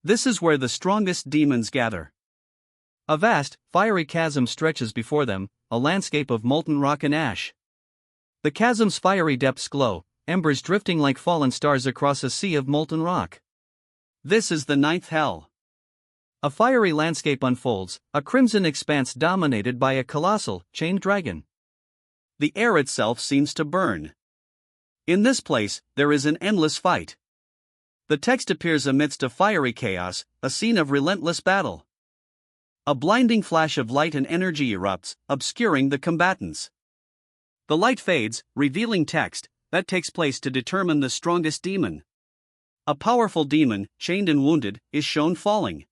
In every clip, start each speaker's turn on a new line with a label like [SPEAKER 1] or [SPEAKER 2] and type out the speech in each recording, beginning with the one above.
[SPEAKER 1] This is where the strongest demons gather. A vast, fiery chasm stretches before them, a landscape of molten rock and ash. The chasm's fiery depths glow, embers drifting like fallen stars across a sea of molten rock. This is the ninth hell. A fiery landscape unfolds, a crimson expanse dominated by a colossal, chained dragon. The air itself seems to burn. In this place, there is an endless fight. The text appears amidst a fiery chaos, a scene of relentless battle. A blinding flash of light and energy erupts, obscuring the combatants. The light fades, revealing text that takes place to determine the strongest demon. A powerful demon, chained and wounded, is shown falling.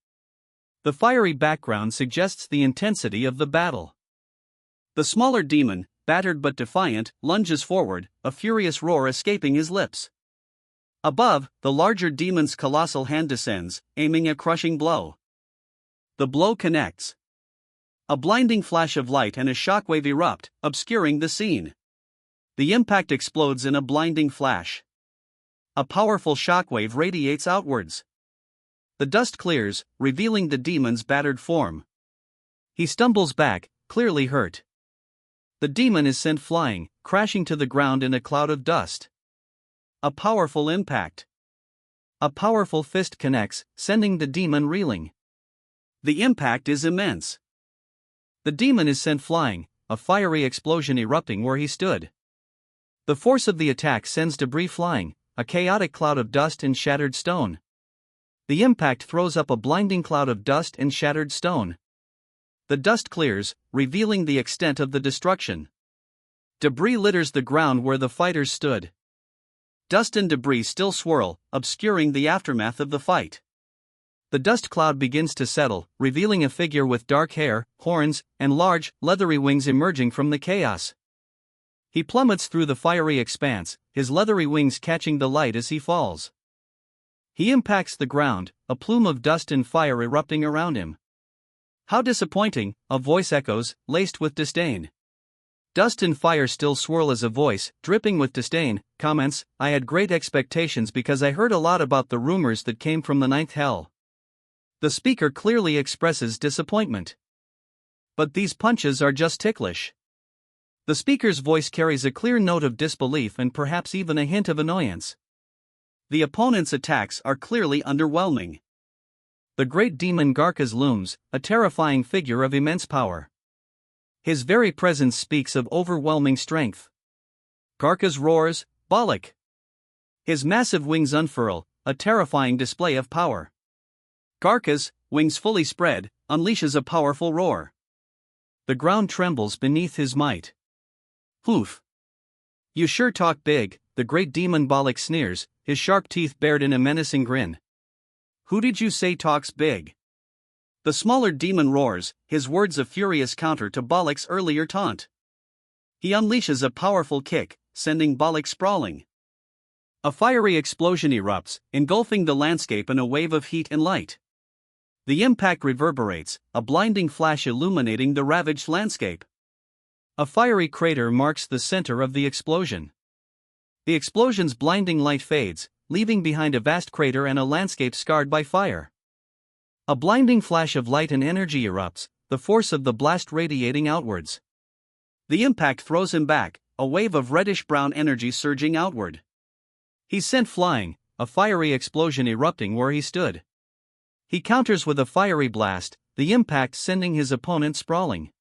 [SPEAKER 1] The fiery background suggests the intensity of the battle. The smaller demon, battered but defiant, lunges forward, a furious roar escaping his lips. Above, the larger demon's colossal hand descends, aiming a crushing blow. The blow connects. A blinding flash of light and a shockwave erupt, obscuring the scene. The impact explodes in a blinding flash. A powerful shockwave radiates outwards. The dust clears, revealing the demon's battered form. He stumbles back, clearly hurt. The demon is sent flying, crashing to the ground in a cloud of dust. A powerful impact. A powerful fist connects, sending the demon reeling. The impact is immense. The demon is sent flying, a fiery explosion erupting where he stood. The force of the attack sends debris flying, a chaotic cloud of dust and shattered stone. The impact throws up a blinding cloud of dust and shattered stone. The dust clears, revealing the extent of the destruction. Debris litters the ground where the fighters stood. Dust and debris still swirl, obscuring the aftermath of the fight. The dust cloud begins to settle, revealing a figure with dark hair, horns, and large, leathery wings emerging from the chaos. He plummets through the fiery expanse, his leathery wings catching the light as he falls. He impacts the ground, a plume of dust and fire erupting around him. How disappointing, a voice echoes, laced with disdain. Dust and fire still swirl as a voice, dripping with disdain, comments, "I had great expectations because I heard a lot about the rumors that came from the ninth hell." The speaker clearly expresses disappointment. But these punches are just ticklish. The speaker's voice carries a clear note of disbelief and perhaps even a hint of annoyance. The opponent's attacks are clearly underwhelming. The great demon Garkas looms, a terrifying figure of immense power. His very presence speaks of overwhelming strength. Garkas roars, "Balak!" His massive wings unfurl, a terrifying display of power. Garkas, wings fully spread, unleashes a powerful roar. The ground trembles beneath his might. "Poof! You sure talk big," the great demon Balak sneers, his sharp teeth bared in a menacing grin. "Who did you say talks big?" The smaller demon roars, his words a furious counter to Balak's earlier taunt. He unleashes a powerful kick, sending Balak sprawling. A fiery explosion erupts, engulfing the landscape in a wave of heat and light. The impact reverberates, a blinding flash illuminating the ravaged landscape. A fiery crater marks the center of the explosion. The explosion's blinding light fades, leaving behind a vast crater and a landscape scarred by fire. A blinding flash of light and energy erupts, the force of the blast radiating outwards. The impact throws him back, a wave of reddish-brown energy surging outward. He's sent flying, a fiery explosion erupting where he stood. He counters with a fiery blast, the impact sending his opponent sprawling.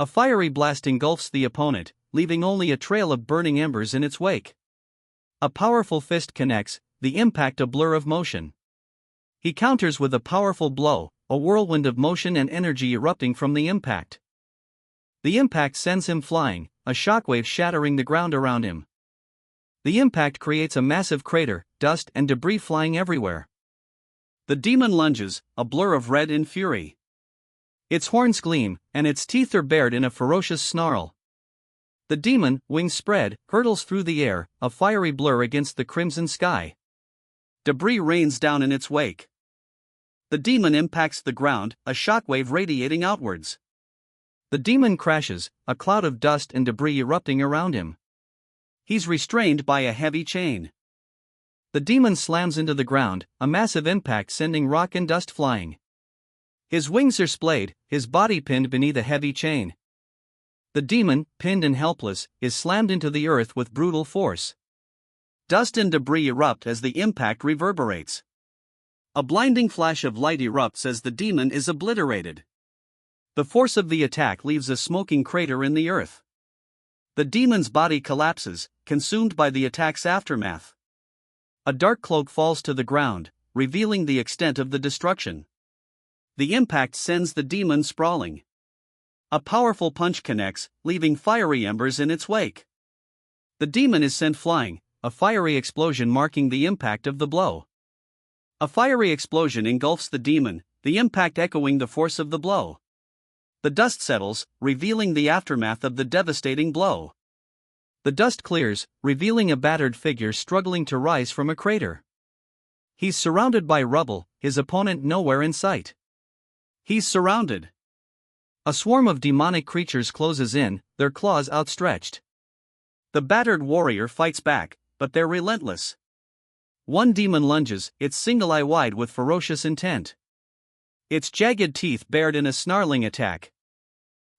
[SPEAKER 1] A fiery blast engulfs the opponent, leaving only a trail of burning embers in its wake. A powerful fist connects, the impact a blur of motion. He counters with a powerful blow, a whirlwind of motion and energy erupting from the impact. The impact sends him flying, a shockwave shattering the ground around him. The impact creates a massive crater, dust and debris flying everywhere. The demon lunges, a blur of red and fury. Its horns gleam, and its teeth are bared in a ferocious snarl. The demon, wings spread, hurtles through the air, a fiery blur against the crimson sky. Debris rains down in its wake. The demon impacts the ground, a shockwave radiating outwards. The demon crashes, a cloud of dust and debris erupting around him. He's restrained by a heavy chain. The The demon slams into the ground, a massive impact sending rock and dust flying. His wings are splayed, his body pinned beneath a heavy chain. The demon, pinned and helpless, is slammed into the earth with brutal force. Dust and debris erupt as the impact reverberates. A blinding flash of light erupts as the demon is obliterated. The force of the attack leaves a smoking crater in the earth. The demon's body collapses, consumed by the attack's aftermath. A dark cloak falls to the ground, revealing the extent of the destruction. The impact sends the demon sprawling. A powerful punch connects, leaving fiery embers in its wake. The demon is sent flying, a fiery explosion marking the impact of the blow. A fiery explosion engulfs the demon, the impact echoing the force of the blow. The dust settles, revealing the aftermath of the devastating blow. The dust clears, revealing a battered figure struggling to rise from a crater. He's surrounded by rubble, his opponent nowhere in sight. He's surrounded. A swarm of demonic creatures closes in, their claws outstretched. The battered warrior fights back, but they're relentless. One demon lunges, its single eye wide with ferocious intent. Its jagged teeth bared in a snarling attack.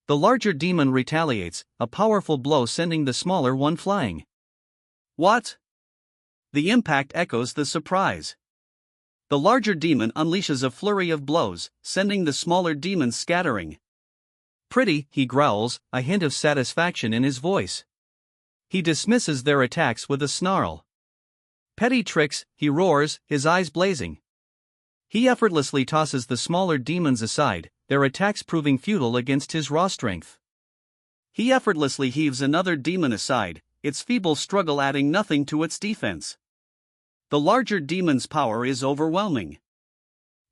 [SPEAKER 1] The larger demon retaliates, a powerful blow sending the smaller one flying. What? The impact echoes the surprise. The larger demon unleashes a flurry of blows, sending the smaller demons scattering. Pretty, he growls, a hint of satisfaction in his voice. He dismisses their attacks with a snarl. Petty tricks, he roars, his eyes blazing. He effortlessly tosses the smaller demons aside, their attacks proving futile against his raw strength. He effortlessly heaves another demon aside, its feeble struggle adding nothing to its defense. The larger demon's power is overwhelming.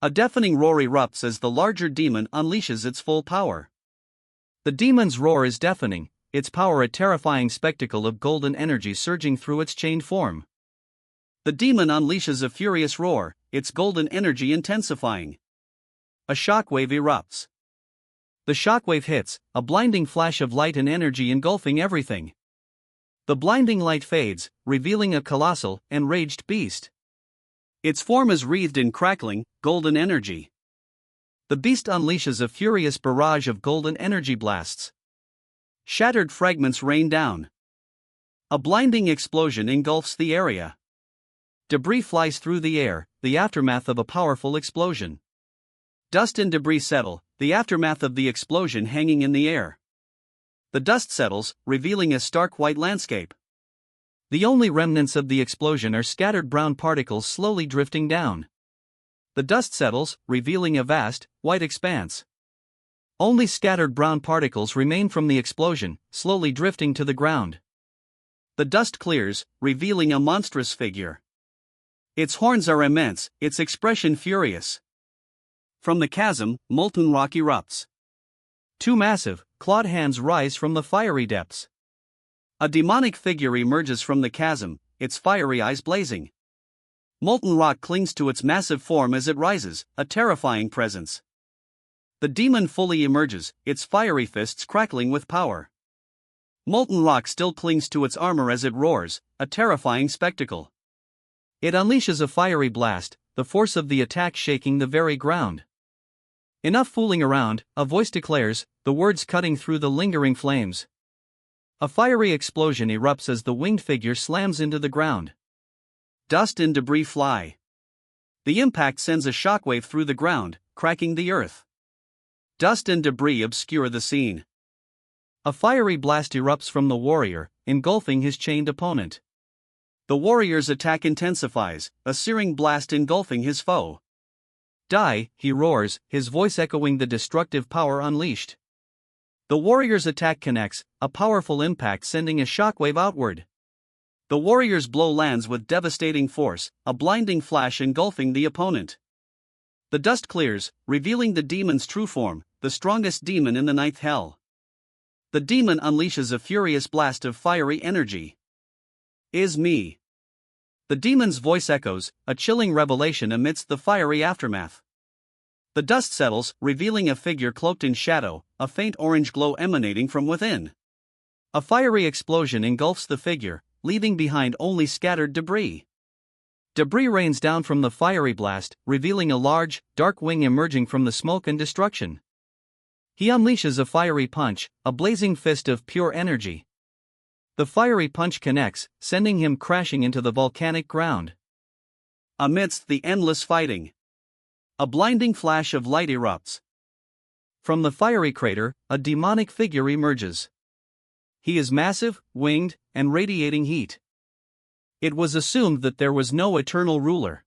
[SPEAKER 1] A deafening roar erupts as the larger demon unleashes its full power. The demon's roar is deafening, its power a terrifying spectacle of golden energy surging through its chained form. The demon unleashes a furious roar, its golden energy intensifying. A shockwave erupts. The shockwave hits, a blinding flash of light and energy engulfing everything. The blinding light fades, revealing a colossal, enraged beast. Its form is wreathed in crackling, golden energy. The beast unleashes a furious barrage of golden energy blasts. Shattered fragments rain down. A blinding explosion engulfs the area. Debris flies through the air, the aftermath of a powerful explosion. Dust and debris settle, the aftermath of the explosion hanging in the air. The dust settles, revealing a stark white landscape. The only remnants of the explosion are scattered brown particles slowly drifting down. The dust settles, revealing a vast, white expanse. Only scattered brown particles remain from the explosion, slowly drifting to the ground. The dust clears, revealing a monstrous figure. Its horns are immense, its expression furious. From the chasm, molten rock erupts. Two massive, clawed hands rise from the fiery depths. A demonic figure emerges from the chasm, its fiery eyes blazing. Molten rock clings to its massive form as it rises, a terrifying presence. The demon fully emerges, its fiery fists crackling with power. Molten rock still clings to its armor as it roars, a terrifying spectacle. It unleashes a fiery blast, the force of the attack shaking the very ground. Enough fooling around, a voice declares, the words cutting through the lingering flames. A fiery explosion erupts as the winged figure slams into the ground. Dust and debris fly. The impact sends a shockwave through the ground, cracking the earth. Dust and debris obscure the scene. A fiery blast erupts from the warrior, engulfing his chained opponent. The warrior's attack intensifies, a searing blast engulfing his foe. Die, he roars, his voice echoing the destructive power unleashed. The warrior's attack connects, a powerful impact sending a shockwave outward. The warrior's blow lands with devastating force, a blinding flash engulfing the opponent. The dust clears, revealing the demon's true form, the strongest demon in the ninth hell. The demon unleashes a furious blast of fiery energy. Is me. The demon's voice echoes, a chilling revelation amidst the fiery aftermath. The dust settles, revealing a figure cloaked in shadow, a faint orange glow emanating from within. A fiery explosion engulfs the figure, leaving behind only scattered debris. Debris rains down from the fiery blast, revealing a large, dark wing emerging from the smoke and destruction. He unleashes a fiery punch, a blazing fist of pure energy. The fiery punch connects, sending him crashing into the volcanic ground. Amidst the endless fighting, a blinding flash of light erupts. From the fiery crater, a demonic figure emerges. He is massive, winged, and radiating heat. It was assumed that there was no eternal ruler.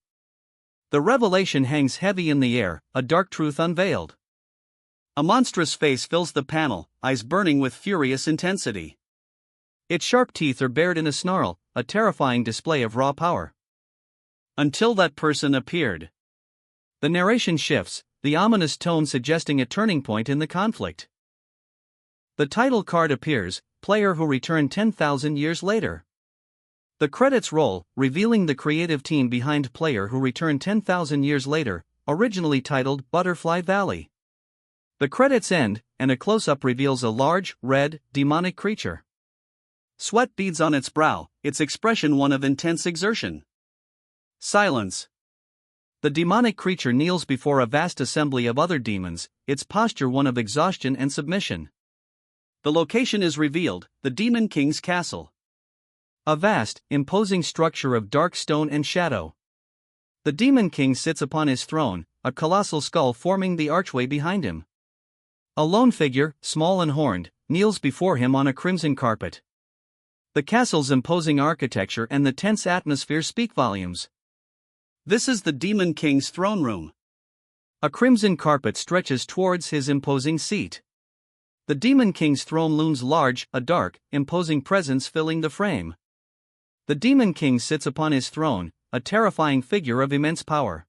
[SPEAKER 1] The revelation hangs heavy in the air, a dark truth unveiled. A monstrous face fills the panel, eyes burning with furious intensity. Its sharp teeth are bared in a snarl, a terrifying display of raw power. Until that person appeared. The narration shifts, the ominous tone suggesting a turning point in the conflict. The title card appears, player who returned 10,000 years later. The credits roll, revealing the creative team behind player who returned 10,000 years later, originally titled Butterfly Valley. The credits end, and a close-up reveals a large, red, demonic creature. Sweat beads on its brow, its expression one of intense exertion. Silence. The demonic creature kneels before a vast assembly of other demons, its posture one of exhaustion and submission. The location is revealed, the Demon King's castle. A vast, imposing structure of dark stone and shadow. The Demon King sits upon his throne, a colossal skull forming the archway behind him. A lone figure, small and horned, kneels before him on a crimson carpet. The castle's imposing architecture and the tense atmosphere speak volumes. This is the Demon King's throne room. A crimson carpet stretches towards his imposing seat. The Demon King's throne looms large, a dark, imposing presence filling the frame. The Demon King sits upon his throne, a terrifying figure of immense power.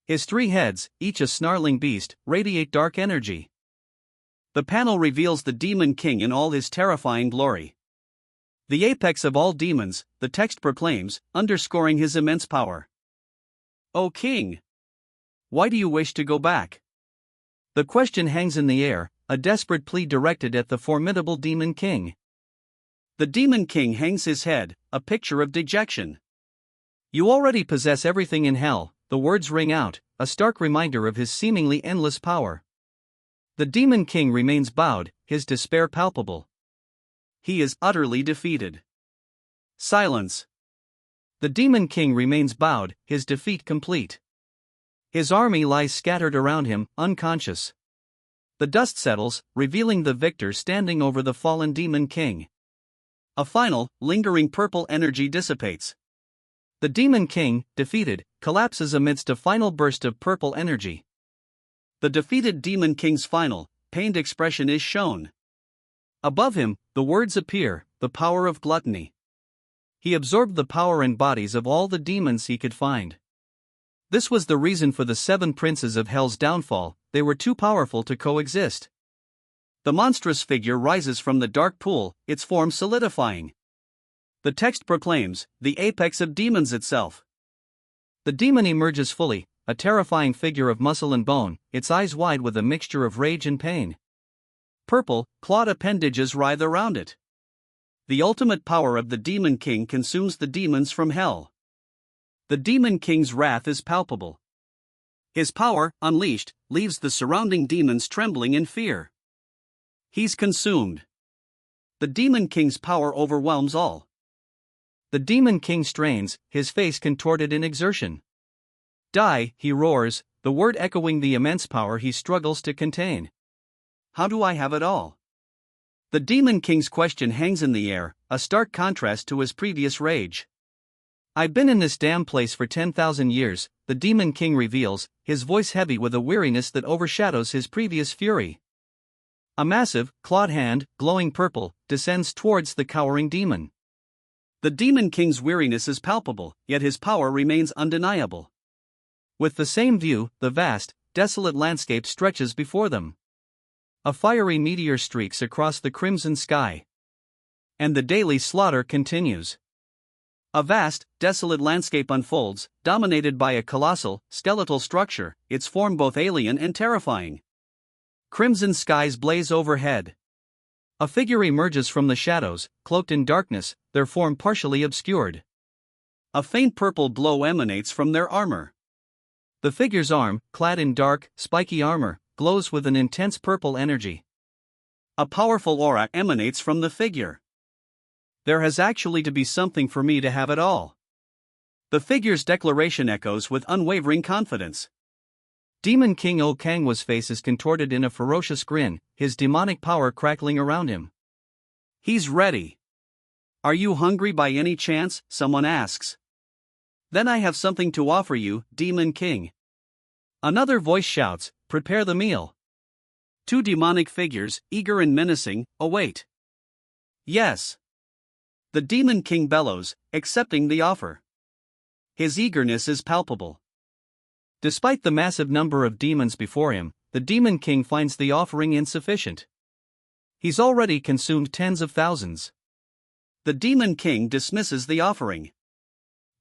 [SPEAKER 1] His 3 heads, each a snarling beast, radiate dark energy. The panel reveals the Demon King in all his terrifying glory. The apex of all demons, the text proclaims, underscoring his immense power. O King! Why do you wish to go back? The question hangs in the air, a desperate plea directed at the formidable Demon King. The Demon King hangs his head, a picture of dejection. You already possess everything in hell, the words ring out, a stark reminder of his seemingly endless power. The Demon King remains bowed, his despair palpable. He is utterly defeated. Silence. The Demon King remains bowed, his defeat complete. His army lies scattered around him, unconscious. The dust settles, revealing the victor standing over the fallen Demon King. A final, lingering purple energy dissipates. The Demon King, defeated, collapses amidst a final burst of purple energy. The defeated Demon King's final, pained expression is shown. Above him, the words appear, the power of gluttony. He absorbed the power and bodies of all the demons he could find. This was the reason for the 7 princes of Hell's downfall, they were too powerful to coexist. The monstrous figure rises from the dark pool, its form solidifying. The text proclaims, the apex of demons itself. The demon emerges fully, a terrifying figure of muscle and bone, its eyes wide with a mixture of rage and pain. Purple, clawed appendages writhe around it. The ultimate power of the Demon King consumes the demons from hell. The Demon King's wrath is palpable. His power, unleashed, leaves the surrounding demons trembling in fear. He's consumed. The Demon King's power overwhelms all. The Demon King strains, his face contorted in exertion. Die, he roars, the word echoing the immense power he struggles to contain. How do I have it all? The Demon King's question hangs in the air, a stark contrast to his previous rage. I've been in this damn place for 10,000 years, the Demon King reveals, his voice heavy with a weariness that overshadows his previous fury. A massive, clawed hand, glowing purple, descends towards the cowering demon. The Demon King's weariness is palpable, yet his power remains undeniable. With the same view, the vast, desolate landscape stretches before them. A fiery meteor streaks across the crimson sky. And the daily slaughter continues. A vast, desolate landscape unfolds, dominated by a colossal, skeletal structure, its form both alien and terrifying. Crimson skies blaze overhead. A figure emerges from the shadows, cloaked in darkness, their form partially obscured. A faint purple glow emanates from their armor. The figure's arm, clad in dark, spiky armor, glows with an intense purple energy. A powerful aura emanates from the figure. There has actually to be something for me to have it all. The figure's declaration echoes with unwavering confidence. Demon King Kangwa's face is contorted in a ferocious grin, his demonic power crackling around him. He's ready. Are you hungry by any chance? Someone asks. Then I have something to offer you, Demon King. Another voice shouts, prepare the meal. Two demonic figures, eager and menacing, await. Yes. The Demon King bellows, accepting the offer. His eagerness is palpable. Despite the massive number of demons before him, the Demon King finds the offering insufficient. He's already consumed tens of thousands. The Demon King dismisses the offering.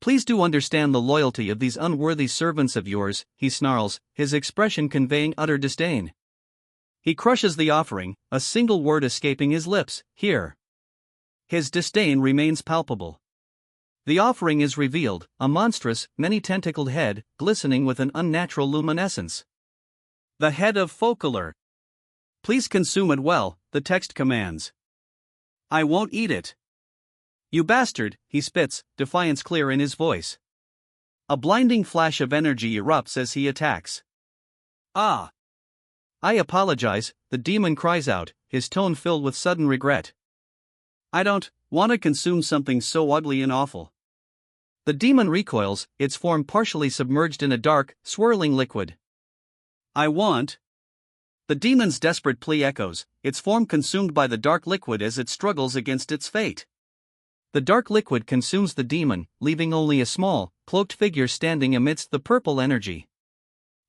[SPEAKER 1] Please do understand the loyalty of these unworthy servants of yours, he snarls, his expression conveying utter disdain. He crushes the offering, a single word escaping his lips, here. His disdain remains palpable. The offering is revealed, a monstrous, many-tentacled head, glistening with an unnatural luminescence. The head of Folklore. Please consume it well, the text commands. I won't eat it. You bastard, he spits, defiance clear in his voice. A blinding flash of energy erupts as he attacks. Ah! I apologize, the demon cries out, his tone filled with sudden regret. I don't want to consume something so ugly and awful. The demon recoils, its form partially submerged in a dark, swirling liquid. I want. The demon's desperate plea echoes, its form consumed by the dark liquid as it struggles against its fate. The dark liquid consumes the demon, leaving only a small, cloaked figure standing amidst the purple energy.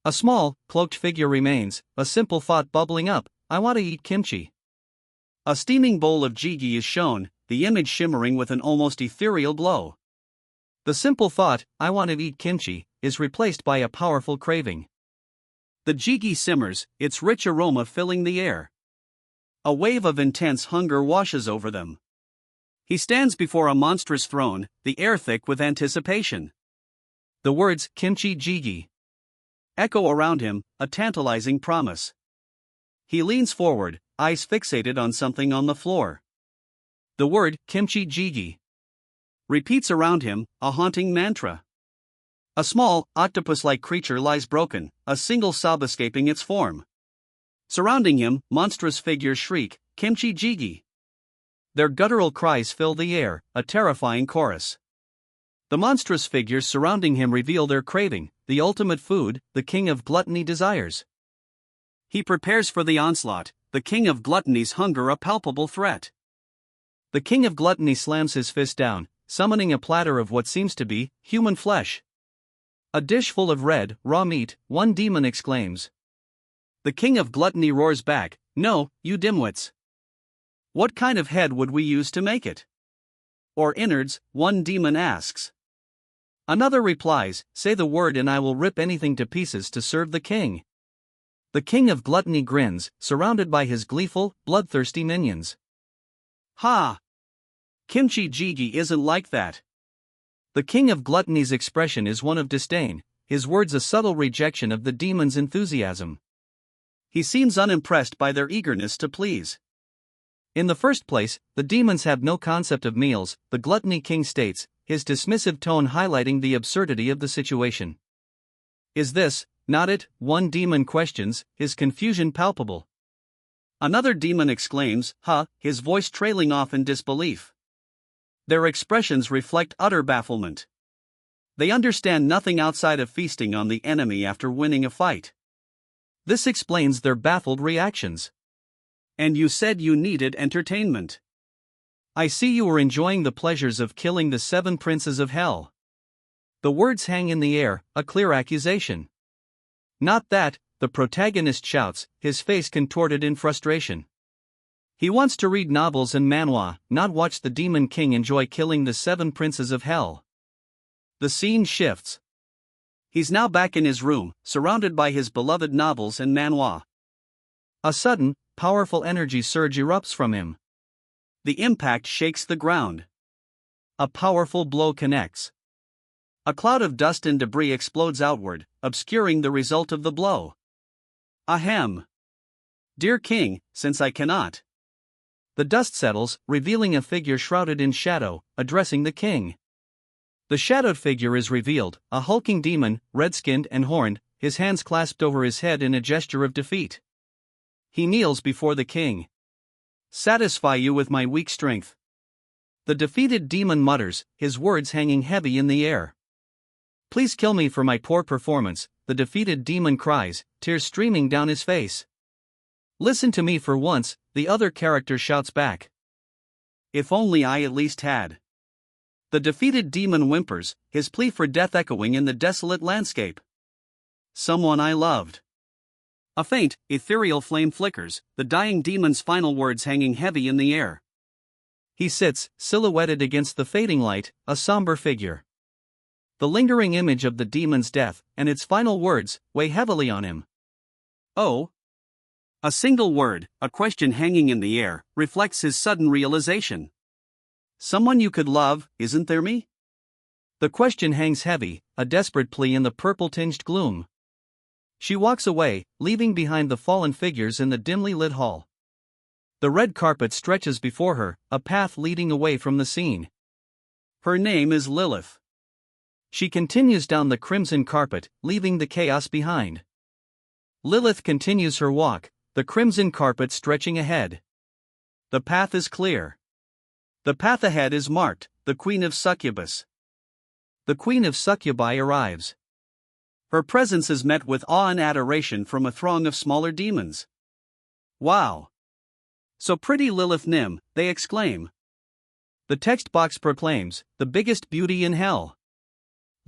[SPEAKER 1] A small, cloaked figure remains, a simple thought bubbling up, I want to eat kimchi. A steaming bowl of jjigae is shown, the image shimmering with an almost ethereal glow. The simple thought, I want to eat kimchi, is replaced by a powerful craving. The jjigae simmers, its rich aroma filling the air. A wave of intense hunger washes over them. He stands before a monstrous throne, the air thick with anticipation. The words, kimchi jjigae, echo around him, a tantalizing promise. He leans forward, eyes fixated on something on the floor. The word, kimchi jjigae, repeats around him, a haunting mantra. A small, octopus-like creature lies broken, a single sob escaping its form. Surrounding him, monstrous figures shriek, kimchi jjigae. Their guttural cries fill the air, a terrifying chorus. The monstrous figures surrounding him reveal their craving, the ultimate food, the king of gluttony desires. He prepares for the onslaught, the king of gluttony's hunger a palpable threat. The king of gluttony slams his fist down, summoning a platter of what seems to be human flesh. A dish full of red, raw meat, one demon exclaims. The king of gluttony roars back, no, you dimwits. What kind of head would we use to make it? Or innards, one demon asks. Another replies, say the word and I will rip anything to pieces to serve the king. The king of gluttony grins, surrounded by his gleeful, bloodthirsty minions. Ha! Kimchi jjigae isn't like that. The king of gluttony's expression is one of disdain, his words a subtle rejection of the demon's enthusiasm. He seems unimpressed by their eagerness to please. In the first place, the demons have no concept of meals, the gluttony king states, his dismissive tone highlighting the absurdity of the situation. Is this not it? One demon questions, his confusion palpable. Another demon exclaims, huh, his voice trailing off in disbelief. Their expressions reflect utter bafflement. They understand nothing outside of feasting on the enemy after winning a fight. This explains their baffled reactions. And you said you needed entertainment. I see you were enjoying the pleasures of killing the 7 princes of hell. The words hang in the air, a clear accusation. Not that, the protagonist shouts, his face contorted in frustration. He wants to read novels and manhwa, not watch the demon king enjoy killing the 7 princes of hell. The scene shifts. He's now back in his room, surrounded by his beloved novels and manhwa. A sudden, powerful energy surge erupts from him. The impact shakes the ground. A powerful blow connects. A cloud of dust and debris explodes outward, obscuring the result of the blow. Ahem. Dear king, since I cannot. The dust settles, revealing a figure shrouded in shadow, addressing the king. The shadowed figure is revealed, a hulking demon, red-skinned and horned, his hands clasped over his head in a gesture of defeat. He kneels before the king. Satisfy you with my weak strength. The defeated demon mutters, his words hanging heavy in the air. Please kill me for my poor performance, the defeated demon cries, tears streaming down his face. Listen to me for once, the other character shouts back. If only I at least had. The defeated demon whimpers, his plea for death echoing in the desolate landscape. Someone I loved. A faint, ethereal flame flickers, the dying demon's final words hanging heavy in the air. He sits, silhouetted against the fading light, a somber figure. The lingering image of the demon's death, and its final words, weigh heavily on him. Oh. A single word, a question hanging in the air, reflects his sudden realization. Someone you could love, isn't there me? The question hangs heavy, a desperate plea in the purple-tinged gloom. She walks away, leaving behind the fallen figures in the dimly lit hall. The red carpet stretches before her, a path leading away from the scene. Her name is Lilith. She continues down the crimson carpet, leaving the chaos behind. Lilith continues her walk, the crimson carpet stretching ahead. The path is clear. The path ahead is marked, the Queen of Succubus. The Queen of Succubi arrives. Her presence is met with awe and adoration from a throng of smaller demons. Wow! So pretty Lilith Nim, they exclaim. The text box proclaims, the biggest beauty in hell.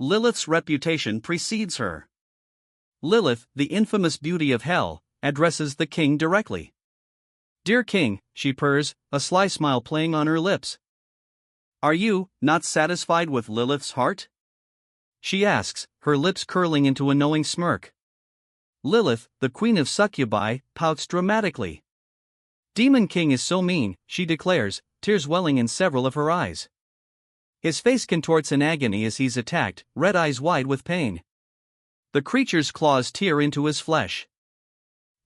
[SPEAKER 1] Lilith's reputation precedes her. Lilith, the infamous beauty of hell, addresses the king directly. Dear king, she purrs, a sly smile playing on her lips. Are you not satisfied with Lilith's heart? She asks, her lips curling into a knowing smirk. Lilith, the queen of succubi, pouts dramatically. Demon King is so mean, she declares, tears welling in several of her eyes. His face contorts in agony as he's attacked, red eyes wide with pain. The creature's claws tear into his flesh.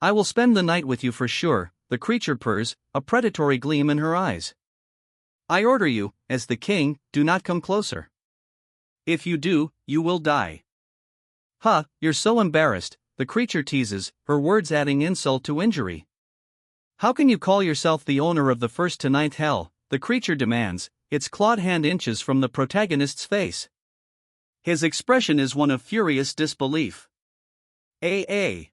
[SPEAKER 1] I will spend the night with you for sure, the creature purrs, a predatory gleam in her eyes. I order you, as the king, do not come closer. If you do, you will die. Huh, you're so embarrassed, the creature teases, her words adding insult to injury. How can you call yourself the owner of the first to ninth hell, the creature demands, its clawed hand inches from the protagonist's face. His expression is one of furious disbelief. The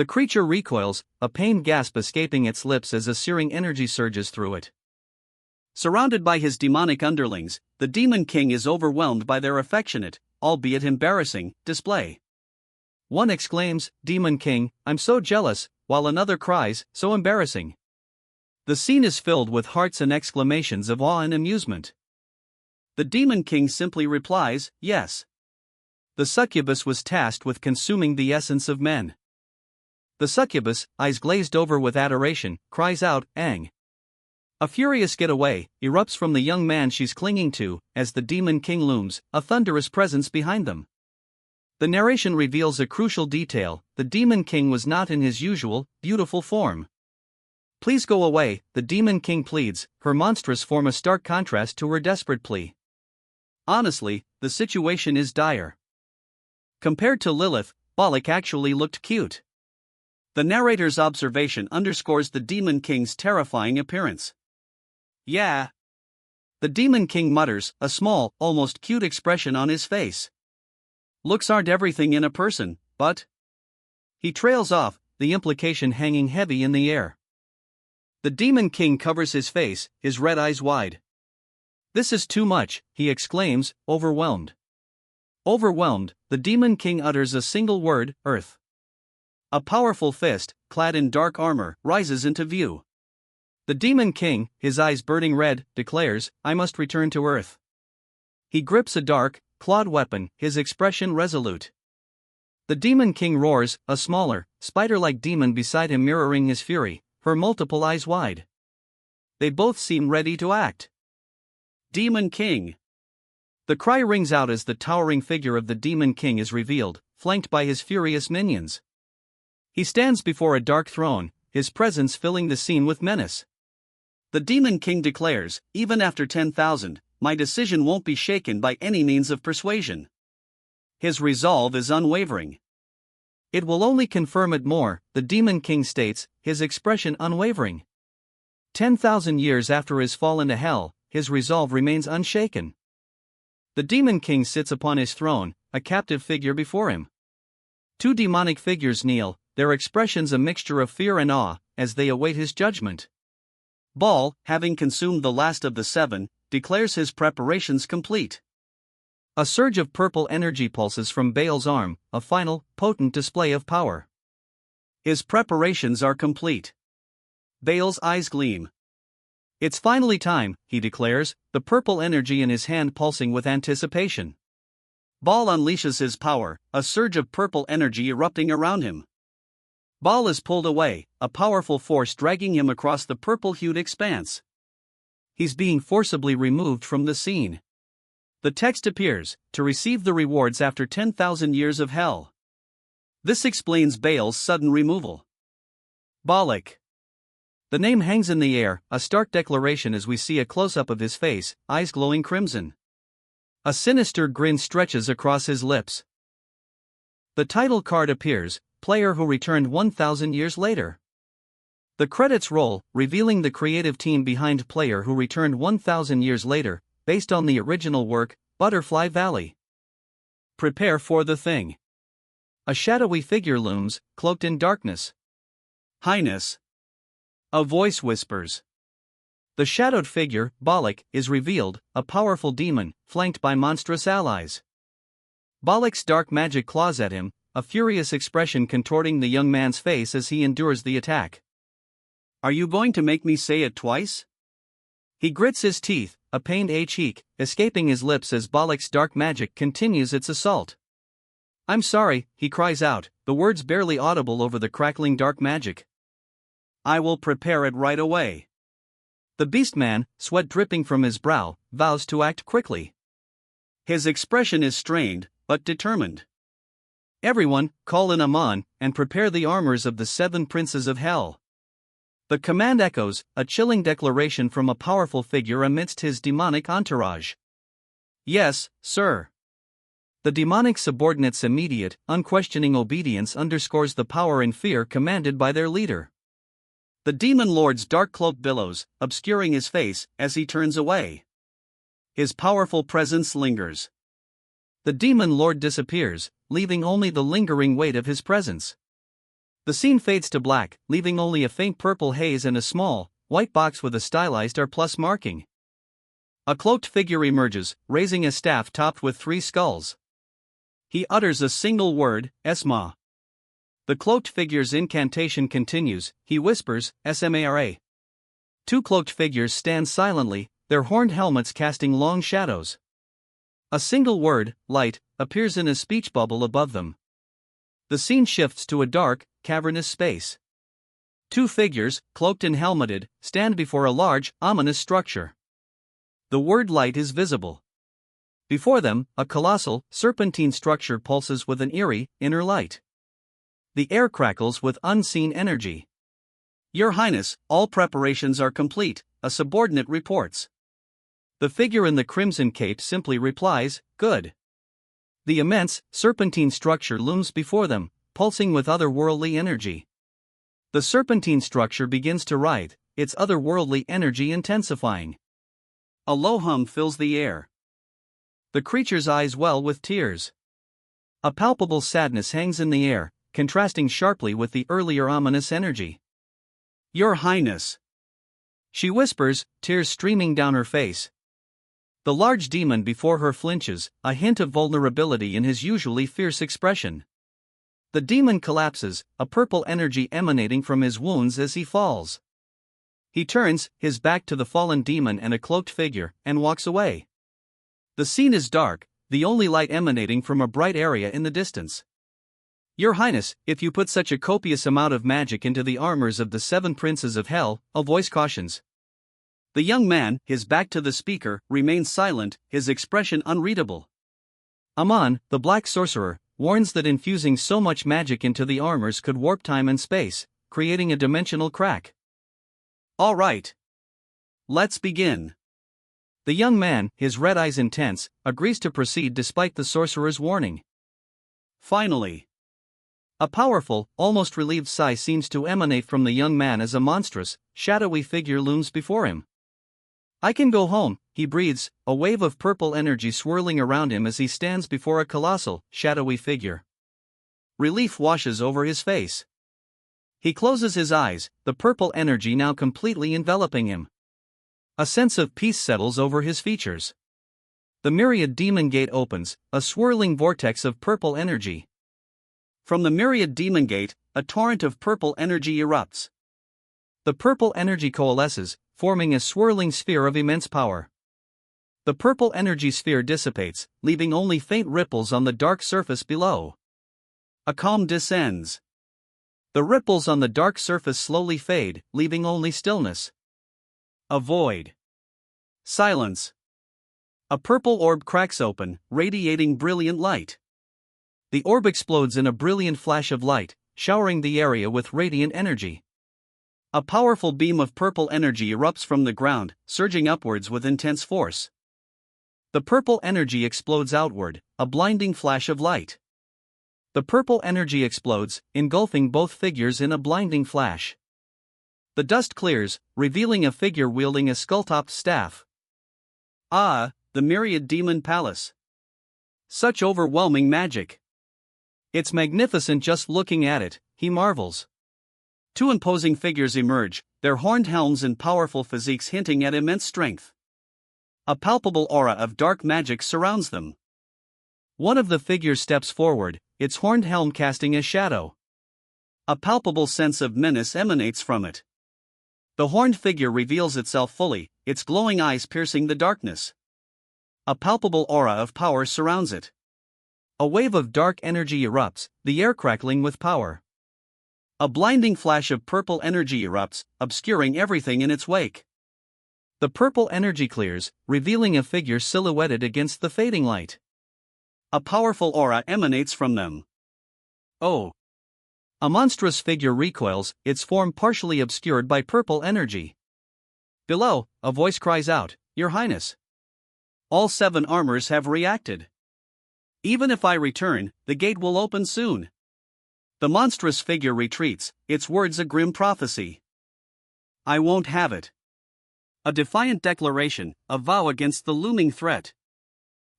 [SPEAKER 1] creature recoils, a pained gasp escaping its lips as a searing energy surges through it. Surrounded by his demonic underlings, the Demon King is overwhelmed by their affectionate, albeit embarrassing, display. One exclaims, Demon King, I'm so jealous, while another cries, so embarrassing. The scene is filled with hearts and exclamations of awe and amusement. The Demon King simply replies, yes. The succubus was tasked with consuming the essence of men. The succubus, eyes glazed over with adoration, cries out, Ang. A furious getaway erupts from the young man she's clinging to, as the Demon King looms, a thunderous presence behind them. The narration reveals a crucial detail, the Demon King was not in his usual, beautiful form. Please go away, the Demon King pleads, her monstrous form a stark contrast to her desperate plea. Honestly, the situation is dire. Compared to Lilith, Balak actually looked cute. The narrator's observation underscores the Demon King's terrifying appearance. Yeah. The Demon King mutters, a small, almost cute expression on his face. Looks aren't everything in a person, but... He trails off, the implication hanging heavy in the air. The Demon King covers his face, his red eyes wide. This is too much, he exclaims, overwhelmed. Overwhelmed, the Demon King utters a single word, Earth. A powerful fist, clad in dark armor, rises into view. The Demon King, his eyes burning red, declares, I must return to Earth. He grips a dark, clawed weapon, his expression resolute. The Demon King roars, a smaller, spider-like demon beside him mirroring his fury, her multiple eyes wide. They both seem ready to act. Demon King. The cry rings out as the towering figure of the Demon King is revealed, flanked by his furious minions. He stands before a dark throne, his presence filling the scene with menace. The Demon King declares, "Even after 10,000, my decision won't be shaken by any means of persuasion." His resolve is unwavering. "It will only confirm it more," the Demon King states, his expression unwavering. 10,000 years after his fall into hell, his resolve remains unshaken. The Demon King sits upon his throne, a captive figure before him. Two demonic figures kneel, their expressions a mixture of fear and awe, as they await his judgment. Baal, having consumed the last of the seven, declares his preparations complete. A surge of purple energy pulses from Baal's arm, a final, potent display of power. His preparations are complete. Baal's eyes gleam. "It's finally time," he declares, the purple energy in his hand pulsing with anticipation. Baal unleashes his power, a surge of purple energy erupting around him. Baal is pulled away, a powerful force dragging him across the purple-hued expanse. He's being forcibly removed from the scene. The text appears, "to receive the rewards after 10,000 years of hell." This explains Baal's sudden removal. Baalik. The name hangs in the air, a stark declaration as we see a close-up of his face, eyes glowing crimson. A sinister grin stretches across his lips. The title card appears, "Player who returned 1,000 years later." The credits roll, revealing the creative team behind Player who returned 1,000 years later, based on the original work, Butterfly Valley. Prepare for the thing. A shadowy figure looms, cloaked in darkness. "Highness." A voice whispers. The shadowed figure, Baalik, is revealed, a powerful demon, flanked by monstrous allies. Baalik's dark magic claws at him, a furious expression contorting the young man's face as he endures the attack. "Are you going to make me say it twice?" He grits his teeth, a pained cheek escaping his lips as Baalik's dark magic continues its assault. "I'm sorry," he cries out, the words barely audible over the crackling dark magic. "I will prepare it right away." The Beastman, sweat dripping from his brow, vows to act quickly. His expression is strained, but determined. "Everyone, call in Aman, and prepare the armors of the 7 princes of hell." The command echoes, a chilling declaration from a powerful figure amidst his demonic entourage. "Yes, sir." The demonic subordinates' immediate, unquestioning obedience underscores the power and fear commanded by their leader. The demon lord's dark cloak billows, obscuring his face, as he turns away. His powerful presence lingers. The demon lord disappears, leaving only the lingering weight of his presence. The scene fades to black, leaving only a faint purple haze and a small, white box with a stylized R+ marking. A cloaked figure emerges, raising a staff topped with 3 skulls. He utters a single word, Esma. The cloaked figure's incantation continues, he whispers, Smara. 2 cloaked figures stand silently, their horned helmets casting long shadows. A single word, light, appears in a speech bubble above them. The scene shifts to a dark, cavernous space. 2 figures, cloaked and helmeted, stand before a large, ominous structure. The word light is visible. Before them, a colossal, serpentine structure pulses with an eerie, inner light. The air crackles with unseen energy. "Your Highness, all preparations are complete," a subordinate reports. The figure in the crimson cape simply replies, "Good." The immense, serpentine structure looms before them, pulsing with otherworldly energy. The serpentine structure begins to writhe, its otherworldly energy intensifying. A low hum fills the air. The creature's eyes well with tears. A palpable sadness hangs in the air, contrasting sharply with the earlier ominous energy. "Your Highness," she whispers, tears streaming down her face. The large demon before her flinches, a hint of vulnerability in his usually fierce expression. The demon collapses, a purple energy emanating from his wounds as he falls. He turns, his back to the fallen demon and a cloaked figure, and walks away. The scene is dark, the only light emanating from a bright area in the distance. "Your Highness, if you put such a copious amount of magic into the armors of the 7 princes of hell," a voice cautions. The young man, his back to the speaker, remains silent, his expression unreadable. Amon, the black sorcerer, warns that infusing so much magic into the armors could warp time and space, creating a dimensional crack. All right. Let's begin. The young man, his red eyes intense, agrees to proceed despite the sorcerer's warning. Finally. A powerful, almost relieved sigh seems to emanate from the young man as a monstrous, shadowy figure looms before him. I can go home, he breathes, a wave of purple energy swirling around him as he stands before a colossal, shadowy figure. Relief washes over his face. He closes his eyes, the purple energy now completely enveloping him. A sense of peace settles over his features. The myriad demon gate opens, a swirling vortex of purple energy. From the myriad demon gate, a torrent of purple energy erupts. The purple energy coalesces, forming a swirling sphere of immense power. The purple energy sphere dissipates, leaving only faint ripples on the dark surface below. A calm descends. The ripples on the dark surface slowly fade, leaving only stillness. A void. Silence. A purple orb cracks open, radiating brilliant light. The orb explodes in a brilliant flash of light, showering the area with radiant energy. A powerful beam of purple energy erupts from the ground, surging upwards with intense force. The purple energy explodes outward, a blinding flash of light. The purple energy explodes, engulfing both figures in a blinding flash. The dust clears, revealing a figure wielding a skull-topped staff. Ah, the myriad demon palace. Such overwhelming magic. It's magnificent just looking at it, he marvels. Two imposing figures emerge, their horned helms and powerful physiques hinting at immense strength. A palpable aura of dark magic surrounds them. One of the figures steps forward, its horned helm casting a shadow. A palpable sense of menace emanates from it. The horned figure reveals itself fully, its glowing eyes piercing the darkness. A palpable aura of power surrounds it. A wave of dark energy erupts, the air crackling with power. A blinding flash of purple energy erupts, obscuring everything in its wake. The purple energy clears, revealing a figure silhouetted against the fading light. A powerful aura emanates from them. Oh! A monstrous figure recoils, its form partially obscured by purple energy. Below, a voice cries out, "Your Highness! All 7 armors have reacted. Even if I return, the gate will open soon." The monstrous figure retreats, its words a grim prophecy. I won't have it. A defiant declaration, a vow against the looming threat.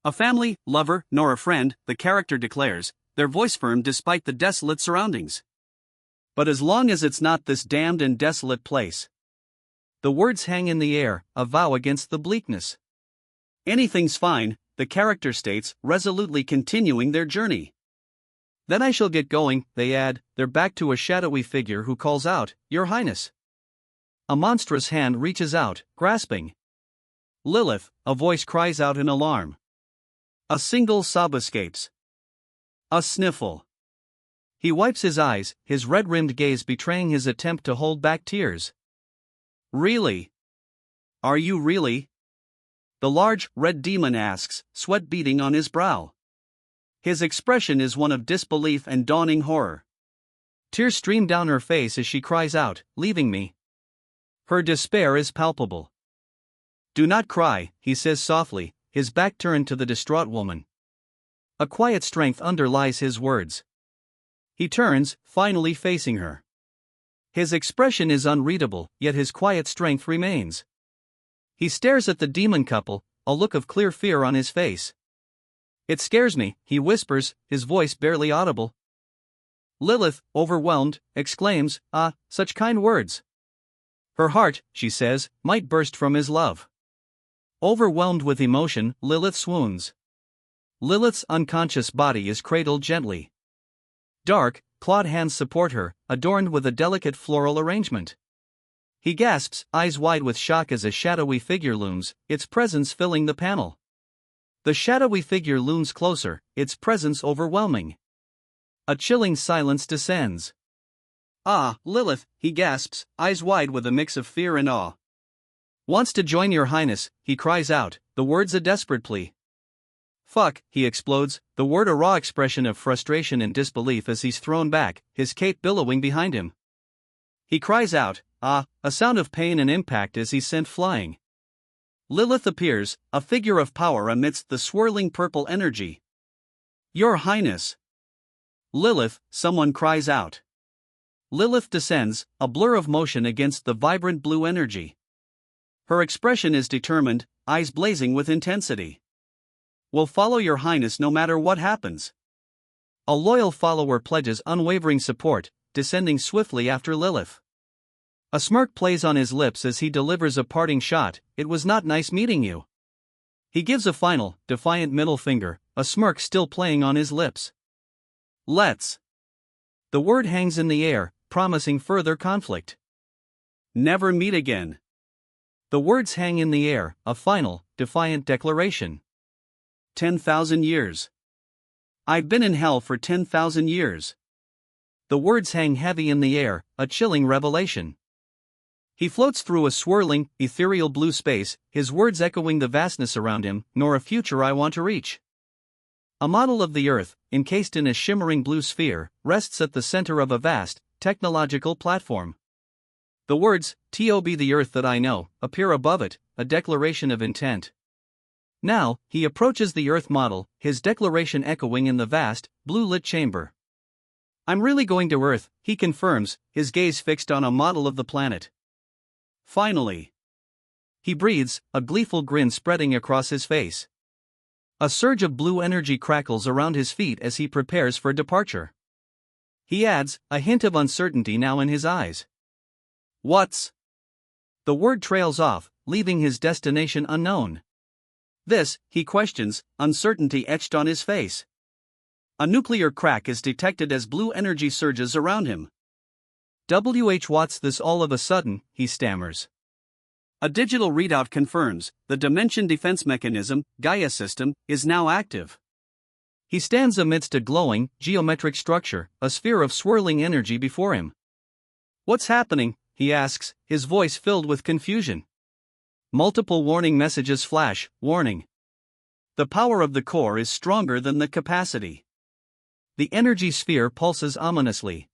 [SPEAKER 1] A family, lover, nor a friend, the character declares, their voice firm despite the desolate surroundings. But as long as it's not this damned and desolate place. The words hang in the air, a vow against the bleakness. Anything's fine, the character states, resolutely continuing their journey. Then I shall get going, they add, their back to a shadowy figure who calls out, "Your Highness." A monstrous hand reaches out, grasping. Lilith, a voice cries out in alarm. A single sob escapes. A sniffle. He wipes his eyes, his red-rimmed gaze betraying his attempt to hold back tears. Really? Are you really? The large, red demon asks, sweat beading on his brow. His expression is one of disbelief and dawning horror. Tears stream down her face as she cries out, "Leaving me." Her despair is palpable. "Do not cry," he says softly, his back turned to the distraught woman. A quiet strength underlies his words. He turns, finally facing her. His expression is unreadable, yet his quiet strength remains. He stares at the demon couple, a look of clear fear on his face. "It scares me," he whispers, his voice barely audible. Lilith, overwhelmed, exclaims, "Ah, such kind words." Her heart, she says, might burst from his love. Overwhelmed with emotion, Lilith swoons. Lilith's unconscious body is cradled gently. Dark, clawed hands support her, adorned with a delicate floral arrangement. He gasps, eyes wide with shock as a shadowy figure looms, its presence filling the panel. The shadowy figure looms closer, its presence overwhelming. A chilling silence descends. "Ah, Lilith," he gasps, eyes wide with a mix of fear and awe. Wants to join your highness, he cries out, the words a desperate plea. Fuck, he explodes, the word a raw expression of frustration and disbelief as he's thrown back, his cape billowing behind him. He cries out, ah, a sound of pain and impact as he's sent flying. Lilith appears, a figure of power amidst the swirling purple energy. Your Highness! Lilith, someone cries out. Lilith descends, a blur of motion against the vibrant blue energy. Her expression is determined, eyes blazing with intensity. Will follow your highness no matter what happens. A loyal follower pledges unwavering support, descending swiftly after Lilith. A smirk plays on his lips as he delivers a parting shot, it was not nice meeting you. He gives a final, defiant middle finger, a smirk still playing on his lips. Let's. The word hangs in the air, promising further conflict. Never meet again. The words hang in the air, a final, defiant declaration. 10,000 years. I've been in hell for 10,000 years. The words hang heavy in the air, a chilling revelation. He floats through a swirling, ethereal blue space, his words echoing the vastness around him, nor a future I want to reach. A model of the Earth, encased in a shimmering blue sphere, rests at the center of a vast, technological platform. The words, "To be the Earth that I know," appear above it, a declaration of intent. Now, he approaches the Earth model, his declaration echoing in the vast, blue-lit chamber. I'm really going to Earth, he confirms, his gaze fixed on a model of the planet. Finally. He breathes, a gleeful grin spreading across his face. A surge of blue energy crackles around his feet as he prepares for departure. He adds, a hint of uncertainty now in his eyes. What's? The word trails off, leaving his destination unknown. This, he questions, uncertainty etched on his face. A nuclear crack is detected as blue energy surges around him. What's this all of a sudden, he stammers. A digital readout confirms, the dimension defense mechanism, Gaia system, is now active. He stands amidst a glowing, geometric structure, a sphere of swirling energy before him. What's happening? He asks, his voice filled with confusion. Multiple warning messages flash, warning. The power of the core is stronger than the capacity. The energy sphere pulses ominously.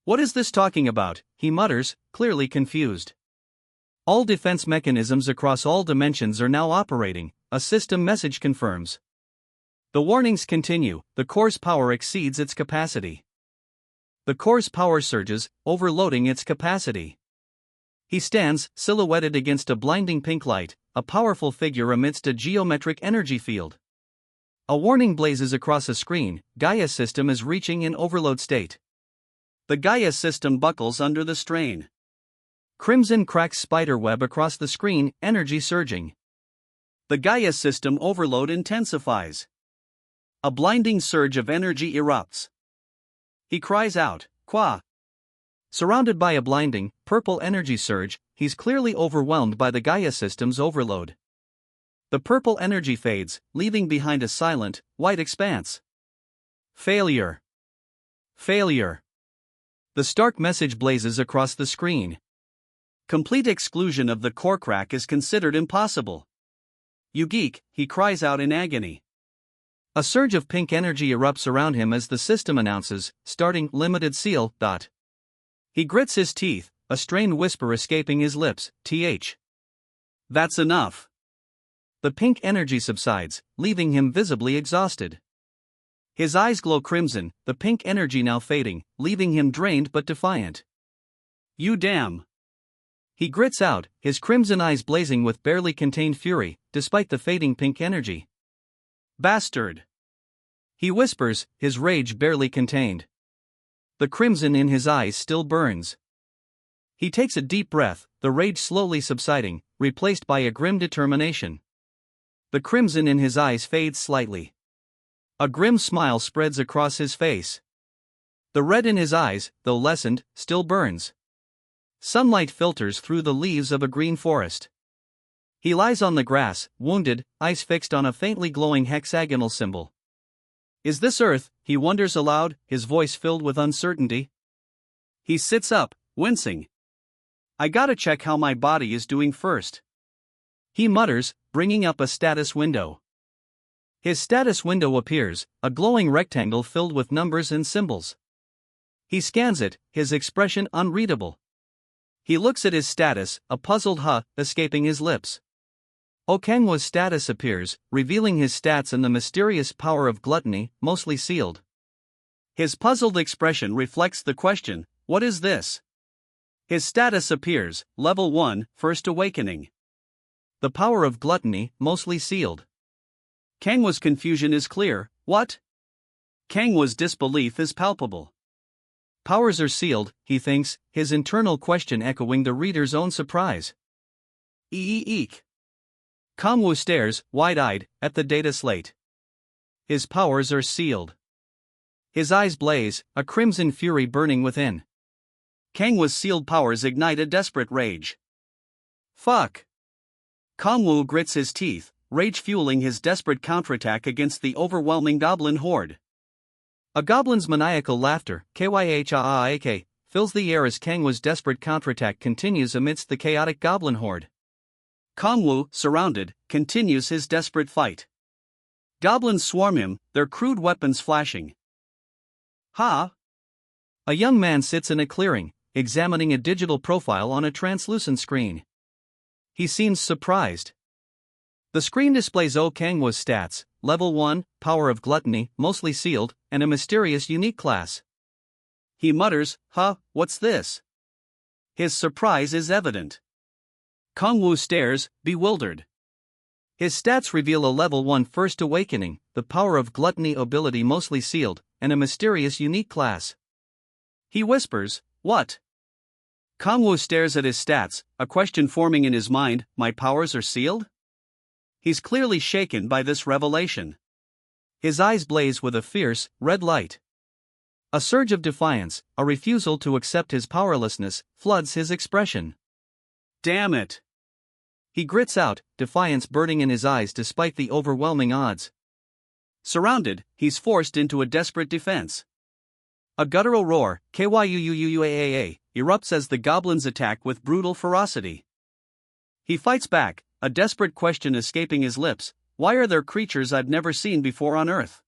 [SPEAKER 1] What is this talking about? He mutters, clearly confused. All defense mechanisms across all dimensions are now operating, a system message confirms. The warnings continue, the core's power exceeds its capacity. The core's power surges, overloading its capacity. He stands, silhouetted against a blinding pink light, a powerful figure amidst a geometric energy field. A warning blazes across a screen, Gaia system is reaching an overload state. The Gaia system buckles under the strain. Crimson cracks spiderweb across the screen, energy surging. The Gaia system overload intensifies. A blinding surge of energy erupts. He cries out, Qua! Surrounded by a blinding, purple energy surge, he's clearly overwhelmed by the Gaia system's overload. The purple energy fades, leaving behind a silent, white expanse. Failure. Failure. The stark message blazes across the screen. Complete exclusion of the core crack is considered impossible. You geek, he cries out in agony. A surge of pink energy erupts around him as the system announces, starting limited seal. He grits his teeth, a strained whisper escaping his lips, "Th. That's enough." The pink energy subsides, leaving him visibly exhausted. His eyes glow crimson, the pink energy now fading, leaving him drained but defiant. You damn. He grits out, his crimson eyes blazing with barely contained fury, despite the fading pink energy. Bastard. He whispers, his rage barely contained. The crimson in his eyes still burns. He takes a deep breath, the rage slowly subsiding, replaced by a grim determination. The crimson in his eyes fades slightly. A grim smile spreads across his face. The red in his eyes, though lessened, still burns. Sunlight filters through the leaves of a green forest. He lies on the grass, wounded, eyes fixed on a faintly glowing hexagonal symbol. Is this Earth? He wonders aloud, his voice filled with uncertainty. He sits up, wincing. I gotta check how my body is doing first. He mutters, bringing up a status window. His status window appears, a glowing rectangle filled with numbers and symbols. He scans it, his expression unreadable. He looks at his status, a puzzled huh escaping his lips. Okangwa's status appears, revealing his stats and the mysterious power of gluttony, mostly sealed. His puzzled expression reflects the question, what is this? His status appears, level 1, First Awakening. The power of gluttony, mostly sealed. Kangwa's confusion is clear, what? Kangwa's disbelief is palpable. Powers are sealed, he thinks, his internal question echoing the reader's own surprise. Eek. Kangwa stares, wide-eyed, at the data slate. His powers are sealed. His eyes blaze, a crimson fury burning within. Kangwa's sealed powers ignite a desperate rage. Fuck! Kangwa grits his teeth, rage fueling his desperate counterattack against the overwhelming goblin horde. A goblin's maniacal laughter, kyhaaak, fills the air as Kangwa's desperate counterattack continues amidst the chaotic goblin horde. Kangwa, surrounded, continues his desperate fight. Goblins swarm him, their crude weapons flashing. Ha! A young man sits in a clearing, examining a digital profile on a translucent screen. He seems surprised. The screen displays Okangwa's stats, level 1, power of gluttony, mostly sealed, and a mysterious unique class. He mutters, huh, what's this? His surprise is evident. Kangwa stares, bewildered. His stats reveal a level 1 First Awakening, the power of gluttony ability mostly sealed, and a mysterious unique class. He whispers, what? Kangwa stares at his stats, a question forming in his mind, my powers are sealed? He's clearly shaken by this revelation. His eyes blaze with a fierce, red light. A surge of defiance, a refusal to accept his powerlessness, floods his expression. Damn it! He grits out, defiance burning in his eyes despite the overwhelming odds. Surrounded, he's forced into a desperate defense. A guttural roar, kyuuuaa, erupts as the goblins attack with brutal ferocity. He fights back, a desperate question escaping his lips, why are there creatures I've never seen before on Earth?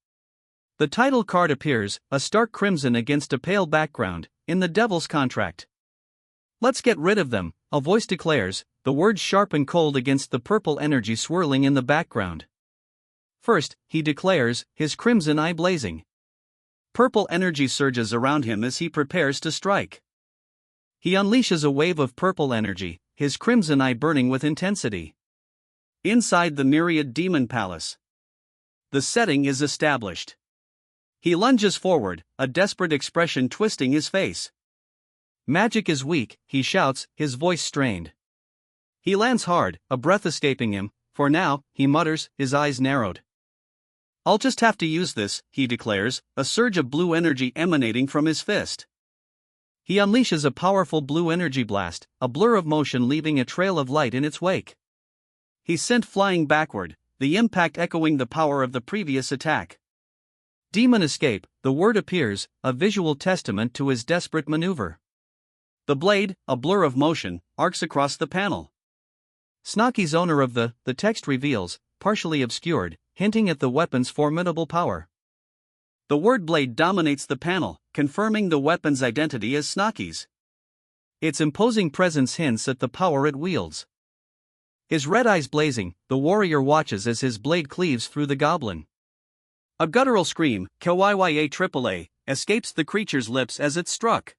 [SPEAKER 1] The title card appears, a stark crimson against a pale background, in the Devil's Contract. Let's get rid of them, a voice declares, the words sharp and cold against the purple energy swirling in the background. First, he declares, his crimson eye blazing. Purple energy surges around him as he prepares to strike. He unleashes a wave of purple energy, his crimson eye burning with intensity. Inside the myriad demon palace. The setting is established. He lunges forward, a desperate expression twisting his face. Magic is weak, he shouts, his voice strained. He lands hard, a breath escaping him, for now, he mutters, his eyes narrowed. I'll just have to use this, he declares, a surge of blue energy emanating from his fist. He unleashes a powerful blue energy blast, a blur of motion leaving a trail of light in its wake. He's sent flying backward, the impact echoing the power of the previous attack. Demon escape, the word appears, a visual testament to his desperate maneuver. The blade, a blur of motion, arcs across the panel. Snaki's owner of the text reveals, partially obscured, hinting at the weapon's formidable power. The word blade dominates the panel, confirming the weapon's identity as Snaki's. Its imposing presence hints at the power it wields. His red eyes blazing, the warrior watches as his blade cleaves through the goblin. A guttural scream, kyyaaa, escapes the creature's lips as it's struck.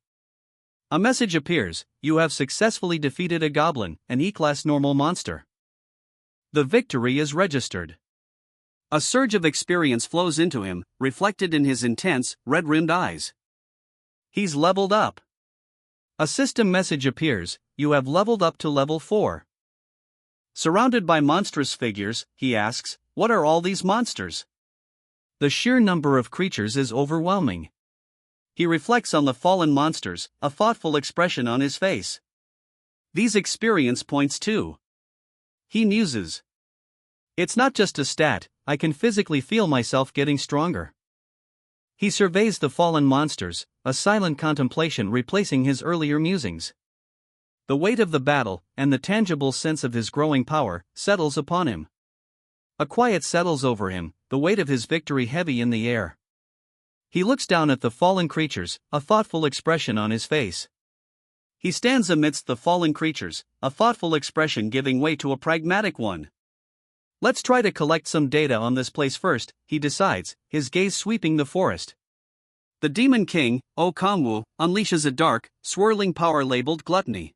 [SPEAKER 1] A message appears, you have successfully defeated a goblin, an E-class normal monster. The victory is registered. A surge of experience flows into him, reflected in his intense, red-rimmed eyes. He's leveled up. A system message appears, you have leveled up to level 4. Surrounded by monstrous figures, he asks, what are all these monsters? The sheer number of creatures is overwhelming. He reflects on the fallen monsters, a thoughtful expression on his face. These experience points too. He muses. It's not just a stat, I can physically feel myself getting stronger. He surveys the fallen monsters, a silent contemplation replacing his earlier musings. The weight of the battle, and the tangible sense of his growing power, settles upon him. A quiet settles over him, the weight of his victory heavy in the air. He looks down at the fallen creatures, a thoughtful expression on his face. He stands amidst the fallen creatures, a thoughtful expression giving way to a pragmatic one. Let's try to collect some data on this place first, he decides, his gaze sweeping the forest. The Demon King, O Kangwu, unleashes a dark, swirling power labeled gluttony.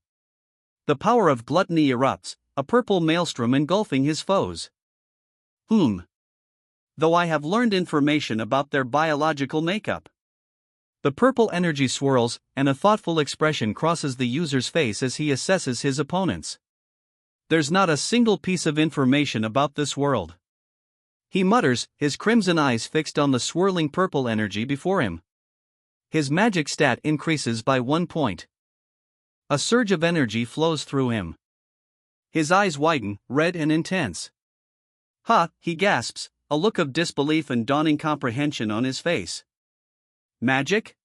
[SPEAKER 1] The power of gluttony erupts, a purple maelstrom engulfing his foes. Though I have learned information about their biological makeup. The purple energy swirls, and a thoughtful expression crosses the user's face as he assesses his opponents. There's not a single piece of information about this world. He mutters, his crimson eyes fixed on the swirling purple energy before him. His magic stat increases by 1 point. A surge of energy flows through him. His eyes widen, red and intense. Ha, he gasps, a look of disbelief and dawning comprehension on his face. Magic?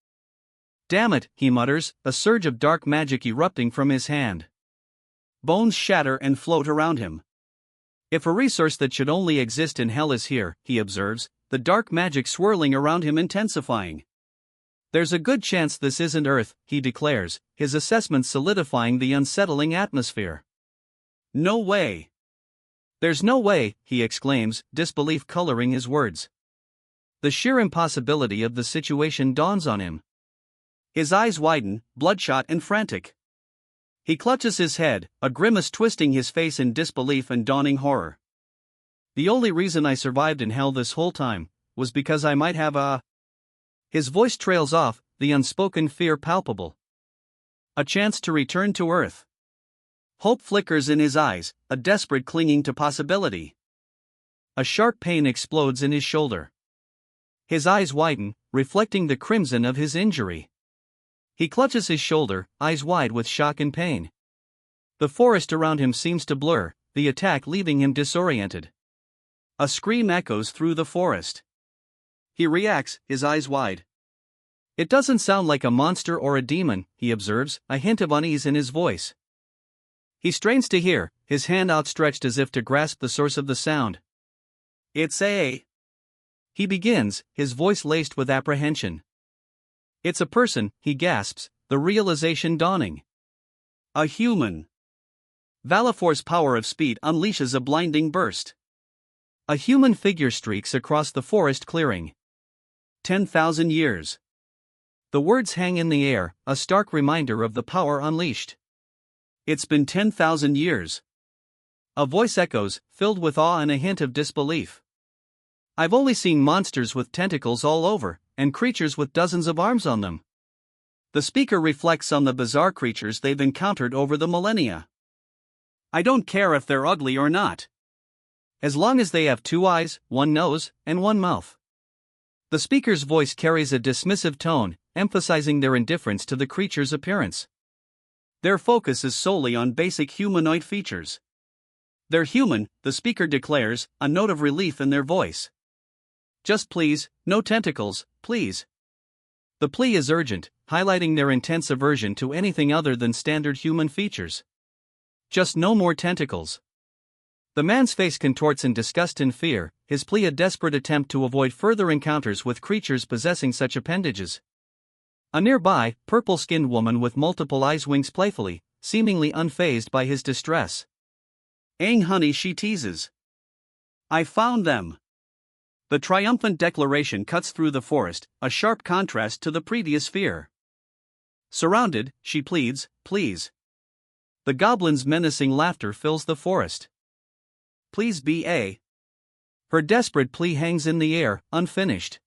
[SPEAKER 1] Damn it, he mutters, a surge of dark magic erupting from his hand. Bones shatter and float around him. If a resource that should only exist in hell is here, he observes, the dark magic swirling around him intensifying. There's a good chance this isn't Earth, he declares, his assessment solidifying the unsettling atmosphere. No way. There's no way, he exclaims, disbelief coloring his words. The sheer impossibility of the situation dawns on him. His eyes widen, bloodshot and frantic. He clutches his head, a grimace twisting his face in disbelief and dawning horror. The only reason I survived in hell this whole time was because I might have a... His voice trails off, the unspoken fear palpable. A chance to return to Earth. Hope flickers in his eyes, a desperate clinging to possibility. A sharp pain explodes in his shoulder. His eyes widen, reflecting the crimson of his injury. He clutches his shoulder, eyes wide with shock and pain. The forest around him seems to blur, the attack leaving him disoriented. A scream echoes through the forest. He reacts, his eyes wide. It doesn't sound like a monster or a demon, he observes, a hint of unease in his voice. He strains to hear, his hand outstretched as if to grasp the source of the sound. It's a... He begins, his voice laced with apprehension. It's a person, he gasps, the realization dawning. A human. Valifor's power of speed unleashes a blinding burst. A human figure streaks across the forest clearing. 10,000 years. The words hang in the air, a stark reminder of the power unleashed. It's been 10,000 years. A voice echoes, filled with awe and a hint of disbelief. I've only seen monsters with tentacles all over, and creatures with dozens of arms on them. The speaker reflects on the bizarre creatures they've encountered over the millennia. I don't care if they're ugly or not. As long as they have 2 eyes, 1 nose, and 1 mouth. The speaker's voice carries a dismissive tone, emphasizing their indifference to the creature's appearance. Their focus is solely on basic humanoid features. They're human, the speaker declares, a note of relief in their voice. Just please, no tentacles, please. The plea is urgent, highlighting their intense aversion to anything other than standard human features. Just no more tentacles. The man's face contorts in disgust and fear, his plea a desperate attempt to avoid further encounters with creatures possessing such appendages. A nearby, purple-skinned woman with multiple eyes winks playfully, seemingly unfazed by his distress. "Aang honey," she teases. "I found them." The triumphant declaration cuts through the forest, a sharp contrast to the previous fear. Surrounded, she pleads, "Please." The goblin's menacing laughter fills the forest. "Please be a." Her desperate plea hangs in the air, unfinished.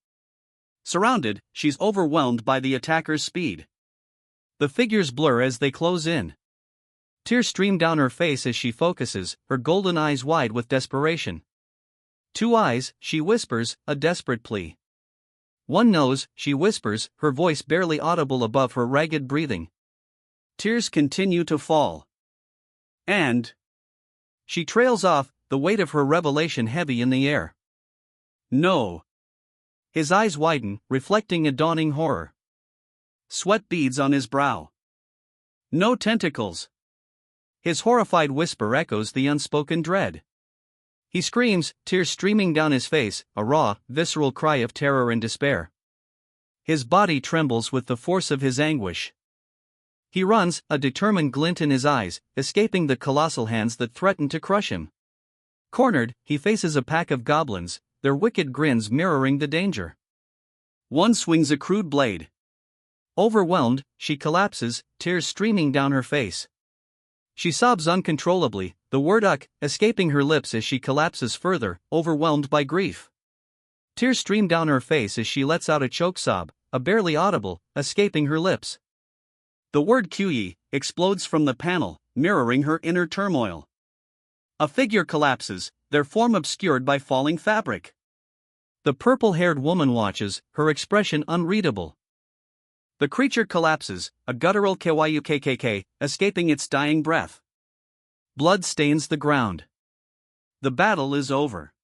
[SPEAKER 1] Surrounded, she's overwhelmed by the attacker's speed. The figures blur as they close in. Tears stream down her face as she focuses, her golden eyes wide with desperation. 2 eyes, she whispers, a desperate plea. 1 nose, she whispers, her voice barely audible above her ragged breathing. Tears continue to fall. And she trails off, the weight of her revelation heavy in the air. No. His eyes widen, reflecting a dawning horror. Sweat beads on his brow. No tentacles. His horrified whisper echoes the unspoken dread. He screams, tears streaming down his face, a raw, visceral cry of terror and despair. His body trembles with the force of his anguish. He runs, a determined glint in his eyes, escaping the colossal hands that threaten to crush him. Cornered, he faces a pack of goblins, their wicked grins mirroring the danger. One swings a crude blade. Overwhelmed, she collapses, tears streaming down her face. She sobs uncontrollably, the word "uck" escaping her lips as she collapses further, overwhelmed by grief. Tears stream down her face as she lets out a choke sob, a barely audible, escaping her lips. The word "QE" explodes from the panel, mirroring her inner turmoil. A figure collapses, their form obscured by falling fabric. The purple-haired woman watches, her expression unreadable. The creature collapses, a guttural "kyukkk," escaping its dying breath. Blood stains the ground. The battle is over.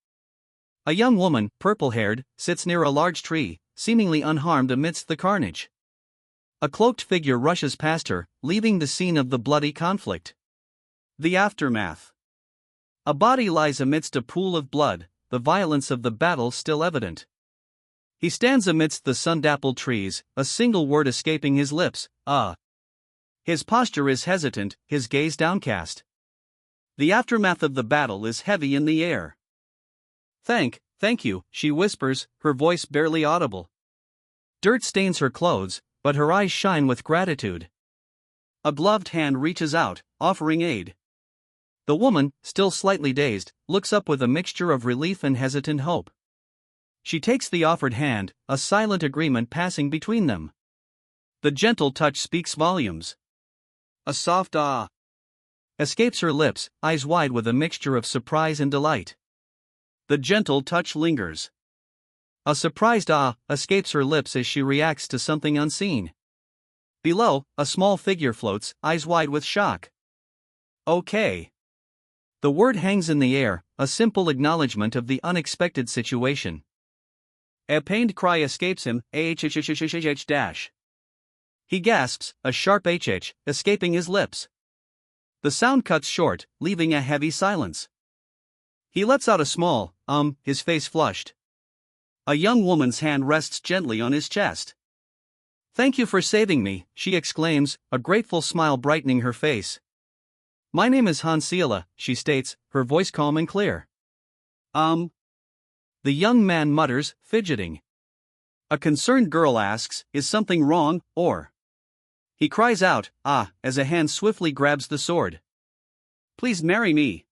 [SPEAKER 1] A young woman, purple-haired, sits near a large tree, seemingly unharmed amidst the carnage. A cloaked figure rushes past her, leaving the scene of the bloody conflict. The aftermath. A body lies amidst a pool of blood, the violence of the battle still evident. He stands amidst the sun-dappled trees, a single word escaping his lips, "Ah." His posture is hesitant, his gaze downcast. The aftermath of the battle is heavy in the air. Thank you," she whispers, her voice barely audible. Dirt stains her clothes, but her eyes shine with gratitude. A gloved hand reaches out, offering aid. The woman, still slightly dazed, looks up with a mixture of relief and hesitant hope. She takes the offered hand, a silent agreement passing between them. The gentle touch speaks volumes. A soft "ah" escapes her lips, eyes wide with a mixture of surprise and delight. The gentle touch lingers. A surprised "ah" escapes her lips as she reacts to something unseen. Below, a small figure floats, eyes wide with shock. "Okay." The word hangs in the air, a simple acknowledgement of the unexpected situation. A pained cry escapes him, dash. He gasps, a sharp "hh" escaping his lips. The sound cuts short, leaving a heavy silence. He lets out a small, his face flushed. A young woman's hand rests gently on his chest. "Thank you for saving me," she exclaims, a grateful smile brightening her face. "My name is Hansila," she states, her voice calm and clear. The young man mutters, fidgeting. A concerned girl asks, "Is something wrong, or?" He cries out, "Ah," as a hand swiftly grabs the sword. "Please marry me."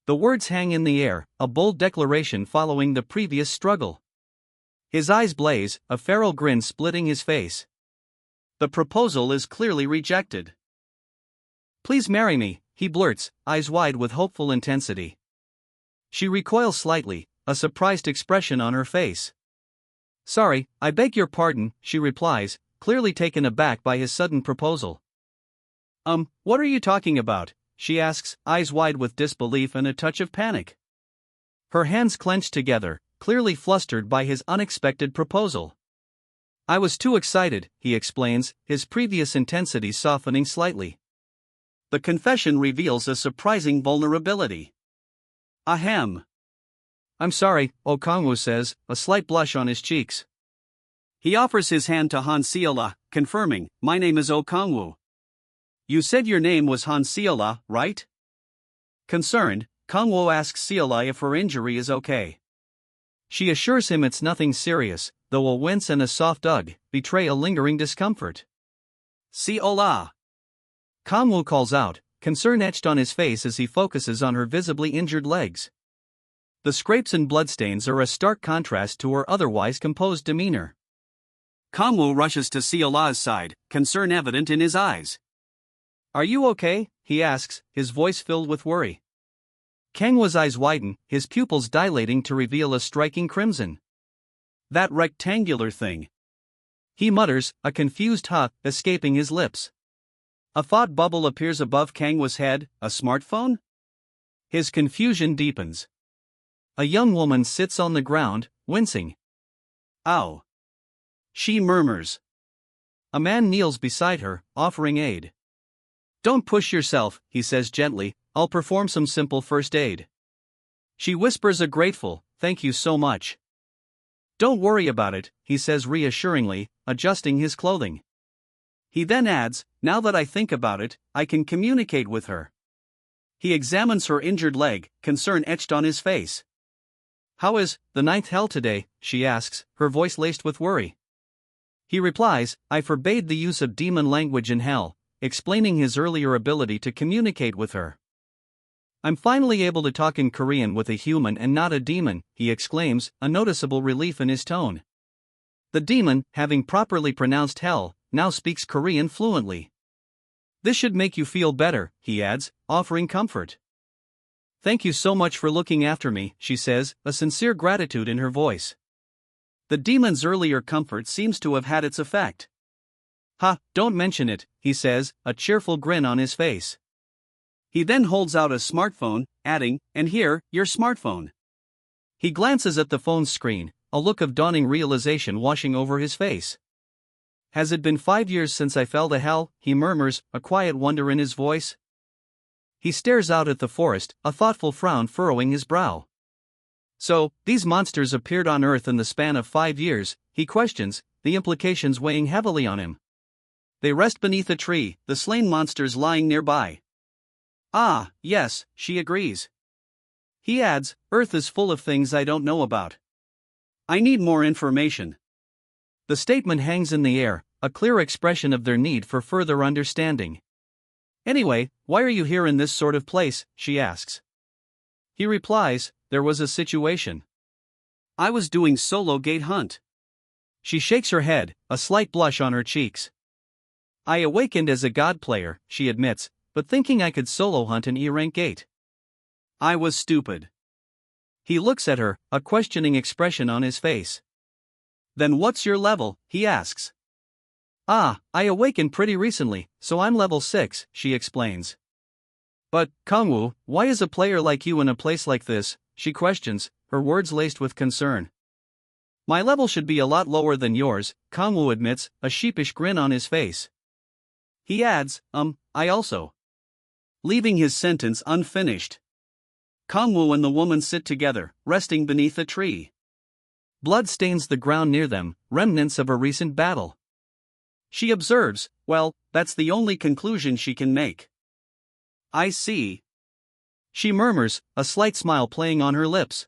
[SPEAKER 1] The words hang in the air, a bold declaration following the previous struggle. His eyes blaze, a feral grin splitting his face. The proposal is clearly rejected. "Please marry me," he blurts, eyes wide with hopeful intensity. She recoils slightly, a surprised expression on her face. "Sorry, I beg your pardon," she replies, clearly taken aback by his sudden proposal. What are you talking about?" she asks, eyes wide with disbelief and a touch of panic. Her hands clenched together, clearly flustered by his unexpected proposal. "I was too excited," he explains, his previous intensity softening slightly. The confession reveals a surprising vulnerability. "Ahem. I'm sorry," Okongwu says, a slight blush on his cheeks. He offers his hand to Hansila, confirming, "My name is Okongwu." "You said your name was Hansila, right?" Concerned, Kongwu asks Seala if her injury is okay. She assures him it's nothing serious, though a wince and a soft "ugh" betray a lingering discomfort. "Seola!" Kongwu calls out, concern etched on his face as he focuses on her visibly injured legs. The scrapes and bloodstains are a stark contrast to her otherwise composed demeanor. Kongwu rushes to Seola's side, concern evident in his eyes. "Are you okay?" he asks, his voice filled with worry. Kangwa's eyes widen, his pupils dilating to reveal a striking crimson. "That rectangular thing," he mutters, a confused "huh" escaping his lips. A thought bubble appears above Kangwa's head, a smartphone? His confusion deepens. A young woman sits on the ground, wincing. "Ow!" she murmurs. A man kneels beside her, offering aid. Don't push yourself, he says gently, I'll perform some simple first aid. She whispers a grateful, thank you so much. Don't worry about it, he says reassuringly, adjusting his clothing. He then adds, now that I think about it, I can communicate with her. He examines her injured leg, concern etched on his face. How is the ninth hell today, she asks, her voice laced with worry. He replies, I forbade the use of demon language in hell, explaining his earlier ability to communicate with her. I'm finally able to talk in Korean with a human and not a demon, he exclaims, a noticeable relief in his tone. The demon, having properly pronounced hell, now speaks Korean fluently. This should make you feel better, he adds, offering comfort. Thank you so much for looking after me, she says, a sincere gratitude in her voice. The demon's earlier comfort seems to have had its effect. Ha, don't mention it, he says, a cheerful grin on his face. He then holds out a smartphone, adding, and here, your smartphone. He glances at the phone's screen, a look of dawning realization washing over his face. Has it been 5 years since I fell to hell, he murmurs, a quiet wonder in his voice. He stares out at the forest, a thoughtful frown furrowing his brow. So, these monsters appeared on Earth in the span of 5 years, he questions, the implications weighing heavily on him. They rest beneath a tree, the slain monsters lying nearby. Ah, yes, she agrees. He adds, Earth is full of things I don't know about. I need more information. The statement hangs in the air, a clear expression of their need for further understanding. Anyway, why are you here in this sort of place, she asks. He replies, there was a situation. I was doing solo gate hunt. She shakes her head, a slight blush on her cheeks. I awakened as a god player, she admits, but thinking I could solo hunt an E-rank gate. I was stupid. He looks at her, a questioning expression on his face. Then what's your level, he asks. Ah, I awakened pretty recently, so I'm level 6, she explains. But, Kangwoo, why is a player like you in a place like this, she questions, her words laced with concern. My level should be a lot lower than yours, Kangwoo admits, a sheepish grin on his face. He adds, I also. Leaving his sentence unfinished. Kangwoo and the woman sit together, resting beneath a tree. Blood stains the ground near them, remnants of a recent battle. She observes, well, that's the only conclusion she can make. I see. She murmurs, a slight smile playing on her lips.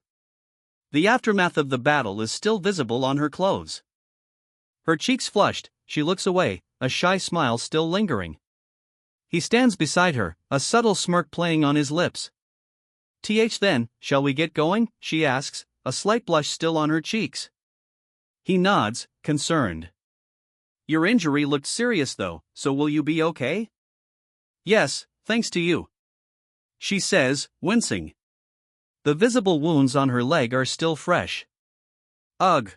[SPEAKER 1] The aftermath of the battle is still visible on her clothes. Her cheeks flushed, she looks away, a shy smile still lingering. He stands beside her, a subtle smirk playing on his lips. Then, shall we get going, she asks, a slight blush still on her cheeks. He nods, concerned. Your injury looked serious though, so will you be okay? Yes, thanks to you. She says, wincing. The visible wounds on her leg are still fresh. Ugh.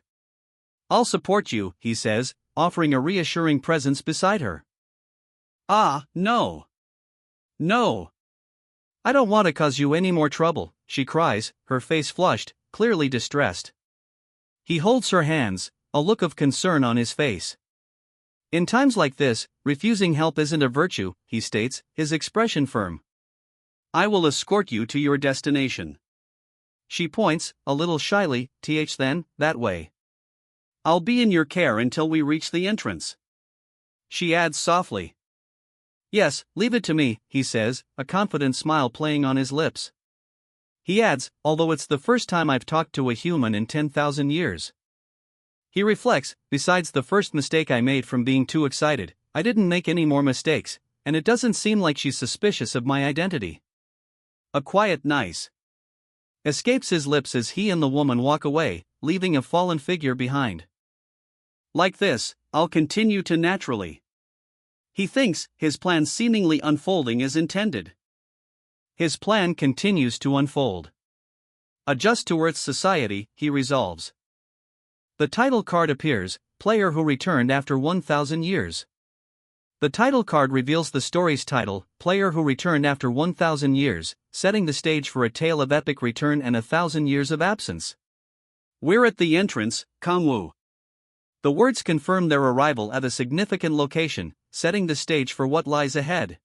[SPEAKER 1] I'll support you, he says, offering a reassuring presence beside her. Ah, no. No. I don't want to cause you any more trouble, she cries, her face flushed, clearly distressed. He holds her hands, a look of concern on his face. In times like this, refusing help isn't a virtue, he states, his expression firm. I will escort you to your destination. She points, a little shyly, then, that way. I'll be in your care until we reach the entrance. She adds softly. Yes, leave it to me, he says, a confident smile playing on his lips. He adds, although it's the first time I've talked to a human in 10,000 years. He reflects, besides the first mistake I made from being too excited, I didn't make any more mistakes, and it doesn't seem like she's suspicious of my identity. A quiet nice escapes his lips as he and the woman walk away, leaving a fallen figure behind. Like this, I'll continue to naturally. He thinks, his plan seemingly unfolding as intended. His plan continues to unfold. Adjust to Earth's society, he resolves. The title card appears, player who returned after 1,000 years. The title card reveals the story's title, Player Who Returned After 1,000 Years, setting the stage for a tale of epic return and 1,000 years of absence. We're at the entrance, Kangwoo. The words confirm their arrival at a significant location, setting the stage for what lies ahead.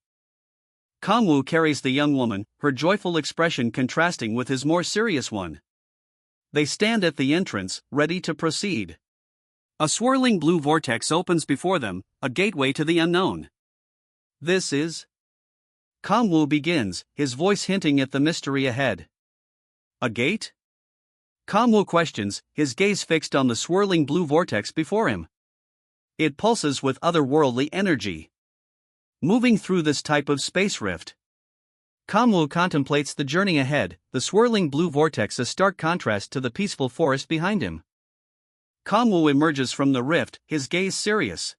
[SPEAKER 1] Kangwoo carries the young woman, her joyful expression contrasting with his more serious one. They stand at the entrance, ready to proceed. A swirling blue vortex opens before them, a gateway to the unknown. This is... Kangwoo begins, his voice hinting at the mystery ahead. A gate? Kangwoo questions, his gaze fixed on the swirling blue vortex before him. It pulses with otherworldly energy. Moving through this type of space rift, Kangwoo contemplates the journey ahead, the swirling blue vortex a stark contrast to the peaceful forest behind him. Kangwoo emerges from the rift, his gaze serious.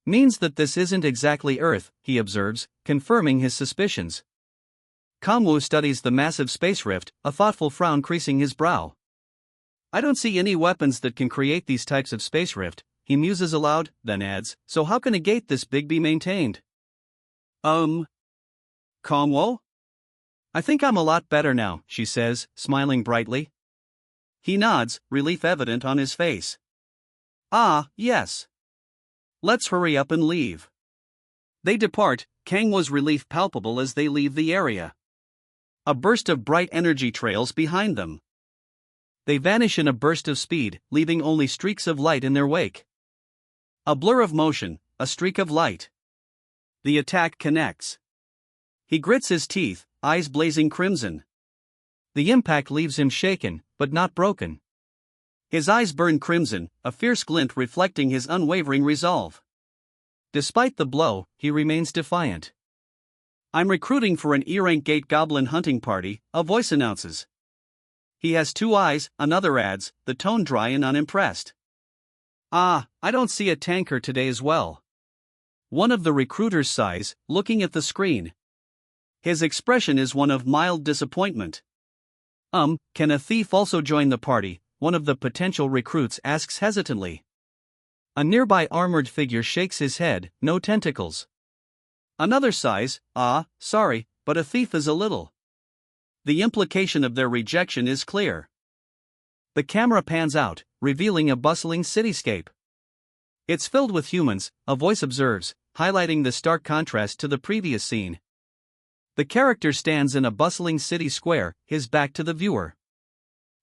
[SPEAKER 1] Means that this isn't exactly Earth, he observes, confirming his suspicions. Kangwoo studies the massive space rift, a thoughtful frown creasing his brow. I don't see any weapons that can create these types of space rift, he muses aloud, then adds, so how can a gate this big be maintained? Kangwoo? I think I'm a lot better now, she says, smiling brightly. He nods, relief evident on his face. Ah, yes. Let's hurry up and leave. They depart, Kangwoo's relief palpable as they leave the area. A burst of bright energy trails behind them. They vanish in a burst of speed, leaving only streaks of light in their wake. A blur of motion, a streak of light. The attack connects. He grits his teeth, eyes blazing crimson. The impact leaves him shaken, but not broken. His eyes burn crimson, a fierce glint reflecting his unwavering resolve. Despite the blow, he remains defiant. I'm recruiting for an E-rank gate goblin hunting party, a voice announces. He has 2 eyes, another adds, the tone dry and unimpressed. Ah, I don't see a tanker today as well. One of the recruiters sighs, looking at the screen. His expression is one of mild disappointment. Can a thief also join the party? One of the potential recruits asks hesitantly. A nearby armored figure shakes his head, no tentacles. Another sighs, sorry, but a thief is a little. The implication of their rejection is clear. The camera pans out, revealing a bustling cityscape. It's filled with humans, a voice observes, highlighting the stark contrast to the previous scene. The character stands in a bustling city square, his back to the viewer.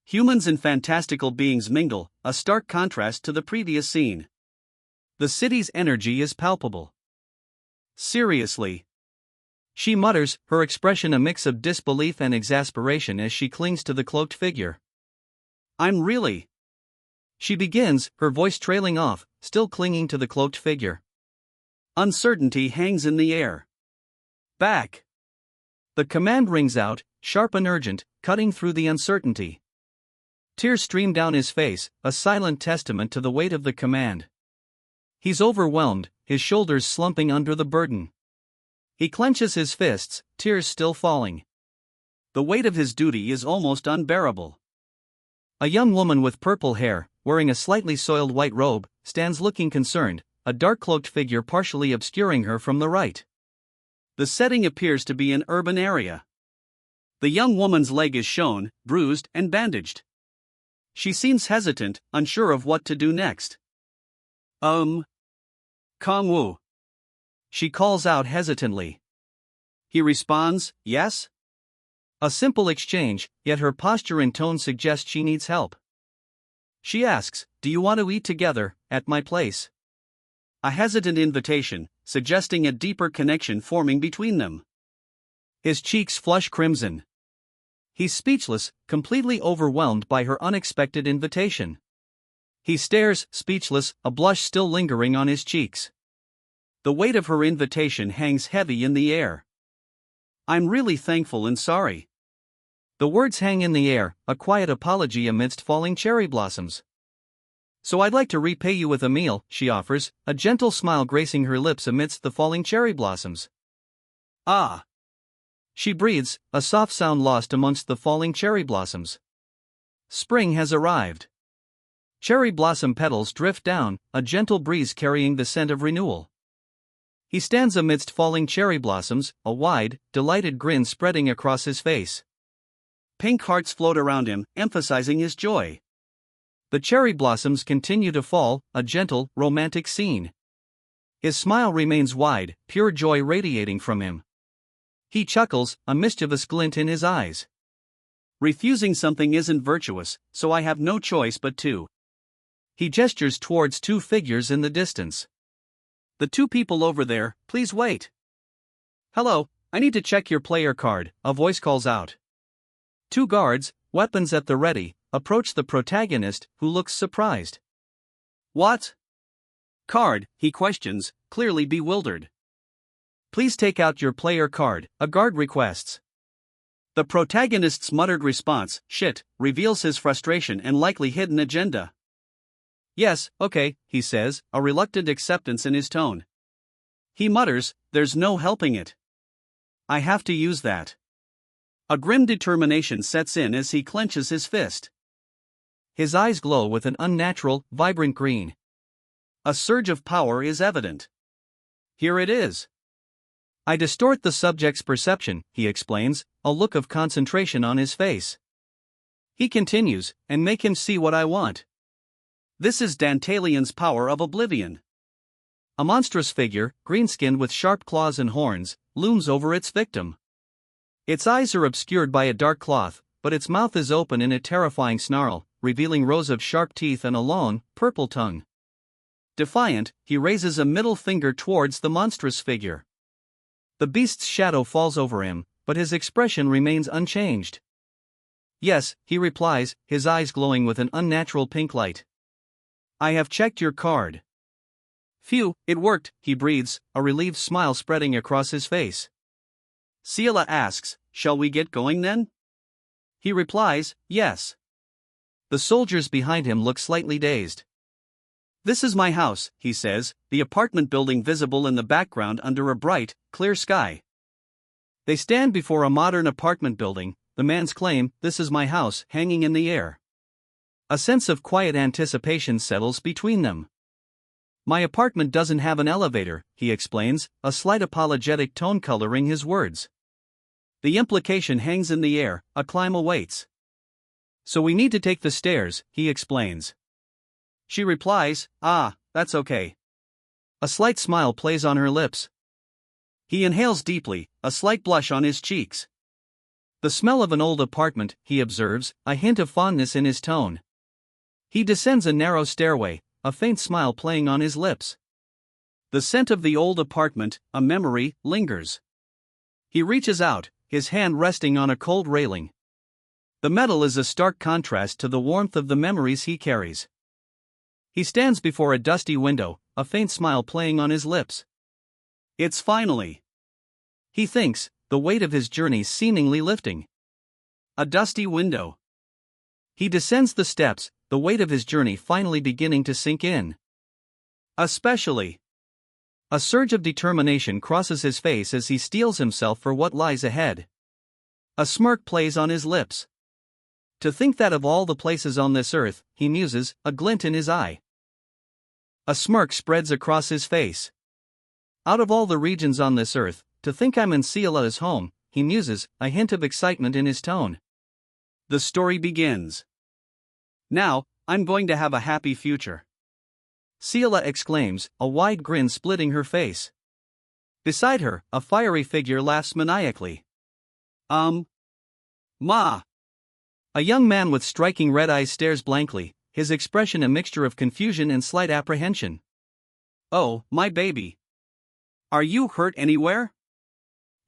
[SPEAKER 1] Humans and fantastical beings mingle, a stark contrast to the previous scene. The city's energy is palpable. Seriously? She mutters, her expression a mix of disbelief and exasperation as she clings to the cloaked figure. I'm really... She begins, her voice trailing off, still clinging to the cloaked figure. Uncertainty hangs in the air. Back! The command rings out, sharp and urgent, cutting through the uncertainty. Tears stream down his face, a silent testament to the weight of the command. He's overwhelmed, his shoulders slumping under the burden. He clenches his fists, tears still falling. The weight of his duty is almost unbearable. A young woman with purple hair, wearing a slightly soiled white robe, stands looking concerned, a dark cloaked figure partially obscuring her from the right. The setting appears to be an urban area. The young woman's leg is shown, bruised and bandaged. She seems hesitant, unsure of what to do next. Kangwoo. She calls out hesitantly. He responds, yes? A simple exchange, yet her posture and tone suggest she needs help. She asks, do you want to eat together, at my place? A hesitant invitation, suggesting a deeper connection forming between them. His cheeks flush crimson. He's speechless, completely overwhelmed by her unexpected invitation. He stares, speechless, a blush still lingering on his cheeks. The weight of her invitation hangs heavy in the air. I'm really thankful and sorry. The words hang in the air, a quiet apology amidst falling cherry blossoms. So I'd like to repay you with a meal, she offers, a gentle smile gracing her lips amidst the falling cherry blossoms. Ah! She breathes, a soft sound lost amongst the falling cherry blossoms. Spring has arrived. Cherry blossom petals drift down, a gentle breeze carrying the scent of renewal. He stands amidst falling cherry blossoms, a wide, delighted grin spreading across his face. Pink hearts float around him, emphasizing his joy. The cherry blossoms continue to fall, a gentle, romantic scene. His smile remains wide, pure joy radiating from him. He chuckles, a mischievous glint in his eyes. Refusing something isn't virtuous, so I have no choice but to. He gestures towards two figures in the distance. The two people over there, please wait. Hello, I need to check your player card, a voice calls out. Two guards, weapons at the ready, approach the protagonist, who looks surprised. What? Card, he questions, clearly bewildered. Please take out your player card, a guard requests. The protagonist's muttered response, shit, reveals his frustration and likely hidden agenda. Yes, okay, he says, a reluctant acceptance in his tone. He mutters, there's no helping it. I have to use that. A grim determination sets in as he clenches his fist. His eyes glow with an unnatural, vibrant green. A surge of power is evident. Here it is. I distort the subject's perception, he explains, a look of concentration on his face. He continues, and make him see what I want. This is Dantalian's power of oblivion. A monstrous figure, green-skinned with sharp claws and horns, looms over its victim. Its eyes are obscured by a dark cloth, but its mouth is open in a terrifying snarl, revealing rows of sharp teeth and a long, purple tongue. Defiant, he raises a middle finger towards the monstrous figure. The beast's shadow falls over him, but his expression remains unchanged. Yes, he replies, his eyes glowing with an unnatural pink light. I have checked your card. Phew, it worked, he breathes, a relieved smile spreading across his face. Ciela asks, shall we get going then? He replies, yes. The soldiers behind him look slightly dazed. This is my house, he says, the apartment building visible in the background under a bright, clear sky. They stand before a modern apartment building, the man's claim, this is my house, hanging in the air. A sense of quiet anticipation settles between them. My apartment doesn't have an elevator, he explains, a slight apologetic tone coloring his words. The implication hangs in the air, a climb awaits. So we need to take the stairs, he explains. She replies, that's okay. A slight smile plays on her lips. He inhales deeply, a slight blush on his cheeks. The smell of an old apartment, he observes, a hint of fondness in his tone. He descends a narrow stairway, a faint smile playing on his lips. The scent of the old apartment, a memory, lingers. He reaches out, his hand resting on a cold railing. The metal is a stark contrast to the warmth of the memories he carries. He stands before a dusty window, a faint smile playing on his lips. It's finally. He thinks, the weight of his journey seemingly lifting. A dusty window. He descends the steps, the weight of his journey finally beginning to sink in. Especially. A surge of determination crosses his face as he steels himself for what lies ahead. A smirk plays on his lips. To think that of all the places on this earth, he muses, a glint in his eye. A smirk spreads across his face. Out of all the regions on this earth, to think I'm in Ciela's home, he muses, a hint of excitement in his tone. The story begins. Now, I'm going to have a happy future. Ciela exclaims, a wide grin splitting her face. Beside her, a fiery figure laughs maniacally. Ma. A young man with striking red eyes stares blankly, his expression a mixture of confusion and slight apprehension. Oh, my baby. Are you hurt anywhere?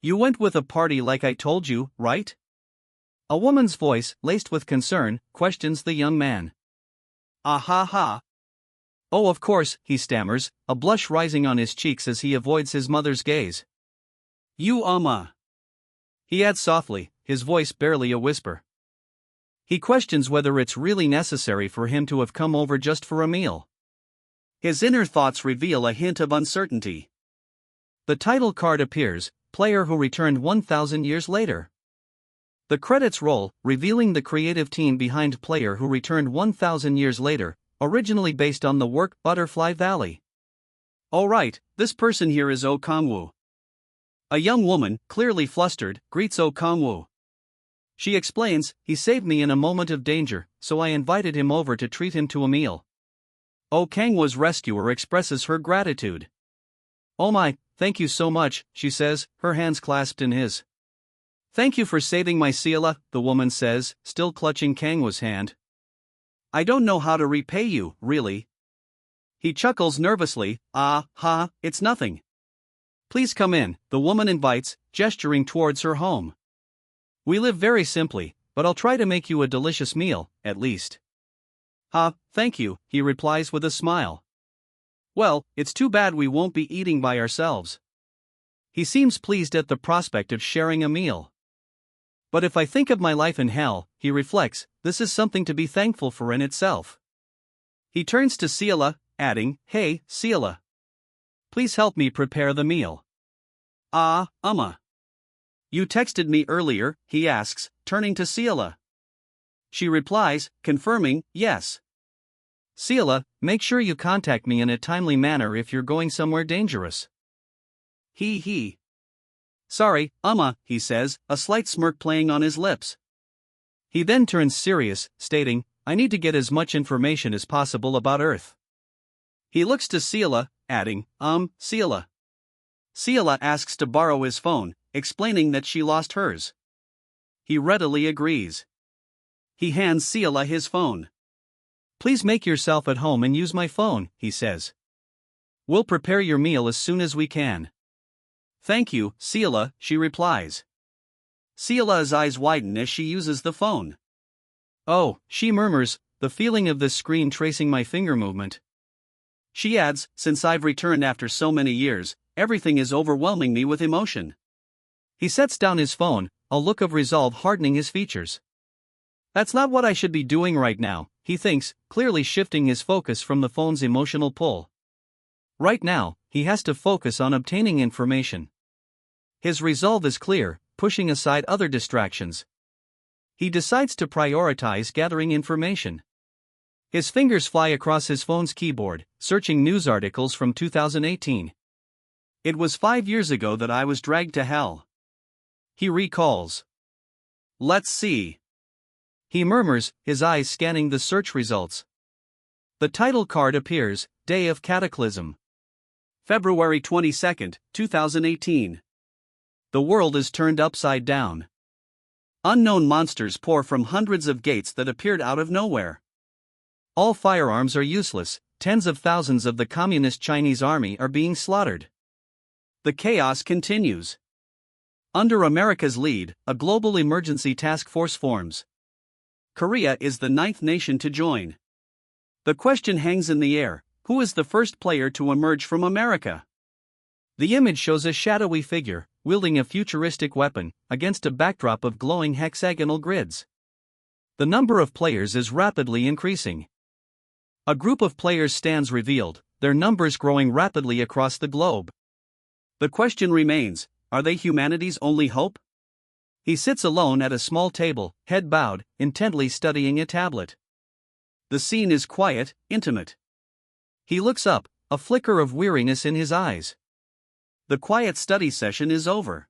[SPEAKER 1] You went with a party like I told you, right? A woman's voice, laced with concern, questions the young man. Ah ha ha. Oh, of course, he stammers, a blush rising on his cheeks as he avoids his mother's gaze. You he adds softly, his voice barely a whisper. He questions whether it's really necessary for him to have come over just for a meal. His inner thoughts reveal a hint of uncertainty. The title card appears, player who returned 1,000 years later. The credits roll, revealing the creative team behind player who returned 1,000 years later, originally based on the work Butterfly Valley. Alright, this person here is Oh Kangwoo. A young woman, clearly flustered, greets Oh Kangwoo. She explains, he saved me in a moment of danger, so I invited him over to treat him to a meal. Oh Kangwoo's rescuer expresses her gratitude. Oh my, thank you so much, she says, her hands clasped in his. Thank you for saving my Ciela, the woman says, still clutching Kangwa's hand. I don't know how to repay you, really. He chuckles nervously, it's nothing. Please come in, the woman invites, gesturing towards her home. We live very simply, but I'll try to make you a delicious meal, at least. Thank you, he replies with a smile. Well, it's too bad we won't be eating by ourselves. He seems pleased at the prospect of sharing a meal. But if I think of my life in hell, he reflects, this is something to be thankful for in itself. He turns to Ciela, adding, Hey, Ciela. Please help me prepare the meal. You texted me earlier, he asks, turning to Ciela. She replies, confirming, yes. Ciela, make sure you contact me in a timely manner if you're going somewhere dangerous. Sorry, he says, a slight smirk playing on his lips. He then turns serious, stating, I need to get as much information as possible about Earth. He looks to Ciela, adding, Ciela. Ciela asks to borrow his phone, explaining that she lost hers. He readily agrees. He hands Ciela his phone. Please make yourself at home and use my phone, he says. We'll prepare your meal as soon as we can. Thank you, Ciela, she replies. Ciela's eyes widen as she uses the phone. Oh, she murmurs, the feeling of this screen tracing my finger movement. She adds, since I've returned after so many years, everything is overwhelming me with emotion. He sets down his phone, a look of resolve hardening his features. That's not what I should be doing right now, he thinks, clearly shifting his focus from the phone's emotional pull. Right now, he has to focus on obtaining information. His resolve is clear, pushing aside other distractions. He decides to prioritize gathering information. His fingers fly across his phone's keyboard, searching news articles from 2018. It was 5 years ago that I was dragged to hell. He recalls. Let's see. He murmurs, his eyes scanning the search results. The title card appears, Day of Cataclysm. February 22, 2018. The world is turned upside down. Unknown monsters pour from hundreds of gates that appeared out of nowhere. All firearms are useless, tens of thousands of the Communist Chinese army are being slaughtered. The chaos continues. Under America's lead, a global emergency task force forms. Korea is the 9th nation to join. The question hangs in the air, who is the first player to emerge from America? The image shows a shadowy figure, wielding a futuristic weapon, against a backdrop of glowing hexagonal grids. The number of players is rapidly increasing. A group of players stands revealed, their numbers growing rapidly across the globe. The question remains, are they humanity's only hope? He sits alone at a small table, head bowed, intently studying a tablet. The scene is quiet, intimate. He looks up, a flicker of weariness in his eyes. The quiet study session is over.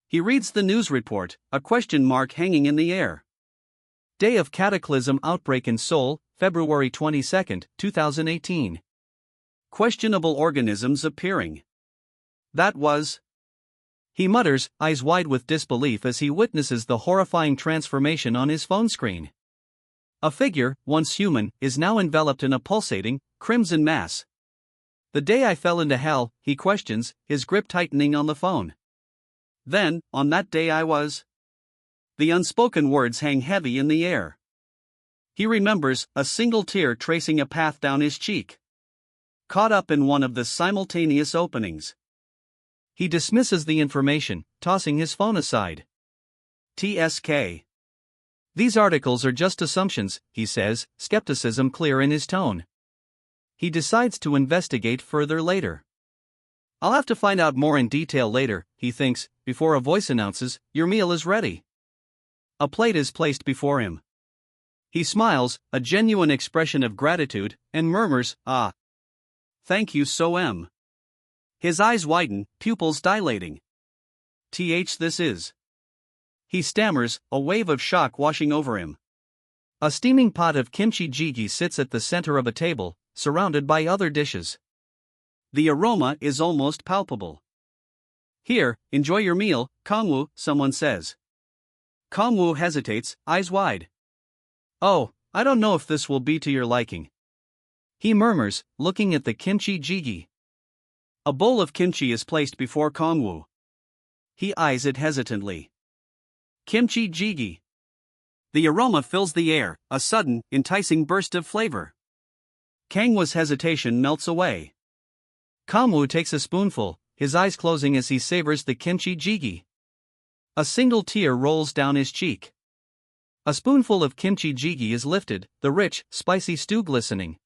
[SPEAKER 1] He reads the news report, a question mark hanging in the air. Day of Cataclysm outbreak in Seoul, February 22, 2018. Questionable organisms appearing. That was. He mutters, eyes wide with disbelief as he witnesses the horrifying transformation on his phone screen. A figure, once human, is now enveloped in a pulsating, crimson mass. The day I fell into hell, he questions, his grip tightening on the phone. Then, on that day I was. The unspoken words hang heavy in the air. He remembers, a single tear tracing a path down his cheek. Caught up in one of the simultaneous openings. He dismisses the information, tossing his phone aside. TSK. These articles are just assumptions, he says, skepticism clear in his tone. He decides to investigate further later. I'll have to find out more in detail later, he thinks, before a voice announces, your meal is ready. A plate is placed before him. He smiles, a genuine expression of gratitude, and murmurs, thank you so m. His eyes widen, pupils dilating. This is. He stammers, a wave of shock washing over him. A steaming pot of kimchi jjigae sits at the center of a table, surrounded by other dishes. The aroma is almost palpable. Here, enjoy your meal, Kangwoo, someone says. Kangwoo hesitates, eyes wide. Oh, I don't know if this will be to your liking. He murmurs, looking at the kimchi jjigae. A bowl of kimchi is placed before Kangwoo. He eyes it hesitantly. Kimchi jjigae. The aroma fills the air, a sudden, enticing burst of flavor. Kangwoo's hesitation melts away. Kangwoo takes a spoonful, his eyes closing as he savors the kimchi jjigae. A single tear rolls down his cheek. A spoonful of kimchi jjigae is lifted, the rich, spicy stew glistening.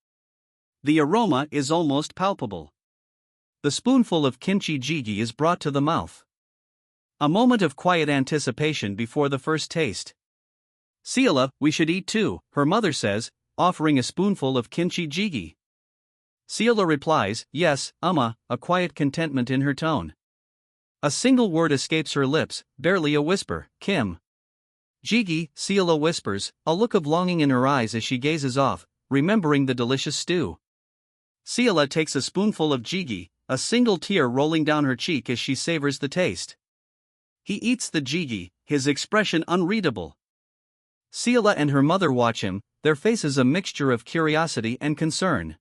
[SPEAKER 1] The aroma is almost palpable. The spoonful of kimchi jjigae is brought to the mouth. A moment of quiet anticipation before the first taste. Seela, we should eat too, her mother says, offering a spoonful of kimchi jjigae. Seela replies, yes, a quiet contentment in her tone. A single word escapes her lips, barely a whisper, Kim. Jjigae, Seela whispers, a look of longing in her eyes as she gazes off, remembering the delicious stew. Seela takes a spoonful of jjigae, a single tear rolling down her cheek as she savors the taste. He eats the jjigae, his expression unreadable. Seela and her mother watch him, their faces a mixture of curiosity and concern.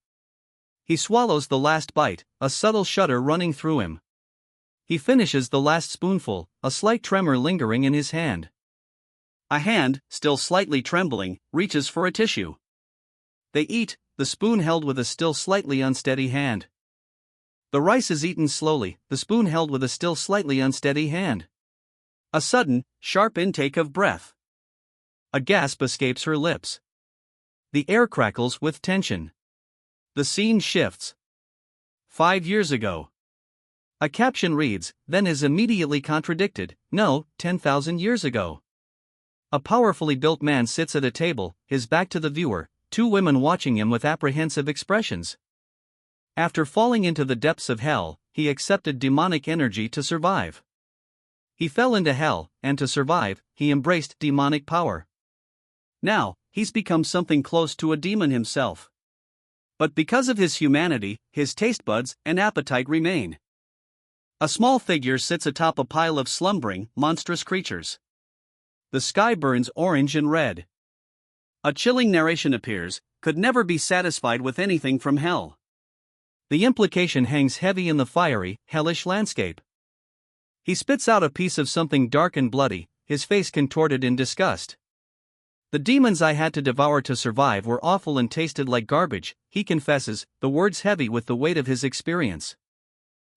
[SPEAKER 1] He swallows the last bite, a subtle shudder running through him. He finishes the last spoonful, a slight tremor lingering in his hand. A hand, still slightly trembling, reaches for a tissue. They eat, the spoon held with a still slightly unsteady hand. The rice is eaten slowly, the spoon held with a still slightly unsteady hand. A sudden, sharp intake of breath. A gasp escapes her lips. The air crackles with tension. The scene shifts. 5 years ago. A caption reads, then is immediately contradicted, no, 10,000 years ago. A powerfully built man sits at a table, his back to the viewer, 2 women watching him with apprehensive expressions. After falling into the depths of hell, he accepted demonic energy to survive. He fell into hell, and to survive, he embraced demonic power. Now, he's become something close to a demon himself. But because of his humanity, his taste buds and appetite remain. A small figure sits atop a pile of slumbering, monstrous creatures. The sky burns orange and red. A chilling narration appears, could never be satisfied with anything from hell. The implication hangs heavy in the fiery, hellish landscape. He spits out a piece of something dark and bloody, his face contorted in disgust. The demons I had to devour to survive were awful and tasted like garbage, he confesses, the words heavy with the weight of his experience.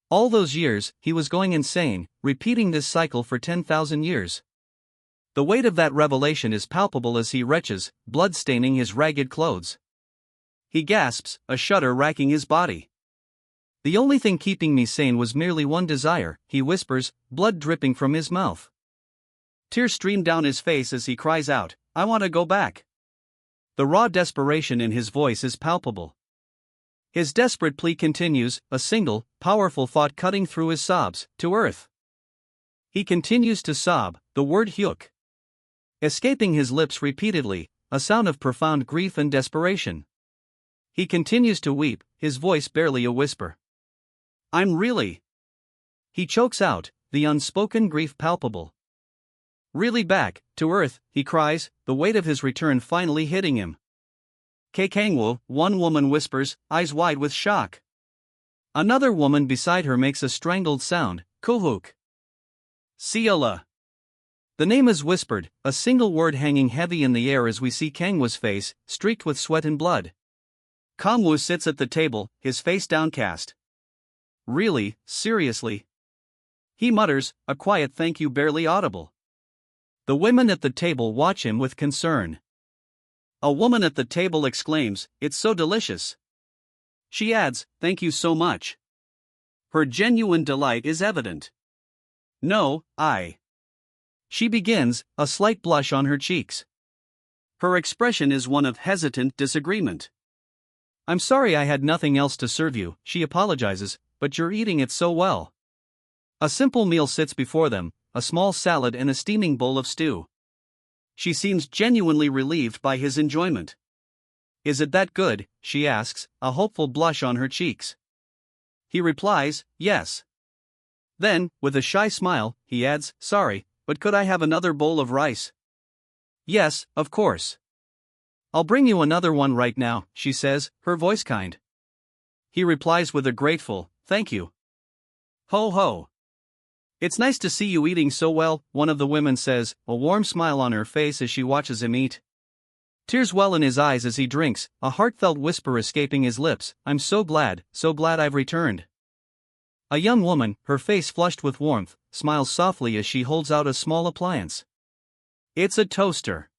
[SPEAKER 1] All those years, he was going insane, repeating this cycle for 10,000 years. The weight of that revelation is palpable as he retches, blood staining his ragged clothes. He gasps, a shudder racking his body. The only thing keeping me sane was merely one desire, he whispers, blood dripping from his mouth. Tears stream down his face as he cries out, I want to go back. The raw desperation in his voice is palpable. His desperate plea continues, a single, powerful thought cutting through his sobs, to earth. He continues to sob, the word hyuk. Escaping his lips repeatedly, a sound of profound grief and desperation. He continues to weep, his voice barely a whisper. I'm really. He chokes out, the unspoken grief palpable. Really back, to earth, he cries, the weight of his return finally hitting him. Kangwoo, one woman whispers, eyes wide with shock. Another woman beside her makes a strangled sound, kuhuk. Seela. The name is whispered, a single word hanging heavy in the air as we see Kangwoo's face, streaked with sweat and blood. Kangwoo sits at the table, his face downcast. Really, seriously? He mutters, a quiet thank you barely audible. The women at the table watch him with concern. A woman at the table exclaims, it's so delicious. She adds, thank you so much. Her genuine delight is evident. No, She begins, a slight blush on her cheeks. Her expression is one of hesitant disagreement. I'm sorry I had nothing else to serve you, she apologizes, but you're eating it so well. A simple meal sits before them, a small salad and a steaming bowl of stew. She seems genuinely relieved by his enjoyment. Is it that good, she asks, a hopeful blush on her cheeks. He replies, yes. Then, with a shy smile, he adds, "Sorry, but could I have another bowl of rice?" "Yes, of course. I'll bring you another one right now," she says, her voice kind. He replies with a grateful, "Thank you." "Ho ho. It's nice to see you eating so well," one of the women says, a warm smile on her face as she watches him eat. Tears well in his eyes as he drinks, a heartfelt whisper escaping his lips, "I'm so glad I've returned." A young woman, her face flushed with warmth, smiles softly as she holds out a small appliance. It's a toaster.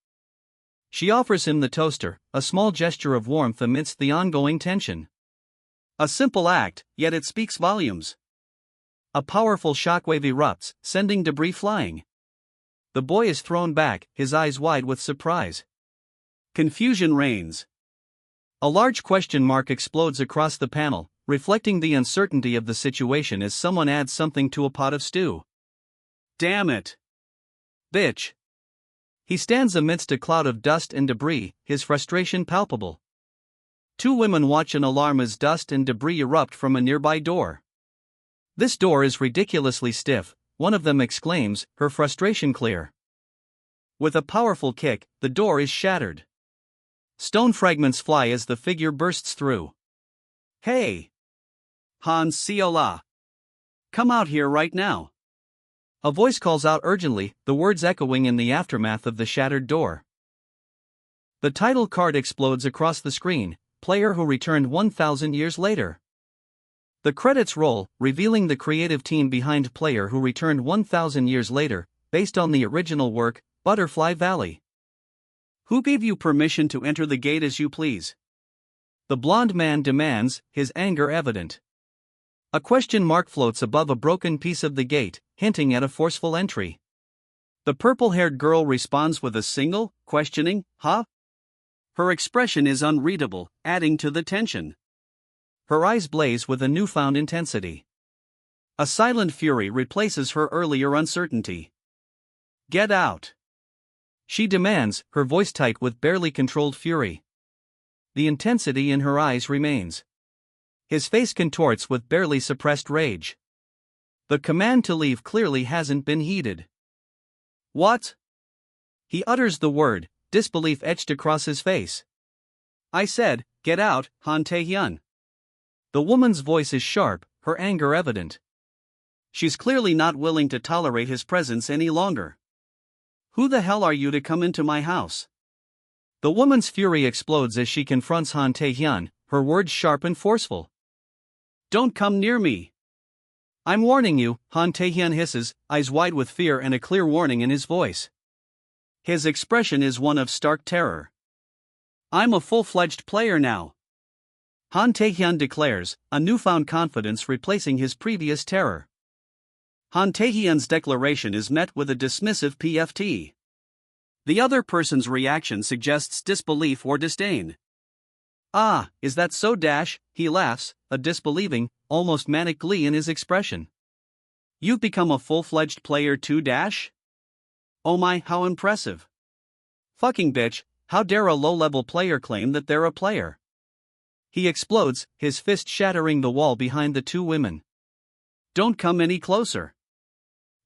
[SPEAKER 1] She offers him the toaster, a small gesture of warmth amidst the ongoing tension. A simple act, yet it speaks volumes. A powerful shockwave erupts, sending debris flying. The boy is thrown back, his eyes wide with surprise. Confusion reigns. A large question mark explodes across the panel, reflecting the uncertainty of the situation as someone adds something to a pot of stew. "Damn it. Bitch." He stands amidst a cloud of dust and debris, his frustration palpable. Two women watch in alarm as dust and debris erupt from a nearby door. "This door is ridiculously stiff," one of them exclaims, her frustration clear. With a powerful kick, the door is shattered. Stone fragments fly as the figure bursts through. "Hey! Han Seola! Come out here right now!" A voice calls out urgently, the words echoing in the aftermath of the shattered door. The title card explodes across the screen, "Player who returned 1,000 years later." The credits roll, revealing the creative team behind Player who returned 1,000 years later, based on the original work, Butterfly Valley. "Who gave you permission to enter the gate as you please?" The blonde man demands, his anger evident. A question mark floats above a broken piece of the gate, hinting at a forceful entry. The purple-haired girl responds with a single, questioning, "Huh?" Her expression is unreadable, adding to the tension. Her eyes blaze with a newfound intensity. A silent fury replaces her earlier uncertainty. "Get out!" she demands, her voice tight with barely controlled fury. The intensity in her eyes remains. His face contorts with barely suppressed rage. The command to leave clearly hasn't been heeded. "What?" He utters the word, disbelief etched across his face. "I said, get out, Han Tae-hyun." The woman's voice is sharp, her anger evident. She's clearly not willing to tolerate his presence any longer. "Who the hell are you to come into my house?" The woman's fury explodes as she confronts Han Tae-hyun, her words sharp and forceful. "Don't come near me." "I'm warning you," Han Tae-hyun hisses, eyes wide with fear and a clear warning in his voice. His expression is one of stark terror. "I'm a full-fledged player now," Han Tae-hyun declares, a newfound confidence replacing his previous terror. Han Tae-hyun's declaration is met with a dismissive PFT. The other person's reaction suggests disbelief or disdain. "Ah, is that so?" He laughs, a disbelieving, almost manic glee in his expression. "You've become a full-fledged player too?" "Oh my, how impressive. Fucking bitch, how dare a low-level player claim that they're a player?" He explodes, his fist shattering the wall behind the two women. "Don't come any closer."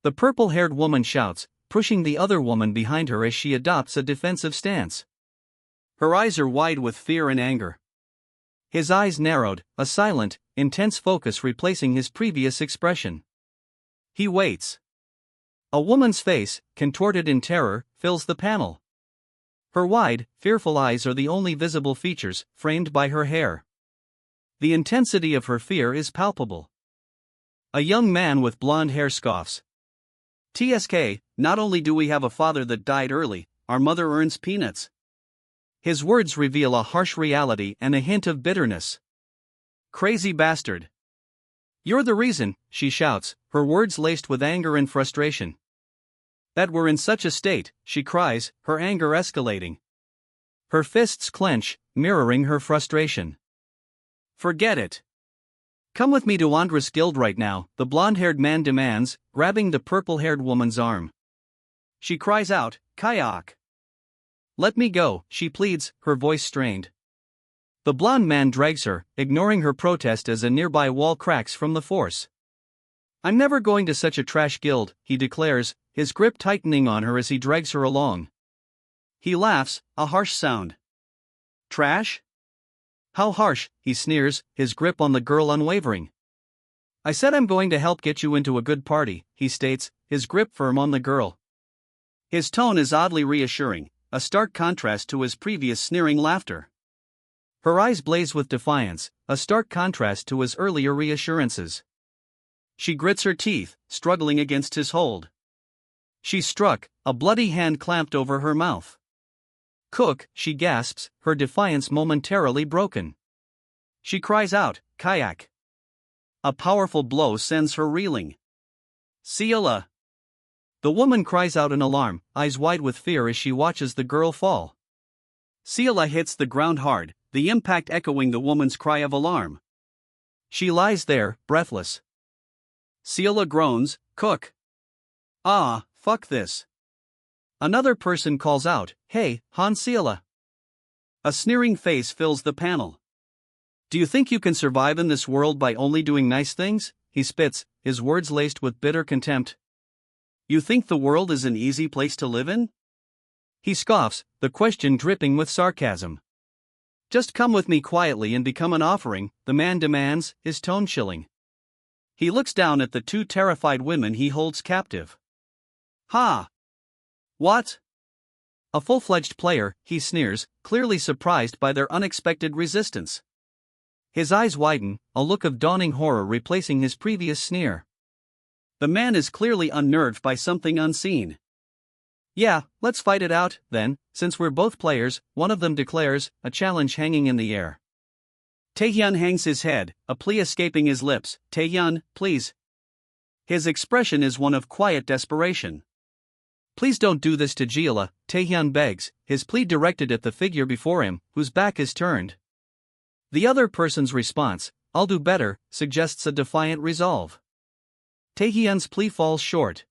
[SPEAKER 1] The purple-haired woman shouts, pushing the other woman behind her as she adopts a defensive stance. Her eyes are wide with fear and anger. His eyes narrowed, a silent, intense focus replacing his previous expression. He waits. A woman's face, contorted in terror, fills the panel. Her wide, fearful eyes are the only visible features, framed by her hair. The intensity of her fear is palpable. A young man with blonde hair scoffs. "TSK, not only do we have a father that died early, our mother earns peanuts." His words reveal a harsh reality and a hint of bitterness. "Crazy bastard. You're the reason," she shouts, her words laced with anger and frustration. "That we're in such a state," she cries, her anger escalating. Her fists clench, mirroring her frustration. "Forget it. Come with me to Andres Guild right now," the blonde-haired man demands, grabbing the purple-haired woman's arm. She cries out, "Kayak." "Let me go," she pleads, her voice strained. The blonde man drags her, ignoring her protest as a nearby wall cracks from the force. I'm never going to such a trash guild, he declares, his grip tightening on her as he drags her along. He laughs, a harsh sound. Trash? How harsh, he sneers, his grip on the girl unwavering. I said I'm going to help get you into a good party, he states, his grip firm on the girl. His tone is oddly reassuring, a stark contrast to his previous sneering laughter. Her eyes blaze with defiance, a stark contrast to his earlier reassurances. She grits her teeth, struggling against his hold. She's struck, a bloody hand clamped over her mouth. Cook, she gasps, her defiance momentarily broken. She cries out, kayak. A powerful blow sends her reeling. Ciela. The woman cries out in alarm, eyes wide with fear as she watches the girl fall. Ciela hits the ground hard, the impact echoing the woman's cry of alarm. She lies there, breathless. Ciela groans, Cook. Ah, fuck this. Another person calls out, hey, Han Ciela. A sneering face fills the panel. Do you think you can survive in this world by only doing nice things? He spits, his words laced with bitter contempt. You think the world is an easy place to live in? He scoffs, the question dripping with sarcasm. Just come with me quietly and become an offering, the man demands, his tone chilling. He looks down at the two terrified women he holds captive. Ha! What? A full-fledged player, he sneers, clearly surprised by their unexpected resistance. His eyes widen, a look of dawning horror replacing his previous sneer. The man is clearly unnerved by something unseen. Yeah, let's fight it out, then, since we're both players, one of them declares, a challenge hanging in the air. Taehyun hangs his head, a plea escaping his lips. Taehyun, please. His expression is one of quiet desperation. Please don't do this to Ciela, Taehyun begs, his plea directed at the figure before him, whose back is turned. The other person's response, I'll do better, suggests a defiant resolve. Taehyun's plea falls short.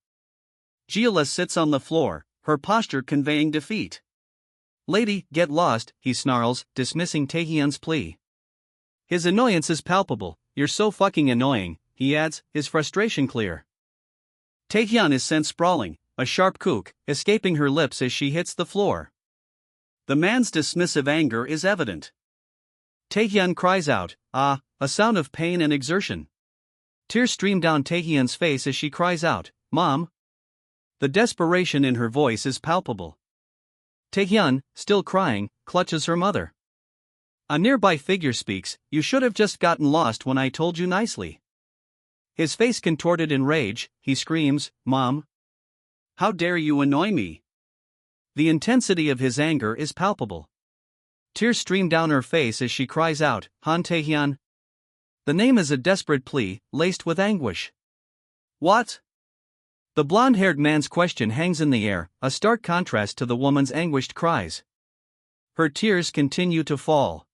[SPEAKER 1] Ciela sits on the floor, her posture conveying defeat. Lady, get lost, he snarls, dismissing Taehyun's plea. His annoyance is palpable. You're so fucking annoying, he adds, his frustration clear. Taehyun is sent sprawling, a sharp kook, escaping her lips as she hits the floor. The man's dismissive anger is evident. Taehyun cries out, ah, a sound of pain and exertion. Tears stream down Taehyun's face as she cries out, Mom. The desperation in her voice is palpable. Taehyun, still crying, clutches her mother. A nearby figure speaks, you should have just gotten lost when I told you nicely. His face contorted in rage, he screams, Mom. How dare you annoy me? The intensity of his anger is palpable. Tears stream down her face as she cries out, Han Taehyun. The name is a desperate plea, laced with anguish. What? The blonde-haired man's question hangs in the air, a stark contrast to the woman's anguished cries. Her tears continue to fall.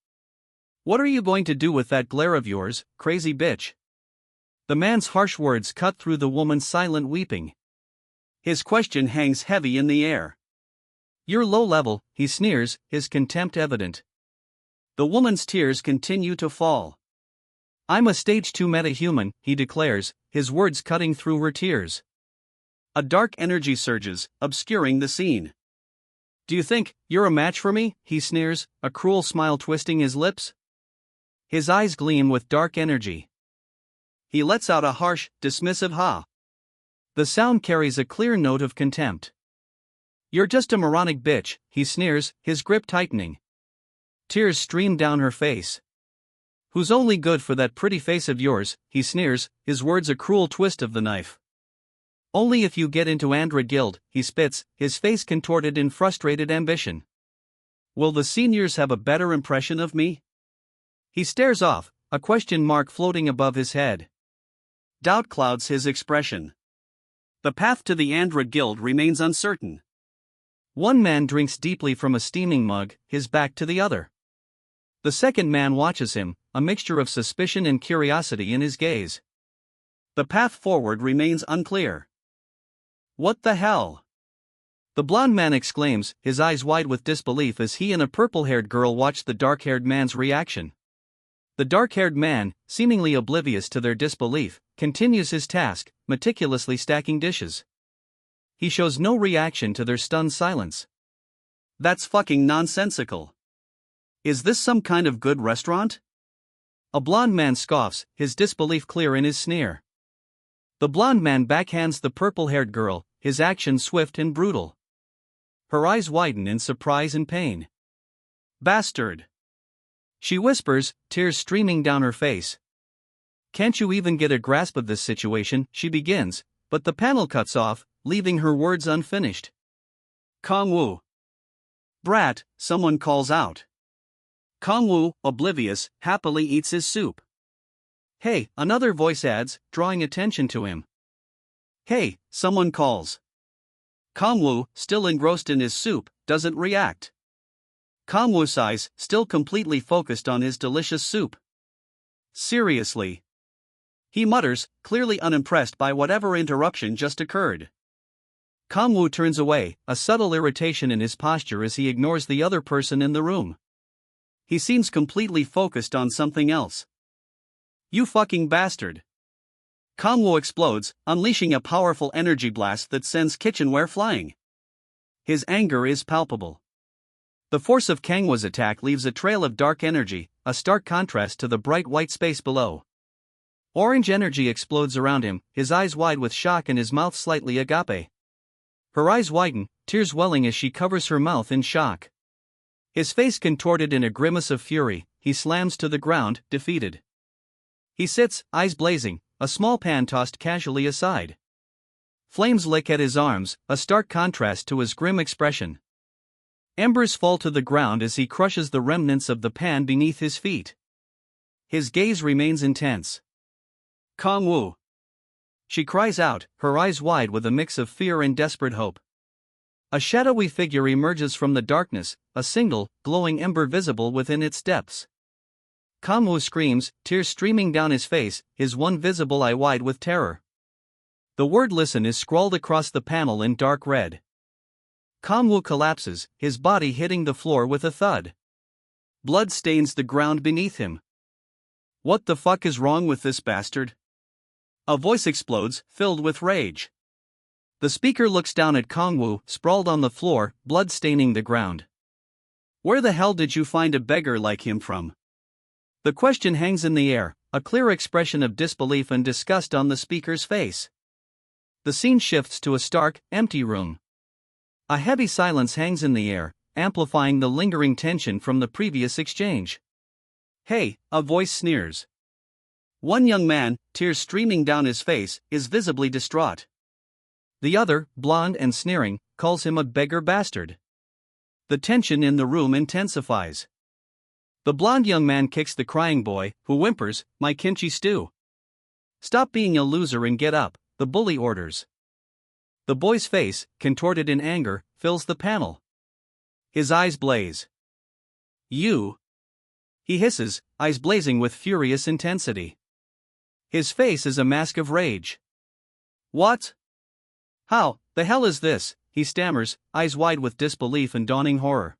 [SPEAKER 1] What are you going to do with that glare of yours, crazy bitch? The man's harsh words cut through the woman's silent weeping. His question hangs heavy in the air. You're low level, he sneers, his contempt evident. The woman's tears continue to fall. I'm a stage 2 metahuman, he declares, his words cutting through her tears. A dark energy surges, obscuring the scene. Do you think you're a match for me? He sneers, a cruel smile twisting his lips. His eyes gleam with dark energy. He lets out a harsh, dismissive ha. The sound carries a clear note of contempt. You're just a moronic bitch, he sneers, his grip tightening. Tears stream down her face. Who's only good for that pretty face of yours, he sneers, his words a cruel twist of the knife. Only if you get into Android Guild, he spits, his face contorted in frustrated ambition. Will the seniors have a better impression of me? He stares off, a question mark floating above his head. Doubt clouds his expression. The path to the Android Guild remains uncertain. One man drinks deeply from a steaming mug, his back to the other. The second man watches him, a mixture of suspicion and curiosity in his gaze. The path forward remains unclear. What the hell? The blonde man exclaims, his eyes wide with disbelief as he and a purple-haired girl watch the dark-haired man's reaction. The dark-haired man, seemingly oblivious to their disbelief, continues his task, meticulously stacking dishes. He shows no reaction to their stunned silence. That's fucking nonsensical. Is this some kind of good restaurant? A blond man scoffs, his disbelief clear in his sneer. The blond man backhands the purple-haired girl, his action swift and brutal. Her eyes widen in surprise and pain. Bastard! She whispers, tears streaming down her face. Can't you even get a grasp of this situation? She begins, but the panel cuts off, leaving her words unfinished. Kong-woo. Brat, someone calls out. Kong-woo, oblivious, happily eats his soup. Hey, another voice adds, drawing attention to him. Hey, someone calls. Kong-woo, still engrossed in his soup, doesn't react. Kong-woo sighs, still completely focused on his delicious soup. Seriously. He mutters, clearly unimpressed by whatever interruption just occurred. Kong-woo turns away, a subtle irritation in his posture as he ignores the other person in the room. He seems completely focused on something else. You fucking bastard. Kong-woo explodes, unleashing a powerful energy blast that sends kitchenware flying. His anger is palpable. The force of Kang-woo's attack leaves a trail of dark energy, a stark contrast to the bright white space below. Orange energy explodes around him, his eyes wide with shock and his mouth slightly agape. Her eyes widen, tears welling as she covers her mouth in shock. His face contorted in a grimace of fury, he slams to the ground, defeated. He sits, eyes blazing, a small pan tossed casually aside. Flames lick at his arms, a stark contrast to his grim expression. Embers fall to the ground as he crushes the remnants of the pan beneath his feet. His gaze remains intense. Kong-woo. She cries out, her eyes wide with a mix of fear and desperate hope. A shadowy figure emerges from the darkness, a single, glowing ember visible within its depths. Kong-woo screams, tears streaming down his face, his one visible eye wide with terror. The word "listen" is scrawled across the panel in dark red. Kong-woo collapses, his body hitting the floor with a thud. Blood stains the ground beneath him. What the fuck is wrong with this bastard? A voice explodes, filled with rage. The speaker looks down at Kong-woo, sprawled on the floor, blood staining the ground. Where the hell did you find a beggar like him from? The question hangs in the air, a clear expression of disbelief and disgust on the speaker's face. The scene shifts to a stark, empty room. A heavy silence hangs in the air, amplifying the lingering tension from the previous exchange. Hey, a voice sneers. One young man, tears streaming down his face, is visibly distraught. The other, blonde and sneering, calls him a beggar bastard. The tension in the room intensifies. The blonde young man kicks the crying boy, who whimpers, "My kimchi stew." Stop being a loser and get up, the bully orders. The boy's face, contorted in anger, fills the panel. His eyes blaze. You! He hisses, eyes blazing with furious intensity. His face is a mask of rage. What? How the hell is this? He stammers, eyes wide with disbelief and dawning horror.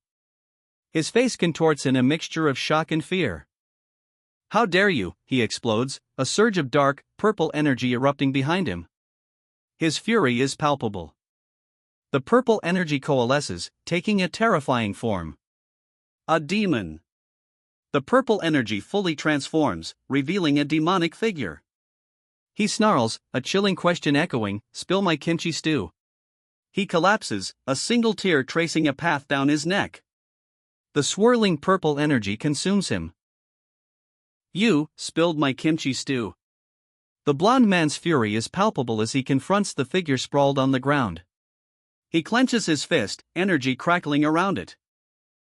[SPEAKER 1] His face contorts in a mixture of shock and fear. How dare you? He explodes, a surge of dark, purple energy erupting behind him. His fury is palpable. The purple energy coalesces, taking a terrifying form. A demon. The purple energy fully transforms, revealing a demonic figure. He snarls, a chilling question echoing, "Spill my kimchi stew." He collapses, a single tear tracing a path down his neck. The swirling purple energy consumes him. You spilled my kimchi stew. The blond man's fury is palpable as he confronts the figure sprawled on the ground. He clenches his fist, energy crackling around it.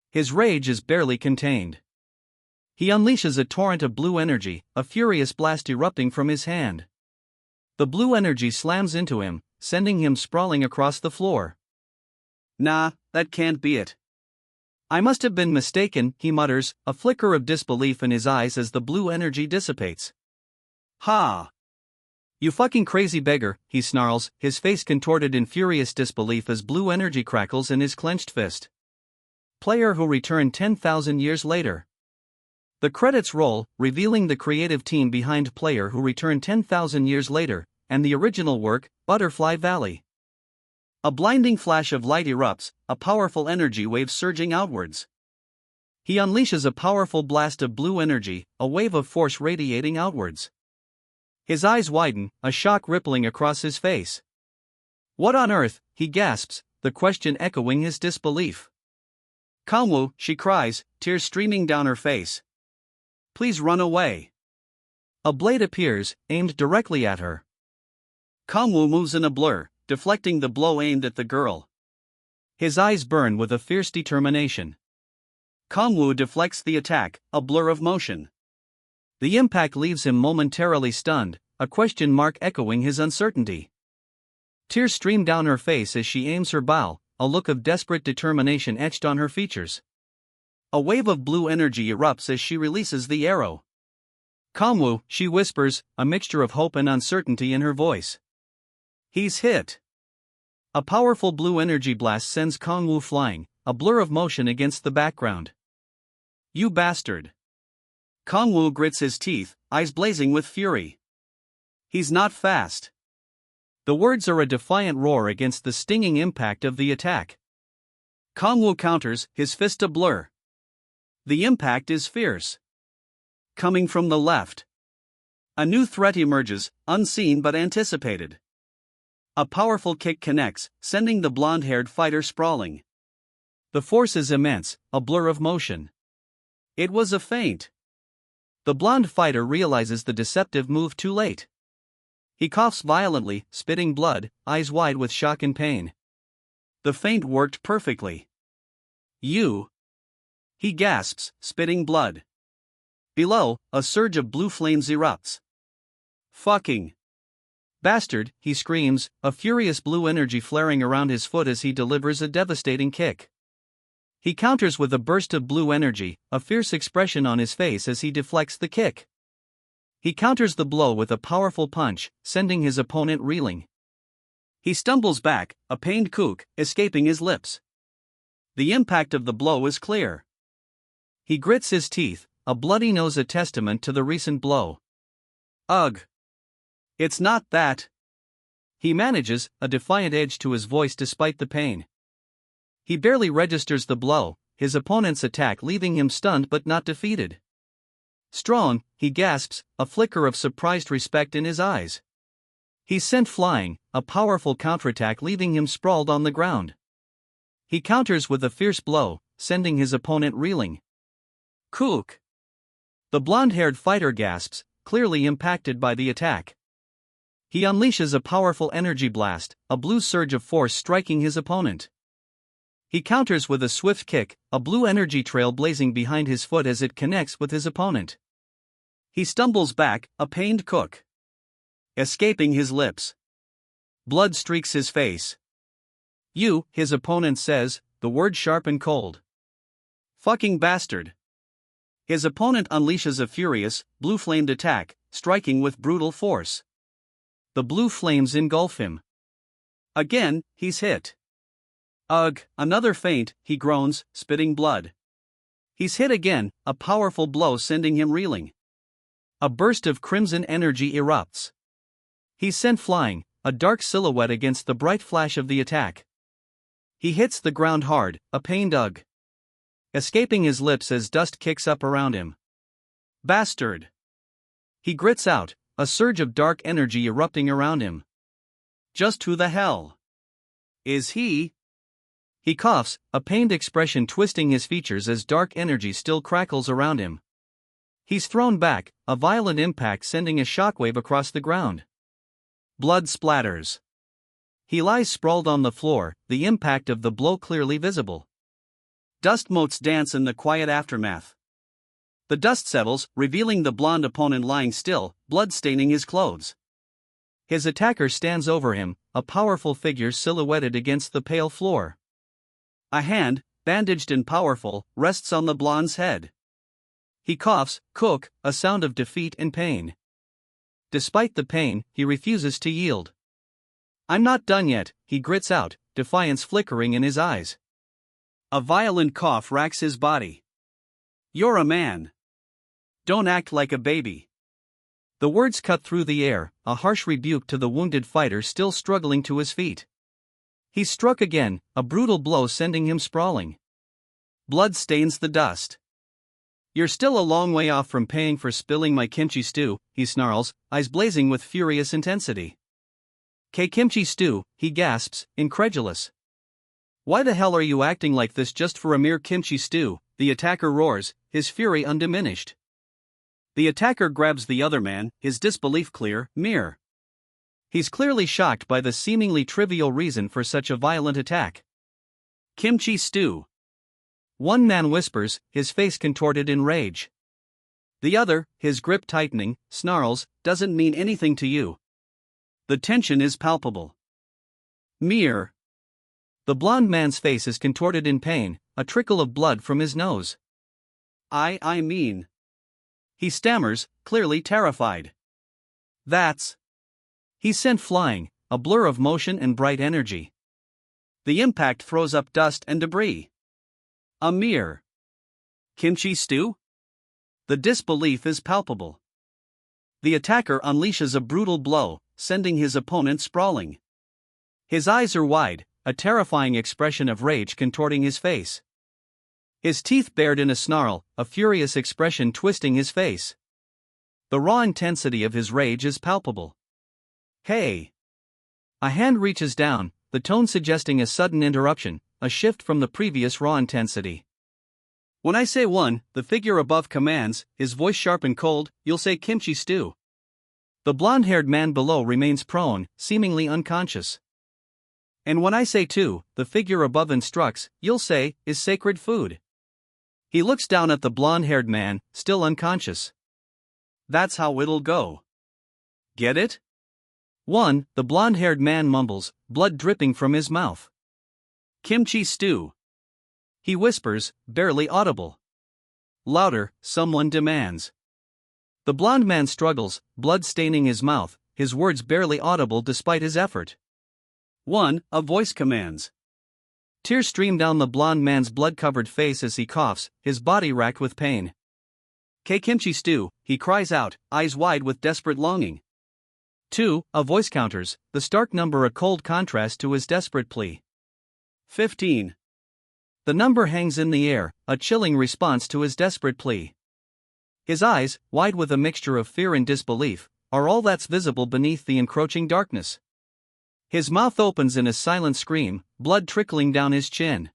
[SPEAKER 1] His rage is barely contained. He unleashes a torrent of blue energy, a furious blast erupting from his hand. The blue energy slams into him, sending him sprawling across the floor. Nah, that can't be it. I must have been mistaken, he mutters, a flicker of disbelief in his eyes as the blue energy dissipates. Ha! You fucking crazy beggar, he snarls, his face contorted in furious disbelief as blue energy crackles in his clenched fist. Player who returned 10,000 years later. The credits roll, revealing the creative team behind Player who returned 10,000 years later, and the original work, Butterfly Valley. A blinding flash of light erupts, a powerful energy wave surging outwards. He unleashes a powerful blast of blue energy, a wave of force radiating outwards. His eyes widen, a shock rippling across his face. What on earth, he gasps, the question echoing his disbelief. Kangwoo, she cries, tears streaming down her face. Please run away. A blade appears, aimed directly at her. Kangwoo moves in a blur, deflecting the blow aimed at the girl. His eyes burn with a fierce determination. Kangwoo deflects the attack, a blur of motion. The impact leaves him momentarily stunned, a question mark echoing his uncertainty. Tears stream down her face as she aims her bow, a look of desperate determination etched on her features. A wave of blue energy erupts as she releases the arrow. Kangwoo, she whispers, a mixture of hope and uncertainty in her voice. He's hit. A powerful blue energy blast sends Kangwoo flying, a blur of motion against the background. You bastard. Kangwoo grits his teeth, eyes blazing with fury. He's not fast. The words are a defiant roar against the stinging impact of the attack. Kangwoo counters, his fist a blur. The impact is fierce. Coming from the left. A new threat emerges, unseen but anticipated. A powerful kick connects, sending the blonde-haired fighter sprawling. The force is immense, a blur of motion. It was a feint. The blonde fighter realizes the deceptive move too late. He coughs violently, spitting blood, eyes wide with shock and pain. The feint worked perfectly. You. He gasps, spitting blood. Below, a surge of blue flames erupts. Fucking bastard, he screams, a furious blue energy flaring around his foot as he delivers a devastating kick. He counters with a burst of blue energy, a fierce expression on his face as he deflects the kick. He counters the blow with a powerful punch, sending his opponent reeling. He stumbles back, a pained kook escaping his lips. The impact of the blow is clear. He grits his teeth, a bloody nose a testament to the recent blow. Ugh. It's not that. He manages, a defiant edge to his voice despite the pain. He barely registers the blow, his opponent's attack leaving him stunned but not defeated. Strong, he gasps, a flicker of surprised respect in his eyes. He's sent flying, a powerful counterattack leaving him sprawled on the ground. He counters with a fierce blow, sending his opponent reeling. Kook. The blonde-haired fighter gasps, clearly impacted by the attack. He unleashes a powerful energy blast, a blue surge of force striking his opponent. He counters with a swift kick, a blue energy trail blazing behind his foot as it connects with his opponent. He stumbles back, a pained kook escaping his lips. Blood streaks his face. You, his opponent says, the word sharp and cold. Fucking bastard. His opponent unleashes a furious, blue-flamed attack, striking with brutal force. The blue flames engulf him. Again, he's hit. Ugh, another feint, he groans, spitting blood. He's hit again, a powerful blow sending him reeling. A burst of crimson energy erupts. He's sent flying, a dark silhouette against the bright flash of the attack. He hits the ground hard, a pained ugh escaping his lips as dust kicks up around him. Bastard. He grits out, a surge of dark energy erupting around him. Just who the hell is he? He coughs, a pained expression twisting his features as dark energy still crackles around him. He's thrown back, a violent impact sending a shockwave across the ground. Blood splatters. He lies sprawled on the floor, the impact of the blow clearly visible. Dust motes dance in the quiet aftermath. The dust settles, revealing the blonde opponent lying still, blood staining his clothes. His attacker stands over him, a powerful figure silhouetted against the pale floor. A hand, bandaged and powerful, rests on the blonde's head. He coughs, kook, a sound of defeat and pain. Despite the pain, he refuses to yield. I'm not done yet, he grits out, defiance flickering in his eyes. A violent cough racks his body. You're a man. Don't act like a baby. The words cut through the air, a harsh rebuke to the wounded fighter still struggling to his feet. He struck again, a brutal blow sending him sprawling. Blood stains the dust. You're still a long way off from paying for spilling my kimchi stew, he snarls, eyes blazing with furious intensity. Kimchi stew, he gasps, incredulous. Why the hell are you acting like this just for a mere kimchi stew? The attacker roars, his fury undiminished. The attacker grabs the other man, his disbelief clear, mere. He's clearly shocked by the seemingly trivial reason for such a violent attack. Kimchi stew. One man whispers, his face contorted in rage. The other, his grip tightening, snarls, doesn't mean anything to you. The tension is palpable. Mere. The blond man's face is contorted in pain, a trickle of blood from his nose. I mean. He stammers, clearly terrified. That's. He's sent flying, a blur of motion and bright energy. The impact throws up dust and debris. A mere. Kimchi stew? The disbelief is palpable. The attacker unleashes a brutal blow, sending his opponent sprawling. His eyes are wide, a terrifying expression of rage contorting his face. His teeth bared in a snarl, a furious expression twisting his face. The raw intensity of his rage is palpable. Hey! A hand reaches down, the tone suggesting a sudden interruption, a shift from the previous raw intensity. When I say one, the figure above commands, his voice sharp and cold, you'll say kimchi stew. The blonde-haired man below remains prone, seemingly unconscious. And when I say two, the figure above instructs, you'll say, is sacred food. He looks down at the blonde-haired man, still unconscious. That's how it'll go. Get it? 1. The blonde-haired man mumbles, blood dripping from his mouth. Kimchi stew. He whispers, barely audible. Louder, someone demands. The blonde man struggles, blood staining his mouth, his words barely audible despite his effort. 1. A voice commands. Tears stream down the blonde man's blood-covered face as he coughs, his body racked with pain. Kimchi stew, he cries out, eyes wide with desperate longing. 2. A voice counters, the stark number a cold contrast to his desperate plea. 15. The number hangs in the air, a chilling response to his desperate plea. His eyes, wide with a mixture of fear and disbelief, are all that's visible beneath the encroaching darkness. His mouth opens in a silent scream, blood trickling down his chin.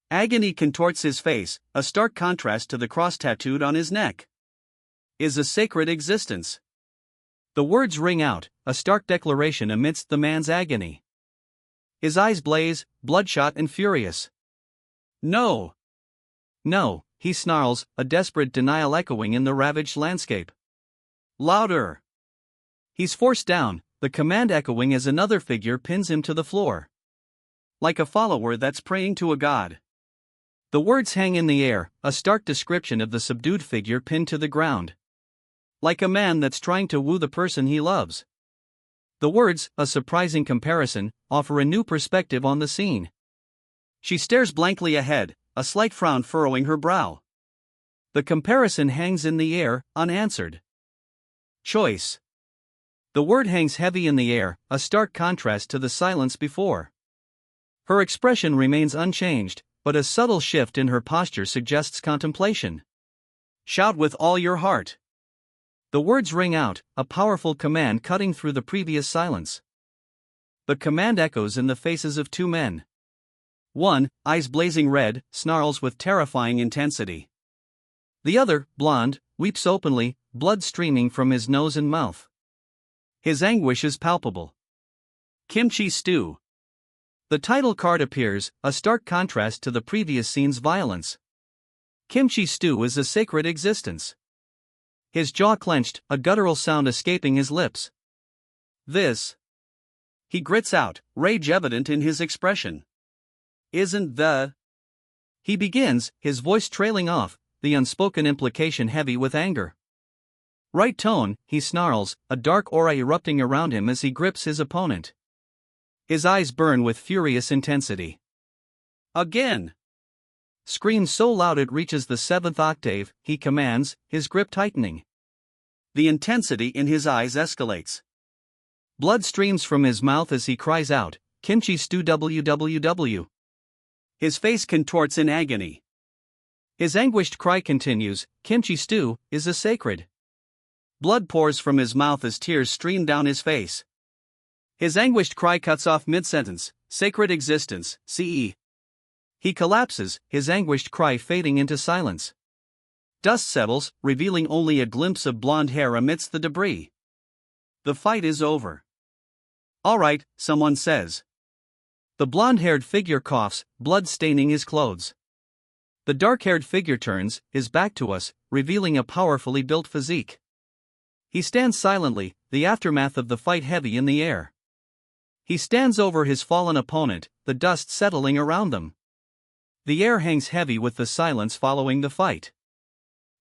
[SPEAKER 1] Agony contorts his face, a stark contrast to the cross tattooed on his neck. Is a sacred existence. The words ring out, a stark declaration amidst the man's agony. His eyes blaze, bloodshot and furious. No! No, he snarls, a desperate denial echoing in the ravaged landscape. Louder! He's forced down, the command echoing as another figure pins him to the floor. Like a follower that's praying to a god. The words hang in the air, a stark description of the subdued figure pinned to the ground. Like a man that's trying to woo the person he loves. The words, a surprising comparison, offer a new perspective on the scene. She stares blankly ahead, a slight frown furrowing her brow. The comparison hangs in the air, unanswered. Choice. The word hangs heavy in the air, a stark contrast to the silence before. Her expression remains unchanged, but a subtle shift in her posture suggests contemplation. Shout with all your heart. The words ring out, a powerful command cutting through the previous silence. The command echoes in the faces of two men. One, eyes blazing red, snarls with terrifying intensity. The other, blonde, weeps openly, blood streaming from his nose and mouth. His anguish is palpable. Kimchi stew. The title card appears, a stark contrast to the previous scene's violence. Kimchi stew is a sacred existence. His jaw clenched, a guttural sound escaping his lips. This. He grits out, rage evident in his expression. Isn't the. He begins, his voice trailing off, the unspoken implication heavy with anger. Right tone, he snarls, a dark aura erupting around him as he grips his opponent. His eyes burn with furious intensity. Again. screams so loud it reaches the 7th octave, he commands, his grip tightening. The intensity in his eyes escalates. Blood streams from his mouth as he cries out, "Kimchi stew www." His face contorts in agony. His anguished cry continues, "Kimchi stew is a sacred." Blood pours from his mouth as tears stream down his face. His anguished cry cuts off mid-sentence, "Sacred existence, CE." He collapses, his anguished cry fading into silence. Dust settles, revealing only a glimpse of blonde hair amidst the debris. The fight is over. "All right," someone says. The blonde-haired figure coughs, blood staining his clothes. The dark-haired figure turns, his back to us, revealing a powerfully built physique. He stands silently, the aftermath of the fight heavy in the air. He stands over his fallen opponent, the dust settling around them. The air hangs heavy with the silence following the fight.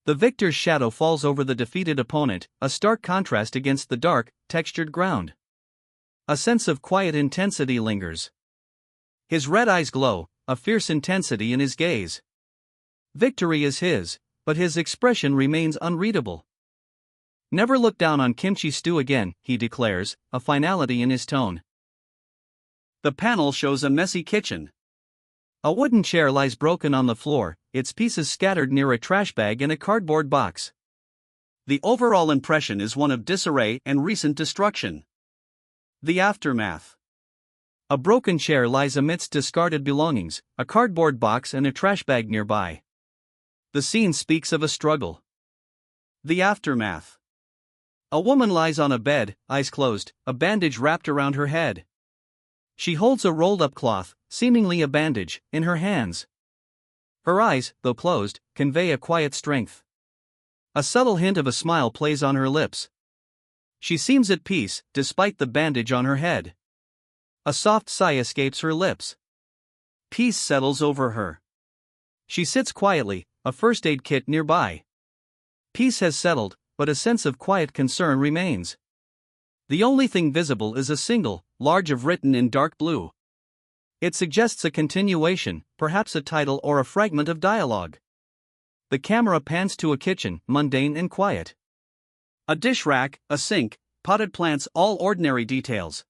[SPEAKER 1] The victor's shadow falls over the defeated opponent, a stark contrast against the dark, textured ground. A sense of quiet intensity lingers. His red eyes glow, a fierce intensity in his gaze. Victory is his, but his expression remains unreadable. "Never look down on kimchi stew again," he declares, a finality in his tone. The panel shows a messy kitchen. A wooden chair lies broken on the floor, its pieces scattered near a trash bag and a cardboard box. The overall impression is one of disarray and recent destruction. The aftermath. A broken chair lies amidst discarded belongings, a cardboard box and a trash bag nearby. The scene speaks of a struggle. The aftermath. A woman lies on a bed, eyes closed, a bandage wrapped around her head. She holds a rolled-up cloth, seemingly a bandage, in her hands. Her eyes, though closed, convey a quiet strength. A subtle hint of a smile plays on her lips. She seems at peace, despite the bandage on her head. A soft sigh escapes her lips. Peace settles over her. She sits quietly, a first aid kit nearby. Peace has settled, but a sense of quiet concern remains. The only thing visible is a single, large of written in dark blue. It suggests a continuation, perhaps a title or a fragment of dialogue. The camera pans to a kitchen, mundane and quiet. A dish rack, a sink, potted plants, all ordinary details.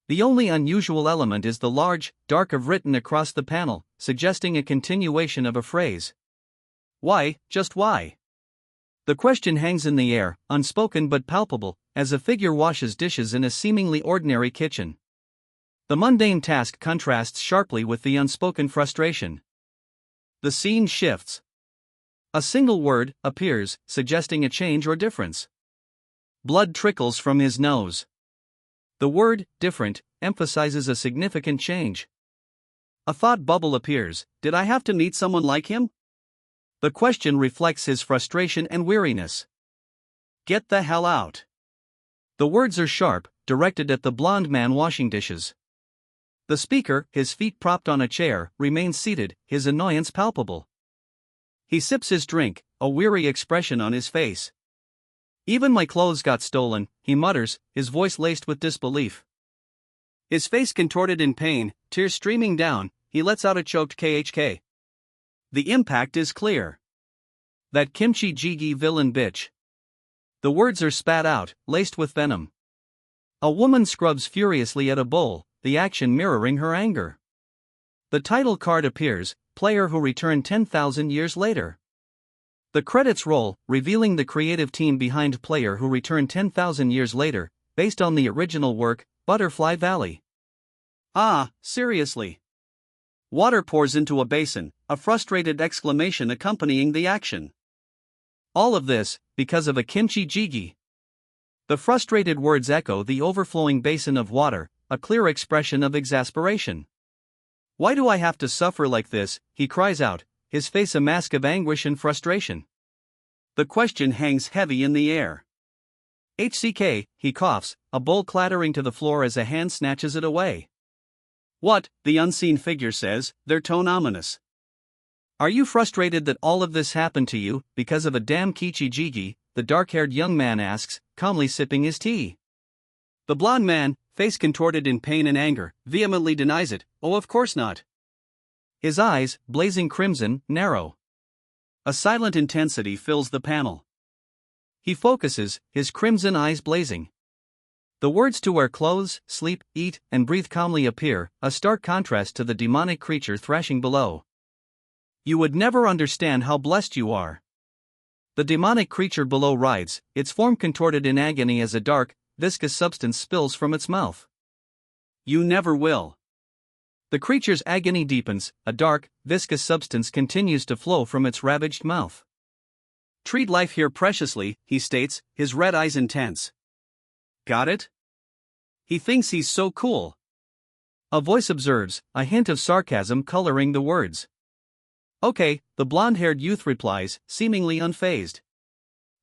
[SPEAKER 1] The only unusual element is the large, dark of written across the panel, suggesting a continuation of a phrase. Why, just why? The question hangs in the air, unspoken but palpable, as a figure washes dishes in a seemingly ordinary kitchen. The mundane task contrasts sharply with the unspoken frustration. The scene shifts. A single word appears, suggesting a change or difference. Blood trickles from his nose. The word, different, emphasizes a significant change. A thought bubble appears, did I have to meet someone like him? The question reflects his frustration and weariness. Get the hell out. The words are sharp, directed at the blond man washing dishes. The speaker, his feet propped on a chair, remains seated, his annoyance palpable. He sips his drink, a weary expression on his face. Even my clothes got stolen, he mutters, his voice laced with disbelief. His face contorted in pain, tears streaming down, he lets out a choked KHK. The impact is clear. That kimchi jjigae villain bitch. The words are spat out, laced with venom. A woman scrubs furiously at a bowl, the action mirroring her anger. The title card appears, player who returned 10,000 years later. The credits roll, revealing the creative team behind Player Who Returned 10,000 Years Later, based on the original work, Butterfly Valley. Ah, seriously. Water pours into a basin, a frustrated exclamation accompanying the action. All of this, because of a kimchi jjigae. The frustrated words echo the overflowing basin of water, a clear expression of exasperation. Why do I have to suffer like this, he cries out, his face a mask of anguish and frustration. The question hangs heavy in the air. HCK, he coughs, a bowl clattering to the floor as a hand snatches it away. What, the unseen figure says, their tone ominous. Are you frustrated that all of this happened to you, because of a damn kichi jjigae? The dark-haired young man asks, calmly sipping his tea. The blond man, face contorted in pain and anger, vehemently denies it. Oh, of course not. His eyes, blazing crimson, narrow. A silent intensity fills the panel. He focuses, his crimson eyes blazing. The words to wear clothes, sleep, eat, and breathe calmly appear, a stark contrast to the demonic creature thrashing below. You would never understand how blessed you are. The demonic creature below writhes, its form contorted in agony as a dark, viscous substance spills from its mouth. You never will. The creature's agony deepens, a dark, viscous substance continues to flow from its ravaged mouth. Treat life here preciously, he states, his red eyes intense. Got it? He thinks he's so cool. A voice observes, a hint of sarcasm coloring the words. Okay, the blonde-haired youth replies, seemingly unfazed.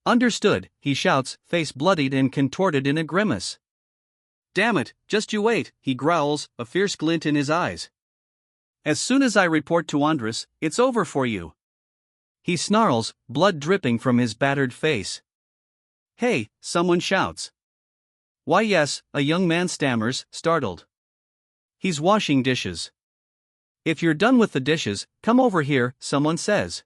[SPEAKER 1] Understood, he shouts, face bloodied and contorted in a grimace. Damn it, just you wait, he growls, a fierce glint in his eyes. As soon as I report to Andres, it's over for you. He snarls, blood dripping from his battered face. Hey, someone shouts. Why yes, a young man stammers, startled. He's washing dishes. If you're done with the dishes, come over here, someone says.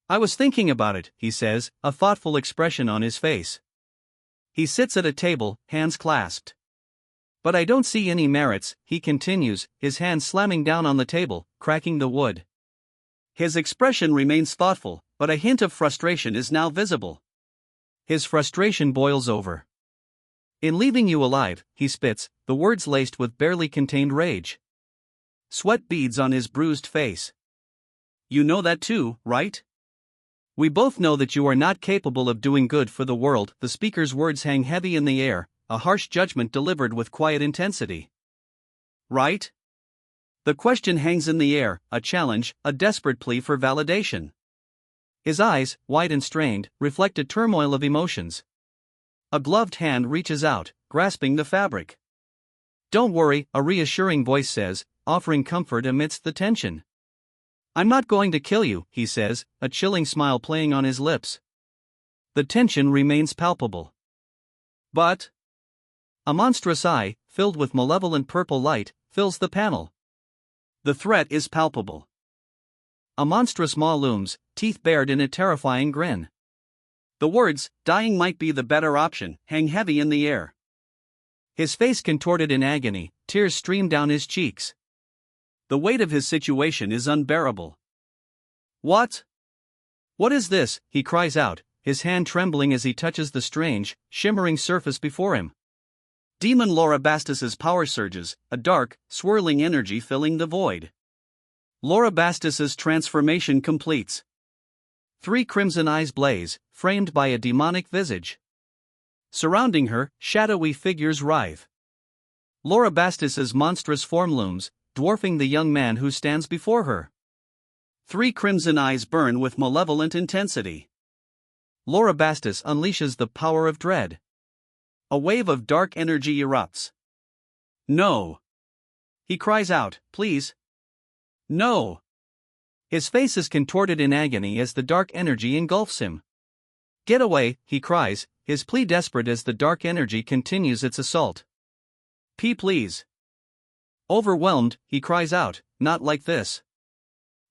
[SPEAKER 1] I was thinking about it, he says, a thoughtful expression on his face. He sits at a table, hands clasped. But I don't see any merits, he continues, his hand slamming down on the table, cracking the wood. His expression remains thoughtful, but a hint of frustration is now visible. His frustration boils over. In leaving you alive, he spits, the words laced with barely contained rage. Sweat beads on his bruised face. You know that too, right? We both know that you are not capable of doing good for the world. The speaker's words hang heavy in the air, a harsh judgment delivered with quiet intensity. Right? The question hangs in the air, a challenge, a desperate plea for validation. His eyes, wide and strained, reflect a turmoil of emotions. A gloved hand reaches out, grasping the fabric. Don't worry, a reassuring voice says, offering comfort amidst the tension. I'm not going to kill you, he says, a chilling smile playing on his lips. The tension remains palpable. But a monstrous eye, filled with malevolent purple light, fills the panel. The threat is palpable. A monstrous maw looms, teeth bared in a terrifying grin. The words, dying might be the better option, hang heavy in the air. His face contorted in agony, tears stream down his cheeks. The weight of his situation is unbearable. What? What is this? He cries out, his hand trembling as he touches the strange, shimmering surface before him. Demon Laura Bastis's power surges, a dark, swirling energy filling the void. Laura Bastis's transformation completes. 3 crimson eyes blaze, framed by a demonic visage. Surrounding her, shadowy figures writhe. Laura Bastis's monstrous form looms, dwarfing the young man who stands before her. 3 crimson eyes burn with malevolent intensity. Laura Bastis unleashes the power of dread. A wave of dark energy erupts. No! He cries out, please. No! His face is contorted in agony as the dark energy engulfs him. Get away, he cries, his plea desperate as the dark energy continues its assault. Please. Overwhelmed, he cries out, not like this.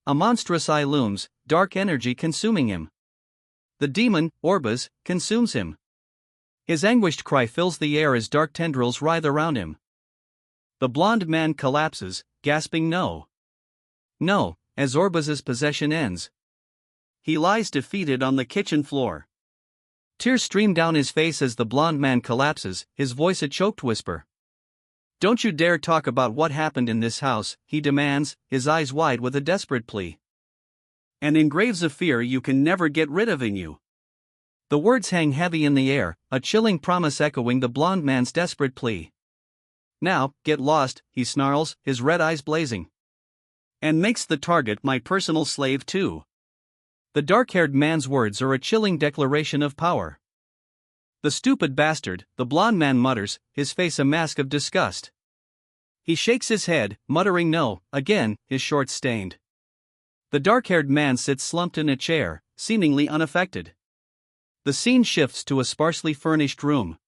[SPEAKER 1] A monstrous eye looms, dark energy consuming him. The demon, Orbas, consumes him. His anguished cry fills the air as dark tendrils writhe around him. The blond man collapses, gasping no. No, as Orbas's possession ends. He lies defeated on the kitchen floor. Tears stream down his face as the blond man collapses, his voice a choked whisper. Don't you dare talk about what happened in this house, he demands, his eyes wide with a desperate plea. And in graves of fear you can never get rid of in you. The words hang heavy in the air, a chilling promise echoing the blond man's desperate plea. Now, get lost, he snarls, his red eyes blazing. And makes the target my personal slave too. The dark-haired man's words are a chilling declaration of power. The stupid bastard, the blond man mutters, his face a mask of disgust. He shakes his head, muttering no, again, his shorts stained. The dark-haired man sits slumped in a chair, seemingly unaffected. The scene shifts to a sparsely furnished room.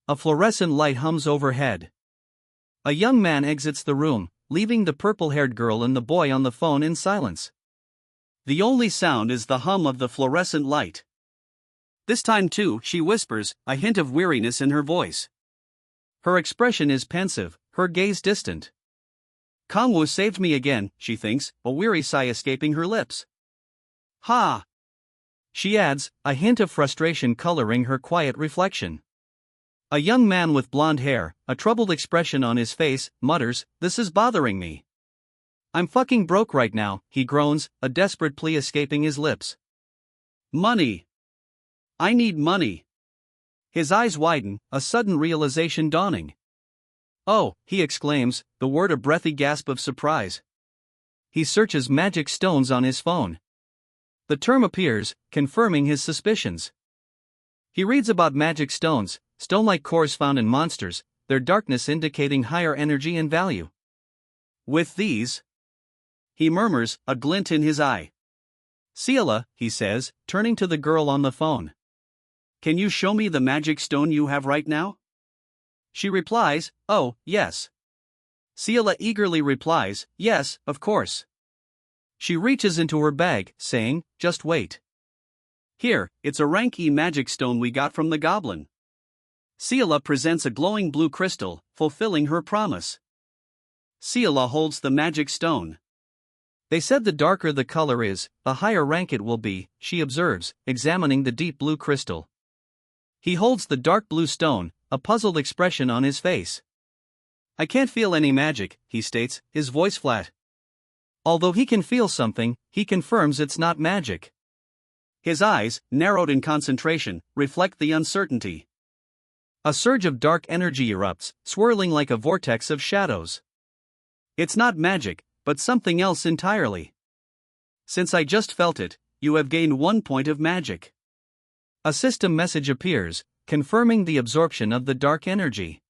[SPEAKER 1] A fluorescent light hums overhead. A young man exits the room, leaving the purple-haired girl and the boy on the phone in silence. The only sound is the hum of the fluorescent light. This time too, she whispers, a hint of weariness in her voice. Her expression is pensive, her gaze distant. Kangwoo saved me again, she thinks, a weary sigh escaping her lips. Ha! She adds, a hint of frustration coloring her quiet reflection. A young man with blonde hair, a troubled expression on his face, mutters, "This is bothering me. I'm fucking broke right now," he groans, a desperate plea escaping his lips. Money. I need money. His eyes widen, a sudden realization dawning. Oh, he exclaims, the word a breathy gasp of surprise. He searches magic stones on his phone. The term appears, confirming his suspicions. He reads about magic stones, stone-like cores found in monsters, their darkness indicating higher energy and value. With these, he murmurs, a glint in his eye. Ciela, he says, turning to the girl on the phone. Can you show me the magic stone you have right now? She replies, oh, yes. Ciela eagerly replies, yes, of course. She reaches into her bag, saying, just wait. Here, it's a rank E magic stone we got from the goblin. Ciela presents a glowing blue crystal, fulfilling her promise. Ciela holds the magic stone. They said the darker the color is, the higher rank it will be, she observes, examining the deep blue crystal. He holds the dark blue stone, a puzzled expression on his face. I can't feel any magic, he states, his voice flat. Although he can feel something, he confirms it's not magic. His eyes, narrowed in concentration, reflect the uncertainty. A surge of dark energy erupts, swirling like a vortex of shadows. It's not magic, but something else entirely. Since I just felt it, you have gained 1 point of magic. A system message appears, confirming the absorption of the dark energy.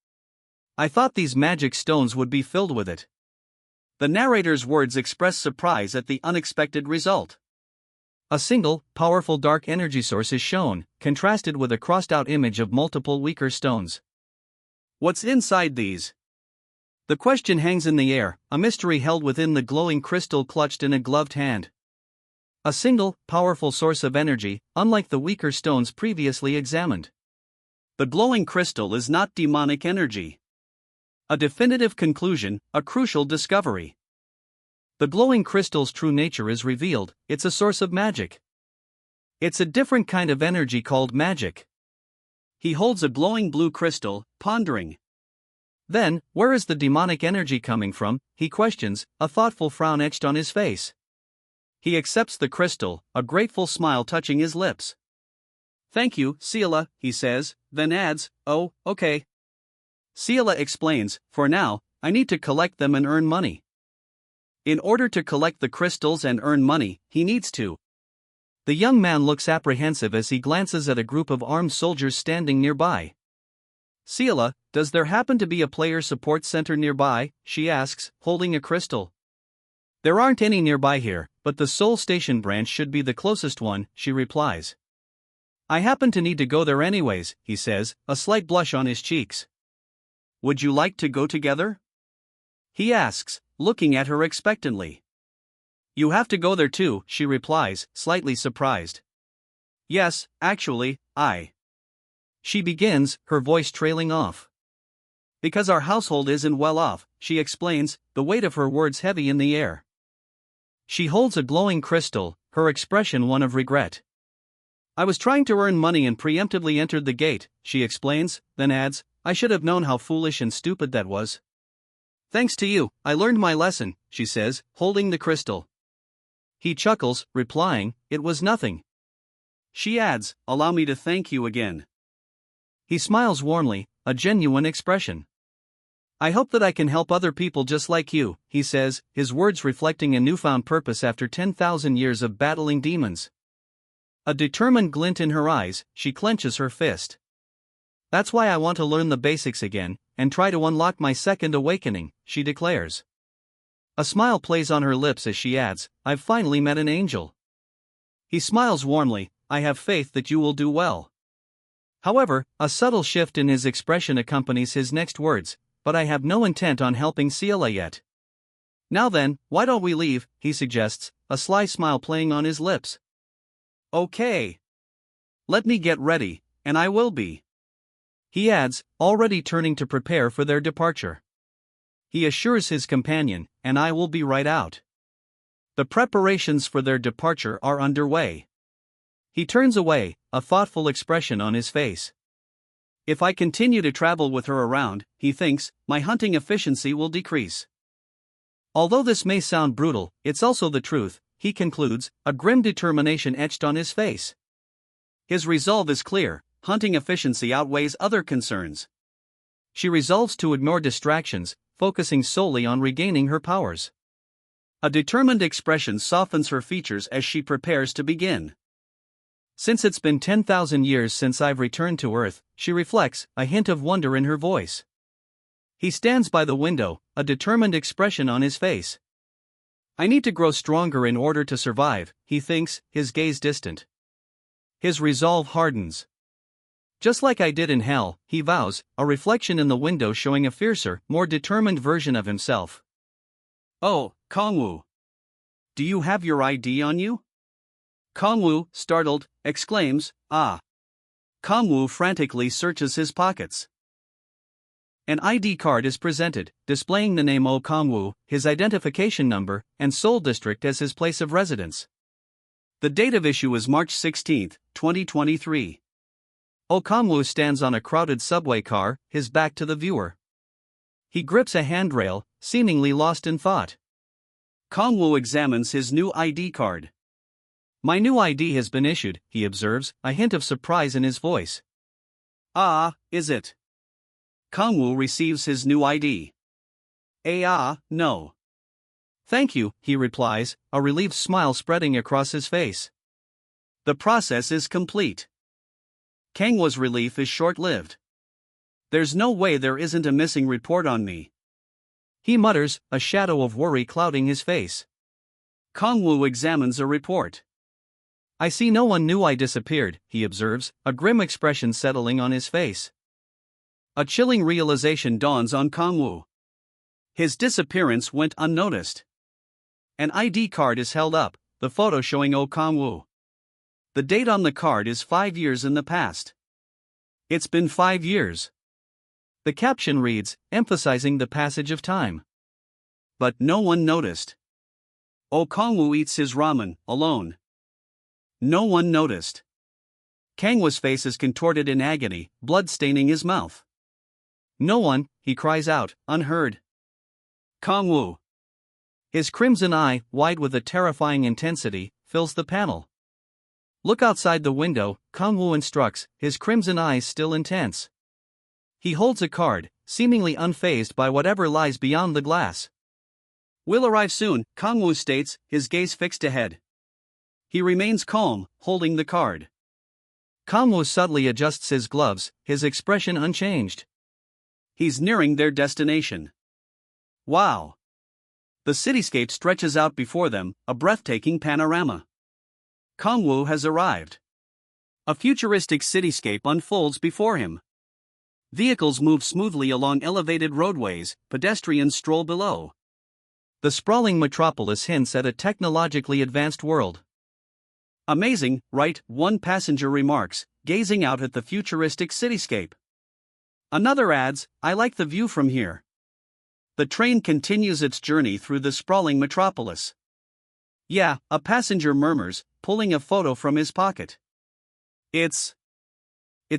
[SPEAKER 1] I thought these magic stones would be filled with it. The narrator's words express surprise at the unexpected result. A single, powerful dark energy source is shown, contrasted with a crossed-out image of multiple weaker stones. What's inside these? The question hangs in the air, a mystery held within the glowing crystal clutched in a gloved hand. A single, powerful source of energy, unlike the weaker stones previously examined. The glowing crystal is not demonic energy. A definitive conclusion, a crucial discovery. The glowing crystal's true nature is revealed, it's a source of magic. It's a different kind of energy called magic. He holds a glowing blue crystal, pondering. Then, where is the demonic energy coming from, he questions, a thoughtful frown etched on his face. He accepts the crystal, a grateful smile touching his lips. Thank you, Ciela, he says, then adds, oh, okay. Ciela explains, for now, I need to collect them and earn money. In order to collect the crystals and earn money, he needs to. The young man looks apprehensive as he glances at a group of armed soldiers standing nearby. Ciela, does there happen to be a player support center nearby? She asks, holding a crystal. There aren't any nearby here, but the Seoul Station branch should be the closest one, she replies. I happen to need to go there anyways, he says, a slight blush on his cheeks. Would you like to go together? He asks, looking at her expectantly. You have to go there too, she replies, slightly surprised. Yes, actually, She begins, her voice trailing off. Because our household isn't well off, she explains, the weight of her words heavy in the air. She holds a glowing crystal, her expression one of regret. I was trying to earn money and preemptively entered the gate, she explains, then adds, I should have known how foolish and stupid that was. Thanks to you, I learned my lesson, she says, holding the crystal. He chuckles, replying, it was nothing. She adds, allow me to thank you again. He smiles warmly, a genuine expression. I hope that I can help other people just like you, he says, his words reflecting a newfound purpose after 10,000 years of battling demons. A determined glint in her eyes, she clenches her fist. That's why I want to learn the basics again, and try to unlock my second awakening, she declares. A smile plays on her lips as she adds, I've finally met an angel. He smiles warmly, I have faith that you will do well. However, a subtle shift in his expression accompanies his next words, but I have no intent on helping Ciela yet. Now then, why don't we leave, he suggests, a sly smile playing on his lips. Okay. Let me get ready, and I will be. He adds, already turning to prepare for their departure. He assures his companion, and I will be right out. The preparations for their departure are underway. He turns away, a thoughtful expression on his face. If I continue to travel with her around, he thinks, my hunting efficiency will decrease. Although this may sound brutal, it's also the truth, he concludes, a grim determination etched on his face. His resolve is clear, hunting efficiency outweighs other concerns. She resolves to ignore distractions, focusing solely on regaining her powers. A determined expression softens her features as she prepares to begin. Since it's been 10,000 years since I've returned to Earth, she reflects, a hint of wonder in her voice. He stands by the window, a determined expression on his face. I need to grow stronger in order to survive, he thinks, his gaze distant. His resolve hardens. Just like I did in hell, he vows, a reflection in the window showing a fiercer, more determined version of himself. Oh, Kongwu. Do you have your ID on you? Kongwu, startled, exclaims, ah. Kongwu frantically searches his pockets. An ID card is presented, displaying the name O Kongwu, his identification number, and Seoul District as his place of residence. The date of issue is March 16, 2023. O Kongwu stands on a crowded subway car, his back to the viewer. He grips a handrail, seemingly lost in thought. Kongwu examines his new ID card. My new ID has been issued, he observes, a hint of surprise in his voice. Ah, is it? Kongwu receives his new ID. No. Thank you, he replies, a relieved smile spreading across his face. The process is complete. Kangwa's relief is short-lived. There's no way there isn't a missing report on me. He mutters, a shadow of worry clouding his face. Kongwu examines a report. I see no one knew I disappeared, he observes, a grim expression settling on his face. A chilling realization dawns on Kongwu. His disappearance went unnoticed. An ID card is held up, the photo showing O Kongwu. The date on the card is 5 years in the past. It's been 5 years. The caption reads, emphasizing the passage of time. But no one noticed. O Kongwu eats his ramen, alone. No one noticed. Kangwa's face is contorted in agony, blood staining his mouth. No one, he cries out, unheard. Kongwu. His crimson eye, wide with a terrifying intensity, fills the panel. Look outside the window, Kongwu instructs, his crimson eyes still intense. He holds a card, seemingly unfazed by whatever lies beyond the glass. We'll arrive soon, Kongwu states, his gaze fixed ahead. He remains calm, holding the card. Kongwu subtly adjusts his gloves, his expression unchanged. He's nearing their destination. Wow! The cityscape stretches out before them, a breathtaking panorama. Kongwu has arrived. A futuristic cityscape unfolds before him. Vehicles move smoothly along elevated roadways, pedestrians stroll below. The sprawling metropolis hints at a technologically advanced world. Amazing, right? One passenger remarks, gazing out at the futuristic cityscape. Another adds, I like the view from here. The train continues its journey through the sprawling metropolis. Yeah, a passenger murmurs, pulling a photo from his pocket. It's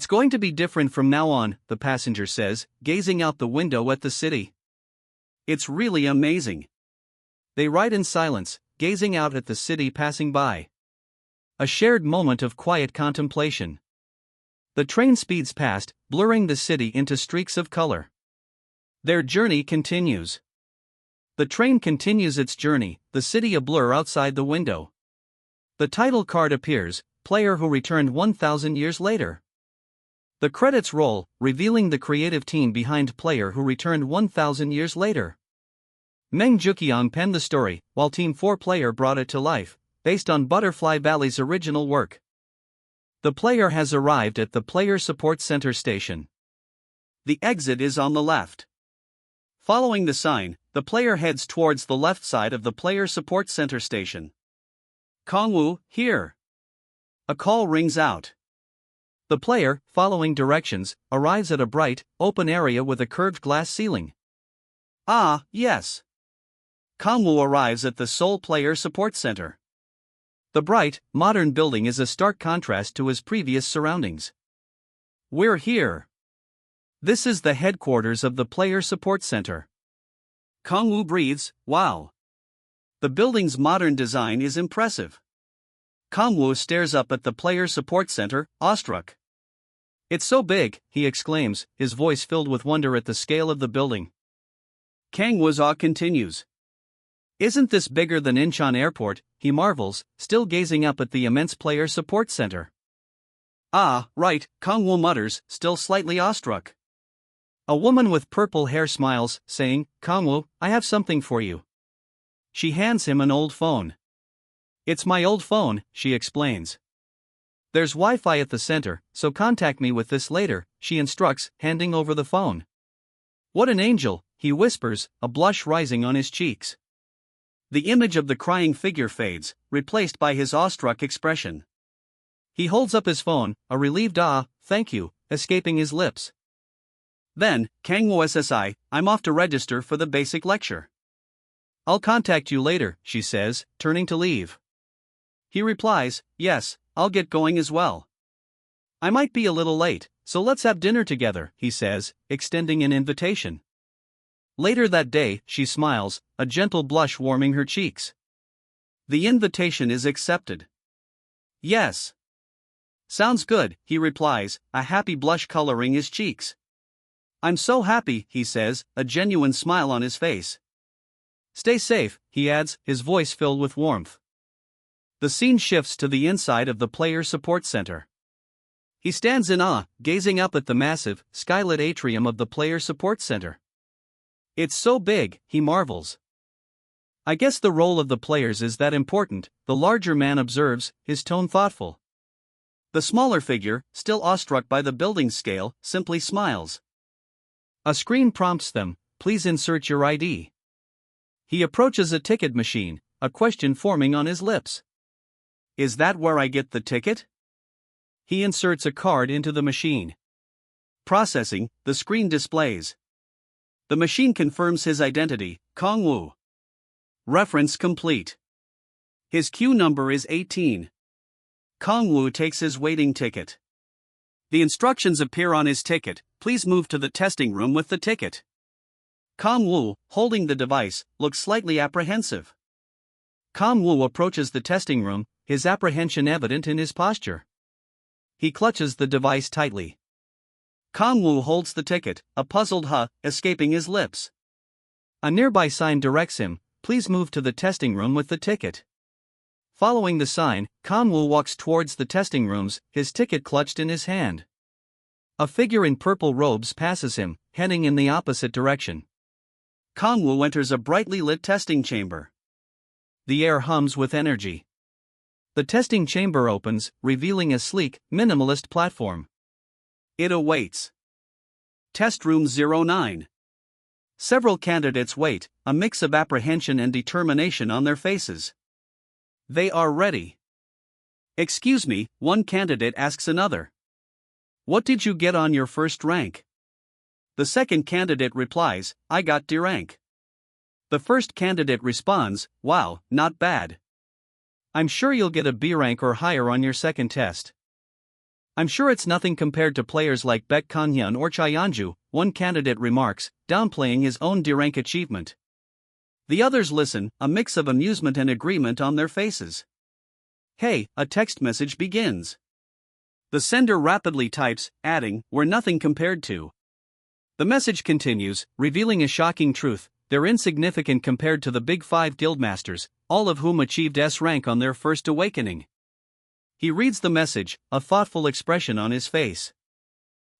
[SPEAKER 1] going to be different from now on, the passenger says, gazing out the window at the city. It's really amazing. They ride in silence, gazing out at the city passing by. A shared moment of quiet contemplation. The train speeds past, blurring the city into streaks of color. Their journey continues. The train continues its journey, the city a blur outside the window. The title card appears, player who returned 1,000 years later. The credits roll, revealing the creative team behind player who returned 1,000 years later. Meng Jukiang penned the story, while Team 4 player brought it to life, based on Butterfly Valley's original work. The player has arrived at the Player Support Center station. The exit is on the left. Following the sign, the player heads towards the left side of the player support center station. Kongwoo, here. A call rings out. The player, following directions, arrives at a bright, open area with a curved glass ceiling. Ah, yes. Kongwoo arrives at the Seoul Player Support Center. The bright, modern building is a stark contrast to his previous surroundings. We're here. This is the headquarters of the Player Support Center. Kongwoo breathes, wow. The building's modern design is impressive. Kongwoo stares up at the Player Support Center, awestruck. It's so big, he exclaims, his voice filled with wonder at the scale of the building. Kangwoo's awe continues. Isn't this bigger than Incheon Airport, he marvels, still gazing up at the immense Player Support Center. Ah, right, Kongwoo mutters, still slightly awestruck. A woman with purple hair smiles, saying, Kongwoo, I have something for you. She hands him an old phone. It's my old phone, she explains. There's Wi-Fi at the center, so contact me with this later, she instructs, handing over the phone. What an angel, he whispers, a blush rising on his cheeks. The image of the crying figure fades, replaced by his awestruck expression. He holds up his phone, a relieved thank you, escaping his lips. Then, Kangwoo SSI, I'm off to register for the basic lecture. I'll contact you later, she says, turning to leave. He replies, yes, I'll get going as well. I might be a little late, so let's have dinner together, he says, extending an invitation. Later that day, she smiles, a gentle blush warming her cheeks. The invitation is accepted. Yes. Sounds good, he replies, a happy blush coloring his cheeks. I'm so happy, he says, a genuine smile on his face. Stay safe, he adds, his voice filled with warmth. The scene shifts to the inside of the Player Support Center. He stands in awe, gazing up at the massive, skylit atrium of the Player Support Center. It's so big, he marvels. I guess the role of the players is that important, the larger man observes, his tone thoughtful. The smaller figure, still awestruck by the building's scale, simply smiles. A screen prompts them, please insert your ID. He approaches a ticket machine, a question forming on his lips. Is that where I get the ticket? He inserts a card into the machine. Processing, the screen displays. The machine confirms his identity, Kongwoo. Reference complete. His queue number is 18. Kongwoo takes his waiting ticket. The instructions appear on his ticket, please move to the testing room with the ticket. Kongwoo, holding the device, looks slightly apprehensive. Kongwoo approaches the testing room, his apprehension evident in his posture. He clutches the device tightly. Kongwoo holds the ticket, a puzzled escaping his lips. A nearby sign directs him, please move to the testing room with the ticket. Following the sign, Kongwoo walks towards the testing rooms, his ticket clutched in his hand. A figure in purple robes passes him, heading in the opposite direction. Kongwoo enters a brightly lit testing chamber. The air hums with energy. The testing chamber opens, revealing a sleek, minimalist platform. It awaits. Test Room 09. Several candidates wait, a mix of apprehension and determination on their faces. They are ready. Excuse me, one candidate asks another. What did you get on your first rank? The second candidate replies, I got D rank. The first candidate responds, wow, not bad. I'm sure you'll get a B rank or higher on your second test. I'm sure it's nothing compared to players like Baek Kanhyun or Chaeyeonju, one candidate remarks, downplaying his own D rank achievement. The others listen, a mix of amusement and agreement on their faces. Hey, a text message begins. The sender rapidly types, adding, we're nothing compared to. The message continues, revealing a shocking truth, they're insignificant compared to the Big Five guildmasters, all of whom achieved S rank on their first awakening. He reads the message, a thoughtful expression on his face.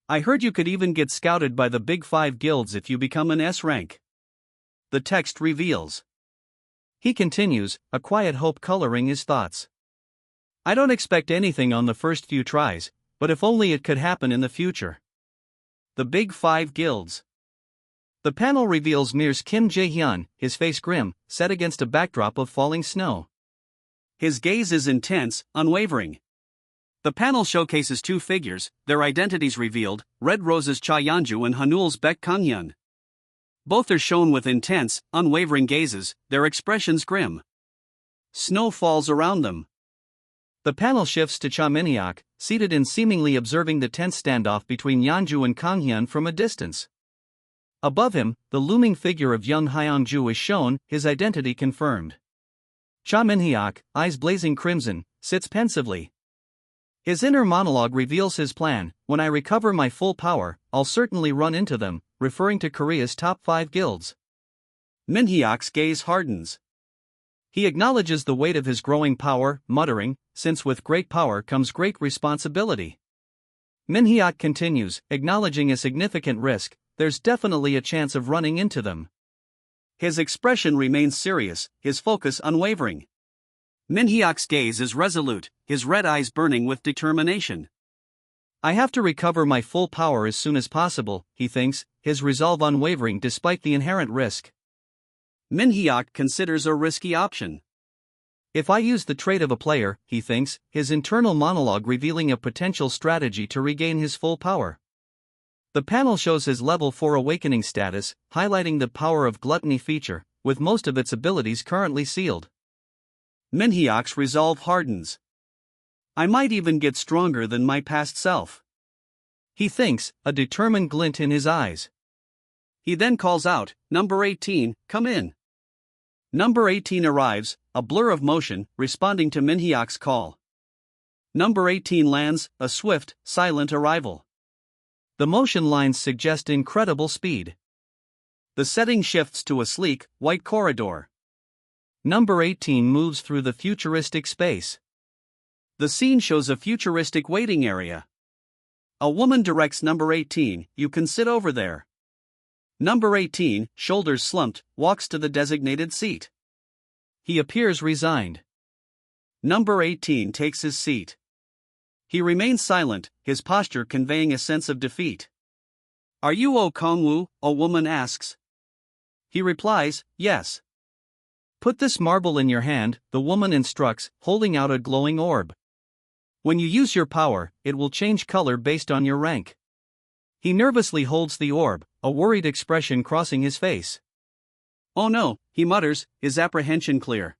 [SPEAKER 1] I heard you could even get scouted by the Big Five guilds if you become an S rank. The text reveals. He continues, a quiet hope coloring his thoughts. I don't expect anything on the first few tries, but if only it could happen in the future. The Big Five guilds. The panel reveals Mir's Kim Jae-hyun, his face grim, set against a backdrop of falling snow. His gaze is intense, unwavering. The panel showcases two figures, their identities revealed, Red Rose's Cha Yeonju and Hanul's Baek Kang-hyun. Both are shown with intense, unwavering gazes, their expressions grim. Snow falls around them. The panel shifts to Cha Min-hyuk, seated and seemingly observing the tense standoff between Yeonju and Kang-hyun from a distance. Above him, the looming figure of young Hyung-ju is shown, his identity confirmed. Cha Min-hyuk, eyes blazing crimson, sits pensively. His inner monologue reveals his plan: when I recover my full power, I'll certainly run into them, referring to Korea's top 5 guilds. Min-hyuk's gaze hardens. He acknowledges the weight of his growing power, muttering, since with great power comes great responsibility. Min-hyuk continues, acknowledging a significant risk: there's definitely a chance of running into them. His expression remains serious, his focus unwavering. Min-hyuk's gaze is resolute, his red eyes burning with determination. I have to recover my full power as soon as possible, he thinks, his resolve unwavering despite the inherent risk. Min-hyuk considers a risky option. If I use the trait of a player, he thinks, his internal monologue revealing a potential strategy to regain his full power. The panel shows his level 4 awakening status, highlighting the power of gluttony feature, with most of its abilities currently sealed. Min-hyuk's resolve hardens. I might even get stronger than my past self, he thinks, a determined glint in his eyes. He then calls out, "Number 18, come in." Number 18 arrives, a blur of motion, responding to Min-hyuk's call. Number 18 lands, a swift, silent arrival. The motion lines suggest incredible speed. The setting shifts to a sleek, white corridor. Number 18 moves through the futuristic space. The scene shows a futuristic waiting area. A woman directs number 18, "You can sit over there." Number 18, shoulders slumped, walks to the designated seat. He appears resigned. Number 18 takes his seat. He remains silent, his posture conveying a sense of defeat. "Are you Oh Kong-woo?" a woman asks. He replies, "Yes." "Put this marble in your hand," the woman instructs, holding out a glowing orb. "When you use your power, it will change color based on your rank." He nervously holds the orb, a worried expression crossing his face. "Oh no," he mutters, his apprehension clear.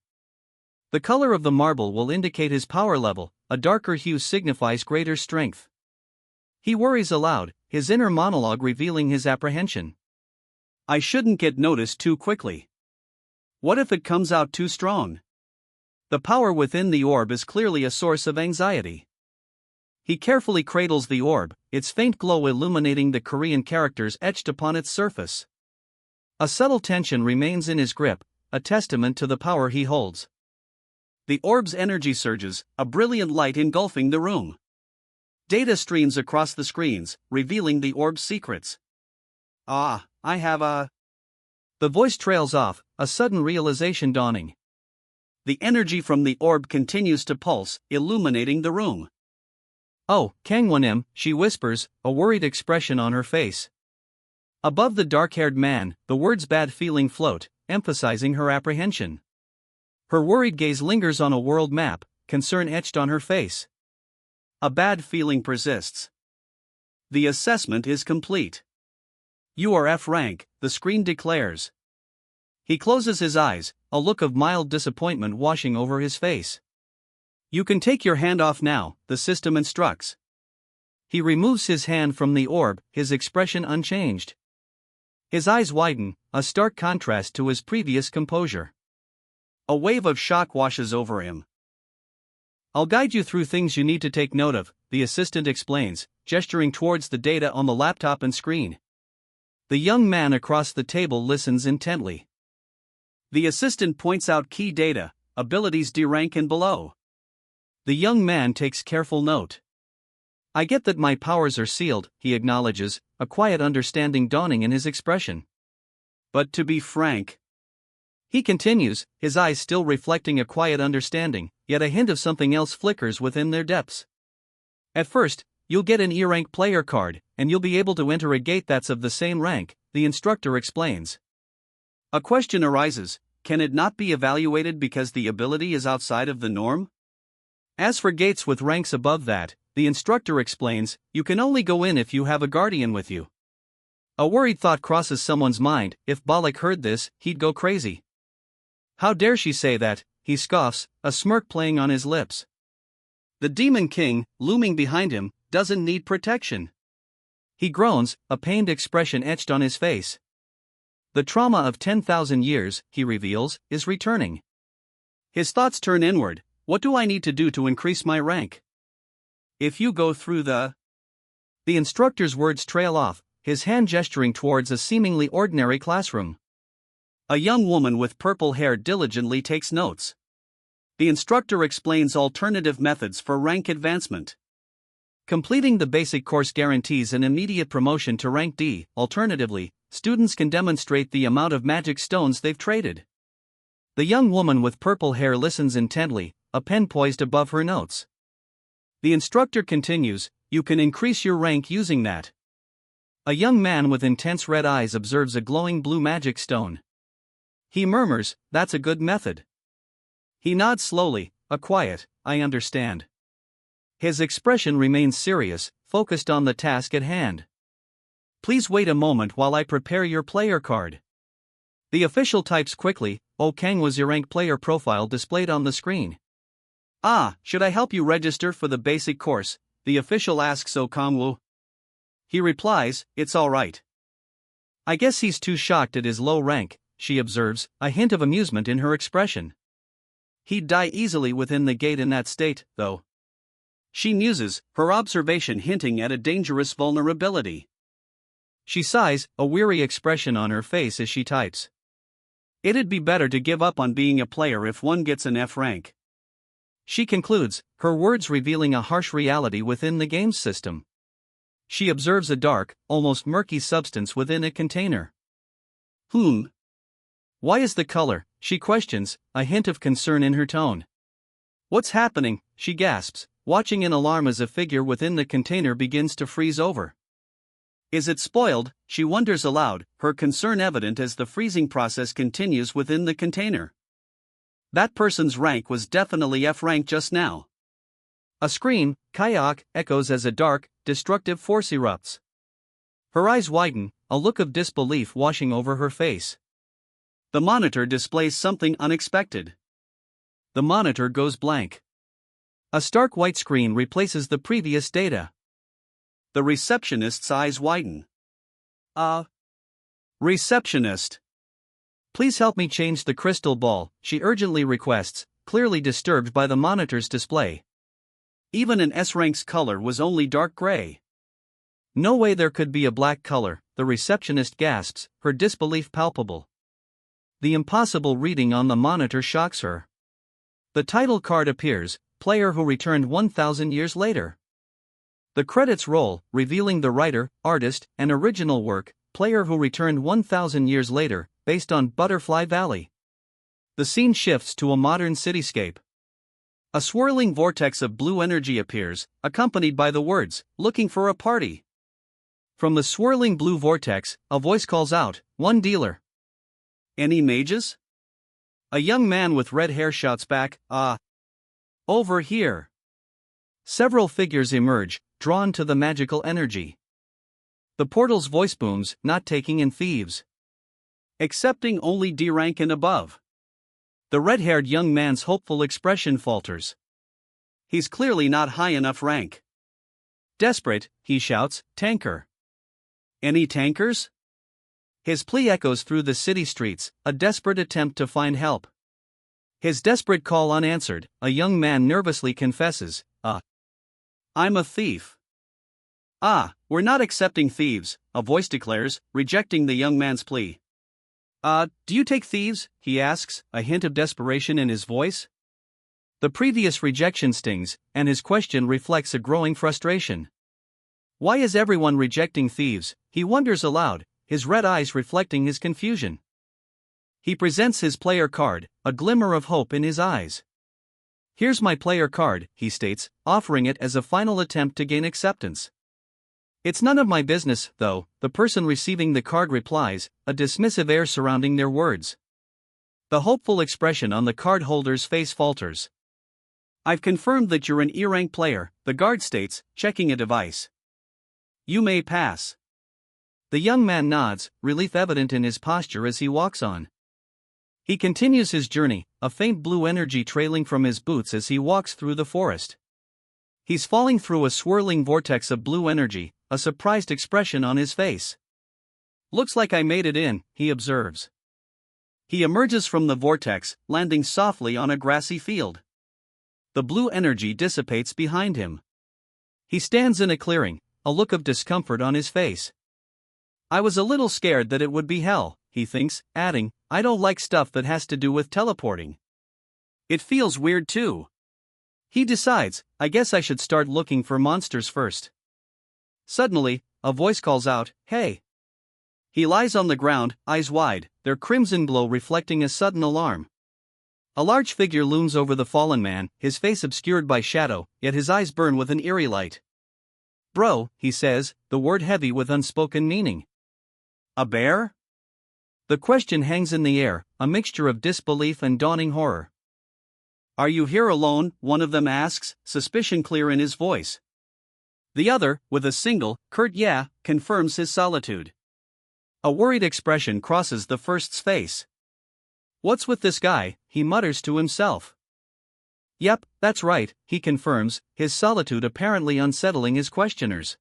[SPEAKER 1] The color of the marble will indicate his power level, a darker hue signifies greater strength. He worries aloud, his inner monologue revealing his apprehension. I shouldn't get noticed too quickly. What if it comes out too strong? The power within the orb is clearly a source of anxiety. He carefully cradles the orb, its faint glow illuminating the Korean characters etched upon its surface. A subtle tension remains in his grip, a testament to the power he holds. The orb's energy surges, a brilliant light engulfing the room. Data streams across the screens, revealing the orb's secrets. "Ah, I have a..." The voice trails off, a sudden realization dawning. The energy from the orb continues to pulse, illuminating the room. "Oh, Kangwon-im," she whispers, a worried expression on her face. Above the dark-haired man, the words "bad feeling" float, emphasizing her apprehension. Her worried gaze lingers on a world map, concern etched on her face. A bad feeling persists. The assessment is complete. "You are F rank," the screen declares. He closes his eyes, a look of mild disappointment washing over his face. "You can take your hand off now," the system instructs. He removes his hand from the orb, his expression unchanged. His eyes widen, a stark contrast to his previous composure. A wave of shock washes over him. "I'll guide you through things you need to take note of," the assistant explains, gesturing towards the data on the laptop and screen. The young man across the table listens intently. The assistant points out key data, abilities D rank and below. The young man takes careful note. "I get that my powers are sealed," he acknowledges, a quiet understanding dawning in his expression. "But to be frank," he continues, his eyes still reflecting a quiet understanding, yet a hint of something else flickers within their depths. "At first, you'll get an E-rank player card, and you'll be able to enter a gate that's of the same rank, the instructor explains. A question arises: can it not be evaluated because the ability is outside of the norm? As for gates with ranks above that, the instructor explains, you can only go in if you have a guardian with you. A worried thought crosses someone's mind: if Balak heard this, he'd go crazy. How dare she say that, he scoffs, a smirk playing on his lips. The Demon King, looming behind him, doesn't need protection. He groans, a pained expression etched on his face. The trauma of 10,000 years, he reveals, is returning. His thoughts turn inward. What do I need to do to increase my rank? If you go through the instructor's words trail off, his hand gesturing towards a seemingly ordinary classroom. A young woman with purple hair diligently takes notes. The instructor explains alternative methods for rank advancement. Completing the basic course guarantees an immediate promotion to rank D. Alternatively, students can demonstrate the amount of magic stones they've traded. The young woman with purple hair listens intently, a pen poised above her notes. The instructor continues, you can increase your rank using that. A young man with intense red eyes observes a glowing blue magic stone. He murmurs, that's a good method. He nods slowly, a quiet, I understand. His expression remains serious, focused on the task at hand. Please wait a moment while I prepare your player card. The official types quickly, O Kangwa's your rank player profile displayed on the screen. Ah, should I help you register for the basic course? The official asks O Kangwa. He replies, it's alright. I guess he's too shocked at his low rank, she observes, a hint of amusement in her expression. He'd die easily within the gate in that state, though. She muses, her observation hinting at a dangerous vulnerability. She sighs, a weary expression on her face as she types. It'd be better to give up on being a player if one gets an F rank. She concludes, her words revealing a harsh reality within the game's system. She observes a dark, almost murky substance within a container. Why is the color? She questions, a hint of concern in her tone. What's happening? She gasps, watching in alarm as a figure within the container begins to freeze over. Is it spoiled? She wonders aloud, her concern evident as the freezing process continues within the container. That person's rank was definitely F rank just now. A scream, kayak, echoes as a dark, destructive force erupts. Her eyes widen, a look of disbelief washing over her face. The monitor displays something unexpected. The monitor goes blank. A stark white screen replaces the previous data. The receptionist's eyes widen. Receptionist. Please help me change the crystal ball, she urgently requests, clearly disturbed by the monitor's display. Even an S-rank's color was only dark gray. No way there could be a black color, the receptionist gasps, her disbelief palpable. The impossible reading on the monitor shocks her. The title card appears, player who returned 1,000 years later. The credits roll, revealing the writer, artist, and original work, player who returned 1,000 years later, based on Butterfly Valley. The scene shifts to a modern cityscape. A swirling vortex of blue energy appears, accompanied by the words, looking for a party. From the swirling blue vortex, a voice calls out, one dealer. Any mages? A young man with red hair shouts back, over here. Several figures emerge, drawn to the magical energy. The portal's voice booms, not taking in thieves. Accepting only D rank and above. The red-haired young man's hopeful expression falters. He's clearly not high enough rank. Desperate, he shouts, tanker. Any tankers? His plea echoes through the city streets, a desperate attempt to find help. His desperate call unanswered, a young man nervously confesses, I'm a thief. We're not accepting thieves, a voice declares, rejecting the young man's plea. Do you take thieves? He asks, a hint of desperation in his voice. The previous rejection stings, and his question reflects a growing frustration. Why is everyone rejecting thieves? He wonders aloud, his red eyes reflecting his confusion. He presents his player card, a glimmer of hope in his eyes. Here's my player card, he states, offering it as a final attempt to gain acceptance. It's none of my business, though, the person receiving the card replies, a dismissive air surrounding their words. The hopeful expression on the card holder's face falters. I've confirmed that you're an E-rank player, the guard states, checking a device. You may pass. The young man nods, relief evident in his posture as he walks on. He continues his journey, a faint blue energy trailing from his boots as he walks through the forest. He's falling through a swirling vortex of blue energy, a surprised expression on his face. Looks like I made it in, he observes. He emerges from the vortex, landing softly on a grassy field. The blue energy dissipates behind him. He stands in a clearing, a look of discomfort on his face. I was a little scared that it would be hell, he thinks, adding, I don't like stuff that has to do with teleporting. It feels weird too. He decides, I guess I should start looking for monsters first. Suddenly, a voice calls out, hey. He lies on the ground, eyes wide, their crimson glow reflecting a sudden alarm. A large figure looms over the fallen man, his face obscured by shadow, yet his eyes burn with an eerie light. Bro, he says, the word heavy with unspoken meaning. A bear? The question hangs in the air, a mixture of disbelief and dawning horror. Are you here alone? One of them asks, suspicion clear in his voice. The other, with a single, curt yeah, confirms his solitude. A worried expression crosses the first's face. What's with this guy? He mutters to himself. Yep, that's right, he confirms, his solitude apparently unsettling his questioners.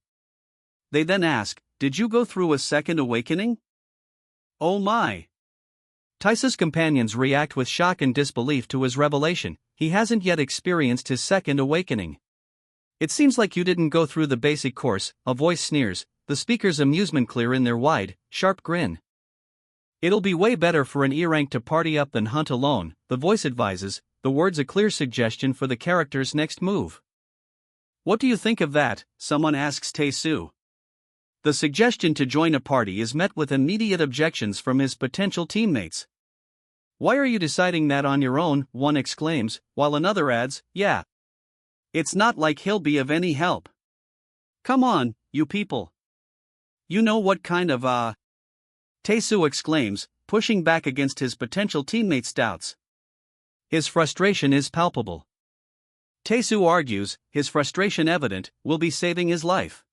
[SPEAKER 1] They then ask, did you go through a second awakening? Oh my. Taisa's companions react with shock and disbelief to his revelation. He hasn't yet experienced his second awakening. It seems like you didn't go through the basic course, a voice sneers, the speaker's amusement clear in their wide, sharp grin. It'll be way better for an E-rank to party up than hunt alone, the voice advises, the words a clear suggestion for the character's next move. What do you think of that? Someone asks Tae-soo. The suggestion to join a party is met with immediate objections from his potential teammates. Why are you deciding that on your own? One exclaims, while another adds, yeah. It's not like he'll be of any help. Come on, you people. You know what kind of Tae-soo exclaims, pushing back against his potential teammates' doubts. His frustration is palpable. Tae-soo argues, his frustration evident, will be saving his life.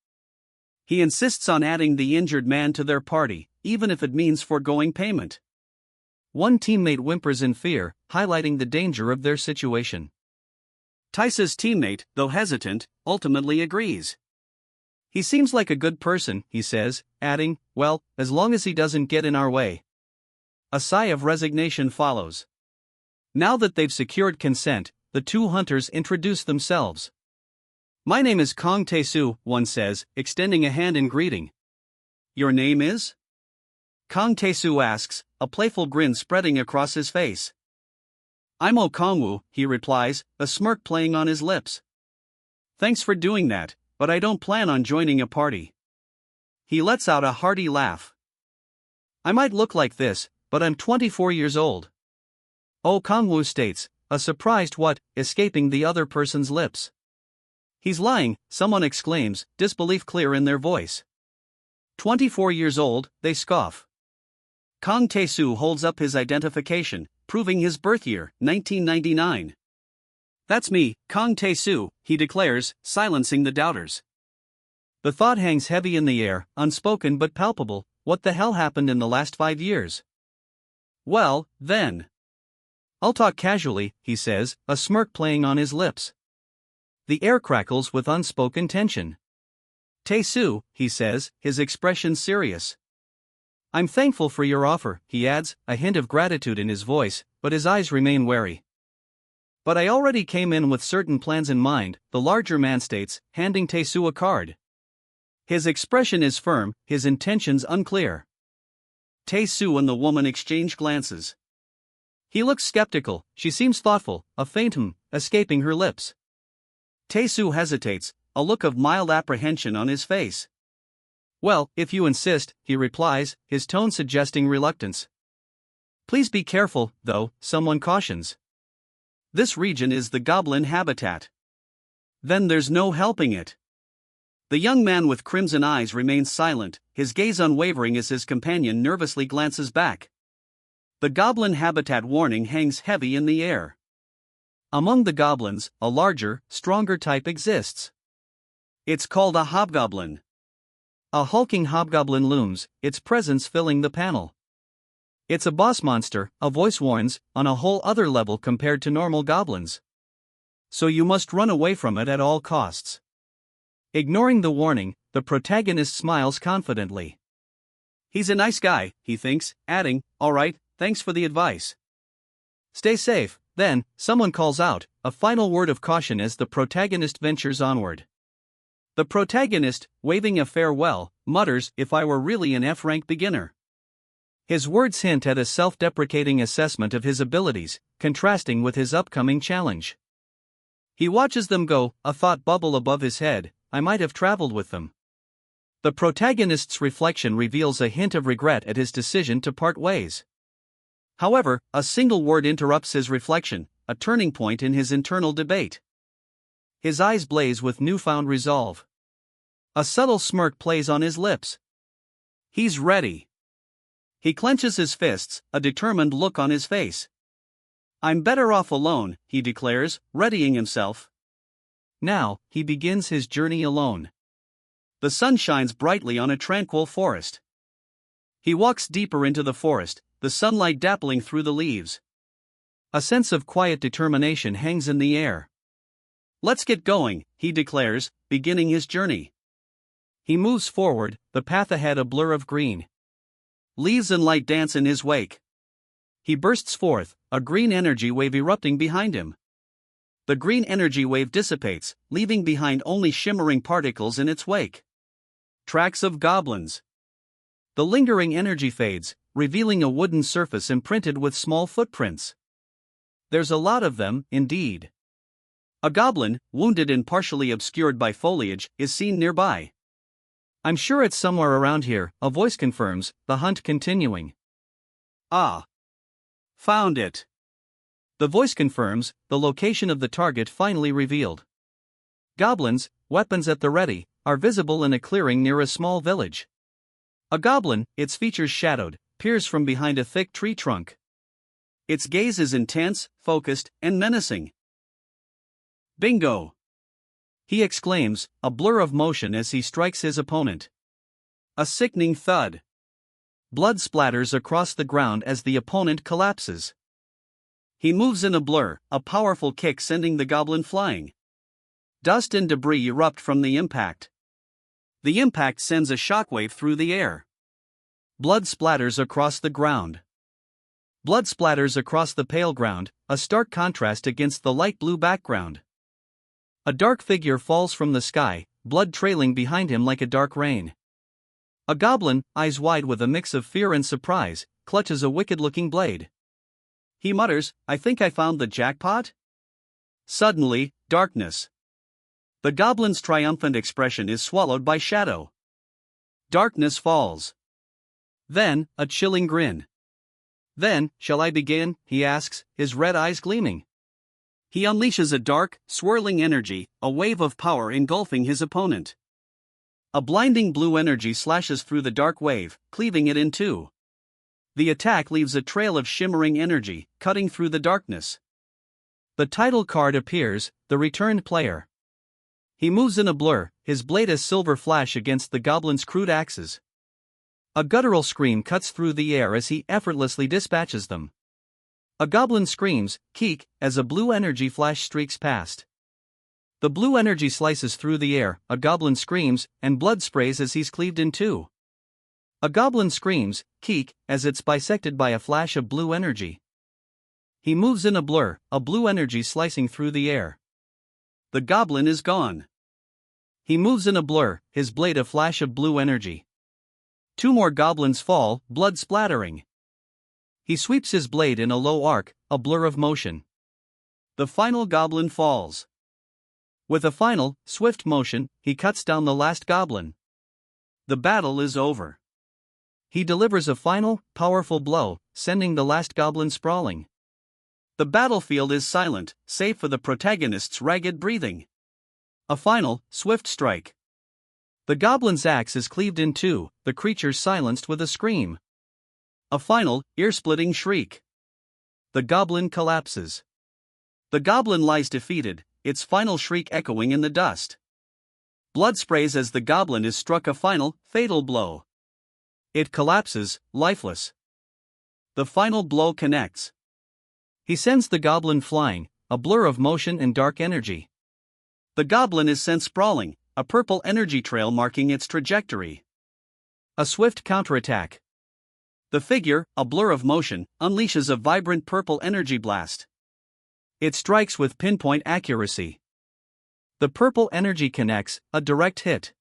[SPEAKER 1] He insists on adding the injured man to their party, even if it means foregoing payment. One teammate whimpers in fear, highlighting the danger of their situation. Taisa's teammate, though hesitant, ultimately agrees. He seems like a good person, he says, adding, well, as long as he doesn't get in our way. A sigh of resignation follows. Now that they've secured consent, the two hunters introduce themselves. My name is Kong Tae-soo, one says, extending a hand in greeting. Your name is? Kong Tae-soo asks, a playful grin spreading across his face. I'm Oh Kong-woo, he replies, a smirk playing on his lips. Thanks for doing that, but I don't plan on joining a party. He lets out a hearty laugh. I might look like this, but I'm 24 years old. Oh Kong-woo states, a surprised what, escaping the other person's lips. He's lying, someone exclaims, disbelief clear in their voice. 24 years old, they scoff. Kong Tae-soo holds up his identification, proving his birth year, 1999. That's me, Kong Tae-soo, he declares, silencing the doubters. The thought hangs heavy in the air, unspoken but palpable, what the hell happened in the last 5 years? Well, then. I'll talk casually, he says, a smirk playing on his lips. The air crackles with unspoken tension. Tae-soo, he says, his expression serious. I'm thankful for your offer, he adds, a hint of gratitude in his voice, but his eyes remain wary. But I already came in with certain plans in mind, the larger man states, handing Tae-soo a card. His expression is firm, his intentions unclear. Tae-soo and the woman exchange glances. He looks skeptical, she seems thoughtful, a faint escaping her lips. Tae-soo hesitates, a look of mild apprehension on his face. Well, if you insist, he replies, his tone suggesting reluctance. Please be careful, though, someone cautions. This region is the goblin habitat. Then there's no helping it. The young man with crimson eyes remains silent, his gaze unwavering as his companion nervously glances back. The goblin habitat warning hangs heavy in the air. Among the goblins, a larger, stronger type exists. It's called a hobgoblin. A hulking hobgoblin looms, its presence filling the panel. It's a boss monster, a voice warns, on a whole other level compared to normal goblins. So you must run away from it at all costs. Ignoring the warning, the protagonist smiles confidently. He's a nice guy, he thinks, adding, "All right, thanks for the advice. Stay safe." Then, someone calls out, a final word of caution as the protagonist ventures onward. The protagonist, waving a farewell, mutters, "If I were really an F-rank beginner." His words hint at a self-deprecating assessment of his abilities, contrasting with his upcoming challenge. He watches them go, a thought bubble above his head, "I might have traveled with them." The protagonist's reflection reveals a hint of regret at his decision to part ways. However, a single word interrupts his reflection, a turning point in his internal debate. His eyes blaze with newfound resolve. A subtle smirk plays on his lips. He's ready. He clenches his fists, a determined look on his face. "I'm better off alone," he declares, readying himself. Now, he begins his journey alone. The sun shines brightly on a tranquil forest. He walks deeper into the forest, the sunlight dappling through the leaves. A sense of quiet determination hangs in the air. "Let's get going," he declares, beginning his journey. He moves forward, the path ahead a blur of green. Leaves and light dance in his wake. He bursts forth, a green energy wave erupting behind him. The green energy wave dissipates, leaving behind only shimmering particles in its wake. Tracks of goblins. The lingering energy fades, revealing a wooden surface imprinted with small footprints. There's a lot of them, indeed. A goblin, wounded and partially obscured by foliage, is seen nearby. "I'm sure it's somewhere around here," a voice confirms, the hunt continuing. "Ah. Found it." The voice confirms, the location of the target finally revealed. Goblins, weapons at the ready, are visible in a clearing near a small village. A goblin, its features shadowed, peers from behind a thick tree trunk. Its gaze is intense, focused, and menacing. "Bingo!" he exclaims, a blur of motion as he strikes his opponent. A sickening thud. Blood splatters across the ground as the opponent collapses. He moves in a blur, a powerful kick sending the goblin flying. Dust and debris erupt from the impact. The impact sends a shockwave through the air. Blood splatters across the ground. Blood splatters across the pale ground, a stark contrast against the light blue background. A dark figure falls from the sky, blood trailing behind him like a dark rain. A goblin, eyes wide with a mix of fear and surprise, clutches a wicked-looking blade. He mutters, "I think I found the jackpot?" Suddenly, darkness. The goblin's triumphant expression is swallowed by shadow. Darkness falls. Then, a chilling grin. Then, "Shall I begin?" he asks, his red eyes gleaming. He unleashes a dark, swirling energy, a wave of power engulfing his opponent. A blinding blue energy slashes through the dark wave, cleaving it in two. The attack leaves a trail of shimmering energy, cutting through the darkness. The title card appears, the returned player. He moves in a blur, his blade a silver flash against the goblin's crude axes. A guttural scream cuts through the air as he effortlessly dispatches them. A goblin screams, "Keek," as a blue energy flash streaks past. The blue energy slices through the air, a goblin screams, and blood sprays as he's cleaved in two. A goblin screams, "Keek," as it's bisected by a flash of blue energy. He moves in a blur, a blue energy slicing through the air. The goblin is gone. He moves in a blur, his blade a flash of blue energy. Two more goblins fall, blood splattering. He sweeps his blade in a low arc, a blur of motion. The final goblin falls. With a final, swift motion, he cuts down the last goblin. The battle is over. He delivers a final, powerful blow, sending the last goblin sprawling. The battlefield is silent, save for the protagonist's ragged breathing. A final, swift strike. The goblin's axe is cleaved in two, the creature silenced with a scream. A final, ear-splitting shriek. The goblin collapses. The goblin lies defeated, its final shriek echoing in the dust. Blood sprays as the goblin is struck a final, fatal blow. It collapses, lifeless. The final blow connects. He sends the goblin flying, a blur of motion and dark energy. The goblin is sent sprawling, a purple energy trail marking its trajectory. A swift counterattack. The figure, a blur of motion, unleashes a vibrant purple energy blast. It strikes with pinpoint accuracy. The purple energy connects, a direct hit.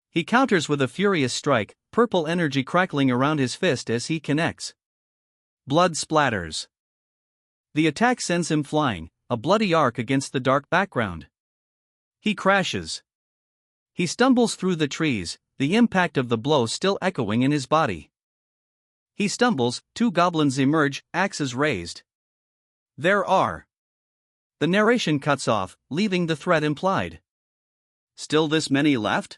[SPEAKER 1] He counters with a furious strike, purple energy crackling around his fist as he connects. Blood splatters. The attack sends him flying, a bloody arc against the dark background. He crashes. He stumbles through the trees, the impact of the blow still echoing in his body. He stumbles, two goblins emerge, axes raised. There are. The narration cuts off, leaving the threat implied. Still this many left?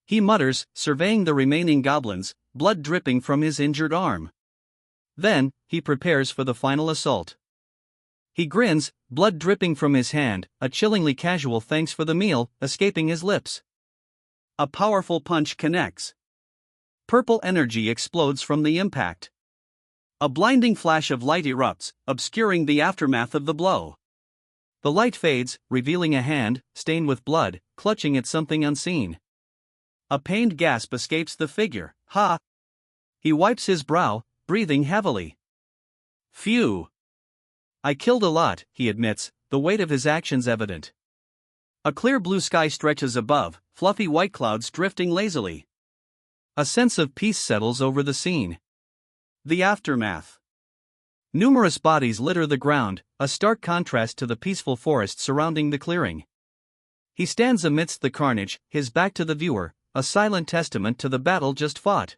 [SPEAKER 1] He mutters, surveying the remaining goblins, blood dripping from his injured arm. Then, he prepares for the final assault. He grins, blood dripping from his hand, a chillingly casual thanks for the meal escaping his lips. A powerful punch connects. Purple energy explodes from the impact. A blinding flash of light erupts, obscuring the aftermath of the blow. The light fades, revealing a hand, stained with blood, clutching at something unseen. A pained gasp escapes the figure. Ha! He wipes his brow, breathing heavily. Phew! I killed a lot, he admits, the weight of his actions evident. A clear blue sky stretches above, fluffy white clouds drifting lazily. A sense of peace settles over the scene. The aftermath. Numerous bodies litter the ground, a stark contrast to the peaceful forest surrounding the clearing. He stands amidst the carnage, his back to the viewer, a silent testament to the battle just fought.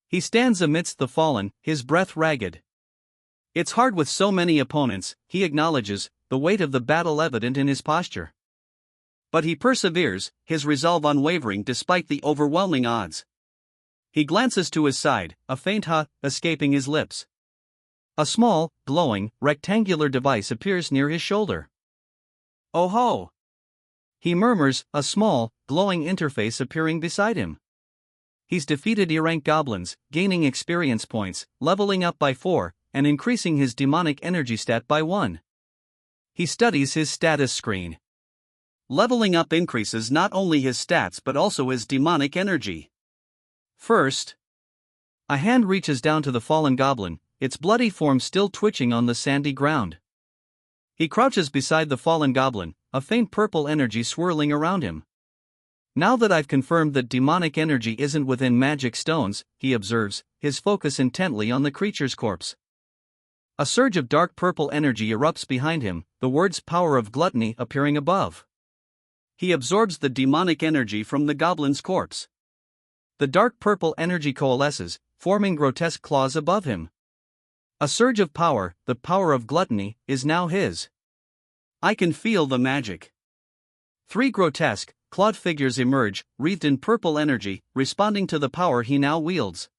[SPEAKER 1] He stands amidst the fallen, his breath ragged. It's hard with so many opponents, he acknowledges, the weight of the battle evident in his posture. But he perseveres, his resolve unwavering despite the overwhelming odds. He glances to his side, a faint "ha" escaping his lips. A small, glowing, rectangular device appears near his shoulder. Oh ho! He murmurs, a small, glowing interface appearing beside him. He's defeated E-rank goblins, gaining experience points, leveling up by 4, and increasing his demonic energy stat by 1. He studies his status screen. Leveling up increases not only his stats but also his demonic energy. First, a hand reaches down to the fallen goblin, its bloody form still twitching on the sandy ground. He crouches beside the fallen goblin, a faint purple energy swirling around him. Now that I've confirmed that demonic energy isn't within magic stones, he observes, his focus intently on the creature's corpse. A surge of dark purple energy erupts behind him, the words "power of gluttony" appearing above. He absorbs the demonic energy from the goblin's corpse. The dark purple energy coalesces, forming grotesque claws above him. A surge of power, the power of gluttony, is now his. I can feel the magic. 3 grotesque, clawed figures emerge, wreathed in purple energy, responding to the power he now wields.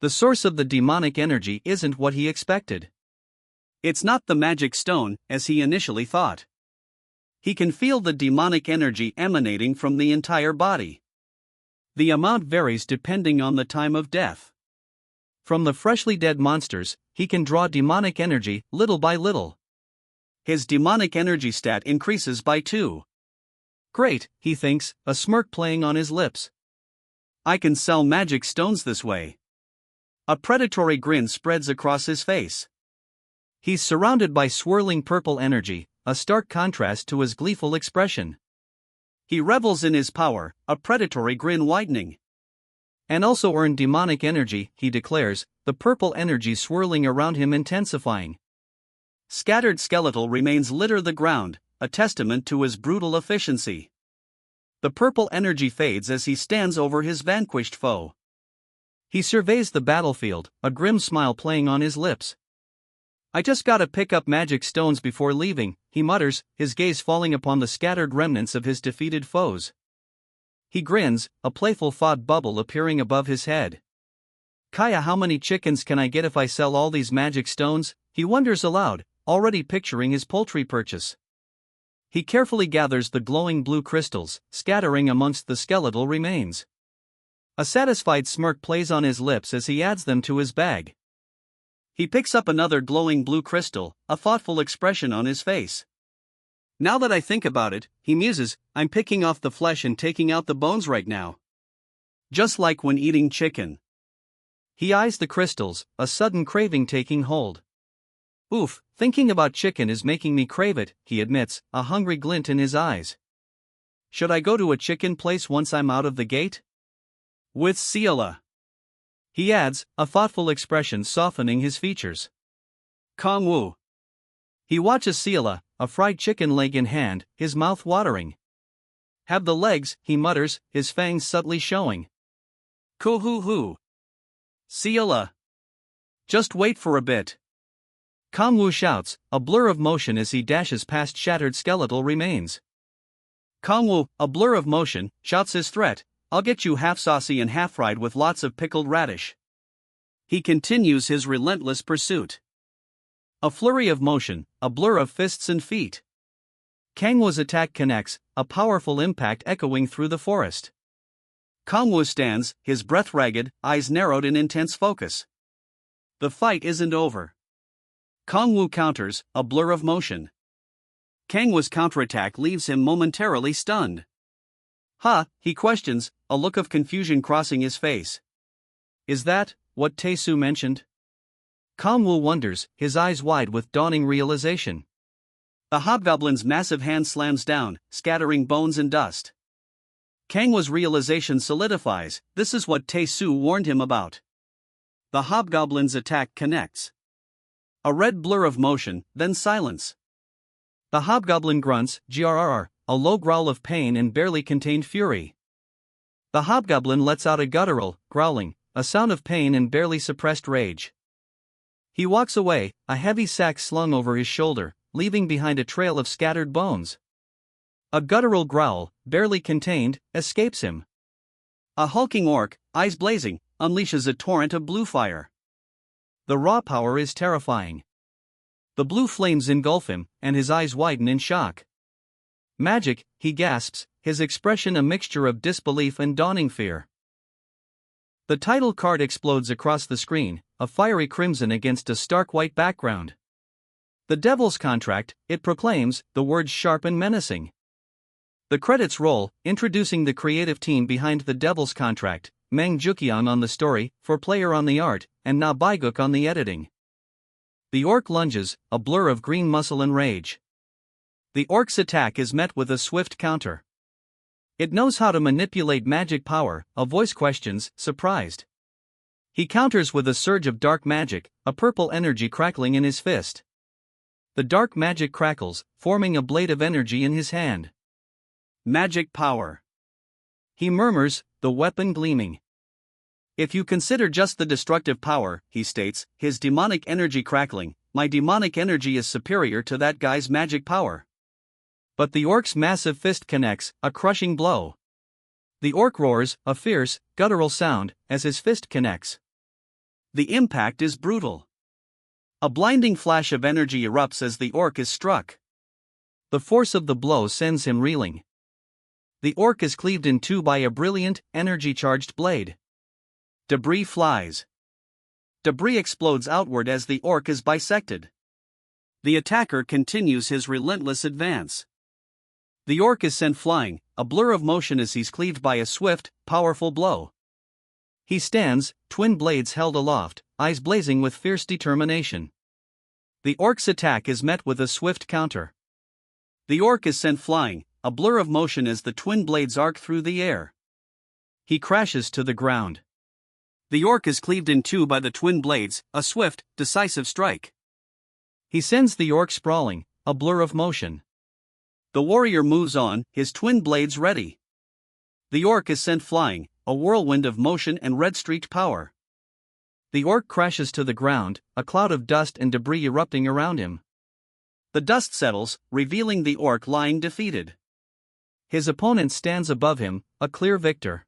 [SPEAKER 1] The source of the demonic energy isn't what he expected. It's not the magic stone, as he initially thought. He can feel the demonic energy emanating from the entire body. The amount varies depending on the time of death. From the freshly dead monsters, he can draw demonic energy, little by little. His demonic energy stat increases by 2. Great, he thinks, a smirk playing on his lips. I can sell magic stones this way. A predatory grin spreads across his face. He's surrounded by swirling purple energy, a stark contrast to his gleeful expression. He revels in his power, a predatory grin widening. And also earn demonic energy, he declares, the purple energy swirling around him intensifying. Scattered skeletal remains litter the ground, a testament to his brutal efficiency. The purple energy fades as he stands over his vanquished foe. He surveys the battlefield, a grim smile playing on his lips. I just gotta pick up magic stones before leaving, he mutters, his gaze falling upon the scattered remnants of his defeated foes. He grins, a playful thought bubble appearing above his head. Kaya, how many chickens can I get if I sell all these magic stones? He wonders aloud, already picturing his poultry purchase. He carefully gathers the glowing blue crystals, scattering amongst the skeletal remains. A satisfied smirk plays on his lips as he adds them to his bag. He picks up another glowing blue crystal, a thoughtful expression on his face. Now that I think about it, he muses, I'm picking off the flesh and taking out the bones right now. Just like when eating chicken. He eyes the crystals, a sudden craving taking hold. Oof, thinking about chicken is making me crave it, he admits, a hungry glint in his eyes. Should I go to a chicken place once I'm out of the gate? With Ciela. He adds, a thoughtful expression softening his features. Kongwu. He watches Ciela, a fried chicken leg in hand, his mouth watering. Have the legs, he mutters, his fangs subtly showing. Kuhu-hu. Ciela. Just wait for a bit. Kongwu shouts, a blur of motion as he dashes past shattered skeletal remains. Kongwu, a blur of motion, shouts his threat, I'll get you half saucy and half fried with lots of pickled radish. He continues his relentless pursuit. A flurry of motion, a blur of fists and feet. Kangwu's attack connects, a powerful impact echoing through the forest. Kongwu stands, his breath ragged, eyes narrowed in intense focus. The fight isn't over. Kongwu counters, a blur of motion. Kangwu's counterattack leaves him momentarily stunned. Ha, he questions, a look of confusion crossing his face. Is that what Taesu mentioned? Kongwu wonders, his eyes wide with dawning realization. The hobgoblin's massive hand slams down, scattering bones and dust. Kangwu's realization solidifies, this is what Taesu warned him about. The hobgoblin's attack connects. A red blur of motion, then silence. The hobgoblin grunts, grrr, a low growl of pain and barely contained fury. The hobgoblin lets out a guttural, growling, a sound of pain and barely suppressed rage. He walks away, a heavy sack slung over his shoulder, leaving behind a trail of scattered bones. A guttural growl, barely contained, escapes him. A hulking orc, eyes blazing, unleashes a torrent of blue fire. The raw power is terrifying. The blue flames engulf him, and his eyes widen in shock. Magic, he gasps, his expression a mixture of disbelief and dawning fear. The title card explodes across the screen, a fiery crimson against a stark white background. The Devil's Contract, it proclaims, the words sharp and menacing. The credits roll, introducing the creative team behind The Devil's Contract, Mang Jukian on the story, For Player on the art, and Na Baiguk on the editing. The orc lunges, a blur of green muscle and rage. The orc's attack is met with a swift counter. It knows how to manipulate magic power, a voice questions, surprised. He counters with a surge of dark magic, a purple energy crackling in his fist. The dark magic crackles, forming a blade of energy in his hand. Magic power. He murmurs, the weapon gleaming. If you consider just the destructive power, he states, his demonic energy crackling, my demonic energy is superior to that guy's magic power. But the orc's massive fist connects, a crushing blow. The orc roars, a fierce, guttural sound, as his fist connects. The impact is brutal. A blinding flash of energy erupts as the orc is struck. The force of the blow sends him reeling. The orc is cleaved in two by a brilliant, energy-charged blade. Debris flies. Debris explodes outward as the orc is bisected. The attacker continues his relentless advance. The orc is sent flying, a blur of motion as he's cleaved by a swift, powerful blow. He stands, twin blades held aloft, eyes blazing with fierce determination. The orc's attack is met with a swift counter. The orc is sent flying, a blur of motion as the twin blades arc through the air. He crashes to the ground. The orc is cleaved in two by the twin blades, a swift, decisive strike. He sends the orc sprawling, a blur of motion. The warrior moves on, his twin blades ready. The orc is sent flying, a whirlwind of motion and red-streaked power. The orc crashes to the ground, a cloud of dust and debris erupting around him. The dust settles, revealing the orc lying defeated. His opponent stands above him, a clear victor.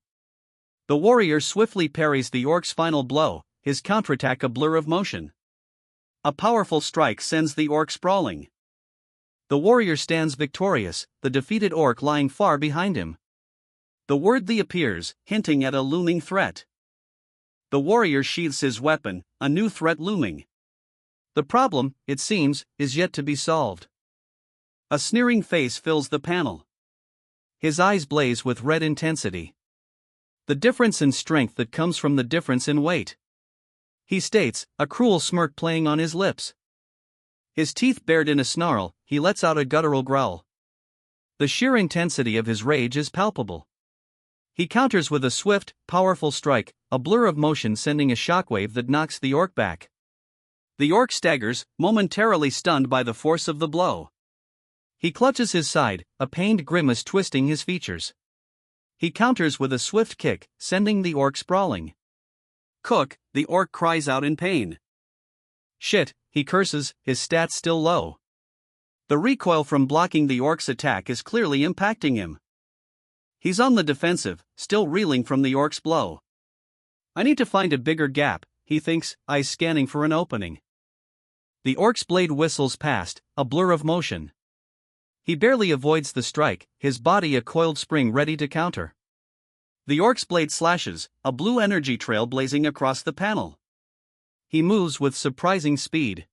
[SPEAKER 1] The warrior swiftly parries the orc's final blow, his counterattack a blur of motion. A powerful strike sends the orc sprawling. The warrior stands victorious, the defeated orc lying far behind him. The word "the" appears, hinting at a looming threat. The warrior sheathes his weapon, a new threat looming. The problem, it seems, is yet to be solved. A sneering face fills the panel. His eyes blaze with red intensity. The difference in strength that comes from the difference in weight. He states, a cruel smirk playing on his lips. His teeth bared in a snarl, he lets out a guttural growl. The sheer intensity of his rage is palpable. He counters with a swift, powerful strike, a blur of motion sending a shockwave that knocks the orc back. The orc staggers, momentarily stunned by the force of the blow. He clutches his side, a pained grimace twisting his features. He counters with a swift kick, sending the orc sprawling. "Cook," the orc cries out in pain. "Shit," he curses, his stats still low. The recoil from blocking the orc's attack is clearly impacting him. He's on the defensive, still reeling from the orc's blow. "I need to find a bigger gap," he thinks, eyes scanning for an opening. The orc's blade whistles past, a blur of motion. He barely avoids the strike, his body a coiled spring ready to counter. The orc's blade slashes, a blue energy trail blazing across the panel. He moves with surprising speed.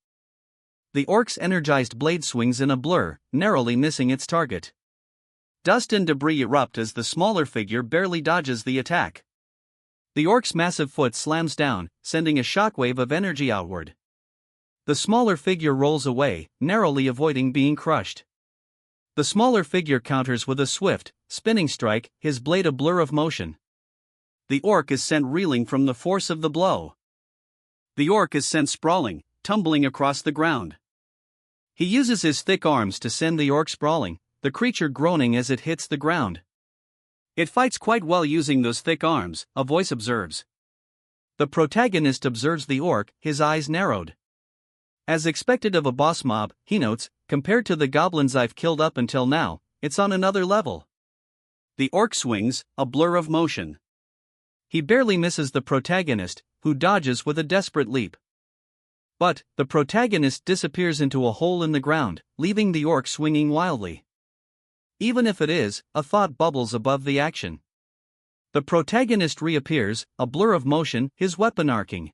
[SPEAKER 1] The orc's energized blade swings in a blur, narrowly missing its target. Dust and debris erupt as the smaller figure barely dodges the attack. The orc's massive foot slams down, sending a shockwave of energy outward. The smaller figure rolls away, narrowly avoiding being crushed. The smaller figure counters with a swift, spinning strike, his blade a blur of motion. The orc is sent reeling from the force of the blow. The orc is sent sprawling, tumbling across the ground. He uses his thick arms to send the orc sprawling, the creature groaning as it hits the ground. "It fights quite well using those thick arms," a voice observes. The protagonist observes the orc, his eyes narrowed. As expected of a boss mob, he notes, compared to the goblins I've killed up until now, it's on another level. The orc swings, a blur of motion. He barely misses the protagonist, who dodges with a desperate leap. But, the protagonist disappears into a hole in the ground, leaving the orc swinging wildly. Even if it is, a thought bubbles above the action. The protagonist reappears, a blur of motion, his weapon arcing.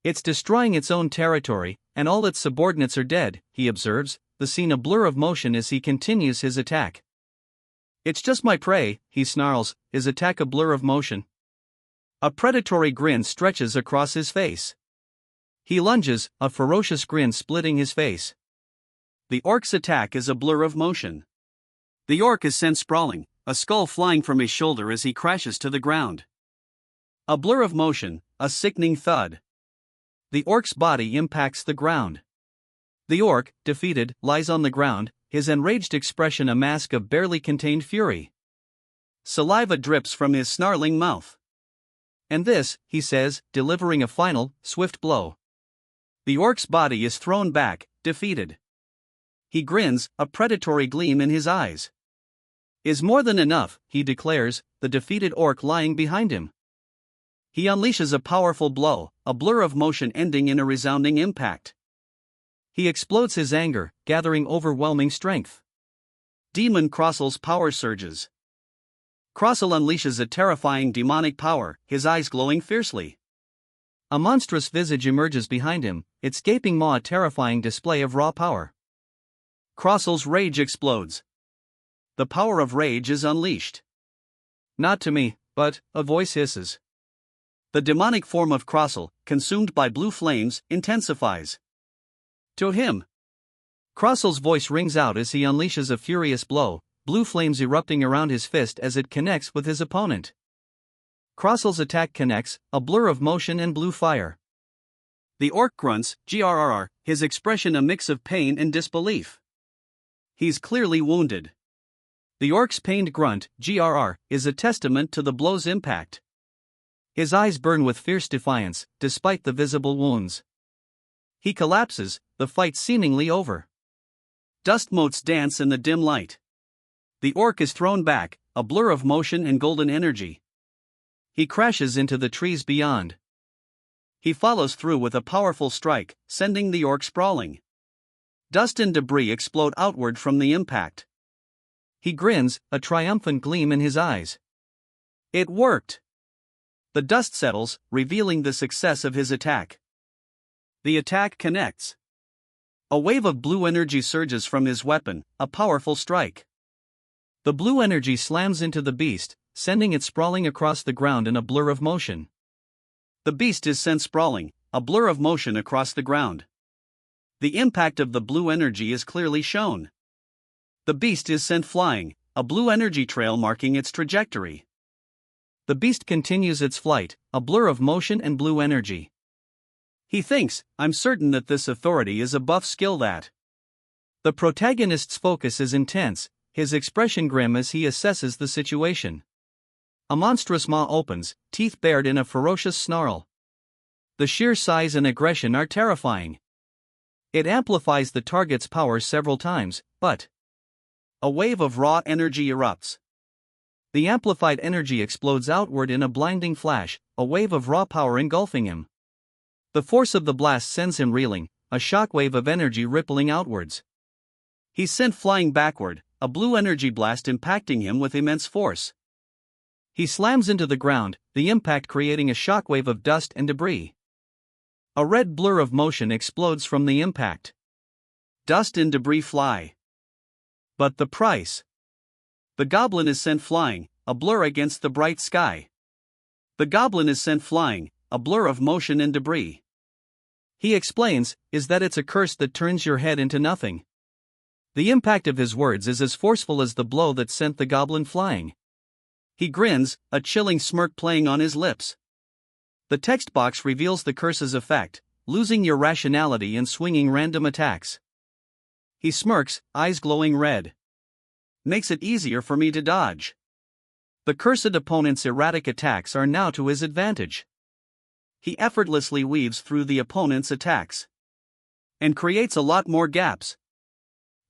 [SPEAKER 1] "It's destroying its own territory, and all its subordinates are dead," he observes, the scene a blur of motion as he continues his attack. "It's just my prey," he snarls, his attack a blur of motion. A predatory grin stretches across his face. He lunges, a ferocious grin splitting his face. The orc's attack is a blur of motion. The orc is sent sprawling, a skull flying from his shoulder as he crashes to the ground. A blur of motion, a sickening thud. The orc's body impacts the ground. The orc, defeated, lies on the ground, his enraged expression a mask of barely contained fury. Saliva drips from his snarling mouth. "And this," he says, delivering a final, swift blow. The orc's body is thrown back, defeated. He grins, a predatory gleam in his eyes. "Is more than enough," he declares, the defeated orc lying behind him. He unleashes a powerful blow, a blur of motion ending in a resounding impact. He explodes his anger, gathering overwhelming strength. Demon Crossel's power surges. Crossel unleashes a terrifying demonic power, his eyes glowing fiercely. A monstrous visage emerges behind him, its gaping maw a terrifying display of raw power. Crossel's rage explodes. The power of rage is unleashed. "Not to me, but," a voice hisses. The demonic form of Crossel, consumed by blue flames, intensifies. "To him." Crossel's voice rings out as he unleashes a furious blow, blue flames erupting around his fist as it connects with his opponent. Crossel's attack connects, a blur of motion and blue fire. The orc grunts, grrr, his expression a mix of pain and disbelief. He's clearly wounded. The orc's pained grunt, grrr, is a testament to the blow's impact. His eyes burn with fierce defiance, despite the visible wounds. He collapses, the fight seemingly over. Dust motes dance in the dim light. The orc is thrown back, a blur of motion and golden energy. He crashes into the trees beyond. He follows through with a powerful strike, sending the orc sprawling. Dust and debris explode outward from the impact. He grins, a triumphant gleam in his eyes. It worked! The dust settles, revealing the success of his attack. The attack connects. A wave of blue energy surges from his weapon, a powerful strike. The blue energy slams into the beast, sending it sprawling across the ground in a blur of motion. The beast is sent sprawling, a blur of motion across the ground. The impact of the blue energy is clearly shown. The beast is sent flying, a blue energy trail marking its trajectory. The beast continues its flight, a blur of motion and blue energy. He thinks, I'm certain that this authority is a buff skill that. The protagonist's focus is intense, his expression grim as he assesses the situation. A monstrous maw opens, teeth bared in a ferocious snarl. The sheer size and aggression are terrifying. It amplifies the target's power several times, but a wave of raw energy erupts. The amplified energy explodes outward in a blinding flash, a wave of raw power engulfing him. The force of the blast sends him reeling, a shockwave of energy rippling outwards. He's sent flying backward, a blue energy blast impacting him with immense force. He slams into the ground, the impact creating a shockwave of dust and debris. A red blur of motion explodes from the impact. Dust and debris fly. But the price? The goblin is sent flying, a blur against the bright sky. The goblin is sent flying, a blur of motion and debris. He explains, is that it's a curse that turns your head into nothing. The impact of his words is as forceful as the blow that sent the goblin flying. He grins, a chilling smirk playing on his lips. The text box reveals the curse's effect, losing your rationality and swinging random attacks. He smirks, eyes glowing red. Makes it easier for me to dodge. The cursed opponent's erratic attacks are now to his advantage. He effortlessly weaves through the opponent's attacks and creates a lot more gaps.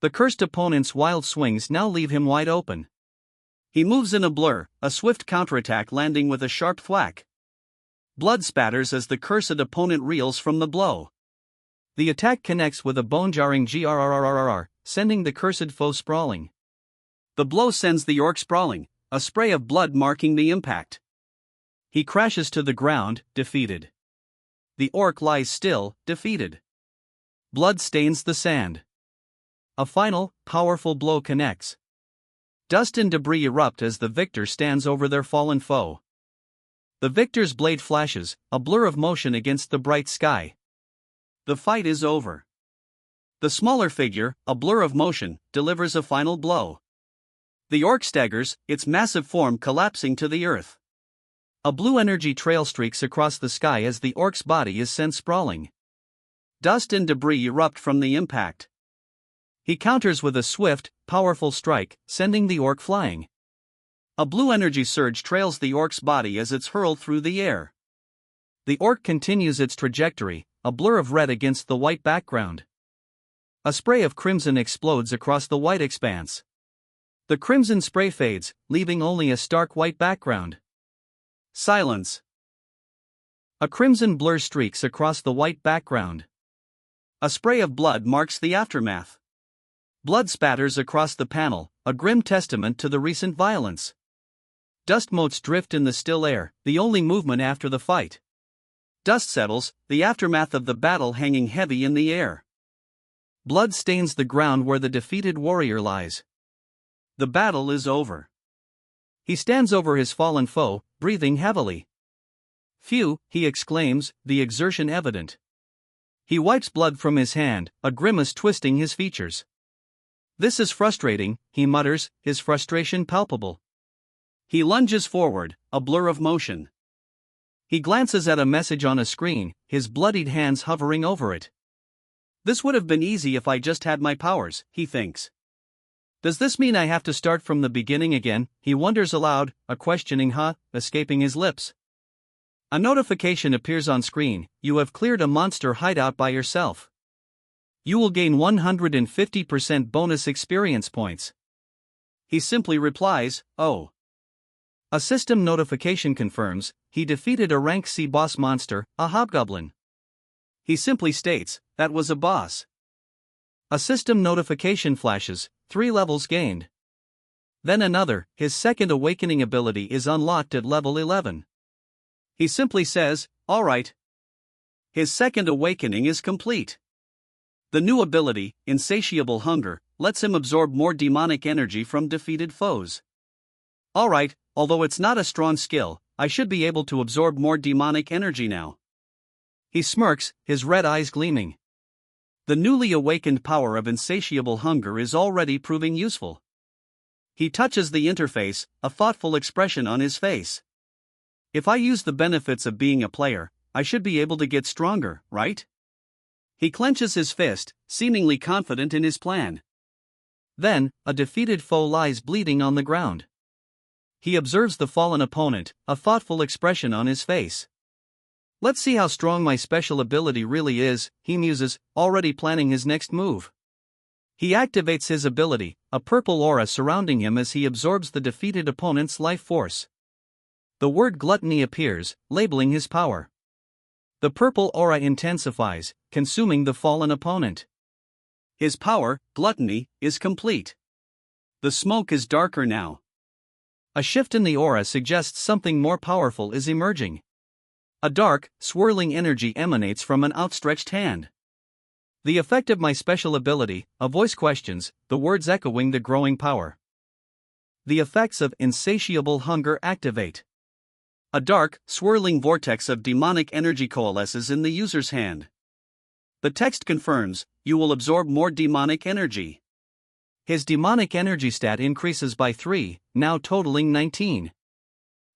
[SPEAKER 1] The cursed opponent's wild swings now leave him wide open. He moves in a blur, a swift counterattack landing with a sharp thwack. Blood spatters as the cursed opponent reels from the blow. The attack connects with a bone-jarring grrrr, sending the cursed foe sprawling. The blow sends the orc sprawling, a spray of blood marking the impact. He crashes to the ground, defeated. The orc lies still, defeated. Blood stains the sand. A final, powerful blow connects. Dust and debris erupt as the victor stands over their fallen foe. The victor's blade flashes, a blur of motion against the bright sky. The fight is over. The smaller figure, a blur of motion, delivers a final blow. The orc staggers, its massive form collapsing to the earth. A blue energy trail streaks across the sky as the orc's body is sent sprawling. Dust and debris erupt from the impact. He counters with a swift, powerful strike, sending the orc flying. A blue energy surge trails the orc's body as it's hurled through the air. The orc continues its trajectory, a blur of red against the white background. A spray of crimson explodes across the white expanse. The crimson spray fades, leaving only a stark white background. Silence. A crimson blur streaks across the white background. A spray of blood marks the aftermath. Blood spatters across the panel, a grim testament to the recent violence. Dust motes drift in the still air, the only movement after the fight. Dust settles, the aftermath of the battle hanging heavy in the air. Blood stains the ground where the defeated warrior lies. The battle is over. He stands over his fallen foe, breathing heavily. Phew, he exclaims, the exertion evident. He wipes blood from his hand, a grimace twisting his features. This is frustrating, he mutters, his frustration palpable. He lunges forward, a blur of motion. He glances at a message on a screen, his bloodied hands hovering over it. This would have been easy if I just had my powers, he thinks. Does this mean I have to start from the beginning again? He wonders aloud, a questioning escaping his lips. A notification appears on screen, you have cleared a monster hideout by yourself. You will gain 150% bonus experience points. He simply replies, "Oh." A system notification confirms he defeated a rank C boss monster, a hobgoblin. He simply states, "That was a boss." A system notification flashes, 3 levels gained. Then another, his second awakening ability is unlocked at level 11. He simply says, "Alright." His second awakening is complete. The new ability, Insatiable Hunger, lets him absorb more demonic energy from defeated foes. "Alright, although it's not a strong skill, I should be able to absorb more demonic energy now." He smirks, his red eyes gleaming. The newly awakened power of Insatiable Hunger is already proving useful. He touches the interface, a thoughtful expression on his face. "If I use the benefits of being a player, I should be able to get stronger, right?" He clenches his fist, seemingly confident in his plan. Then, a defeated foe lies bleeding on the ground. He observes the fallen opponent, a thoughtful expression on his face. "Let's see how strong my special ability really is," he muses, already planning his next move. He activates his ability, a purple aura surrounding him as he absorbs the defeated opponent's life force. The word gluttony appears, labeling his power. The purple aura intensifies, consuming the fallen opponent. His power, gluttony, is complete. The smoke is darker now. A shift in the aura suggests something more powerful is emerging. A dark, swirling energy emanates from an outstretched hand. "The effect of my special ability," a voice questions, the words echoing the growing power. "The effects of Insatiable Hunger activate." A dark, swirling vortex of demonic energy coalesces in the user's hand. The text confirms, "You will absorb more demonic energy." His demonic energy stat increases by 3, now totaling 19.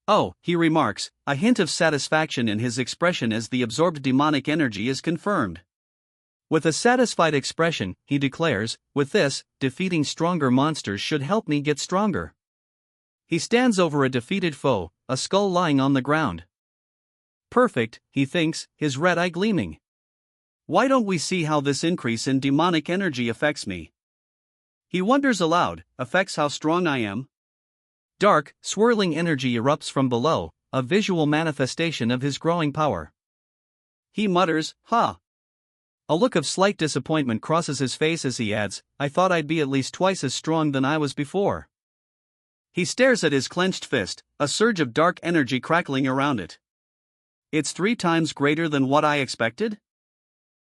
[SPEAKER 1] "Oh," he remarks, a hint of satisfaction in his expression as the absorbed demonic energy is confirmed. With a satisfied expression, he declares, "With this, defeating stronger monsters should help me get stronger." He stands over a defeated foe, a skull lying on the ground. "Perfect," he thinks, his red eye gleaming. "Why don't we see how this increase in demonic energy affects me?" He wonders aloud, "Affects how strong I am?" Dark, swirling energy erupts from below, a visual manifestation of his growing power. He mutters, "Huh." A look of slight disappointment crosses his face as he adds, "I thought I'd be at least twice as strong than I was before." He stares at his clenched fist, a surge of dark energy crackling around it. "It's 3 times greater than what I expected?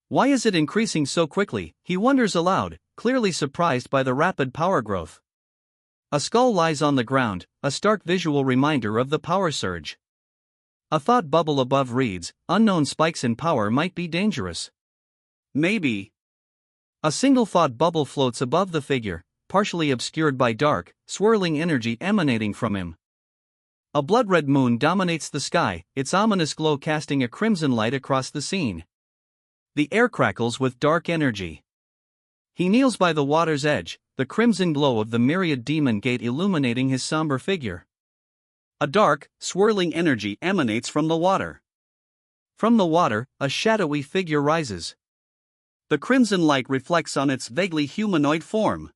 [SPEAKER 1] Why is it increasing so quickly?" he wonders aloud, clearly surprised by the rapid power growth. A skull lies on the ground, a stark visual reminder of the power surge. A thought bubble above reads, "Unknown spikes in power might be dangerous." Maybe. A single thought bubble floats above the figure, partially obscured by dark, swirling energy emanating from him. A blood-red moon dominates the sky, its ominous glow casting a crimson light across the scene. The air crackles with dark energy. He kneels by the water's edge, the crimson glow of the myriad demon gate illuminating his somber figure. A dark, swirling energy emanates from the water. From the water, a shadowy figure rises. The crimson light reflects on its vaguely humanoid form.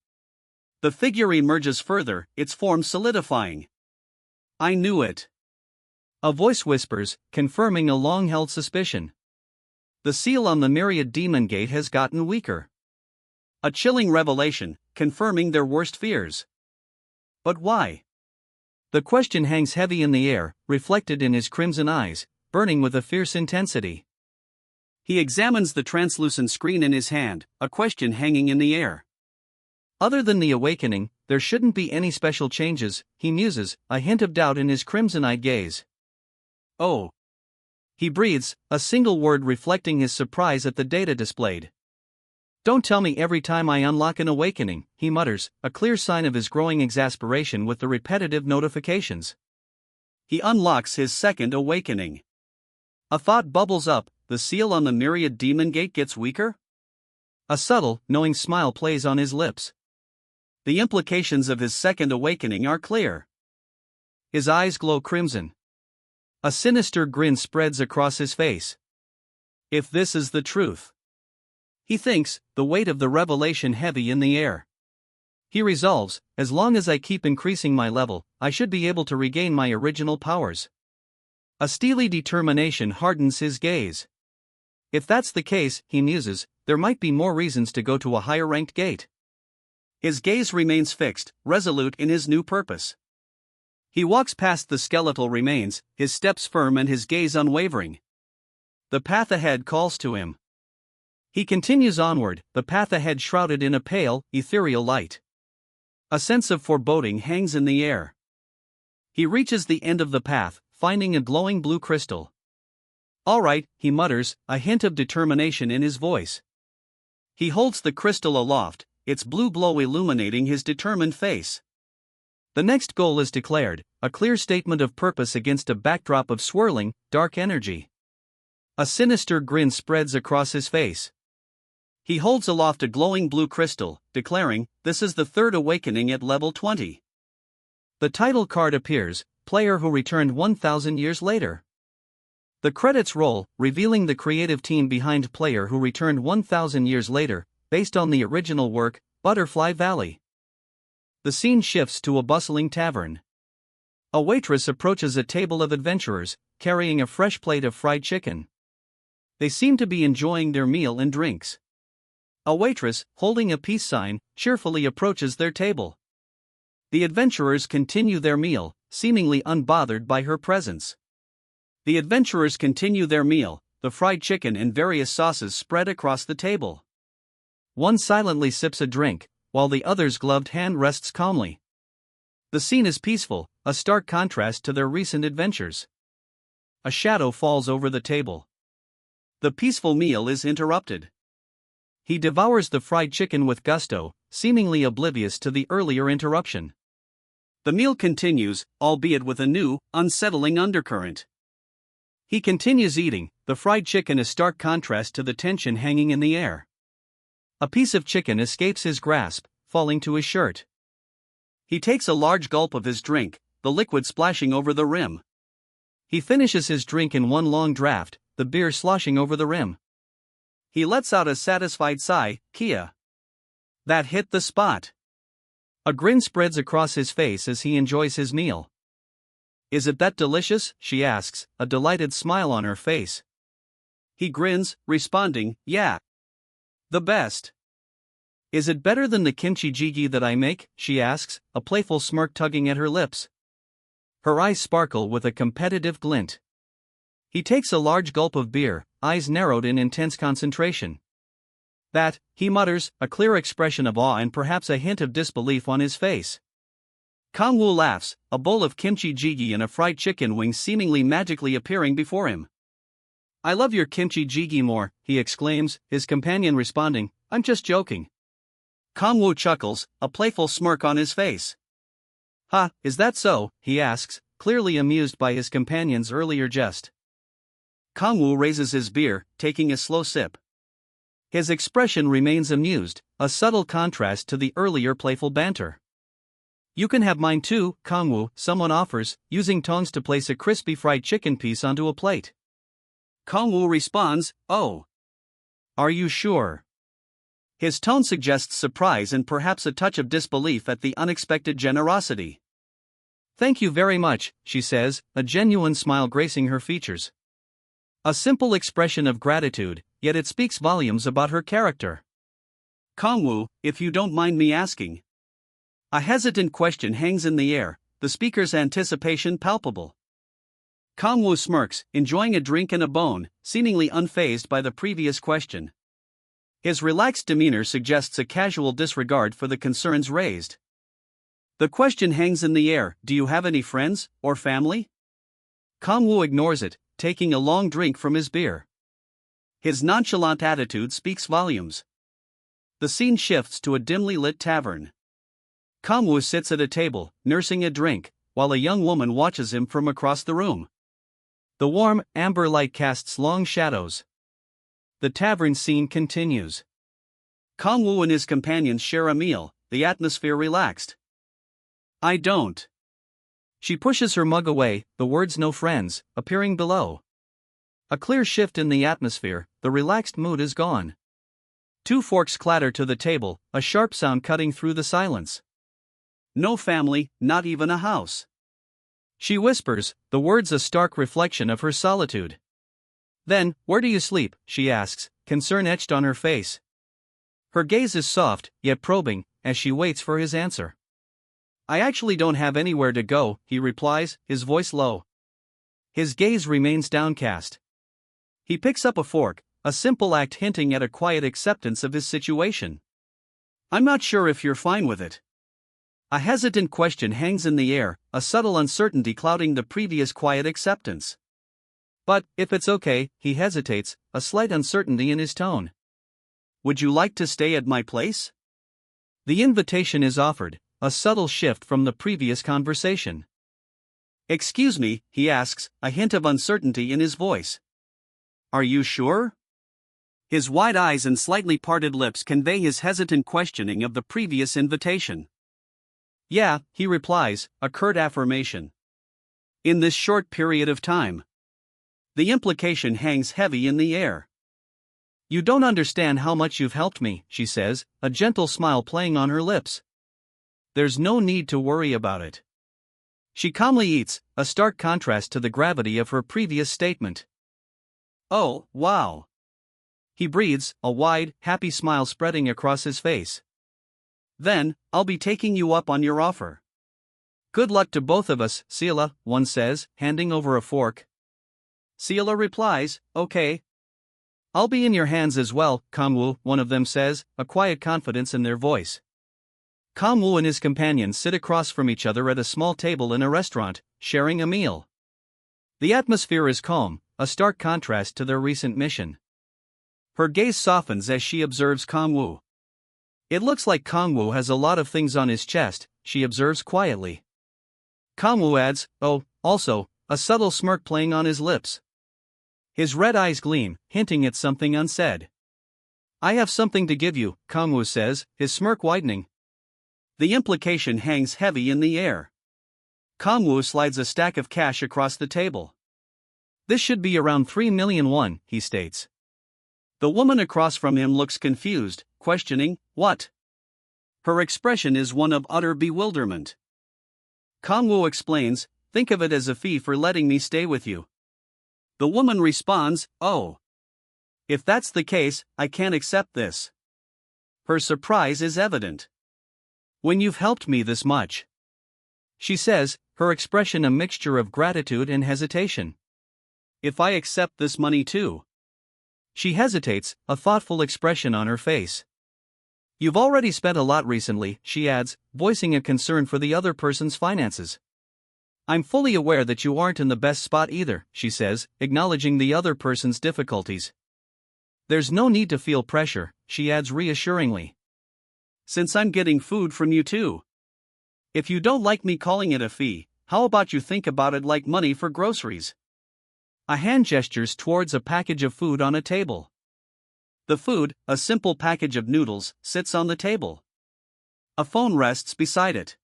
[SPEAKER 1] The figure emerges further, its form solidifying. "I knew it." A voice whispers, confirming a long-held suspicion. The seal on the myriad demon gate has gotten weaker. A chilling revelation, confirming their worst fears. But why? The question hangs heavy in the air, reflected in his crimson eyes, burning with a fierce intensity. He examines the translucent screen in his hand, a question hanging in the air. Other than the awakening, there shouldn't be any special changes, he muses, a hint of doubt in his crimson-eyed gaze. "Oh." He breathes, a single word reflecting his surprise at the data displayed. "Don't tell me every time I unlock an awakening," he mutters, a clear sign of his growing exasperation with the repetitive notifications. He unlocks his second awakening. A thought bubbles up, the seal on the myriad demon gate gets weaker? A subtle, knowing smile plays on his lips. The implications of his second awakening are clear. His eyes glow crimson. A sinister grin spreads across his face. If this is the truth, he thinks, the weight of the revelation heavy in the air. He resolves, as long as I keep increasing my level, I should be able to regain my original powers. A steely determination hardens his gaze. If that's the case, he muses, there might be more reasons to go to a higher-ranked gate. His gaze remains fixed, resolute in his new purpose. He walks past the skeletal remains, his steps firm and his gaze unwavering. The path ahead calls to him. He continues onward, the path ahead shrouded in a pale, ethereal light. A sense of foreboding hangs in the air. He reaches the end of the path, finding a glowing blue crystal. All right, he mutters, a hint of determination in his voice. He holds the crystal aloft, its blue glow illuminating his determined face. The next goal is declared, a clear statement of purpose against a backdrop of swirling, dark energy. A sinister grin spreads across his face. He holds aloft a glowing blue crystal, declaring, this is the third awakening at level 20. The title card appears, player who returned 1,000 years later. The credits roll, revealing the creative team behind player who returned 1,000 years later, based on the original work, Butterfly Valley. The scene shifts to a bustling tavern. A waitress approaches a table of adventurers, carrying a fresh plate of fried chicken. They seem to be enjoying their meal and drinks. A waitress, holding a peace sign, cheerfully approaches their table. The adventurers continue their meal, seemingly unbothered by her presence. The adventurers continue their meal, the fried chicken and various sauces spread across the table. One silently sips a drink, while the other's gloved hand rests calmly. The scene is peaceful, a stark contrast to their recent adventures. A shadow falls over the table. The peaceful meal is interrupted. He devours the fried chicken with gusto, seemingly oblivious to the earlier interruption. The meal continues, albeit with a new, unsettling undercurrent. He continues eating, the fried chicken a stark contrast to the tension hanging in the air. A piece of chicken escapes his grasp, falling to his shirt. He takes a large gulp of his drink, the liquid splashing over the rim. He finishes his drink in one long draught, the beer sloshing over the rim. He lets out a satisfied sigh, Kia. That hit the spot. A grin spreads across his face as he enjoys his meal. Is it that delicious? She asks, a delighted smile on her face. He grins, responding, yeah. The best. Is it better than the kimchi jjigae that I make? She asks, a playful smirk tugging at her lips. Her eyes sparkle with a competitive glint. He takes a large gulp of beer, eyes narrowed in intense concentration. That, he mutters, a clear expression of awe and perhaps a hint of disbelief on his face. Kangwoo laughs, a bowl of kimchi jjigae and a fried chicken wing seemingly magically appearing before him. I love your kimchi jjigae more, he exclaims, his companion responding, I'm just joking. Kangwoo chuckles, a playful smirk on his face. Ha, is that so? He asks, clearly amused by his companion's earlier jest. Kangwoo raises his beer, taking a slow sip. His expression remains amused, a subtle contrast to the earlier playful banter. You can have mine too, Kangwoo, someone offers, using tongs to place a crispy fried chicken piece onto a plate. Kangwoo responds, oh. Are you sure? His tone suggests surprise and perhaps a touch of disbelief at the unexpected generosity. Thank you very much, she says, a genuine smile gracing her features. A simple expression of gratitude, yet it speaks volumes about her character. Kangwoo, if you don't mind me asking. A hesitant question hangs in the air, the speaker's anticipation palpable. Kangwoo smirks, enjoying a drink and a bone, seemingly unfazed by the previous question. His relaxed demeanor suggests a casual disregard for the concerns raised. The question hangs in the air, do you have any friends, or family? Kangwoo ignores it, taking a long drink from his beer. His nonchalant attitude speaks volumes. The scene shifts to a dimly lit tavern. Kangwoo sits at a table, nursing a drink, while a young woman watches him from across the room. The warm, amber light casts long shadows. The tavern scene continues. Kangwoo and his companions share a meal, the atmosphere relaxed. I don't. She pushes her mug away, the words no friends, appearing below. A clear shift in the atmosphere, the relaxed mood is gone. Two forks clatter to the table, a sharp sound cutting through the silence. No family, not even a house. She whispers, the words a stark reflection of her solitude. Then, where do you sleep? She asks, concern etched on her face. Her gaze is soft, yet probing, as she waits for his answer. I actually don't have anywhere to go, he replies, his voice low. His gaze remains downcast. He picks up a fork, a simple act hinting at a quiet acceptance of his situation. I'm not sure if you're fine with it. A hesitant question hangs in the air, a subtle uncertainty clouding the previous quiet acceptance. But, if it's okay, he hesitates, a slight uncertainty in his tone. Would you like to stay at my place? The invitation is offered, a subtle shift from the previous conversation. Excuse me, he asks, a hint of uncertainty in his voice. Are you sure? His wide eyes and slightly parted lips convey his hesitant questioning of the previous invitation. Yeah, he replies, a curt affirmation. In this short period of time. The implication hangs heavy in the air. You don't understand how much you've helped me, she says, a gentle smile playing on her lips. There's no need to worry about it. She calmly eats, a stark contrast to the gravity of her previous statement. Oh, wow. He breathes, a wide, happy smile spreading across his face. Then, I'll be taking you up on your offer. Good luck to both of us, Sila, one says, handing over a fork. Sila replies, okay. I'll be in your hands as well, Kangwoo, one of them says, a quiet confidence in their voice. Kangwoo and his companion sit across from each other at a small table in a restaurant, sharing a meal. The atmosphere is calm, a stark contrast to their recent mission. Her gaze softens as she observes Kangwoo. It looks like Kangwoo has a lot of things on his chest, she observes quietly. Kangwoo adds, oh, also, a subtle smirk playing on his lips. His red eyes gleam, hinting at something unsaid. I have something to give you, Kangwoo says, his smirk widening. The implication hangs heavy in the air. Kangwoo slides a stack of cash across the table. This should be around 3 million won, he states. The woman across from him looks confused, questioning, what? Her expression is one of utter bewilderment. Kangwoo explains, think of it as a fee for letting me stay with you. The woman responds, oh. If that's the case, I can't accept this. Her surprise is evident. When you've helped me this much. She says, her expression a mixture of gratitude and hesitation. If I accept this money too. She hesitates, a thoughtful expression on her face. You've already spent a lot recently, she adds, voicing a concern for the other person's finances. I'm fully aware that you aren't in the best spot either, she says, acknowledging the other person's difficulties. There's no need to feel pressure, she adds reassuringly. Since I'm getting food from you too. If you don't like me calling it a fee, how about you think about it like money for groceries? A hand gestures towards a package of food on a table. The food, a simple package of noodles, sits on the table. A phone rests beside it.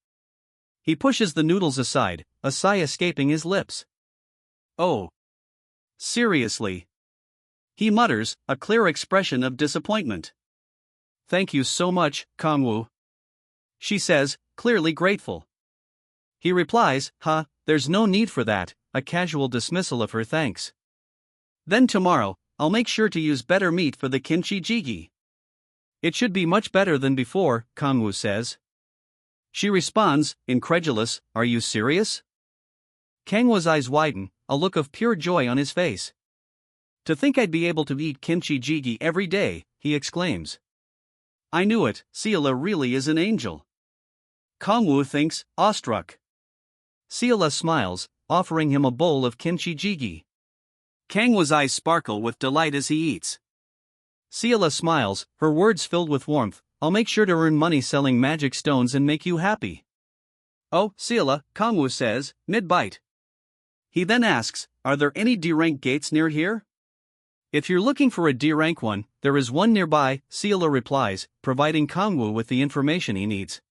[SPEAKER 1] He pushes the noodles aside, a sigh escaping his lips. Oh. Seriously? He mutters, a clear expression of disappointment. Thank you so much, Kangwoo. She says, clearly grateful. He replies, there's no need for that, a casual dismissal of her thanks. Then tomorrow, I'll make sure to use better meat for the kimchi jjigae. It should be much better than before, Kangwoo says. She responds, incredulous, are you serious? Kangwoo's eyes widen, a look of pure joy on his face. To think I'd be able to eat kimchi jjigae every day, he exclaims. I knew it, Sila really is an angel. Kangwoo thinks, awestruck. Sila smiles, offering him a bowl of kimchi jjigae. Kangwoo's eyes sparkle with delight as he eats. Sila smiles, her words filled with warmth, I'll make sure to earn money selling magic stones and make you happy. Oh, Sila, Kangwoo says, mid-bite. He then asks, are there any D-rank gates near here? If you're looking for a D-rank one, there is one nearby, Sila replies, providing Kangwoo with the information he needs.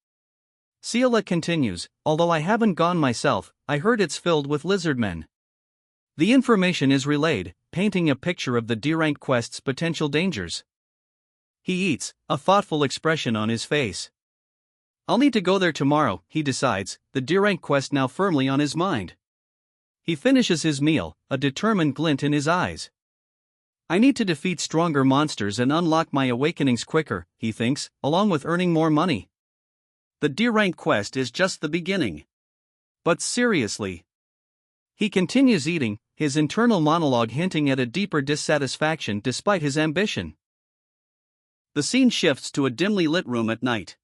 [SPEAKER 1] Sila continues, although I haven't gone myself, I heard it's filled with lizardmen. The information is relayed, painting a picture of the D-rank quest's potential dangers. He eats, a thoughtful expression on his face. I'll need to go there tomorrow, he decides, the D-rank quest now firmly on his mind. He finishes his meal, a determined glint in his eyes. I need to defeat stronger monsters and unlock my awakenings quicker, he thinks, along with earning more money. The D-rank quest is just the beginning. But seriously. He continues eating, his internal monologue hinting at a deeper dissatisfaction despite his ambition. The scene shifts to a dimly lit room at night.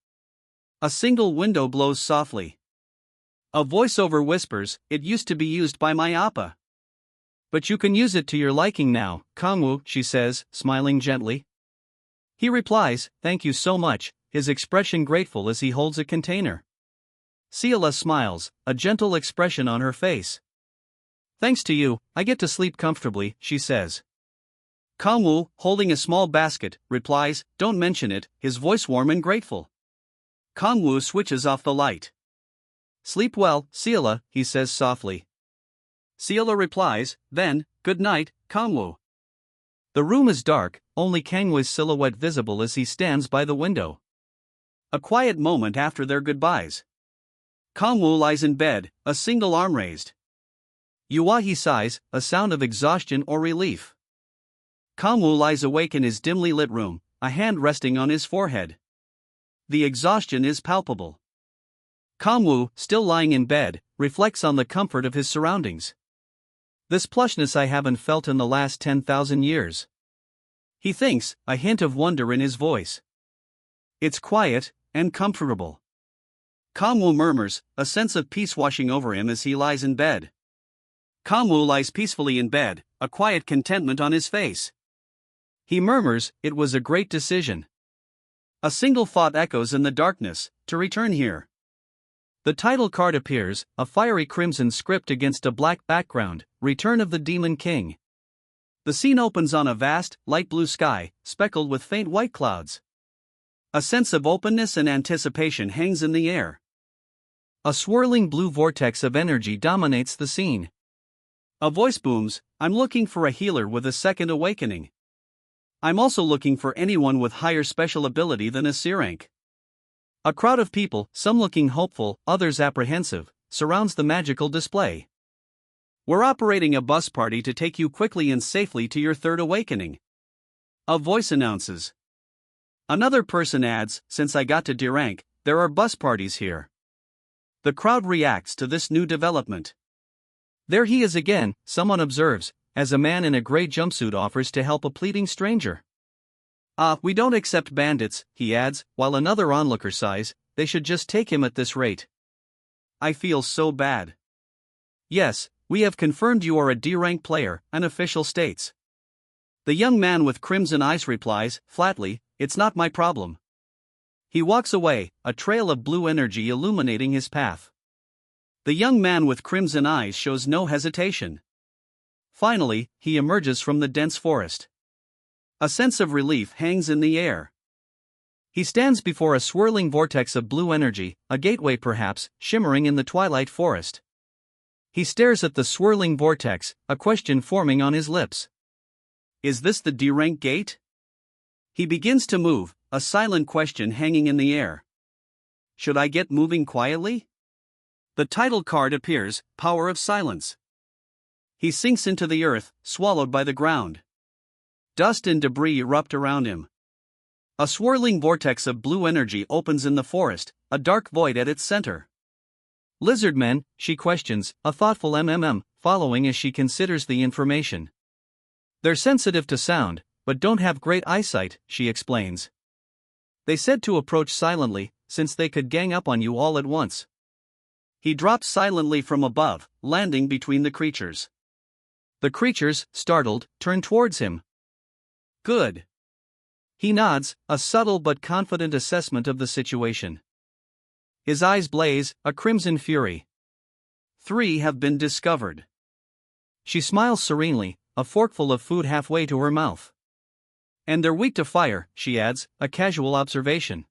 [SPEAKER 1] A single window blows softly. A voiceover whispers, "It used to be used by my appa. But you can use it to your liking now, Kangwoo," she says, smiling gently. He replies, "Thank you so much," his expression grateful as he holds a container. Ciela smiles, a gentle expression on her face. "Thanks to you, I get to sleep comfortably," she says. Kangwoo, holding a small basket, replies, "Don't mention it," his voice warm and grateful. Kangwoo switches off the light. "Sleep well, Ciela," he says softly. Ciela replies, "Then, good night, Kangwoo." The room is dark, only Kangwoo's silhouette visible as he stands by the window. A quiet moment after their goodbyes. Kangwoo lies in bed, a single arm raised. Yuwa, he sighs, a sound of exhaustion or relief. Kangwoo lies awake in his dimly lit room, a hand resting on his forehead. The exhaustion is palpable. Kangwoo, still lying in bed, reflects on the comfort of his surroundings. This plushness I haven't felt in the last 10,000 years. He thinks, a hint of wonder in his voice. It's quiet and comfortable. Kangwoo murmurs, a sense of peace washing over him as he lies in bed. Kangwoo lies peacefully in bed, a quiet contentment on his face. He murmurs, "It was a great decision." A single thought echoes in the darkness, to return here. The title card appears, a fiery crimson script against a black background, Return of the Demon King. The scene opens on a vast, light blue sky, speckled with faint white clouds. A sense of openness and anticipation hangs in the air. A swirling blue vortex of energy dominates the scene. A voice booms, "I'm looking for a healer with a second awakening. I'm also looking for anyone with higher special ability than a C-rank." A crowd of people, some looking hopeful, others apprehensive, surrounds the magical display. "We're operating a bus party to take you quickly and safely to your third awakening," a voice announces. Another person adds, "Since I got to D-rank, there are bus parties here." The crowd reacts to this new development. "There he is again," someone observes, as a man in a gray jumpsuit offers to help a pleading stranger. We don't accept bandits," he adds, while another onlooker sighs, "They should just take him at this rate. I feel so bad." "Yes, we have confirmed you are a D-rank player," an official states. The young man with crimson eyes replies, flatly, "It's not my problem." He walks away, a trail of blue energy illuminating his path. The young man with crimson eyes shows no hesitation. Finally, he emerges from the dense forest. A sense of relief hangs in the air. He stands before a swirling vortex of blue energy, a gateway perhaps, shimmering in the twilight forest. He stares at the swirling vortex, a question forming on his lips. Is this the D-rank gate? He begins to move, a silent question hanging in the air. Should I get moving quietly? The title card appears, Power of Silence. He sinks into the earth, swallowed by the ground. Dust and debris erupt around him. A swirling vortex of blue energy opens in the forest, a dark void at its center. "Lizardmen?" she questions, a thoughtful following as she considers the information. "They're sensitive to sound, but don't have great eyesight," she explains. "They said to approach silently, since they could gang up on you all at once." He drops silently from above, landing between the creatures. The creatures, startled, turn towards him. "Good." He nods, a subtle but confident assessment of the situation. His eyes blaze, a crimson fury. 3 have been discovered. She smiles serenely, a forkful of food halfway to her mouth. "And they're weak to fire," she adds, a casual observation.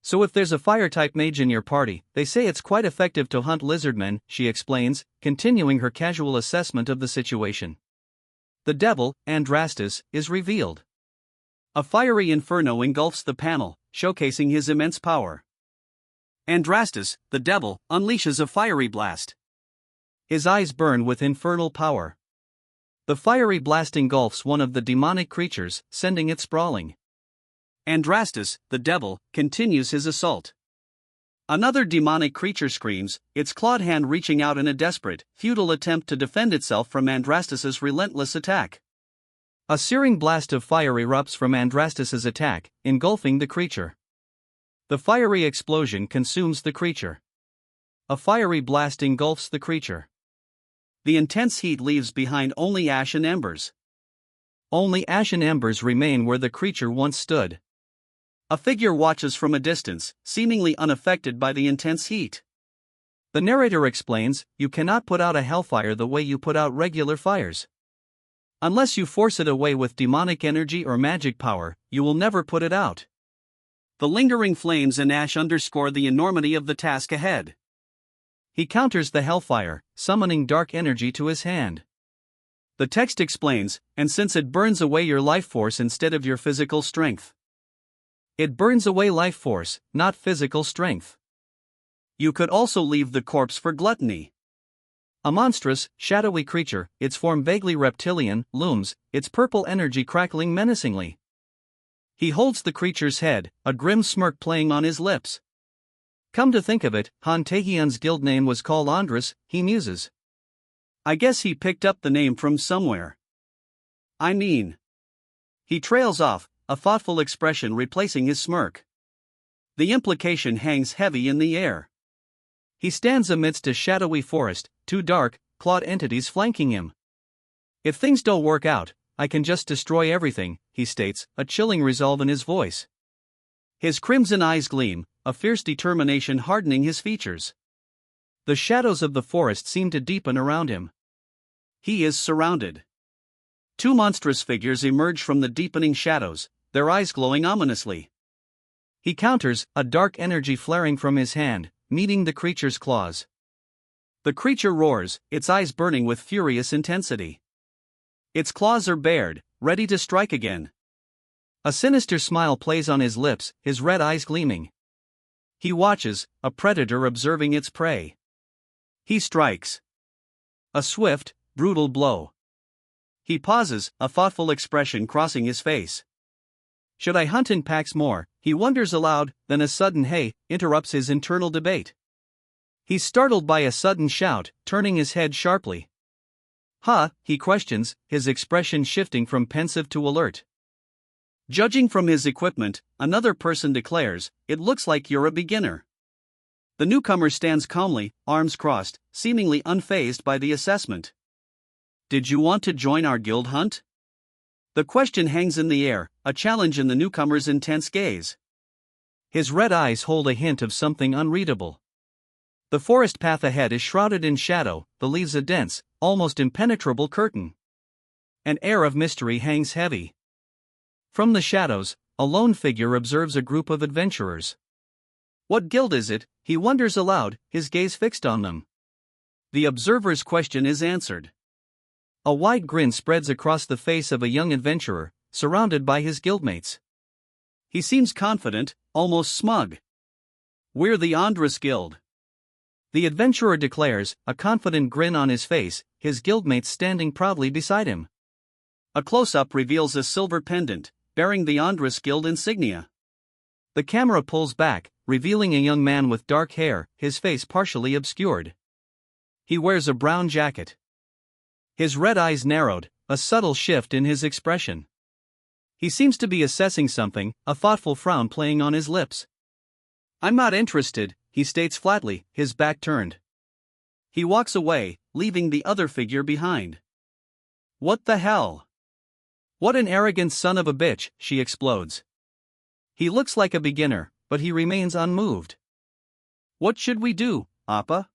[SPEAKER 1] "So if there's a fire-type mage in your party, they say it's quite effective to hunt lizardmen," she explains, continuing her casual assessment of the situation. The devil, Andrastus, is revealed. A fiery inferno engulfs the panel, showcasing his immense power. Andrastus, the devil, unleashes a fiery blast. His eyes burn with infernal power. The fiery blast engulfs one of the demonic creatures, sending it sprawling. Andrastus, the devil, continues his assault. Another demonic creature screams, its clawed hand reaching out in a desperate, futile attempt to defend itself from Andrastus's relentless attack. A searing blast of fire erupts from Andrastus's attack, engulfing the creature. The fiery explosion consumes the creature. A fiery blast engulfs the creature. The intense heat leaves behind only ash and embers. Only ash and embers remain where the creature once stood. A figure watches from a distance, seemingly unaffected by the intense heat. The narrator explains, "You cannot put out a hellfire the way you put out regular fires. Unless you force it away with demonic energy or magic power, you will never put it out." The lingering flames and ash underscore the enormity of the task ahead. He counters the hellfire, summoning dark energy to his hand. The text explains, "And since it burns away your life force instead of your physical strength. It burns away life force, not physical strength. You could also leave the corpse for gluttony." A monstrous, shadowy creature, its form vaguely reptilian, looms, its purple energy crackling menacingly. He holds the creature's head, a grim smirk playing on his lips. "Come to think of it, Han Taehyun's guild name was called Andras," he muses. "I guess he picked up the name from somewhere. I mean..." He trails off, a thoughtful expression replacing his smirk. The implication hangs heavy in the air. He stands amidst a shadowy forest, two dark, clawed entities flanking him. "If things don't work out, I can just destroy everything," he states, a chilling resolve in his voice. His crimson eyes gleam, a fierce determination hardening his features. The shadows of the forest seem to deepen around him. He is surrounded. Two monstrous figures emerge from the deepening shadows, their eyes glowing ominously. He counters, a dark energy flaring from his hand, meeting the creature's claws. The creature roars, its eyes burning with furious intensity. Its claws are bared, ready to strike again. A sinister smile plays on his lips, his red eyes gleaming. He watches, a predator observing its prey. He strikes. A swift, brutal blow. He pauses, a thoughtful expression crossing his face. Should I hunt in packs more, he wonders aloud, then a sudden "hey" interrupts his internal debate. He's startled by a sudden shout, turning his head sharply. "Huh?" he questions, his expression shifting from pensive to alert. Judging from his equipment, another person declares, "It looks like you're a beginner." The newcomer stands calmly, arms crossed, seemingly unfazed by the assessment. "Did you want to join our guild hunt?" The question hangs in the air, a challenge in the newcomer's intense gaze. His red eyes hold a hint of something unreadable. The forest path ahead is shrouded in shadow, the leaves a dense, almost impenetrable curtain. An air of mystery hangs heavy. From the shadows, a lone figure observes a group of adventurers. What guild is it? He wonders aloud, his gaze fixed on them. The observer's question is answered. A wide grin spreads across the face of a young adventurer, surrounded by his guildmates. He seems confident, almost smug. "We're the Andras Guild." The adventurer declares, a confident grin on his face, his guildmates standing proudly beside him. A close-up reveals a silver pendant, bearing the Andras Guild insignia. The camera pulls back, revealing a young man with dark hair, his face partially obscured. He wears a brown jacket. His red eyes narrowed, a subtle shift in his expression. He seems to be assessing something, a thoughtful frown playing on his lips. "I'm not interested," he states flatly, his back turned. He walks away, leaving the other figure behind. "What the hell? What an arrogant son of a bitch," she explodes. He looks like a beginner, but he remains unmoved. "What should we do, Appa?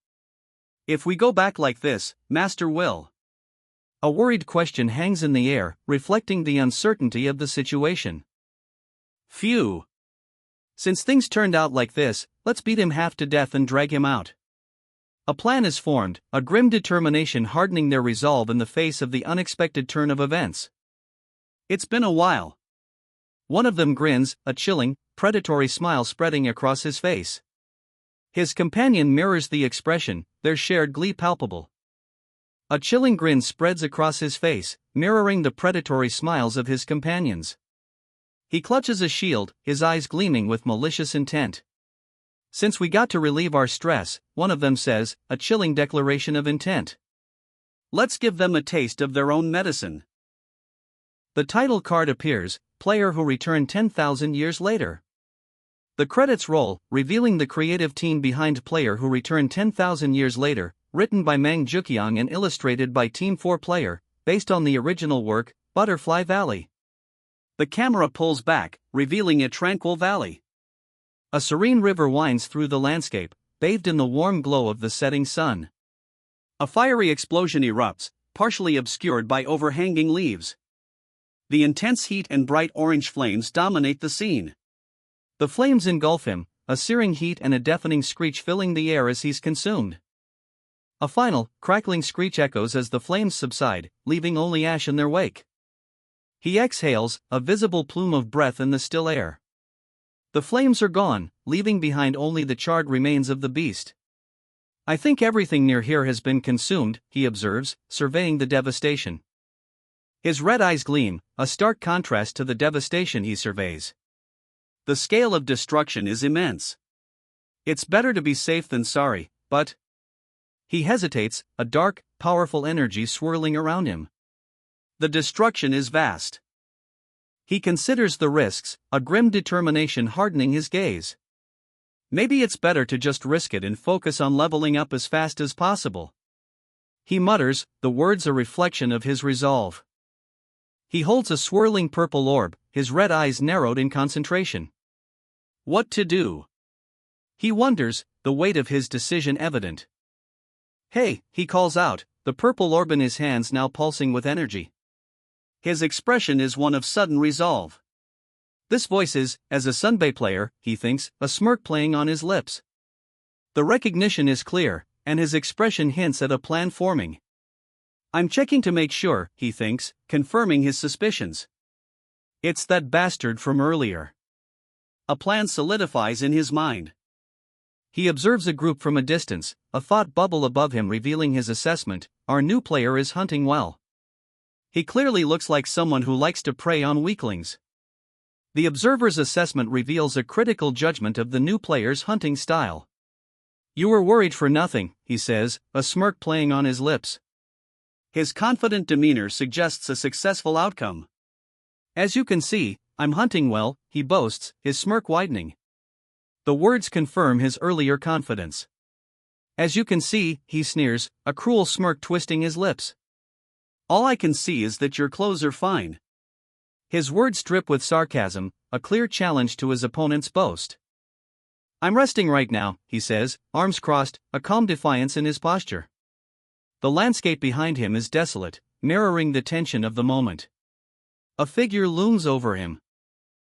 [SPEAKER 1] If we go back like this, Master will..." A worried question hangs in the air, reflecting the uncertainty of the situation. "Phew. Since things turned out like this, let's beat him half to death and drag him out." A plan is formed, a grim determination hardening their resolve in the face of the unexpected turn of events. It's been a while. One of them grins, a chilling, predatory smile spreading across his face. His companion mirrors the expression, their shared glee palpable. A chilling grin spreads across his face, mirroring the predatory smiles of his companions. He clutches a shield, his eyes gleaming with malicious intent. Since we got to relieve our stress, one of them says, a chilling declaration of intent. Let's give them a taste of their own medicine. The title card appears, player who returned 10,000 years later. The credits roll, revealing the creative team behind Player Who Returned 10,000 Years Later, written by Mang Jukyong and illustrated by Team 4 Player, based on the original work, Butterfly Valley. The camera pulls back, revealing a tranquil valley. A serene river winds through the landscape, bathed in the warm glow of the setting sun. A fiery explosion erupts, partially obscured by overhanging leaves. The intense heat and bright orange flames dominate the scene. The flames engulf him, a searing heat and a deafening screech filling the air as he's consumed. A final, crackling screech echoes as the flames subside, leaving only ash in their wake. He exhales, a visible plume of breath in the still air. The flames are gone, leaving behind only the charred remains of the beast. I think everything near here has been consumed, he observes, surveying the devastation. His red eyes gleam, a stark contrast to the devastation he surveys. The scale of destruction is immense. It's better to be safe than sorry, but... He hesitates, a dark, powerful energy swirling around him. The destruction is vast. He considers the risks, a grim determination hardening his gaze. Maybe it's better to just risk it and focus on leveling up as fast as possible. He mutters, the words a reflection of his resolve. He holds a swirling purple orb, his red eyes narrowed in concentration. What to do? He wonders, the weight of his decision evident. Hey, he calls out, the purple orb in his hands now pulsing with energy. His expression is one of sudden resolve. This voice is, as a Sunbay player, he thinks, a smirk playing on his lips. The recognition is clear, and his expression hints at a plan forming. I'm checking to make sure, he thinks, confirming his suspicions. It's that bastard from earlier. A plan solidifies in his mind. He observes a group from a distance, a thought bubble above him revealing his assessment, our new player is hunting well. He clearly looks like someone who likes to prey on weaklings. The observer's assessment reveals a critical judgment of the new player's hunting style. You were worried for nothing, he says, a smirk playing on his lips. His confident demeanor suggests a successful outcome. As you can see, I'm hunting well, he boasts, his smirk widening. The words confirm his earlier confidence. As you can see, he sneers, a cruel smirk twisting his lips. All I can see is that your clothes are fine. His words drip with sarcasm, a clear challenge to his opponent's boast. I'm resting right now, he says, arms crossed, a calm defiance in his posture. The landscape behind him is desolate, mirroring the tension of the moment. A figure looms over him.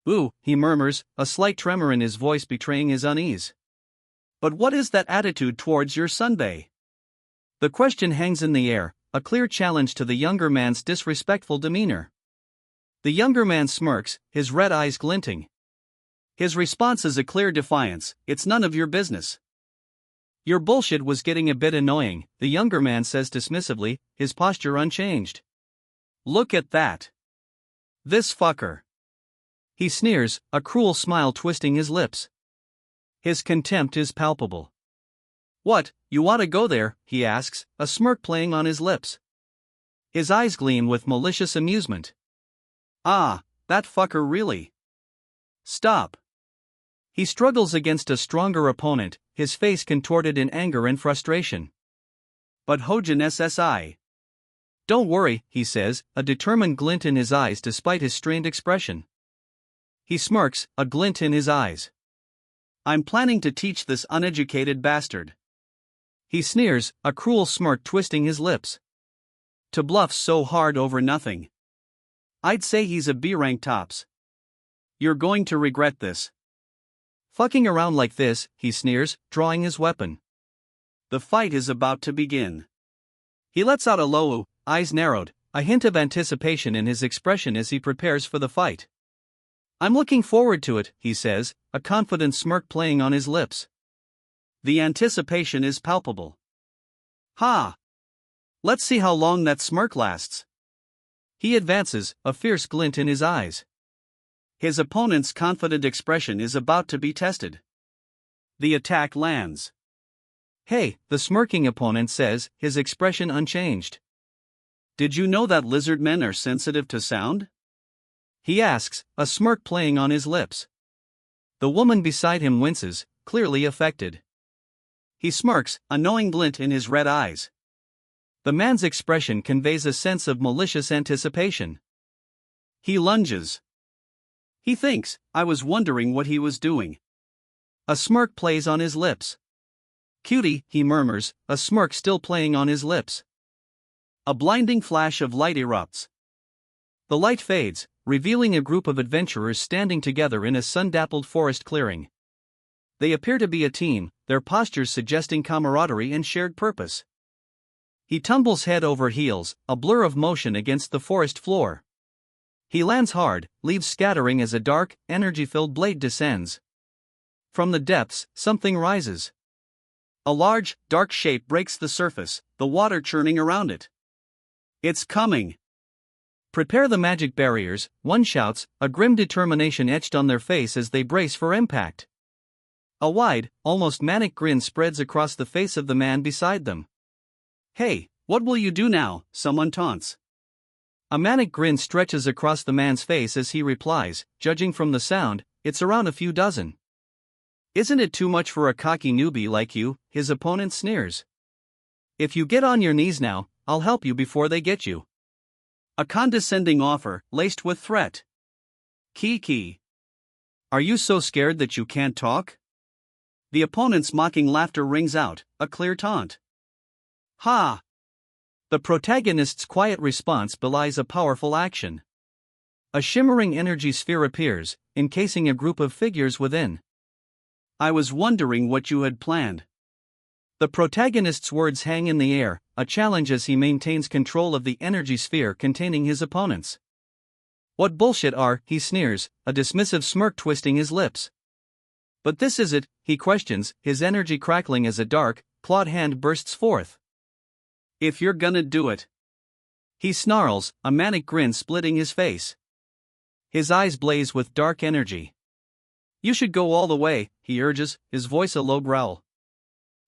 [SPEAKER 1] Ooh, he murmurs, a slight tremor in his voice betraying his unease. But what is that attitude towards your Sunbay? The question hangs in the air, a clear challenge to the younger man's disrespectful demeanor. The younger man smirks, his red eyes glinting. His response is a clear defiance, it's none of your business. Your bullshit was getting a bit annoying, the younger man says dismissively, his posture unchanged. Look at that. This fucker. He sneers, a cruel smile twisting his lips. His contempt is palpable. What, you want to go there, he asks, a smirk playing on his lips. His eyes gleam with malicious amusement. Ah, that fucker really. Stop. He struggles against a stronger opponent, his face contorted in anger and frustration. But Hojin SSI. Don't worry, he says, a determined glint in his eyes despite his strained expression. He smirks, a glint in his eyes. I'm planning to teach this uneducated bastard. He sneers, a cruel smirk twisting his lips. To bluff so hard over nothing. I'd say he's a B-rank tops. You're going to regret this. Fucking around like this, he sneers, drawing his weapon. The fight is about to begin. He lets out a low, eyes narrowed, a hint of anticipation in his expression as he prepares for the fight. I'm looking forward to it, he says, a confident smirk playing on his lips. The anticipation is palpable. Ha! Let's see how long that smirk lasts. He advances, a fierce glint in his eyes. His opponent's confident expression is about to be tested. The attack lands. Hey, the smirking opponent says, his expression unchanged. Did you know that lizard men are sensitive to sound? He asks, a smirk playing on his lips. The woman beside him winces, clearly affected. He smirks, a knowing glint in his red eyes. The man's expression conveys a sense of malicious anticipation. He lunges. He thinks, I was wondering what he was doing. A smirk plays on his lips. Cutie, he murmurs, a smirk still playing on his lips. A blinding flash of light erupts. The light fades, revealing a group of adventurers standing together in a sun-dappled forest clearing. They appear to be a team, their postures suggesting camaraderie and shared purpose. He tumbles head over heels, a blur of motion against the forest floor. He lands hard, leaves scattering as a dark, energy-filled blade descends. From the depths, something rises. A large, dark shape breaks the surface, the water churning around it. It's coming. Prepare the magic barriers, one shouts, a grim determination etched on their face as they brace for impact. A wide, almost manic grin spreads across the face of the man beside them. Hey, what will you do now? Someone taunts. A manic grin stretches across the man's face as he replies, judging from the sound, it's around a few dozen. Isn't it too much for a cocky newbie like you? His opponent sneers. If you get on your knees now, I'll help you before they get you. A condescending offer, laced with threat. Kiki. Are you so scared that you can't talk? The opponent's mocking laughter rings out, a clear taunt. Ha! The protagonist's quiet response belies a powerful action. A shimmering energy sphere appears, encasing a group of figures within. I was wondering what you had planned. The protagonist's words hang in the air, a challenge as he maintains control of the energy sphere containing his opponents. What bullshit he sneers, a dismissive smirk twisting his lips. But this is it, he questions, his energy crackling as a dark, clawed hand bursts forth. If you're gonna do it. He snarls, a manic grin splitting his face. His eyes blaze with dark energy. You should go all the way, he urges, his voice a low growl.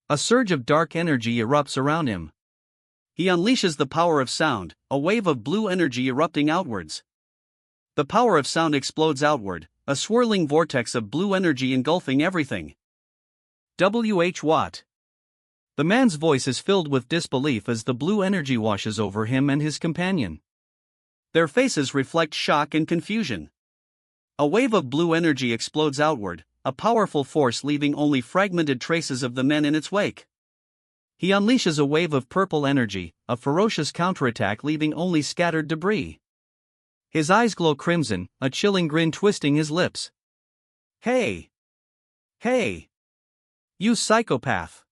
[SPEAKER 1] A surge of dark energy erupts around him. He unleashes the power of sound, a wave of blue energy erupting outwards. The power of sound explodes outward, a swirling vortex of blue energy engulfing everything. W.H. Watt. The man's voice is filled with disbelief as the blue energy washes over him and his companion. Their faces reflect shock and confusion. A wave of blue energy explodes outward, a powerful force leaving only fragmented traces of the men in its wake. He unleashes a wave of purple energy, a ferocious counterattack leaving only scattered debris. His eyes glow crimson, a chilling grin twisting his lips. Hey! Hey! You psychopath!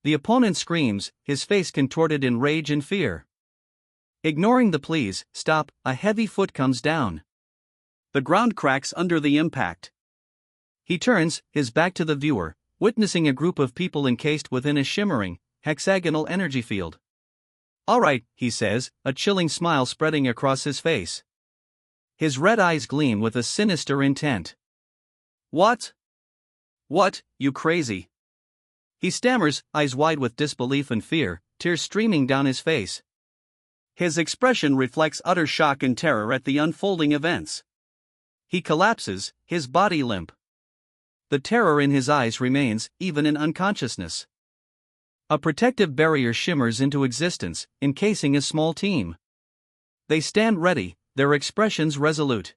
[SPEAKER 1] The opponent screams, his face contorted in rage and fear. Ignoring the pleas, stop, a heavy foot comes down. The ground cracks under the impact. He turns, his back to the viewer, witnessing a group of people encased within a shimmering, hexagonal energy field. All right, he says, a chilling smile spreading across his face. His red eyes gleam with a sinister intent. What? What, you crazy? He stammers, eyes wide with disbelief and fear, tears streaming down his face. His expression reflects utter shock and terror at the unfolding events. He collapses, his body limp. The terror in his eyes remains, even in unconsciousness. A protective barrier shimmers into existence, encasing a small team. They stand ready, their expressions resolute.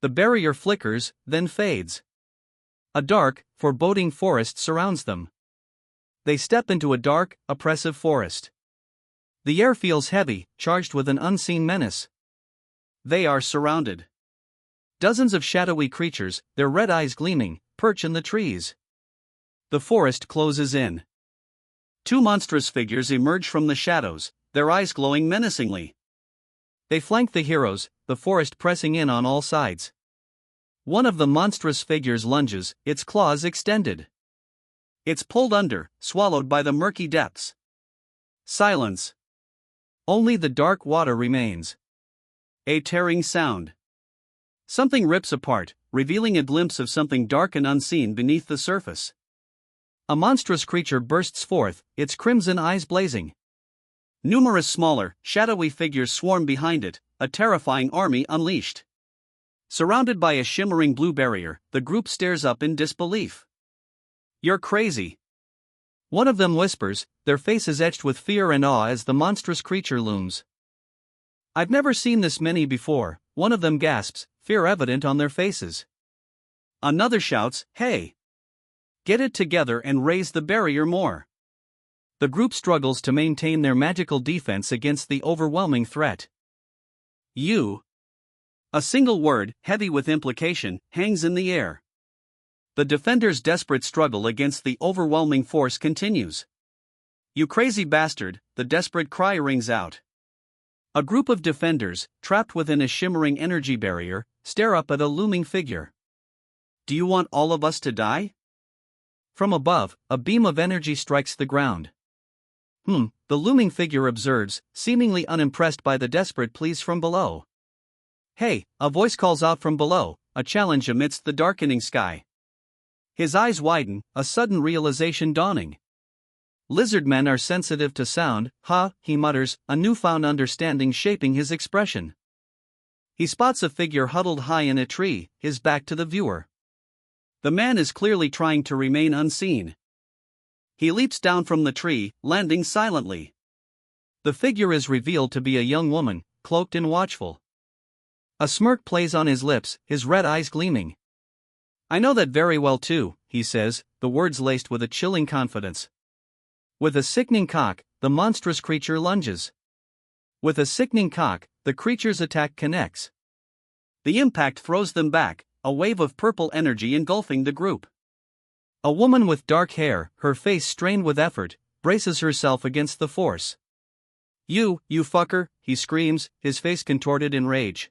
[SPEAKER 1] The barrier flickers, then fades. A dark, foreboding forest surrounds them. They step into a dark, oppressive forest. The air feels heavy, charged with an unseen menace. They are surrounded. Dozens of shadowy creatures, their red eyes gleaming, perch in the trees. The forest closes in. Two monstrous figures emerge from the shadows, their eyes glowing menacingly. They flank the heroes, the forest pressing in on all sides. One of the monstrous figures lunges, its claws extended. It's pulled under, swallowed by the murky depths. Silence. Only the dark water remains. A tearing sound. Something rips apart, revealing a glimpse of something dark and unseen beneath the surface. A monstrous creature bursts forth, its crimson eyes blazing. Numerous smaller, shadowy figures swarm behind it, a terrifying army unleashed. Surrounded by a shimmering blue barrier, the group stares up in disbelief. "You're crazy," one of them whispers, their faces etched with fear and awe as the monstrous creature looms. "I've never seen this many before," one of them gasps, fear evident on their faces. Another shouts, "Hey! Get it together and raise the barrier more." The group struggles to maintain their magical defense against the overwhelming threat. "You." A single word, heavy with implication, hangs in the air. The defenders' desperate struggle against the overwhelming force continues. "You crazy bastard," the desperate cry rings out. A group of defenders, trapped within a shimmering energy barrier, stare up at a looming figure. "Do you want all of us to die?" From above, a beam of energy strikes the ground. The looming figure observes, seemingly unimpressed by the desperate pleas from below. "Hey," a voice calls out from below, a challenge amidst the darkening sky. His eyes widen, a sudden realization dawning. Lizard men are sensitive to sound, he mutters, a newfound understanding shaping his expression. He spots a figure huddled high in a tree, his back to the viewer. The man is clearly trying to remain unseen. He leaps down from the tree, landing silently. The figure is revealed to be a young woman, cloaked and watchful. A smirk plays on his lips, his red eyes gleaming. "I know that very well too," he says, the words laced with a chilling confidence. With a sickening cock, the monstrous creature lunges. With a sickening cock, the creature's attack connects. The impact throws them back, a wave of purple energy engulfing the group. A woman with dark hair, her face strained with effort, braces herself against the force. You fucker," he screams, his face contorted in rage.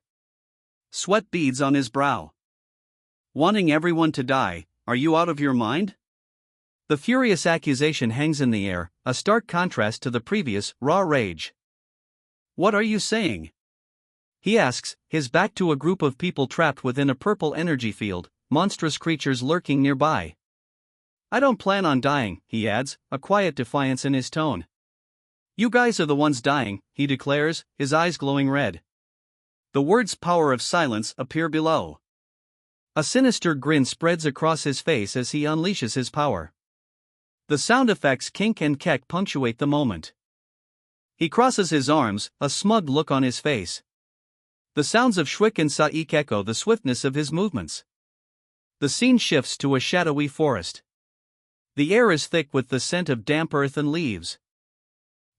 [SPEAKER 1] Sweat beads on his brow. "Wanting everyone to die, are you out of your mind?" The furious accusation hangs in the air, a stark contrast to the previous, raw rage. "What are you saying?" he asks, his back to a group of people trapped within a purple energy field, monstrous creatures lurking nearby. "I don't plan on dying," he adds, a quiet defiance in his tone. "You guys are the ones dying," he declares, his eyes glowing red. The words "power of silence" appear below. A sinister grin spreads across his face as he unleashes his power. The sound effects kink and kek punctuate the moment. He crosses his arms, a smug look on his face. The sounds of shwik and sa'ik echo the swiftness of his movements. The scene shifts to a shadowy forest. The air is thick with the scent of damp earth and leaves.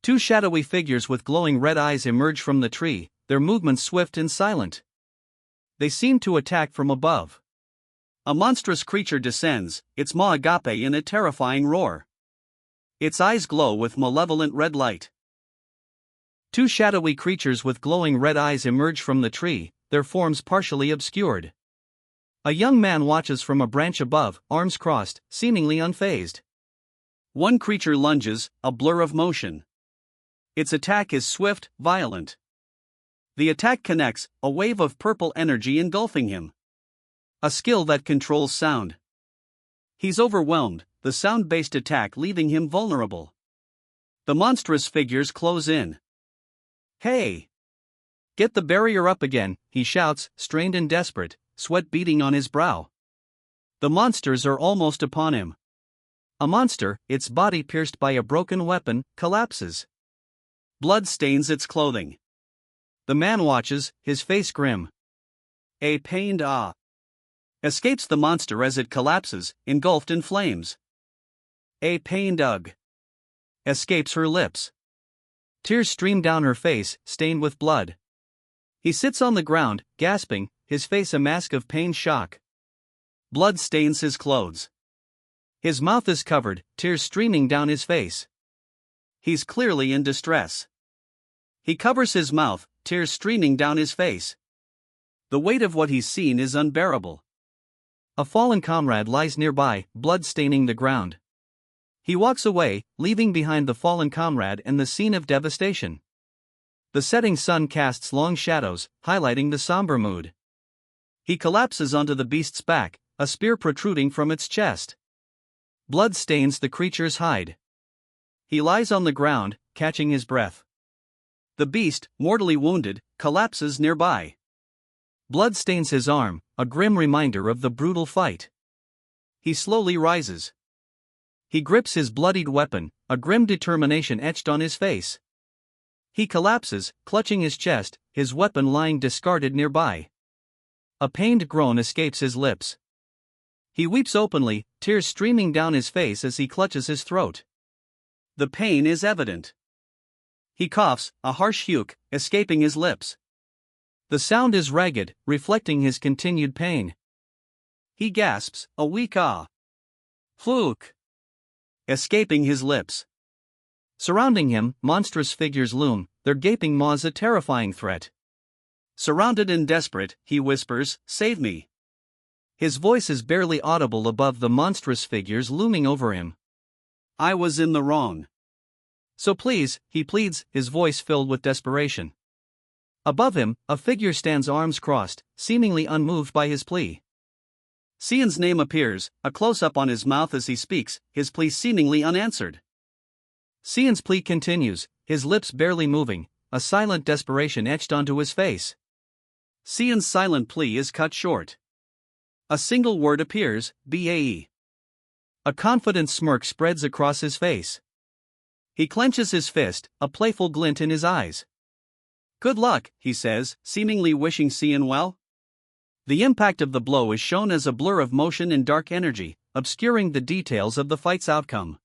[SPEAKER 1] Two shadowy figures with glowing red eyes emerge from the tree, their movements swift and silent. They seem to attack from above. A monstrous creature descends, its maw agape in a terrifying roar. Its eyes glow with malevolent red light. Two shadowy creatures with glowing red eyes emerge from the tree, their forms partially obscured. A young man watches from a branch above, arms crossed, seemingly unfazed. One creature lunges, a blur of motion. Its attack is swift, violent. The attack connects, a wave of purple energy engulfing him. A skill that controls sound. He's overwhelmed, the sound-based attack leaving him vulnerable. The monstrous figures close in. "Hey! Get the barrier up again," he shouts, strained and desperate, sweat beading on his brow. The monsters are almost upon him. A monster, its body pierced by a broken weapon, collapses. Blood stains its clothing. The man watches, his face grim. A pained escapes the monster as it collapses, engulfed in flames. A pained ugh escapes her lips. Tears stream down her face, stained with blood. He sits on the ground, gasping, his face a mask of pain shock. Blood stains his clothes. His mouth is covered, tears streaming down his face. He's clearly in distress. He covers his mouth, tears streaming down his face. The weight of what he's seen is unbearable. A fallen comrade lies nearby, blood staining the ground. He walks away, leaving behind the fallen comrade and the scene of devastation. The setting sun casts long shadows, highlighting the somber mood. He collapses onto the beast's back, a spear protruding from its chest. Blood stains the creature's hide. He lies on the ground, catching his breath. The beast, mortally wounded, collapses nearby. Blood stains his arm, a grim reminder of the brutal fight. He slowly rises. He grips his bloodied weapon, a grim determination etched on his face. He collapses, clutching his chest, his weapon lying discarded nearby. A pained groan escapes his lips. He weeps openly, tears streaming down his face as he clutches his throat. The pain is evident. He coughs, a harsh hue, escaping his lips. The sound is ragged, reflecting his continued pain. He gasps, a weak ah. Fluke. Escaping his lips. Surrounding him, monstrous figures loom, their gaping maws a terrifying threat. Surrounded and desperate, he whispers, "Save me." His voice is barely audible above the monstrous figures looming over him. "I was in the wrong. So please," he pleads, his voice filled with desperation. Above him, a figure stands arms crossed, seemingly unmoved by his plea. Sion's name appears, a close-up on his mouth as he speaks, his plea seemingly unanswered. Sion's plea continues, his lips barely moving, a silent desperation etched onto his face. Sion's silent plea is cut short. A single word appears, "BAE." A confident smirk spreads across his face. He clenches his fist, a playful glint in his eyes. "Good luck," he says, seemingly wishing Sion well. The impact of the blow is shown as a blur of motion and dark energy, obscuring the details of the fight's outcome.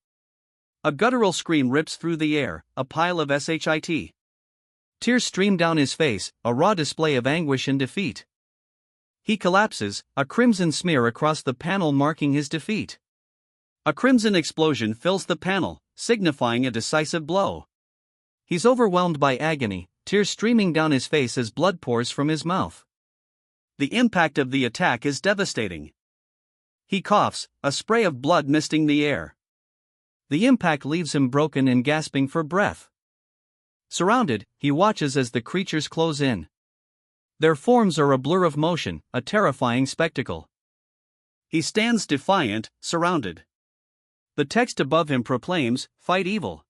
[SPEAKER 1] A guttural scream rips through the air, a pile of shit. Tears stream down his face, a raw display of anguish and defeat. He collapses, a crimson smear across the panel marking his defeat. A crimson explosion fills the panel, signifying a decisive blow. He's overwhelmed by agony, tears streaming down his face as blood pours from his mouth. The impact of the attack is devastating. He coughs, a spray of blood misting the air. The impact leaves him broken and gasping for breath. Surrounded, he watches as the creatures close in. Their forms are a blur of motion, a terrifying spectacle. He stands defiant, surrounded. The text above him proclaims, "Fight evil."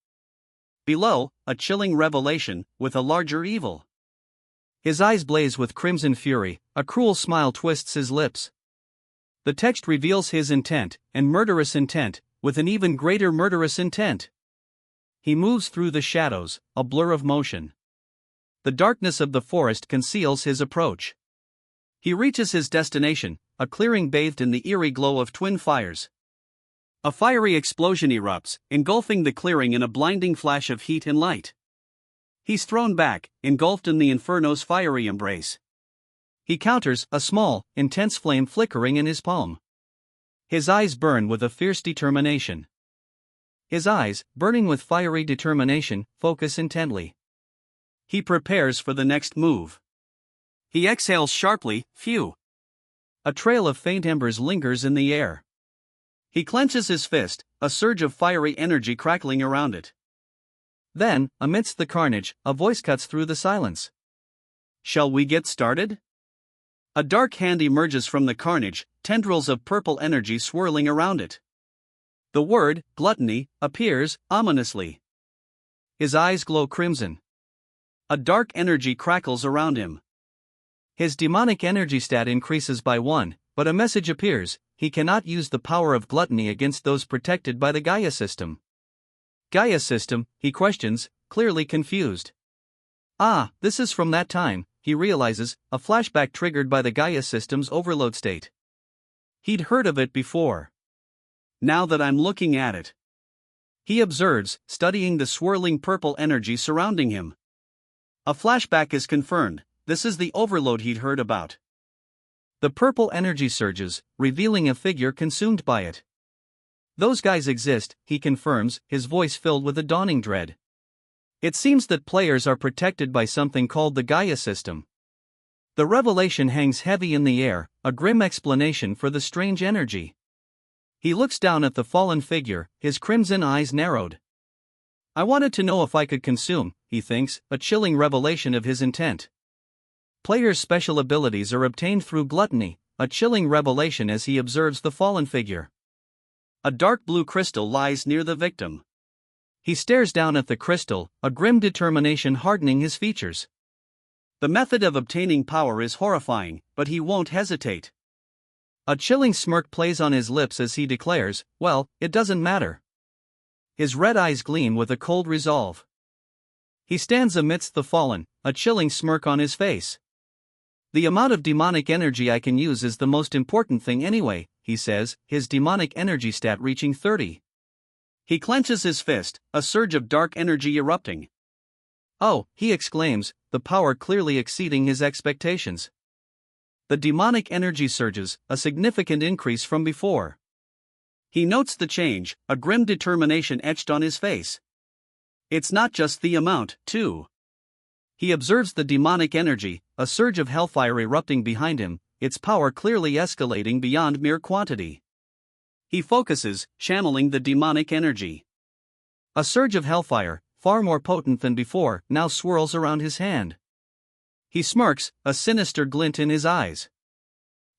[SPEAKER 1] Below, a chilling revelation, with a larger evil. His eyes blaze with crimson fury, a cruel smile twists his lips. The text reveals his intent, and murderous intent, with an even greater murderous intent. He moves through the shadows, a blur of motion. The darkness of the forest conceals his approach. He reaches his destination, a clearing bathed in the eerie glow of twin fires. A fiery explosion erupts, engulfing the clearing in a blinding flash of heat and light. He's thrown back, engulfed in the inferno's fiery embrace. He counters, a small, intense flame flickering in his palm. His eyes burn with a fierce determination. His eyes, burning with fiery determination, focus intently. He prepares for the next move. He exhales sharply, phew. A trail of faint embers lingers in the air. He clenches his fist, a surge of fiery energy crackling around it. Then, amidst the carnage, a voice cuts through the silence. "Shall we get started?" A dark hand emerges from the carnage, tendrils of purple energy swirling around it. The word, gluttony, appears, ominously. His eyes glow crimson. A dark energy crackles around him. His demonic energy stat increases by 1, but a message appears: he cannot use the power of gluttony against those protected by the Gaia system. Gaia system, he questions, clearly confused. Ah, this is from that time, he realizes, a flashback triggered by the Gaia system's overload state. He'd heard of it before. Now that I'm looking at it. He observes, studying the swirling purple energy surrounding him. A flashback is confirmed, this is the overload he'd heard about. The purple energy surges, revealing a figure consumed by it. Those guys exist, he confirms, his voice filled with a dawning dread. It seems that players are protected by something called the Gaia system. The revelation hangs heavy in the air, a grim explanation for the strange energy. He looks down at the fallen figure, his crimson eyes narrowed. I wanted to know if I could consume, he thinks, a chilling revelation of his intent. Players' special abilities are obtained through gluttony, a chilling revelation as he observes the fallen figure. A dark blue crystal lies near the victim. He stares down at the crystal, a grim determination hardening his features. The method of obtaining power is horrifying, but he won't hesitate. A chilling smirk plays on his lips as he declares, well, it doesn't matter. His red eyes gleam with a cold resolve. He stands amidst the fallen, a chilling smirk on his face. The amount of demonic energy I can use is the most important thing anyway, he says, his demonic energy stat reaching 30. He clenches his fist, a surge of dark energy erupting. Oh, he exclaims, the power clearly exceeding his expectations. The demonic energy surges, a significant increase from before. He notes the change, a grim determination etched on his face. It's not just the amount, too. He observes the demonic energy, a surge of hellfire erupting behind him, its power clearly escalating beyond mere quantity. He focuses, channeling the demonic energy. A surge of hellfire, far more potent than before, now swirls around his hand. He smirks, a sinister glint in his eyes.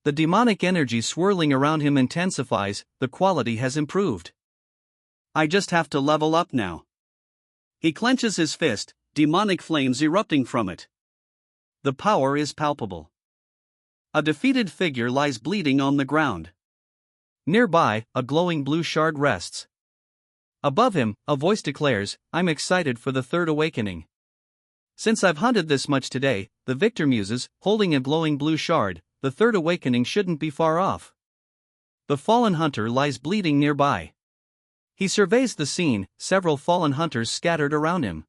[SPEAKER 1] The demonic energy swirling around him intensifies, the quality has improved. I just have to level up now. He clenches his fist, demonic flames erupting from it. The power is palpable. A defeated figure lies bleeding on the ground. Nearby, a glowing blue shard rests. Above him, a voice declares, I'm excited for the third awakening. Since I've hunted this much today, the victor muses, holding a glowing blue shard, the third awakening shouldn't be far off. The fallen hunter lies bleeding nearby. He surveys the scene, several fallen hunters scattered around him.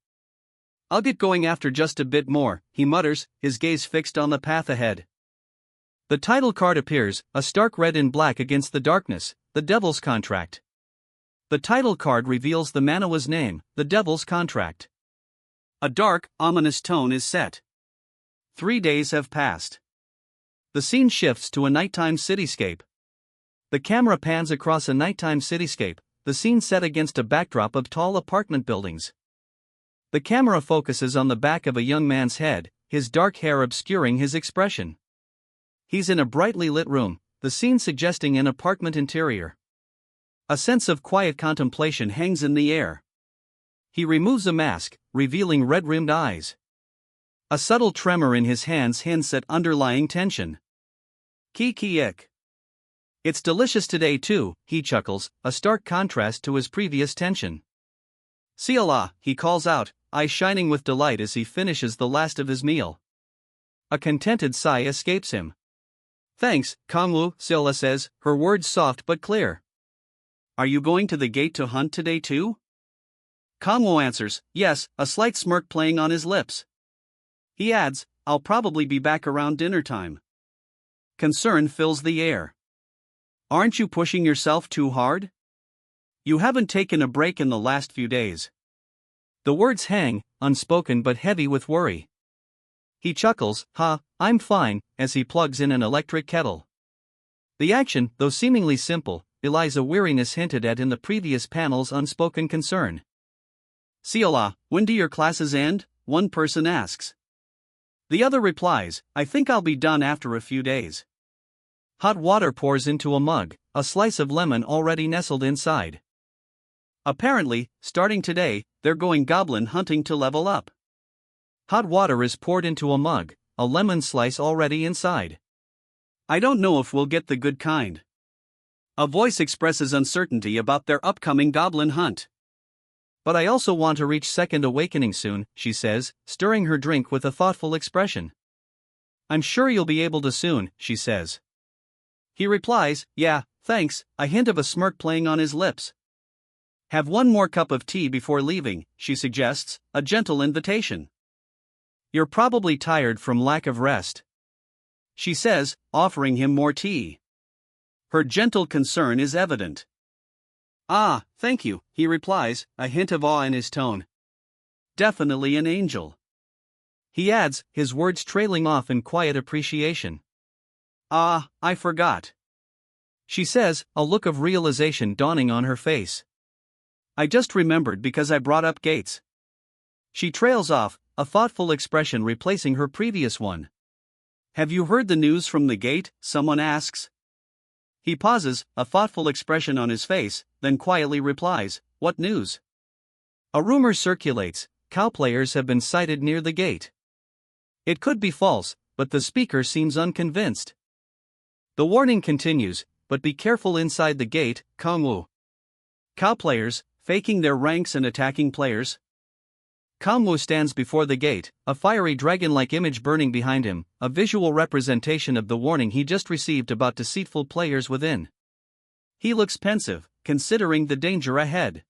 [SPEAKER 1] I'll get going after just a bit more, he mutters, his gaze fixed on the path ahead. The title card appears, a stark red and black against the darkness, the Devil's Contract. The title card reveals the manhwa's name, the Devil's Contract. A dark, ominous tone is set. 3 days have passed. The scene shifts to a nighttime cityscape. The camera pans across a nighttime cityscape, the scene set against a backdrop of tall apartment buildings. The camera focuses on the back of a young man's head, his dark hair obscuring his expression. He's in a brightly lit room, the scene suggesting an apartment interior. A sense of quiet contemplation hangs in the air. He removes a mask, revealing red-rimmed eyes. A subtle tremor in his hands hints at underlying tension. Ki-ki-ik. It's delicious today too, he chuckles, a stark contrast to his previous tension. Seala, he calls out, eyes shining with delight as he finishes the last of his meal. A contented sigh escapes him. Thanks, Kangwoo, Seala says, her words soft but clear. Are you going to the gate to hunt today too? Kangwoo answers, yes, a slight smirk playing on his lips. He adds, I'll probably be back around dinner time. Concern fills the air. Aren't you pushing yourself too hard? You haven't taken a break in the last few days. The words hang, unspoken but heavy with worry. He chuckles, I'm fine, as he plugs in an electric kettle. The action, though seemingly simple, belies a weariness hinted at in the previous panel's unspoken concern. Seala, when do your classes end? One person asks. The other replies, I think I'll be done after a few days. Hot water pours into a mug, a slice of lemon already nestled inside. Apparently, starting today, they're going goblin hunting to level up. Hot water is poured into a mug, a lemon slice already inside. I don't know if we'll get the good kind. A voice expresses uncertainty about their upcoming goblin hunt. But I also want to reach second awakening soon, she says, stirring her drink with a thoughtful expression. I'm sure you'll be able to soon, she says. He replies, yeah, thanks, a hint of a smirk playing on his lips. Have one more cup of tea before leaving, she suggests, a gentle invitation. You're probably tired from lack of rest, she says, offering him more tea. Her gentle concern is evident. Ah, thank you, he replies, a hint of awe in his tone. Definitely an angel. he adds, his words trailing off in quiet appreciation. Ah, I forgot. She says, a look of realization dawning on her face. I just remembered because I brought up gates. She trails off, a thoughtful expression replacing her previous one. Have you heard the news from the gate? Someone asks. He pauses, a thoughtful expression on his face, then quietly replies, what news? A rumor circulates, cow players have been sighted near the gate. It could be false, but the speaker seems unconvinced. The warning continues, but be careful inside the gate, Kangwoo. Cow players, faking their ranks and attacking players. Kangwoo stands before the gate, a fiery dragon-like image burning behind him, a visual representation of the warning he just received about deceitful players within. He looks pensive, considering the danger ahead.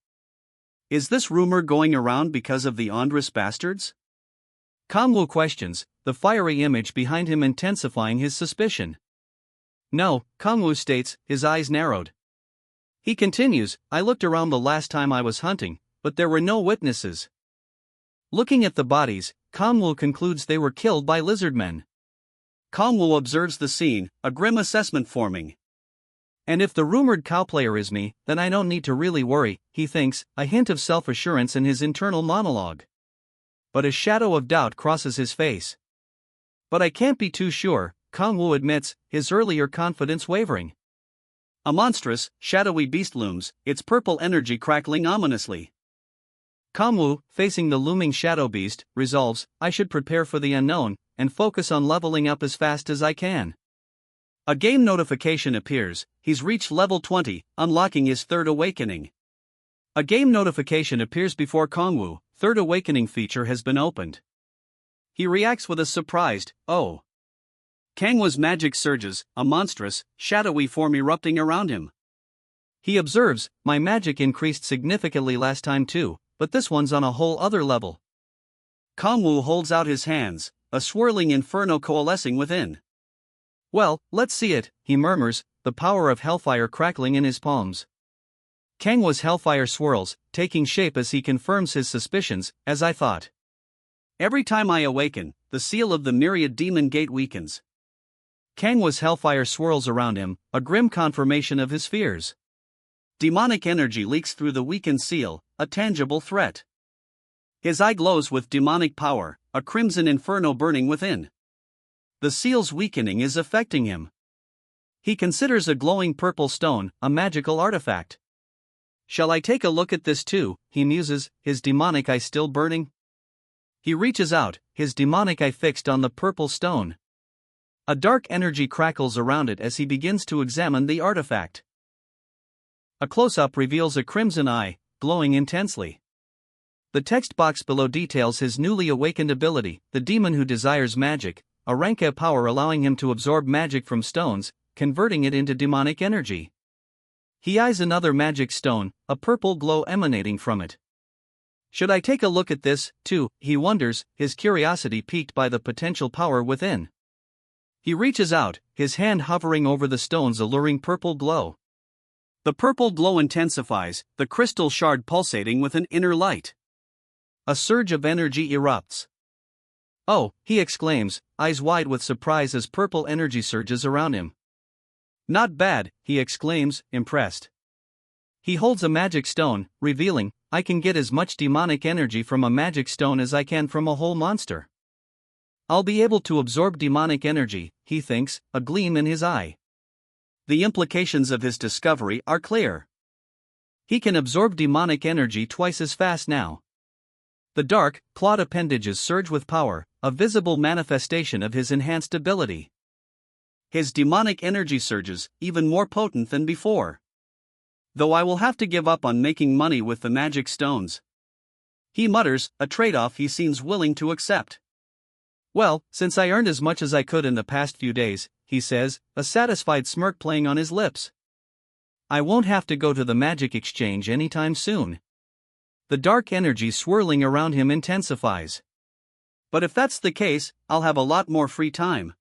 [SPEAKER 1] Is this rumor going around because of the Andrus bastards? Kangwoo questions, the fiery image behind him intensifying his suspicion. No, Kangwoo states, his eyes narrowed. He continues, I looked around the last time I was hunting, but there were no witnesses. Looking at the bodies, Kangwoo concludes they were killed by lizardmen. Kangwoo observes the scene, a grim assessment forming. And if the rumored cow player is me, then I don't need to really worry, he thinks, a hint of self-assurance in his internal monologue. But a shadow of doubt crosses his face. But I can't be too sure, Kangwoo admits, his earlier confidence wavering. A monstrous, shadowy beast looms, its purple energy crackling ominously. Kangwoo, facing the looming shadow beast, resolves, I should prepare for the unknown, and focus on leveling up as fast as I can. A game notification appears, he's reached level 20, unlocking his third awakening. A game notification appears before Kangwoo, third awakening feature has been opened. He reacts with a surprised, oh. Kangwoo's magic surges, a monstrous, shadowy form erupting around him. He observes, my magic increased significantly last time too, but this one's on a whole other level. Kangwoo holds out his hands, a swirling inferno coalescing within. Well, let's see it, he murmurs, the power of hellfire crackling in his palms. Kangwoo's hellfire swirls, taking shape as he confirms his suspicions, as I thought. Every time I awaken, the seal of the myriad demon gate weakens. Kangwoo's hellfire swirls around him, a grim confirmation of his fears. Demonic energy leaks through the weakened seal, a tangible threat. His eye glows with demonic power, a crimson inferno burning within. The seal's weakening is affecting him. He considers a glowing purple stone, a magical artifact. Shall I take a look at this too, he muses, his demonic eye still burning? He reaches out, his demonic eye fixed on the purple stone. A dark energy crackles around it as he begins to examine the artifact. A close-up reveals a crimson eye, glowing intensely. The text box below details his newly awakened ability, the demon who desires magic, a rank-up power allowing him to absorb magic from stones, converting it into demonic energy. He eyes another magic stone, a purple glow emanating from it. Should I take a look at this, too, he wonders, his curiosity piqued by the potential power within. He reaches out, his hand hovering over the stone's alluring purple glow. The purple glow intensifies, the crystal shard pulsating with an inner light. A surge of energy erupts. Oh, he exclaims, eyes wide with surprise as purple energy surges around him. Not bad, he exclaims, impressed. He holds a magic stone, revealing, I can get as much demonic energy from a magic stone as I can from a whole monster. I'll be able to absorb demonic energy, he thinks, a gleam in his eye. The implications of his discovery are clear. He can absorb demonic energy twice as fast now. The dark, clawed appendages surge with power, a visible manifestation of his enhanced ability. His demonic energy surges, even more potent than before. Though I will have to give up on making money with the magic stones. He mutters, a trade-off he seems willing to accept. Well, since I earned as much as I could in the past few days, he says, a satisfied smirk playing on his lips. I won't have to go to the magic exchange anytime soon. The dark energy swirling around him intensifies. But if that's the case, I'll have a lot more free time.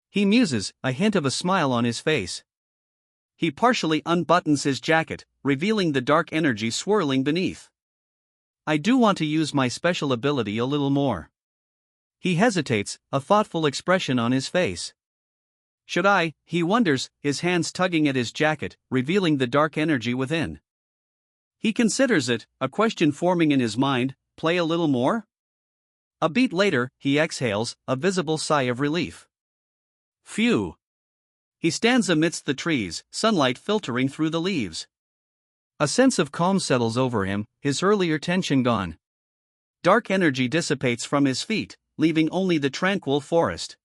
[SPEAKER 1] He muses, a hint of a smile on his face. He partially unbuttons his jacket, revealing the dark energy swirling beneath. I do want to use my special ability a little more. He hesitates, a thoughtful expression on his face. Should I, he wonders, his hands tugging at his jacket, revealing the dark energy within. He considers it, a question forming in his mind, play a little more? A beat later, he exhales, a visible sigh of relief. Phew! He stands amidst the trees, sunlight filtering through the leaves. A sense of calm settles over him, his earlier tension gone. Dark energy dissipates from his feet, leaving only the tranquil forest.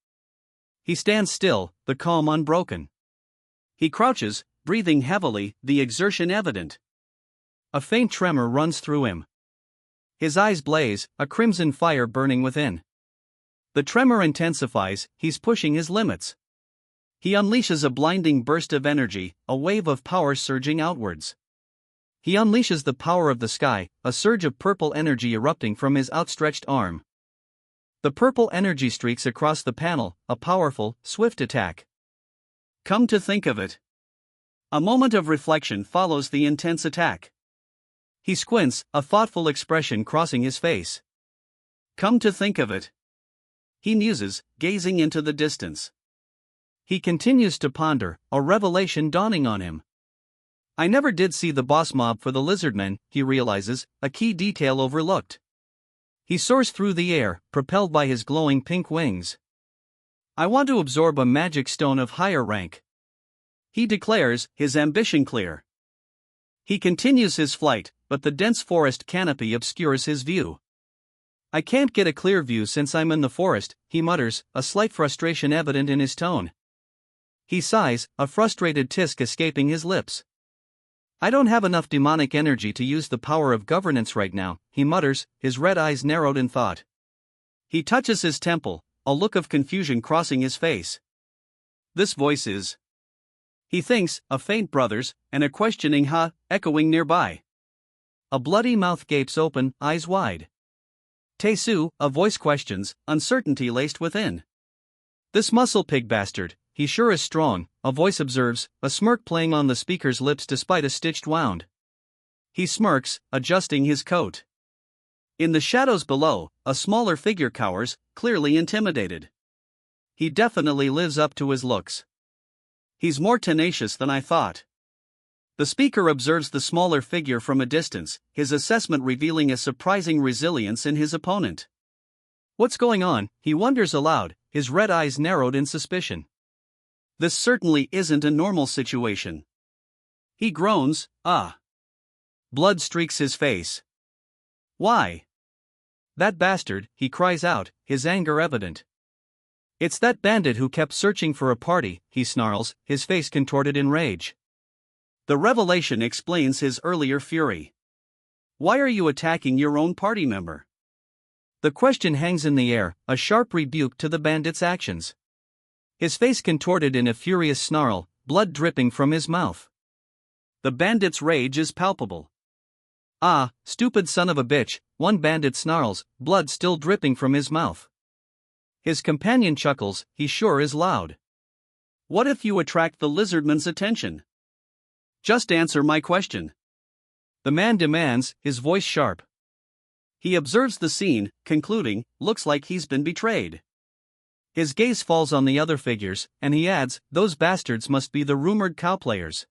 [SPEAKER 1] He stands still, the calm unbroken. He crouches, breathing heavily, the exertion evident. A faint tremor runs through him. His eyes blaze, a crimson fire burning within. The tremor intensifies, he's pushing his limits. He unleashes a blinding burst of energy, a wave of power surging outwards. He unleashes the power of the sky, a surge of purple energy erupting from his outstretched arm. The purple energy streaks across the panel, a powerful, swift attack. Come to think of it. A moment of reflection follows the intense attack. He squints, a thoughtful expression crossing his face. Come to think of it. He muses, gazing into the distance. He continues to ponder, a revelation dawning on him. I never did see the boss mob for the lizardmen, he realizes, a key detail overlooked. He soars through the air, propelled by his glowing pink wings. I want to absorb a magic stone of higher rank. He declares, his ambition clear. He continues his flight, but the dense forest canopy obscures his view. I can't get a clear view since I'm in the forest, he mutters, a slight frustration evident in his tone. He sighs, a frustrated tisk escaping his lips. I don't have enough demonic energy to use the power of governance right now, he mutters, his red eyes narrowed in thought. He touches his temple, a look of confusion crossing his face. This voice is. He thinks, a faint brother's, and a questioning ha, echoing nearby. A bloody mouth gapes open, eyes wide. Tesu, a voice questions, uncertainty laced within. This muscle pig bastard, he sure is strong, a voice observes, a smirk playing on the speaker's lips despite a stitched wound. He smirks, adjusting his coat. In the shadows below, a smaller figure cowers, clearly intimidated. He definitely lives up to his looks. He's more tenacious than I thought. The speaker observes the smaller figure from a distance, his assessment revealing a surprising resilience in his opponent. What's going on, he wonders aloud, his red eyes narrowed in suspicion. This certainly isn't a normal situation. He groans, ah. Blood streaks his face. Why? That bastard, he cries out, his anger evident. It's that bandit who kept searching for a party, he snarls, his face contorted in rage. The revelation explains his earlier fury. Why are you attacking your own party member? The question hangs in the air, a sharp rebuke to the bandit's actions. His face contorted in a furious snarl, blood dripping from his mouth. The bandit's rage is palpable. Ah, stupid son of a bitch, one bandit snarls, blood still dripping from his mouth. His companion chuckles, he sure is loud. What if you attract the lizardman's attention? Just answer my question. The man demands, his voice sharp. He observes the scene, concluding, looks like he's been betrayed. His gaze falls on the other figures, and he adds, those bastards must be the rumored cowplayers.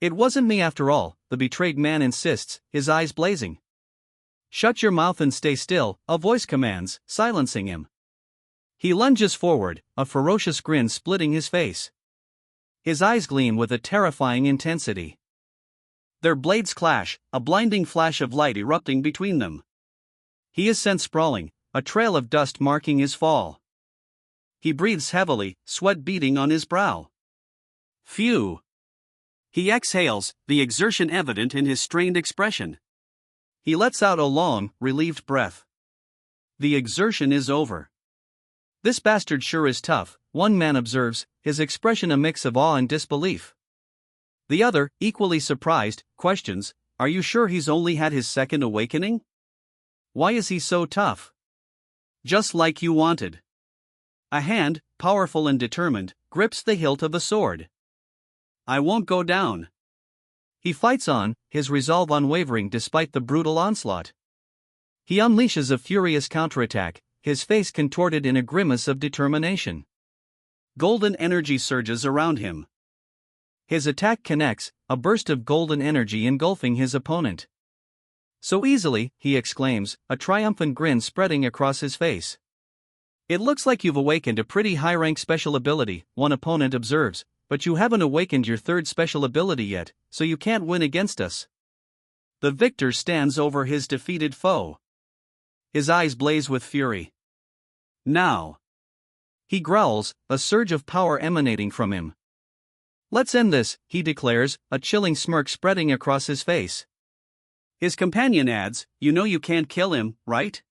[SPEAKER 1] It wasn't me after all, the betrayed man insists, his eyes blazing. Shut your mouth and stay still, a voice commands, silencing him. He lunges forward, a ferocious grin splitting his face. His eyes gleam with a terrifying intensity. Their blades clash, a blinding flash of light erupting between them. He is sent sprawling, a trail of dust marking his fall. He breathes heavily, sweat beading on his brow. Phew! He exhales, the exertion evident in his strained expression. He lets out a long, relieved breath. The exertion is over. This bastard sure is tough, one man observes, his expression a mix of awe and disbelief. The other, equally surprised, questions, are you sure he's only had his second awakening? Why is he so tough? Just like you wanted. A hand, powerful and determined, grips the hilt of a sword. I won't go down. He fights on, his resolve unwavering despite the brutal onslaught. He unleashes a furious counterattack, his face contorted in a grimace of determination. Golden energy surges around him. His attack connects, a burst of golden energy engulfing his opponent. So easily, he exclaims, a triumphant grin spreading across his face. It looks like you've awakened a pretty high-rank special ability, one opponent observes, but you haven't awakened your third special ability yet, so you can't win against us. The victor stands over his defeated foe. His eyes blaze with fury. Now, he growls, a surge of power emanating from him. Let's end this, he declares, a chilling smirk spreading across his face. His companion adds, you know you can't kill him, right?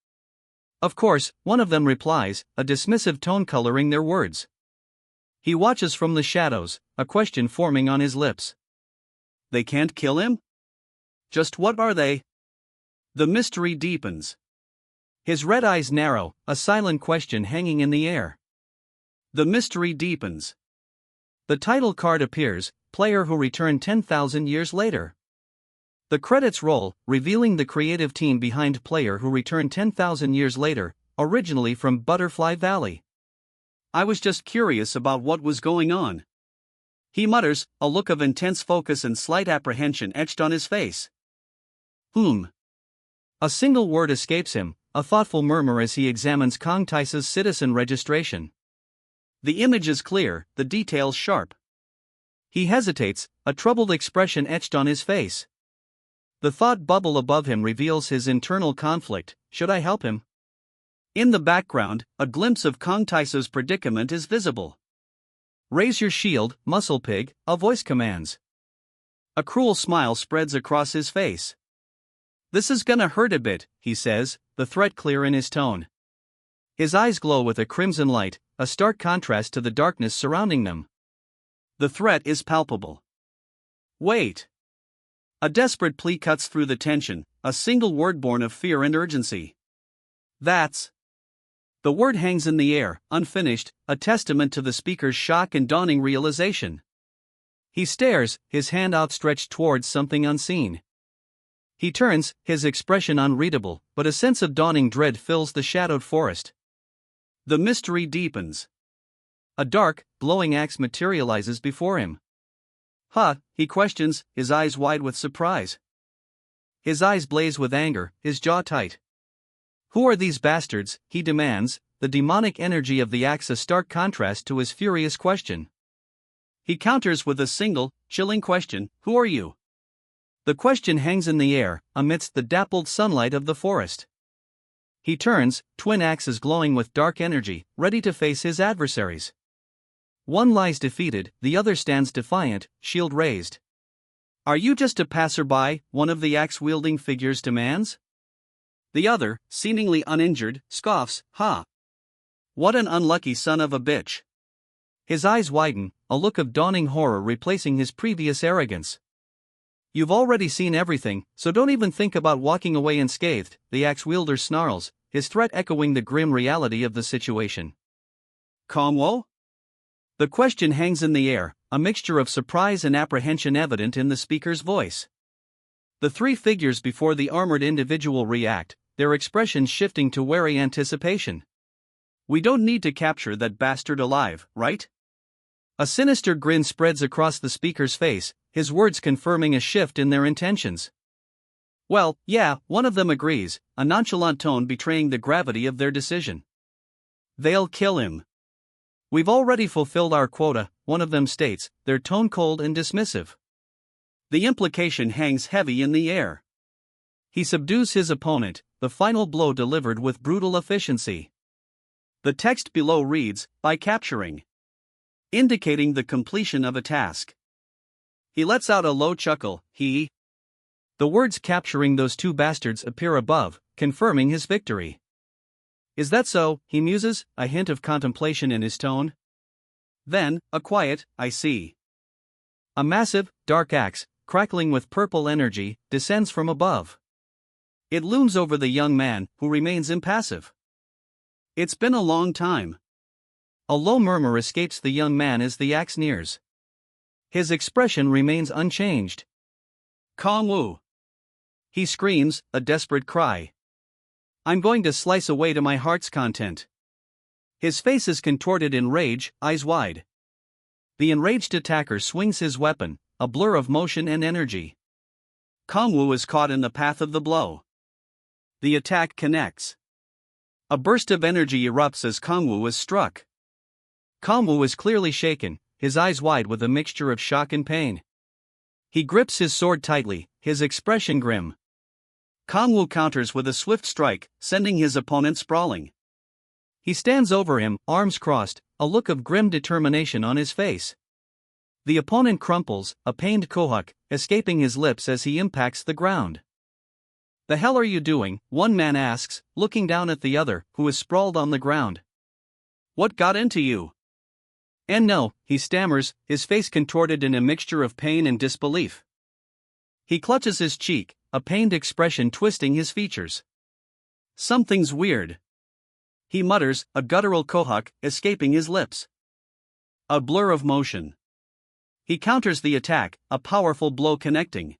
[SPEAKER 1] Of course, one of them replies, a dismissive tone coloring their words. He watches from the shadows, a question forming on his lips. They can't kill him? Just what are they? The mystery deepens. His red eyes narrow, a silent question hanging in the air. The mystery deepens. The title card appears, player who returned 10,000 years later. The credits roll, revealing the creative team behind player who returned 10,000 years later, originally from Butterfly Valley. I was just curious about what was going on. He mutters, a look of intense focus and slight apprehension etched on his face. A single word escapes him, a thoughtful murmur as he examines Kong Taisa's citizen registration. The image is clear, the details sharp. He hesitates, a troubled expression etched on his face. The thought bubble above him reveals his internal conflict. Should I help him? In the background, a glimpse of Kong Taisa's predicament is visible. Raise your shield, muscle pig, a voice commands. A cruel smile spreads across his face. This is gonna hurt a bit, he says, the threat clear in his tone. His eyes glow with a crimson light, a stark contrast to the darkness surrounding them. The threat is palpable. Wait. A desperate plea cuts through the tension, a single word born of fear and urgency. That's. The word hangs in the air, unfinished, a testament to the speaker's shock and dawning realization. He stares, his hand outstretched towards something unseen. He turns, his expression unreadable, but a sense of dawning dread fills the shadowed forest. The mystery deepens. A dark, glowing axe materializes before him. He questions, his eyes wide with surprise. His eyes blaze with anger, his jaw tight. Who are these bastards, he demands, the demonic energy of the axe a stark contrast to his furious question. He counters with a single, chilling question, who are you? The question hangs in the air, amidst the dappled sunlight of the forest. He turns, twin axes glowing with dark energy, ready to face his adversaries. One lies defeated, the other stands defiant, shield raised. Are you just a passerby? One of the axe-wielding figures demands. The other, seemingly uninjured, scoffs, What an unlucky son of a bitch. His eyes widen, a look of dawning horror replacing his previous arrogance. You've already seen everything, so don't even think about walking away unscathed, the axe-wielder snarls, his threat echoing the grim reality of the situation. Kongwo? The question hangs in the air, a mixture of surprise and apprehension evident in the speaker's voice. The three figures before the armored individual react, their expressions shifting to wary anticipation. We don't need to capture that bastard alive, right? A sinister grin spreads across the speaker's face, his words confirming a shift in their intentions. Well, yeah, one of them agrees, a nonchalant tone betraying the gravity of their decision. They'll kill him. We've already fulfilled our quota, one of them states, their tone cold and dismissive. The implication hangs heavy in the air. He subdues his opponent, the final blow delivered with brutal efficiency. The text below reads, by capturing, indicating the completion of a task. He lets out a low chuckle, The words capturing those two bastards appear above, confirming his victory. Is that so, he muses, a hint of contemplation in his tone. Then, a quiet, I see. A massive, dark axe, crackling with purple energy, descends from above. It looms over the young man, who remains impassive. It's been a long time. A low murmur escapes the young man as the axe nears. His expression remains unchanged. Kong Wu! He screams, a desperate cry. I'm going to slice away to my heart's content. His face is contorted in rage, eyes wide. The enraged attacker swings his weapon, a blur of motion and energy. Kangwoo is caught in the path of the blow. The attack connects. A burst of energy erupts as Kangwoo is struck. Kangwoo is clearly shaken, his eyes wide with a mixture of shock and pain. He grips his sword tightly, his expression grim. Kangwoo counters with a swift strike, sending his opponent sprawling. He stands over him, arms crossed, a look of grim determination on his face. The opponent crumples, a pained kohak, escaping his lips as he impacts the ground. "The hell are you doing?" one man asks, looking down at the other, who is sprawled on the ground. "What got into you?" "And no," he stammers, his face contorted in a mixture of pain and disbelief. He clutches his cheek, a pained expression twisting his features. "Something's weird," he mutters, a guttural kohak escaping his lips. A blur of motion. He counters the attack, a powerful blow connecting.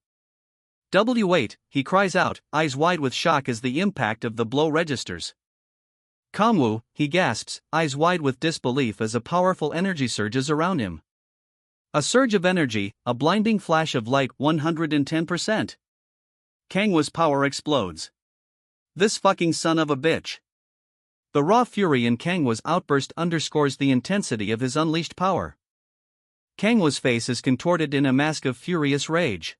[SPEAKER 1] "W8, he cries out, eyes wide with shock as the impact of the blow registers. "Kangwoo," he gasps, eyes wide with disbelief as a powerful energy surges around him. A surge of energy, a blinding flash of light, 110%. Kangwoo's power explodes. "This fucking son of a bitch." The raw fury in Kangwoo's outburst underscores the intensity of his unleashed power. Kangwoo's face is contorted in a mask of furious rage.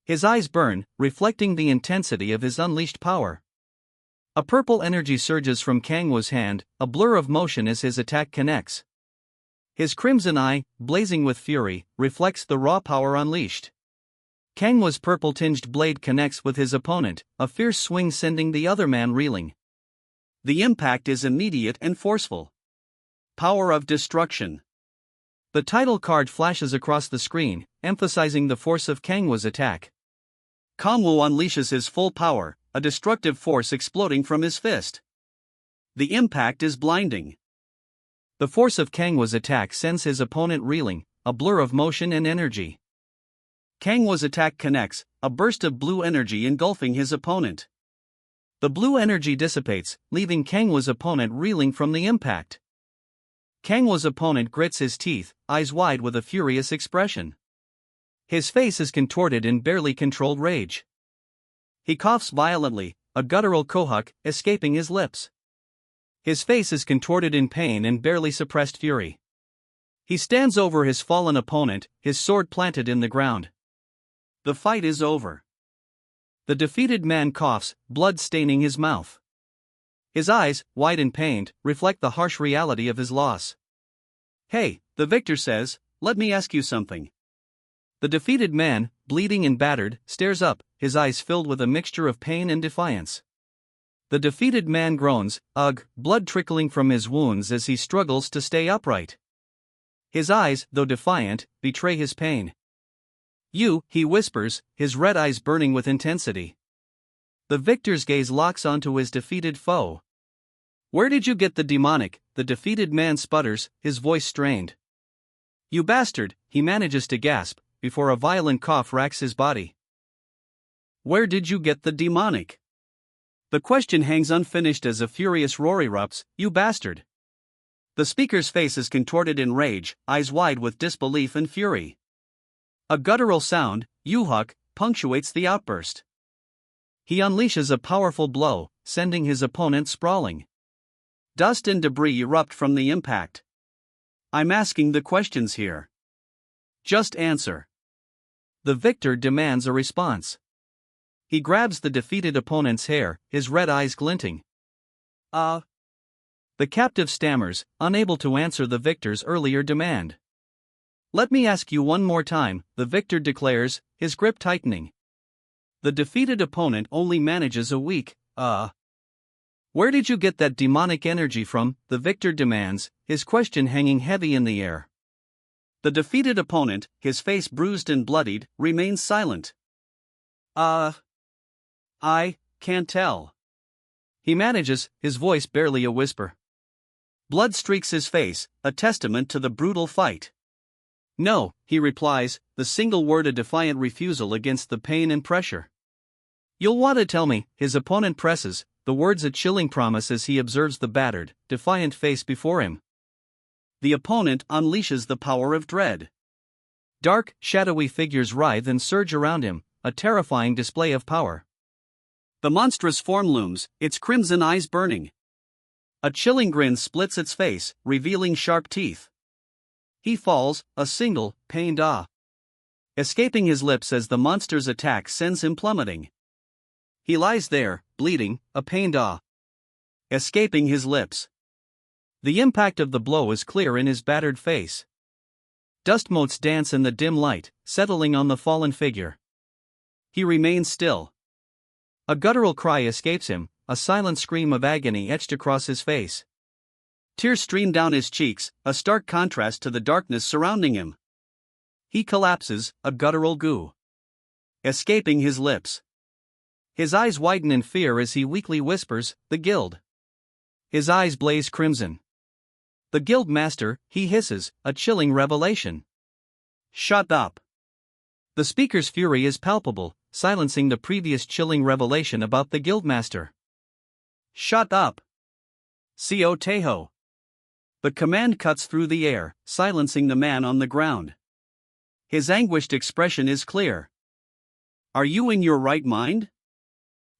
[SPEAKER 1] His eyes burn, reflecting the intensity of his unleashed power. A purple energy surges from Kangwoo's hand, a blur of motion as his attack connects. His crimson eye, blazing with fury, reflects the raw power unleashed. Kangwoo's purple-tinged blade connects with his opponent, a fierce swing sending the other man reeling. The impact is immediate and forceful. Power of destruction. The title card flashes across the screen, emphasizing the force of Kangwoo's attack. Kangwoo unleashes his full power, a destructive force exploding from his fist. The impact is blinding. The force of Kangwoo's attack sends his opponent reeling, a blur of motion and energy. Kangwoo's attack connects, a burst of blue energy engulfing his opponent. The blue energy dissipates, leaving Kangwoo's opponent reeling from the impact. Kangwoo's opponent grits his teeth, eyes wide with a furious expression. His face is contorted in barely controlled rage. He coughs violently, a guttural kohak escaping his lips. His face is contorted in pain and barely suppressed fury. He stands over his fallen opponent, his sword planted in the ground. The fight is over. The defeated man coughs, blood staining his mouth. His eyes, wide and pained, reflect the harsh reality of his loss. "Hey," the victor says, "let me ask you something." The defeated man, bleeding and battered, stares up, his eyes filled with a mixture of pain and defiance. The defeated man groans, ugh, blood trickling from his wounds as he struggles to stay upright. His eyes, though defiant, betray his pain. "You," he whispers, his red eyes burning with intensity. The victor's gaze locks onto his defeated foe. "Where did you get the demonic?" the defeated man sputters, his voice strained. "You bastard," he manages to gasp, before a violent cough racks his body. "Where did you get the demonic?" The question hangs unfinished as a furious roar erupts, "You bastard!" The speaker's face is contorted in rage, eyes wide with disbelief and fury. A guttural sound, "Yuhuk," punctuates the outburst. He unleashes a powerful blow, sending his opponent sprawling. Dust and debris erupt from the impact. "I'm asking the questions here. Just answer." The victor demands a response. He grabs the defeated opponent's hair, his red eyes glinting. The captive stammers, unable to answer the victor's earlier demand. "Let me ask you one more time," the victor declares, his grip tightening. The defeated opponent only manages a weak, "Where did you get that demonic energy from?" the victor demands, his question hanging heavy in the air. The defeated opponent, his face bruised and bloodied, remains silent. I can't tell." He manages, his voice barely a whisper. Blood streaks his face, a testament to the brutal fight. "No," he replies, the single word a defiant refusal against the pain and pressure. "You'll want to tell me," his opponent presses, the words a chilling promise as he observes the battered, defiant face before him. The opponent unleashes the power of dread. Dark, shadowy figures writhe and surge around him, a terrifying display of power. The monstrous form looms, its crimson eyes burning. A chilling grin splits its face, revealing sharp teeth. He falls, a single, pained ah, escaping his lips as the monster's attack sends him plummeting. He lies there, bleeding, a pained ah, escaping his lips. The impact of the blow is clear in his battered face. Dust motes dance in the dim light, settling on the fallen figure. He remains still. A guttural cry escapes him, a silent scream of agony etched across his face. Tears stream down his cheeks, a stark contrast to the darkness surrounding him. He collapses, a guttural goo, escaping his lips. His eyes widen in fear as he weakly whispers, "The guild." His eyes blaze crimson. "The guild master," he hisses, a chilling revelation. "Shut up." The speaker's fury is palpable, silencing the previous chilling revelation about the guildmaster. "Shut up. Co Teho." The command cuts through the air, silencing the man on the ground. His anguished expression is clear. "Are you in your right mind?"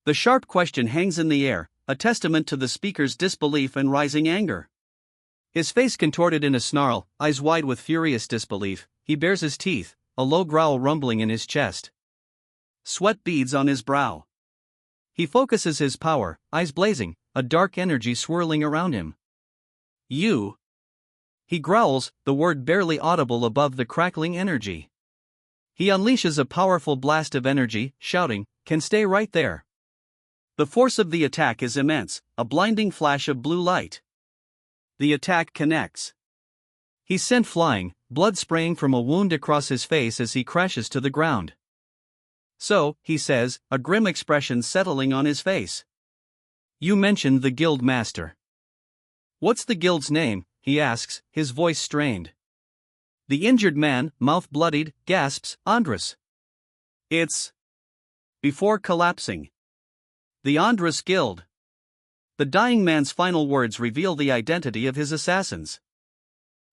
[SPEAKER 1] The sharp question hangs in the air, a testament to the speaker's disbelief and rising anger. His face contorted in a snarl, eyes wide with furious disbelief, he bares his teeth, a low growl rumbling in his chest. Sweat beads on his brow. He focuses his power, eyes blazing, a dark energy swirling around him. "You." He growls, the word barely audible above the crackling energy. He unleashes a powerful blast of energy, shouting, "Can stay right there." The force of the attack is immense, a blinding flash of blue light. The attack connects. He's sent flying, blood spraying from a wound across his face as he crashes to the ground. "So," he says, a grim expression settling on his face. "You mentioned the guild master. What's the guild's name?" he asks, his voice strained. The injured man, mouth bloodied, gasps, "Andras." "It's..." Before collapsing. "The Andras Guild." The dying man's final words reveal the identity of his assassins.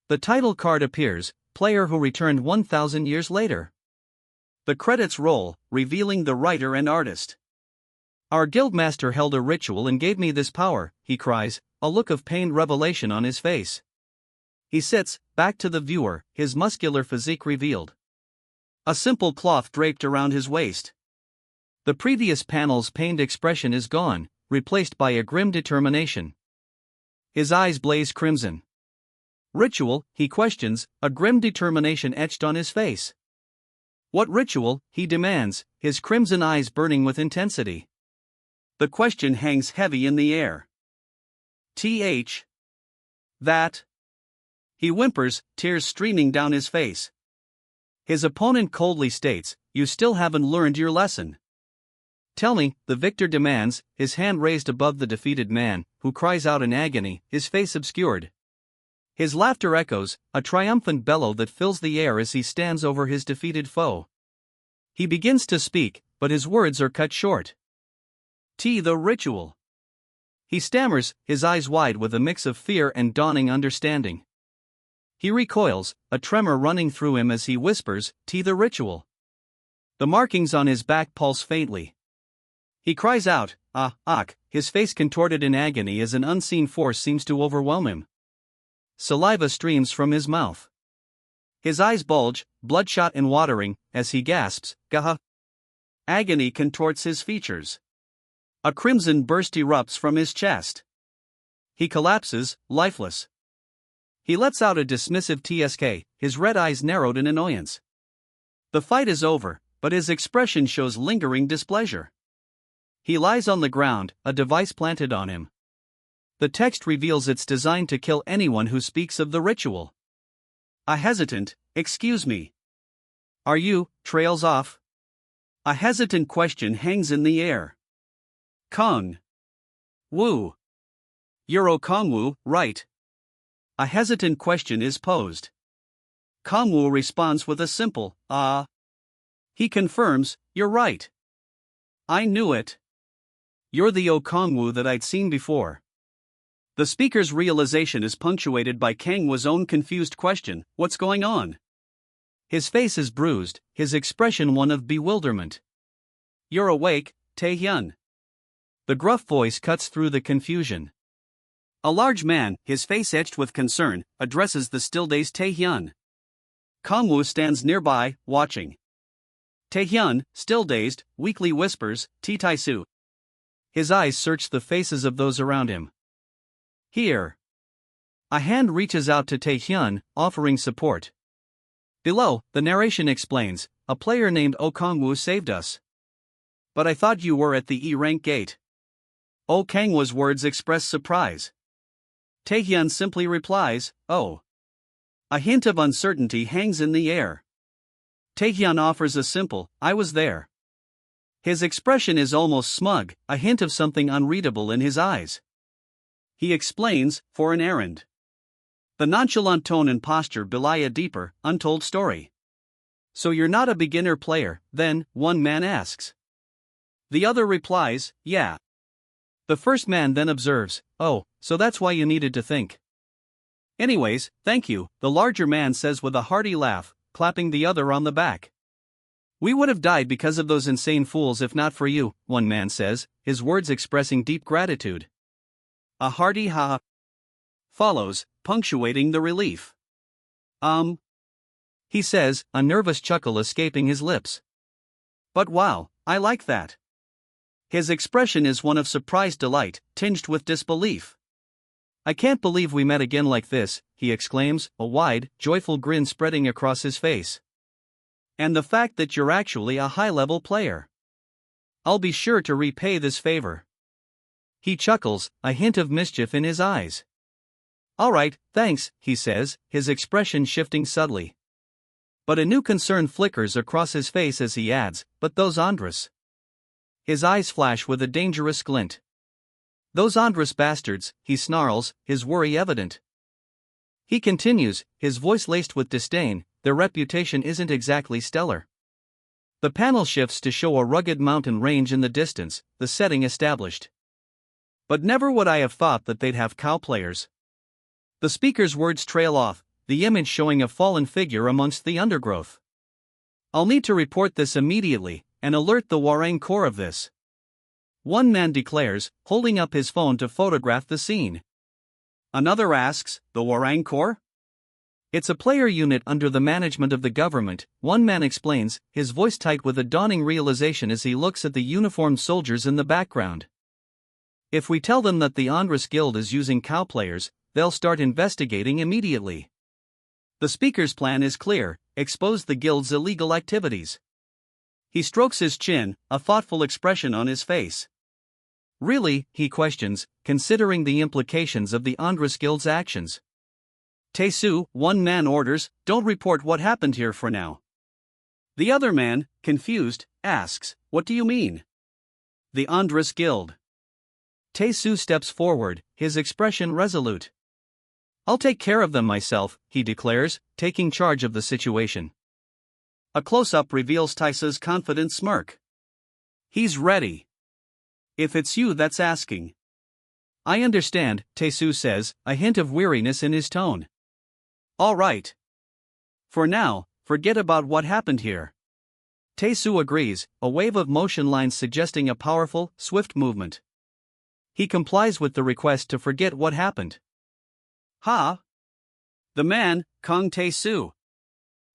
[SPEAKER 1] The title card appears, player who returned 1,000 years later. The credits roll, revealing the writer and artist. "Our guildmaster held a ritual and gave me this power," he cries, a look of pained revelation on his face. He sits, back to the viewer, his muscular physique revealed. A simple cloth draped around his waist. The previous panel's pained expression is gone, replaced by a grim determination. His eyes blaze crimson. "Ritual?" he questions, a grim determination etched on his face. "What ritual?" he demands, his crimson eyes burning with intensity. The question hangs heavy in the air. That. He whimpers, tears streaming down his face. His opponent coldly states, "You still haven't learned your lesson." "Tell me," the victor demands, his hand raised above the defeated man, who cries out in agony, his face obscured. His laughter echoes, a triumphant bellow that fills the air as he stands over his defeated foe. He begins to speak, but his words are cut short. The ritual." He stammers, his eyes wide with a mix of fear and dawning understanding. He recoils, a tremor running through him as he whispers, "The ritual." The markings on his back pulse faintly. He cries out, "Ah, ak," his face contorted in agony as an unseen force seems to overwhelm him. Saliva streams from his mouth. His eyes bulge, bloodshot and watering, as he gasps, "Gaha." Agony contorts his features. A crimson burst erupts from his chest. He collapses, lifeless. He lets out a dismissive tsk, his red eyes narrowed in annoyance. The fight is over, but his expression shows lingering displeasure. He lies on the ground, a device planted on him. The text reveals it's designed to kill anyone who speaks of the ritual. A hesitant, "Excuse me. Are you," trails off. A hesitant question hangs in the air. "Kong Wu. Euro Kongwu, right?" A hesitant question is posed. Kongwu responds with a simple, "Ah." He confirms, "You're right. I knew it." You're the Okongwu that I'd seen before. The speaker's realization is punctuated by Kangwa's own confused question, what's going on? His face is bruised, his expression one of bewilderment. You're awake, Taehyun. The gruff voice cuts through the confusion. A large man, his face etched with concern, addresses the still-dazed Taehyun. Kangwoo stands nearby, watching. Taehyun, still dazed, weakly whispers, Tae-su. His eyes search the faces of those around him. Here. A hand reaches out to Taehyun, offering support. Below, the narration explains, a player named Okongwu saved us. But I thought you were at the E-rank gate. Kangwa's words express surprise. Taehyun simply replies, oh. A hint of uncertainty hangs in the air. Taehyun offers a simple, I was there. His expression is almost smug, a hint of something unreadable in his eyes. He explains, for an errand. The nonchalant tone and posture belie a deeper, untold story. So you're not a beginner player, then, one man asks. The other replies, yeah. The first man then observes, oh, so that's why you needed to think. Anyways, thank you, the larger man says with a hearty laugh, clapping the other on the back. We would have died because of those insane fools if not for you, one man says, his words expressing deep gratitude. A hearty ha follows, punctuating the relief. He says, a nervous chuckle escaping his lips. But wow, I like that. His expression is one of surprised delight, tinged with disbelief. I can't believe we met again like this, he exclaims, a wide, joyful grin spreading across his face. And the fact that you're actually a high-level player. I'll be sure to repay this favor. He chuckles, a hint of mischief in his eyes. Alright, thanks, he says, his expression shifting subtly. But a new concern flickers across his face as he adds, but those Andres. His eyes flash with a dangerous glint. Those Andres bastards, he snarls, his worry evident. He continues, his voice laced with disdain, their reputation isn't exactly stellar. The panel shifts to show a rugged mountain range in the distance, the setting established. But never would I have thought that they'd have cow players. The speaker's words trail off, the image showing a fallen figure amongst the undergrowth. I'll need to report this immediately, and alert the Warang Corps of this. One man declares, holding up his phone to photograph the scene. Another asks, the Warang Corps? It's a player unit under the management of the government, one man explains, his voice tight with a dawning realization as he looks at the uniformed soldiers in the background. If we tell them that the Andres Guild is using cow players, they'll start investigating immediately. The speaker's plan is clear, expose the guild's illegal activities. He strokes his chin, a thoughtful expression on his face. Really, he questions, considering the implications of the Andres Guild's actions. Tae-su, one man orders, don't report what happened here for now. The other man, confused, asks, what do you mean? The Andres Guild. Tae-su steps forward, his expression resolute. I'll take care of them myself, he declares, taking charge of the situation. A close-up reveals Tae-su's confident smirk. He's ready. If it's you that's asking. I understand, Tae-su says, a hint of weariness in his tone. All right. For now, forget about what happened here. Tae-su agrees, a wave of motion lines suggesting a powerful, swift movement. He complies with the request to forget what happened. Ha! The man, Kong Tae-su.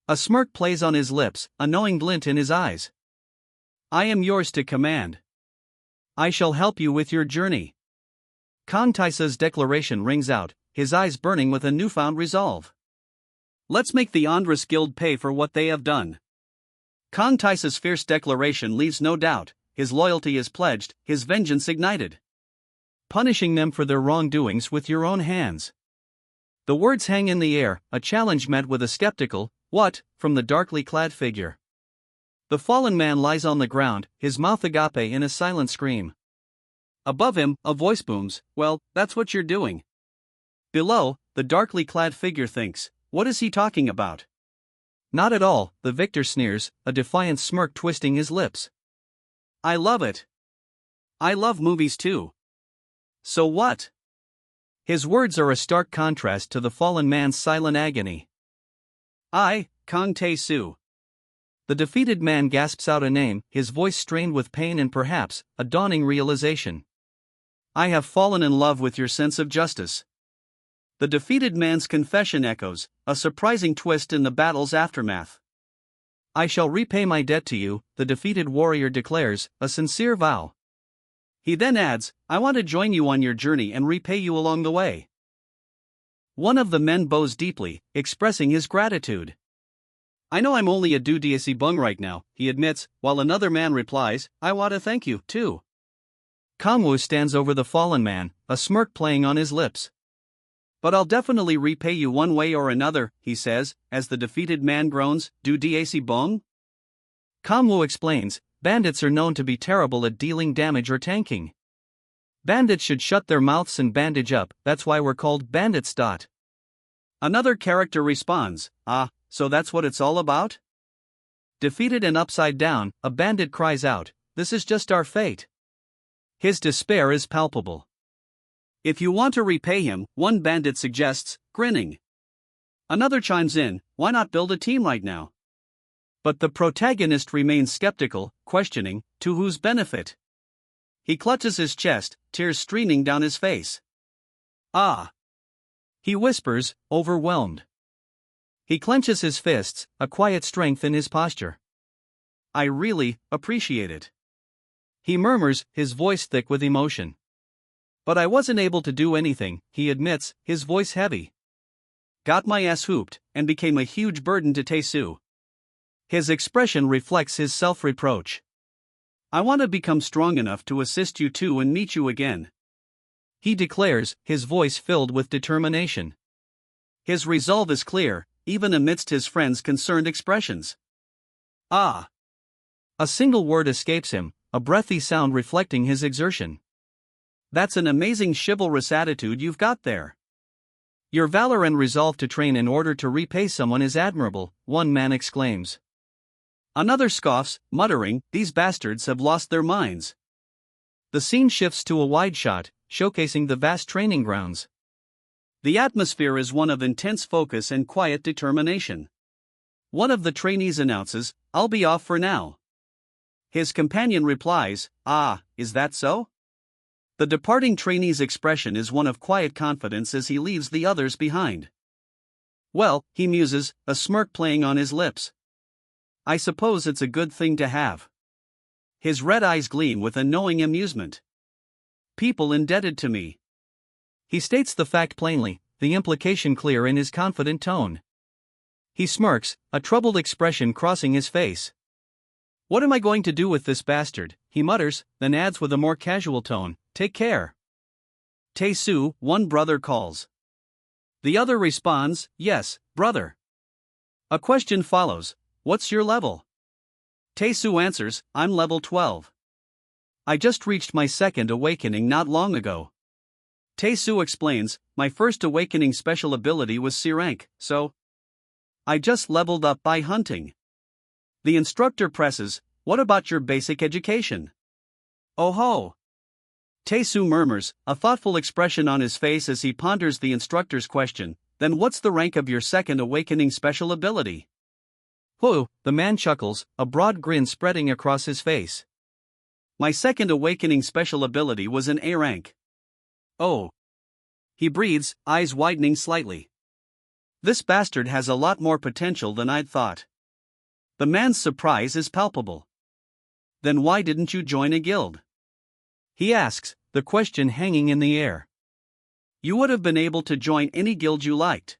[SPEAKER 1] A smirk plays on his lips, a knowing glint in his eyes. I am yours to command. I shall help you with your journey. Kong Tae-su's declaration rings out, his eyes burning with a newfound resolve. Let's make the Andres Guild pay for what they have done. Kong Tae-su's fierce declaration leaves no doubt, his loyalty is pledged, his vengeance ignited. Punishing them for their wrongdoings with your own hands. The words hang in the air, a challenge met with a skeptical, what, from the darkly clad figure. The fallen man lies on the ground, his mouth agape in a silent scream. Above him, a voice booms, well, that's what you're doing. Below, the darkly clad figure thinks, what is he talking about? Not at all, the victor sneers, a defiant smirk twisting his lips. I love it. I love movies too. So what? His words are a stark contrast to the fallen man's silent agony. I, Kang Tae-soo. The defeated man gasps out a name, his voice strained with pain and perhaps a dawning realization. I have fallen in love with your sense of justice. The defeated man's confession echoes, a surprising twist in the battle's aftermath. I shall repay my debt to you, the defeated warrior declares, a sincere vow. He then adds, I want to join you on your journey and repay you along the way. One of the men bows deeply, expressing his gratitude. I know I'm only a doodiecy bung right now, he admits, while another man replies, I want to thank you, too. Kangwoo stands over the fallen man, a smirk playing on his lips. But I'll definitely repay you one way or another, he says, as the defeated man groans, doodiecy bung? Kangwoo explains, bandits are known to be terrible at dealing damage or tanking. Bandits should shut their mouths and bandage up, that's why we're called bandits. Another character responds, so that's what it's all about? Defeated and upside down, a bandit cries out, this is just our fate. His despair is palpable. If you want to repay him, one bandit suggests, grinning. Another chimes in, why not build a team right now? But the protagonist remains skeptical, questioning, to whose benefit? He clutches his chest, tears streaming down his face. He whispers, overwhelmed. He clenches his fists, a quiet strength in his posture. I really appreciate it. He murmurs, his voice thick with emotion. But I wasn't able to do anything, he admits, his voice heavy. Got my ass hooped, and became a huge burden to Tae-soo. His expression reflects his self-reproach. I want to become strong enough to assist you too and meet you again. He declares, his voice filled with determination. His resolve is clear, even amidst his friend's concerned expressions. A single word escapes him, a breathy sound reflecting his exertion. That's an amazing chivalrous attitude you've got there. Your valor and resolve to train in order to repay someone is admirable, one man exclaims. Another scoffs, muttering, these bastards have lost their minds. The scene shifts to a wide shot, showcasing the vast training grounds. The atmosphere is one of intense focus and quiet determination. One of the trainees announces, I'll be off for now. His companion replies, is that so? The departing trainee's expression is one of quiet confidence as he leaves the others behind. Well, he muses, a smirk playing on his lips. I suppose it's a good thing to have. His red eyes gleam with a knowing amusement. People indebted to me. He states the fact plainly, the implication clear in his confident tone. He smirks, a troubled expression crossing his face. What am I going to do with this bastard? He mutters, then adds with a more casual tone, take care. Tae-soo, one brother calls. The other responds, yes, brother. A question follows, what's your level? Tae-soo answers, I'm level 12. I just reached my second awakening not long ago. Tae-soo explains, my first awakening special ability was C rank, so I just leveled up by hunting. The instructor presses, what about your basic education? Oh ho! Tae-soo murmurs, a thoughtful expression on his face as he ponders the instructor's question, then what's the rank of your second awakening special ability? Whew, the man chuckles, a broad grin spreading across his face. My second awakening special ability was an A rank. Oh. He breathes, eyes widening slightly. This bastard has a lot more potential than I'd thought. The man's surprise is palpable. Then why didn't you join a guild? He asks, the question hanging in the air. You would have been able to join any guild you liked.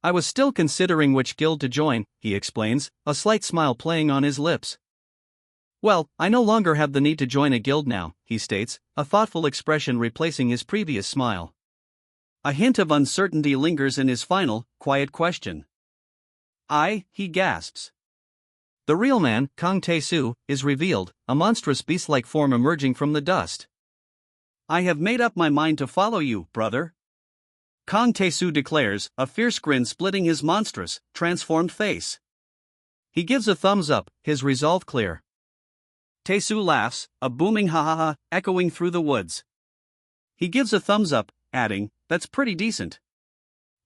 [SPEAKER 1] I was still considering which guild to join, he explains, a slight smile playing on his lips. Well, I no longer have the need to join a guild now, he states, a thoughtful expression replacing his previous smile. A hint of uncertainty lingers in his final, quiet question. He gasps. The real man, Kang Tae-soo, is revealed, a monstrous beast-like form emerging from the dust. I have made up my mind to follow you, brother. Kang Tae-soo declares, a fierce grin splitting his monstrous, transformed face. He gives a thumbs up, his resolve clear. Taesu laughs, a booming ha ha ha echoing through the woods. He gives a thumbs up, adding, "That's pretty decent."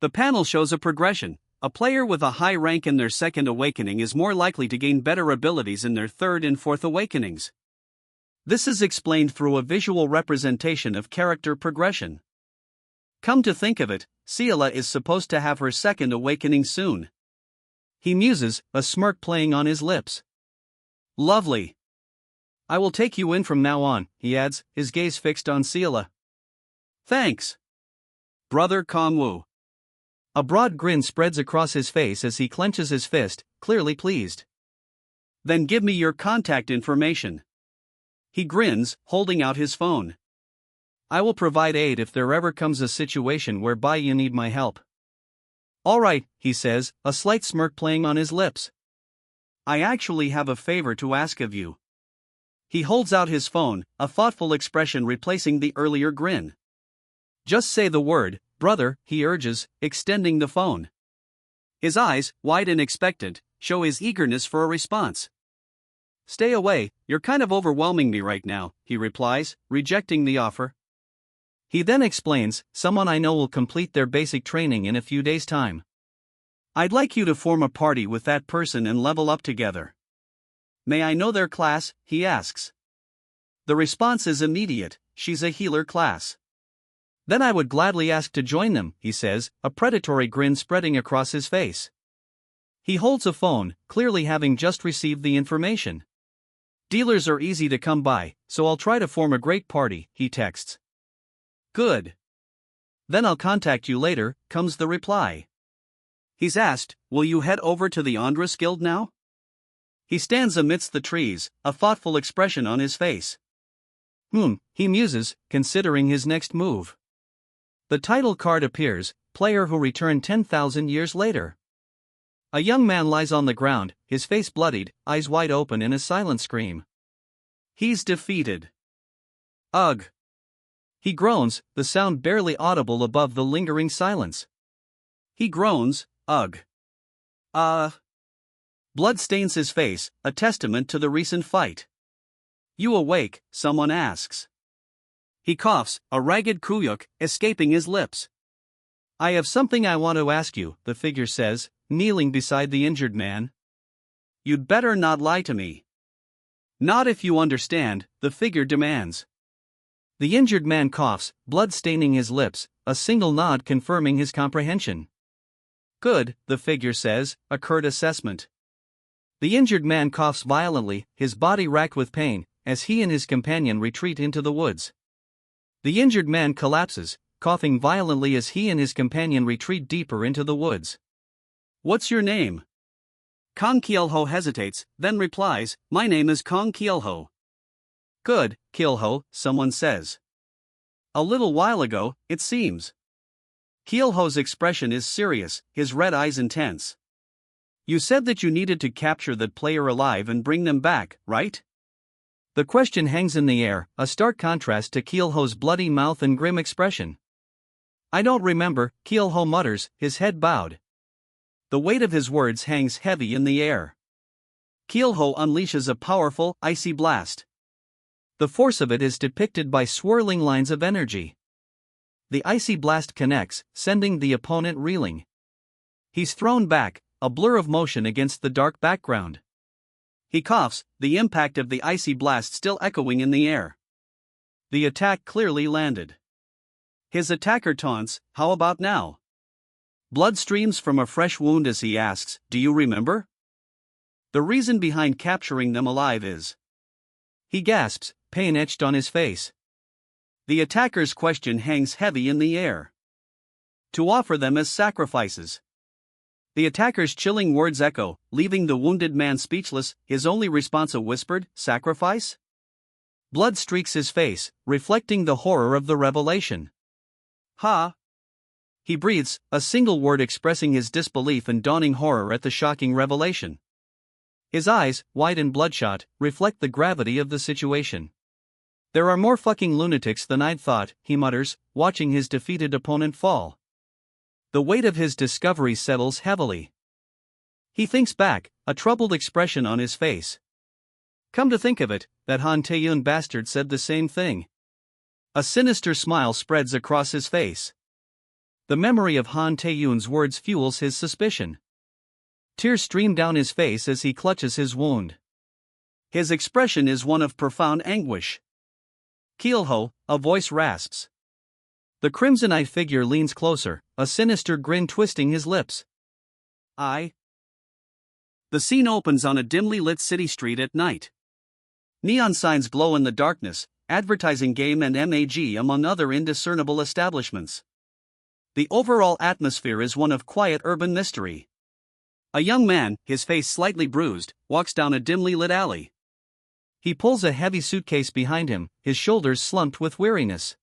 [SPEAKER 1] The panel shows a progression. A player with a high rank in their second awakening is more likely to gain better abilities in their third and fourth awakenings. This is explained through a visual representation of character progression. Come to think of it, Ciela is supposed to have her second awakening soon. He muses, a smirk playing on his lips. Lovely. I will take you in from now on, he adds, his gaze fixed on Ciela. Thanks. Brother Kongwu. A broad grin spreads across his face as he clenches his fist, clearly pleased. Then give me your contact information. He grins, holding out his phone. I will provide aid if there ever comes a situation whereby you need my help. All right, he says, a slight smirk playing on his lips. I actually have a favor to ask of you. He holds out his phone, a thoughtful expression replacing the earlier grin. Just say the word, brother, he urges, extending the phone. His eyes, wide and expectant, show his eagerness for a response. Stay away, you're kind of overwhelming me right now, he replies, rejecting the offer. He then explains, someone I know will complete their basic training in a few days' time. I'd like you to form a party with that person and level up together. May I know their class, he asks. The response is immediate, she's a healer class. Then I would gladly ask to join them, he says, a predatory grin spreading across his face. He holds a phone, clearly having just received the information. Dealers are easy to come by, so I'll try to form a great party, he texts. Good. Then I'll contact you later, comes the reply. He's asked, will you head over to the Andras Guild now? He stands amidst the trees, a thoughtful expression on his face. He muses, considering his next move. The title card appears, player who returned 10,000 years later. A young man lies on the ground, his face bloodied, eyes wide open in a silent scream. He's defeated. Ugh. He groans, the sound barely audible above the lingering silence. He groans, ugh. Blood stains his face, a testament to the recent fight. You awake, someone asks. He coughs, a ragged kuyuk escaping his lips. I have something I want to ask you, the figure says, kneeling beside the injured man. You'd better not lie to me. Not if you understand, the figure demands. The injured man coughs, blood staining his lips, a single nod confirming his comprehension. Good, the figure says, a curt assessment. The injured man coughs violently, his body racked with pain, as he and his companion retreat into the woods. The injured man collapses, coughing violently as he and his companion retreat deeper into the woods. What's your name? Kong Kielho hesitates, then replies, my name is Kong Kielho. Good, Kielho, someone says. A little while ago, it seems. Kielho's expression is serious, his red eyes intense. You said that you needed to capture that player alive and bring them back, right? The question hangs in the air, a stark contrast to Kielho's bloody mouth and grim expression. I don't remember, Kielho mutters, his head bowed. The weight of his words hangs heavy in the air. Kielho unleashes a powerful, icy blast. The force of it is depicted by swirling lines of energy. The icy blast connects, sending the opponent reeling. He's thrown back, a blur of motion against the dark background. He coughs, the impact of the icy blast still echoing in the air. The attack clearly landed. His attacker taunts, how about now? Blood streams from a fresh wound as he asks, do you remember? The reason behind capturing them alive is. He gasps, pain etched on his face. The attacker's question hangs heavy in the air. To offer them as sacrifices. The attacker's chilling words echo, leaving the wounded man speechless, his only response a whispered, sacrifice? Blood streaks his face, reflecting the horror of the revelation. Ha! He breathes, a single word expressing his disbelief and dawning horror at the shocking revelation. His eyes, wide and bloodshot, reflect the gravity of the situation. There are more fucking lunatics than I'd thought, he mutters, watching his defeated opponent fall. The weight of his discovery settles heavily. He thinks back, a troubled expression on his face. Come to think of it, that Han Taeyun bastard said the same thing. A sinister smile spreads across his face. The memory of Han Taeyun's words fuels his suspicion. Tears stream down his face as he clutches his wound. His expression is one of profound anguish. Keelho, a voice rasps. The crimson-eyed figure leans closer, a sinister grin twisting his lips. The scene opens on a dimly lit city street at night. Neon signs glow in the darkness, advertising game and MAG among other indiscernible establishments. The overall atmosphere is one of quiet urban mystery. A young man, his face slightly bruised, walks down a dimly lit alley. He pulls a heavy suitcase behind him, his shoulders slumped with weariness.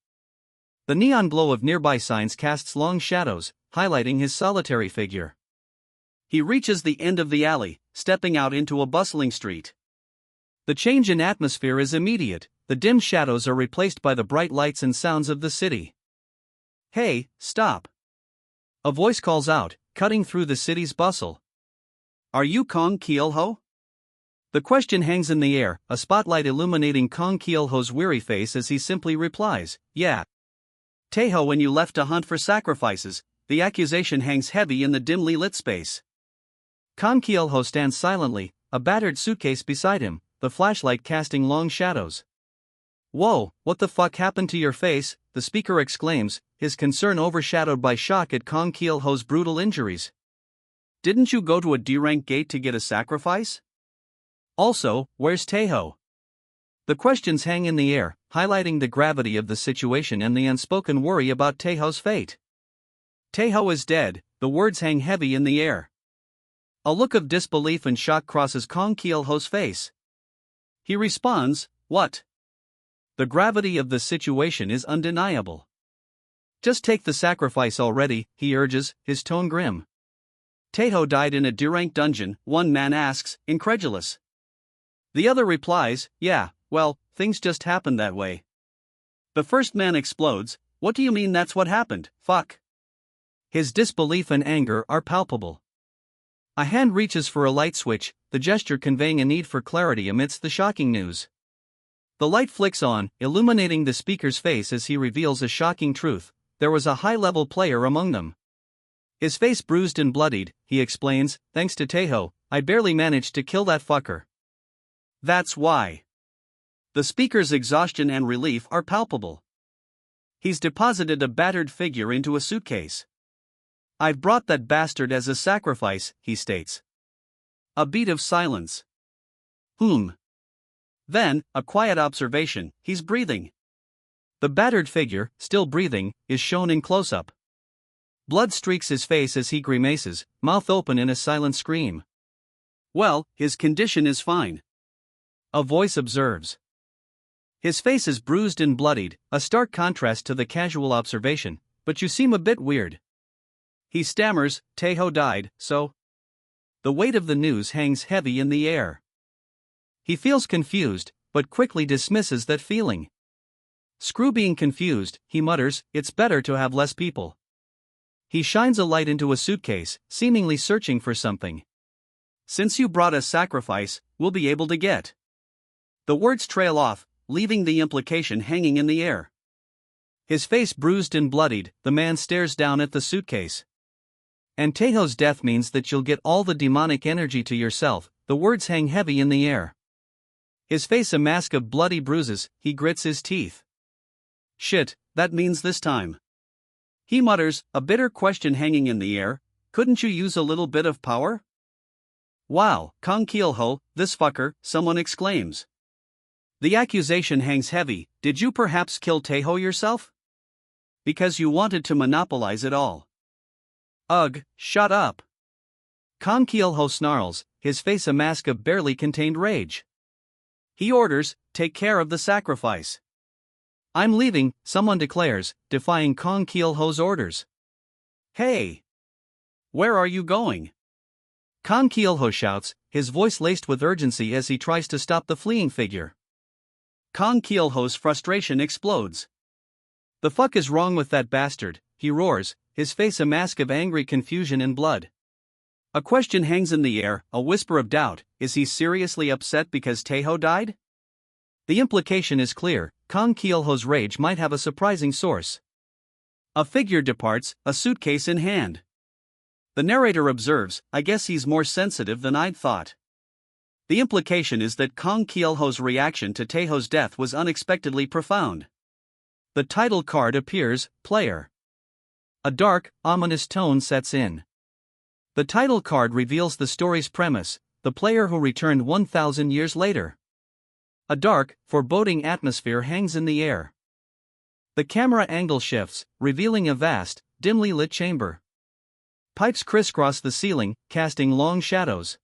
[SPEAKER 1] The neon glow of nearby signs casts long shadows, highlighting his solitary figure. He reaches the end of the alley, stepping out into a bustling street. The change in atmosphere is immediate, the dim shadows are replaced by the bright lights and sounds of the city. Hey, stop! A voice calls out, cutting through the city's bustle. Are you Kong Keelho? The question hangs in the air, a spotlight illuminating Kong Keelho's weary face as he simply replies, yeah. Taeho, when you left to hunt for sacrifices, the accusation hangs heavy in the dimly lit space. Kong Keelho stands silently, a battered suitcase beside him, the flashlight casting long shadows. Whoa, what the fuck happened to your face? The speaker exclaims, his concern overshadowed by shock at Kong Keelho's brutal injuries. Didn't you go to a D-rank gate to get a sacrifice? Also, where's Taeho? The questions hang in the air, highlighting the gravity of the situation and the unspoken worry about Taeho's fate. Taeho is dead, the words hang heavy in the air. A look of disbelief and shock crosses Kong Keelho's face. He responds, what? The gravity of the situation is undeniable. Just take the sacrifice already, he urges, his tone grim. Taeho died in a D-rank dungeon, one man asks, incredulous. The other replies, yeah, well, things just happened that way. The first man explodes, what do you mean that's what happened, fuck? His disbelief and anger are palpable. A hand reaches for a light switch, the gesture conveying a need for clarity amidst the shocking news. The light flicks on, illuminating the speaker's face as he reveals a shocking truth. There was a high-level player among them. His face bruised and bloodied, he explains, thanks to Taeho, I barely managed to kill that fucker. That's why. The speaker's exhaustion and relief are palpable. He's deposited a battered figure into a suitcase. I've brought that bastard as a sacrifice, he states. A beat of silence. Then, a quiet observation, he's breathing. The battered figure, still breathing, is shown in close-up. Blood streaks his face as he grimaces, mouth open in a silent scream. Well, his condition is fine. A voice observes. His face is bruised and bloodied, a stark contrast to the casual observation, but you seem a bit weird. He stammers, Taeho died, so? The weight of the news hangs heavy in the air. He feels confused, but quickly dismisses that feeling. Screw being confused, he mutters, it's better to have less people. He shines a light into a suitcase, seemingly searching for something. Since you brought a sacrifice, we'll be able to get. The words trail off, leaving the implication hanging in the air. His face bruised and bloodied, the man stares down at the suitcase. And Taeho's death means that you'll get all the demonic energy to yourself, the words hang heavy in the air. His face a mask of bloody bruises, he grits his teeth. Shit, that means this time. He mutters, a bitter question hanging in the air, couldn't you use a little bit of power? Wow, Kong Keelho, this fucker, someone exclaims. The accusation hangs heavy, did you perhaps kill Taeho yourself? Because you wanted to monopolize it all. Ugh, shut up. Kong Keelho snarls, his face a mask of barely contained rage. He orders, take care of the sacrifice. I'm leaving, someone declares, defying Kong Keelho's orders. Hey! Where are you going? Kong Keelho shouts, his voice laced with urgency as he tries to stop the fleeing figure. Kong Keelho's frustration explodes. The fuck is wrong with that bastard, he roars, his face a mask of angry confusion and blood. A question hangs in the air, a whisper of doubt. Is he seriously upset because Taeho died? The implication is clear. Kang Kyulho's rage might have a surprising source. A figure departs, a suitcase in hand. The narrator observes, I guess he's more sensitive than I'd thought. The implication is that Kang Kyulho's reaction to Taeho's death was unexpectedly profound. The title card appears, Player. A dark, ominous tone sets in. The title card reveals the story's premise, the player who returned 1,000 years later. A dark, foreboding atmosphere hangs in the air. The camera angle shifts, revealing a vast, dimly lit chamber. Pipes crisscross the ceiling, casting long shadows.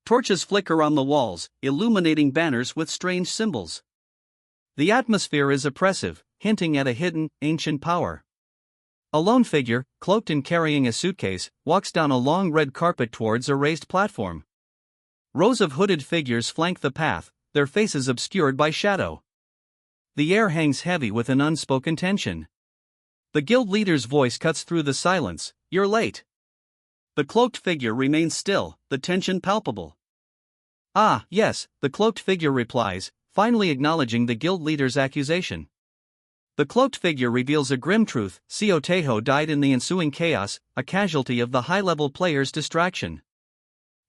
[SPEAKER 1] Torches flicker on the walls, illuminating banners with strange symbols. The atmosphere is oppressive, hinting at a hidden, ancient power. A lone figure, cloaked and carrying a suitcase, walks down a long red carpet towards a raised platform. Rows of hooded figures flank the path, their faces obscured by shadow. The air hangs heavy with an unspoken tension. The guild leader's voice cuts through the silence, "You're late." The cloaked figure remains still, the tension palpable. "Ah, yes," the cloaked figure replies, finally acknowledging the guild leader's accusation. The cloaked figure reveals a grim truth: Seo Taeho died in the ensuing chaos, a casualty of the high-level player's distraction.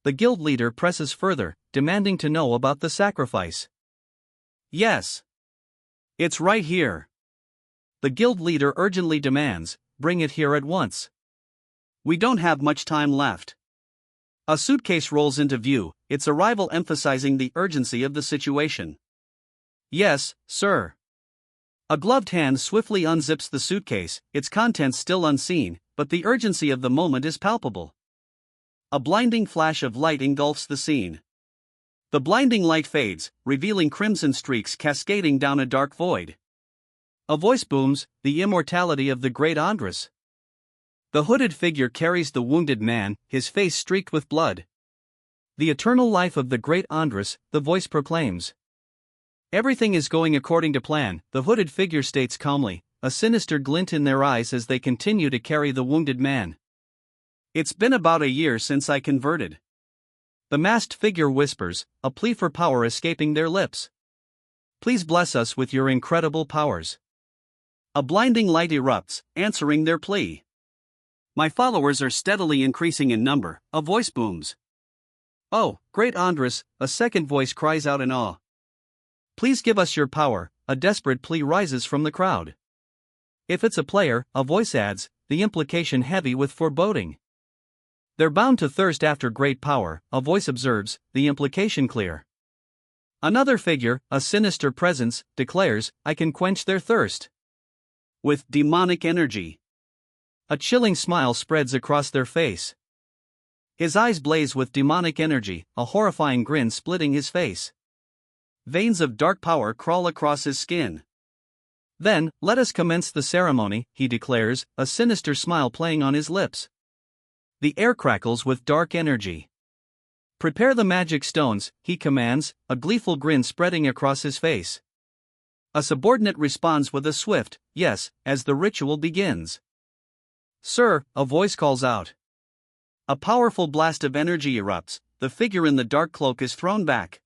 [SPEAKER 1] The guild leader presses further, demanding to know about the sacrifice. "Yes. It's right here." The guild leader urgently demands, "Bring it here at once. We don't have much time left." A suitcase rolls into view, its arrival emphasizing the urgency of the situation. "Yes, sir." A gloved hand swiftly unzips the suitcase, its contents still unseen, but the urgency of the moment is palpable. A blinding flash of light engulfs the scene. The blinding light fades, revealing crimson streaks cascading down a dark void. A voice booms, "The immortality of the great Andras." The hooded figure carries the wounded man, his face streaked with blood. "The eternal life of the great Andras," the voice proclaims. "Everything is going according to plan," the hooded figure states calmly, a sinister glint in their eyes as they continue to carry the wounded man. "It's been about a year since I converted." The masked figure whispers, a plea for power escaping their lips. "Please bless us with your incredible powers." A blinding light erupts, answering their plea. "My followers are steadily increasing in number," a voice booms. "Oh, great Andras," a second voice cries out in awe. "Please give us your power," a desperate plea rises from the crowd. "If it's a player," a voice adds, the implication heavy with foreboding. "They're bound to thirst after great power," a voice observes, the implication clear. Another figure, a sinister presence, declares, "I can quench their thirst with demonic energy." A chilling smile spreads across their face. His eyes blaze with demonic energy, a horrifying grin splitting his face. Veins of dark power crawl across his skin. "Then, let us commence the ceremony," he declares, a sinister smile playing on his lips. The air crackles with dark energy. "Prepare the magic stones," he commands, a gleeful grin spreading across his face. A subordinate responds with a swift, "Yes," as the ritual begins. "Sir," a voice calls out. A powerful blast of energy erupts, the figure in the dark cloak is thrown back.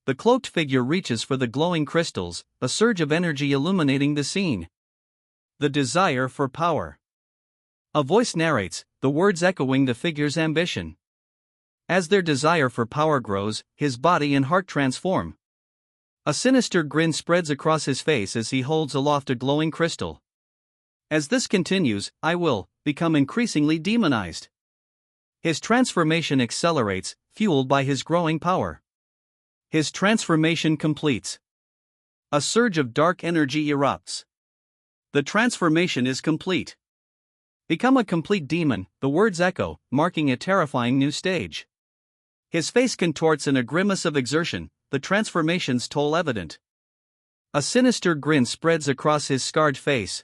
[SPEAKER 1] The cloaked figure reaches for the glowing crystals, a surge of energy illuminating the scene. The desire for power. A voice narrates, the words echoing the figure's ambition. As their desire for power grows, his body and heart transform. A sinister grin spreads across his face as he holds aloft a glowing crystal. "As this continues, I will become increasingly demonized." His transformation accelerates, fueled by his growing power. His transformation completes. A surge of dark energy erupts. The transformation is complete. "Become a complete demon," the words echo, marking a terrifying new stage. His face contorts in a grimace of exertion, the transformation's toll evident. A sinister grin spreads across his scarred face.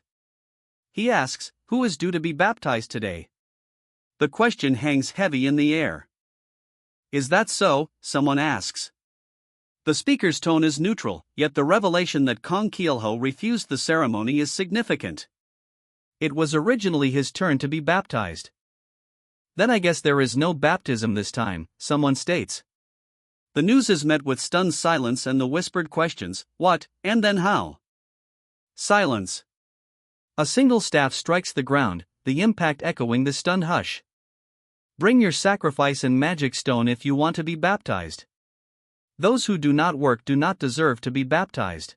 [SPEAKER 1] He asks, "Who is due to be baptized today?" The question hangs heavy in the air. "Is that so?" someone asks. The speaker's tone is neutral, yet the revelation that Kang Kyulho refused the ceremony is significant. It was originally his turn to be baptized. Then I guess there is no baptism this time, someone states. The news is met with stunned silence and the whispered questions, what, and then how? Silence. A single staff strikes the ground, the impact echoing the stunned hush. Bring your sacrifice and magic stone if you want to be baptized. Those who do not work do not deserve to be baptized.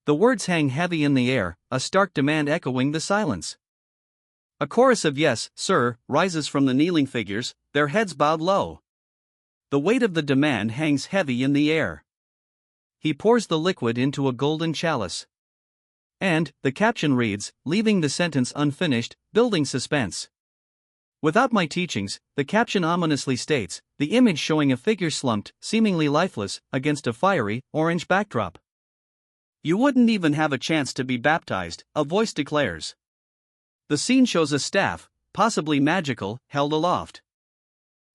[SPEAKER 1] The words hang heavy in the air, a stark demand echoing the silence. A chorus of yes, sir, rises from the kneeling figures, their heads bowed low. The weight of the demand hangs heavy in the air. He pours the liquid into a golden chalice. And, the caption reads, leaving the sentence unfinished, building suspense. Without my teachings, the caption ominously states, the image showing a figure slumped, seemingly lifeless, against a fiery, orange backdrop. You wouldn't even have a chance to be baptized, a voice declares. The scene shows a staff, possibly magical, held aloft.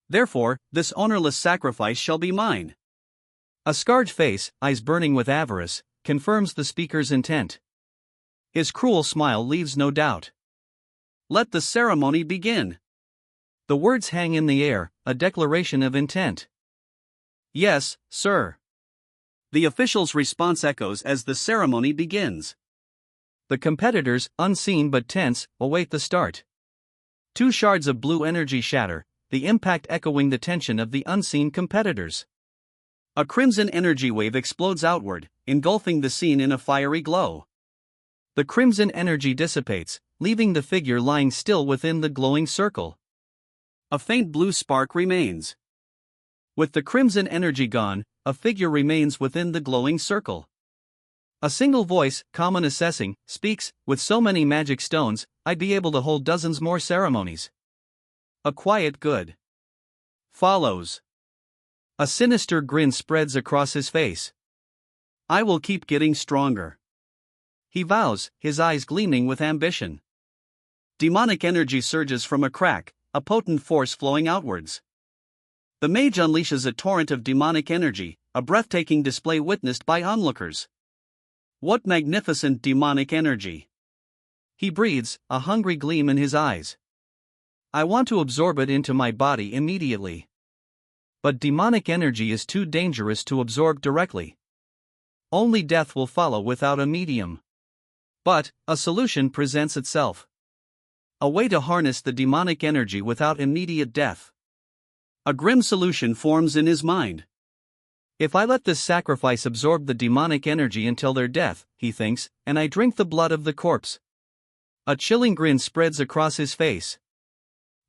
[SPEAKER 1] Therefore, this ownerless sacrifice shall be mine. A scarred face, eyes burning with avarice, confirms the speaker's intent. His cruel smile leaves no doubt. Let the ceremony begin. The words hang in the air, a declaration of intent. Yes, sir. The official's response echoes as the ceremony begins. The competitors, unseen but tense, await the start. Two shards of blue energy shatter, the impact echoing the tension of the unseen competitors. A crimson energy wave explodes outward, engulfing the scene in a fiery glow. The crimson energy dissipates, leaving the figure lying still within the glowing circle. A faint blue spark remains. With the crimson energy gone, a figure remains within the glowing circle. A single voice, calm and assessing, speaks, with so many magic stones, I'd be able to hold dozens more ceremonies. A quiet good follows. A sinister grin spreads across his face. I will keep getting stronger. He vows, his eyes gleaming with ambition. Demonic energy surges from a crack, a potent force flowing outwards. The mage unleashes a torrent of demonic energy, a breathtaking display witnessed by onlookers. What magnificent demonic energy! He breathes, a hungry gleam in his eyes. I want to absorb it into my body immediately. But demonic energy is too dangerous to absorb directly. Only death will follow without a medium. But, a solution presents itself. A way to harness the demonic energy without immediate death. A grim solution forms in his mind. If I let this sacrifice absorb the demonic energy until their death, he thinks, and I drink the blood of the corpse. A chilling grin spreads across his face.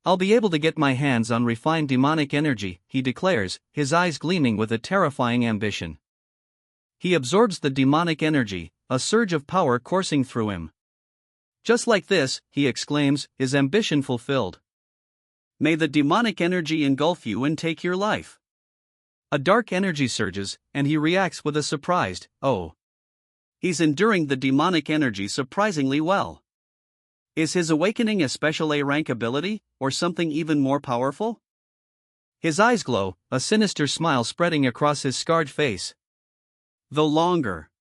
[SPEAKER 1] I'll be able to get my hands on refined demonic energy, he declares, his eyes gleaming with a terrifying ambition. He absorbs the demonic energy, a surge of power coursing through him. Just like this, he exclaims, his ambition fulfilled. May the demonic energy engulf you and take your life. A dark energy surges, and he reacts with a surprised, oh. He's enduring the demonic energy surprisingly well. Is his awakening a special A rank ability, or something even more powerful? His eyes glow, a sinister smile spreading across his scarred face. The longer.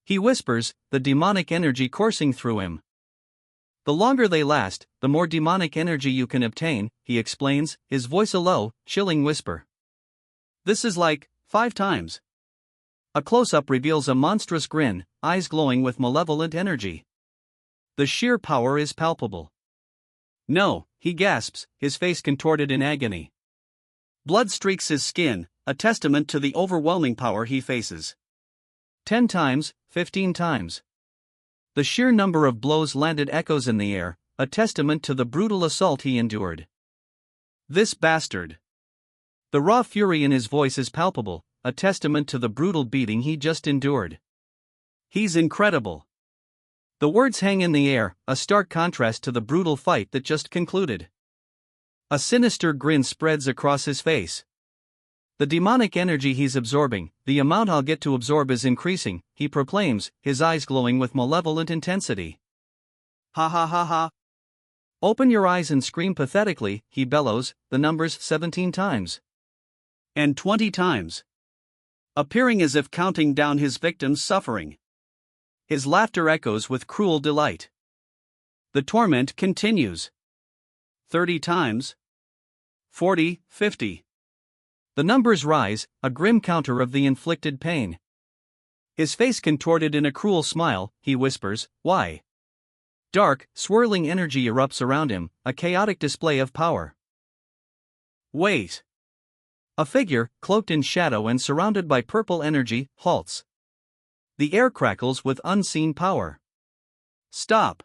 [SPEAKER 1] He whispers, the demonic energy coursing through him. The longer they last, the more demonic energy you can obtain, he explains, his voice a low, chilling whisper. This is like 5 times. A close-up reveals a monstrous grin, eyes glowing with malevolent energy. The sheer power is palpable. No, he gasps, his face contorted in agony. Blood streaks his skin, a testament to the overwhelming power he faces. 10 times, 15 times. The sheer number of blows landed echoes in the air, a testament to the brutal assault he endured. This bastard. The raw fury in his voice is palpable, a testament to the brutal beating he just endured. He's incredible. The words hang in the air, a stark contrast to the brutal fight that just concluded. A sinister grin spreads across his face. The demonic energy he's absorbing, the amount I'll get to absorb is increasing, he proclaims, his eyes glowing with malevolent intensity. Ha ha ha ha. Open your eyes and scream pathetically, he bellows, the numbers 17 times. And 20 times. Appearing as if counting down his victim's suffering. His laughter echoes with cruel delight. The torment continues. 30 times. 40, 50. The numbers rise, a grim counter of the inflicted pain. His face contorted in a cruel smile, he whispers, "Why?" Dark, swirling energy erupts around him, a chaotic display of power. Wait. A figure, cloaked in shadow and surrounded by purple energy, halts. The air crackles with unseen power. Stop.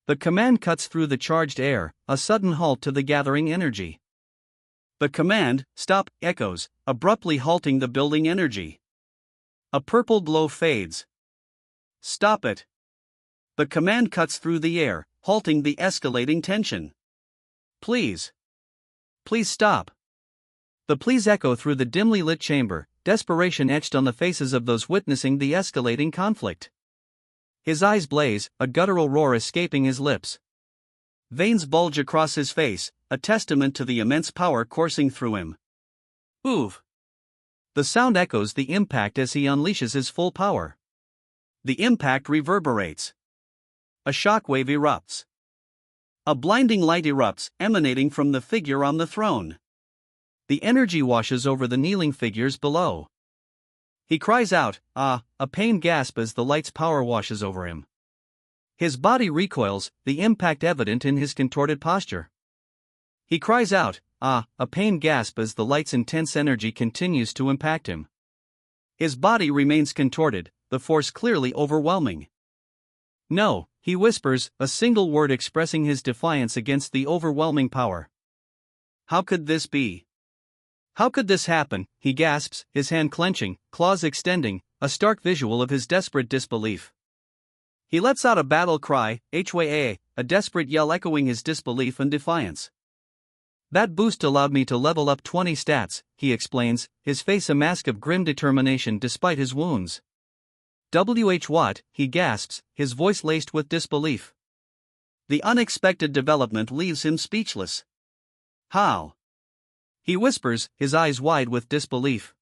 [SPEAKER 1] The command cuts through the charged air, a sudden halt to the gathering energy. The command, stop, echoes, abruptly halting the building energy. A purple glow fades. Stop it. The command cuts through the air, halting the escalating tension. Please. Please stop. The pleas echo through the dimly lit chamber, desperation etched on the faces of those witnessing the escalating conflict. His eyes blaze, a guttural roar escaping his lips. Veins bulge across his face, a testament to the immense power coursing through him. Oof! The sound echoes the impact as he unleashes his full power. The impact reverberates. A shockwave erupts. A blinding light erupts, emanating from the figure on the throne. The energy washes over the kneeling figures below. He cries out, "Ah!" a pained gasp as the light's power washes over him. His body recoils, the impact evident in his contorted posture. He cries out, "Ah!" a pained gasp as the light's intense energy continues to impact him. His body remains contorted, the force clearly overwhelming. "No," he whispers, a single word expressing his defiance against the overwhelming power. "How could this be? How could this happen?" he gasps, his hand clenching, claws extending, a stark visual of his desperate disbelief. He lets out a battle cry, "Hwa!" a desperate yell echoing his disbelief and defiance. "That boost allowed me to level up 20 stats," he explains, his face a mask of grim determination despite his wounds. What?" he gasps, his voice laced with disbelief. The unexpected development leaves him speechless. "How?" he whispers, his eyes wide with disbelief.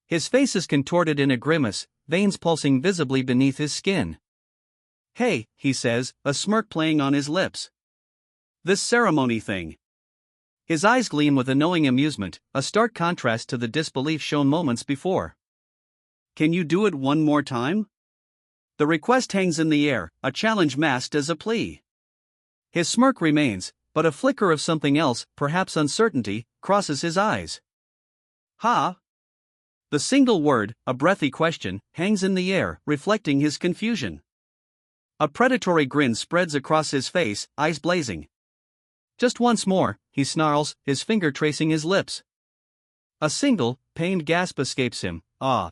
[SPEAKER 1] His face is contorted in a grimace, veins pulsing visibly beneath his skin. "Hey," he says, a smirk playing on his lips. "This ceremony thing." His eyes gleam with a knowing amusement, a stark contrast to the disbelief shown moments before. "Can you do it one more time?" The request hangs in the air, a challenge masked as a plea. His smirk remains, but a flicker of something else, perhaps uncertainty, crosses his eyes. "Ha?" The single word, a breathy question, hangs in the air, reflecting his confusion. A predatory grin spreads across his face, eyes blazing. "Just once more," he snarls, his finger tracing his lips. A single, pained gasp escapes him. "Ah."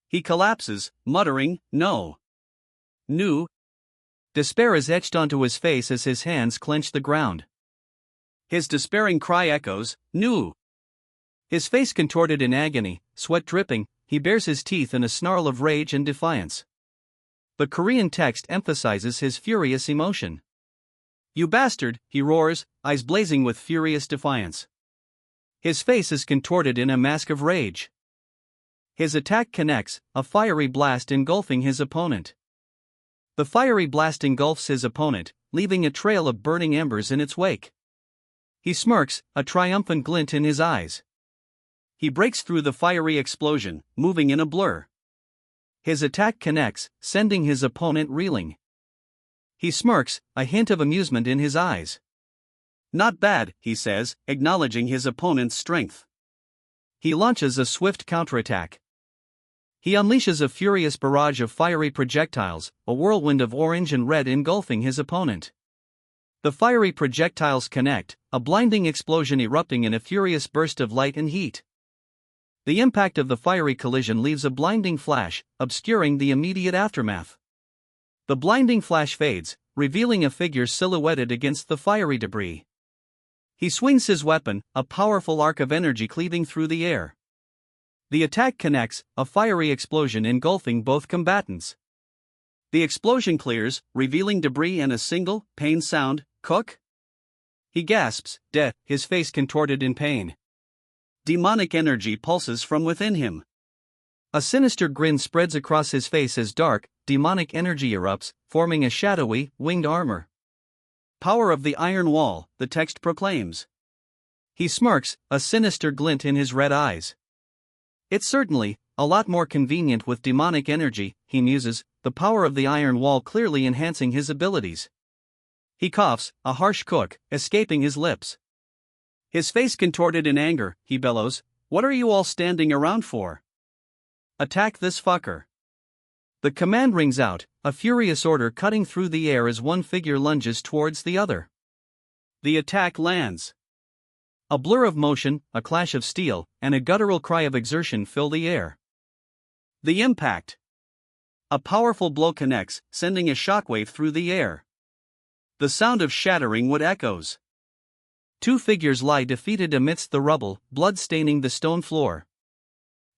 [SPEAKER 1] He collapses, muttering, "No. No." Despair is etched onto his face as his hands clench the ground. His despairing cry echoes, "No." His face contorted in agony, sweat dripping, he bares his teeth in a snarl of rage and defiance. The Korean text emphasizes his furious emotion. "You bastard," he roars, eyes blazing with furious defiance. His face is contorted in a mask of rage. His attack connects, a fiery blast engulfing his opponent. The fiery blast engulfs his opponent, leaving a trail of burning embers in its wake. He smirks, a triumphant glint in his eyes. He breaks through the fiery explosion, moving in a blur. His attack connects, sending his opponent reeling. He smirks, a hint of amusement in his eyes. "Not bad," he says, acknowledging his opponent's strength. He launches a swift counterattack. He unleashes a furious barrage of fiery projectiles, a whirlwind of orange and red engulfing his opponent. The fiery projectiles connect, a blinding explosion erupting in a furious burst of light and heat. The impact of the fiery collision leaves a blinding flash, obscuring the immediate aftermath. The blinding flash fades, revealing a figure silhouetted against the fiery debris. He swings his weapon, a powerful arc of energy cleaving through the air. The attack connects, a fiery explosion engulfing both combatants. The explosion clears, revealing debris and a single, pain sound, "Cook?" He gasps, death, his face contorted in pain. Demonic energy pulses from within him. A sinister grin spreads across his face as dark, demonic energy erupts, forming a shadowy, winged armor. "Power of the Iron Wall," the text proclaims. He smirks, a sinister glint in his red eyes. It's certainly a lot more convenient with demonic energy, he muses, the power of the iron wall clearly enhancing his abilities. He coughs, a harsh cook escaping his lips. His face contorted in anger, he bellows, "What are you all standing around for? Attack this fucker." The command rings out, a furious order cutting through the air as one figure lunges towards the other. The attack lands. A blur of motion, a clash of steel, and a guttural cry of exertion fill the air. The impact. A powerful blow connects, sending a shockwave through the air. The sound of shattering wood echoes. Two figures lie defeated amidst the rubble, blood staining the stone floor.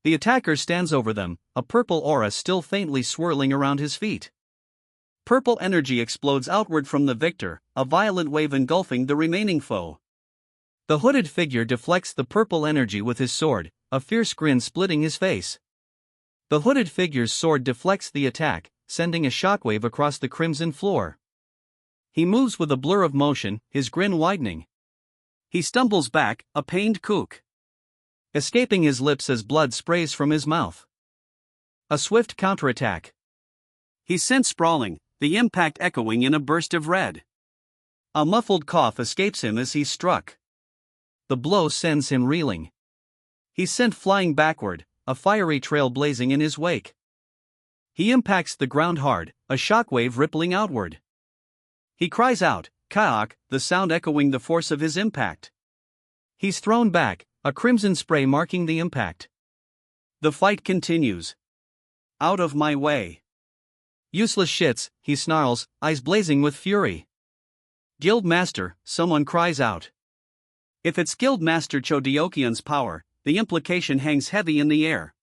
[SPEAKER 1] The attacker stands over them, a purple aura still faintly swirling around his feet. Purple energy explodes outward from the victor, a violent wave engulfing the remaining foe. The hooded figure deflects the purple energy with his sword, a fierce grin splitting his face. The hooded figure's sword deflects the attack, sending a shockwave across the crimson floor. He moves with a blur of motion, his grin widening. He stumbles back, a pained kook escaping his lips as blood sprays from his mouth. A swift counterattack. He's sent sprawling, the impact echoing in a burst of red. A muffled cough escapes him as he's struck. The blow sends him reeling. He's sent flying backward, a fiery trail blazing in his wake. He impacts the ground hard, a shockwave rippling outward. He cries out, "Kaak," the sound echoing the force of his impact. He's thrown back, a crimson spray marking the impact. The fight continues. "Out of my way. Useless shits," he snarls, eyes blazing with fury. "Guild Master," someone cries out. If it's Guild Master Chodiokian's power, the implication hangs heavy in the air.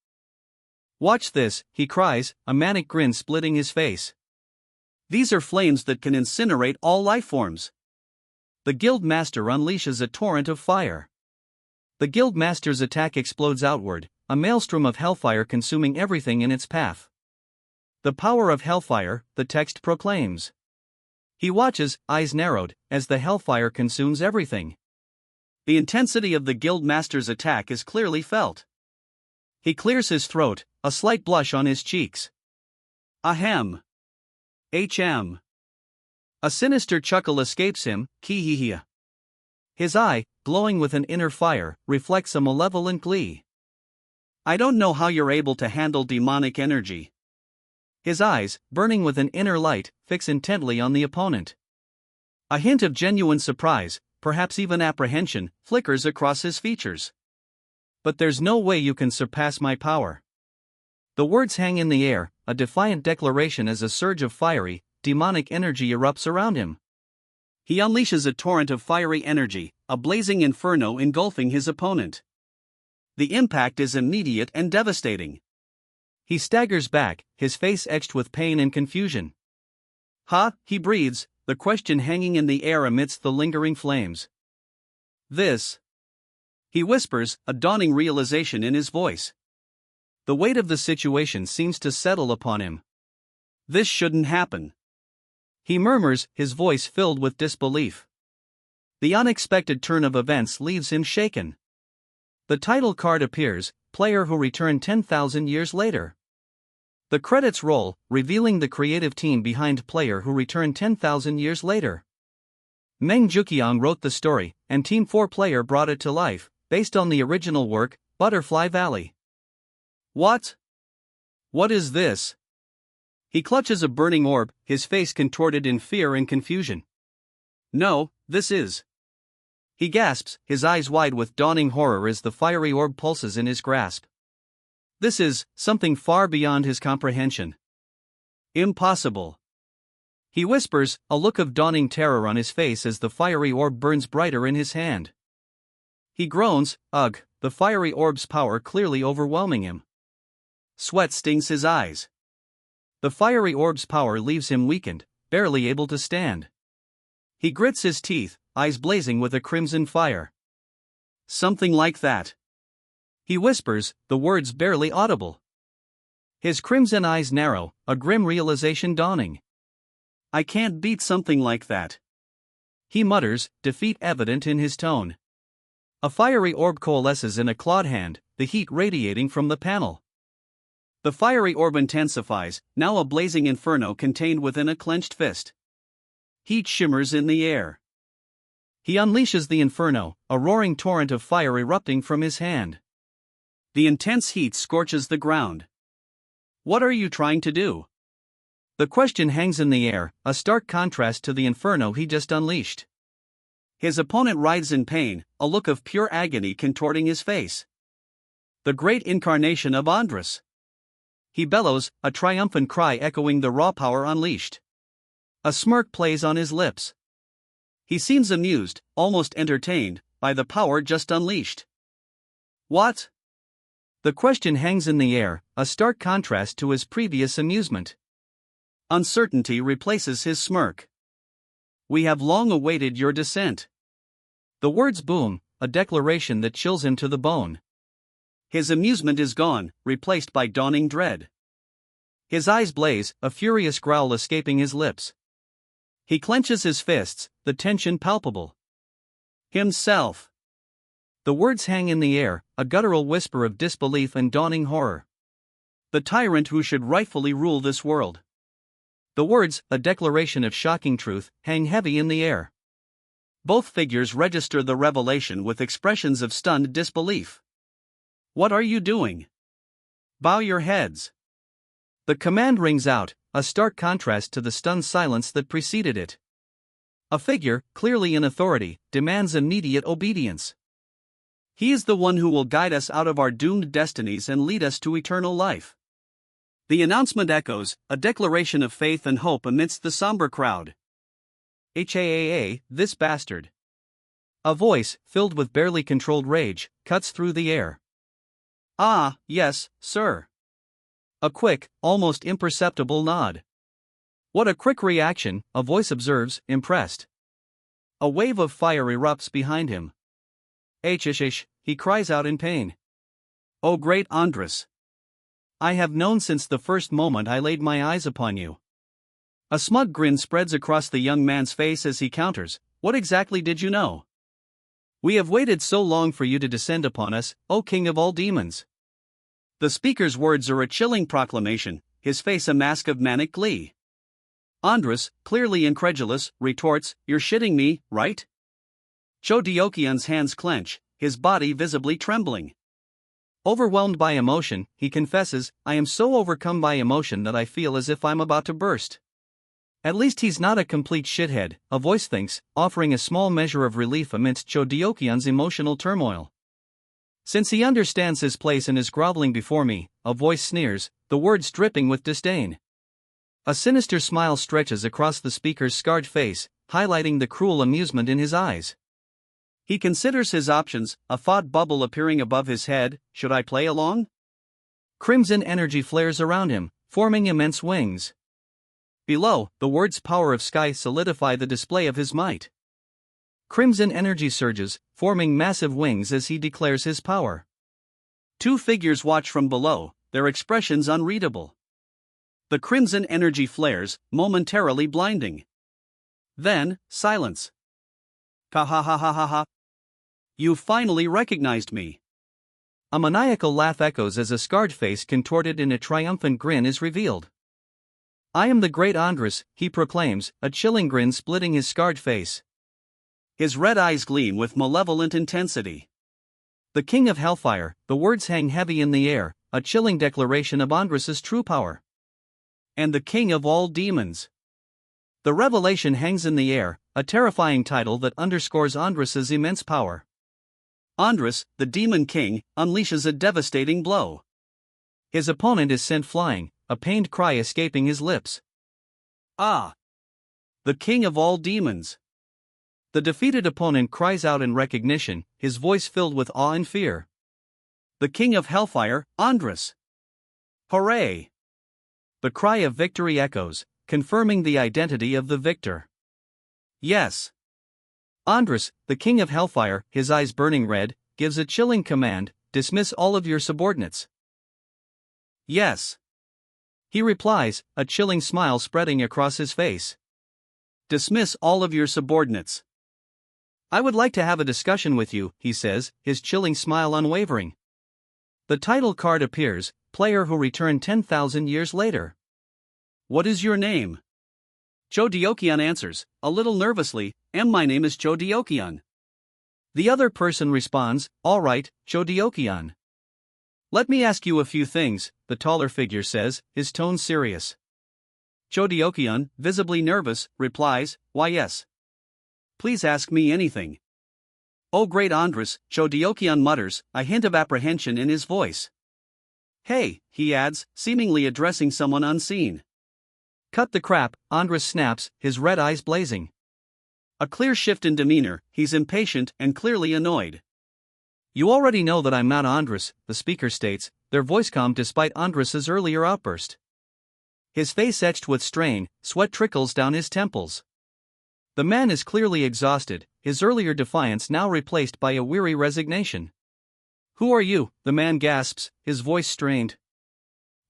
[SPEAKER 1] "Watch this," he cries, a manic grin splitting his face. "These are flames that can incinerate all lifeforms." The Guild Master unleashes a torrent of fire. The Guild Master's attack explodes outward, a maelstrom of hellfire consuming everything in its path. "The power of hellfire," the text proclaims. He watches, eyes narrowed, as the hellfire consumes everything. The intensity of the Guild Master's attack is clearly felt. He clears his throat, a slight blush on his cheeks. "Ahem. HM." A sinister chuckle escapes him, "Ki-hee-hee." His eye, glowing with an inner fire, reflects a malevolent glee. "I don't know how you're able to handle demonic energy." His eyes, burning with an inner light, fix intently on the opponent. A hint of genuine surprise, perhaps even apprehension, flickers across his features. "But there's no way you can surpass my power." The words hang in the air, a defiant declaration as a surge of fiery, demonic energy erupts around him. He unleashes a torrent of fiery energy, a blazing inferno engulfing his opponent. The impact is immediate and devastating. He staggers back, his face etched with pain and confusion. "Ha," he breathes, the question hanging in the air amidst the lingering flames. "This," he whispers, a dawning realization in his voice. The weight of the situation seems to settle upon him. "This shouldn't happen," he murmurs, his voice filled with disbelief. The unexpected turn of events leaves him shaken. The title card appears, player who returned 10,000 years later. The credits roll, revealing the creative team behind player who returned 10,000 years later. Meng Juqiang wrote the story, and Team 4 player brought it to life, based on the original work, Butterfly Valley. What? What is this? He clutches a burning orb, his face contorted in fear and confusion. "No, this is..." He gasps, his eyes wide with dawning horror as the fiery orb pulses in his grasp. This is something far beyond his comprehension. "Impossible," he whispers, a look of dawning terror on his face as the fiery orb burns brighter in his hand. He groans, ugh, the fiery orb's power clearly overwhelming him. Sweat stings his eyes. The fiery orb's power leaves him weakened, barely able to stand. He grits his teeth, eyes blazing with a crimson fire. "Something like that," he whispers, the words barely audible. His crimson eyes narrow, a grim realization dawning. "I can't beat something like that," he mutters, defeat evident in his tone. A fiery orb coalesces in a clawed hand, the heat radiating from the panel. The fiery orb intensifies, now a blazing inferno contained within a clenched fist. Heat shimmers in the air. He unleashes the inferno, a roaring torrent of fire erupting from his hand. The intense heat scorches the ground. What are you trying to do? The question hangs in the air, a stark contrast to the inferno he just unleashed. His opponent writhes in pain, a look of pure agony contorting his face. The great incarnation of Andrus. He bellows, a triumphant cry echoing the raw power unleashed. A smirk plays on his lips. He seems amused, almost entertained, by the power just unleashed. What? The question hangs in the air, a stark contrast to his previous amusement. Uncertainty replaces his smirk. We have long awaited your descent. The words boom, a declaration that chills him to the bone. His amusement is gone, replaced by dawning dread. His eyes blaze, a furious growl escaping his lips. He clenches his fists, the tension palpable. Himself. The words hang in the air, a guttural whisper of disbelief and dawning horror. The tyrant who should rightfully rule this world. The words, a declaration of shocking truth, hang heavy in the air. Both figures register the revelation with expressions of stunned disbelief. What are you doing? Bow your heads. The command rings out, a stark contrast to the stunned silence that preceded it. A figure, clearly in authority, demands immediate obedience. He is the one who will guide us out of our doomed destinies and lead us to eternal life. The announcement echoes, a declaration of faith and hope amidst the somber crowd. This bastard. A voice, filled with barely controlled rage, cuts through the air. Ah, yes, sir. A quick, almost imperceptible nod. What a quick reaction, a voice observes, impressed. A wave of fire erupts behind him. He cries out in pain. O great Andrus! I have known since the first moment I laid my eyes upon you. A smug grin spreads across the young man's face as he counters, what exactly did you know? We have waited so long for you to descend upon us, O king of all demons. The speaker's words are a chilling proclamation, his face a mask of manic glee. Andrus, clearly incredulous, retorts, you're shitting me, right? Chodiokian's hands clench, his body visibly trembling. Overwhelmed by emotion, he confesses, I am so overcome by emotion that I feel as if I'm about to burst. At least he's not a complete shithead, a voice thinks, offering a small measure of relief amidst Chodiokian's emotional turmoil. Since he understands his place and is groveling before me, a voice sneers, the words dripping with disdain. A sinister smile stretches across the speaker's scarred face, highlighting the cruel amusement in his eyes. He considers his options, a thought bubble appearing above his head, should I play along? Crimson energy flares around him, forming immense wings. Below, the words power of sky solidify the display of his might. Crimson energy surges, forming massive wings as he declares his power. Two figures watch from below, their expressions unreadable. The crimson energy flares, momentarily blinding. Then, silence. Ha ha ha ha ha ha. You finally recognized me. A maniacal laugh echoes as a scarred face contorted in a triumphant grin is revealed. I am the great Andrus, he proclaims, a chilling grin splitting his scarred face. His red eyes gleam with malevolent intensity. The king of hellfire, the words hang heavy in the air, a chilling declaration of Andrus's true power. And the king of all demons. The revelation hangs in the air, a terrifying title that underscores Andrus's immense power. Andrus, the demon king, unleashes a devastating blow. His opponent is sent flying, a pained cry escaping his lips. Ah! The king of all demons! The defeated opponent cries out in recognition, his voice filled with awe and fear. The king of hellfire, Andrus! Hooray! The cry of victory echoes, confirming the identity of the victor. Yes! Andrus, the king of hellfire, his eyes burning red, gives a chilling command, dismiss all of your subordinates. Yes! He replies, a chilling smile spreading across his face. Dismiss all of your subordinates. I would like to have a discussion with you, he says, his chilling smile unwavering. The title card appears, player who returned 10,000 years later. What is your name? Cho Deokyeon answers, a little nervously, my name is Cho Deokyeon. The other person responds, all right, Cho Deokyeon. Let me ask you a few things, the taller figure says, his tone serious. Cho Deokyeon, visibly nervous, replies, why yes. Please ask me anything. Oh great Andres, Cho Deokyeon mutters, a hint of apprehension in his voice. Hey, he adds, seemingly addressing someone unseen. Cut the crap, Andres snaps, his red eyes blazing. A clear shift in demeanor, he's impatient and clearly annoyed. You already know that I'm not Andres, the speaker states, their voice calm despite Andres's earlier outburst. His face etched with strain, sweat trickles down his temples. The man is clearly exhausted, his earlier defiance now replaced by a weary resignation. Who are you? The man gasps, his voice strained.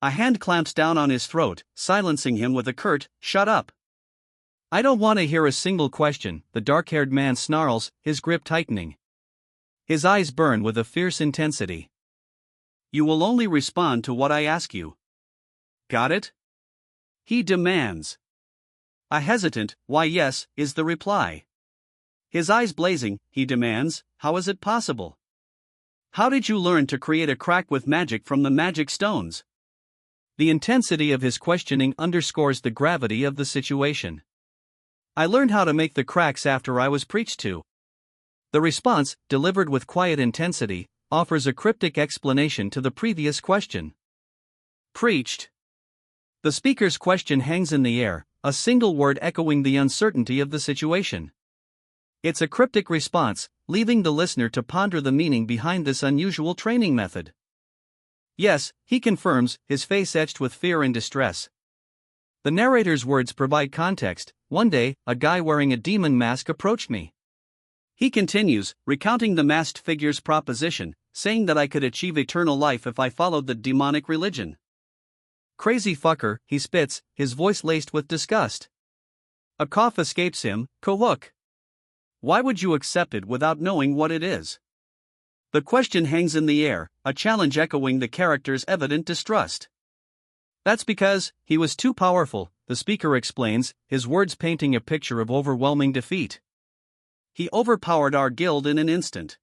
[SPEAKER 1] A hand clamps down on his throat, silencing him with a curt, shut up. I don't want to hear a single question, the dark-haired man snarls, his grip tightening. His eyes burn with a fierce intensity. You will only respond to what I ask you. Got it? He demands. A hesitant, why yes, is the reply. His eyes blazing, he demands, how is it possible? How did you learn to create a crack with magic from the magic stones? The intensity of his questioning underscores the gravity of the situation. I learned how to make the cracks after I was preached to. The response, delivered with quiet intensity, offers a cryptic explanation to the previous question. Preached. The speaker's question hangs in the air, a single word echoing the uncertainty of the situation. It's a cryptic response, leaving the listener to ponder the meaning behind this unusual training method. Yes, he confirms, his face etched with fear and distress. The narrator's words provide context. One day, a guy wearing a demon mask approached me. He continues, recounting the masked figure's proposition, saying that I could achieve eternal life if I followed the demonic religion. Crazy fucker, he spits, his voice laced with disgust. A cough escapes him, Kohuk. Why would you accept it without knowing what it is? The question hangs in the air, a challenge echoing the character's evident distrust. That's because he was too powerful, the speaker explains, his words painting a picture of overwhelming defeat. He overpowered our guild in an instant.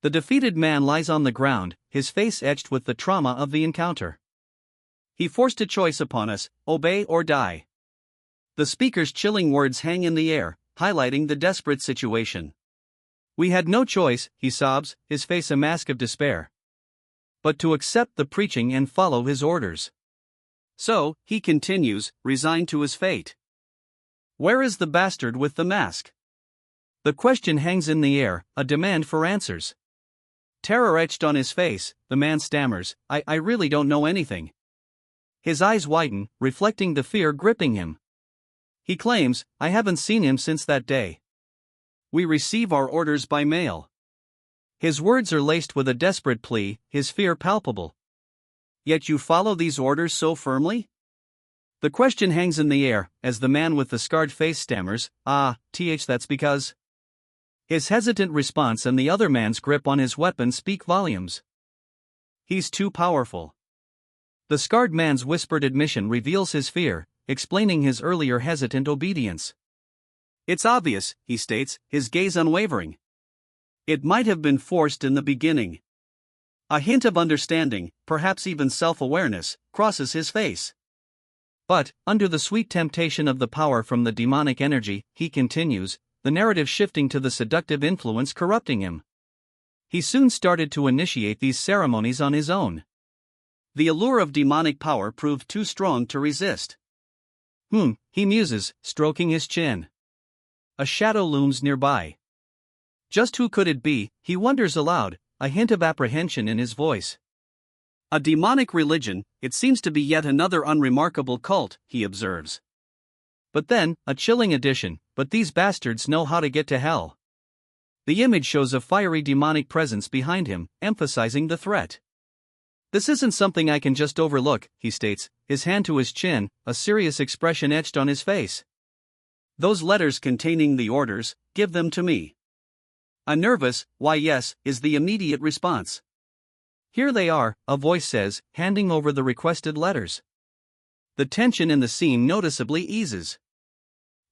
[SPEAKER 1] The defeated man lies on the ground, his face etched with the trauma of the encounter. He forced a choice upon us, obey or die. The speaker's chilling words hang in the air, highlighting the desperate situation. We had no choice, he sobs, his face a mask of despair. But to accept the preaching and follow his orders. So, he continues, resigned to his fate. Where is the bastard with the mask? The question hangs in the air, a demand for answers. Terror etched on his face, the man stammers, I really don't know anything. His eyes widen, reflecting the fear gripping him. He claims, I haven't seen him since that day. We receive our orders by mail. His words are laced with a desperate plea, his fear palpable. Yet you follow these orders so firmly? The question hangs in the air, as the man with the scarred face stammers, that's because. His hesitant response and the other man's grip on his weapon speak volumes. He's too powerful. The scarred man's whispered admission reveals his fear, explaining his earlier hesitant obedience. It's obvious, he states, his gaze unwavering. It might have been forced in the beginning. A hint of understanding, perhaps even self-awareness, crosses his face. But, under the sweet temptation of the power from the demonic energy, he continues, the narrative shifting to the seductive influence corrupting him. He soon started to initiate these ceremonies on his own. The allure of demonic power proved too strong to resist. He muses, stroking his chin. A shadow looms nearby. Just who could it be, he wonders aloud, a hint of apprehension in his voice. A demonic religion, it seems to be yet another unremarkable cult, he observes. But then, a chilling addition, but these bastards know how to get to hell. The image shows a fiery demonic presence behind him, emphasizing the threat. This isn't something I can just overlook, he states, his hand to his chin, a serious expression etched on his face. Those letters containing the orders, give them to me. A nervous, "Why yes," is the immediate response. "Here they are," a voice says, handing over the requested letters. The tension in the scene noticeably eases.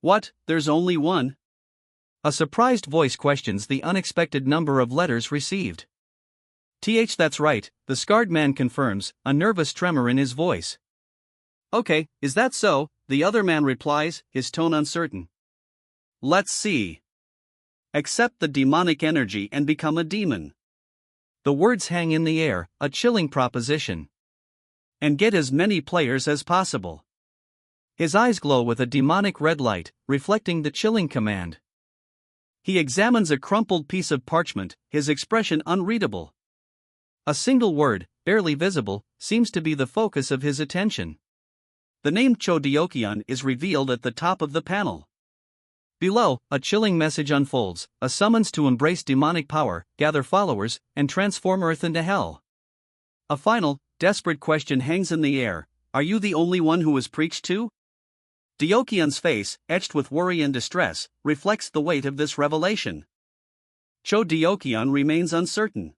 [SPEAKER 1] "What, there's only one?" A surprised voice questions the unexpected number of letters received. That's right," the scarred man confirms, a nervous tremor in his voice. "Okay, is that so?" the other man replies, his tone uncertain. "Let's see. Accept the demonic energy and become a demon." The words hang in the air, a chilling proposition. "And get as many players as possible." His eyes glow with a demonic red light, reflecting the chilling command. He examines a crumpled piece of parchment, his expression unreadable. A single word, barely visible, seems to be the focus of his attention. The name Chodiokion is revealed at the top of the panel. Below, a chilling message unfolds, a summons to embrace demonic power, gather followers, and transform Earth into hell. A final, desperate question hangs in the air: are you the only one who was preached to? Diokion's face, etched with worry and distress, reflects the weight of this revelation. Chodiokion remains uncertain.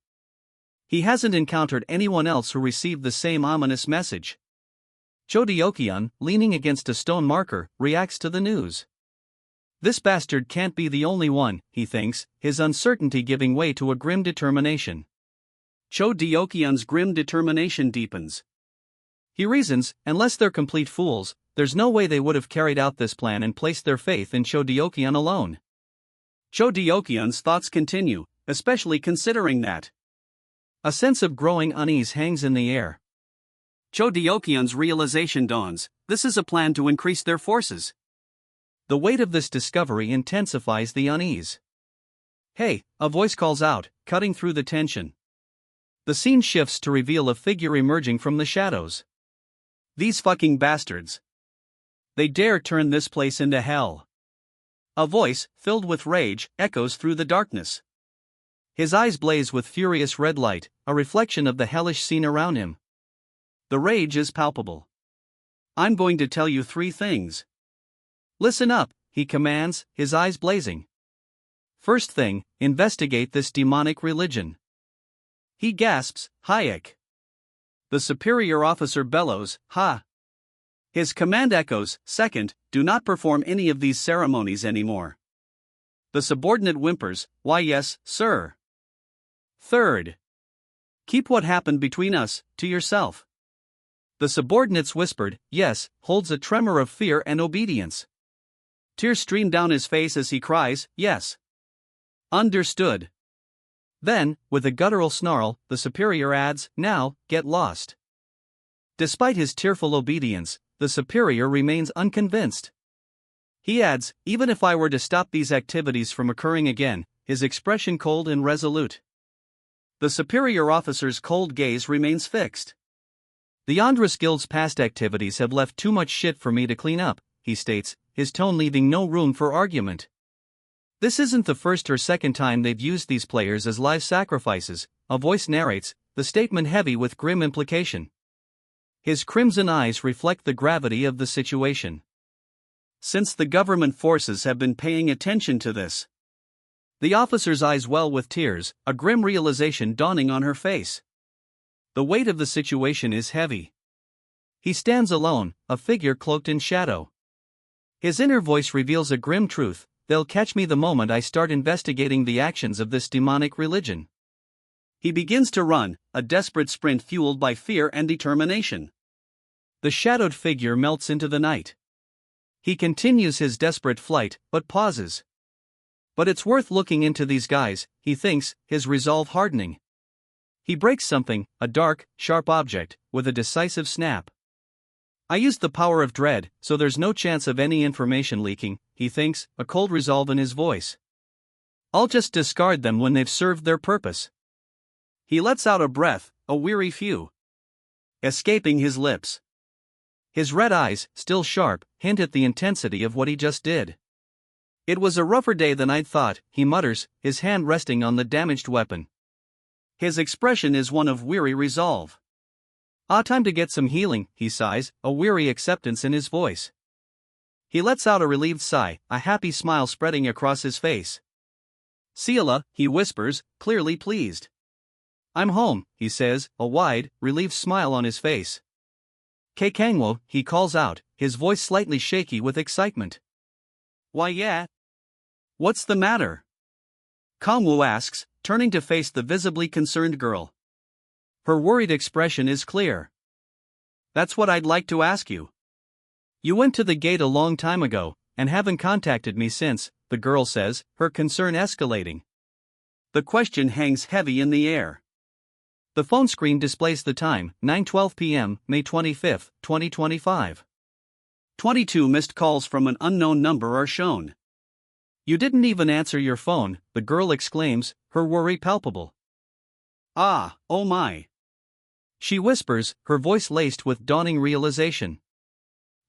[SPEAKER 1] He hasn't encountered anyone else who received the same ominous message. Chodiokion, leaning against a stone marker, reacts to the news. This bastard can't be the only one, he thinks, his uncertainty giving way to a grim determination. Chodiokion's grim determination deepens. He reasons, unless they're complete fools, there's no way they would have carried out this plan and placed their faith in Chodiokion alone. Chodiokion's thoughts continue, especially considering that. A sense of growing unease hangs in the air. Chodiokion's realization dawns: this is a plan to increase their forces. The weight of this discovery intensifies the unease. "Hey," a voice calls out, cutting through the tension. The scene shifts to reveal a figure emerging from the shadows. "These fucking bastards. They dare turn this place into hell." A voice, filled with rage, echoes through the darkness. His eyes blaze with furious red light, a reflection of the hellish scene around him. The rage is palpable. "I'm going to tell you 3 things. Listen up," he commands, his eyes blazing. "First thing, investigate this demonic religion." He gasps, "Hayek." The superior officer bellows, "Ha!" His command echoes, "Second, do not perform any of these ceremonies anymore." The subordinate whimpers, "Why yes, sir." Third, keep what happened between us to yourself. The subordinate's whispered, "Yes," holds a tremor of fear and obedience. Tears stream down his face as he cries, "Yes. Understood." Then, with a guttural snarl, the superior adds, "Now, get lost." Despite his tearful obedience, the superior remains unconvinced. He adds, "Even if I were to stop these activities from occurring again," his expression cold and resolute. The superior officer's cold gaze remains fixed. "The Andrus Guild's past activities have left too much shit for me to clean up," he states, his tone leaving no room for argument. "This isn't the first or second time they've used these players as live sacrifices," a voice narrates, the statement heavy with grim implication. His crimson eyes reflect the gravity of the situation. "Since the government forces have been paying attention to this." The officer's eyes well with tears, a grim realization dawning on her face. The weight of the situation is heavy. He stands alone, a figure cloaked in shadow. His inner voice reveals a grim truth: they'll catch me the moment I start investigating the actions of this demonic religion. He begins to run, a desperate sprint fueled by fear and determination. The shadowed figure melts into the night. He continues his desperate flight, but pauses. But it's worth looking into these guys, he thinks, his resolve hardening. He breaks something, a dark, sharp object, with a decisive snap. "I used the power of dread, so there's no chance of any information leaking," he thinks, a cold resolve in his voice. "I'll just discard them when they've served their purpose." He lets out a breath, a weary phew, escaping his lips. His red eyes, still sharp, hint at the intensity of what he just did. "It was a rougher day than I'd thought," he mutters, his hand resting on the damaged weapon. His expression is one of weary resolve. Time to get some healing," he sighs, a weary acceptance in his voice. He lets out a relieved sigh, a happy smile spreading across his face. Seela, he whispers, clearly pleased. I'm home, he says, a wide, relieved smile on his face. Kangwo, he calls out, his voice slightly shaky with excitement. Why yeah? What's the matter? Kangwo asks, turning to face the visibly concerned girl. Her worried expression is clear. That's what I'd like to ask you. You went to the gate a long time ago, and haven't contacted me since, the girl says, her concern escalating. The question hangs heavy in the air. The phone screen displays the time, 9:12 p.m., May 25, 2025. 22 missed calls from an unknown number are shown. You didn't even answer your phone, the girl exclaims, her worry palpable. Ah, oh my. She whispers, her voice laced with dawning realization.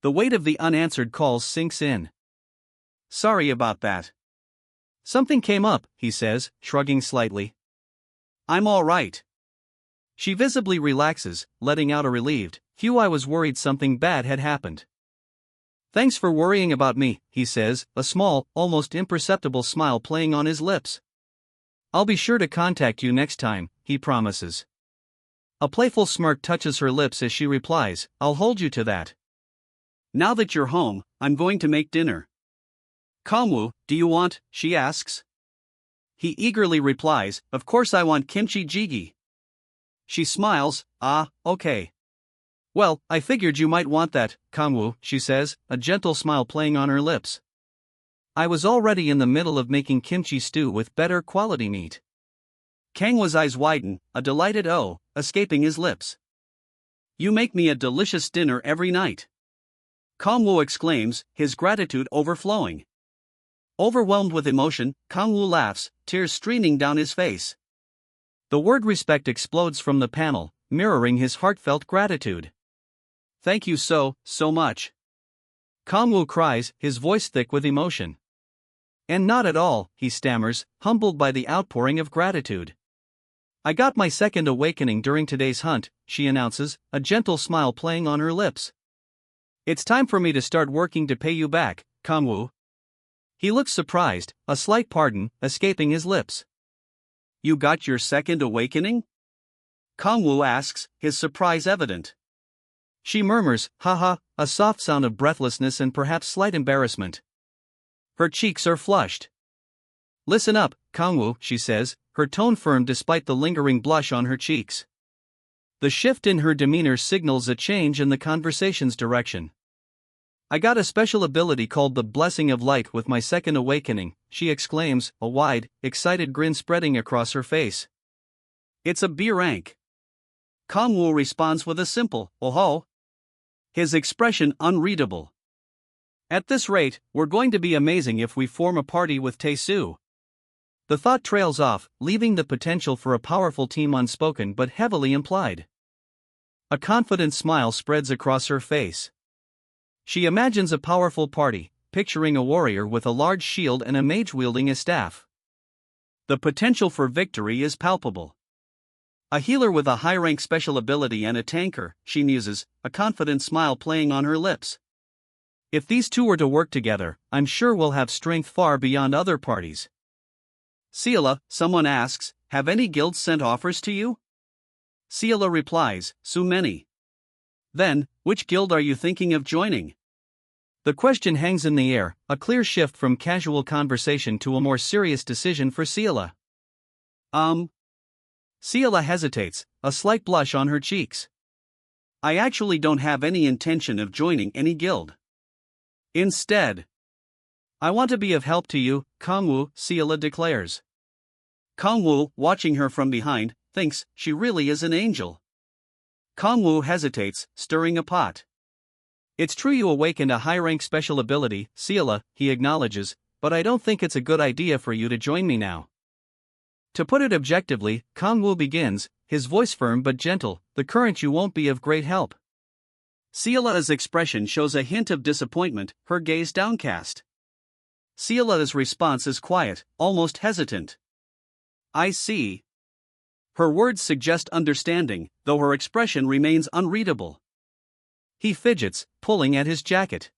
[SPEAKER 1] The weight of the unanswered calls sinks in. Sorry about that. Something came up, he says, shrugging slightly. I'm all right. She visibly relaxes, letting out a relieved, "Phew, I was worried something bad had happened." Thanks for worrying about me, he says, a small, almost imperceptible smile playing on his lips. I'll be sure to contact you next time, he promises. A playful smirk touches her lips as she replies, I'll hold you to that. Now that you're home, I'm going to make dinner. Kangwo, do you want? She asks. He eagerly replies, of course I want kimchi jjigae. She smiles, ah, okay. Well, I figured you might want that, Kangwo, she says, a gentle smile playing on her lips. I was already in the middle of making kimchi stew with better quality meat. Kangwo's eyes widen, a delighted "oh" escaping his lips. You make me a delicious dinner every night. Kangwo exclaims, his gratitude overflowing. Overwhelmed with emotion, Kangwo laughs, tears streaming down his face. The word respect explodes from the panel, mirroring his heartfelt gratitude. Thank you so much. Kangwo cries, his voice thick with emotion. And not at all, he stammers, humbled by the outpouring of gratitude. I got my second awakening during today's hunt, she announces, a gentle smile playing on her lips. It's time for me to start working to pay you back, Kangwo. He looks surprised, a slight pardon escaping his lips. You got your second awakening? Kangwo asks, his surprise evident. She murmurs, haha, a soft sound of breathlessness and perhaps slight embarrassment. Her cheeks are flushed. Listen up, Kangwo, she says, her tone firm despite the lingering blush on her cheeks. The shift in her demeanor signals a change in the conversation's direction. I got a special ability called the Blessing of Light with my second awakening, she exclaims, a wide, excited grin spreading across her face. It's a B rank. Kangwo responds with a simple, oh-ho. His expression unreadable. At this rate, we're going to be amazing if we form a party with Tae-soo. The thought trails off, leaving the potential for a powerful team unspoken but heavily implied. A confident smile spreads across her face. She imagines a powerful party, picturing a warrior with a large shield and a mage wielding a staff. The potential for victory is palpable. A healer with a high-rank special ability and a tanker, she muses, a confident smile playing on her lips. If these two were to work together, I'm sure we'll have strength far beyond other parties. Seela, someone asks, have any guilds sent offers to you? Seela replies, so many. Then, which guild are you thinking of joining? The question hangs in the air, a clear shift from casual conversation to a more serious decision for Seela. Seela hesitates, a slight blush on her cheeks. I actually don't have any intention of joining any guild. Instead, I want to be of help to you, Kangwo, Seela declares. Kangwo, watching her from behind, thinks she really is an angel. Kangwo hesitates, stirring a pot. It's true you awakened a high-rank special ability, Seela, he acknowledges, but I don't think it's a good idea for you to join me now. To put it objectively, Kangwo begins, his voice firm but gentle, the current you won't be of great help. Seela's expression shows a hint of disappointment, her gaze downcast. Seela's response is quiet, almost hesitant. I see. Her words suggest understanding, though her expression remains unreadable. He fidgets, pulling at his jacket.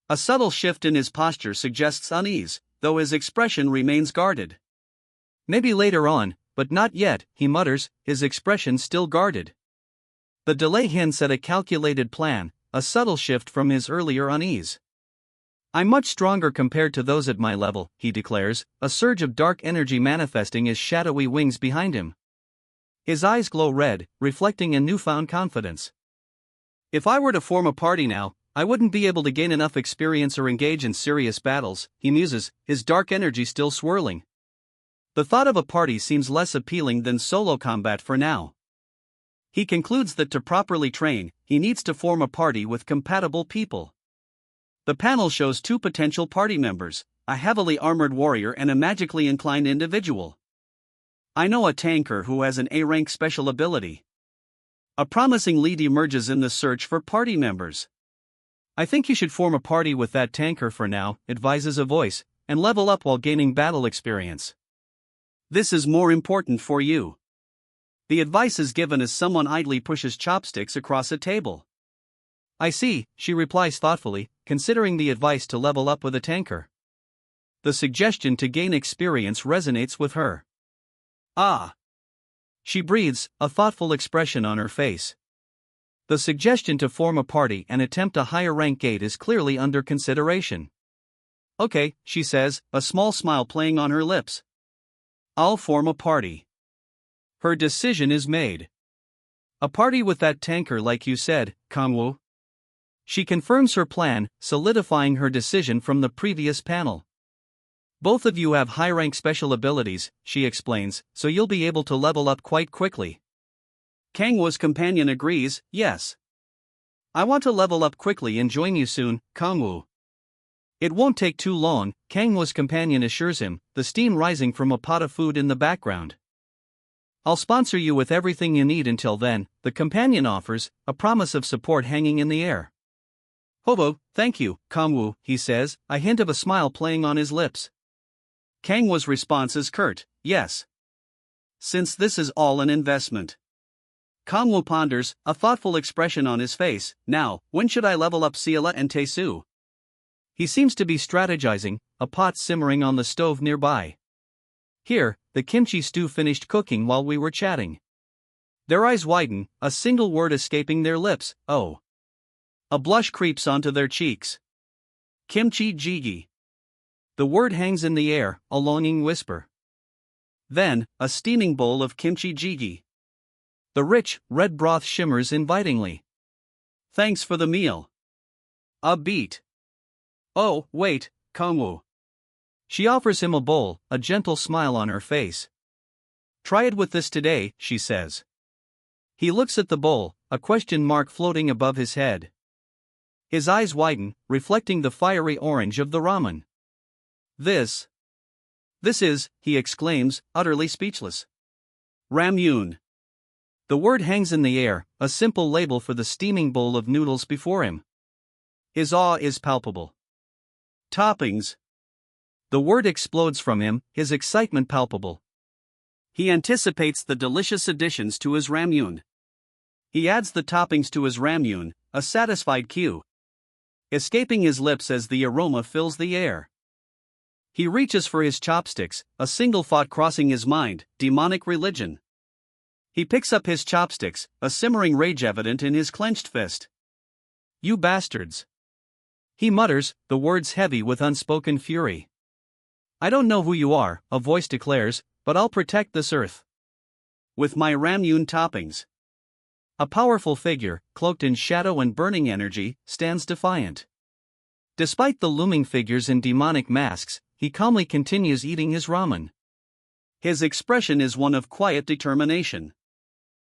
[SPEAKER 1] A subtle shift in his posture suggests unease, though his expression remains guarded. Maybe later on, but not yet, he mutters, his expression still guarded. The delay hints at a calculated plan, a subtle shift from his earlier unease. I'm much stronger compared to those at my level, he declares, a surge of dark energy manifesting as shadowy wings behind him. His eyes glow red, reflecting a newfound confidence. If I were to form a party now, I wouldn't be able to gain enough experience or engage in serious battles, he muses, his dark energy still swirling. The thought of a party seems less appealing than solo combat for now. He concludes that to properly train, he needs to form a party with compatible people. The panel shows two potential party members, a heavily armored warrior and a magically inclined individual. I know a tanker who has an A-rank special ability. A promising lead emerges in the search for party members. I think you should form a party with that tanker for now, advises a voice, and level up while gaining battle experience. This is more important for you. The advice is given as someone idly pushes chopsticks across a table. I see, she replies thoughtfully, considering the advice to level up with a tanker. The suggestion to gain experience resonates with her. Ah! She breathes, a thoughtful expression on her face. The suggestion to form a party and attempt a higher rank gate is clearly under consideration. Okay, she says, a small smile playing on her lips. I'll form a party. Her decision is made. A party with that tanker like you said, Kangwoo. She confirms her plan, solidifying her decision from the previous panel. Both of you have high-rank special abilities, she explains, so you'll be able to level up quite quickly. Kangwoo's companion agrees, yes. I want to level up quickly and join you soon, Kangwoo. It won't take too long, Kangwoo's companion assures him, the steam rising from a pot of food in the background. I'll sponsor you with everything you need until then, the companion offers, a promise of support hanging in the air. Hobo, thank you, Kangwoo, he says, a hint of a smile playing on his lips. Kangwoo's response is curt, yes. Since this is all an investment. Kangwoo ponders, a thoughtful expression on his face. Now, when should I level up Ciela and Taesu? He seems to be strategizing, a pot simmering on the stove nearby. Here, the kimchi stew finished cooking while we were chatting. Their eyes widen, a single word escaping their lips, oh. A blush creeps onto their cheeks. Kimchi jjigae. The word hangs in the air, a longing whisper. Then, a steaming bowl of kimchi jjigae. The rich, red broth shimmers invitingly. Thanks for the meal. A beat. Oh, wait, Kangwoo. She offers him a bowl, a gentle smile on her face. Try it with this today, she says. He looks at the bowl, a question mark floating above his head. His eyes widen, reflecting the fiery orange of the ramen. This is, he exclaims, utterly speechless. Ramyun. The word hangs in the air, a simple label for the steaming bowl of noodles before him. His awe is palpable. Toppings. The word explodes from him, his excitement palpable. He anticipates the delicious additions to his ramyun. He adds the toppings to his ramyun, a satisfied cue. Escaping his lips as the aroma fills the air. He reaches for his chopsticks, a single thought crossing his mind, demonic religion. He picks up his chopsticks, a simmering rage evident in his clenched fist. You bastards. He mutters, the words heavy with unspoken fury. I don't know who you are, a voice declares, but I'll protect this earth. With my ramyun toppings. A powerful figure, cloaked in shadow and burning energy, stands defiant. Despite the looming figures in demonic masks, he calmly continues eating his ramen. His expression is one of quiet determination.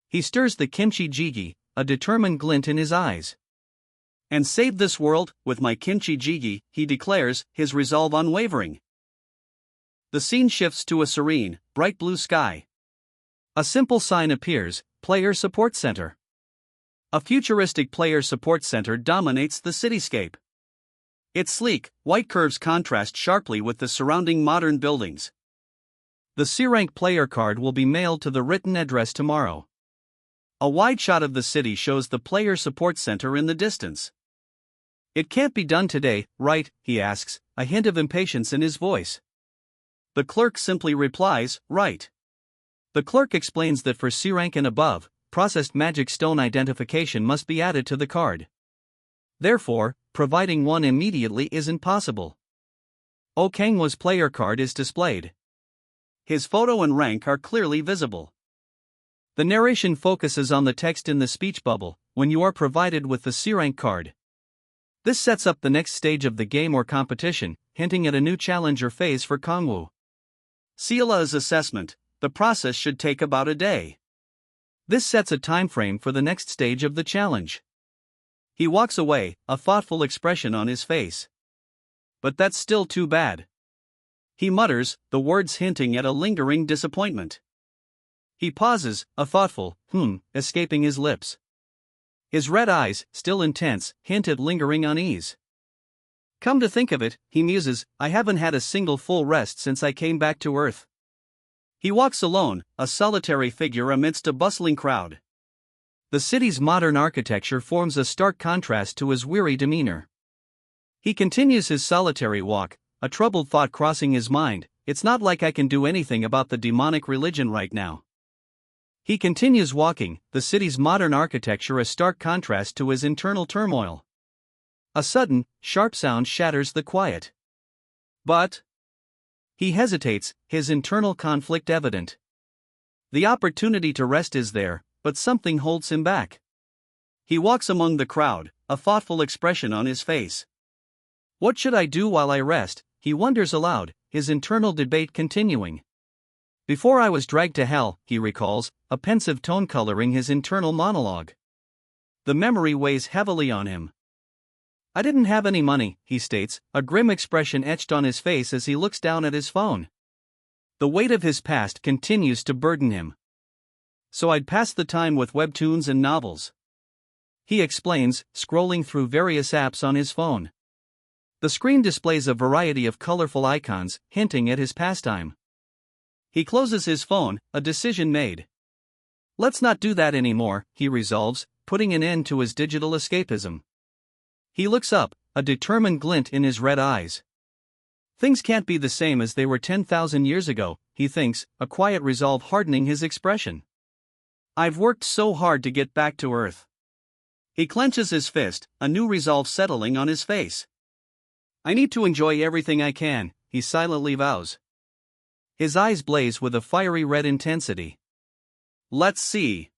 [SPEAKER 1] He stirs the kimchi jjigae, a determined glint in his eyes. And save this world, with my kimchi jjigae, he declares, his resolve unwavering. The scene shifts to a serene, bright blue sky. A simple sign appears, Player Support Center. A futuristic player support center dominates the cityscape. Its sleek, white curves contrast sharply with the surrounding modern buildings. The C-rank player card will be mailed to the written address tomorrow. A wide shot of the city shows the player support center in the distance. It can't be done today, right? He asks, a hint of impatience in his voice. The clerk simply replies, right. The clerk explains that for C rank and above, processed magic stone identification must be added to the card. Therefore, providing one immediately isn't possible. Okangwa's player card is displayed. His photo and rank are clearly visible. The narration focuses on the text in the speech bubble, when you are provided with the C rank card. This sets up the next stage of the game or competition, hinting at a new challenge or phase for Kangwoo. Seala's assessment: the process should take about a day. This sets a time frame for the next stage of the challenge. He walks away, a thoughtful expression on his face. But that's still too bad. He mutters, the words hinting at a lingering disappointment. He pauses, a thoughtful, escaping his lips. His red eyes, still intense, hint at lingering unease. Come to think of it, he muses, I haven't had a single full rest since I came back to Earth. He walks alone, a solitary figure amidst a bustling crowd. The city's modern architecture forms a stark contrast to his weary demeanor. He continues his solitary walk, a troubled thought crossing his mind, it's not like I can do anything about the demonic religion right now. He continues walking, the city's modern architecture a stark contrast to his internal turmoil. A sudden, sharp sound shatters the quiet. But he hesitates, his internal conflict evident. The opportunity to rest is there, but something holds him back. He walks among the crowd, a thoughtful expression on his face. What should I do while I rest? He wonders aloud, his internal debate continuing. Before I was dragged to hell, he recalls, a pensive tone coloring his internal monologue. The memory weighs heavily on him. I didn't have any money, he states, a grim expression etched on his face as he looks down at his phone. The weight of his past continues to burden him. So I'd pass the time with webtoons and novels. He explains, scrolling through various apps on his phone. The screen displays a variety of colorful icons, hinting at his pastime. He closes his phone, a decision made. Let's not do that anymore, he resolves, putting an end to his digital escapism. He looks up, a determined glint in his red eyes. Things can't be the same as they were 10,000 years ago, he thinks, a quiet resolve hardening his expression. I've worked so hard to get back to Earth. He clenches his fist, a new resolve settling on his face. I need to enjoy everything I can, he silently vows. His eyes blaze with a fiery red intensity. Let's see.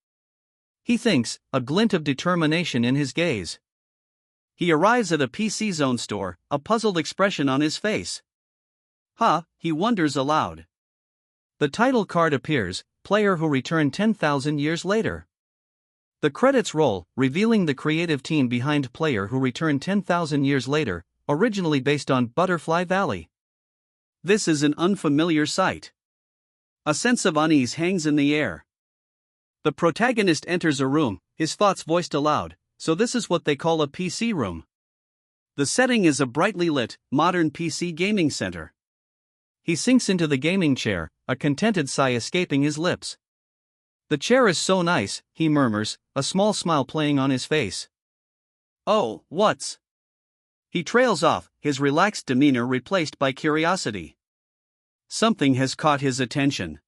[SPEAKER 1] He thinks, a glint of determination in his gaze. He arrives at a PC Zone store, a puzzled expression on his face. He wonders aloud. The title card appears, player who returned 10,000 years later. The credits roll, revealing the creative team behind Player Who Returned 10,000 Years Later, originally based on Butterfly Valley. This is an unfamiliar sight. A sense of unease hangs in the air. The protagonist enters a room, his thoughts voiced aloud, so this is what they call a PC room. The setting is a brightly lit, modern PC gaming center. He sinks into the gaming chair, a contented sigh escaping his lips. The chair is so nice, he murmurs, a small smile playing on his face. Oh, what's? He trails off, his relaxed demeanor replaced by curiosity. Something has caught his attention.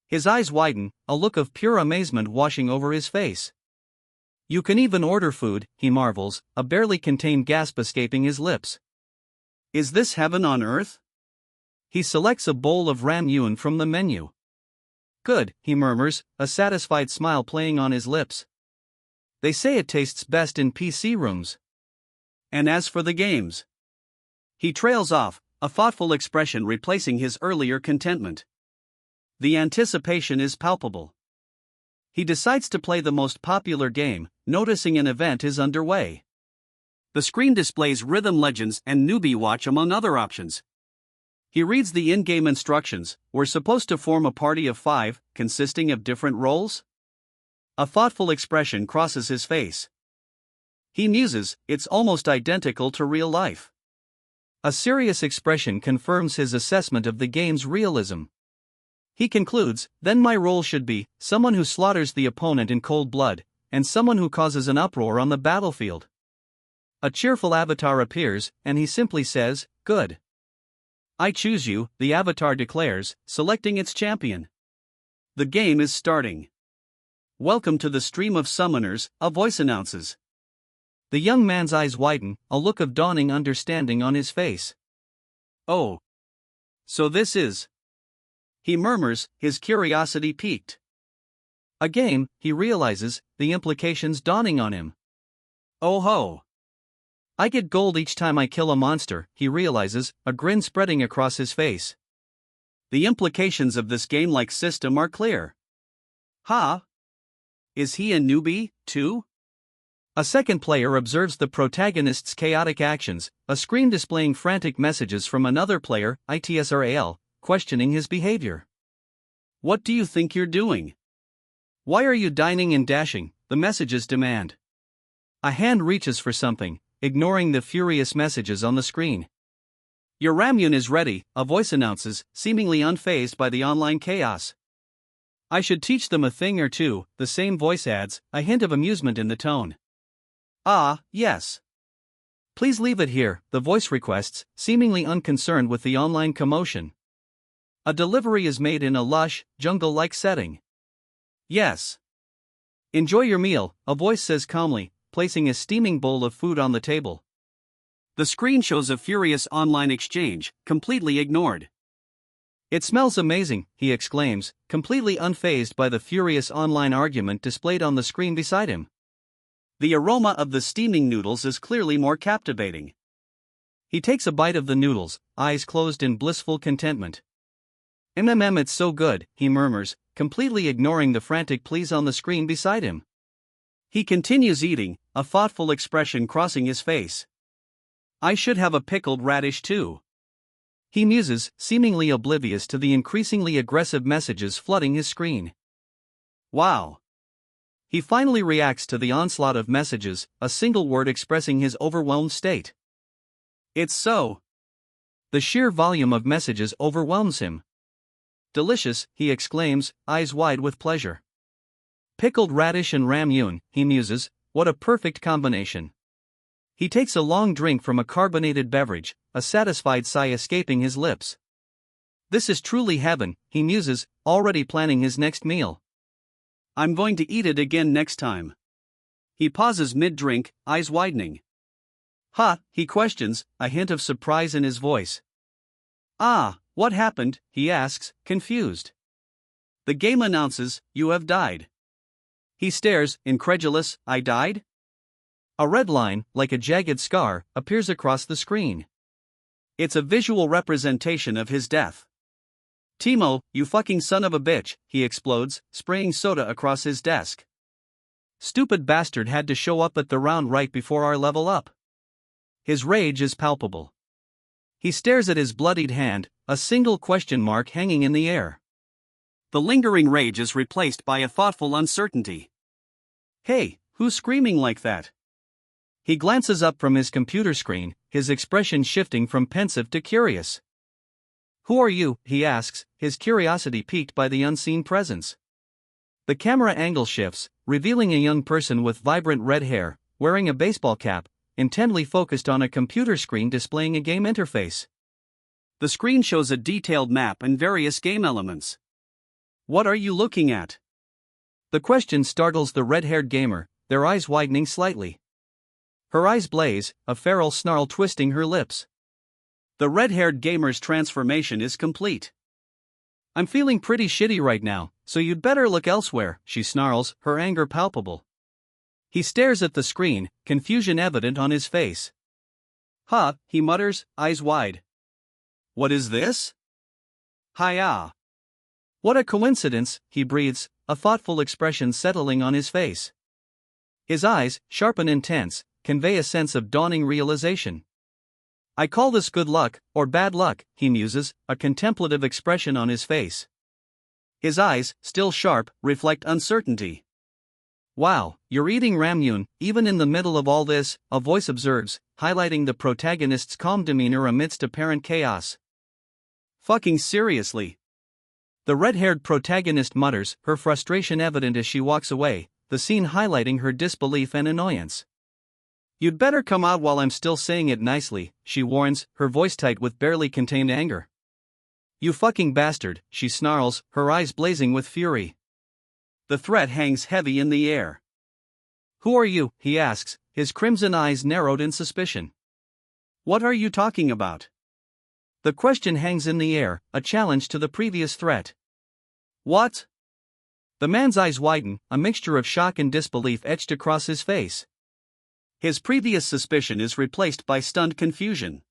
[SPEAKER 1] His eyes widen, a look of pure amazement washing over his face. You can even order food, he marvels, a barely contained gasp escaping his lips. Is this heaven on earth? He selects a bowl of ramyun from the menu. Good, he murmurs, a satisfied smile playing on his lips. They say it tastes best in PC rooms. And as for the games? He trails off, a thoughtful expression replacing his earlier contentment. The anticipation is palpable. He decides to play the most popular game, noticing an event is underway. The screen displays Rhythm Legends and Newbie Watch among other options. He reads the in-game instructions. We're supposed to form a party of 5, consisting of different roles? A thoughtful expression crosses his face. He muses, it's almost identical to real life. A serious expression confirms his assessment of the game's realism. He concludes, then my role should be someone who slaughters the opponent in cold blood, and someone who causes an uproar on the battlefield. A cheerful avatar appears, and he simply says, good. I choose you, the avatar declares, selecting its champion. The game is starting. Welcome to the stream of summoners, a voice announces. The young man's eyes widen, a look of dawning understanding on his face. Oh. So this is. He murmurs, his curiosity piqued. A game, he realizes, the implications dawning on him. Oh ho. I get gold each time I kill a monster, he realizes, a grin spreading across his face. The implications of this game-like system are clear. Ha! Is he a newbie, too? A second player observes the protagonist's chaotic actions, a screen displaying frantic messages from another player, ITSRAL, questioning his behavior. What do you think you're doing? Why are you dining and dashing? The messages demand. A hand reaches for something, ignoring the furious messages on the screen. Your Ramyun is ready, a voice announces, seemingly unfazed by the online chaos. I should teach them a thing or two, the same voice adds, a hint of amusement in the tone. Ah, yes. Please leave it here, the voice requests, seemingly unconcerned with the online commotion. A delivery is made in a lush, jungle-like setting. Yes. Enjoy your meal, a voice says calmly, placing a steaming bowl of food on the table. The screen shows a furious online exchange, completely ignored. It smells amazing, he exclaims, completely unfazed by the furious online argument displayed on the screen beside him. The aroma of the steaming noodles is clearly more captivating. He takes a bite of the noodles, eyes closed in blissful contentment. It's so good, he murmurs, completely ignoring the frantic pleas on the screen beside him. He continues eating, a thoughtful expression crossing his face. I should have a pickled radish too. He muses, seemingly oblivious to the increasingly aggressive messages flooding his screen. Wow. He finally reacts to the onslaught of messages, a single word expressing his overwhelmed state. It's so. The sheer volume of messages overwhelms him. Delicious, he exclaims, eyes wide with pleasure. Pickled radish and Ramyun, he muses, what a perfect combination. He takes a long drink from a carbonated beverage, a satisfied sigh escaping his lips. This is truly heaven, he muses, already planning his next meal. I'm going to eat it again next time. He pauses mid-drink, eyes widening. Ha, he questions, a hint of surprise in his voice. Ah, what happened, he asks, confused. The game announces, you have died. He stares, incredulous, I died? A red line, like a jagged scar, appears across the screen. It's a visual representation of his death. Timo, you fucking son of a bitch, he explodes, spraying soda across his desk. Stupid bastard had to show up at the round right before our level up. His rage is palpable. He stares at his bloodied hand, a single question mark hanging in the air. The lingering rage is replaced by a thoughtful uncertainty. Hey, who's screaming like that? He glances up from his computer screen, his expression shifting from pensive to curious. Who are you, he asks, his curiosity piqued by the unseen presence. The camera angle shifts, revealing a young person with vibrant red hair, wearing a baseball cap, intently focused on a computer screen displaying a game interface. The screen shows a detailed map and various game elements. What are you looking at? The question startles the red-haired gamer, their eyes widening slightly. Her eyes blaze, a feral snarl twisting her lips. The red-haired gamer's transformation is complete. I'm feeling pretty shitty right now, so you'd better look elsewhere, she snarls, her anger palpable. He stares at the screen, confusion evident on his face. Ha, he mutters, eyes wide. What is this? Hi-ya. What a coincidence, he breathes, a thoughtful expression settling on his face. His eyes, sharp and intense, convey a sense of dawning realization. I call this good luck, or bad luck, he muses, a contemplative expression on his face. His eyes, still sharp, reflect uncertainty. Wow, you're eating Ramyun, even in the middle of all this, a voice observes, highlighting the protagonist's calm demeanor amidst apparent chaos. Fucking seriously. The red-haired protagonist mutters, her frustration evident as she walks away, the scene highlighting her disbelief and annoyance. You'd better come out while I'm still saying it nicely, she warns, her voice tight with barely contained anger. You fucking bastard, she snarls, her eyes blazing with fury. The threat hangs heavy in the air. Who are you? He asks, his crimson eyes narrowed in suspicion. What are you talking about? The question hangs in the air, a challenge to the previous threat. What? The man's eyes widen, a mixture of shock and disbelief etched across his face. His previous suspicion is replaced by stunned confusion.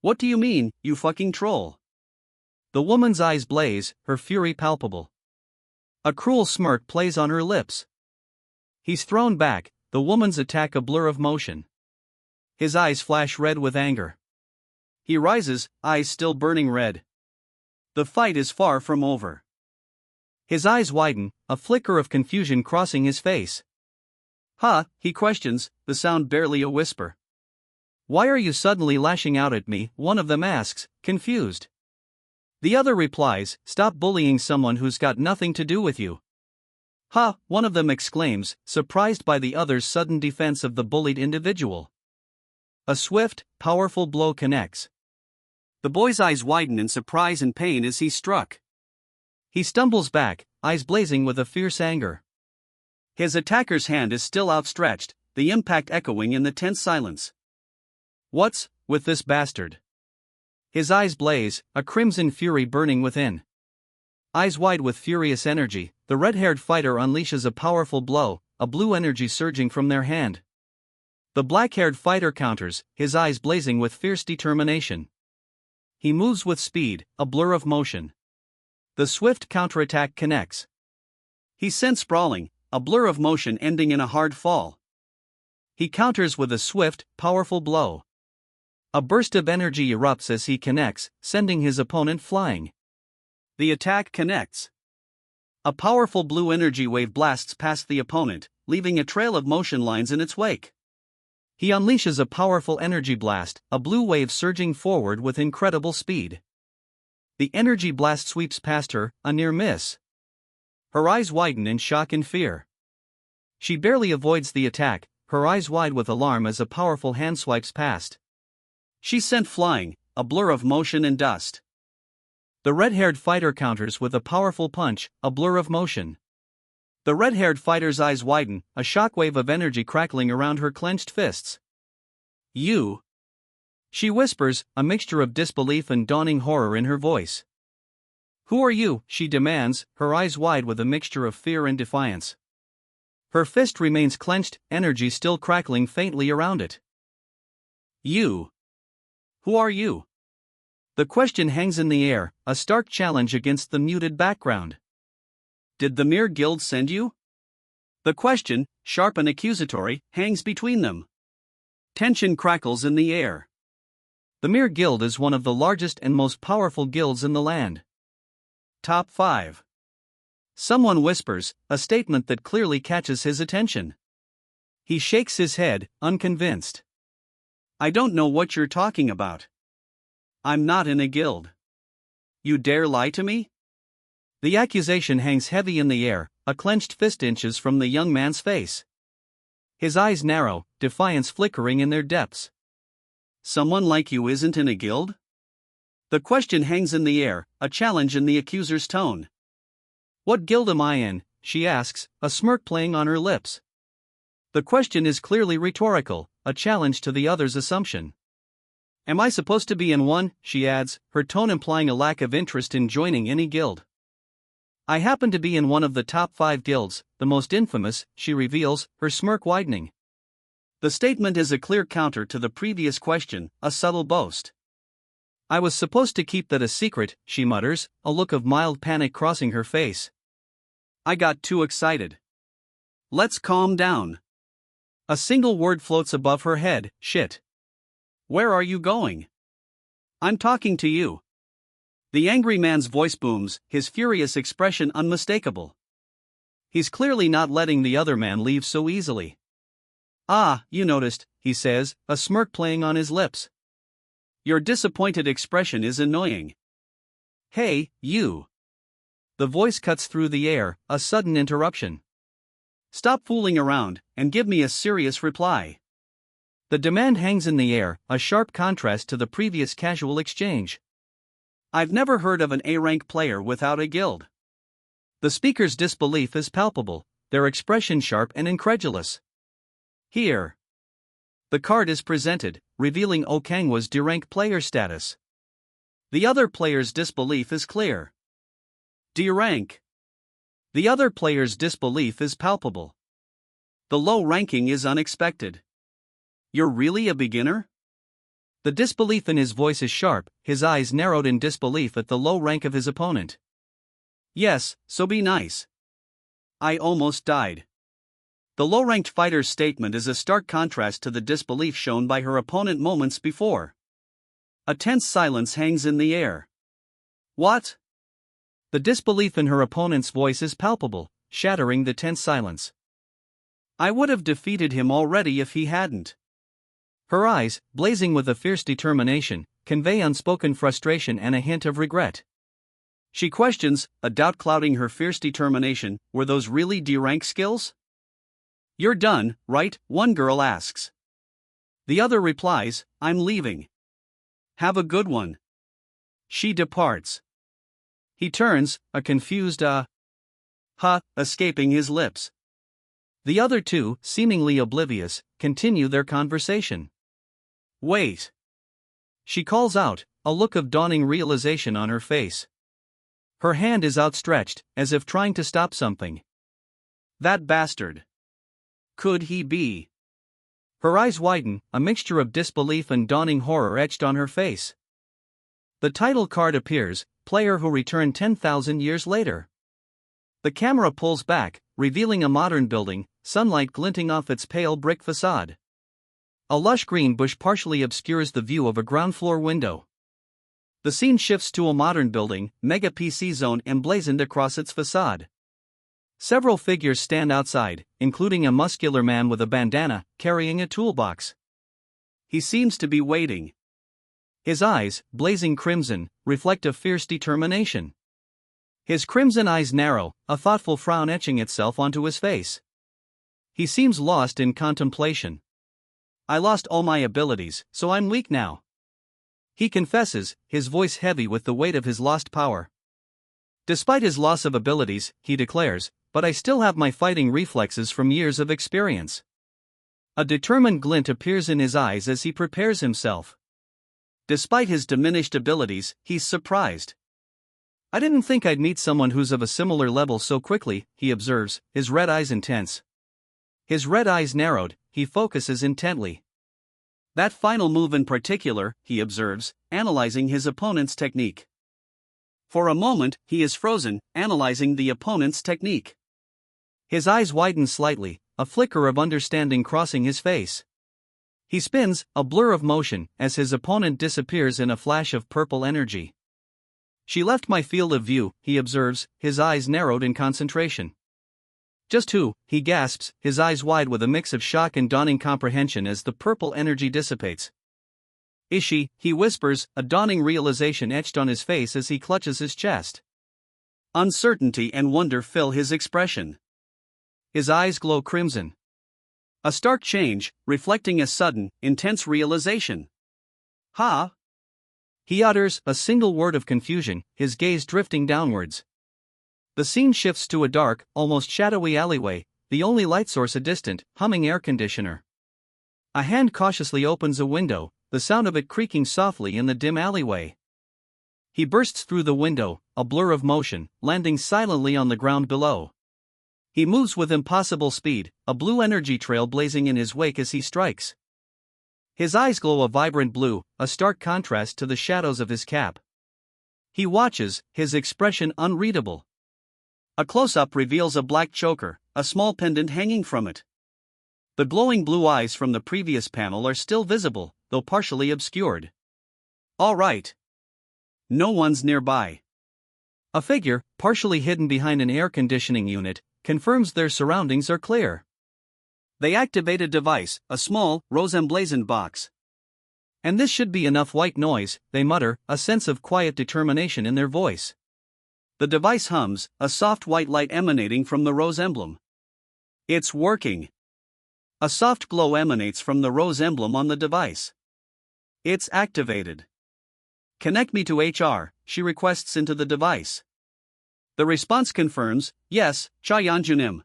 [SPEAKER 1] What do you mean, you fucking troll? The woman's eyes blaze, her fury palpable. A cruel smirk plays on her lips. He's thrown back, the woman's attack a blur of motion. His eyes flash red with anger. He rises, eyes still burning red. The fight is far from over. His eyes widen, a flicker of confusion crossing his face. Huh, he questions, the sound barely a whisper. Why are you suddenly lashing out at me? One of them asks, confused. The other replies, stop bullying someone who's got nothing to do with you. Huh, one of them exclaims, surprised by the other's sudden defense of the bullied individual. A swift, powerful blow connects. The boy's eyes widen in surprise and pain as he's struck. He stumbles back, eyes blazing with a fierce anger. His attacker's hand is still outstretched, the impact echoing in the tense silence. What's with this bastard? His eyes blaze, a crimson fury burning within. Eyes wide with furious energy, the red-haired fighter unleashes a powerful blow, a blue energy surging from their hand. The black-haired fighter counters, his eyes blazing with fierce determination. He moves with speed, a blur of motion. The swift counterattack connects. He's sent sprawling, a blur of motion ending in a hard fall. He counters with a swift, powerful blow. A burst of energy erupts as he connects, sending his opponent flying. The attack connects. A powerful blue energy wave blasts past the opponent, leaving a trail of motion lines in its wake. He unleashes a powerful energy blast, a blue wave surging forward with incredible speed. The energy blast sweeps past her, a near miss. Her eyes widen in shock and fear. She barely avoids the attack, her eyes wide with alarm as a powerful hand swipes past. She's sent flying, a blur of motion and dust. The red-haired fighter counters with a powerful punch, a blur of motion. The red-haired fighter's eyes widen, a shockwave of energy crackling around her clenched fists. You. She whispers, a mixture of disbelief and dawning horror in her voice. Who are you? She demands, her eyes wide with a mixture of fear and defiance. Her fist remains clenched, energy still crackling faintly around it. You. Who are you? The question hangs in the air, a stark challenge against the muted background. Did the Mere Guild send you? The question, sharp and accusatory, hangs between them. Tension crackles in the air. The Mere Guild is one of the largest and most powerful guilds in the land. Top 5. Someone whispers, a statement that clearly catches his attention. He shakes his head, unconvinced. I don't know what you're talking about. I'm not in a guild. You dare lie to me? The accusation hangs heavy in the air, a clenched fist inches from the young man's face. His eyes narrow, defiance flickering in their depths. Someone like you isn't in a guild? The question hangs in the air, a challenge in the accuser's tone. What guild am I in? She asks, a smirk playing on her lips. The question is clearly rhetorical, a challenge to the other's assumption. Am I supposed to be in one? She adds, her tone implying a lack of interest in joining any guild. I happen to be in one of the top 5 guilds, the most infamous, she reveals, her smirk widening. The statement is a clear counter to the previous question, a subtle boast. I was supposed to keep that a secret, she mutters, a look of mild panic crossing her face. I got too excited. Let's calm down. A single word floats above her head, shit. Where are you going? I'm talking to you. The angry man's voice booms, his furious expression unmistakable. He's clearly not letting the other man leave so easily. Ah, you noticed, he says, a smirk playing on his lips. Your disappointed expression is annoying. Hey, you. The voice cuts through the air, a sudden interruption. Stop fooling around, and give me a serious reply. The demand hangs in the air, a sharp contrast to the previous casual exchange. I've never heard of an A-rank player without a guild. The speaker's disbelief is palpable, their expression sharp and incredulous. Here. The card is presented, revealing Okangwa's D-rank player status. The other player's disbelief is clear. D-rank. The other player's disbelief is palpable. The low ranking is unexpected. You're really a beginner? The disbelief in his voice is sharp, his eyes narrowed in disbelief at the low rank of his opponent. Yes, so be nice. I almost died. The low-ranked fighter's statement is a stark contrast to the disbelief shown by her opponent moments before. A tense silence hangs in the air. What? The disbelief in her opponent's voice is palpable, shattering the tense silence. I would have defeated him already if he hadn't. Her eyes, blazing with a fierce determination, convey unspoken frustration and a hint of regret. She questions, a doubt clouding her fierce determination, were those really D-rank skills? You're done, right? One girl asks. The other replies, I'm leaving. Have a good one. She departs. He turns, a confused escaping his lips. The other two, seemingly oblivious, continue their conversation. Wait. She calls out, a look of dawning realization on her face. Her hand is outstretched, as if trying to stop something. That bastard. Could he be? Her eyes widen, a mixture of disbelief and dawning horror etched on her face. The title card appears, player who returned 10,000 years later. The camera pulls back, revealing a modern building, sunlight glinting off its pale brick facade. A lush green bush partially obscures the view of a ground floor window. The scene shifts to a modern building, mega PC zone emblazoned across its facade. Several figures stand outside, including a muscular man with a bandana, carrying a toolbox. He seems to be waiting. His eyes, blazing crimson, reflect a fierce determination. His crimson eyes narrow, a thoughtful frown etching itself onto his face. He seems lost in contemplation. I lost all my abilities, so I'm weak now. He confesses, his voice heavy with the weight of his lost power. Despite his loss of abilities, he declares, but I still have my fighting reflexes from years of experience. A determined glint appears in his eyes as he prepares himself. Despite his diminished abilities, he's surprised. I didn't think I'd meet someone who's of a similar level so quickly, he observes, his red eyes intense. His red eyes narrowed, he focuses intently. That final move in particular, he observes, analyzing his opponent's technique. For a moment, he is frozen, analyzing the opponent's technique. His eyes widen slightly, a flicker of understanding crossing his face. He spins, a blur of motion, as his opponent disappears in a flash of purple energy. She left my field of view, he observes, his eyes narrowed in concentration. Just who, he gasps, his eyes wide with a mix of shock and dawning comprehension as the purple energy dissipates. Is she, he whispers, a dawning realization etched on his face as he clutches his chest. Uncertainty and wonder fill his expression. His eyes glow crimson. A stark change, reflecting a sudden, intense realization. Ha! He utters a single word of confusion, his gaze drifting downwards. The scene shifts to a dark, almost shadowy alleyway, the only light source a distant, humming air conditioner. A hand cautiously opens a window, the sound of it creaking softly in the dim alleyway. He bursts through the window, a blur of motion, landing silently on the ground below. He moves with impossible speed, a blue energy trail blazing in his wake as he strikes. His eyes glow a vibrant blue, a stark contrast to the shadows of his cap. He watches, his expression unreadable. A close-up reveals a black choker, a small pendant hanging from it. The glowing blue eyes from the previous panel are still visible, though partially obscured. All right. No one's nearby. A figure, partially hidden behind an air conditioning unit, confirms their surroundings are clear. They activate a device, a small, rose-emblazoned box. And this should be enough white noise, they mutter, a sense of quiet determination in their voice. The device hums, a soft white light emanating from the rose emblem. It's working. A soft glow emanates from the rose emblem on the device. It's activated. Connect me to HR, she requests into the device. The response confirms, yes, Cha Yeonjunim.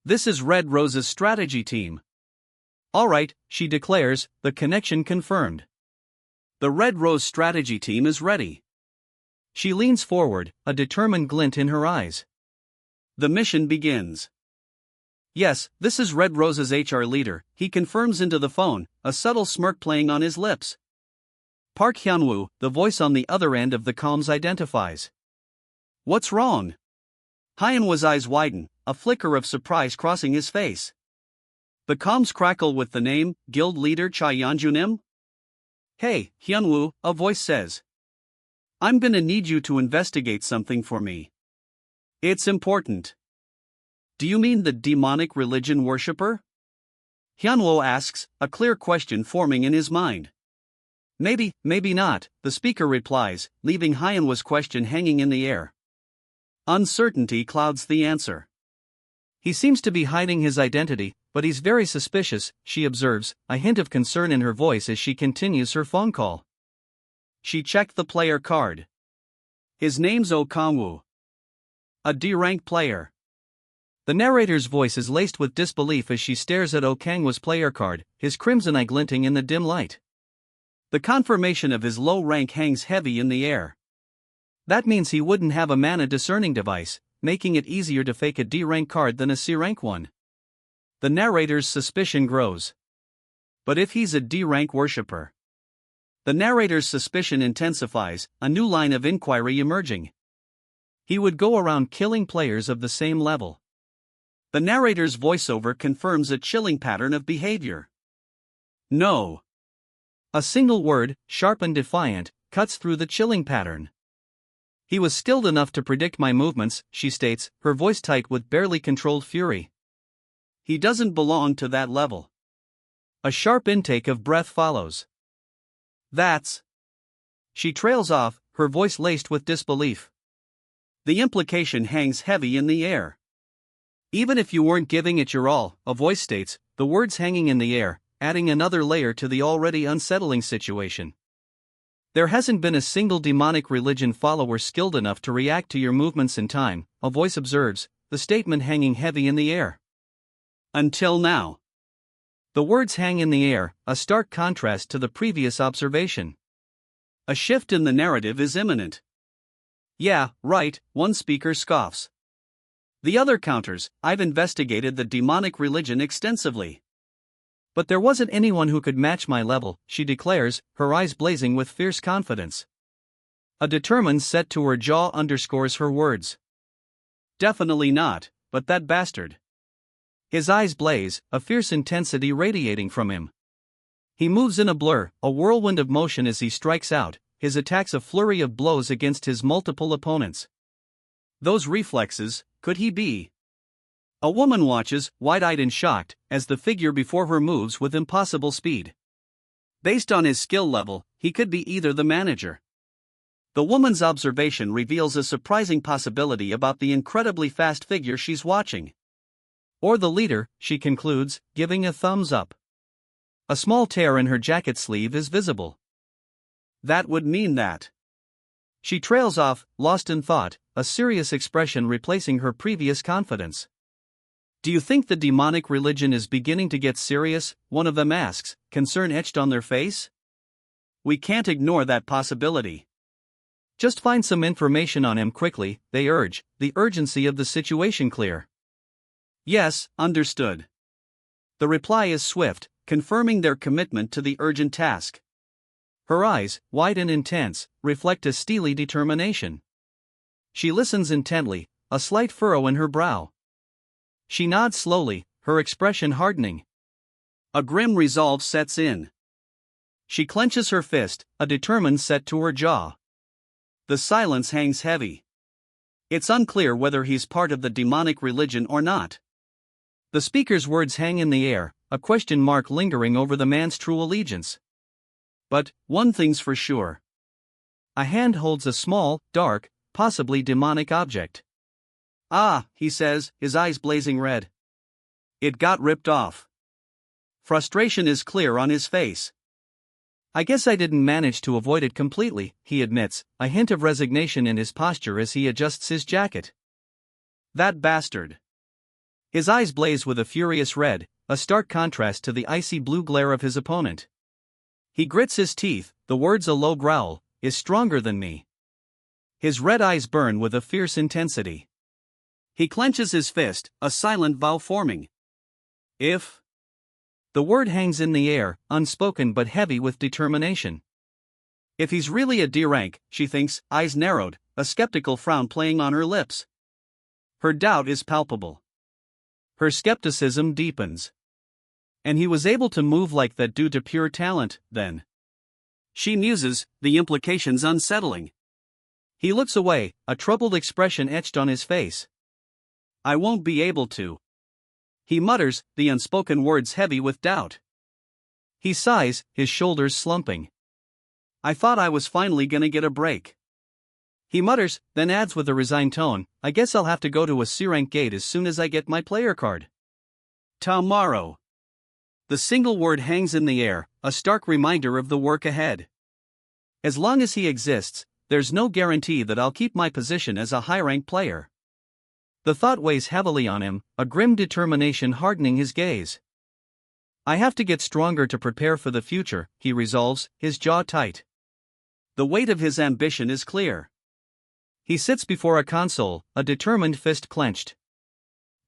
[SPEAKER 1] This is Red Rose's strategy team. Alright, she declares, the connection confirmed. The Red Rose strategy team is ready. She leans forward, a determined glint in her eyes. The mission begins. Yes, this is Red Rose's HR leader, he confirms into the phone, a subtle smirk playing on his lips. Park Hyunwoo, the voice on the other end of the comms identifies. What's wrong? Hyunwoo's eyes widen, a flicker of surprise crossing his face. The comms crackle with the name, Guild Leader Cha Yeonjunim? Hey, Hyunwoo, a voice says. I'm gonna need you to investigate something for me. It's important. Do you mean the demonic religion worshipper? Hyunwoo asks, a clear question forming in his mind. Maybe, maybe not, the speaker replies, leaving Hyunwoo's question hanging in the air. Uncertainty clouds the answer. He seems to be hiding his identity, but he's very suspicious, she observes, a hint of concern in her voice as she continues her phone call. She checked the player card. His name's Oh Kang-woo. A D-rank player. The narrator's voice is laced with disbelief as she stares at Oh Kang-woo's player card, his crimson eye glinting in the dim light. The confirmation of his low rank hangs heavy in the air. That means he wouldn't have a mana discerning device, making it easier to fake a D-rank card than a C-rank one. The narrator's suspicion grows. But if he's a D-rank worshipper? The narrator's suspicion intensifies, a new line of inquiry emerging. He would go around killing players of the same level. The narrator's voiceover confirms a chilling pattern of behavior. No. A single word, sharp and defiant, cuts through the chilling pattern. He was skilled enough to predict my movements, she states, her voice tight with barely controlled fury. He doesn't belong to that level. A sharp intake of breath follows. That's. She trails off, her voice laced with disbelief. The implication hangs heavy in the air. Even if you weren't giving it your all, a voice states, the words hanging in the air, adding another layer to the already unsettling situation. There hasn't been a single demonic religion follower skilled enough to react to your movements in time, a voice observes, the statement hanging heavy in the air. Until now. The words hang in the air, a stark contrast to the previous observation. A shift in the narrative is imminent. Yeah, right, one speaker scoffs. The other counters, I've investigated the demonic religion extensively. But there wasn't anyone who could match my level, she declares, her eyes blazing with fierce confidence. A determined set to her jaw underscores her words. Definitely not, but that bastard. His eyes blaze, a fierce intensity radiating from him. He moves in a blur, a whirlwind of motion as he strikes out, his attacks a flurry of blows against his multiple opponents. Those reflexes, could he be? A woman watches, wide-eyed and shocked, as the figure before her moves with impossible speed. Based on his skill level, he could be either the manager. The woman's observation reveals a surprising possibility about the incredibly fast figure she's watching. Or the leader, she concludes, giving a thumbs up. A small tear in her jacket sleeve is visible. That would mean that. She trails off, lost in thought, a serious expression replacing her previous confidence. Do you think the demonic religion is beginning to get serious? One of them asks, concern etched on their face. We can't ignore that possibility. Just find some information on him quickly, they urge, the urgency of the situation clear. Yes, understood. The reply is swift, confirming their commitment to the urgent task. Her eyes, wide and intense, reflect a steely determination. She listens intently, a slight furrow in her brow. She nods slowly, her expression hardening. A grim resolve sets in. She clenches her fist, a determined set to her jaw. The silence hangs heavy. It's unclear whether he's part of the demonic religion or not. The speaker's words hang in the air, a question mark lingering over the man's true allegiance. But, one thing's for sure. A hand holds a small, dark, possibly demonic object. Ah, he says, his eyes blazing red. It got ripped off. Frustration is clear on his face. I guess I didn't manage to avoid it completely, he admits, a hint of resignation in his posture as he adjusts his jacket. That bastard. His eyes blaze with a furious red, a stark contrast to the icy blue glare of his opponent. He grits his teeth, the words a low growl, is stronger than me. His red eyes burn with a fierce intensity. He clenches his fist, a silent vow forming. If. The word hangs in the air, unspoken but heavy with determination. If he's really a D-rank, she thinks, eyes narrowed, a skeptical frown playing on her lips. Her doubt is palpable. Her skepticism deepens. And he was able to move like that due to pure talent, then. She muses, the implications unsettling. He looks away, a troubled expression etched on his face. I won't be able to. He mutters, the unspoken words heavy with doubt. He sighs, his shoulders slumping. I thought I was finally gonna get a break. He mutters, then adds with a resigned tone, I guess I'll have to go to a C-rank gate as soon as I get my player card. Tomorrow. The single word hangs in the air, a stark reminder of the work ahead. As long as he exists, there's no guarantee that I'll keep my position as a high-rank player. The thought weighs heavily on him, a grim determination hardening his gaze. I have to get stronger to prepare for the future, he resolves, his jaw tight. The weight of his ambition is clear. He sits before a console, a determined fist clenched.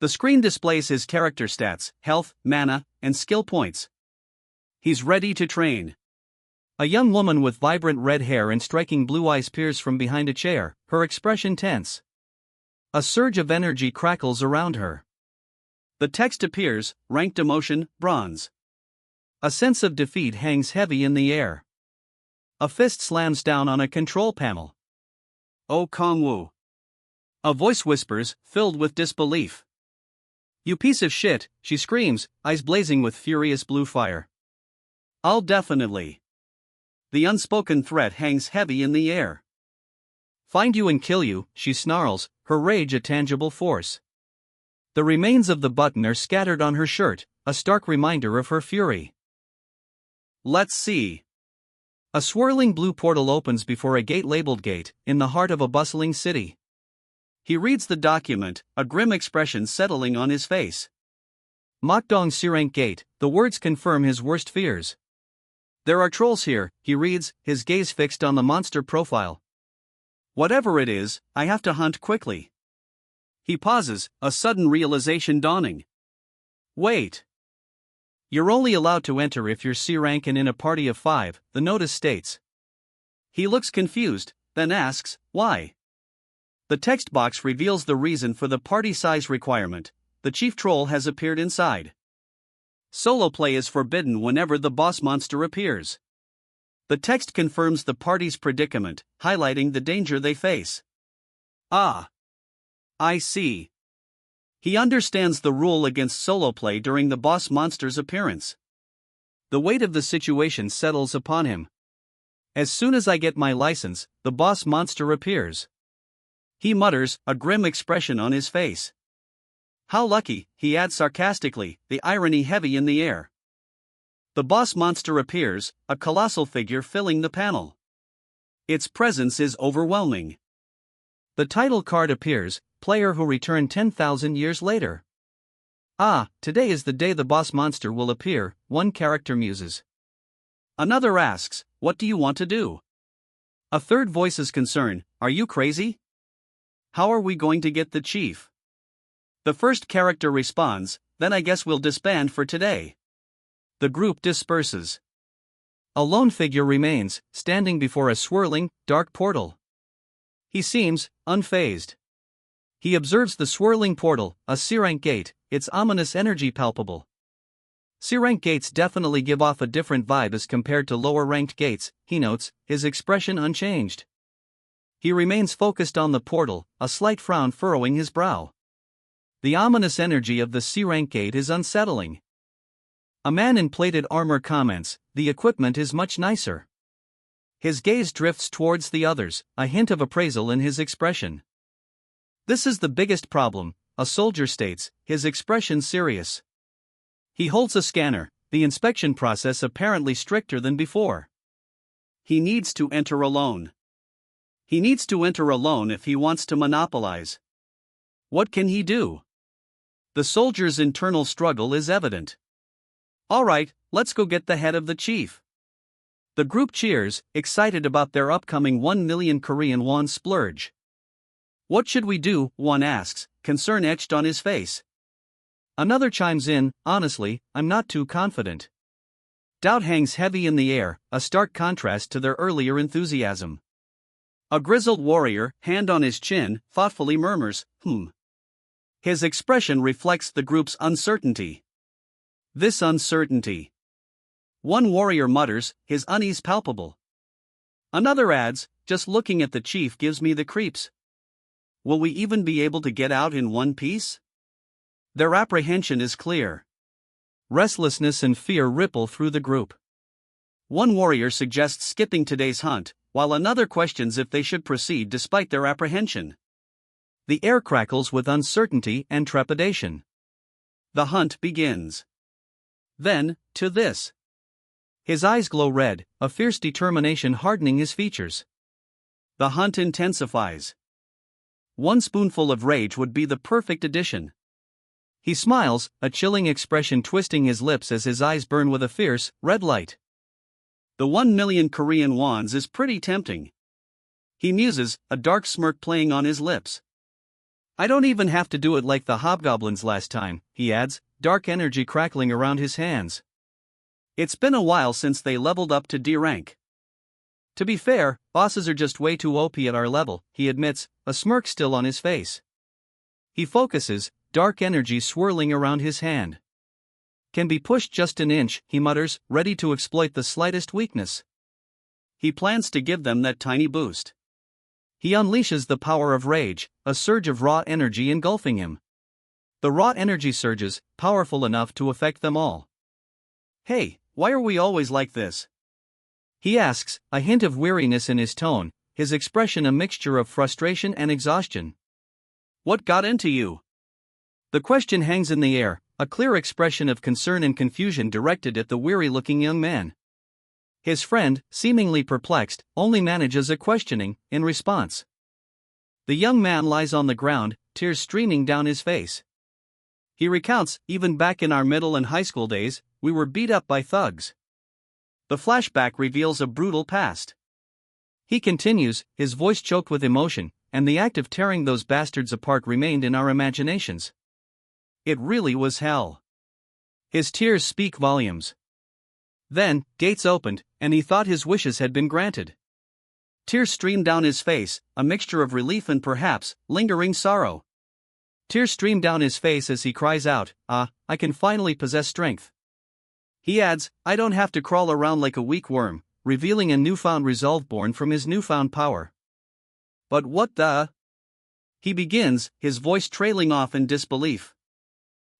[SPEAKER 1] The screen displays his character stats, health, mana, and skill points. He's ready to train. A young woman with vibrant red hair and striking blue eyes peers from behind a chair, her expression tense. A surge of energy crackles around her. The text appears, ranked emotion, bronze. A sense of defeat hangs heavy in the air. A fist slams down on a control panel. Oh Kongwu. A voice whispers, filled with disbelief. You piece of shit, she screams, eyes blazing with furious blue fire. I'll definitely. The unspoken threat hangs heavy in the air. Find you and kill you, she snarls, her rage a tangible force. The remains of the button are scattered on her shirt, a stark reminder of her fury. Let's see. A swirling blue portal opens before a gate labeled Gate, in the heart of a bustling city. He reads the document, a grim expression settling on his face. Mokdong C-rank Gate, the words confirm his worst fears. There are trolls here, he reads, his gaze fixed on the monster profile. Whatever it is, I have to hunt quickly. He pauses, a sudden realization dawning. Wait. You're only allowed to enter if you're C-rank and in a party of 5, the notice states. He looks confused, then asks, why? The text box reveals the reason for the party size requirement. The chief troll has appeared inside. Solo play is forbidden whenever the boss monster appears. The text confirms the party's predicament, highlighting the danger they face. Ah. I see. He understands the rule against solo play during the boss monster's appearance. The weight of the situation settles upon him. As soon as I get my license, the boss monster appears. He mutters, a grim expression on his face. How lucky, he adds sarcastically, the irony heavy in the air. The boss monster appears, a colossal figure filling the panel. Its presence is overwhelming. The title card appears, player who returned 10,000 years later. Ah, today is the day the boss monster will appear, one character muses. Another asks, what do you want to do? A third voices concern, are you crazy? How are we going to get the chief? The first character responds, then I guess we'll disband for today. The group disperses. A lone figure remains, standing before a swirling, dark portal. He seems unfazed. He observes the swirling portal, a C-rank gate, its ominous energy palpable. C-rank gates definitely give off a different vibe as compared to lower-ranked gates, he notes, his expression unchanged. He remains focused on the portal, a slight frown furrowing his brow. The ominous energy of the C-rank gate is unsettling. A man in plated armor comments, the equipment is much nicer. His gaze drifts towards the others, a hint of appraisal in his expression. This is the biggest problem, a soldier states, his expression serious. He holds a scanner, the inspection process apparently stricter than before. He needs to enter alone. He needs to enter alone if he wants to monopolize. What can he do? The soldier's internal struggle is evident. Alright, let's go get the head of the chief. The group cheers, excited about their upcoming 1 million Korean won splurge. What should we do? One asks, concern etched on his face. Another chimes in, honestly, I'm not too confident. Doubt hangs heavy in the air, a stark contrast to their earlier enthusiasm. A grizzled warrior, hand on his chin, thoughtfully murmurs, His expression reflects the group's uncertainty. This uncertainty. One warrior mutters, his unease palpable. Another adds, just looking at the chief gives me the creeps. Will we even be able to get out in one piece? Their apprehension is clear. Restlessness and fear ripple through the group. One warrior suggests skipping today's hunt, while another questions if they should proceed despite their apprehension. The air crackles with uncertainty and trepidation. The hunt begins. Then, to this. His eyes glow red, a fierce determination hardening his features. The hunt intensifies. One spoonful of rage would be the perfect addition. He smiles, a chilling expression twisting his lips as his eyes burn with a fierce, red light. The 1 million Korean wons is pretty tempting. He muses, a dark smirk playing on his lips. I don't even have to do it like the hobgoblins last time, he adds, dark energy crackling around his hands. It's been a while since they leveled up to D rank. To be fair, bosses are just way too OP at our level, he admits, a smirk still on his face. He focuses, dark energy swirling around his hand. Can be pushed just an inch, he mutters, ready to exploit the slightest weakness. He plans to give them that tiny boost. He unleashes the power of rage, a surge of raw energy engulfing him. The raw energy surges, powerful enough to affect them all. Hey, why are we always like this? He asks, a hint of weariness in his tone, his expression a mixture of frustration and exhaustion. What got into you? The question hangs in the air, a clear expression of concern and confusion directed at the weary-looking young man. His friend, seemingly perplexed, only manages a questioning, in response. The young man lies on the ground, tears streaming down his face. He recounts, even back in our middle and high school days, we were beat up by thugs. The flashback reveals a brutal past. He continues, his voice choked with emotion, and the act of tearing those bastards apart remained in our imaginations. It really was hell. His tears speak volumes. Then, gates opened, and he thought his wishes had been granted. Tears streamed down his face, a mixture of relief and perhaps, lingering sorrow. Tears stream down his face as he cries out, I can finally possess strength. He adds, I don't have to crawl around like a weak worm, revealing a newfound resolve born from his newfound power. But what the? He begins, his voice trailing off in disbelief.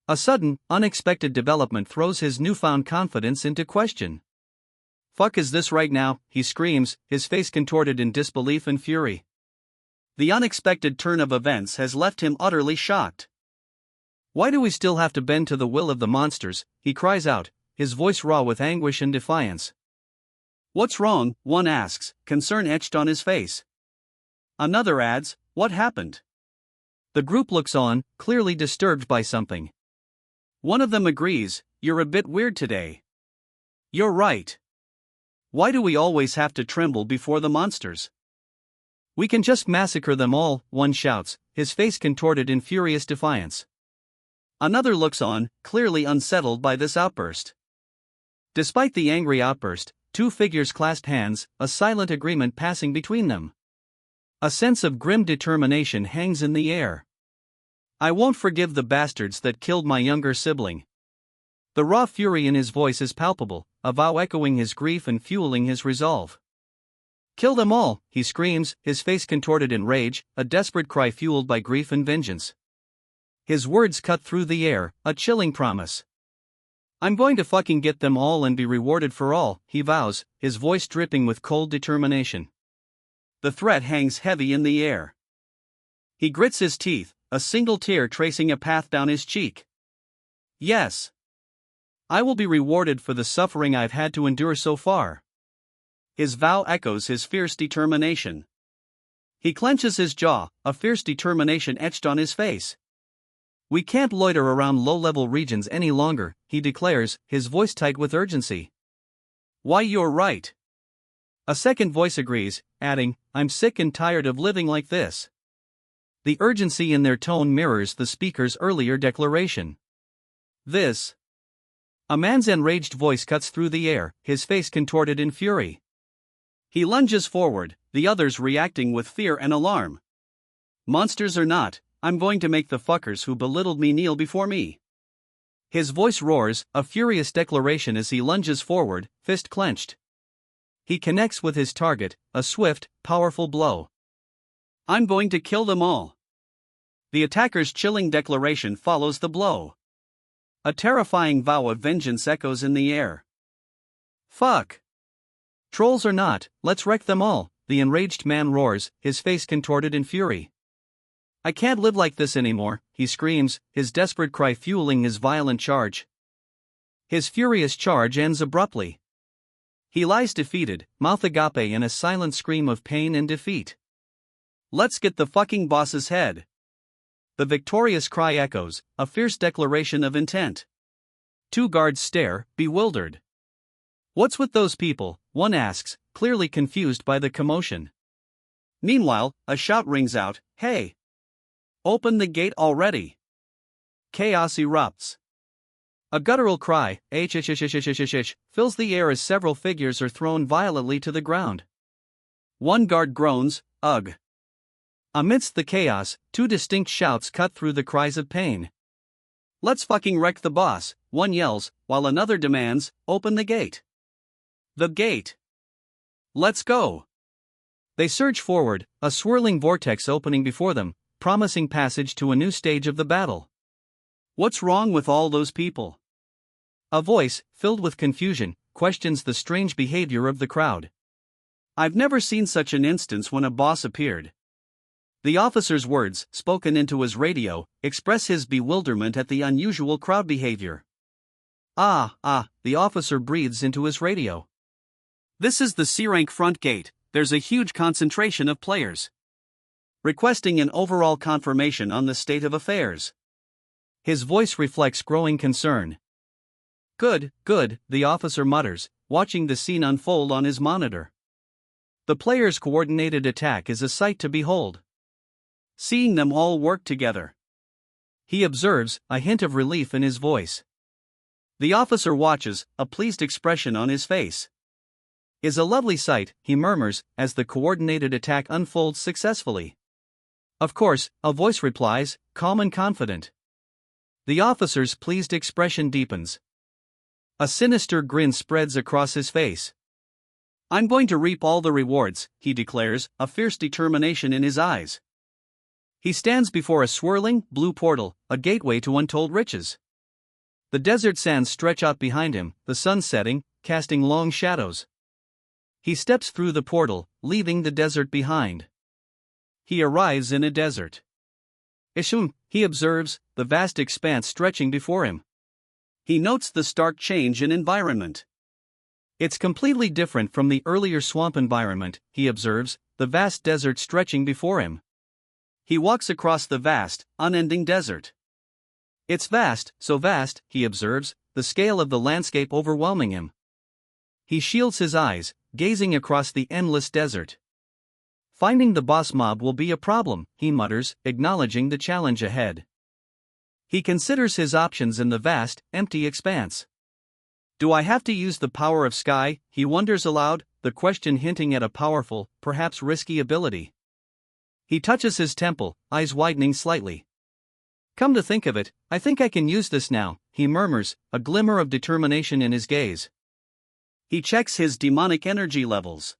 [SPEAKER 1] A sudden, unexpected development throws his newfound confidence into question. Fuck is this right now, he screams, his face contorted in disbelief and fury. The unexpected turn of events has left him utterly shocked. Why do we still have to bend to the will of the monsters, he cries out, his voice raw with anguish and defiance. What's wrong, one asks, concern etched on his face. Another adds, what happened? The group looks on, clearly disturbed by something. One of them agrees, you're a bit weird today. You're right. Why do we always have to tremble before the monsters? We can just massacre them all, one shouts, his face contorted in furious defiance. Another looks on, clearly unsettled by this outburst. Despite the angry outburst, two figures clasped hands, a silent agreement passing between them. A sense of grim determination hangs in the air. I won't forgive the bastards that killed my younger sibling. The raw fury in his voice is palpable, a vow echoing his grief and fueling his resolve. Kill them all, he screams, his face contorted in rage, a desperate cry fueled by grief and vengeance. His words cut through the air, a chilling promise. I'm going to fucking get them all and be rewarded for all, he vows, his voice dripping with cold determination. The threat hangs heavy in the air. He grits his teeth, a single tear tracing a path down his cheek. Yes. I will be rewarded for the suffering I've had to endure so far. His vow echoes his fierce determination. He clenches his jaw, a fierce determination etched on his face. We can't loiter around low-level regions any longer, he declares, his voice tight with urgency. Why, you're right. A second voice agrees, adding, I'm sick and tired of living like this. The urgency in their tone mirrors the speaker's earlier declaration. This. A man's enraged voice cuts through the air, his face contorted in fury. He lunges forward, the others reacting with fear and alarm. Monsters or not, I'm going to make the fuckers who belittled me kneel before me. His voice roars, a furious declaration as he lunges forward, fist clenched. He connects with his target, a swift, powerful blow. I'm going to kill them all. The attacker's chilling declaration follows the blow. A terrifying vow of vengeance echoes in the air. Fuck. Trolls or not, let's wreck them all, the enraged man roars, his face contorted in fury. I can't live like this anymore, he screams, his desperate cry fueling his violent charge. His furious charge ends abruptly. He lies defeated, mouth agape in a silent scream of pain and defeat. Let's get the fucking boss's head. The victorious cry echoes, a fierce declaration of intent. Two guards stare, bewildered. What's with those people? One asks, clearly confused by the commotion. Meanwhile, a shout rings out, hey! Open the gate already! Chaos erupts. A guttural cry, fills the air as several figures are thrown violently to the ground. One guard groans, ugh. Amidst the chaos, two distinct shouts cut through the cries of pain. Let's fucking wreck the boss, one yells, while another demands, open the gate. The gate. Let's go. They surge forward, a swirling vortex opening before them, promising passage to a new stage of the battle. What's wrong with all those people? A voice, filled with confusion, questions the strange behavior of the crowd. I've never seen such an instance when a boss appeared. The officer's words, spoken into his radio, express his bewilderment at the unusual crowd behavior. The officer breathes into his radio. This is the C-rank front gate, there's a huge concentration of players. Requesting an overall confirmation on the state of affairs. His voice reflects growing concern. Good, the officer mutters, watching the scene unfold on his monitor. The players' coordinated attack is a sight to behold. Seeing them all work together. He observes, a hint of relief in his voice. The officer watches, a pleased expression on his face. Is a lovely sight, he murmurs, as the coordinated attack unfolds successfully. Of course, a voice replies, calm and confident. The officer's pleased expression deepens. A sinister grin spreads across his face. I'm going to reap all the rewards, he declares, a fierce determination in his eyes. He stands before a swirling, blue portal, a gateway to untold riches. The desert sands stretch out behind him, the sun setting, casting long shadows. He steps through the portal, leaving the desert behind. He arrives in a desert. Ishum, he observes, the vast expanse stretching before him. He notes the stark change in environment. It's completely different from the earlier swamp environment, he observes, the vast desert stretching before him. He walks across the vast, unending desert. It's vast, so vast, he observes, the scale of the landscape overwhelming him. He shields his eyes, gazing across the endless desert. Finding the boss mob will be a problem, he mutters, acknowledging the challenge ahead. He considers his options in the vast, empty expanse. Do I have to use the power of sky, he wonders aloud, the question hinting at a powerful, perhaps risky ability. He touches his temple, eyes widening slightly. Come to think of it, I think I can use this now, he murmurs, a glimmer of determination in his gaze. He checks his demonic energy levels.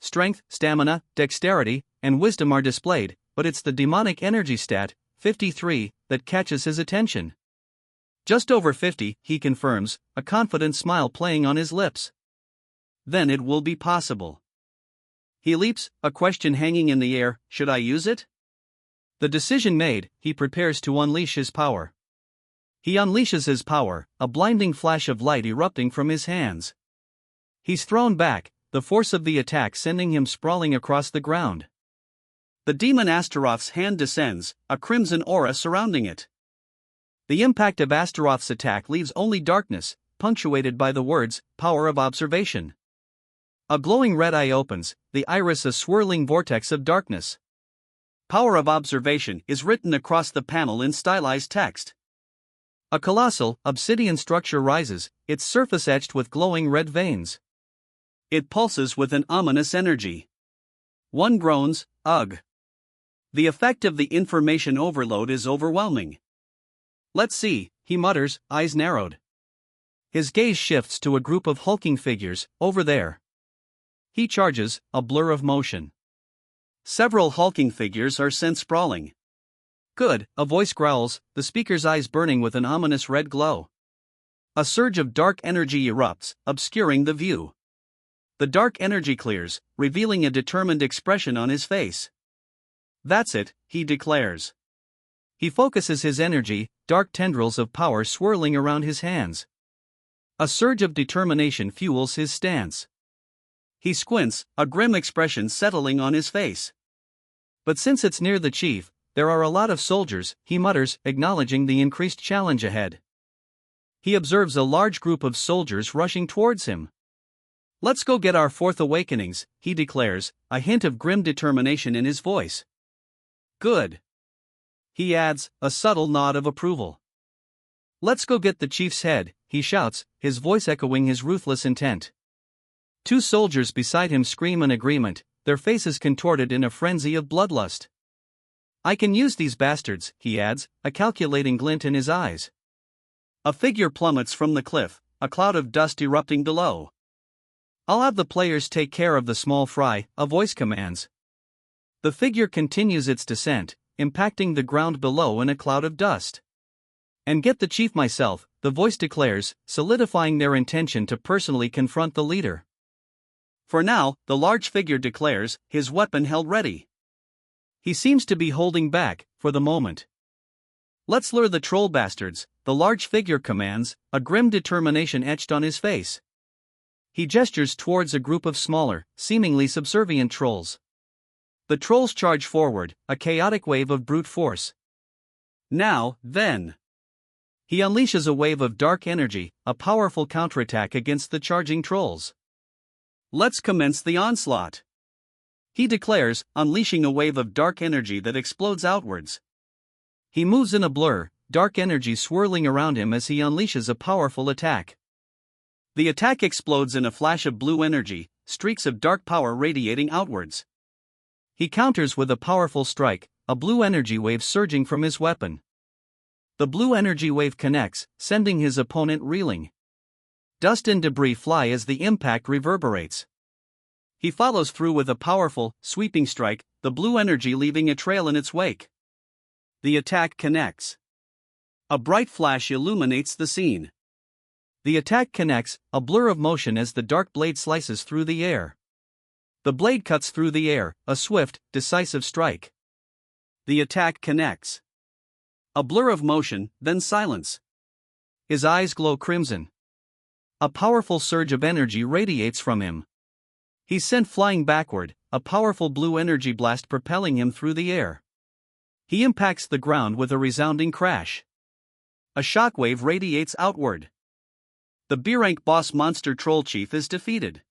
[SPEAKER 1] Strength, stamina, dexterity, and wisdom are displayed, but it's the demonic energy stat, 53, that catches his attention. Just over 50, he confirms, a confident smile playing on his lips. Then it will be possible. He leaps, a question hanging in the air, should I use it? The decision made, he prepares to unleash his power. He unleashes his power, a blinding flash of light erupting from his hands. He's thrown back, the force of the attack sending him sprawling across the ground. The demon Astaroth's hand descends, a crimson aura surrounding it. The impact of Astaroth's attack leaves only darkness, punctuated by the words, "Power of Observation." A glowing red eye opens, the iris a swirling vortex of darkness. "Power of Observation" is written across the panel in stylized text. A colossal, obsidian structure rises, its surface etched with glowing red veins. It pulses with an ominous energy. One groans, "Ugh." The effect of the information overload is overwhelming. "Let's see," he mutters, eyes narrowed. His gaze shifts to a group of hulking figures, over there. He charges, a blur of motion. Several hulking figures are sent sprawling. "Good," a voice growls, the speaker's eyes burning with an ominous red glow. A surge of dark energy erupts, obscuring the view. The dark energy clears, revealing a determined expression on his face. "That's it," he declares. He focuses his energy, dark tendrils of power swirling around his hands. A surge of determination fuels his stance. He squints, a grim expression settling on his face. "But since it's near the chief, there are a lot of soldiers," he mutters, acknowledging the increased challenge ahead. He observes a large group of soldiers rushing towards him. "Let's go get our fourth awakenings," he declares, a hint of grim determination in his voice. "Good," he adds, a subtle nod of approval. "Let's go get the chief's head," he shouts, his voice echoing his ruthless intent. Two soldiers beside him scream in agreement, their faces contorted in a frenzy of bloodlust. "I can use these bastards," he adds, a calculating glint in his eyes. A figure plummets from the cliff, a cloud of dust erupting below. "I'll have the players take care of the small fry," a voice commands. The figure continues its descent, impacting the ground below in a cloud of dust. "And get the chief myself," the voice declares, solidifying their intention to personally confront the leader. For now, the large figure declares, his weapon held ready. He seems to be holding back, for the moment. "Let's lure the troll bastards," the large figure commands, a grim determination etched on his face. He gestures towards a group of smaller, seemingly subservient trolls. The trolls charge forward, a chaotic wave of brute force. "Now, then." He unleashes a wave of dark energy, a powerful counterattack against the charging trolls. "Let's commence the onslaught," he declares, unleashing a wave of dark energy that explodes outwards. He moves in a blur, dark energy swirling around him as he unleashes a powerful attack. The attack explodes in a flash of blue energy, streaks of dark power radiating outwards. He counters with a powerful strike, a blue energy wave surging from his weapon. The blue energy wave connects, sending his opponent reeling. Dust and debris fly as the impact reverberates. He follows through with a powerful, sweeping strike, the blue energy leaving a trail in its wake. The attack connects. A bright flash illuminates the scene. The attack connects, a blur of motion as the dark blade slices through the air. The blade cuts through the air, a swift, decisive strike. The attack connects. A blur of motion, then silence. His eyes glow crimson. A powerful surge of energy radiates from him. He's sent flying backward, a powerful blue energy blast propelling him through the air. He impacts the ground with a resounding crash. A shockwave radiates outward. The B-rank boss monster troll chief is defeated.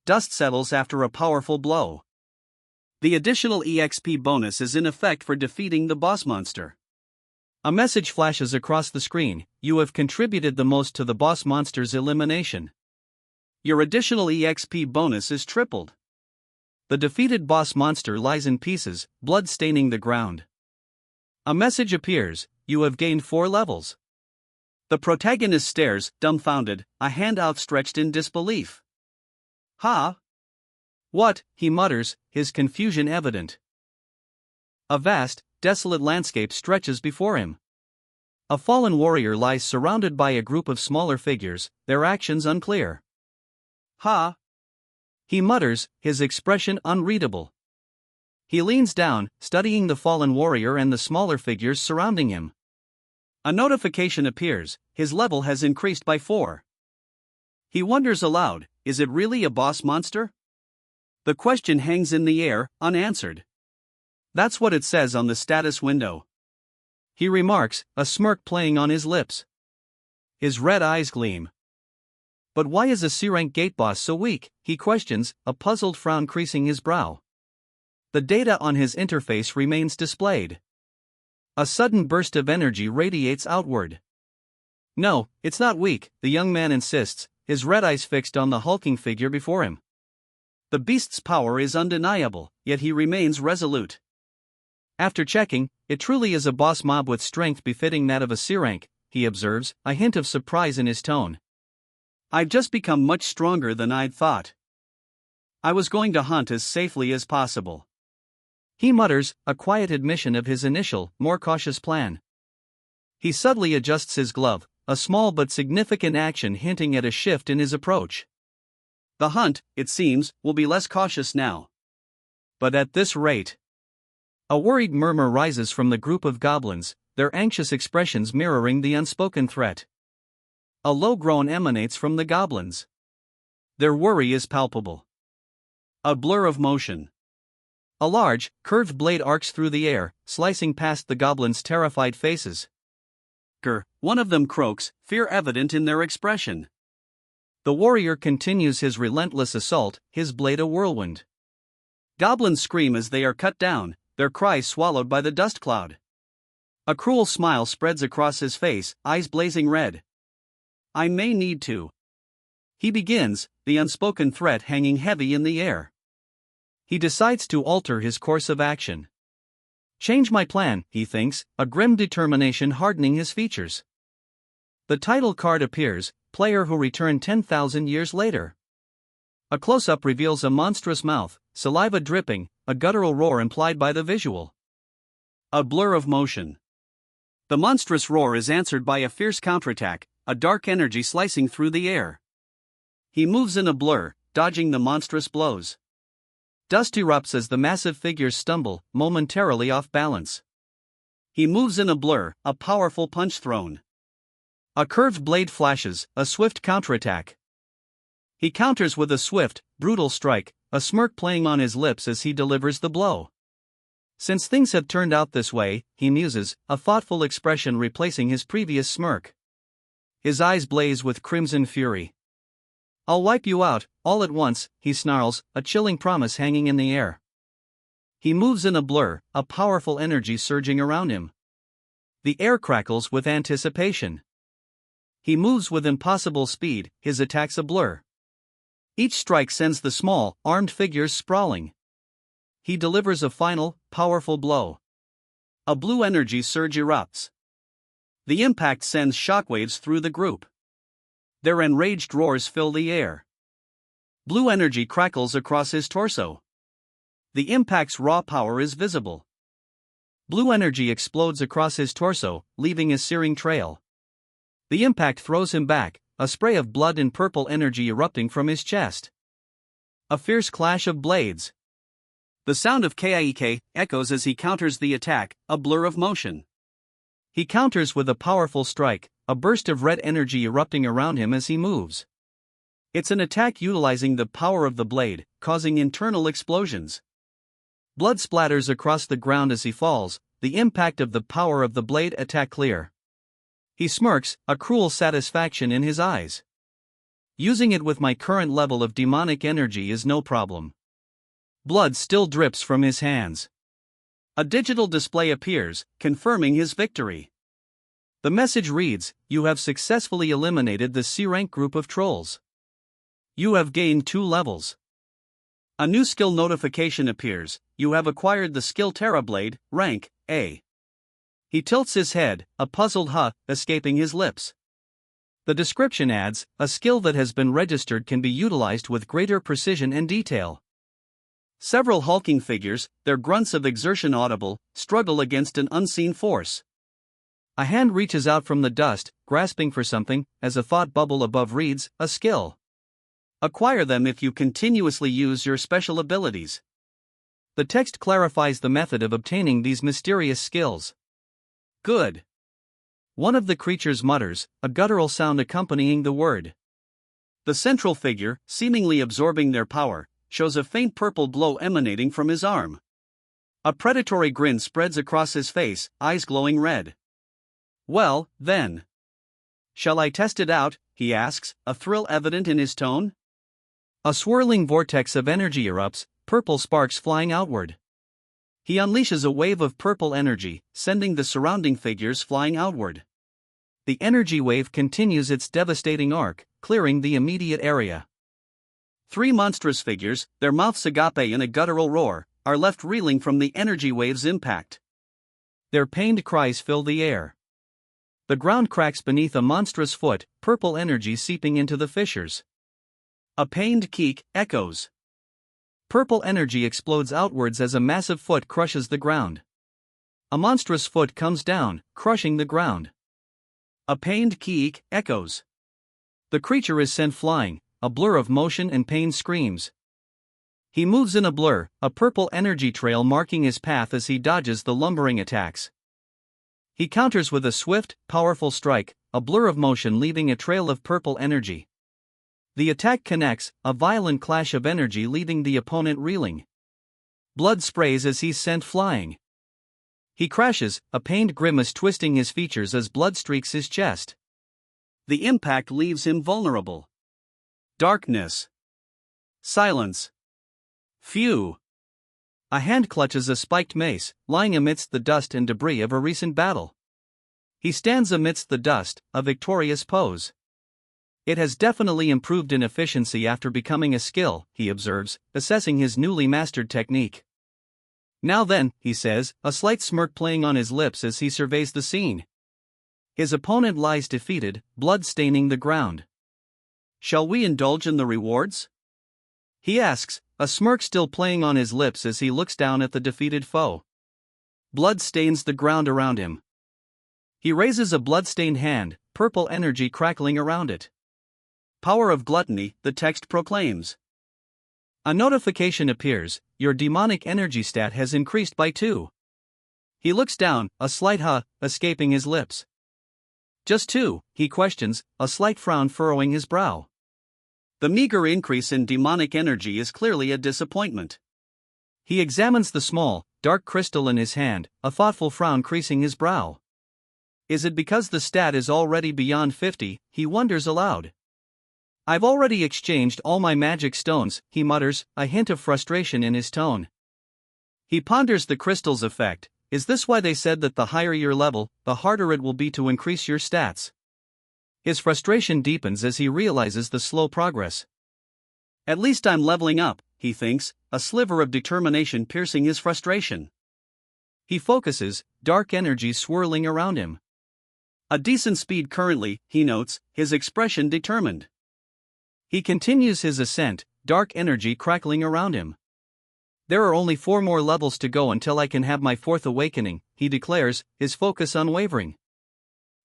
[SPEAKER 1] Dust settles after a powerful blow. The additional EXP bonus is in effect for defeating the boss monster. A message flashes across the screen: "You have contributed the most to the boss monster's elimination. Your additional EXP bonus is tripled." The defeated boss monster lies in pieces, blood staining the ground. A message appears: "You have gained 4 levels." The protagonist stares, dumbfounded, a hand outstretched in disbelief. "Huh? What?" he mutters, his confusion evident. A vast, desolate landscape stretches before him. A fallen warrior lies surrounded by a group of smaller figures, their actions unclear. "Huh?" he mutters, his expression unreadable. He leans down, studying the fallen warrior and the smaller figures surrounding him. A notification appears, his level has increased by 4. He wonders aloud, is it really a boss monster? The question hangs in the air, unanswered. That's what it says on the status window. He remarks, a smirk playing on his lips. His red eyes gleam. But why is a C-rank gate boss so weak, he questions, a puzzled frown creasing his brow. The data on his interface remains displayed. A sudden burst of energy radiates outward. No, it's not weak, the young man insists, his red eyes fixed on the hulking figure before him. The beast's power is undeniable, yet he remains resolute. After checking, it truly is a boss mob with strength befitting that of a C-rank, he observes, a hint of surprise in his tone. I've just become much stronger than I'd thought. I was going to hunt as safely as possible. He mutters, a quiet admission of his initial, more cautious plan. He subtly adjusts his glove, a small but significant action hinting at a shift in his approach. The hunt, it seems, will be less cautious now. But at this rate. A worried murmur rises from the group of goblins, their anxious expressions mirroring the unspoken threat. A low groan emanates from the goblins. Their worry is palpable. A blur of motion. A large, curved blade arcs through the air, slicing past the goblins' terrified faces. One of them croaks, fear evident in their expression. The warrior continues his relentless assault, his blade a whirlwind. Goblins scream as they are cut down, their cries swallowed by the dust cloud. A cruel smile spreads across his face, eyes blazing red. I may need to. He begins, the unspoken threat hanging heavy in the air. He decides to alter his course of action. Change my plan, he thinks, a grim determination hardening his features. The title card appears, player who returned 10,000 years later. A close-up reveals a monstrous mouth, saliva dripping, a guttural roar implied by the visual. A blur of motion. The monstrous roar is answered by a fierce counterattack, a dark energy slicing through the air. He moves in a blur, dodging the monstrous blows. Dust erupts as the massive figures stumble, momentarily off balance. He moves in a blur, a powerful punch thrown. A curved blade flashes, a swift counterattack. He counters with a swift, brutal strike, a smirk playing on his lips as he delivers the blow. Since things have turned out this way, he muses, a thoughtful expression replacing his previous smirk. His eyes blaze with crimson fury. I'll wipe you out, all at once, he snarls, a chilling promise hanging in the air. He moves in a blur, a powerful energy surging around him. The air crackles with anticipation. He moves with impossible speed, his attacks a blur. Each strike sends the small, armed figures sprawling. He delivers a final, powerful blow. A blue energy surge erupts. The impact sends shockwaves through the group. Their enraged roars fill the air. Blue energy crackles across his torso. The impact's raw power is visible. Blue energy explodes across his torso, leaving a searing trail. The impact throws him back, a spray of blood and purple energy erupting from his chest. A fierce clash of blades. The sound of Kaik echoes as he counters the attack, a blur of motion. He counters with a powerful strike, a burst of red energy erupting around him as he moves. It's an attack utilizing the power of the blade, causing internal explosions. Blood splatters across the ground as he falls, the impact of the power of the blade attack clear. He smirks, a cruel satisfaction in his eyes. Using it with my current level of demonic energy is no problem. Blood still drips from his hands. A digital display appears, confirming his victory. The message reads, you have successfully eliminated the C-rank group of trolls. You have gained 2 levels. A new skill notification appears, you have acquired the skill Terrablade, rank A. He tilts his head, a puzzled escaping his lips. The description adds, a skill that has been registered can be utilized with greater precision and detail. Several hulking figures, their grunts of exertion audible, struggle against an unseen force. A hand reaches out from the dust, grasping for something, as a thought bubble above reads, a skill. Acquire them if you continuously use your special abilities. The text clarifies the method of obtaining these mysterious skills. Good. One of the creatures mutters, a guttural sound accompanying the word. The central figure, seemingly absorbing their power, shows a faint purple glow emanating from his arm. A predatory grin spreads across his face, eyes glowing red. Well, then. Shall I test it out? He asks, a thrill evident in his tone. A swirling vortex of energy erupts, purple sparks flying outward. He unleashes a wave of purple energy, sending the surrounding figures flying outward. The energy wave continues its devastating arc, clearing the immediate area. 3 monstrous figures, their mouths agape in a guttural roar, are left reeling from the energy wave's impact. Their pained cries fill the air. The ground cracks beneath a monstrous foot, purple energy seeping into the fissures. A pained keek echoes. Purple energy explodes outwards as a massive foot crushes the ground. A monstrous foot comes down, crushing the ground. A pained keek echoes. The creature is sent flying, a blur of motion and pain screams. He moves in a blur, a purple energy trail marking his path as he dodges the lumbering attacks. He counters with a swift, powerful strike, a blur of motion leaving a trail of purple energy. The attack connects, a violent clash of energy leaving the opponent reeling. Blood sprays as he's sent flying. He crashes, a pained grimace twisting his features as blood streaks his chest. The impact leaves him vulnerable. Darkness. Silence. Phew. A hand clutches a spiked mace, lying amidst the dust and debris of a recent battle. He stands amidst the dust, a victorious pose. It has definitely improved in efficiency after becoming a skill, he observes, assessing his newly mastered technique. Now then, he says, a slight smirk playing on his lips as he surveys the scene. His opponent lies defeated, blood staining the ground. Shall we indulge in the rewards? He asks, a smirk still playing on his lips as he looks down at the defeated foe. Blood stains the ground around him. He raises a blood-stained hand, purple energy crackling around it. Power of gluttony, the text proclaims. A notification appears, your demonic energy stat has increased by 2. He looks down, a slight escaping his lips. Just 2, he questions, a slight frown furrowing his brow. The meager increase in demonic energy is clearly a disappointment. He examines the small, dark crystal in his hand, a thoughtful frown creasing his brow. Is it because the stat is already beyond 50, he wonders aloud. I've already exchanged all my magic stones, he mutters, a hint of frustration in his tone. He ponders the crystal's effect. Is this why they said that the higher your level, the harder it will be to increase your stats? His frustration deepens as he realizes the slow progress. At least I'm leveling up, he thinks, a sliver of determination piercing his frustration. He focuses, dark energy swirling around him. A decent speed currently, he notes, his expression determined. He continues his ascent, dark energy crackling around him. There are only 4 more levels to go until I can have my 4th awakening, he declares, his focus unwavering.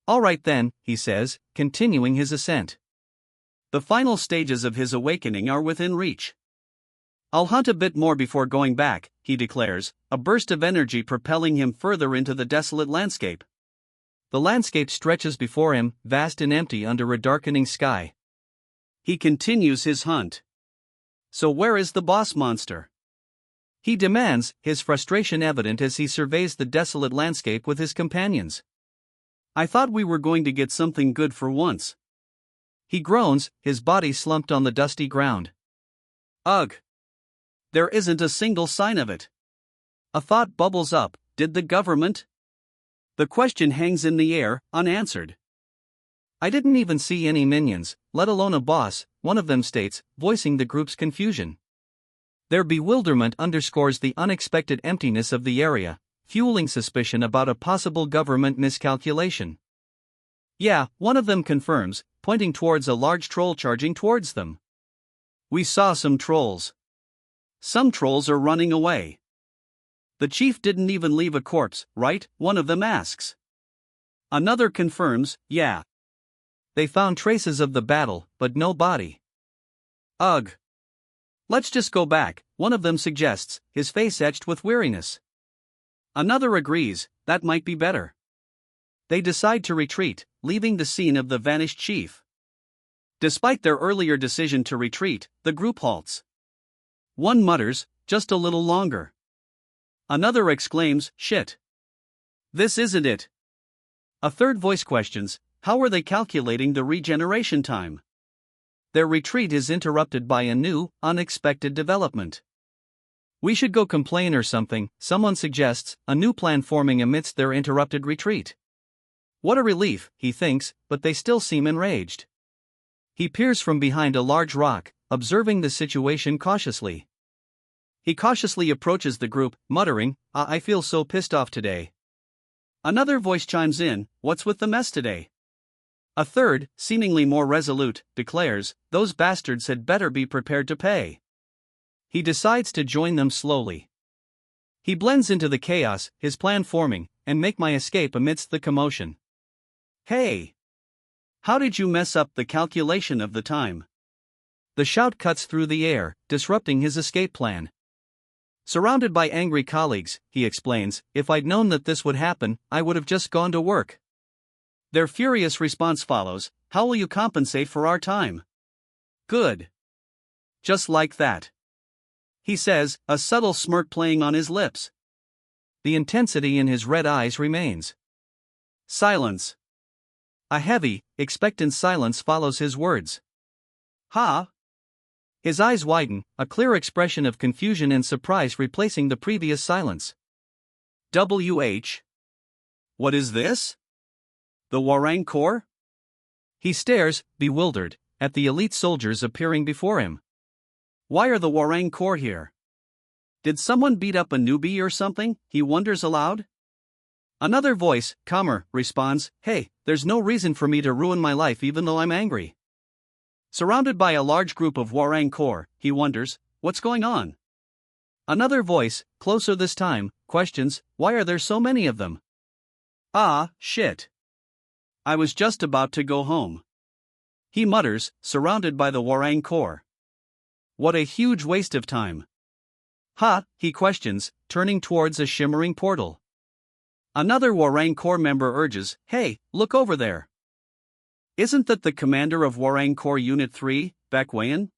[SPEAKER 1] All right then, he says, continuing his ascent. The final stages of his awakening are within reach. I'll hunt a bit more before going back, he declares, a burst of energy propelling him further into the desolate landscape. The landscape stretches before him, vast and empty under a darkening sky. He continues his hunt. So where is the boss monster? He demands, his frustration evident as he surveys the desolate landscape with his companions. I thought we were going to get something good for once. He groans, his body slumped on the dusty ground. Ugh! There isn't a single sign of it. A thought bubbles up, did the government? The question hangs in the air, unanswered. I didn't even see any minions, let alone a boss, one of them states, voicing the group's confusion. Their bewilderment underscores the unexpected emptiness of the area, fueling suspicion about a possible government miscalculation. Yeah, one of them confirms, pointing towards a large troll charging towards them. We saw some trolls. Some trolls are running away. The chief didn't even leave a corpse, right? One of them asks. Another confirms, yeah. They found traces of the battle, but no body. Ugh. Let's just go back, one of them suggests, his face etched with weariness. Another agrees, that might be better. They decide to retreat, leaving the scene of the vanished chief. Despite their earlier decision to retreat, the group halts. One mutters, "Just a little longer." Another exclaims, "Shit. This isn't it." A third voice questions, how are they calculating the regeneration time? Their retreat is interrupted by a new, unexpected development. "We should go complain or something," someone suggests, a new plan forming amidst their interrupted retreat. What a relief, he thinks, but they still seem enraged. He peers from behind a large rock, observing the situation cautiously. He cautiously approaches the group, muttering, I feel so pissed off today." Another voice chimes in, "What's with the mess today?" A third, seemingly more resolute, declares, "Those bastards had better be prepared to pay." He decides to join them slowly. He blends into the chaos, his plan forming, and make my escape amidst the commotion. "Hey! How did you mess up the calculation of the time?" The shout cuts through the air, disrupting his escape plan. Surrounded by angry colleagues, he explains, "If I'd known that this would happen, I would have just gone to work." Their furious response follows, "How will you compensate for our time?" "Good. Just like that," he says, a subtle smirk playing on his lips. The intensity in his red eyes remains. Silence. A heavy, expectant silence follows his words. "Ha?" His eyes widen, a clear expression of confusion and surprise replacing the previous silence. "WH? What is this? The Warang Corps?" He stares, bewildered, at the elite soldiers appearing before him. "Why are the Warang Corps here? Did someone beat up a newbie or something?" he wonders aloud. Another voice, calmer, responds, "Hey, there's no reason for me to ruin my life even though I'm angry." Surrounded by a large group of Warang Corps, he wonders, "What's going on?" Another voice, closer this time, questions, "Why are there so many of them?" "Ah, shit. I was just about to go home," he mutters, surrounded by the Warang Corps. "What a huge waste of time." "Ha?" he questions, turning towards a shimmering portal. Another Warang Corps member urges, "Hey, look over there. Isn't that the commander of Warang Corps Unit 3, Baekwayan?"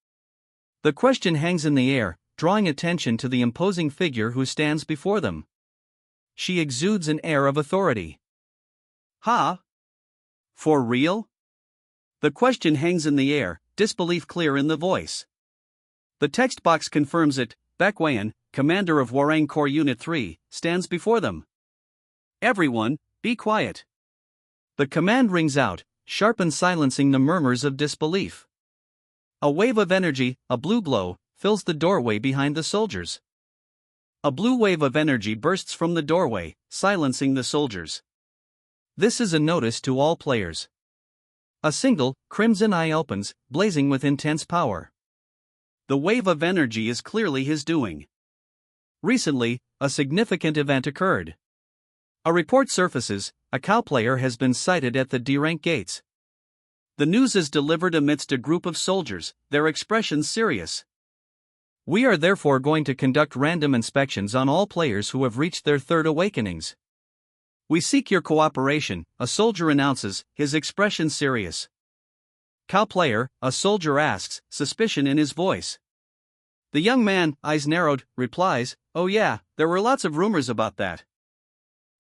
[SPEAKER 1] The question hangs in the air, drawing attention to the imposing figure who stands before them. She exudes an air of authority. "Ha? For real?" The question hangs in the air, disbelief clear in the voice. The text box confirms it, Baekwayan, commander of Warang Corps Unit 3, stands before them. "Everyone, be quiet." The command rings out, sharp and silencing the murmurs of disbelief. A wave of energy, a blue glow, fills the doorway behind the soldiers. A blue wave of energy bursts from the doorway, silencing the soldiers. This is a notice to all players. A single, crimson eye opens, blazing with intense power. The wave of energy is clearly his doing. Recently, a significant event occurred. A report surfaces, a cow player has been sighted at the D-rank gates. The news is delivered amidst a group of soldiers, their expressions serious. "We are therefore going to conduct random inspections on all players who have reached their third awakenings. We seek your cooperation," a soldier announces, his expression serious. "Cow player," a soldier asks, suspicion in his voice. The young man, eyes narrowed, replies, "Oh yeah, there were lots of rumors about that."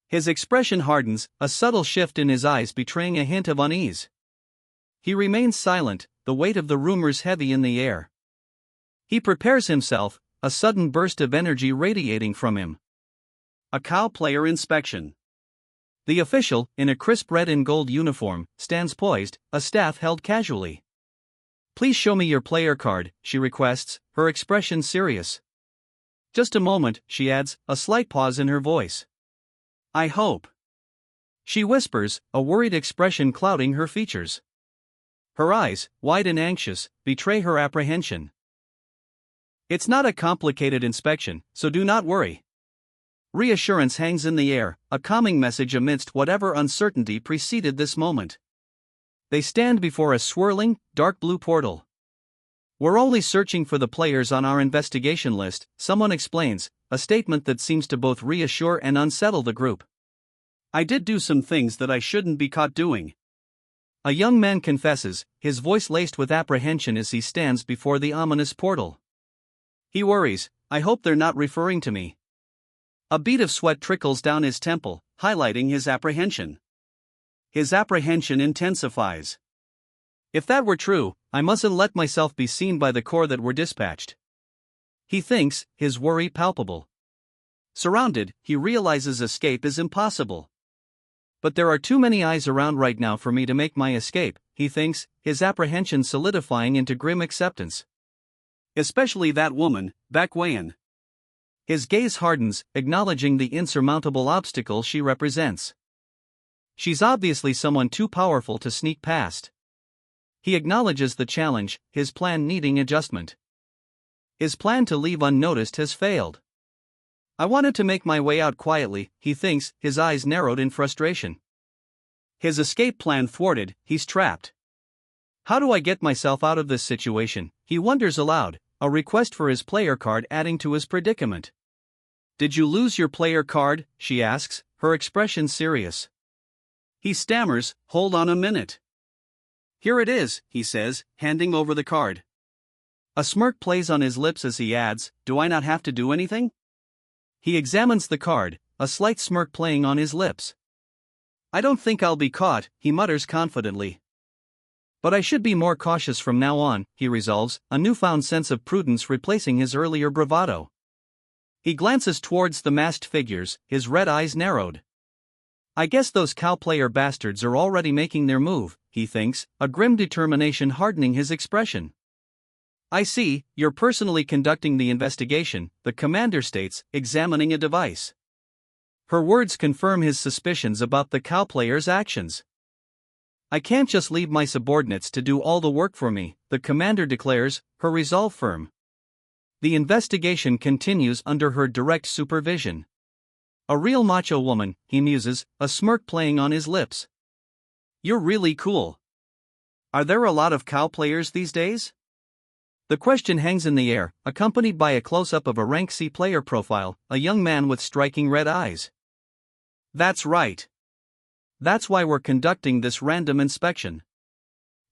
[SPEAKER 1] His expression hardens, a subtle shift in his eyes betraying a hint of unease. He remains silent, the weight of the rumors heavy in the air. He prepares himself, a sudden burst of energy radiating from him. A cow player inspection. The official, in a crisp red and gold uniform, stands poised, a staff held casually. "Please show me your player card," she requests, her expression serious. "Just a moment," she adds, a slight pause in her voice. "I hope," she whispers, a worried expression clouding her features. Her eyes, wide and anxious, betray her apprehension. "It's not a complicated inspection, so do not worry." Reassurance hangs in the air, a calming message amidst whatever uncertainty preceded this moment. They stand before a swirling, dark blue portal. "We're only searching for the players on our investigation list," someone explains, a statement that seems to both reassure and unsettle the group. I did do some things that I shouldn't be caught doing. A young man confesses, his voice laced with apprehension as he stands before the ominous portal. He worries, I hope they're not referring to me. A bead of sweat trickles down his temple, highlighting his apprehension. His apprehension intensifies. If that were true, I mustn't let myself be seen by the corps that were dispatched. He thinks, his worry palpable. Surrounded, he realizes escape is impossible. But there are too many eyes around right now for me to make my escape, he thinks, his apprehension solidifying into grim acceptance. Especially that woman, Baek Wayan. His gaze hardens, acknowledging the insurmountable obstacle she represents. She's obviously someone too powerful to sneak past. He acknowledges the challenge, his plan needing adjustment. His plan to leave unnoticed has failed. I wanted to make my way out quietly, he thinks, his eyes narrowed in frustration. His escape plan thwarted, he's trapped. How do I get myself out of this situation, he wonders aloud, a request for his player card adding to his predicament. Did you lose your player card, she asks, her expression serious. He stammers, hold on a minute. Here it is, he says, handing over the card. A smirk plays on his lips as he adds, do I not have to do anything? He examines the card, a slight smirk playing on his lips. I don't think I'll be caught, he mutters confidently. But I should be more cautious from now on, he resolves, a newfound sense of prudence replacing his earlier bravado. He glances towards the masked figures, his red eyes narrowed. I guess those cow player bastards are already making their move, he thinks, a grim determination hardening his expression. I see, you're personally conducting the investigation, the commander states, examining a device. Her words confirm his suspicions about the cow player's actions. I can't just leave my subordinates to do all the work for me, the commander declares, her resolve firm. The investigation continues under her direct supervision. A real macho woman, he muses, a smirk playing on his lips. You're really cool. Are there a lot of cow players these days? The question hangs in the air, accompanied by a close-up of a rank C player profile, a young man with striking red eyes. That's right. That's why we're conducting this random inspection.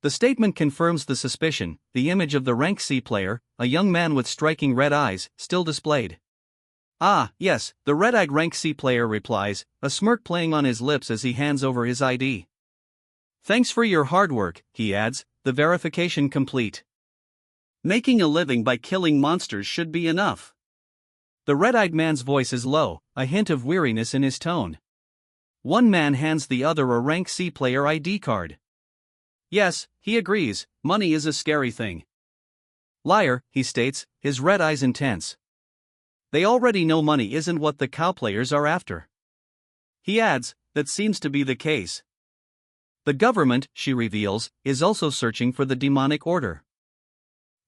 [SPEAKER 1] The statement confirms the suspicion, the image of the rank C player, a young man with striking red eyes, still displayed. Ah, yes, the red-eyed rank C player replies, a smirk playing on his lips as he hands over his ID. Thanks for your hard work, he adds, the verification complete. Making a living by killing monsters should be enough. The red-eyed man's voice is low, a hint of weariness in his tone. One man hands the other a rank C player ID card. Yes, he agrees, money is a scary thing. Liar, he states, his red eyes intense. They already know money isn't what the cow players are after. He adds, that seems to be the case. The government, she reveals, is also searching for the demonic order.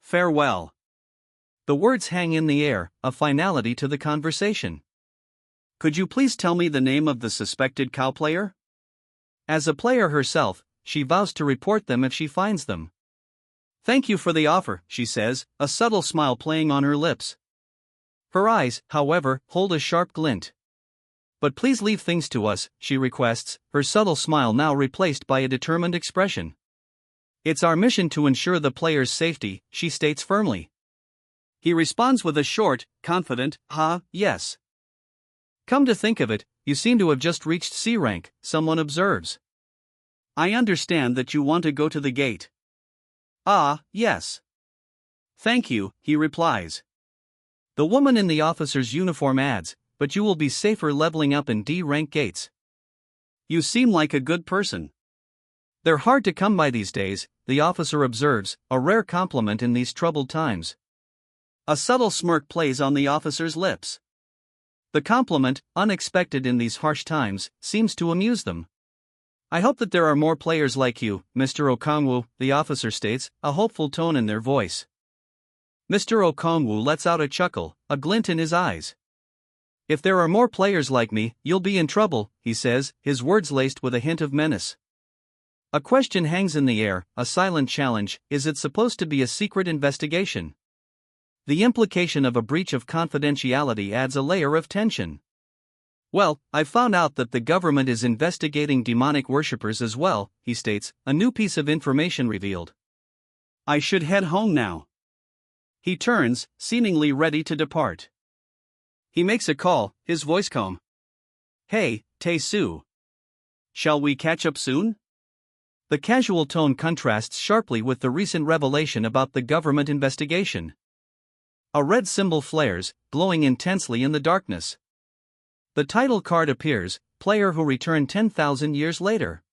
[SPEAKER 1] Farewell. The words hang in the air, a finality to the conversation. Could you please tell me the name of the suspected cow player? As a player herself, she vows to report them if she finds them. Thank you for the offer, she says, a subtle smile playing on her lips. Her eyes, however, hold a sharp glint. But please leave things to us, she requests, her subtle smile now replaced by a determined expression. It's our mission to ensure the player's safety, she states firmly. He responds with a short, confident, yes. Come to think of it, you seem to have just reached C rank, someone observes. I understand that you want to go to the gate. Ah, yes. Thank you, he replies. The woman in the officer's uniform adds, but you will be safer leveling up in D rank gates. You seem like a good person. They're hard to come by these days, the officer observes, a rare compliment in these troubled times. A subtle smirk plays on the officer's lips. The compliment, unexpected in these harsh times, seems to amuse them. I hope that there are more players like you, Mr. Okongwu, the officer states, a hopeful tone in their voice. Mr. Okongwu lets out a chuckle, a glint in his eyes. If there are more players like me, you'll be in trouble, he says, his words laced with a hint of menace. A question hangs in the air, a silent challenge, is it supposed to be a secret investigation? The implication of a breach of confidentiality adds a layer of tension. Well, I've found out that the government is investigating demonic worshippers as well, he states, a new piece of information revealed. I should head home now. He turns, seemingly ready to depart. He makes a call, his voice calm. Hey, Tae-soo. Shall we catch up soon? The casual tone contrasts sharply with the recent revelation about the government investigation. A red symbol flares, glowing intensely in the darkness. The title card appears, player who returned 10,000 years later.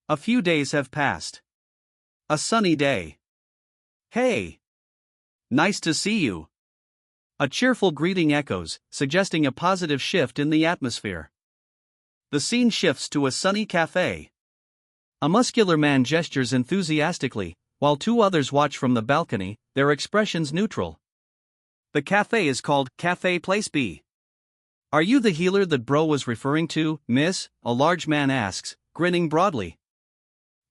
[SPEAKER 1] A few days have passed. A sunny day. Hey! Nice to see you. A cheerful greeting echoes, suggesting a positive shift in the atmosphere. The scene shifts to a sunny cafe. A muscular man gestures enthusiastically, while two others watch from the balcony, their expressions neutral. The cafe is called Cafe Place B. Are you the healer that bro was referring to, miss? A large man asks, grinning broadly.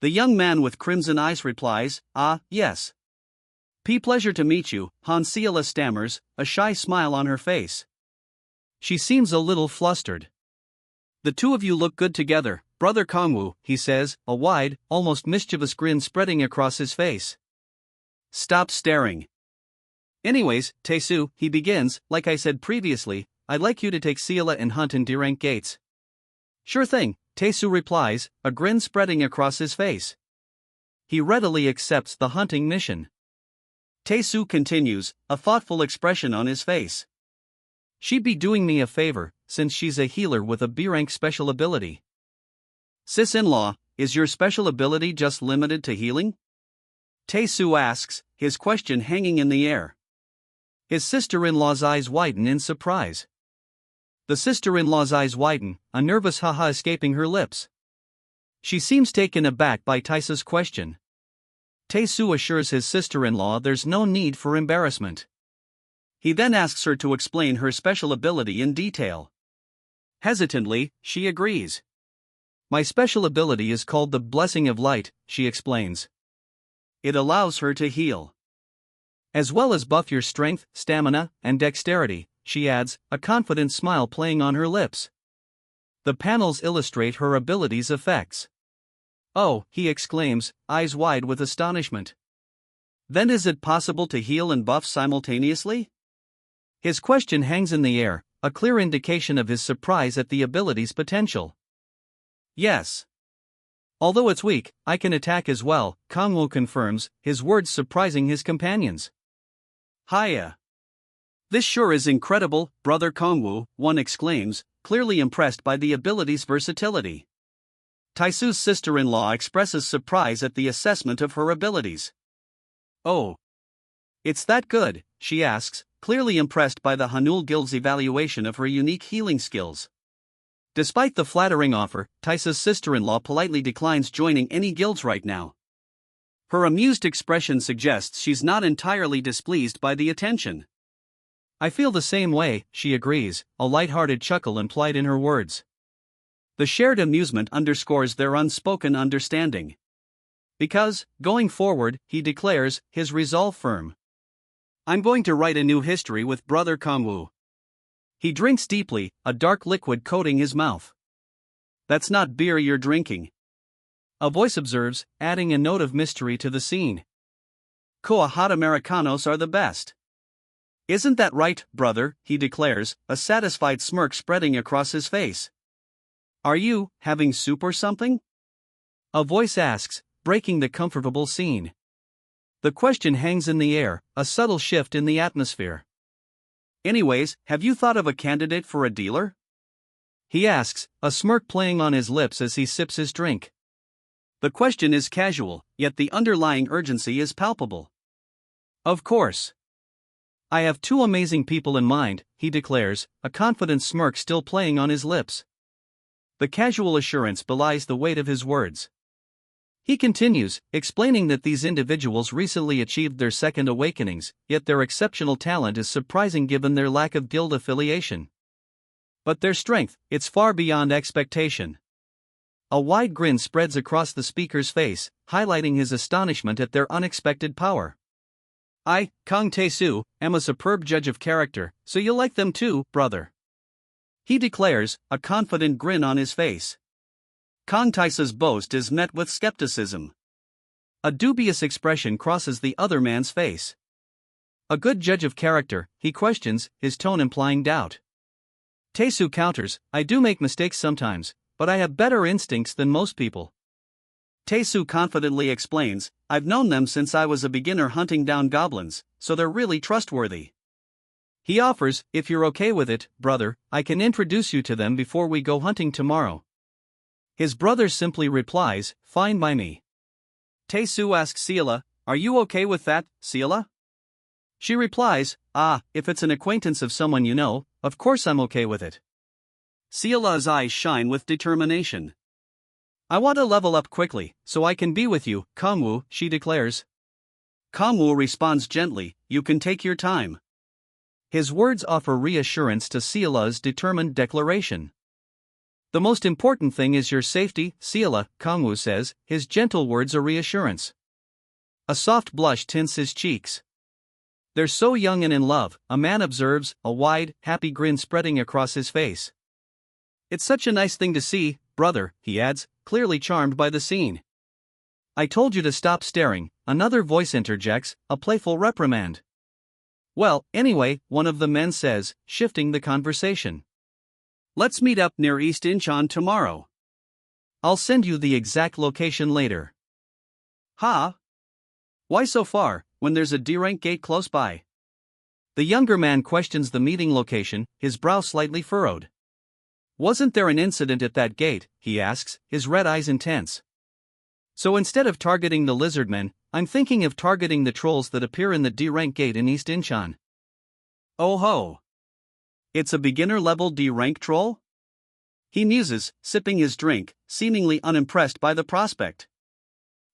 [SPEAKER 1] The young man with crimson eyes replies, yes. Pleasure to meet you, Hanseala stammers, a shy smile on her face. She seems a little flustered. The two of you look good together, Brother Kongwoo, he says, a wide, almost mischievous grin spreading across his face. Stop staring. Anyways, Tae-soo, he begins, like I said previously, I'd like you to take Seala and hunt in Derank Gates. Sure thing, Tae-soo replies, a grin spreading across his face. He readily accepts the hunting mission. Tae-soo continues, a thoughtful expression on his face. She'd be doing me a favor, since she's a healer with a B-rank special ability. Sis-in-law, is your special ability just limited to healing? Tae-soo asks, his question hanging in the air. His sister-in-law's eyes widen in surprise. The sister-in-law's eyes widen, a nervous haha escaping her lips. She seems taken aback by Taisa's question. Tae-soo assures his sister-in-law there's no need for embarrassment. He then asks her to explain her special ability in detail. Hesitantly, she agrees. My special ability is called the Blessing of Light, she explains. It allows her to heal, as well as buff your strength, stamina, and dexterity, she adds, a confident smile playing on her lips. The panels illustrate her ability's effects. Oh, he exclaims, eyes wide with astonishment. Then is it possible to heal and buff simultaneously? His question hangs in the air, a clear indication of his surprise at the ability's potential. Yes. Although it's weak, I can attack as well, Kongwoo confirms, his words surprising his companions. Hiya. This sure is incredible, Brother Kongwoo, one exclaims, clearly impressed by the ability's versatility. Tae-soo's sister-in-law expresses surprise at the assessment of her abilities. Oh. It's that good, she asks, clearly impressed by the Hanul Guild's evaluation of her unique healing skills. Despite the flattering offer, Taisa's sister-in-law politely declines joining any guilds right now. Her amused expression suggests she's not entirely displeased by the attention. I feel the same way, she agrees, a light-hearted chuckle implied in her words. The shared amusement underscores their unspoken understanding. Because, going forward, he declares, his resolve firm. I'm going to write a new history with Brother Kongwoo. He drinks deeply, a dark liquid coating his mouth. That's not beer you're drinking. A voice observes, adding a note of mystery to the scene. Koa hot Americanos are the best. Isn't that right, brother, he declares, a satisfied smirk spreading across his face. Are you having soup or something? A voice asks, breaking the comfortable scene. The question hangs in the air, a subtle shift in the atmosphere. Anyways, have you thought of a candidate for a dealer? He asks, a smirk playing on his lips as he sips his drink. The question is casual, yet the underlying urgency is palpable. Of course. I have two amazing people in mind, he declares, a confident smirk still playing on his lips. The casual assurance belies the weight of his words. He continues, explaining that these individuals recently achieved their second awakenings, yet their exceptional talent is surprising given their lack of guild affiliation. But their strength, it's far beyond expectation. A wide grin spreads across the speaker's face, highlighting his astonishment at their unexpected power. I, Kong Tae-soo, am a superb judge of character, so you'll like them too, brother. he declares, a confident grin on his face. Kang Taisa's boast is met with skepticism. A dubious expression crosses the other man's face. A good judge of character, he questions, his tone implying doubt. Taesu counters, I do make mistakes sometimes, but I have better instincts than most people. Taesu confidently explains, I've known them since I was a beginner hunting down goblins, so they're really trustworthy. He offers, if you're okay with it, brother, I can introduce you to them before we go hunting tomorrow. His brother simply replies, fine by me. Taesu asks Seela, are you okay with that, Seela? She replies, if it's an acquaintance of someone you know, of course I'm okay with it. Seela's eyes shine with determination. I want to level up quickly, so I can be with you, Kangwoo, she declares. Kangwoo responds gently, you can take your time. His words offer reassurance to Seela's determined declaration. The most important thing is your safety, Seela, Kangwoo says, his gentle words are reassurance. A soft blush tints his cheeks. They're so young and in love, a man observes, a wide, happy grin spreading across his face. It's such a nice thing to see, brother, he adds, clearly charmed by the scene. I told you to stop staring, another voice interjects, a playful reprimand. Well, anyway, one of the men says, shifting the conversation. Let's meet up near East Incheon tomorrow. I'll send you the exact location later. Ha? Why so far, when there's a D-rank gate close by? The younger man questions the meeting location, his brow slightly furrowed. Wasn't there an incident at that gate, he asks, his red eyes intense. So instead of targeting the lizardmen, I'm thinking of targeting the trolls that appear in the D-rank gate in East Incheon. Oh ho! It's a beginner-level D-rank troll? He muses, sipping his drink, seemingly unimpressed by the prospect.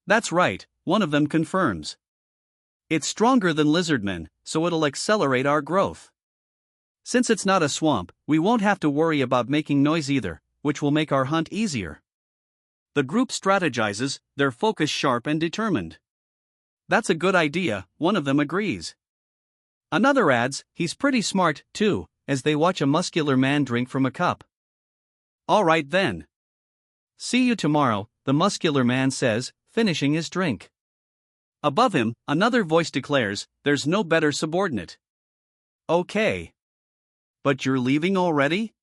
[SPEAKER 1] That's right, one of them confirms. It's stronger than lizardmen, so it'll accelerate our growth. Since it's not a swamp, we won't have to worry about making noise either, which will make our hunt easier. The group strategizes, their focus sharp and determined. That's a good idea, one of them agrees. Another adds, he's pretty smart, too, as they watch a muscular man drink from a cup. All right then. See you tomorrow, the muscular man says, finishing his drink. Above him, another voice declares, there's no better subordinate. Okay. But you're leaving already?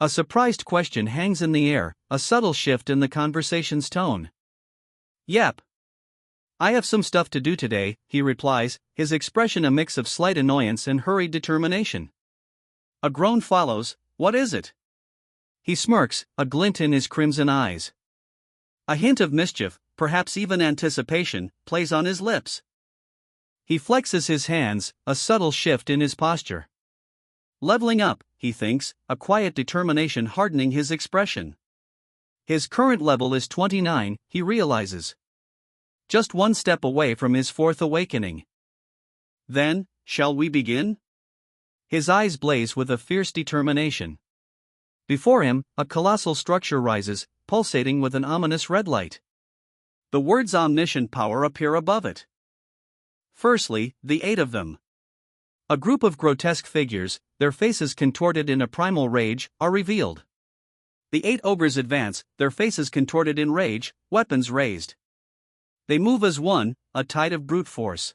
[SPEAKER 1] A surprised question hangs in the air, a subtle shift in the conversation's tone. Yep. I have some stuff to do today, he replies, his expression a mix of slight annoyance and hurried determination. A groan follows, what is it? He smirks, a glint in his crimson eyes. A hint of mischief, perhaps even anticipation, plays on his lips. He flexes his hands, a subtle shift in his posture. Leveling up, he thinks, a quiet determination hardening his expression. His current level is 29, he realizes. Just one step away from his fourth awakening. Then, shall we begin? His eyes blaze with a fierce determination. Before him, a colossal structure rises, pulsating with an ominous red light. The words omniscient power appear above it. Firstly, the 8 of them. A group of grotesque figures, their faces contorted in a primal rage, are revealed. The 8 ogres advance, their faces contorted in rage, weapons raised. They move as one, a tide of brute force.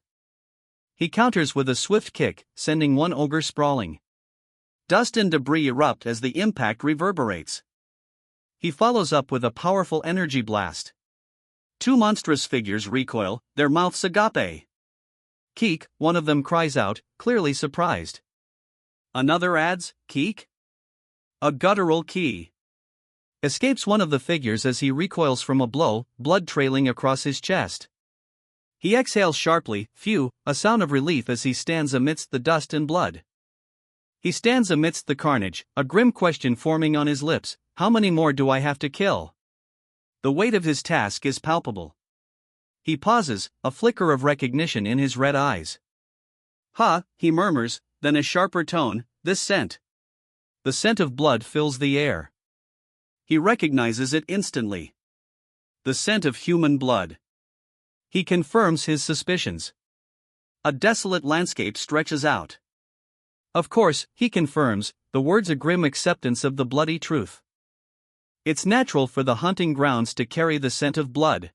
[SPEAKER 1] He counters with a swift kick, sending one ogre sprawling. Dust and debris erupt as the impact reverberates. He follows up with a powerful energy blast. 2 monstrous figures recoil, their mouths agape. Keek, one of them cries out, clearly surprised. Another adds, Keek? A guttural key. Escapes one of the figures as he recoils from a blow, blood trailing across his chest. He exhales sharply, phew, a sound of relief as he stands amidst the dust and blood. He stands amidst the carnage, a grim question forming on his lips, how many more do I have to kill? The weight of his task is palpable. He pauses, a flicker of recognition in his red eyes. Ha, he murmurs, then a sharper tone, this scent. The scent of blood fills the air. He recognizes it instantly. The scent of human blood. He confirms his suspicions. A desolate landscape stretches out. Of course, he confirms, the words a grim acceptance of the bloody truth. It's natural for the hunting grounds to carry the scent of blood.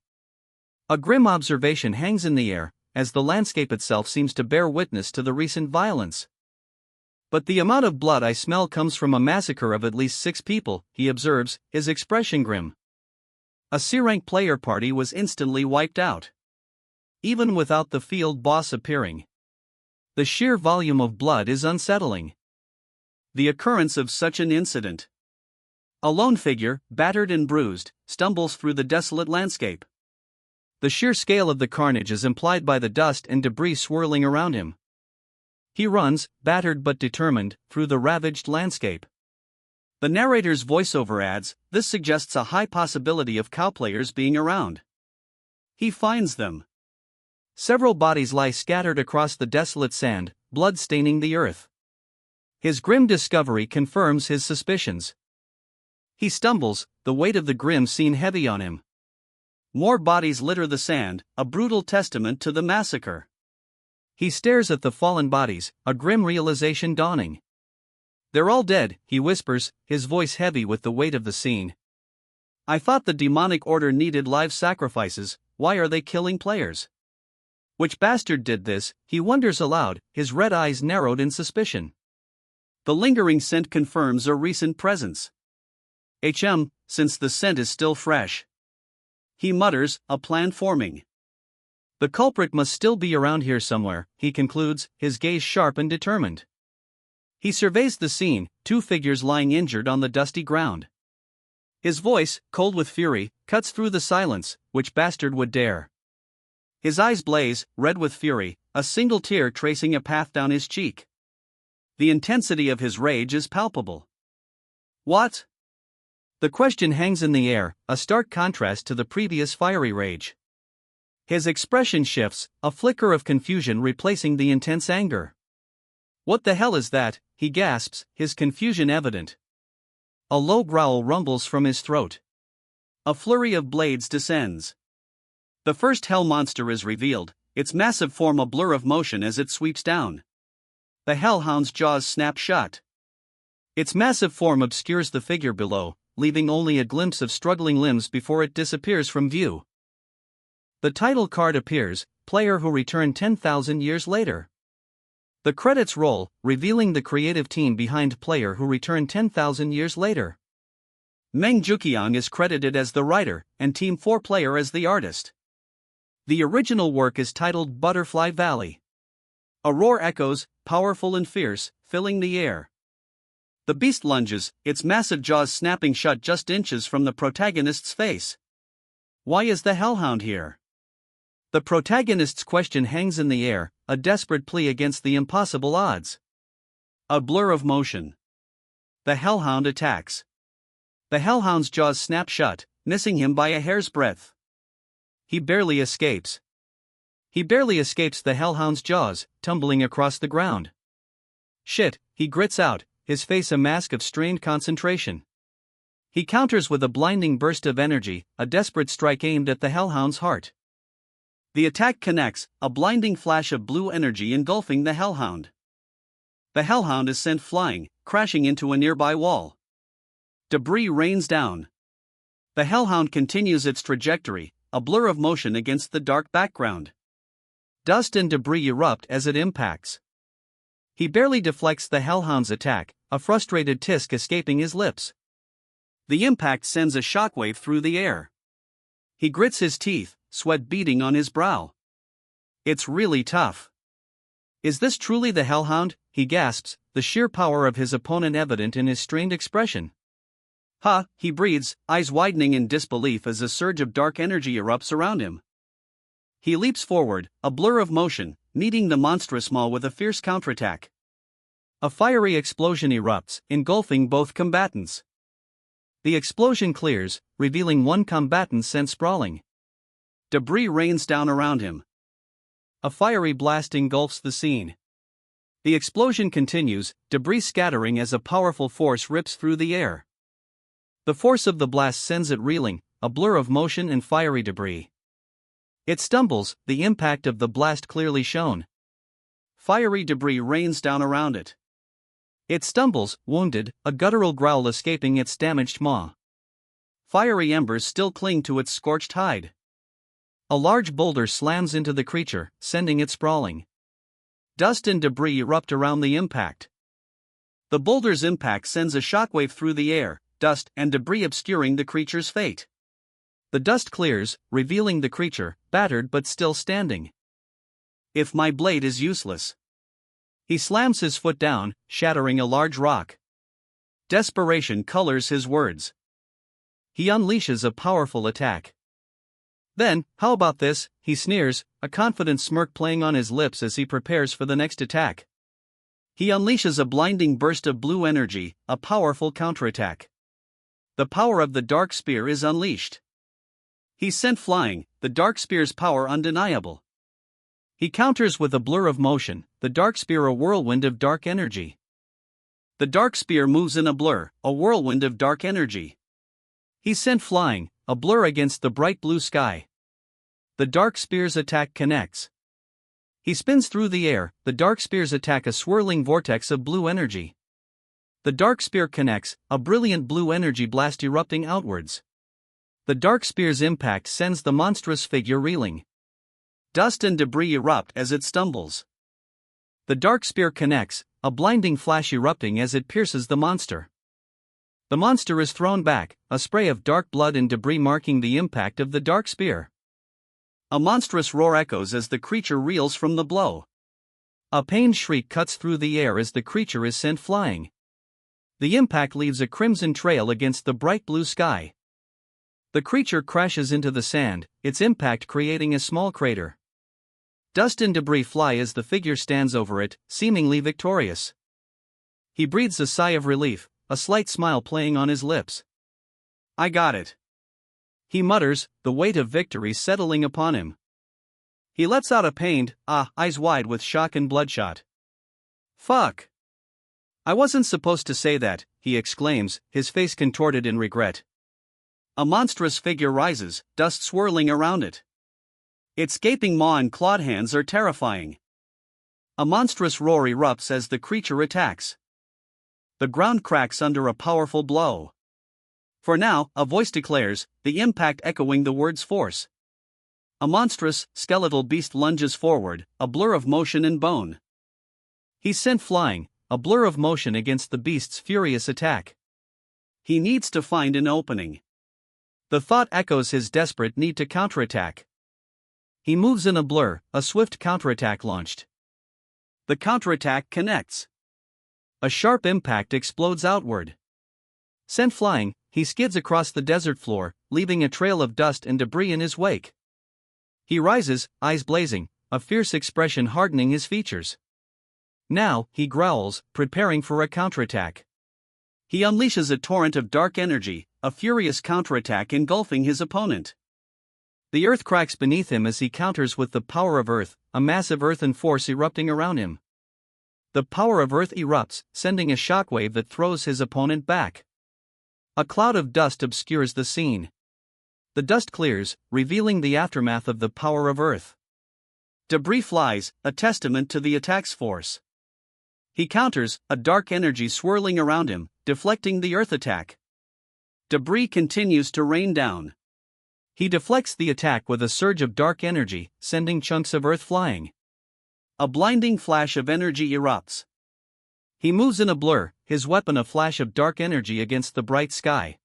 [SPEAKER 1] A grim observation hangs in the air, as the landscape itself seems to bear witness to the recent violence. But the amount of blood I smell comes from a massacre of at least 6 people, he observes, his expression grim. A C-rank player party was instantly wiped out. Even without the field boss appearing. The sheer volume of blood is unsettling. The occurrence of such an incident. A lone figure, battered and bruised, stumbles through the desolate landscape. The sheer scale of the carnage is implied by the dust and debris swirling around him. He runs, battered but determined, through the ravaged landscape. The narrator's voiceover adds, this suggests a high possibility of cow players being around. He finds them. Several bodies lie scattered across the desolate sand, blood staining the earth. His grim discovery confirms his suspicions. He stumbles, the weight of the grim scene heavy on him. More bodies litter the sand, a brutal testament to the massacre. He stares at the fallen bodies, a grim realization dawning. They're all dead, he whispers, his voice heavy with the weight of the scene. I thought the demonic order needed live sacrifices, why are they killing players? Which bastard did this, he wonders aloud, his red eyes narrowed in suspicion. The lingering scent confirms a recent presence. Since the scent is still fresh. He mutters, a plan forming. The culprit must still be around here somewhere, he concludes, his gaze sharp and determined. He surveys the scene, 2 figures lying injured on the dusty ground. His voice, cold with fury, cuts through the silence, which bastard would dare? His eyes blaze, red with fury, a single tear tracing a path down his cheek. The intensity of his rage is palpable. What? The question hangs in the air, a stark contrast to the previous fiery rage. His expression shifts, a flicker of confusion replacing the intense anger. What the hell is that? He gasps, his confusion evident. A low growl rumbles from his throat. A flurry of blades descends. The first hell monster is revealed, its massive form a blur of motion as it sweeps down. The hellhound's jaws snap shut. Its massive form obscures the figure below, leaving only a glimpse of struggling limbs before it disappears from view. The title card appears, player who returned 10,000 years later. The credits roll, revealing the creative team behind player who returned 10,000 years later. Meng Juqiang is credited as the writer, and Team 4 player as the artist. The original work is titled Butterfly Valley. A roar echoes, powerful and fierce, filling the air. The beast lunges, its massive jaws snapping shut just inches from the protagonist's face. Why is the hellhound here? The protagonist's question hangs in the air, a desperate plea against the impossible odds. A blur of motion. The hellhound attacks. The hellhound's jaws snap shut, missing him by a hair's breadth. He barely escapes. He barely escapes the hellhound's jaws, tumbling across the ground. Shit, he grits out, his face a mask of strained concentration. He counters with a blinding burst of energy, a desperate strike aimed at the hellhound's heart. The attack connects, a blinding flash of blue energy engulfing the hellhound. The hellhound is sent flying, crashing into a nearby wall. Debris rains down. The hellhound continues its trajectory, a blur of motion against the dark background. Dust and debris erupt as it impacts. He barely deflects the hellhound's attack, a frustrated tisk escaping his lips. The impact sends a shockwave through the air. He grits his teeth, sweat beading on his brow. It's really tough. Is this truly the hellhound? He gasps, the sheer power of his opponent evident in his strained expression. Ha, he breathes, eyes widening in disbelief as a surge of dark energy erupts around him. He leaps forward, a blur of motion, meeting the monstrous maw with a fierce counterattack. A fiery explosion erupts, engulfing both combatants. The explosion clears, revealing one combatant sent sprawling. Debris rains down around him. A fiery blast engulfs the scene. The explosion continues, debris scattering as a powerful force rips through the air. The force of the blast sends it reeling, a blur of motion and fiery debris. It stumbles, the impact of the blast clearly shown. Fiery debris rains down around it. It stumbles, wounded, a guttural growl escaping its damaged maw. Fiery embers still cling to its scorched hide. A large boulder slams into the creature, sending it sprawling. Dust and debris erupt around the impact. The boulder's impact sends a shockwave through the air, dust and debris obscuring the creature's fate. The dust clears, revealing the creature, battered but still standing. If my blade is useless. He slams his foot down, shattering a large rock. Desperation colors his words. He unleashes a powerful attack. Then, how about this, he sneers, a confident smirk playing on his lips as he prepares for the next attack. He unleashes a blinding burst of blue energy, a powerful counterattack. The power of the dark spear is unleashed. He's sent flying, the dark spear's power undeniable. He counters with a blur of motion, the dark spear a whirlwind of dark energy. The dark spear moves in a blur, a whirlwind of dark energy. He's sent flying, a blur against the bright blue sky. The dark spear's attack connects. He spins through the air, the dark spear's attack a swirling vortex of blue energy. The dark spear connects, a brilliant blue energy blast erupting outwards. The dark spear's impact sends the monstrous figure reeling. Dust and debris erupt as it stumbles. The dark spear connects, a blinding flash erupting as it pierces the monster. The monster is thrown back, a spray of dark blood and debris marking the impact of the dark spear. A monstrous roar echoes as the creature reels from the blow. A pained shriek cuts through the air as the creature is sent flying. The impact leaves a crimson trail against the bright blue sky. The creature crashes into the sand, its impact creating a small crater. Dust and debris fly as the figure stands over it, seemingly victorious. He breathes a sigh of relief, a slight smile playing on his lips. I got it. He mutters, the weight of victory settling upon him. He lets out a pained, eyes wide with shock and bloodshot. Fuck. I wasn't supposed to say that, he exclaims, his face contorted in regret. A monstrous figure rises, dust swirling around it. Its gaping maw and clawed hands are terrifying. A monstrous roar erupts as the creature attacks. The ground cracks under a powerful blow. For now, a voice declares, the impact echoing the word's force. A monstrous, skeletal beast lunges forward, a blur of motion and bone. He's sent flying, a blur of motion against the beast's furious attack. He needs to find an opening. The thought echoes his desperate need to counterattack. He moves in a blur, a swift counterattack launched. The counterattack connects. A sharp impact explodes outward. Sent flying, he skids across the desert floor, leaving a trail of dust and debris in his wake. He rises, eyes blazing, a fierce expression hardening his features. Now, he growls, preparing for a counterattack. He unleashes a torrent of dark energy, a furious counterattack engulfing his opponent. The earth cracks beneath him as he counters with the power of earth, a massive earthen force erupting around him. The power of earth erupts, sending a shockwave that throws his opponent back. A cloud of dust obscures the scene. The dust clears, revealing the aftermath of the power of earth. Debris flies, a testament to the attack's force. He counters, a dark energy swirling around him, deflecting the earth attack. Debris continues to rain down. He deflects the attack with a surge of dark energy, sending chunks of earth flying. A blinding flash of energy erupts. He moves in a blur, his weapon a flash of dark energy against the bright sky.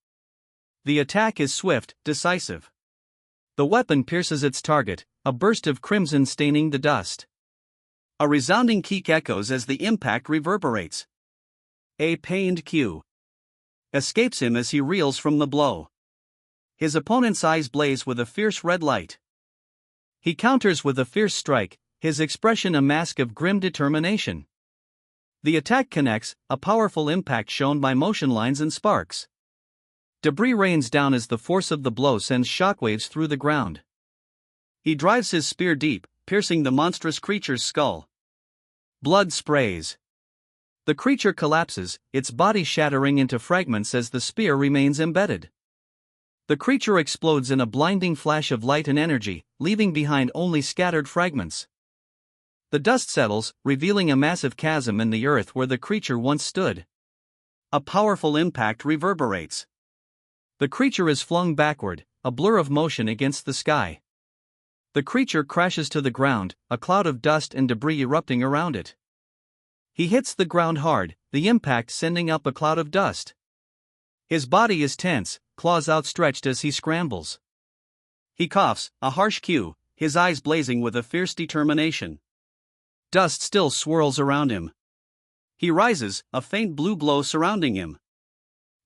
[SPEAKER 1] The attack is swift, decisive. The weapon pierces its target, a burst of crimson staining the dust. A resounding kick echoes as the impact reverberates. A pained cue escapes him as he reels from the blow. His opponent's eyes blaze with a fierce red light. He counters with a fierce strike, his expression a mask of grim determination. The attack connects, a powerful impact shown by motion lines and sparks. Debris rains down as the force of the blow sends shockwaves through the ground. He drives his spear deep, piercing the monstrous creature's skull. Blood sprays. The creature collapses, its body shattering into fragments as the spear remains embedded. The creature explodes in a blinding flash of light and energy, leaving behind only scattered fragments. The dust settles, revealing a massive chasm in the earth where the creature once stood. A powerful impact reverberates. The creature is flung backward, a blur of motion against the sky. The creature crashes to the ground, a cloud of dust and debris erupting around it. He hits the ground hard, the impact sending up a cloud of dust. His body is tense, claws outstretched as he scrambles. He coughs, a harsh cue, his eyes blazing with a fierce determination. Dust still swirls around him. He rises, a faint blue glow surrounding him.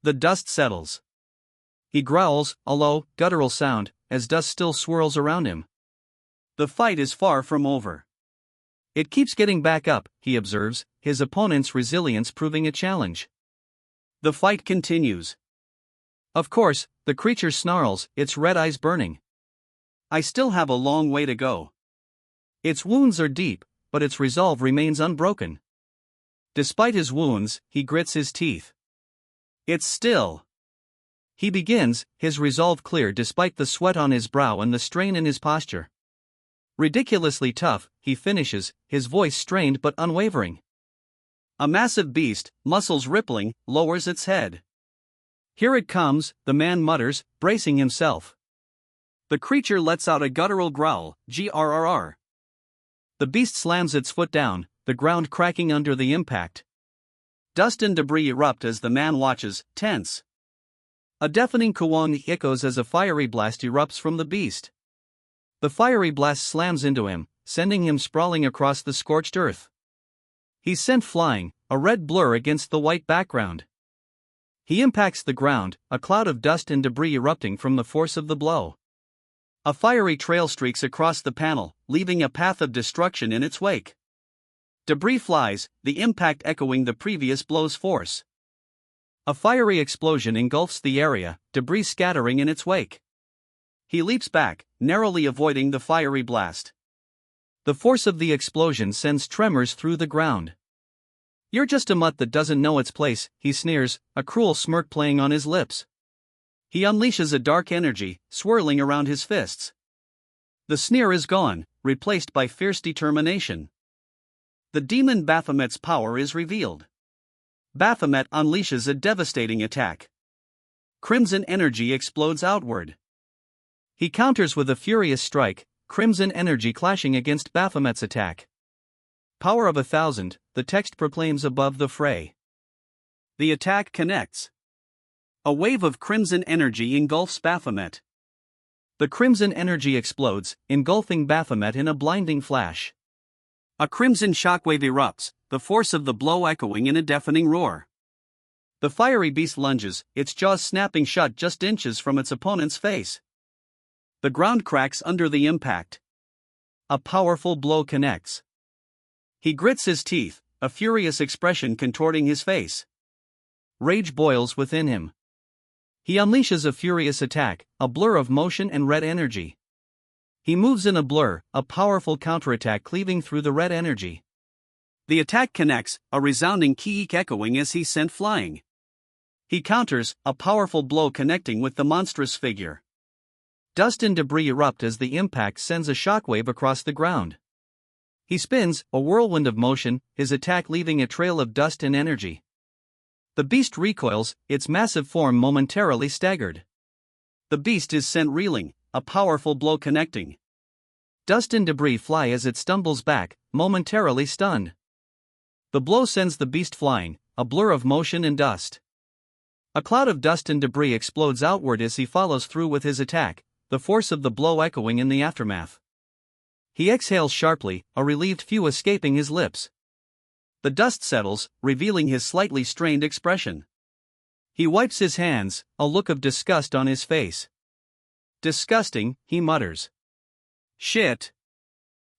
[SPEAKER 1] The dust settles. He growls, a low, guttural sound, as dust still swirls around him. The fight is far from over. It keeps getting back up, he observes, his opponent's resilience proving a challenge. The fight continues. Of course, the creature snarls, its red eyes burning. I still have a long way to go. Its wounds are deep, but its resolve remains unbroken. Despite his wounds, he grits his teeth. It's still. He begins, his resolve clear despite the sweat on his brow and the strain in his posture. Ridiculously tough, he finishes, his voice strained but unwavering. A massive beast, muscles rippling, lowers its head. Here it comes, the man mutters, bracing himself. The creature lets out a guttural growl, grrr. The beast slams its foot down, the ground cracking under the impact. Dust and debris erupt as the man watches, tense. A deafening kwang echoes as a fiery blast erupts from the beast. The fiery blast slams into him, sending him sprawling across the scorched earth. He's sent flying, a red blur against the white background. He impacts the ground, a cloud of dust and debris erupting from the force of the blow. A fiery trail streaks across the panel, leaving a path of destruction in its wake. Debris flies, the impact echoing the previous blow's force. A fiery explosion engulfs the area, debris scattering in its wake. He leaps back, narrowly avoiding the fiery blast. The force of the explosion sends tremors through the ground. You're just a mutt that doesn't know its place, he sneers, a cruel smirk playing on his lips. He unleashes a dark energy, swirling around his fists. The sneer is gone, replaced by fierce determination. The demon Baphomet's power is revealed. Baphomet unleashes a devastating attack. Crimson energy explodes outward. He counters with a furious strike, crimson energy clashing against Baphomet's attack. Power of 1,000, the text proclaims above the fray. The attack connects. A wave of crimson energy engulfs Baphomet. The crimson energy explodes, engulfing Baphomet in a blinding flash. A crimson shockwave erupts, the force of the blow echoing in a deafening roar. The fiery beast lunges, its jaws snapping shut just inches from its opponent's face. The ground cracks under the impact. A powerful blow connects. He grits his teeth, a furious expression contorting his face. Rage boils within him. He unleashes a furious attack, a blur of motion and red energy. He moves in a blur, a powerful counterattack cleaving through the red energy. The attack connects, a resounding keek echoing as he's sent flying. He counters, a powerful blow connecting with the monstrous figure. Dust and debris erupt as the impact sends a shockwave across the ground. He spins, a whirlwind of motion, his attack leaving a trail of dust and energy. The beast recoils, its massive form momentarily staggered. The beast is sent reeling, a powerful blow connecting. Dust and debris fly as it stumbles back, momentarily stunned. The blow sends the beast flying, a blur of motion and dust. A cloud of dust and debris explodes outward as he follows through with his attack, the force of the blow echoing in the aftermath. He exhales sharply, a relieved phew escaping his lips. The dust settles, revealing his slightly strained expression. He wipes his hands, a look of disgust on his face. Disgusting, he mutters. Shit.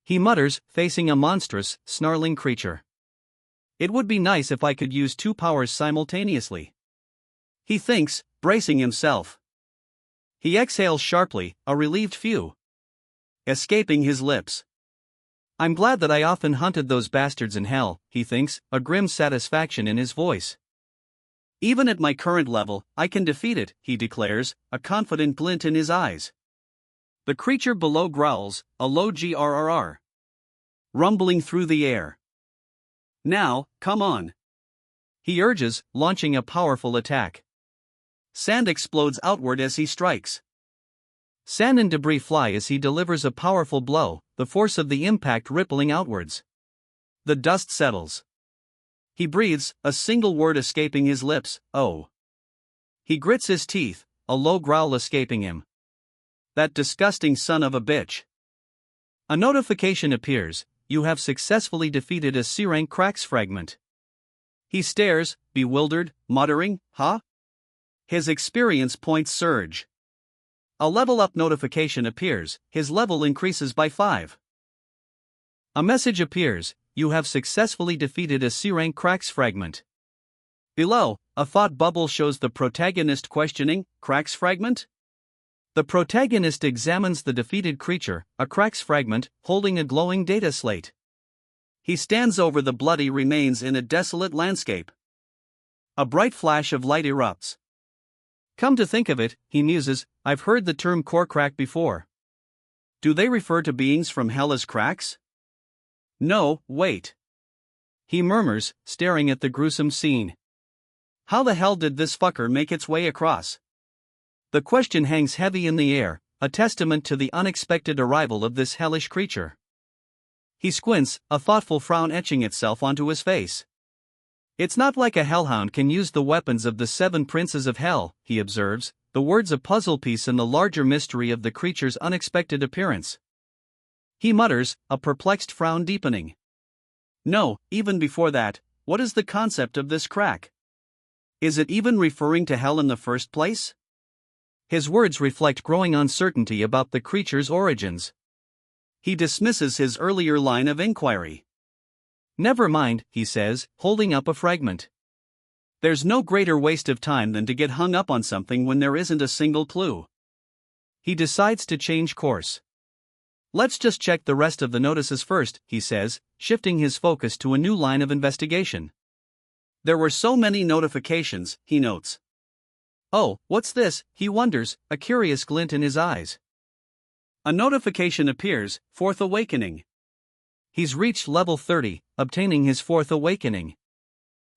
[SPEAKER 1] He mutters, facing a monstrous, snarling creature. It would be nice if I could use two powers simultaneously. He thinks, bracing himself. He exhales sharply, a relieved phew escaping his lips. I'm glad that I often hunted those bastards in hell, he thinks, a grim satisfaction in his voice. Even at my current level, I can defeat it, he declares, a confident glint in his eyes. The creature below growls, a low grrr. rumbling through the air. Now, come on, he urges, launching a powerful attack. Sand explodes outward as he strikes. Sand and debris fly as he delivers a powerful blow, the force of the impact rippling outwards. The dust settles. He breathes, a single word escaping his lips, "Oh." He grits his teeth, a low growl escaping him. That disgusting son of a bitch. A notification appears, you have successfully defeated a C-rank cracks fragment. He stares, bewildered, muttering, huh? His experience points surge. A level up notification appears, his level increases by 5. A message appears, you have successfully defeated a C-rank cracks fragment. Below, a thought bubble shows the protagonist questioning, cracks fragment? The protagonist examines the defeated creature, a cracks fragment, holding a glowing data slate. He stands over the bloody remains in a desolate landscape. A bright flash of light erupts. Come to think of it, he muses, I've heard the term core crack before. Do they refer to beings from hell as cracks? No, wait. He murmurs, staring at the gruesome scene. How the hell did this fucker make its way across? The question hangs heavy in the air, a testament to the unexpected arrival of this hellish creature. He squints, a thoughtful frown etching itself onto his face. It's not like a hellhound can use the weapons of the 7 princes of hell, he observes, the words a puzzle piece in the larger mystery of the creature's unexpected appearance. He mutters, a perplexed frown deepening. No, even before that, what is the concept of this crack? Is it even referring to hell in the first place? His words reflect growing uncertainty about the creature's origins. He dismisses his earlier line of inquiry. Never mind, he says, holding up a fragment. There's no greater waste of time than to get hung up on something when there isn't a single clue. He decides to change course. Let's just check the rest of the notices first, he says, shifting his focus to a new line of investigation. There were so many notifications, he notes. Oh, what's this, he wonders, a curious glint in his eyes. A notification appears, Fourth Awakening. He's reached level 30, obtaining his 4th awakening.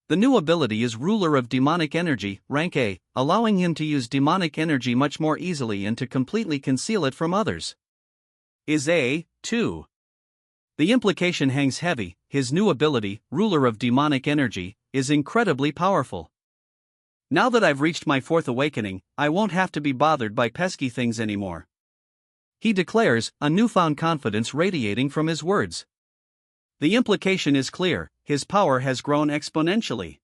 [SPEAKER 1] The new ability is Ruler of Demonic Energy, rank A, allowing him to use demonic energy much more easily and to completely conceal it from others. Is A, 2. The implication hangs heavy, his new ability, Ruler of Demonic Energy, is incredibly powerful. Now that I've reached my 4th awakening, I won't have to be bothered by pesky things anymore. He declares, a newfound confidence radiating from his words. The implication is clear, his power has grown exponentially.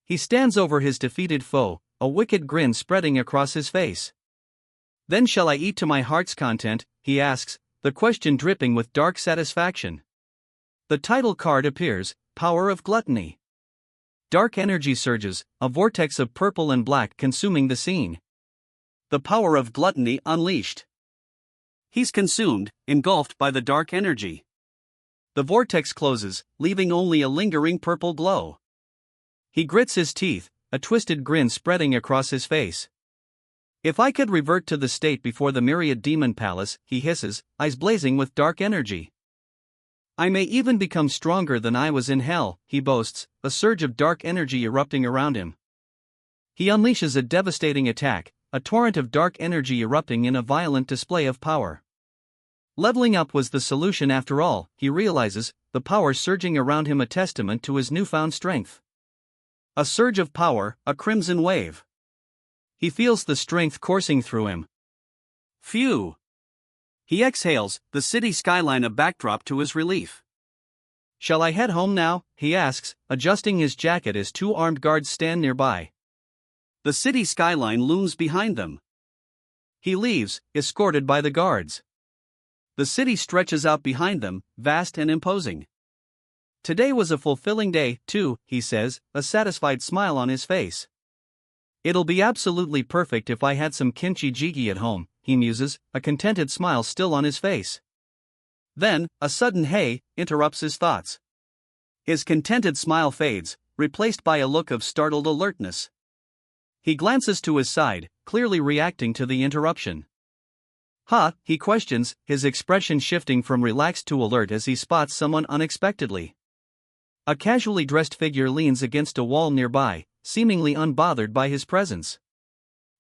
[SPEAKER 1] He stands over his defeated foe, a wicked grin spreading across his face. Then shall I eat to my heart's content, he asks, the question dripping with dark satisfaction. The title card appears, Power of Gluttony. Dark energy surges, a vortex of purple and black consuming the scene. The power of gluttony unleashed. He's consumed, engulfed by the dark energy. The vortex closes, leaving only a lingering purple glow. He grits his teeth, a twisted grin spreading across his face. If I could revert to the state before the myriad demon palace, he hisses, eyes blazing with dark energy. I may even become stronger than I was in hell, he boasts, a surge of dark energy erupting around him. He unleashes a devastating attack, a torrent of dark energy erupting in a violent display of power. Leveling up was the solution after all, he realizes, the power surging around him a testament to his newfound strength. A surge of power, a crimson wave. He feels the strength coursing through him. Phew! He exhales, the city skyline a backdrop to his relief. Shall I head home now, he asks, adjusting his jacket as 2 armed guards stand nearby. The city skyline looms behind them. He leaves, escorted by the guards. The city stretches out behind them, vast and imposing. Today was a fulfilling day, too, he says, a satisfied smile on his face. It'll be absolutely perfect if I had some kimchi jjigae at home, he muses, a contented smile still on his face. Then, a sudden hey interrupts his thoughts. His contented smile fades, replaced by a look of startled alertness. He glances to his side, clearly reacting to the interruption. Ha, he questions, his expression shifting from relaxed to alert as he spots someone unexpectedly. A casually dressed figure leans against a wall nearby, seemingly unbothered by his presence.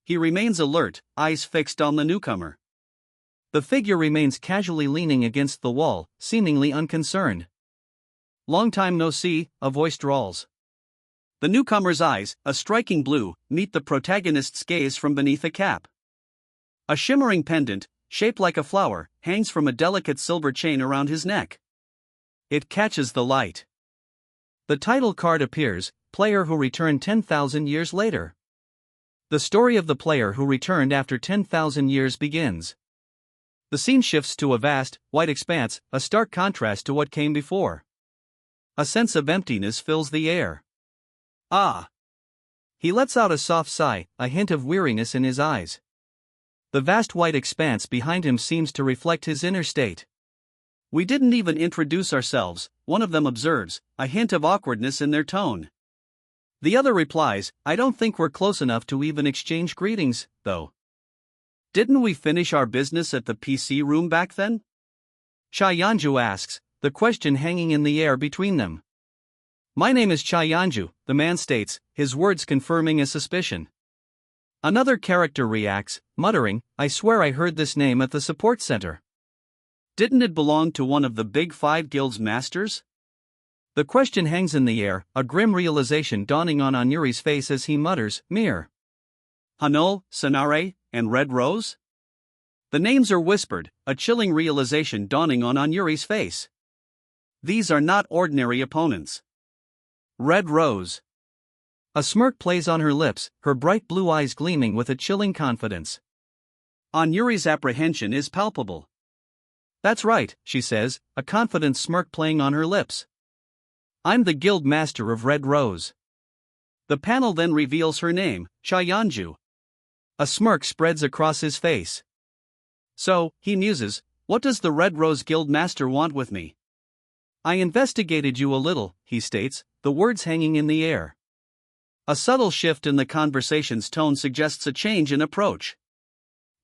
[SPEAKER 1] He remains alert, eyes fixed on the newcomer. The figure remains casually leaning against the wall, seemingly unconcerned. "Long time no see," a voice drawls. The newcomer's eyes, a striking blue, meet the protagonist's gaze from beneath a cap. A shimmering pendant, shaped like a flower, hangs from a delicate silver chain around his neck. It catches the light. The title card appears, player who returned 10,000 years later. The story of the player who returned after 10,000 years begins. The scene shifts to a vast, white expanse, a stark contrast to what came before. A sense of emptiness fills the air. Ah! He lets out a soft sigh, a hint of weariness in his eyes. The vast white expanse behind him seems to reflect his inner state. "We didn't even introduce ourselves," one of them observes, a hint of awkwardness in their tone. The other replies, "I don't think we're close enough to even exchange greetings, though. Didn't we finish our business at the PC room back then?" Chayanju asks, the question hanging in the air between them. "My name is Chayanju," the man states, his words confirming a suspicion. Another character reacts, muttering, "I swear I heard this name at the support center. Didn't it belong to one of the big 5 guild's masters?" The question hangs in the air, a grim realization dawning on Onuri's face as he mutters, "Mir. Hanul, Sanare, and Red Rose?" The names are whispered, a chilling realization dawning on Onuri's face. These are not ordinary opponents. Red Rose. A smirk plays on her lips, her bright blue eyes gleaming with a chilling confidence. Onuri's apprehension is palpable. "That's right," she says, a confident smirk playing on her lips. "I'm the guild master of Red Rose." The panel then reveals her name, Chayanju. A smirk spreads across his face. "So," he muses, "what does the Red Rose Guild master want with me?" "I investigated you a little," he states, the words hanging in the air. A subtle shift in the conversation's tone suggests a change in approach.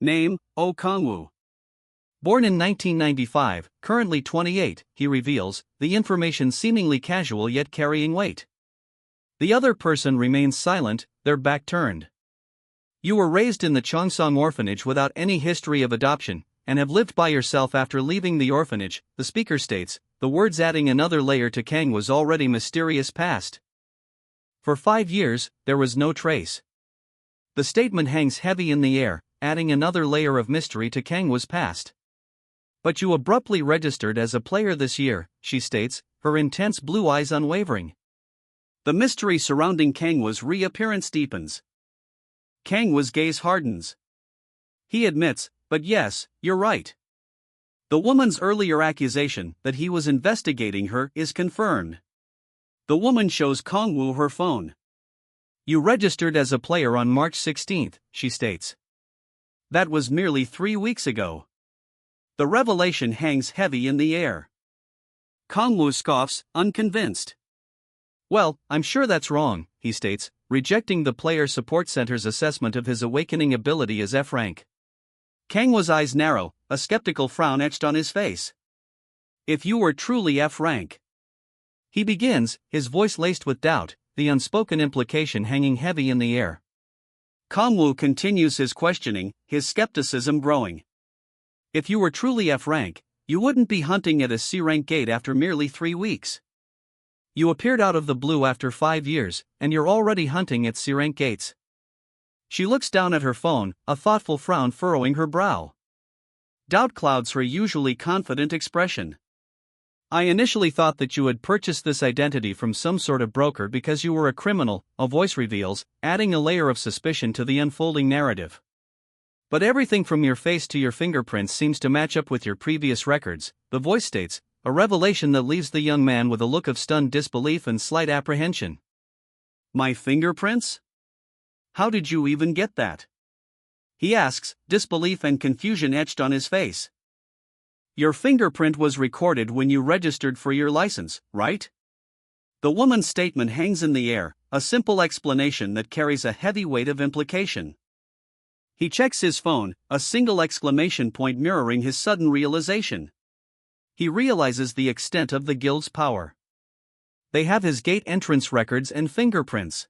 [SPEAKER 1] "Name, Oh Kangwoo. Born in 1995, currently 28, he reveals, the information seemingly casual yet carrying weight. The other person remains silent, their back turned. "You were raised in the Chongsong orphanage without any history of adoption, and have lived by yourself after leaving the orphanage," the speaker states, the words adding another layer to Kangwoo's already mysterious past. "For 5 years, there was no trace." The statement hangs heavy in the air, adding another layer of mystery to Kangwoo's past. "But you abruptly registered as a player this year," she states, her intense blue eyes unwavering. The mystery surrounding Kangwoo's reappearance deepens. Kangwoo's gaze hardens. He admits, "But yes, you're right. The woman's earlier accusation that he was investigating her is confirmed." The woman shows Kangwoo her phone. "You registered as a player on March 16, she states. "That was merely 3 weeks ago." The revelation hangs heavy in the air. Kangwoo scoffs, unconvinced. "Well, I'm sure that's wrong," he states, rejecting the Player Support Center's assessment of his awakening ability as F rank. Kangwoo's eyes narrow, a skeptical frown etched on his face. "If you were truly F rank," he begins, his voice laced with doubt, the unspoken implication hanging heavy in the air. Kangwoo continues his questioning, his skepticism growing. "If you were truly F rank, you wouldn't be hunting at a C rank gate after merely 3 weeks. You appeared out of the blue after 5 years, and you're already hunting at C rank gates." She looks down at her phone, a thoughtful frown furrowing her brow. Doubt clouds her usually confident expression. "I initially thought that you had purchased this identity from some sort of broker because you were a criminal," a voice reveals, adding a layer of suspicion to the unfolding narrative. "But everything from your face to your fingerprints seems to match up with your previous records," the voice states, a revelation that leaves the young man with a look of stunned disbelief and slight apprehension. "My fingerprints? How did you even get that?" he asks, disbelief and confusion etched on his face. "Your fingerprint was recorded when you registered for your license, right?" The woman's statement hangs in the air, a simple explanation that carries a heavy weight of implication. He checks his phone, a single exclamation point mirroring his sudden realization. He realizes the extent of the guild's power. They have his gate entrance records and fingerprints.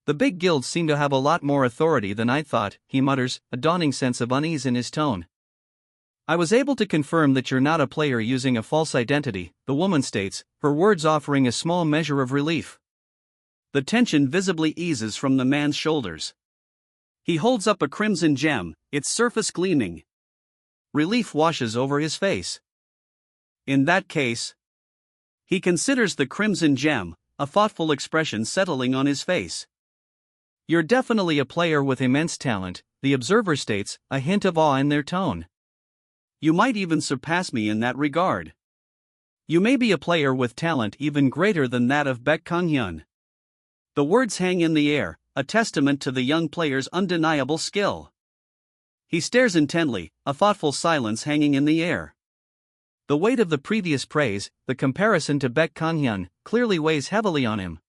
[SPEAKER 1] The big guilds seem to have a lot more authority than I thought, he mutters, a dawning sense of unease in his tone. I was able to confirm that you're not a player using a false identity, the woman states, her words offering a small measure of relief. The tension visibly eases from the man's shoulders. He holds up a crimson gem, its surface gleaming. Relief washes over his face. In that case, he considers the crimson gem, a thoughtful expression settling on his face. You're definitely a player with immense talent, the observer states, a hint of awe in their tone. You might even surpass me in that regard. You may be a player with talent even greater than that of Baek Kang-hyun. The words hang in the air, a testament to the young player's undeniable skill. He stares intently, a thoughtful silence hanging in the air. The weight of the previous praise, the comparison to Baek Kang-hyun, clearly weighs heavily on him.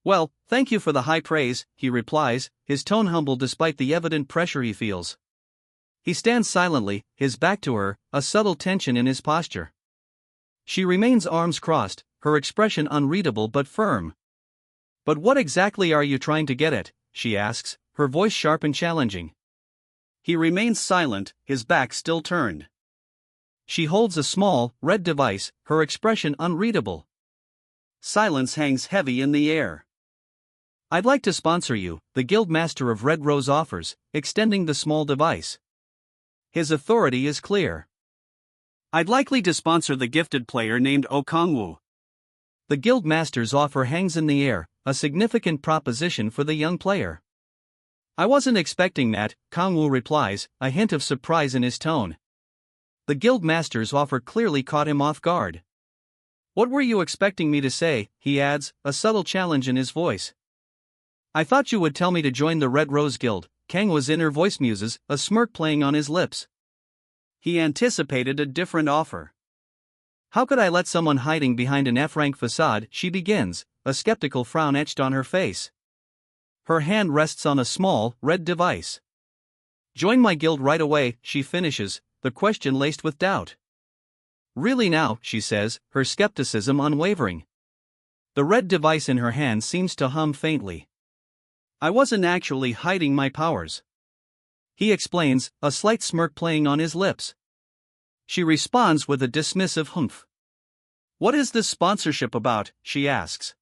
[SPEAKER 1] Well, thank you for the high praise, he replies, his tone humble despite the evident pressure he feels. He stands silently, his back to her, a subtle tension in his posture. She remains arms crossed, her expression unreadable but firm. But what exactly are you trying to get at, she asks, her voice sharp and challenging. He remains silent, his back still turned. She holds a small, red device, her expression unreadable. Silence hangs heavy in the air. I'd like to sponsor you, the guild master of Red Rose offers, extending the small device. His authority is clear. I'd likely to sponsor the gifted player named Oh Kang-woo. The guild master's offer hangs in the air, a significant proposition for the young player. I wasn't expecting that, Kang-woo replies, a hint of surprise in his tone. The guild master's offer clearly caught him off guard. What were you expecting me to say, he adds, a subtle challenge in his voice. I thought you would tell me to join the Red Rose Guild, Kang-woo's inner voice muses, a smirk playing on his lips. He anticipated a different offer. How could I let someone hiding behind an F-rank facade, she begins, a skeptical frown etched on her face. Her hand rests on a small, red device. Join my guild right away, she finishes, the question laced with doubt. Really now, she says, her skepticism unwavering. The red device in her hand seems to hum faintly. I wasn't actually hiding my powers. He explains, a slight smirk playing on his lips. She responds with a dismissive humph. What is this sponsorship about, she asks.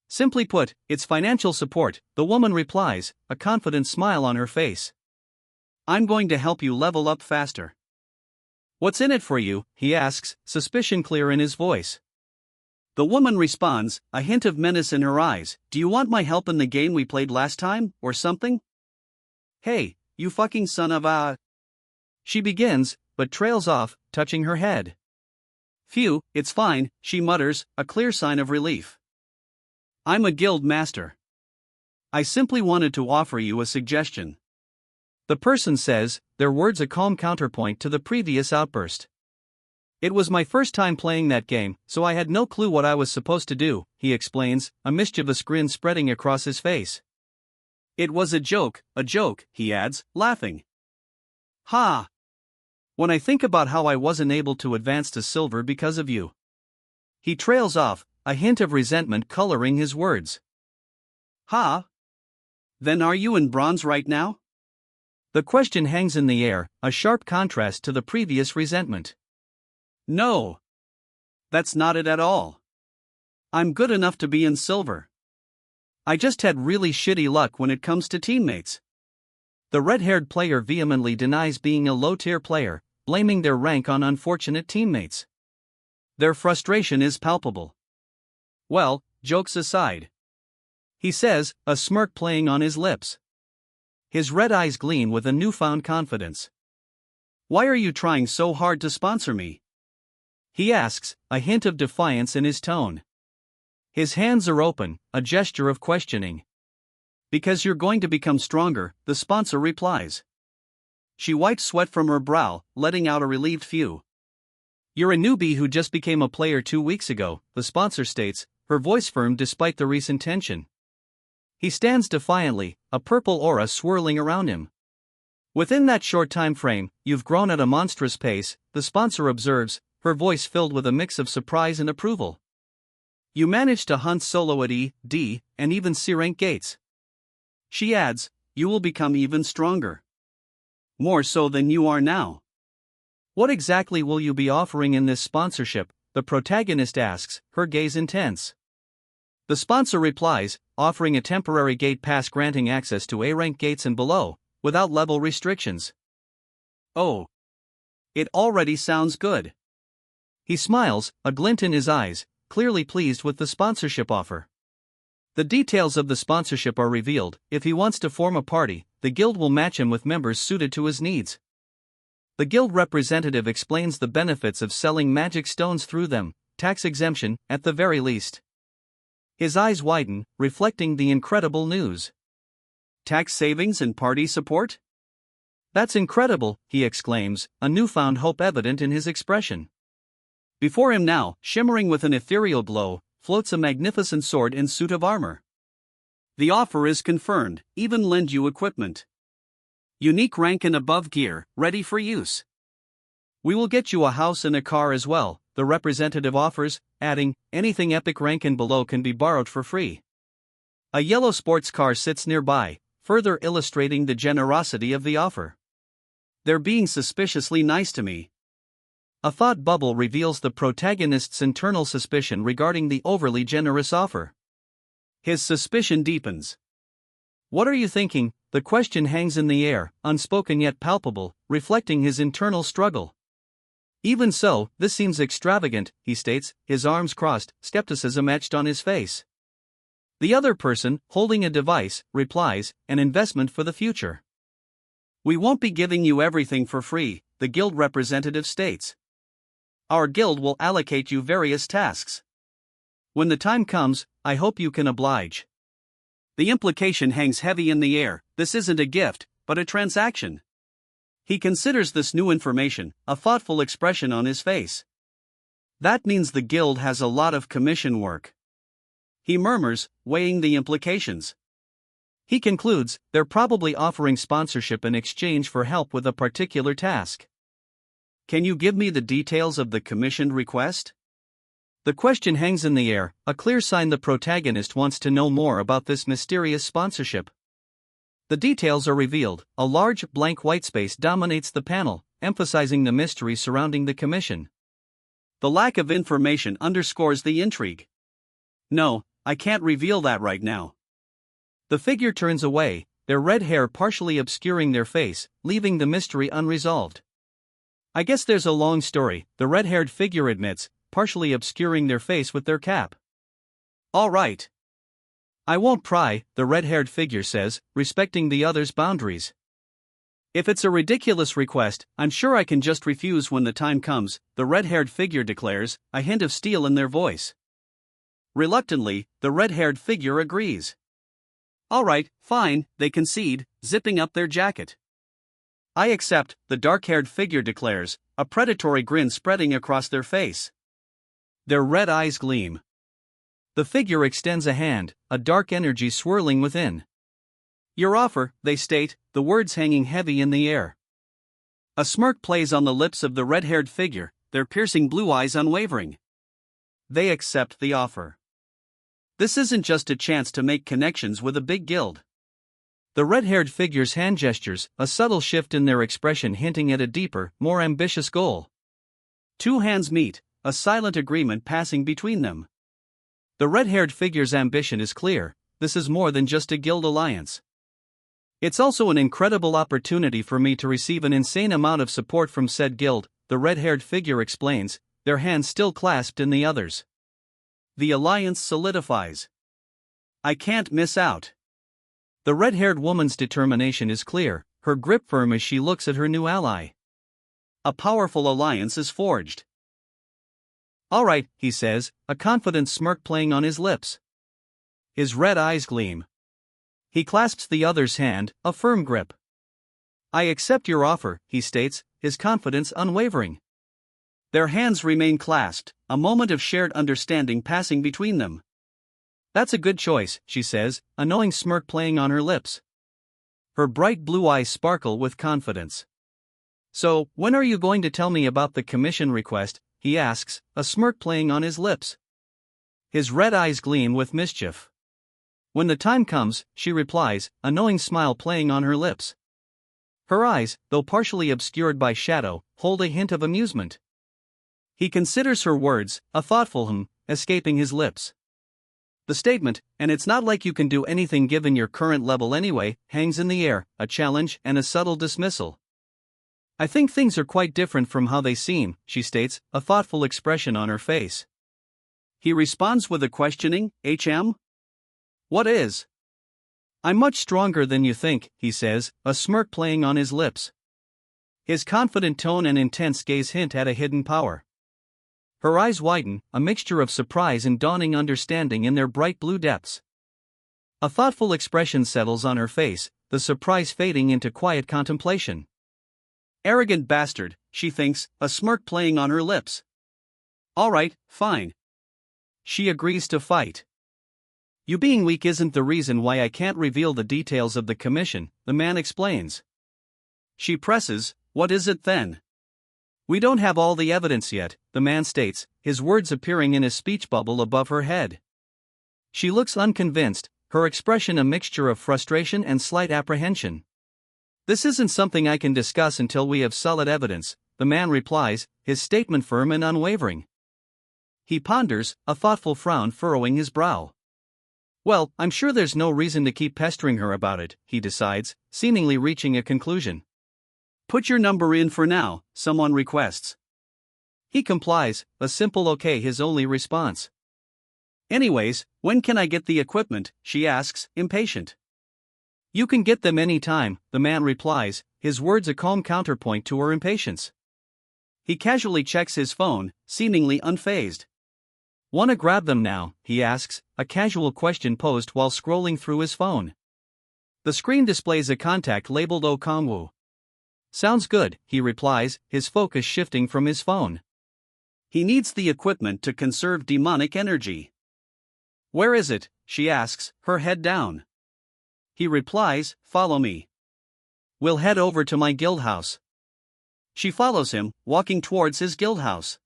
[SPEAKER 1] Simply put, it's financial support, the woman replies, a confident smile on her face. I'm going to help you level up faster. What's in it for you, he asks, suspicion clear in his voice. The woman responds, a hint of menace in her eyes, do you want my help in the game we played last time, or something? Hey, you fucking son of a... She begins, but trails off, touching her head. Phew, it's fine, she mutters, a clear sign of relief. I'm a guild master. I simply wanted to offer you a suggestion. The person says, their words a calm counterpoint to the previous outburst. It was my first time playing that game, so I had no clue what I was supposed to do, he explains, a mischievous grin spreading across his face. It was a joke, he adds, laughing. Ha! When I think about how I wasn't able to advance to silver because of you. He trails off, a hint of resentment coloring his words. Ha! Then are you in bronze right now? The question hangs in the air, a sharp contrast to the previous resentment. No. That's not it at all. I'm good enough to be in silver. I just had really shitty luck when it comes to teammates. The red-haired player vehemently denies being a low-tier player, blaming their rank on unfortunate teammates. Their frustration is palpable. Well, jokes aside. He says, a smirk playing on his lips. His red eyes gleam with a newfound confidence. Why are you trying so hard to sponsor me? He asks, a hint of defiance in his tone. His hands are open, a gesture of questioning. Because you're going to become stronger, the sponsor replies. She wipes sweat from her brow, letting out a relieved phew. You're a newbie who just became a player 2 weeks ago, the sponsor states, her voice firm despite the recent tension. He stands defiantly, a purple aura swirling around him. Within that short time frame, you've grown at a monstrous pace, the sponsor observes, her voice filled with a mix of surprise and approval. You managed to hunt solo at E, D, and even C rank gates. She adds, you will become even stronger. More so than you are now. What exactly will you be offering in this sponsorship? The protagonist asks, her gaze intense. The sponsor replies, offering a temporary gate pass granting access to A rank gates and below, without level restrictions. Oh. It already sounds good. He smiles, a glint in his eyes, clearly pleased with the sponsorship offer. The details of the sponsorship are revealed. If he wants to form a party, the guild will match him with members suited to his needs. The guild representative explains the benefits of selling magic stones through them, tax exemption, at the very least. His eyes widen, reflecting the incredible news. Tax savings and party support? That's incredible, he exclaims, a newfound hope evident in his expression. Before him now, shimmering with an ethereal glow, floats a magnificent sword and suit of armor. The offer is confirmed, even lend you equipment. Unique rank and above gear, ready for use. We will get you a house and a car as well, the representative offers, adding, anything epic rank and below can be borrowed for free. A yellow sports car sits nearby, further illustrating the generosity of the offer. They're being suspiciously nice to me. A thought bubble reveals the protagonist's internal suspicion regarding the overly generous offer. His suspicion deepens. What are you thinking? The question hangs in the air, unspoken yet palpable, reflecting his internal struggle. Even so, this seems extravagant, he states, his arms crossed, skepticism etched on his face. The other person, holding a device, replies, an investment for the future. We won't be giving you everything for free, the guild representative states. Our guild will allocate you various tasks. When the time comes, I hope you can oblige. The implication hangs heavy in the air, this isn't a gift, but a transaction. He considers this new information, a thoughtful expression on his face. That means the guild has a lot of commission work. He murmurs, weighing the implications. He concludes, they're probably offering sponsorship in exchange for help with a particular task. Can you give me the details of the commissioned request? The question hangs in the air, a clear sign the protagonist wants to know more about this mysterious sponsorship. The details are revealed, a large, blank whitespace dominates the panel, emphasizing the mystery surrounding the commission. The lack of information underscores the intrigue. No, I can't reveal that right now. The figure turns away, their red hair partially obscuring their face, leaving the mystery unresolved. I guess there's a long story, the red-haired figure admits, partially obscuring their face with their cap. All right. I won't pry, the red-haired figure says, respecting the other's boundaries. If it's a ridiculous request, I'm sure I can just refuse when the time comes, the red-haired figure declares, a hint of steel in their voice. Reluctantly, the red-haired figure agrees. All right, fine, they concede, zipping up their jacket. I accept, the dark-haired figure declares, a predatory grin spreading across their face. Their red eyes gleam. The figure extends a hand, a dark energy swirling within. Your offer, they state, the words hanging heavy in the air. A smirk plays on the lips of the red-haired figure, their piercing blue eyes unwavering. They accept the offer. This isn't just a chance to make connections with a big guild. The red-haired figure's hand gestures, a subtle shift in their expression hinting at a deeper, more ambitious goal. Two hands meet, a silent agreement passing between them. The red-haired figure's ambition is clear, this is more than just a guild alliance. It's also an incredible opportunity for me to receive an insane amount of support from said guild, the red-haired figure explains, their hands still clasped in the others. The alliance solidifies. I can't miss out. The red-haired woman's determination is clear, her grip firm as she looks at her new ally. A powerful alliance is forged. All right, he says, a confident smirk playing on his lips. His red eyes gleam. He clasps the other's hand, a firm grip. I accept your offer, he states, his confidence unwavering. Their hands remain clasped, a moment of shared understanding passing between them. That's a good choice, she says, a knowing smirk playing on her lips. Her bright blue eyes sparkle with confidence. So, when are you going to tell me about the commission request? He asks, a smirk playing on his lips. His red eyes gleam with mischief. When the time comes, she replies, a knowing smile playing on her lips. Her eyes, though partially obscured by shadow, hold a hint of amusement. He considers her words, a thoughtful escaping his lips. The statement, and it's not like you can do anything given your current level anyway, hangs in the air, a challenge and a subtle dismissal. I think things are quite different from how they seem, she states, a thoughtful expression on her face. He responds with a questioning, HM? What is? I'm much stronger than you think, he says, a smirk playing on his lips. His confident tone and intense gaze hint at a hidden power. Her eyes widen, a mixture of surprise and dawning understanding in their bright blue depths. A thoughtful expression settles on her face, the surprise fading into quiet contemplation. Arrogant bastard, she thinks, a smirk playing on her lips. All right, fine. She agrees to fight. You being weak isn't the reason why I can't reveal the details of the commission, the man explains. She presses, what is it then? We don't have all the evidence yet, the man states, his words appearing in a speech bubble above her head. She looks unconvinced, her expression a mixture of frustration and slight apprehension. This isn't something I can discuss until we have solid evidence, the man replies, his statement firm and unwavering. He ponders, a thoughtful frown furrowing his brow. Well, I'm sure there's no reason to keep pestering her about it, he decides, seemingly reaching a conclusion. Put your number in for now, someone requests. He complies, a simple okay his only response. Anyways, when can I get the equipment, she asks, impatient. You can get them any time, the man replies, his words a calm counterpoint to her impatience. He casually checks his phone, seemingly unfazed. Wanna grab them now, he asks, a casual question posed while scrolling through his phone. The screen displays a contact labeled Oh Kangwoo. Sounds good, he replies, his focus shifting from his phone. He needs the equipment to conserve demonic energy. Where is it? She asks, her head down. He replies, follow me. We'll head over to my guild house. She follows him, walking towards his guild house.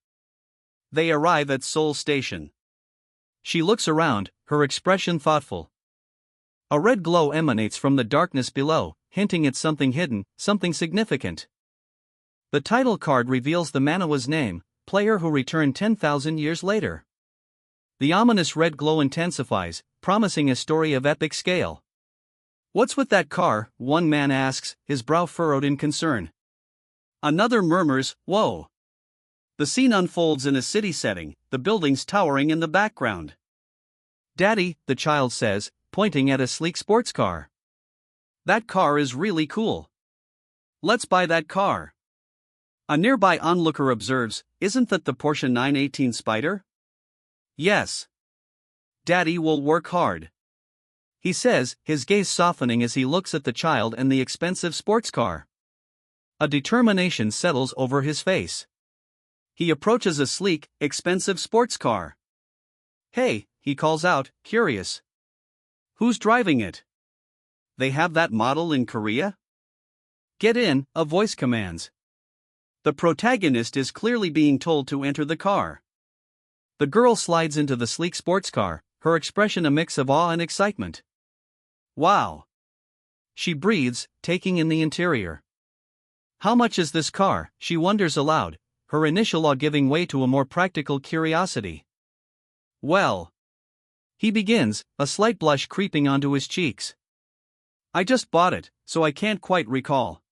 [SPEAKER 1] They arrive at Seoul Station. She looks around, her expression thoughtful. A red glow emanates from the darkness below, hinting at something hidden, something significant. The title card reveals the Manhwa's name, player who returned 10,000 years later. The ominous red glow intensifies, promising a story of epic scale. What's with that car? One man asks, his brow furrowed in concern. Another murmurs, whoa. The scene unfolds in a city setting, the buildings towering in the background. Daddy, the child says, pointing at a sleek sports car. That car is really cool. Let's buy that car. A nearby onlooker observes, isn't that the Porsche 918 Spider? Yes. Daddy will work hard. He says, his gaze softening as he looks at the child and the expensive sports car. A determination settles over his face. He approaches a sleek, expensive sports car. Hey, he calls out, curious. Who's driving it? They have that model in Korea? Get in, a voice commands. The protagonist is clearly being told to enter the car. The girl slides into the sleek sports car, her expression a mix of awe and excitement. Wow. She breathes, taking in the interior. How much is this car? She wonders aloud, her initial awe giving way to a more practical curiosity. Well. He begins, a slight blush creeping onto his cheeks. I just bought it, so I can't quite recall.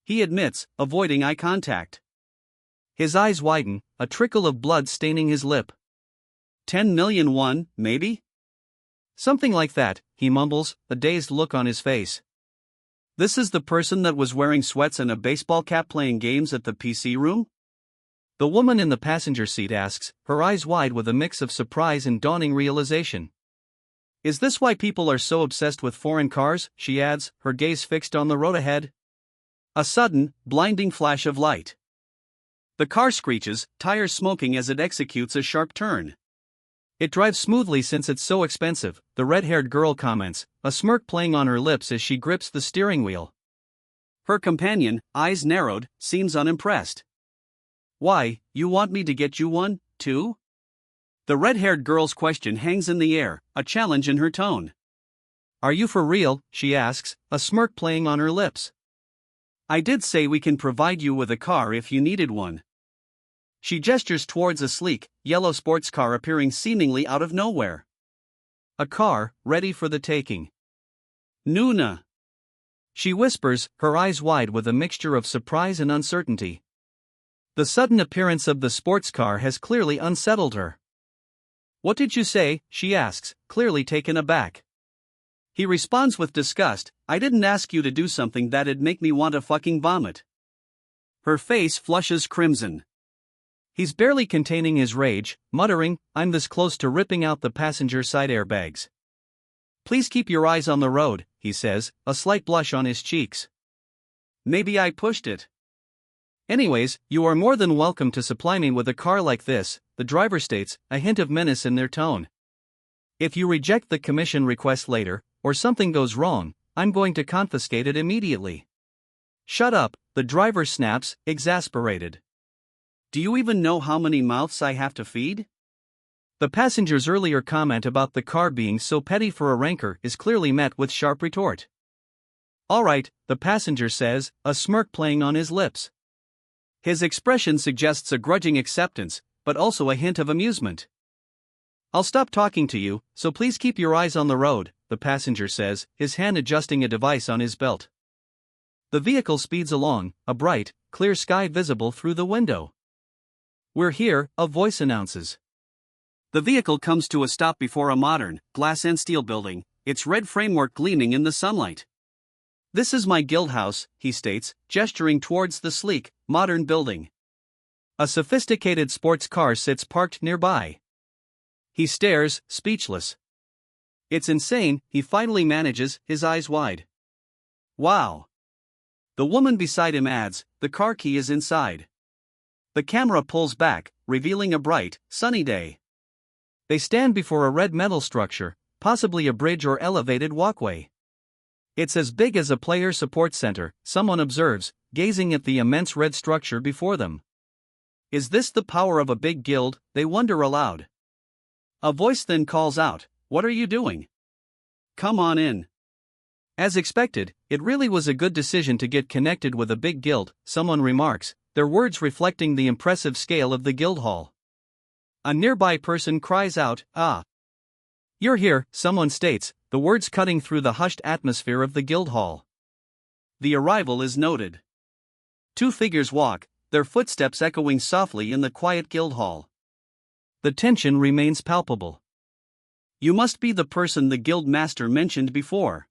[SPEAKER 1] He admits, avoiding eye contact. His eyes widen, a trickle of blood staining his lip. 10 million won, maybe? Something like that, he mumbles, a dazed look on his face. This is the person that was wearing sweats and a baseball cap playing games at the PC room? The woman in the passenger seat asks, her eyes wide with a mix of surprise and dawning realization. Is this why people are so obsessed with foreign cars? She adds, her gaze fixed on the road ahead. A sudden, blinding flash of light. The car screeches, tires smoking as it executes a sharp turn. It drives smoothly since it's so expensive, the red-haired girl comments, a smirk playing on her lips as she grips the steering wheel. Her companion, eyes narrowed, seems unimpressed. Why, you want me to get you one, too? The red-haired girl's question hangs in the air, a challenge in her tone. Are you for real? She asks, a smirk playing on her lips. I did say we can provide you with a car if you needed one. She gestures towards a sleek, yellow sports car appearing seemingly out of nowhere. A car, ready for the taking. Nuna. She whispers, her eyes wide with a mixture of surprise and uncertainty. The sudden appearance of the sports car has clearly unsettled her. What did you say? She asks, clearly taken aback. He responds with disgust, I didn't ask you to do something that'd make me want to fucking vomit. Her face flushes crimson. He's barely containing his rage, muttering, I'm this close to ripping out the passenger side airbags. Please keep your eyes on the road, he says, a slight blush on his cheeks. Maybe I pushed it. Anyways, you are more than welcome to supply me with a car like this, the driver states, a hint of menace in their tone. If you reject the commission request later, or something goes wrong, I'm going to confiscate it immediately. Shut up, the driver snaps, exasperated. Do you even know how many mouths I have to feed? The passenger's earlier comment about the car being so petty for a ranker is clearly met with sharp retort. Alright, the passenger says, a smirk playing on his lips. His expression suggests a grudging acceptance, but also a hint of amusement. I'll stop talking to you, so please keep your eyes on the road, the passenger says, his hand adjusting a device on his belt. The vehicle speeds along, a bright, clear sky visible through the window. We're here, a voice announces. The vehicle comes to a stop before a modern, glass and steel building, its red framework gleaming in the sunlight. This is my guild house, he states, gesturing towards the sleek, modern building. A sophisticated sports car sits parked nearby. He stares, speechless. It's insane, he finally manages, his eyes wide. Wow. The woman beside him adds, the car key is inside. The camera pulls back, revealing a bright, sunny day. They stand before a red metal structure, possibly a bridge or elevated walkway. It's as big as a player support center, someone observes, gazing at the immense red structure before them. Is this the power of a big guild? They wonder aloud. A voice then calls out, what are you doing? Come on in. As expected, it really was a good decision to get connected with a big guild, someone remarks, their words reflecting the impressive scale of the guild hall. A nearby person cries out, ah. You're here, someone states, the words cutting through the hushed atmosphere of the guild hall. The arrival is noted. Two figures walk, their footsteps echoing softly in the quiet guild hall. The tension remains palpable. You must be the person the guild master mentioned before.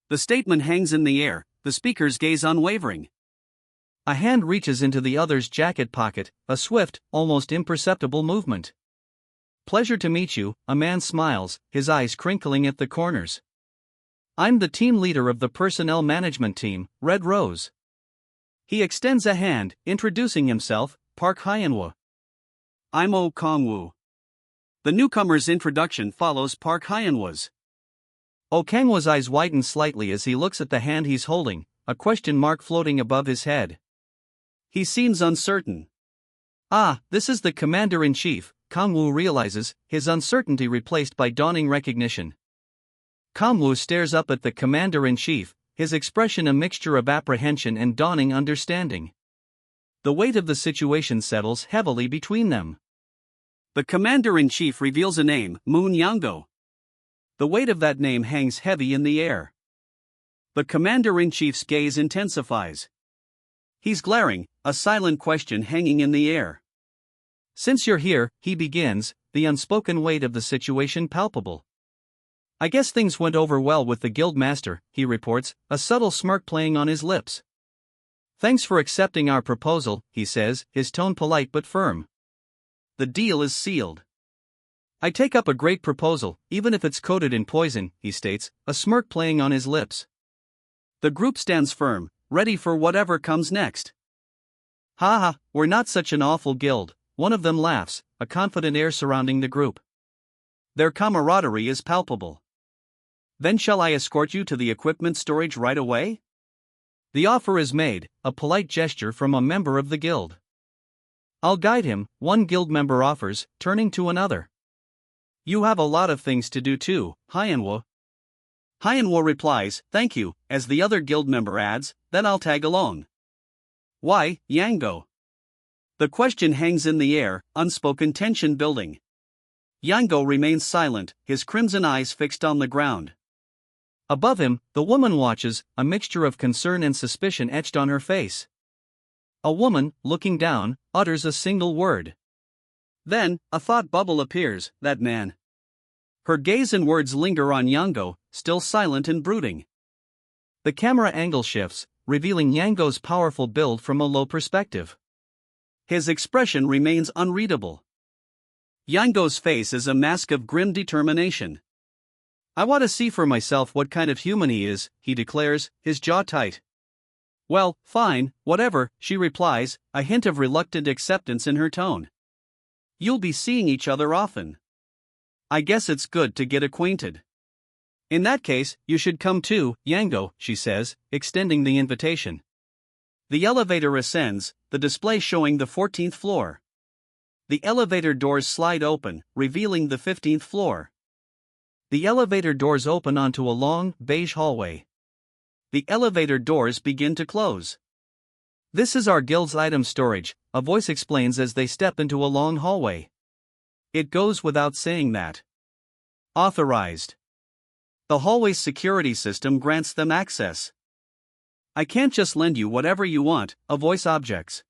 [SPEAKER 1] The statement hangs in the air, the speaker's gaze unwavering. A hand reaches into the other's jacket pocket, a swift, almost imperceptible movement. Pleasure to meet you, a man smiles, his eyes crinkling at the corners. I'm the team leader of the personnel management team, Red Rose. He extends a hand, introducing himself, Park Hyanwoo. I'm Oh Kangwoo. The newcomer's introduction follows Park Hyanwoo's. Oh Kangwoo's eyes widen slightly as he looks at the hand he's holding, a question mark floating above his head. He seems uncertain. Ah, this is the commander-in-chief, Kangwoo realizes, his uncertainty replaced by dawning recognition. Kangwoo stares up at the commander-in-chief, his expression a mixture of apprehension and dawning understanding. The weight of the situation settles heavily between them. The commander-in-chief reveals a name, Moon Yango. The weight of that name hangs heavy in the air. The commander-in-chief's gaze intensifies. He's glaring, a silent question hanging in the air. Since you're here, he begins, the unspoken weight of the situation palpable. I guess things went over well with the guild master, he reports, a subtle smirk playing on his lips. Thanks for accepting our proposal, he says, his tone polite but firm. The deal is sealed. I take up a great proposal, even if it's coated in poison, he states, a smirk playing on his lips. The group stands firm, ready for whatever comes next. Ha ha, we're not such an awful guild, one of them laughs, a confident air surrounding the group. Their camaraderie is palpable. Then shall I escort you to the equipment storage right away? The offer is made, a polite gesture from a member of the guild. I'll guide him, one guild member offers, turning to another. You have a lot of things to do too, Hyanwo. Hyanwo replies, thank you, as the other guild member adds, then I'll tag along. Why, Yango? The question hangs in the air, unspoken tension building. Yango remains silent, his crimson eyes fixed on the ground. Above him, the woman watches, a mixture of concern and suspicion etched on her face. A woman, looking down, utters a single word. Then, a thought bubble appears, that man. Her gaze and words linger on Yango, still silent and brooding. The camera angle shifts, revealing Yango's powerful build from a low perspective. His expression remains unreadable. Yango's face is a mask of grim determination. I want to see for myself what kind of human he is, he declares, his jaw tight. Well, fine, whatever, she replies, a hint of reluctant acceptance in her tone. You'll be seeing each other often. I guess it's good to get acquainted. In that case, you should come too, Yango, she says, extending the invitation. The elevator ascends, the display showing the 14th floor. The elevator doors slide open, revealing the 15th floor. The elevator doors open onto a long, beige hallway. The elevator doors begin to close. This is our guild's item storage, a voice explains as they step into a long hallway. It goes without saying that. Authorized. The hallway's security system grants them access. I can't just lend you whatever you want, a voice objects.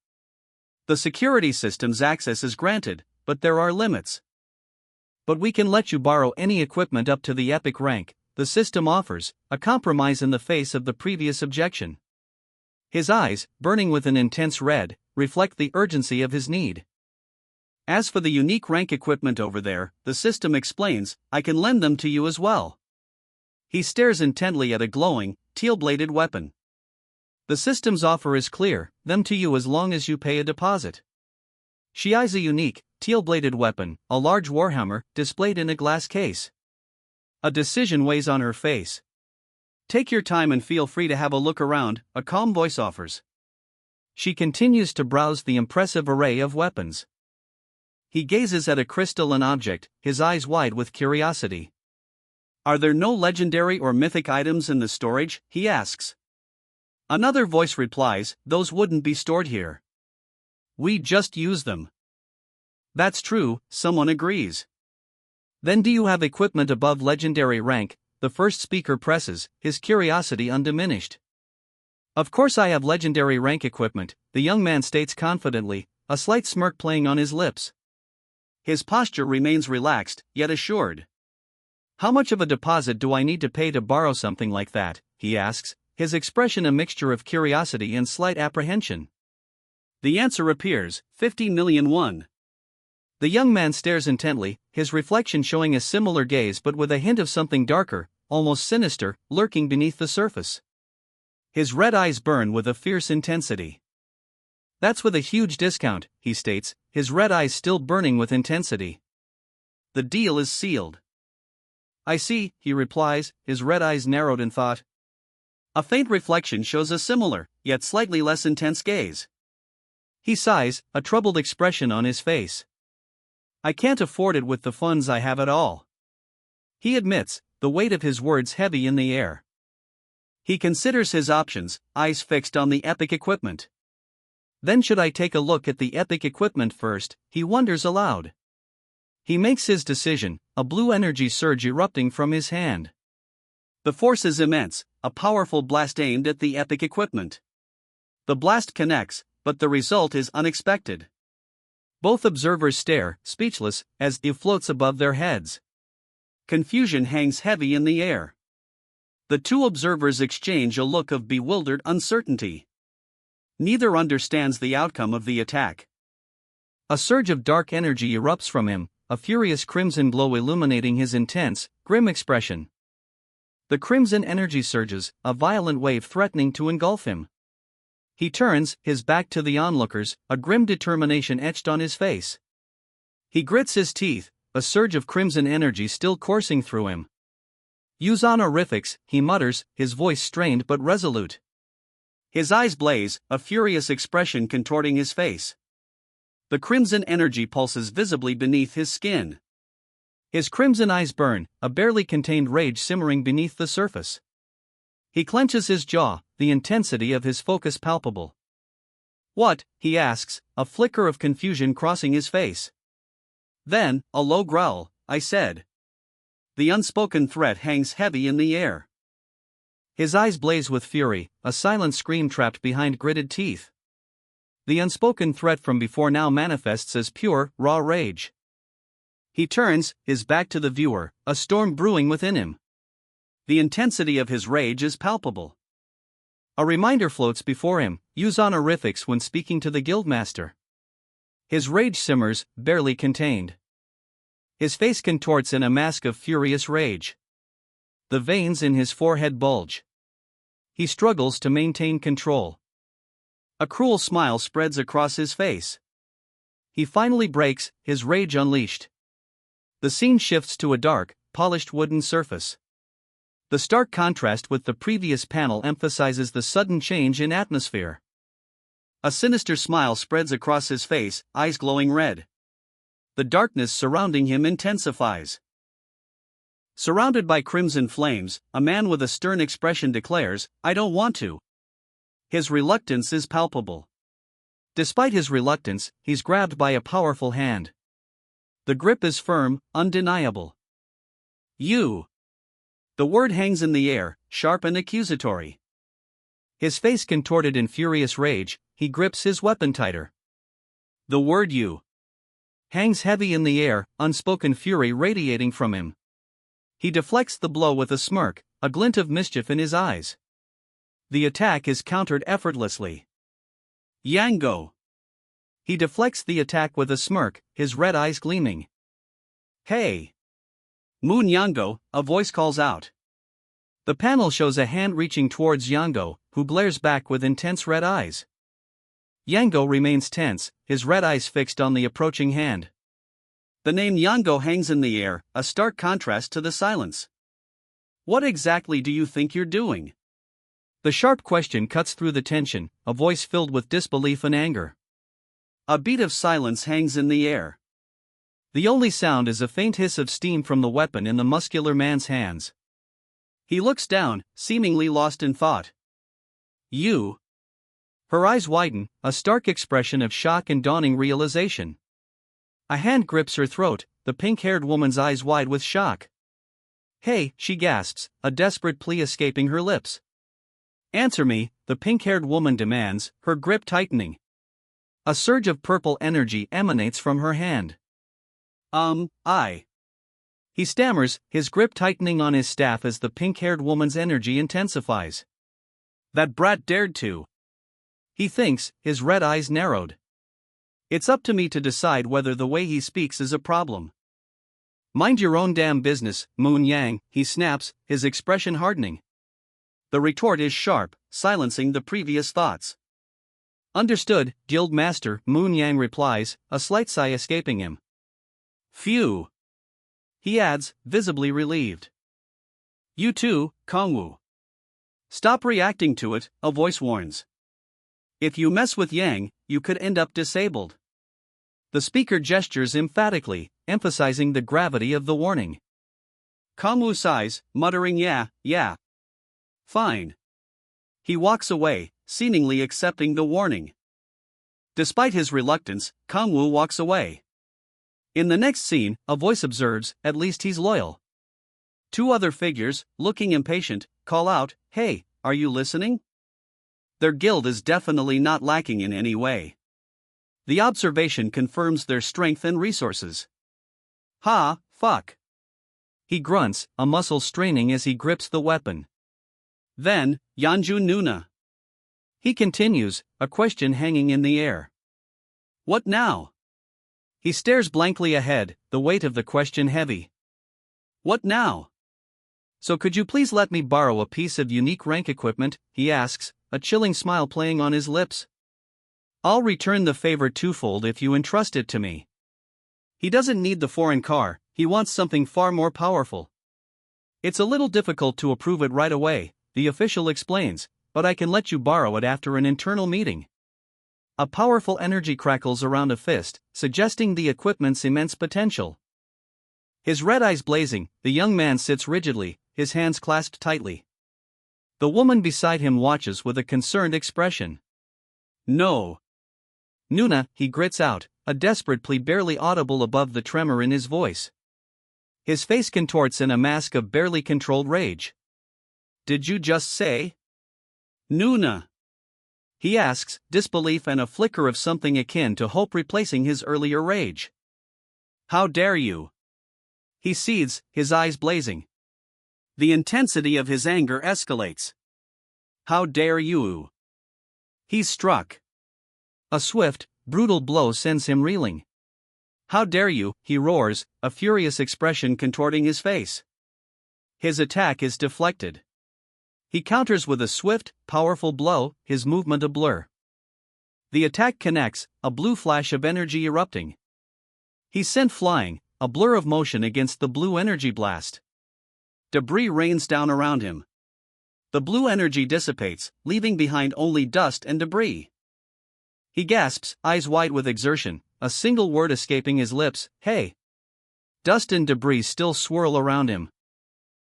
[SPEAKER 1] The security system's access is granted, but there are limits. But we can let you borrow any equipment up to the epic rank, the system offers, a compromise in the face of the previous objection. His eyes, burning with an intense red, reflect the urgency of his need. As for the unique rank equipment over there, the system explains, I can lend them to you as well. He stares intently at a glowing, teal-bladed weapon. The system's offer is clear, them to you as long as you pay a deposit. She eyes a unique, teal-bladed weapon, a large warhammer, displayed in a glass case. A decision weighs on her face. Take your time and feel free to have a look around, a calm voice offers. She continues to browse the impressive array of weapons. He gazes at a crystalline object, his eyes wide with curiosity. Are there no legendary or mythic items in the storage, he asks. Another voice replies, those wouldn't be stored here. We just use them. That's true, someone agrees. Then do you have equipment above legendary rank? The first speaker presses, his curiosity undiminished. Of course I have legendary rank equipment, the young man states confidently, a slight smirk playing on his lips. His posture remains relaxed, yet assured. How much of a deposit do I need to pay to borrow something like that, he asks, his expression a mixture of curiosity and slight apprehension. The answer appears, 50 million won. The young man stares intently, his reflection showing a similar gaze but with a hint of something darker, almost sinister, lurking beneath the surface. His red eyes burn with a fierce intensity. That's with a huge discount, he states, his red eyes still burning with intensity. The deal is sealed. I see, he replies, his red eyes narrowed in thought. A faint reflection shows a similar, yet slightly less intense gaze. He sighs, a troubled expression on his face. I can't afford it with the funds I have at all. He admits, the weight of his words heavy in the air. He considers his options, eyes fixed on the epic equipment. Then should I take a look at the epic equipment first, he wonders aloud. He makes his decision, a blue energy surge erupting from his hand. The force is immense, a powerful blast aimed at the epic equipment. The blast connects, but the result is unexpected. Both observers stare, speechless, as it floats above their heads. Confusion hangs heavy in the air. The two observers exchange a look of bewildered uncertainty. Neither understands the outcome of the attack. A surge of dark energy erupts from him, a furious crimson glow illuminating his intense, grim expression. The crimson energy surges, a violent wave threatening to engulf him. He turns, his back to the onlookers, a grim determination etched on his face. He grits his teeth, a surge of crimson energy still coursing through him. Use honorifics, he mutters, his voice strained but resolute. His eyes blaze, a furious expression contorting his face. The crimson energy pulses visibly beneath his skin. His crimson eyes burn, a barely contained rage simmering beneath the surface. He clenches his jaw, the intensity of his focus palpable. What? He asks, a flicker of confusion crossing his face. Then, a low growl, I said. The unspoken threat hangs heavy in the air. His eyes blaze with fury, a silent scream trapped behind gritted teeth. The unspoken threat from before now manifests as pure, raw rage. He turns, his back to the viewer, a storm brewing within him. The intensity of his rage is palpable. A reminder floats before him, use honorifics when speaking to the guildmaster. His rage simmers, barely contained. His face contorts in a mask of furious rage. The veins in his forehead bulge. He struggles to maintain control. A cruel smile spreads across his face. He finally breaks, his rage unleashed. The scene shifts to a dark, polished wooden surface. The stark contrast with the previous panel emphasizes the sudden change in atmosphere. A sinister smile spreads across his face, eyes glowing red. The darkness surrounding him intensifies. Surrounded by crimson flames, a man with a stern expression declares, I don't want to. His reluctance is palpable. Despite his reluctance, he's grabbed by a powerful hand. The grip is firm, undeniable. You. The word hangs in the air, sharp and accusatory. His face contorted in furious rage, he grips his weapon tighter. The word you hangs heavy in the air, unspoken fury radiating from him. He deflects the blow with a smirk, a glint of mischief in his eyes. The attack is countered effortlessly. Yango. He deflects the attack with a smirk, his red eyes gleaming. Hey! Moon Yango, a voice calls out. The panel shows a hand reaching towards Yango, who glares back with intense red eyes. Yango remains tense, his red eyes fixed on the approaching hand. The name Yango hangs in the air, a stark contrast to the silence. What exactly do you think you're doing? The sharp question cuts through the tension, a voice filled with disbelief and anger. A beat of silence hangs in the air. The only sound is a faint hiss of steam from the weapon in the muscular man's hands. He looks down, seemingly lost in thought. You. Her eyes widen, a stark expression of shock and dawning realization. A hand grips her throat, the pink-haired woman's eyes wide with shock. Hey, she gasps, a desperate plea escaping her lips. Answer me, the pink-haired woman demands, her grip tightening. A surge of purple energy emanates from her hand. I. He stammers, his grip tightening on his staff as the pink-haired woman's energy intensifies. That brat dared to. He thinks, his red eyes narrowed. It's up to me to decide whether the way he speaks is a problem. Mind your own damn business, Moon Yang, he snaps, his expression hardening. The retort is sharp, silencing the previous thoughts. Understood, Guild Master, Moon Yang replies, a slight sigh escaping him. Phew. He adds, visibly relieved. You too, Kongwu. Stop reacting to it, a voice warns. If you mess with Yang, you could end up disabled. The speaker gestures emphatically, emphasizing the gravity of the warning. Kongwu sighs, muttering yeah. Fine. He walks away, seemingly accepting the warning. Despite his reluctance, Kongwu walks away. In the next scene, a voice observes, at least he's loyal. Two other figures, looking impatient, call out, hey, are you listening? Their guild is definitely not lacking in any way. The observation confirms their strength and resources. Ha, fuck. He grunts, a muscle straining as he grips the weapon. Then, Yanju Nuna. He continues, a question hanging in the air. What now? He stares blankly ahead, the weight of the question heavy. What now? So could you please let me borrow a piece of unique rank equipment, he asks, a chilling smile playing on his lips. I'll return the favor twofold if you entrust it to me. He doesn't need the foreign car, he wants something far more powerful. It's a little difficult to approve it right away, the official explains, but I can let you borrow it after an internal meeting. A powerful energy crackles around a fist, suggesting the equipment's immense potential. His red eyes blazing, the young man sits rigidly, his hands clasped tightly. The woman beside him watches with a concerned expression. No. Nuna, he grits out, a desperate plea barely audible above the tremor in his voice. His face contorts in a mask of barely controlled rage. Did you just say? Nuna? He asks, disbelief and a flicker of something akin to hope replacing his earlier rage. How dare you? He seethes, his eyes blazing. The intensity of his anger escalates. How dare you? He's struck. A swift, brutal blow sends him reeling. How dare you, he roars, a furious expression contorting his face. His attack is deflected. He counters with a swift, powerful blow, his movement a blur. The attack connects, a blue flash of energy erupting. He's sent flying, a blur of motion against the blue energy blast. Debris rains down around him. The blue energy dissipates, leaving behind only dust and debris. He gasps, eyes wide with exertion, a single word escaping his lips, hey. Dust and debris still swirl around him.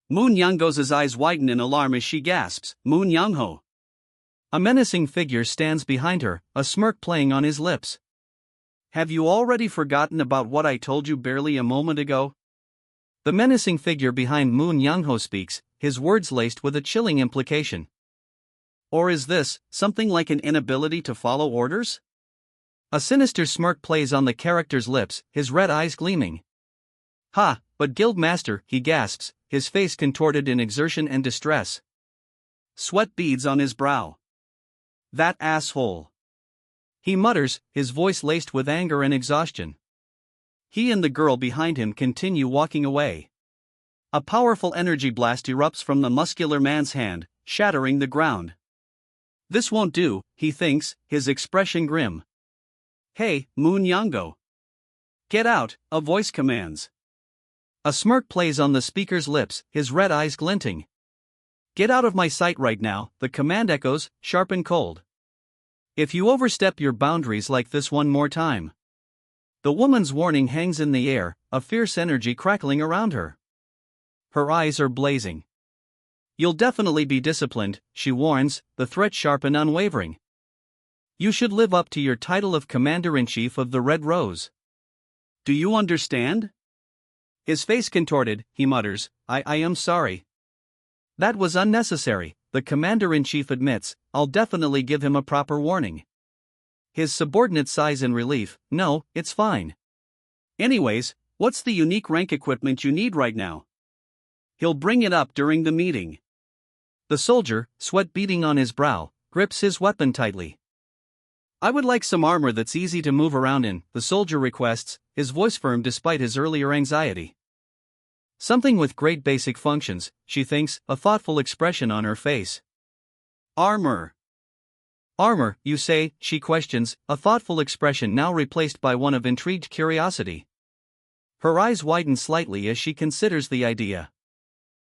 [SPEAKER 1] Moon Youngho's eyes widen in alarm as she gasps, Moon Youngho. A menacing figure stands behind her, a smirk playing on his lips. Have you already forgotten about what I told you barely a moment ago? The menacing figure behind Moon Youngho speaks, his words laced with a chilling implication. Or is this something like an inability to follow orders? A sinister smirk plays on the character's lips, his red eyes gleaming. Ha, but Guildmaster, he gasps, his face contorted in exertion and distress. Sweat beads on his brow. That asshole. He mutters, his voice laced with anger and exhaustion. He and the girl behind him continue walking away. A powerful energy blast erupts from the muscular man's hand, shattering the ground. This won't do, he thinks, his expression grim. Hey, Moon Youngho. Get out, a voice commands. A smirk plays on the speaker's lips, his red eyes glinting. Get out of my sight right now, the command echoes, sharp and cold. If you overstep your boundaries like this one more time. The woman's warning hangs in the air, a fierce energy crackling around her. Her eyes are blazing. You'll definitely be disciplined, she warns, the threat sharp and unwavering. You should live up to your title of Commander-in-Chief of the Red Rose. Do you understand? His face contorted, he mutters, I am sorry. That was unnecessary, the Commander-in-Chief admits, I'll definitely give him a proper warning. His subordinate sighs in relief, no, it's fine. Anyways, what's the unique rank equipment you need right now? He'll bring it up during the meeting. The soldier, sweat beading on his brow, grips his weapon tightly. I would like some armor that's easy to move around in, the soldier requests, his voice firm despite his earlier anxiety. Something with great basic functions, she thinks, a thoughtful expression on her face. Armor. Armor, you say, she questions, a thoughtful expression now replaced by one of intrigued curiosity. Her eyes widen slightly as she considers the idea.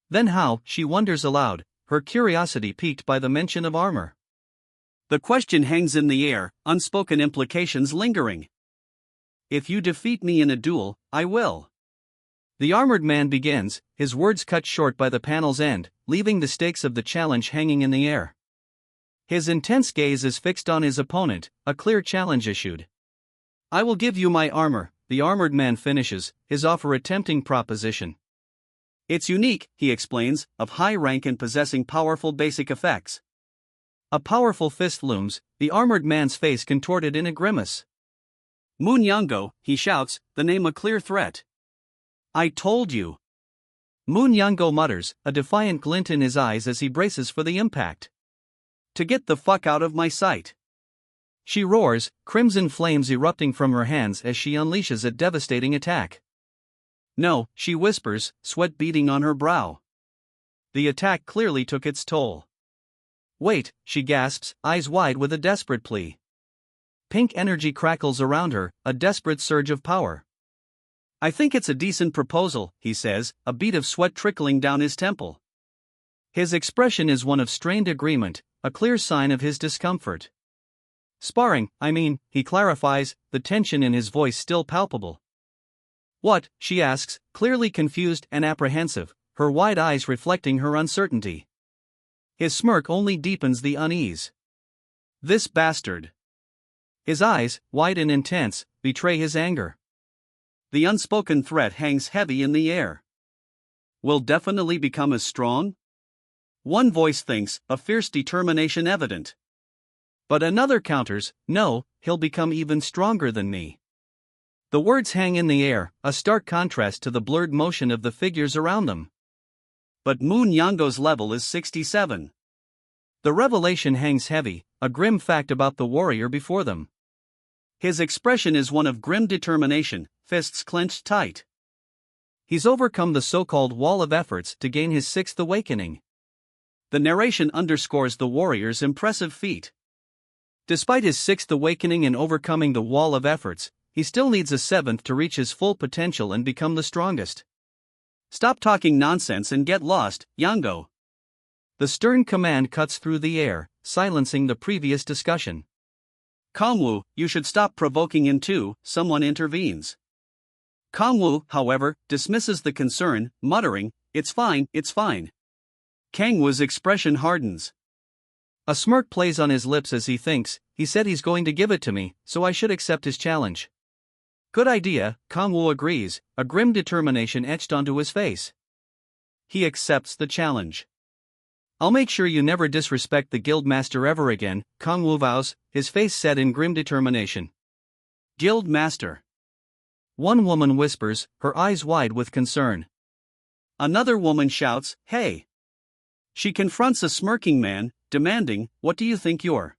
[SPEAKER 1] Then how, she wonders aloud, her curiosity piqued by the mention of armor. The question hangs in the air, unspoken implications lingering. If you defeat me in a duel, I will. The armored man begins, his words cut short by the panel's end, leaving the stakes of the challenge hanging in the air. His intense gaze is fixed on his opponent, a clear challenge issued. I will give you my armor, the armored man finishes, his offer a tempting proposition. It's unique, he explains, of high rank and possessing powerful basic effects. A powerful fist looms, the armored man's face contorted in a grimace. Moon Youngho, he shouts, the name a clear threat. I told you. Moon Youngho mutters, a defiant glint in his eyes as he braces for the impact. To get the fuck out of my sight. She roars, crimson flames erupting from her hands as she unleashes a devastating attack. No, she whispers, sweat beading on her brow. The attack clearly took its toll. Wait, she gasps, eyes wide with a desperate plea. Pink energy crackles around her, a desperate surge of power. I think it's a decent proposal, he says, a bead of sweat trickling down his temple. His expression is one of strained agreement, a clear sign of his discomfort. Sparring, I mean, he clarifies, the tension in his voice still palpable. What? She asks, clearly confused and apprehensive, her wide eyes reflecting her uncertainty. His smirk only deepens the unease. This bastard. His eyes, wide and intense, betray his anger. The unspoken threat hangs heavy in the air. Will definitely become as strong? One voice thinks, a fierce determination evident. But another counters, no, he'll become even stronger than me. The words hang in the air, a stark contrast to the blurred motion of the figures around them. But Moon Yango's level is 67. The revelation hangs heavy, a grim fact about the warrior before them. His expression is one of grim determination, fists clenched tight. He's overcome the so-called wall of efforts to gain his sixth awakening. The narration underscores the warrior's impressive feat. Despite his sixth awakening and overcoming the wall of efforts, he still needs a seventh to reach his full potential and become the strongest. Stop talking nonsense and get lost, Yango. The stern command cuts through the air, silencing the previous discussion. Kangwoo, you should stop provoking him too, someone intervenes. Kangwoo, however, dismisses the concern, muttering, it's fine, it's fine. Kangwoo's expression hardens. A smirk plays on his lips as he thinks, he said he's going to give it to me, so I should accept his challenge. Good idea, Kangwoo agrees, a grim determination etched onto his face. He accepts the challenge. I'll make sure you never disrespect the Guildmaster ever again, Kangwoo vows, his face set in grim determination. Guildmaster. One woman whispers, her eyes wide with concern. Another woman shouts, hey. She confronts a smirking man, demanding, what do you think you're?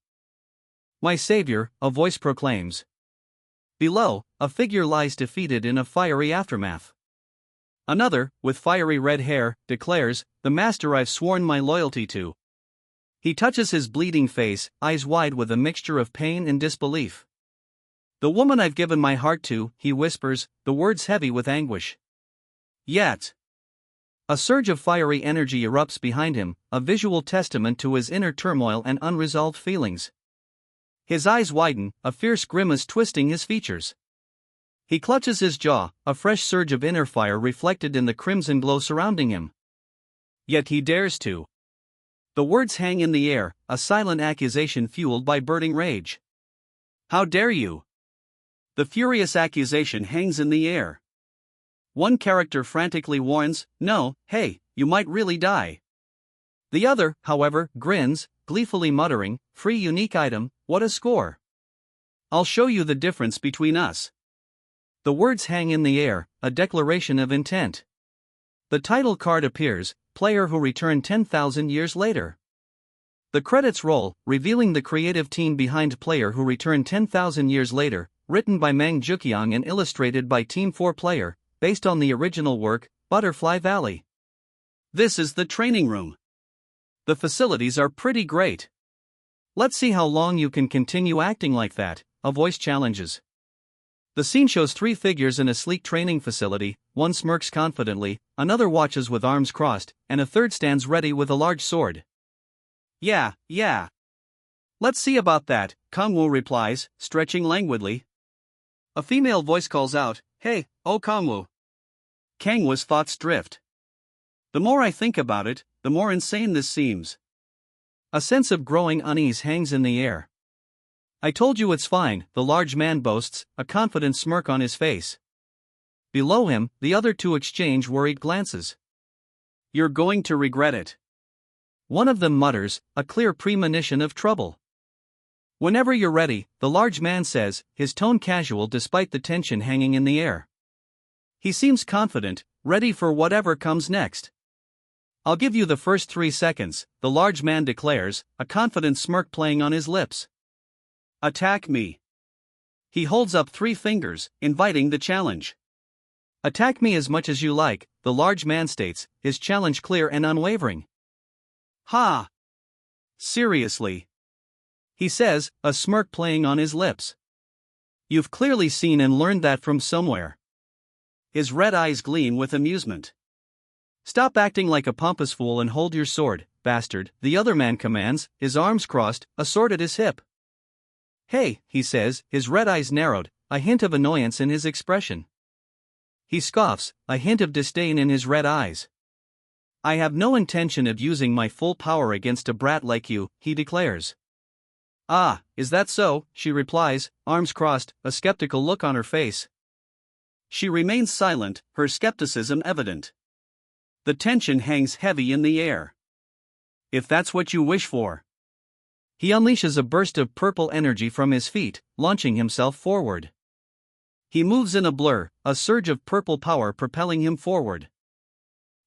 [SPEAKER 1] My savior, a voice proclaims. Below, a figure lies defeated in a fiery aftermath. Another, with fiery red hair, declares, the master I've sworn my loyalty to. He touches his bleeding face, eyes wide with a mixture of pain and disbelief. The woman I've given my heart to, he whispers, the words heavy with anguish. Yet. A surge of fiery energy erupts behind him, a visual testament to his inner turmoil and unresolved feelings. His eyes widen, a fierce grimace twisting his features. He clutches his jaw, a fresh surge of inner fire reflected in the crimson glow surrounding him. Yet he dares to. The words hang in the air, a silent accusation fueled by burning rage. How dare you? The furious accusation hangs in the air. One character frantically warns, no, hey, you might really die. The other, however, grins, gleefully muttering, free unique item, what a score. I'll show you the difference between us. The words hang in the air, a declaration of intent. The title card appears, player who returned 10,000 years later. The credits roll, revealing the creative team behind Player Who Returned 10,000 Years Later, written by Mang Jukyang and illustrated by Team 4 Player, based on the original work, Butterfly Valley. This is the training room. The facilities are pretty great. Let's see how long you can continue acting like that, a voice challenges. The scene shows three figures in a sleek training facility, one smirks confidently, another watches with arms crossed, and a third stands ready with a large sword. Yeah. Let's see about that, Kangwoo replies, stretching languidly. A female voice calls out, hey, oh Kangwoo. Kangwoo's thoughts drift. The more I think about it, the more insane this seems. A sense of growing unease hangs in the air. I told you it's fine, the large man boasts, a confident smirk on his face. Below him, the other two exchange worried glances. You're going to regret it. One of them mutters, a clear premonition of trouble. Whenever you're ready, the large man says, his tone casual despite the tension hanging in the air. He seems confident, ready for whatever comes next. I'll give you the first 3 seconds, the large man declares, a confident smirk playing on his lips. Attack me. He holds up 3 fingers, inviting the challenge. Attack me as much as you like, the large man states, his challenge clear and unwavering. Ha! Seriously? He says, a smirk playing on his lips. You've clearly seen and learned that from somewhere. his red eyes gleam with amusement. "Stop acting like a pompous fool and hold your sword, bastard," the other man commands, his arms crossed, a sword at his hip. "Hey," he says, his red eyes narrowed, a hint of annoyance in his expression. He scoffs, a hint of disdain in his red eyes. "I have no intention of using my full power against a brat like you," he declares. "Ah, is that so?" she replies, arms crossed, a skeptical look on her face. She remains silent, her skepticism evident. The tension hangs heavy in the air. "If that's what you wish for." He unleashes a burst of purple energy from his feet, launching himself forward. He moves in a blur, a surge of purple power propelling him forward.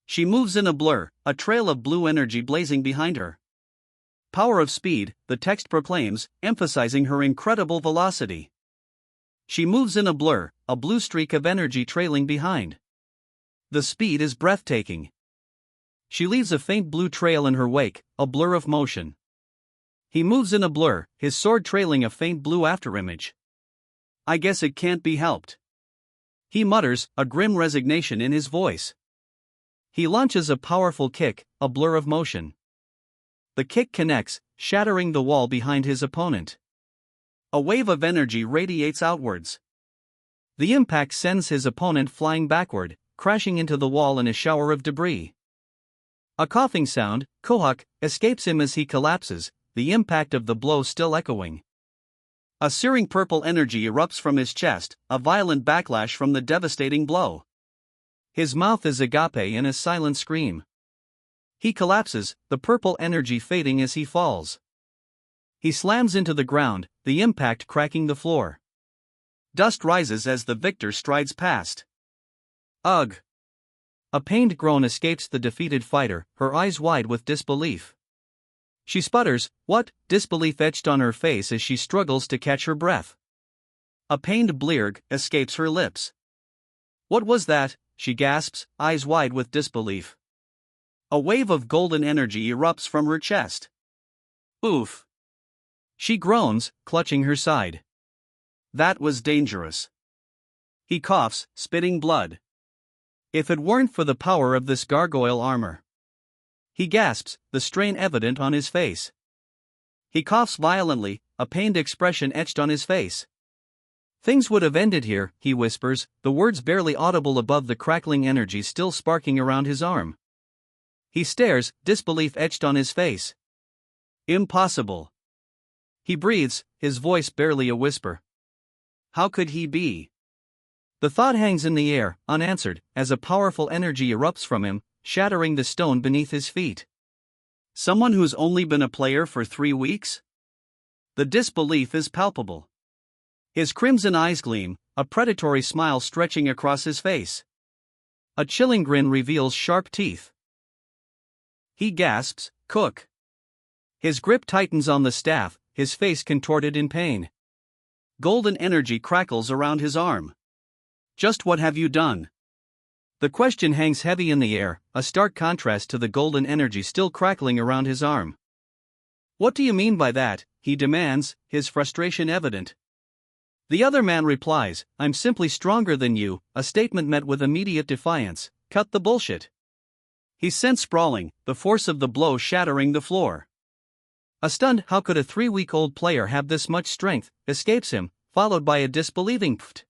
[SPEAKER 1] She moves in a blur, a trail of blue energy blazing behind her. "Power of speed," the text proclaims, emphasizing her incredible velocity. She moves in a blur, a blue streak of energy trailing behind. The speed is breathtaking. She leaves a faint blue trail in her wake, a blur of motion. He moves in a blur, his sword trailing a faint blue afterimage. "I guess it can't be helped," he mutters, a grim resignation in his voice. He launches a powerful kick, a blur of motion. The kick connects, shattering the wall behind his opponent. A wave of energy radiates outwards. The impact sends his opponent flying backward, crashing into the wall in a shower of debris. A coughing sound, kohak, escapes him as he collapses, the impact of the blow still echoing. A searing purple energy erupts from his chest, a violent backlash from the devastating blow. His mouth is agape in a silent scream. He collapses, the purple energy fading as he falls. He slams into the ground, the impact cracking the floor. Dust rises as the victor strides past. "Ugh!" A pained groan escapes the defeated fighter, her eyes wide with disbelief. She sputters, "What?" disbelief etched on her face as she struggles to catch her breath. A pained blearg escapes her lips. "What was that?" she gasps, eyes wide with disbelief. A wave of golden energy erupts from her chest. "Oof!" she groans, clutching her side. "That was dangerous." He coughs, spitting blood. "If it weren't for the power of this gargoyle armor." He gasps, the strain evident on his face. He coughs violently, a pained expression etched on his face. "Things would have ended here," he whispers, the words barely audible above the crackling energy still sparking around his arm. He stares, disbelief etched on his face. "Impossible." He breathes, his voice barely a whisper. How could he be? The thought hangs in the air, unanswered, as a powerful energy erupts from him, shattering the stone beneath his feet. Someone who's only been a player for 3 weeks? The disbelief is palpable. His crimson eyes gleam, a predatory smile stretching across his face. A chilling grin reveals sharp teeth. He gasps, "Cook." His grip tightens on the staff, his face contorted in pain. Golden energy crackles around his arm. "Just what have you done?" The question hangs heavy in the air, a stark contrast to the golden energy still crackling around his arm. "What do you mean by that?" he demands, his frustration evident. The other man replies, "I'm simply stronger than you," a statement met with immediate defiance. "Cut the bullshit." He's sent sprawling, the force of the blow shattering the floor. A stunned "how could a 3-week-old player have this much strength?" escapes him, followed by a disbelieving pfft.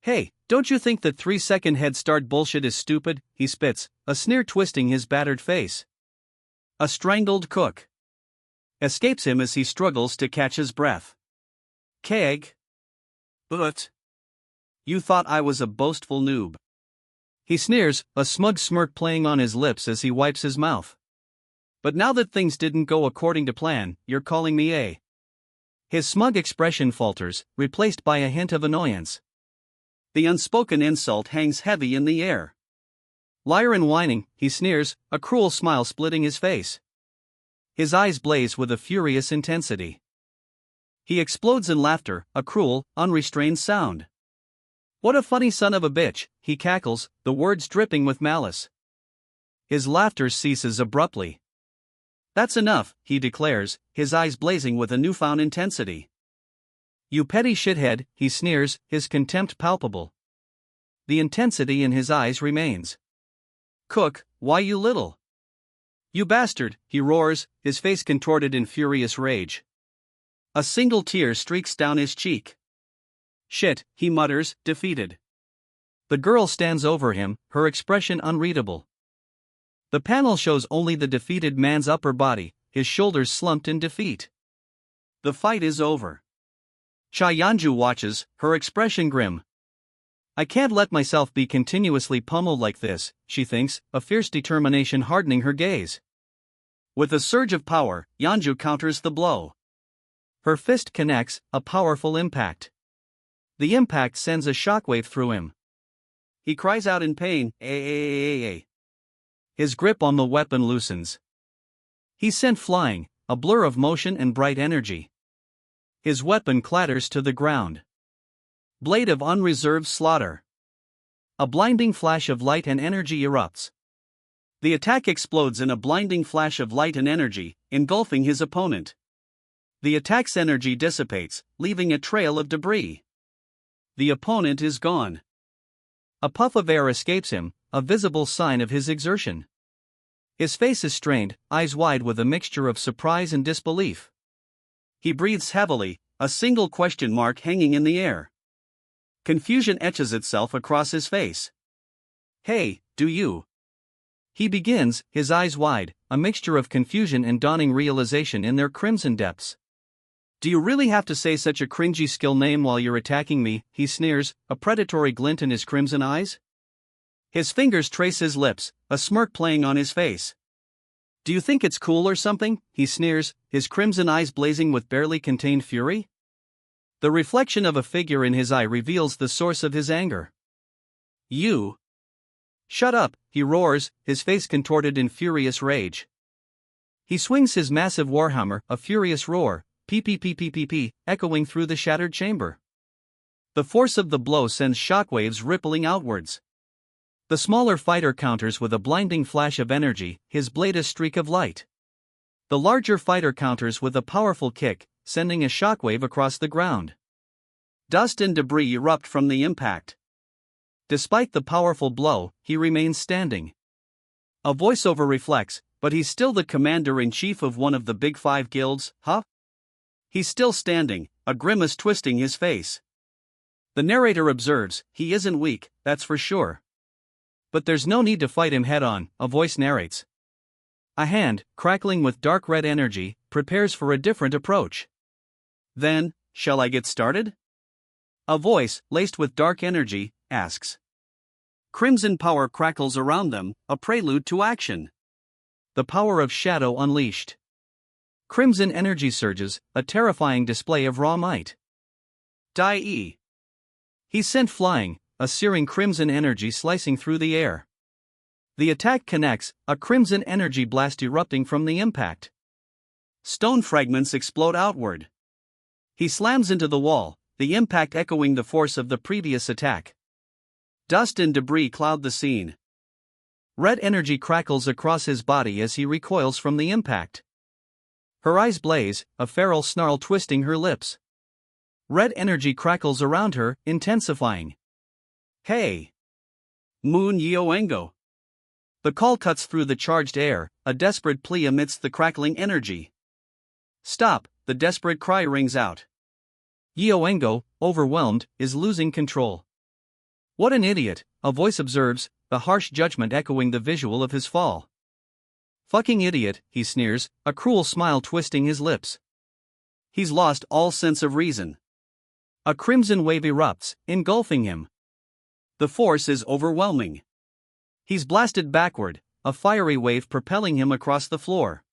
[SPEAKER 1] "Hey, don't you think that 3-second head start bullshit is stupid?" he spits, a sneer twisting his battered face. A strangled cook escapes him as he struggles to catch his breath. "Keg. But you thought I was a boastful noob." He sneers, a smug smirk playing on his lips as he wipes his mouth. "But now that things didn't go according to plan, you're calling me a..." His smug expression falters, replaced by a hint of annoyance. The unspoken insult hangs heavy in the air. "Liar and whining," he sneers, a cruel smile splitting his face. His eyes blaze with a furious intensity. He explodes in laughter, a cruel, unrestrained sound. "What a funny son of a bitch," he cackles, the words dripping with malice. His laughter ceases abruptly. "That's enough," he declares, his eyes blazing with a newfound intensity. "You petty shithead," he sneers, his contempt palpable. the intensity in his eyes remains. "Cook, why you little? You bastard," he roars, his face contorted in furious rage. A single tear streaks down his cheek. "Shit," he mutters, defeated. The girl stands over him, her expression unreadable. The panel shows only the defeated man's upper body, his shoulders slumped in defeat. The fight is over. Cha Yanju watches, her expression grim. "I can't let myself be continuously pummeled like this," she thinks, a fierce determination hardening her gaze. With a surge of power, Yanju counters the blow. Her fist connects, a powerful impact. The impact sends a shockwave through him. He cries out in pain, "Ay." His grip on the weapon loosens. He's sent flying, a blur of motion and bright energy. His weapon clatters to the ground. Blade of unreserved slaughter. A blinding flash of light and energy erupts. The attack explodes in a blinding flash of light and energy, engulfing his opponent. The attack's energy dissipates, leaving a trail of debris. The opponent is gone. A puff of air escapes him, a visible sign of his exertion. His face is strained, eyes wide with a mixture of surprise and disbelief. He breathes heavily, a single question mark hanging in the air. Confusion etches itself across his face. "Hey, do you?" He begins, his eyes wide, a mixture of confusion and dawning realization in their crimson depths. "Do you really have to say such a cringy skill name while you're attacking me?" he sneers, a predatory glint in his crimson eyes. His fingers trace his lips, a smirk playing on his face. "Do you think it's cool or something?" he sneers, his crimson eyes blazing with barely contained fury. The reflection of a figure in his eye reveals the source of his anger. "You?" "Shut up," he roars, his face contorted in furious rage. He swings his massive warhammer, a furious roar, PPPPPP, echoing through the shattered chamber. The force of the blow sends shockwaves rippling outwards. The smaller fighter counters with a blinding flash of energy, his blade a streak of light. The larger fighter counters with a powerful kick, sending a shockwave across the ground. Dust and debris erupt from the impact. Despite the powerful blow, he remains standing. A voiceover reflects, "But he's still the commander-in-chief of one of the big 5 guilds, huh?" He's still standing, a grimace twisting his face. The narrator observes, "He isn't weak, that's for sure. But there's no need to fight him head-on," a voice narrates. A hand, crackling with dark red energy, prepares for a different approach. "Then, shall I get started?" A voice, laced with dark energy, asks. Crimson power crackles around them, a prelude to action. The power of shadow unleashed. Crimson energy surges, a terrifying display of raw might. Die. He's sent flying, a searing crimson energy slicing through the air. The attack connects, a crimson energy blast erupting from the impact. Stone fragments explode outward. He slams into the wall, the impact echoing the force of the previous attack. Dust and debris cloud the scene. Red energy crackles across his body as he recoils from the impact. Her eyes blaze, a feral snarl twisting her lips. Red energy crackles around her, intensifying. "Hey! Moon Yoengo!" The call cuts through the charged air, a desperate plea amidst the crackling energy. "Stop!" the desperate cry rings out. Yoengo, overwhelmed, is losing control. "What an idiot," a voice observes, the harsh judgment echoing the visual of his fall. "Fucking idiot," he sneers, a cruel smile twisting his lips. He's lost all sense of reason. A crimson wave erupts, engulfing him. The force is overwhelming. He's blasted backward, a fiery wave propelling him across the floor.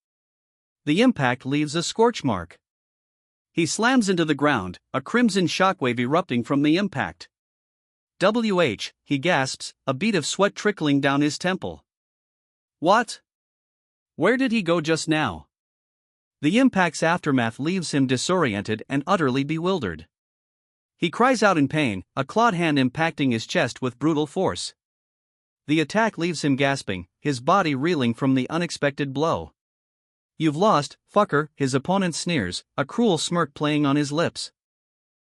[SPEAKER 1] The impact leaves a scorch mark. He slams into the ground, a crimson shockwave erupting from the impact. He gasps, a bead of sweat trickling down his temple. What? Where did he go just now? The impact's aftermath leaves him disoriented and utterly bewildered. He cries out in pain, a clawed hand impacting his chest with brutal force. The attack leaves him gasping, his body reeling from the unexpected blow. "You've lost, fucker," his opponent sneers, a cruel smirk playing on his lips.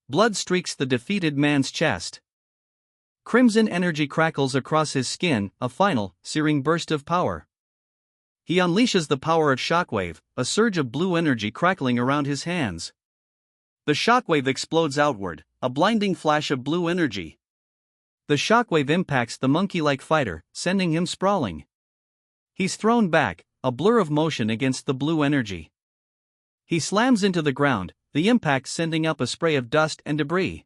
[SPEAKER 1] Blood streaks the defeated man's chest. Crimson energy crackles across his skin, a final, searing burst of power. He unleashes the power of shockwave, a surge of blue energy crackling around his hands. The shockwave explodes outward, a blinding flash of blue energy. The shockwave impacts the monkey-like fighter, sending him sprawling. He's thrown back, a blur of motion against the blue energy. He slams into the ground, the impact sending up a spray of dust and debris.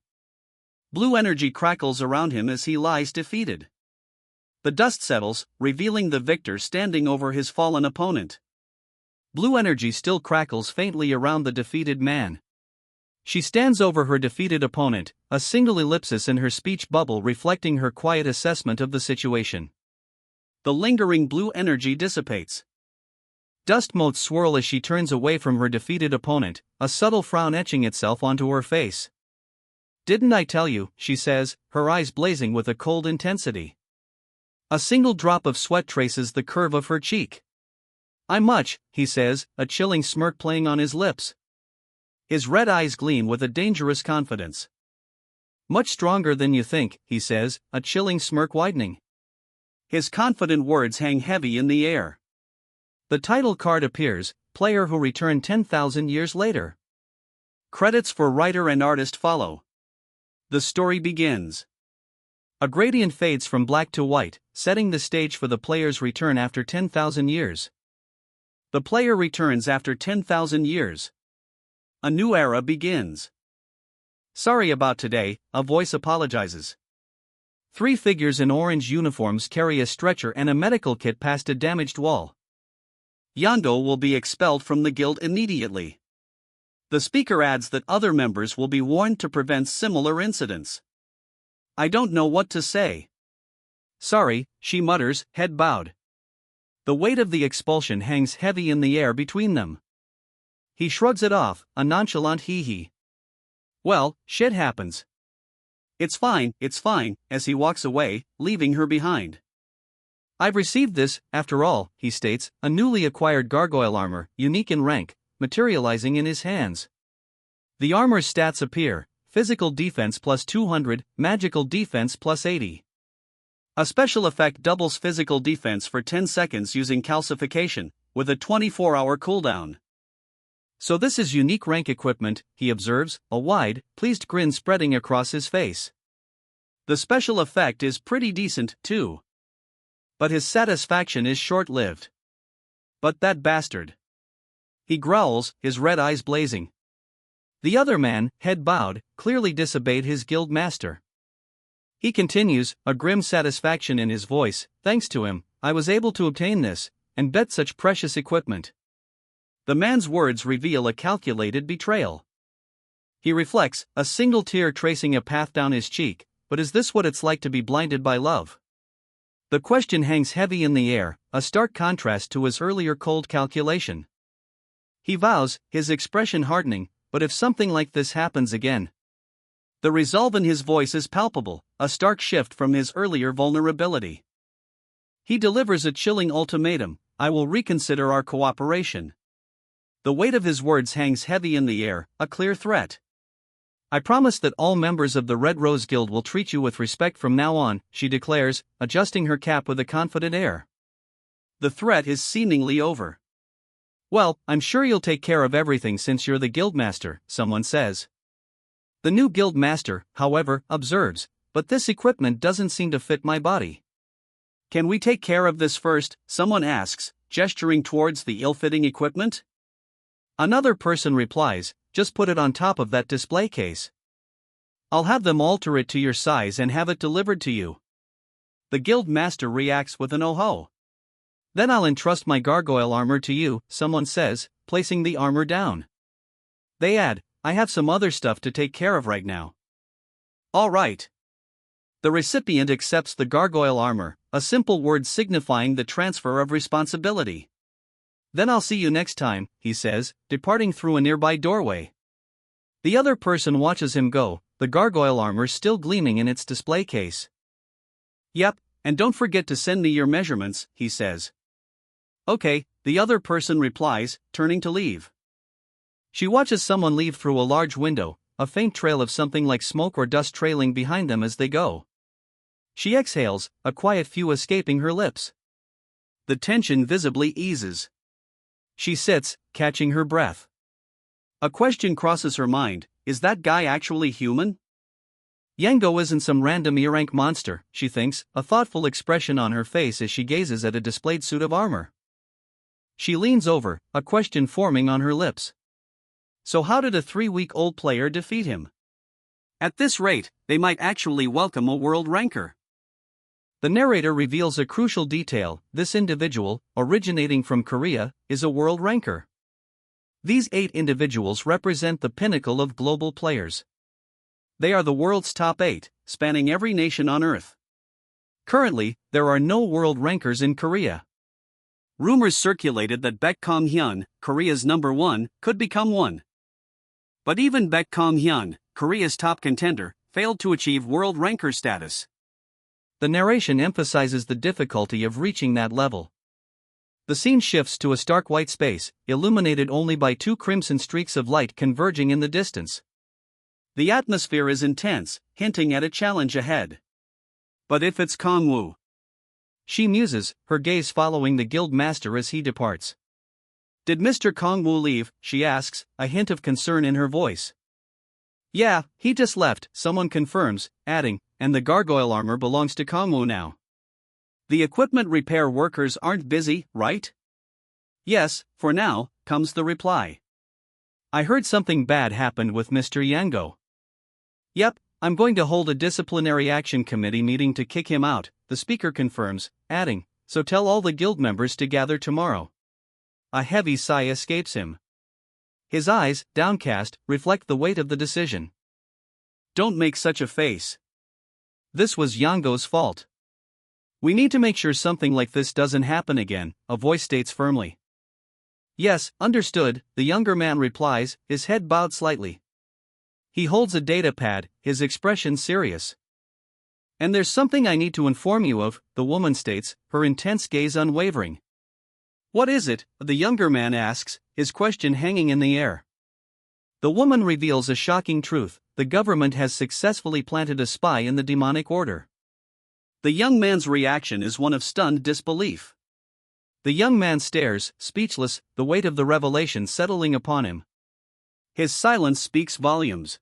[SPEAKER 1] Blue energy crackles around him as he lies defeated. The dust settles, revealing the victor standing over his fallen opponent. Blue energy still crackles faintly around the defeated man. She stands over her defeated opponent, a single ellipsis in her speech bubble reflecting her quiet assessment of the situation. The lingering blue energy dissipates. Dust motes swirl as she turns away from her defeated opponent, a subtle frown etching itself onto her face. "Didn't I tell you?" she says, her eyes blazing with a cold intensity. A single drop of sweat traces the curve of her cheek. "I'm much," he says, a chilling smirk playing on his lips. His red eyes gleam with a dangerous confidence. "Much stronger than you think," he says, a chilling smirk widening. His confident words hang heavy in the air. The title card appears, player who returned 10,000 years later. Credits for writer and artist follow. The story begins. A gradient fades from black to white, setting the stage for the player's return after 10,000 years. The player returns after 10,000 years. A new era begins. "Sorry about today," a voice apologizes. Three figures in orange uniforms carry a stretcher and a medical kit past a damaged wall. "Yando will be expelled from the guild immediately." The speaker adds that other members will be warned to prevent similar incidents. "I don't know what to say." "Sorry," she mutters, head bowed. The weight of the expulsion hangs heavy in the air between them. He shrugs it off, a nonchalant hee-hee. "Well, shit happens. It's fine," as he walks away, leaving her behind. "I've received this, after all," he states, a newly acquired gargoyle armor, unique in rank, materializing in his hands. The armor's stats appear: physical defense plus 200, magical defense plus 80. A special effect doubles physical defense for 10 seconds using calcification, with a 24-hour cooldown. "So this is unique rank equipment," he observes, a wide, pleased grin spreading across his face. The special effect is pretty decent, too. But his satisfaction is short-lived. "But that bastard." He growls, his red eyes blazing. The other man, head bowed, clearly disobeyed his guild master. He continues, a grim satisfaction in his voice, "Thanks to him, I was able to obtain this, and bet such precious equipment." The man's words reveal a calculated betrayal. He reflects, a single tear tracing a path down his cheek, but is this what it's like to be blinded by love? The question hangs heavy in the air, a stark contrast to his earlier cold calculation. He vows, his expression hardening, "But if something like this happens again." The resolve in his voice is palpable, a stark shift from his earlier vulnerability. He delivers a chilling ultimatum: "I will reconsider our cooperation." The weight of his words hangs heavy in the air, a clear threat. "I promise that all members of the Red Rose Guild will treat you with respect from now on," she declares, adjusting her cap with a confident air. The threat is seemingly over. "Well, I'm sure you'll take care of everything since you're the guildmaster," someone says. The new guildmaster, however, observes, "But this equipment doesn't seem to fit my body." "Can we take care of this first?" someone asks, gesturing towards the ill-fitting equipment. Another person replies, "Just put it on top of that display case. I'll have them alter it to your size and have it delivered to you." The guildmaster reacts with an "oh-ho." "Then I'll entrust my gargoyle armor to you," someone says, placing the armor down. They add, "I have some other stuff to take care of right now." "All right." The recipient accepts the gargoyle armor, a simple word signifying the transfer of responsibility. "Then I'll see you next time," he says, departing through a nearby doorway. The other person watches him go, the gargoyle armor still gleaming in its display case. "Yep, and don't forget to send me your measurements," he says. "Okay," the other person replies, turning to leave. She watches someone leave through a large window, a faint trail of something like smoke or dust trailing behind them as they go. She exhales, a quiet few escaping her lips. The tension visibly eases. She sits, catching her breath. A question crosses her mind: is that guy actually human? Yango isn't some random ear-rank monster, she thinks, a thoughtful expression on her face as she gazes at a displayed suit of armor. She leans over, a question forming on her lips. So how did a 3-week-old player defeat him? At this rate, they might actually welcome a world ranker. The narrator reveals a crucial detail: this individual, originating from Korea, is a world ranker. These 8 individuals represent the pinnacle of global players. They are the world's top 8, spanning every nation on Earth. Currently, there are no world rankers in Korea. Rumors circulated that Baek Kong-hyun, Korea's number 1, could become one. But even Baek Kong-hyun, Korea's top contender, failed to achieve world ranker status. The narration emphasizes the difficulty of reaching that level. The scene shifts to a stark white space, illuminated only by 2 crimson streaks of light converging in the distance. The atmosphere is intense, hinting at a challenge ahead. But if it's Kong-woo? She muses, her gaze following the guild master as he departs. Did Mr. Kong-woo leave? She asks, a hint of concern in her voice. Yeah, he just left, someone confirms, adding, and the gargoyle armor belongs to Kong-woo now. The equipment repair workers aren't busy, right? Yes, for now, comes the reply. I heard something bad happened with Mr. Yango. Yep, I'm going to hold a disciplinary action committee meeting to kick him out, the speaker confirms, adding, so tell all the guild members to gather tomorrow. A heavy sigh escapes him. His eyes, downcast, reflect the weight of the decision. Don't make such a face. This was Yango's fault. We need to make sure something like this doesn't happen again, a voice states firmly. Yes, understood, the younger man replies, his head bowed slightly. He holds a data pad, his expression serious. And there's something I need to inform you of, the woman states, her intense gaze unwavering. What is it? The younger man asks, his question hanging in the air. The woman reveals a shocking truth: the government has successfully planted a spy in the demonic order. The young man's reaction is one of stunned disbelief. The young man stares, speechless, the weight of the revelation settling upon him. His silence speaks volumes.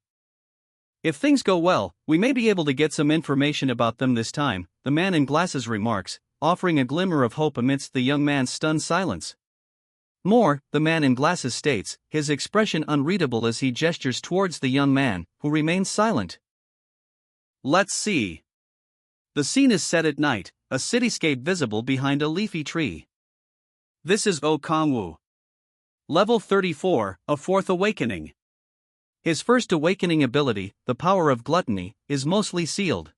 [SPEAKER 1] If things go well, we may be able to get some information about them this time, the man in glasses remarks, offering a glimmer of hope amidst the young man's stunned silence. More, the man in glasses states, his expression unreadable as he gestures towards the young man, who remains silent. Let's see. The scene is set at night, a cityscape visible behind a leafy tree. This is Kong-woo. Level 34, a 4th awakening. His first awakening ability, the power of gluttony, is mostly sealed.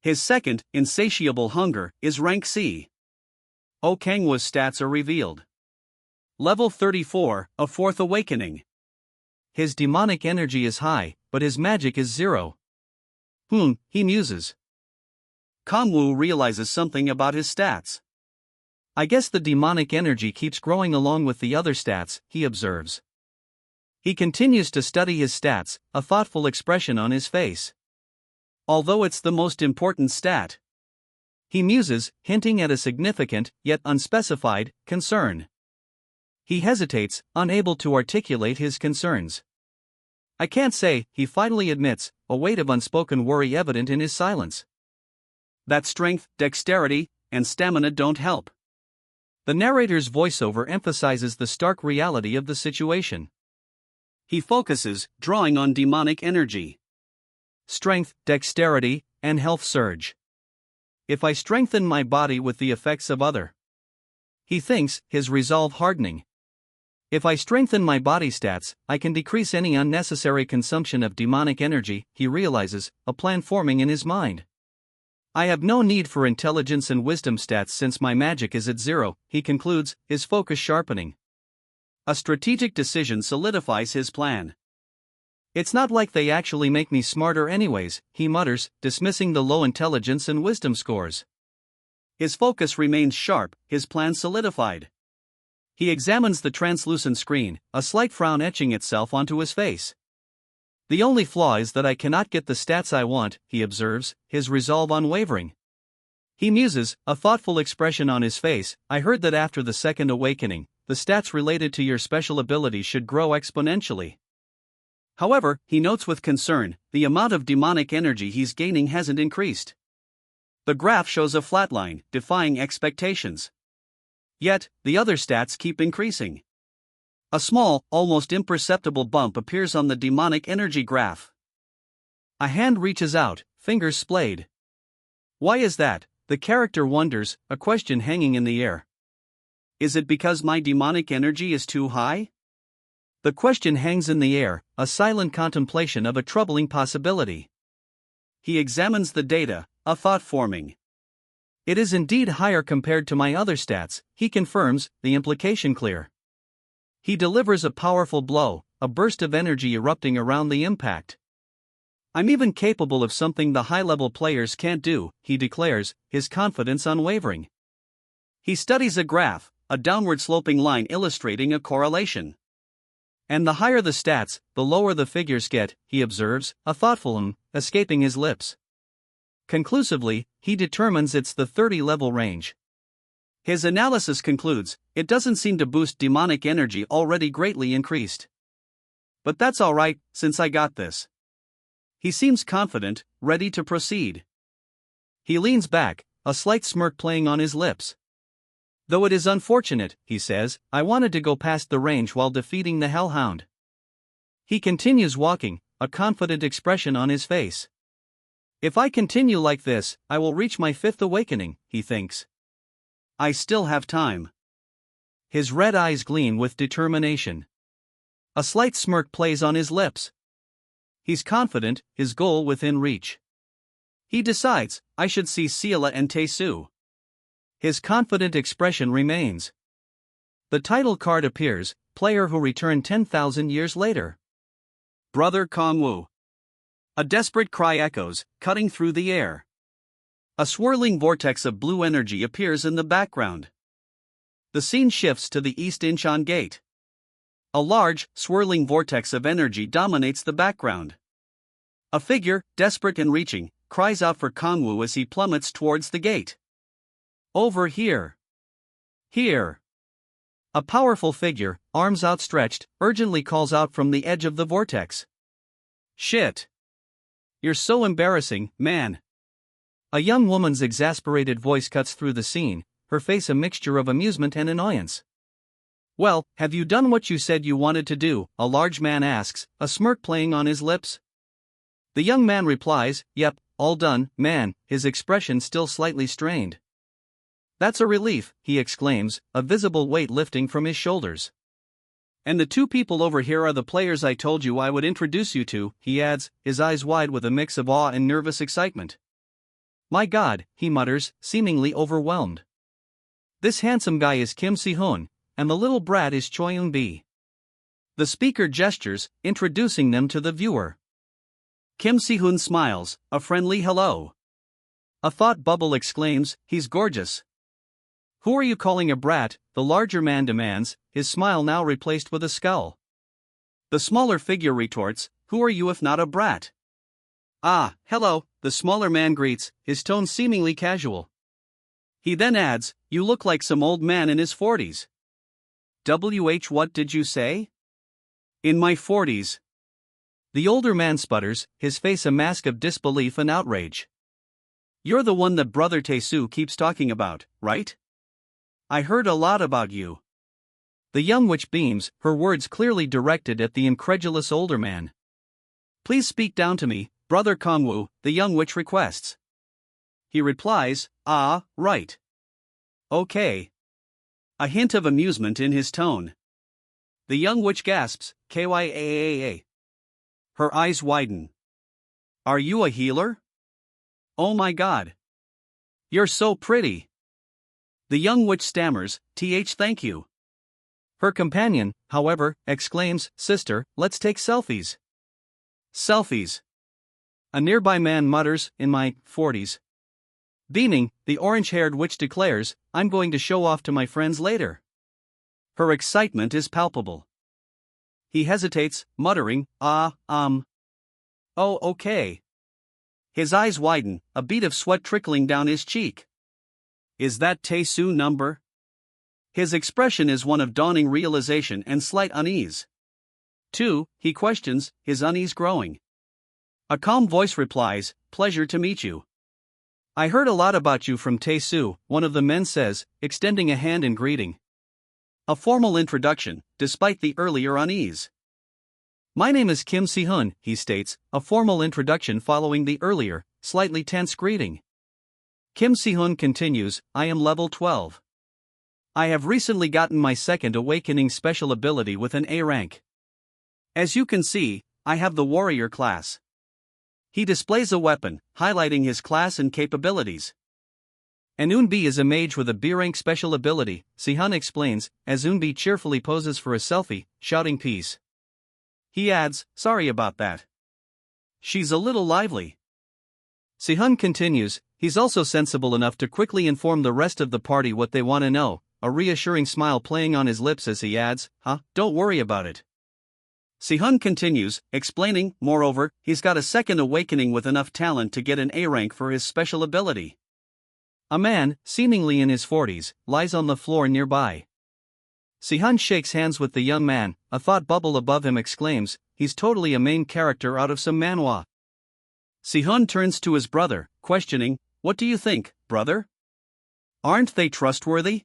[SPEAKER 1] His second, insatiable hunger, is rank C. Kang-woo's stats are revealed. Level 34, a 4th awakening. His demonic energy is high, but his magic is 0. He muses. Kong-woo realizes something about his stats. I guess the demonic energy keeps growing along with the other stats, he observes. He continues to study his stats, a thoughtful expression on his face. Although it's the most important stat. He muses, hinting at a significant, yet unspecified, concern. He hesitates, unable to articulate his concerns. I can't say, he finally admits, a weight of unspoken worry evident in his silence. That strength, dexterity, and stamina don't help. The narrator's voiceover emphasizes the stark reality of the situation. He focuses, drawing on demonic energy. Strength, dexterity, and health surge. If I strengthen my body with the effects of other. He thinks, his resolve hardening. If I strengthen my body stats, I can decrease any unnecessary consumption of demonic energy, he realizes, a plan forming in his mind. I have no need for intelligence and wisdom stats since my magic is at 0, he concludes, his focus sharpening. A strategic decision solidifies his plan. It's not like they actually make me smarter anyways, he mutters, dismissing the low intelligence and wisdom scores. His focus remains sharp, his plan solidified. He examines the translucent screen, a slight frown etching itself onto his face. The only flaw is that I cannot get the stats I want, he observes, his resolve unwavering. He muses, a thoughtful expression on his face. I heard that after the second awakening, the stats related to your special ability should grow exponentially. However, he notes with concern, the amount of demonic energy he's gaining hasn't increased. The graph shows a flat line, defying expectations. Yet, the other stats keep increasing. A small, almost imperceptible bump appears on the demonic energy graph. A hand reaches out, fingers splayed. Why is that? The character wonders, a question hanging in the air. Is it because my demonic energy is too high? The question hangs in the air, a silent contemplation of a troubling possibility. He examines the data, a thought forming. It is indeed higher compared to my other stats, he confirms, the implication clear. He delivers a powerful blow, a burst of energy erupting around the impact. I'm even capable of something the high-level players can't do, he declares, his confidence unwavering. He studies a graph, a downward-sloping line illustrating a correlation. And the higher the stats, the lower the figures get, he observes, a thoughtful escaping his lips. Conclusively, he determines it's the 30-level range. His analysis concludes, it doesn't seem to boost demonic energy already greatly increased. But that's alright, since I got this. He seems confident, ready to proceed. He leans back, a slight smirk playing on his lips. Though it is unfortunate, he says, I wanted to go past the range while defeating the Hellhound. He continues walking, a confident expression on his face. If I continue like this, I will reach my fifth awakening, he thinks. I still have time. His red eyes gleam with determination. A slight smirk plays on his lips. He's confident, his goal within reach. He decides, I should see Ciela and Taesu. His confident expression remains. The title card appears, player who returned 10,000 years later. Brother Kongwu. A desperate cry echoes, cutting through the air. A swirling vortex of blue energy appears in the background. The scene shifts to the East Incheon Gate. A large, swirling vortex of energy dominates the background. A figure, desperate and reaching, cries out for Kongwu as he plummets towards the gate. Over here. Here. A powerful figure, arms outstretched, urgently calls out from the edge of the vortex. Shit. You're so embarrassing, man. A young woman's exasperated voice cuts through the scene, her face a mixture of amusement and annoyance. Well, have you done what you said you wanted to do? A large man asks, a smirk playing on his lips. The young man replies, yep, all done, man, his expression still slightly strained. That's a relief, he exclaims, a visible weight lifting from his shoulders. And the two people over here are the players I told you I would introduce you to, he adds, his eyes wide with a mix of awe and nervous excitement. My God, he mutters, seemingly overwhelmed. This handsome guy is Kim Si-hoon, and the little brat is Choi Eun-bi. The speaker gestures, introducing them to the viewer. Kim Si-hoon smiles, a friendly hello. A thought bubble exclaims, he's gorgeous. Who are you calling a brat? The larger man demands, his smile now replaced with a scowl. The smaller figure retorts, who are you if not a brat? Ah, hello, the smaller man greets, his tone seemingly casual. He then adds, you look like some old man in his 40s. What did you say? In my 40s. The older man sputters, his face a mask of disbelief and outrage. You're the one that Brother Taesu keeps talking about, right? I heard a lot about you. The young witch beams, her words clearly directed at the incredulous older man. Please speak down to me, Brother Kongwu, the young witch requests. He replies, ah, right. Okay. A hint of amusement in his tone. The young witch gasps, Kyaa. Her eyes widen. Are you a healer? Oh my God. You're so pretty. The young witch stammers, thank you. Her companion, however, exclaims, sister, let's take selfies. Selfies. A nearby man mutters, in my 40s. Beaming, the orange-haired witch declares, I'm going to show off to my friends later. Her excitement is palpable. He hesitates, muttering, Oh, okay. His eyes widen, a bead of sweat trickling down his cheek. Is that Tae-soo number? His expression is one of dawning realization and slight unease. 2, he questions, his unease growing. A calm voice replies, pleasure to meet you. I heard a lot about you from Tae-soo, one of the men says, extending a hand in greeting. A formal introduction, despite the earlier unease. My name is Kim Si-hun, he states, a formal introduction following the earlier, slightly tense greeting. Kim Si-hun continues, I am level 12. I have recently gotten my second awakening special ability with an A rank. As you can see, I have the warrior class. He displays a weapon, highlighting his class and capabilities. And Eunbi is a mage with a B rank special ability, Si-hun explains, as Eunbi cheerfully poses for a selfie, shouting peace. He adds, sorry about that. She's a little lively. Si-hun continues, he's also sensible enough to quickly inform the rest of the party what they want to know, a reassuring smile playing on his lips as he adds, don't worry about it. Si-hun continues, explaining, moreover, he's got a second awakening with enough talent to get an A rank for his special ability. A man, seemingly in his 40s, lies on the floor nearby. Si-hun shakes hands with the young man, a thought bubble above him exclaims, he's totally a main character out of some manhwa. Si-hun turns to his brother, questioning, what do you think, brother? Aren't they trustworthy?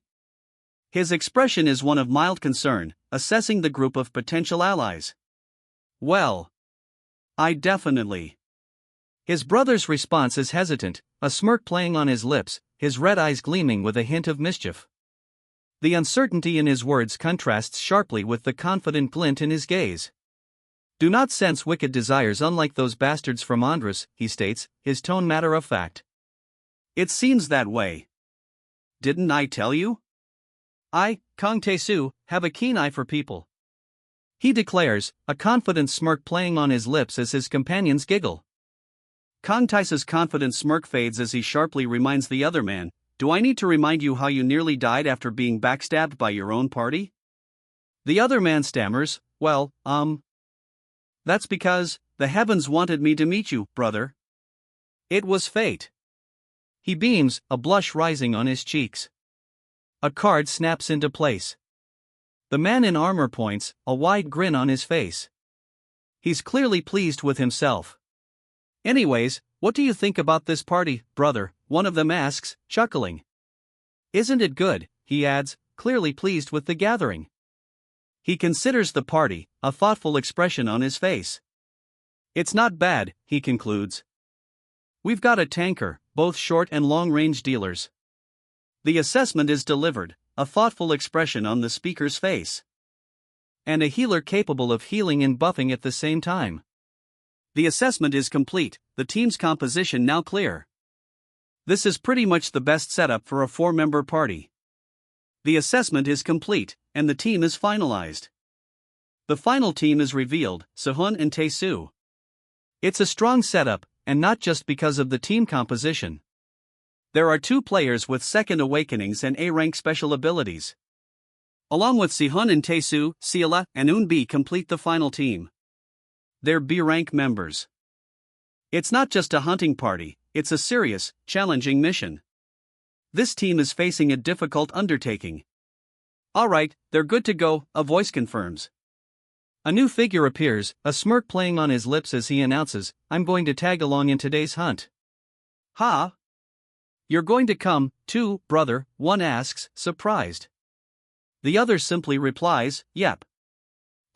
[SPEAKER 1] His expression is one of mild concern, assessing the group of potential allies. Well, I definitely. His brother's response is hesitant, a smirk playing on his lips, his red eyes gleaming with a hint of mischief. The uncertainty in his words contrasts sharply with the confident glint in his gaze. Do not sense wicked desires unlike those bastards from Andrus, he states, his tone matter of fact. It seems that way. Didn't I tell you? I, Kang Tae-soo, have a keen eye for people. He declares, a confident smirk playing on his lips as his companions giggle. Kang Tae-soo's confident smirk fades as he sharply reminds the other man, do I need to remind you how you nearly died after being backstabbed by your own party? The other man stammers, well, that's because the heavens wanted me to meet you, brother. It was fate. He beams, a blush rising on his cheeks. A card snaps into place. The man in armor points, a wide grin on his face. He's clearly pleased with himself. Anyways, what do you think about this party, brother? One of them asks, chuckling. Isn't it good, he adds, clearly pleased with the gathering. He considers the party, a thoughtful expression on his face. It's not bad, he concludes. We've got a tanker, both short and long-range dealers. The assessment is delivered, a thoughtful expression on the speaker's face. And a healer capable of healing and buffing at the same time. The assessment is complete, the team's composition now clear. This is pretty much the best setup for a 4-member party. The assessment is complete, and the team is finalized. The final team is revealed, Si-hun and Tae-soo. It's a strong setup, and not just because of the team composition. There are 2 players with second awakenings and A-rank special abilities. Along with Si-hun and Tae-soo, Seala and Eunbi complete the final team. They're B-rank members. It's not just a hunting party, it's a serious, challenging mission. This team is facing a difficult undertaking. Alright, they're good to go, a voice confirms. A new figure appears, a smirk playing on his lips as he announces, I'm going to tag along in today's hunt. Ha! You're going to come, too, brother, one asks, surprised. The other simply replies, yep.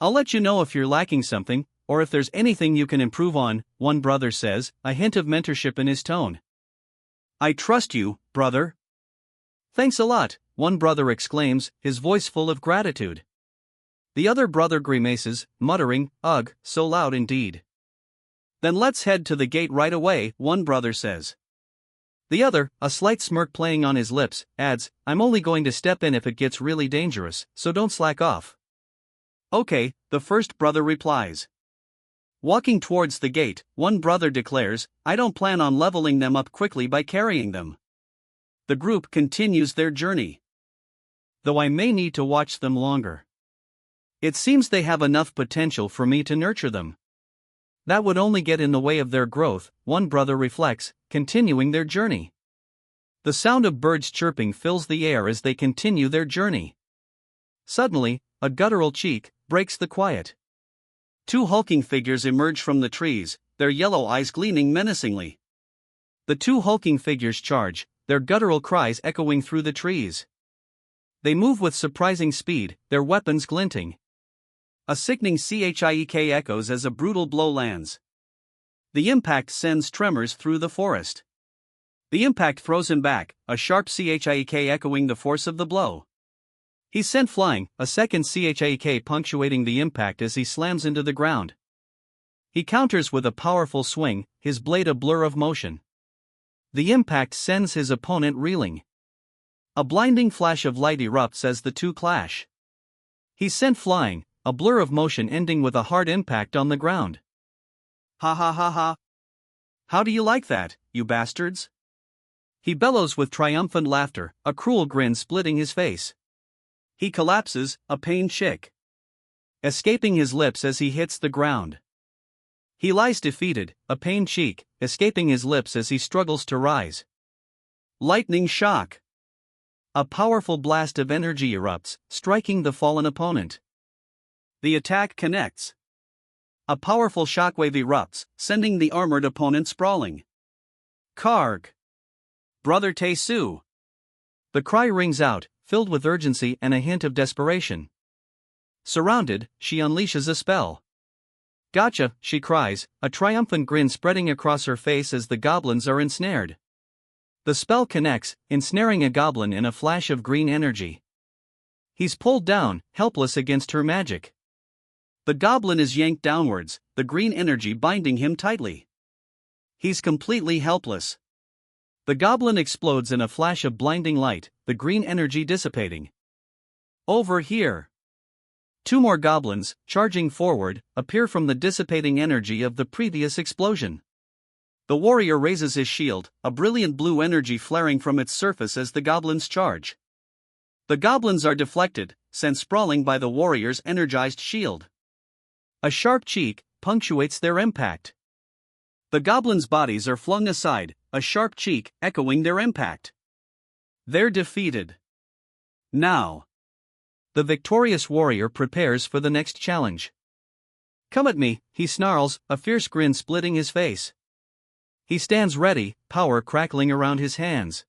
[SPEAKER 1] I'll let you know if you're lacking something, or if there's anything you can improve on, one brother says, a hint of mentorship in his tone. I trust you, brother. Thanks a lot, one brother exclaims, his voice full of gratitude. The other brother grimaces, muttering, ugh, so loud indeed. Then let's head to the gate right away, one brother says. The other, a slight smirk playing on his lips, adds, I'm only going to step in if it gets really dangerous, so don't slack off. Okay, the first brother replies. Walking towards the gate, one brother declares, I don't plan on leveling them up quickly by carrying them. The group continues their journey. Though I may need to watch them longer. It seems they have enough potential for me to nurture them. That would only get in the way of their growth, one brother reflects, continuing their journey. The sound of birds chirping fills the air as they continue their journey. Suddenly, a guttural cheek breaks the quiet. Two hulking figures emerge from the trees, their yellow eyes gleaming menacingly. The two hulking figures charge, their guttural cries echoing through the trees. They move with surprising speed, their weapons glinting. A sickening chik echoes as a brutal blow lands. The impact sends tremors through the forest. The impact throws him back, a sharp chik echoing the force of the blow. He's sent flying, a second chik punctuating the impact as he slams into the ground. He counters with a powerful swing, his blade a blur of motion. The impact sends his opponent reeling. A blinding flash of light erupts as the two clash. He's sent flying, a blur of motion ending with a hard impact on the ground. Ha ha ha ha. How do you like that, you bastards? He bellows with triumphant laughter, a cruel grin splitting his face. He collapses, a pained chick escaping his lips as he hits the ground. He lies defeated, a pained cheek escaping his lips as he struggles to rise. Lightning shock. A powerful blast of energy erupts, striking the fallen opponent. The attack connects. A powerful shockwave erupts, sending the armored opponent sprawling. Karg. Brother Tae-soo. The cry rings out, filled with urgency and a hint of desperation. Surrounded, she unleashes a spell. Gotcha, she cries, a triumphant grin spreading across her face as the goblins are ensnared. The spell connects, ensnaring a goblin in a flash of green energy. He's pulled down, helpless against her magic. The goblin is yanked downwards, the green energy binding him tightly. He's completely helpless. The goblin explodes in a flash of blinding light, the green energy dissipating. Over here. Two more goblins, charging forward, appear from the dissipating energy of the previous explosion. The warrior raises his shield, a brilliant blue energy flaring from its surface as the goblins charge. The goblins are deflected, sent sprawling by the warrior's energized shield. A sharp cheek punctuates their impact. The goblins' bodies are flung aside, a sharp cheek echoing their impact. They're defeated. Now. The victorious warrior prepares for the next challenge. Come at me, he snarls, a fierce grin splitting his face. He stands ready, power crackling around his hands.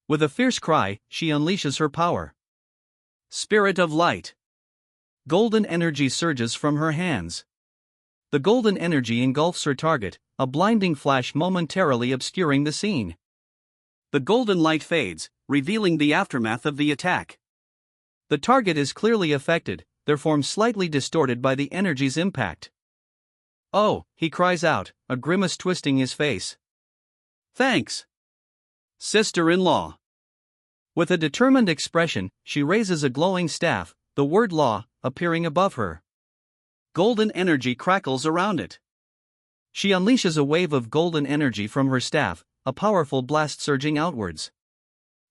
[SPEAKER 1] With a fierce cry, she unleashes her power. Spirit of light. Golden energy surges from her hands. The golden energy engulfs her target, a blinding flash momentarily obscuring the scene. The golden light fades, revealing the aftermath of the attack. The target is clearly affected, their form slightly distorted by the energy's impact. Oh, he cries out, a grimace twisting his face. Thanks, sister-in-law. With a determined expression, she raises a glowing staff, the word law appearing above her. Golden energy crackles around it. She unleashes a wave of golden energy from her staff, a powerful blast surging outwards.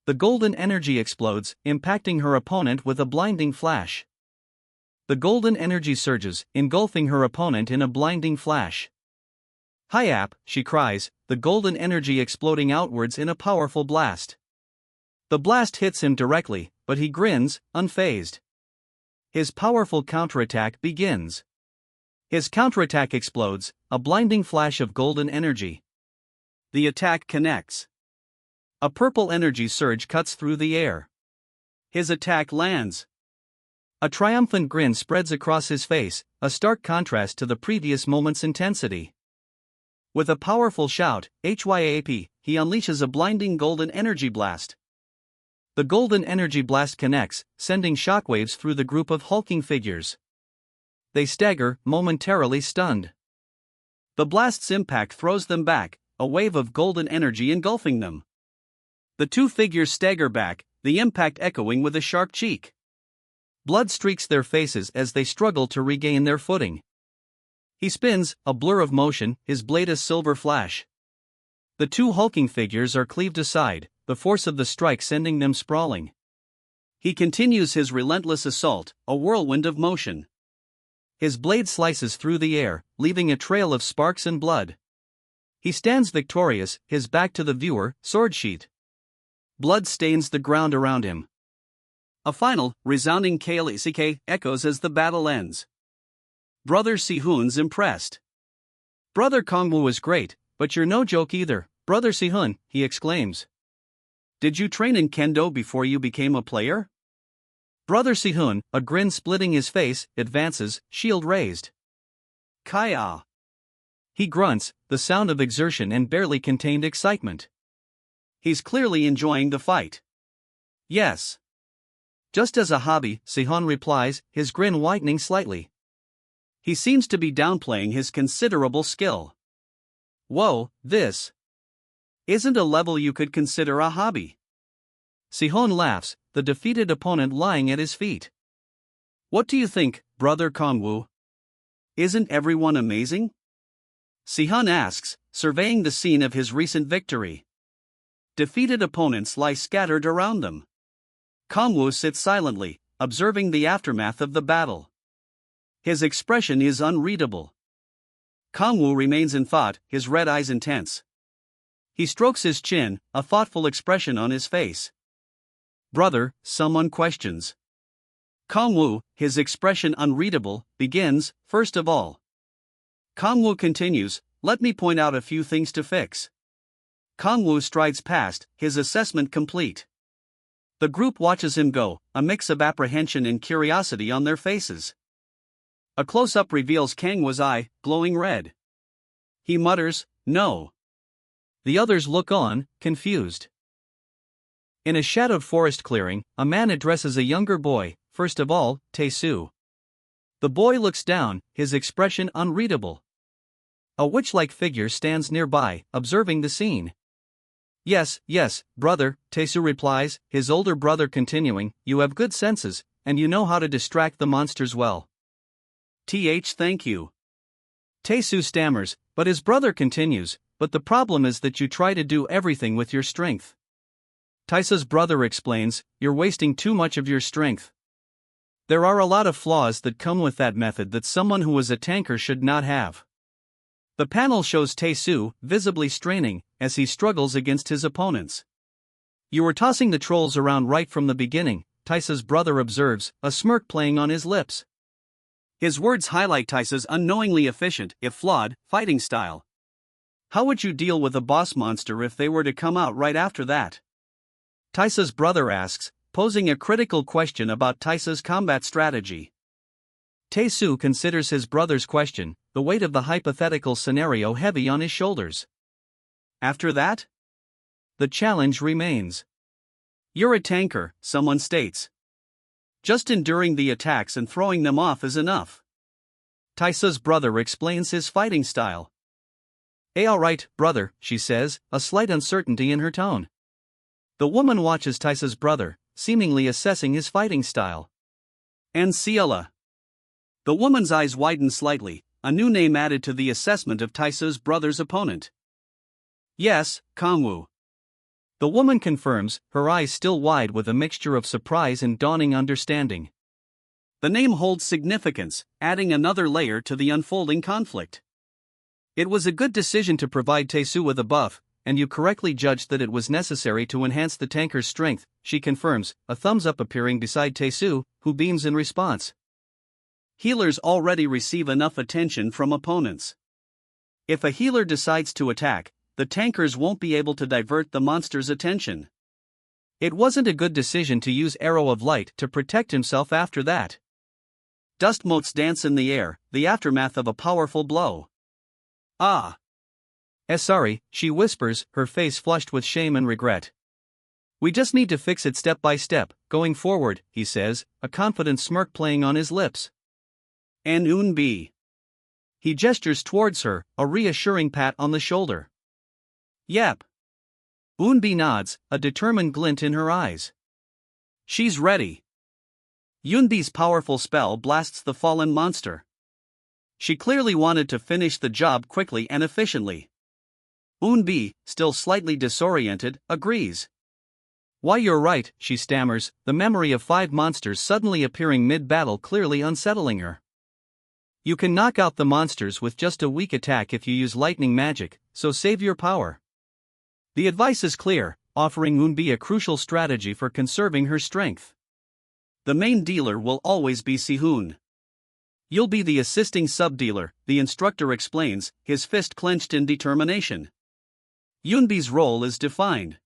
[SPEAKER 1] The golden energy explodes, impacting her opponent with a blinding flash. The golden energy surges, engulfing her opponent in a blinding flash. Hi-yap, she cries, the golden energy exploding outwards in a powerful blast. The blast hits him directly, but he grins, unfazed. His powerful counterattack begins. His counterattack explodes, a blinding flash of golden energy. The attack connects. A purple energy surge cuts through the air. His attack lands. A triumphant grin spreads across his face, a stark contrast to the previous moment's intensity. With a powerful shout, HYAP, he unleashes a blinding golden energy blast. The golden energy blast connects, sending shockwaves through the group of hulking figures. They stagger, momentarily stunned. The blast's impact throws them back, a wave of golden energy engulfing them. The two figures stagger back, the impact echoing with a sharp cheek. Blood streaks their faces as they struggle to regain their footing. He spins, a blur of motion, his blade a silver flash. The two hulking figures are cleaved aside, the force of the strike sending them sprawling. He continues his relentless assault, a whirlwind of motion. His blade slices through the air, leaving a trail of sparks and blood. He stands victorious, his back to the viewer, sword sheath. Blood stains the ground around him. A final, resounding KLCK echoes as the battle ends. Brother Sihun's impressed. Brother Kongwu is great, but you're no joke either, Brother Sihun, he exclaims. Did you train in kendo before you became a player? Brother Sihun, a grin splitting his face, advances, shield raised. Kaya. He grunts, the sound of exertion and barely contained excitement. He's clearly enjoying the fight. Yes. Just as a hobby, Sihun replies, his grin whitening slightly. He seems to be downplaying his considerable skill. Whoa, this isn't a level you could consider a hobby. Sihun laughs, the defeated opponent lying at his feet. What do you think, Brother Kongwu? Isn't everyone amazing? Sihun asks, surveying the scene of his recent victory. Defeated opponents lie scattered around them. Kongwu sits silently, observing the aftermath of the battle. His expression is unreadable. Kongwu remains in thought, his red eyes intense. He strokes his chin, a thoughtful expression on his face. Brother, someone questions. Kongwu, his expression unreadable, begins, first of all. Kongwu continues, let me point out a few things to fix. Kongwu strides past, his assessment complete. The group watches him go, a mix of apprehension and curiosity on their faces. A close-up reveals Kangwu's eye, glowing red. He mutters, no. The others look on, confused. In a shadowed forest clearing, a man addresses a younger boy, first of all, Tae-soo. The boy looks down, his expression unreadable. A witch-like figure stands nearby, observing the scene. Yes, brother, Tae-soo replies, his older brother continuing, you have good senses, and you know how to distract the monsters well. Thank you. Tae-soo stammers, but his brother continues, but the problem is that you try to do everything with your strength. Taisa's brother explains, you're wasting too much of your strength. There are a lot of flaws that come with that method that someone who is a tanker should not have. The panel shows Tae-soo, visibly straining, as he struggles against his opponents. You were tossing the trolls around right from the beginning, Taisa's brother observes, a smirk playing on his lips. His words highlight Taisa's unknowingly efficient, if flawed, fighting style. How would you deal with a boss monster if they were to come out right after that? Taisa's brother asks, posing a critical question about Taisa's combat strategy. Tae-soo considers his brother's question, the weight of the hypothetical scenario heavy on his shoulders. After that? The challenge remains. You're a tanker, someone states. Just enduring the attacks and throwing them off is enough. Taisa's brother explains his fighting style. Alright, brother, she says, a slight uncertainty in her tone. The woman watches Taisa's brother, seemingly assessing his fighting style. And Ciela. The woman's eyes widen slightly, a new name added to the assessment of Taisa's brother's opponent. Yes, Kongwu. The woman confirms, her eyes still wide with a mixture of surprise and dawning understanding. The name holds significance, adding another layer to the unfolding conflict. It was a good decision to provide Tae-soo with a buff, and you correctly judged that it was necessary to enhance the tanker's strength, she confirms, a thumbs up appearing beside Tae-soo, who beams in response. Healers already receive enough attention from opponents. If a healer decides to attack, the tankers won't be able to divert the monster's attention. It wasn't a good decision to use Arrow of Light to protect himself after that. Dust motes dance in the air, the aftermath of a powerful blow. Ah! Sorry, she whispers, her face flushed with shame and regret. We just need to fix it step by step, going forward, he says, a confident smirk playing on his lips. And Eun-bi. He gestures towards her, a reassuring pat on the shoulder. Yep. Eun-bi nods, a determined glint in her eyes. She's ready. Eun-bi's powerful spell blasts the fallen monster. She clearly wanted to finish the job quickly and efficiently. Eun-bi, still slightly disoriented, agrees. Why, you're right, she stammers, the memory of 5 monsters suddenly appearing mid-battle clearly unsettling her. You can knock out the monsters with just a weak attack if you use lightning magic, so save your power. The advice is clear, offering Moonbi a crucial strategy for conserving her strength. The main dealer will always be Sihun. You'll be the assisting sub-dealer, the instructor explains, his fist clenched in determination. Yunbi's role is defined.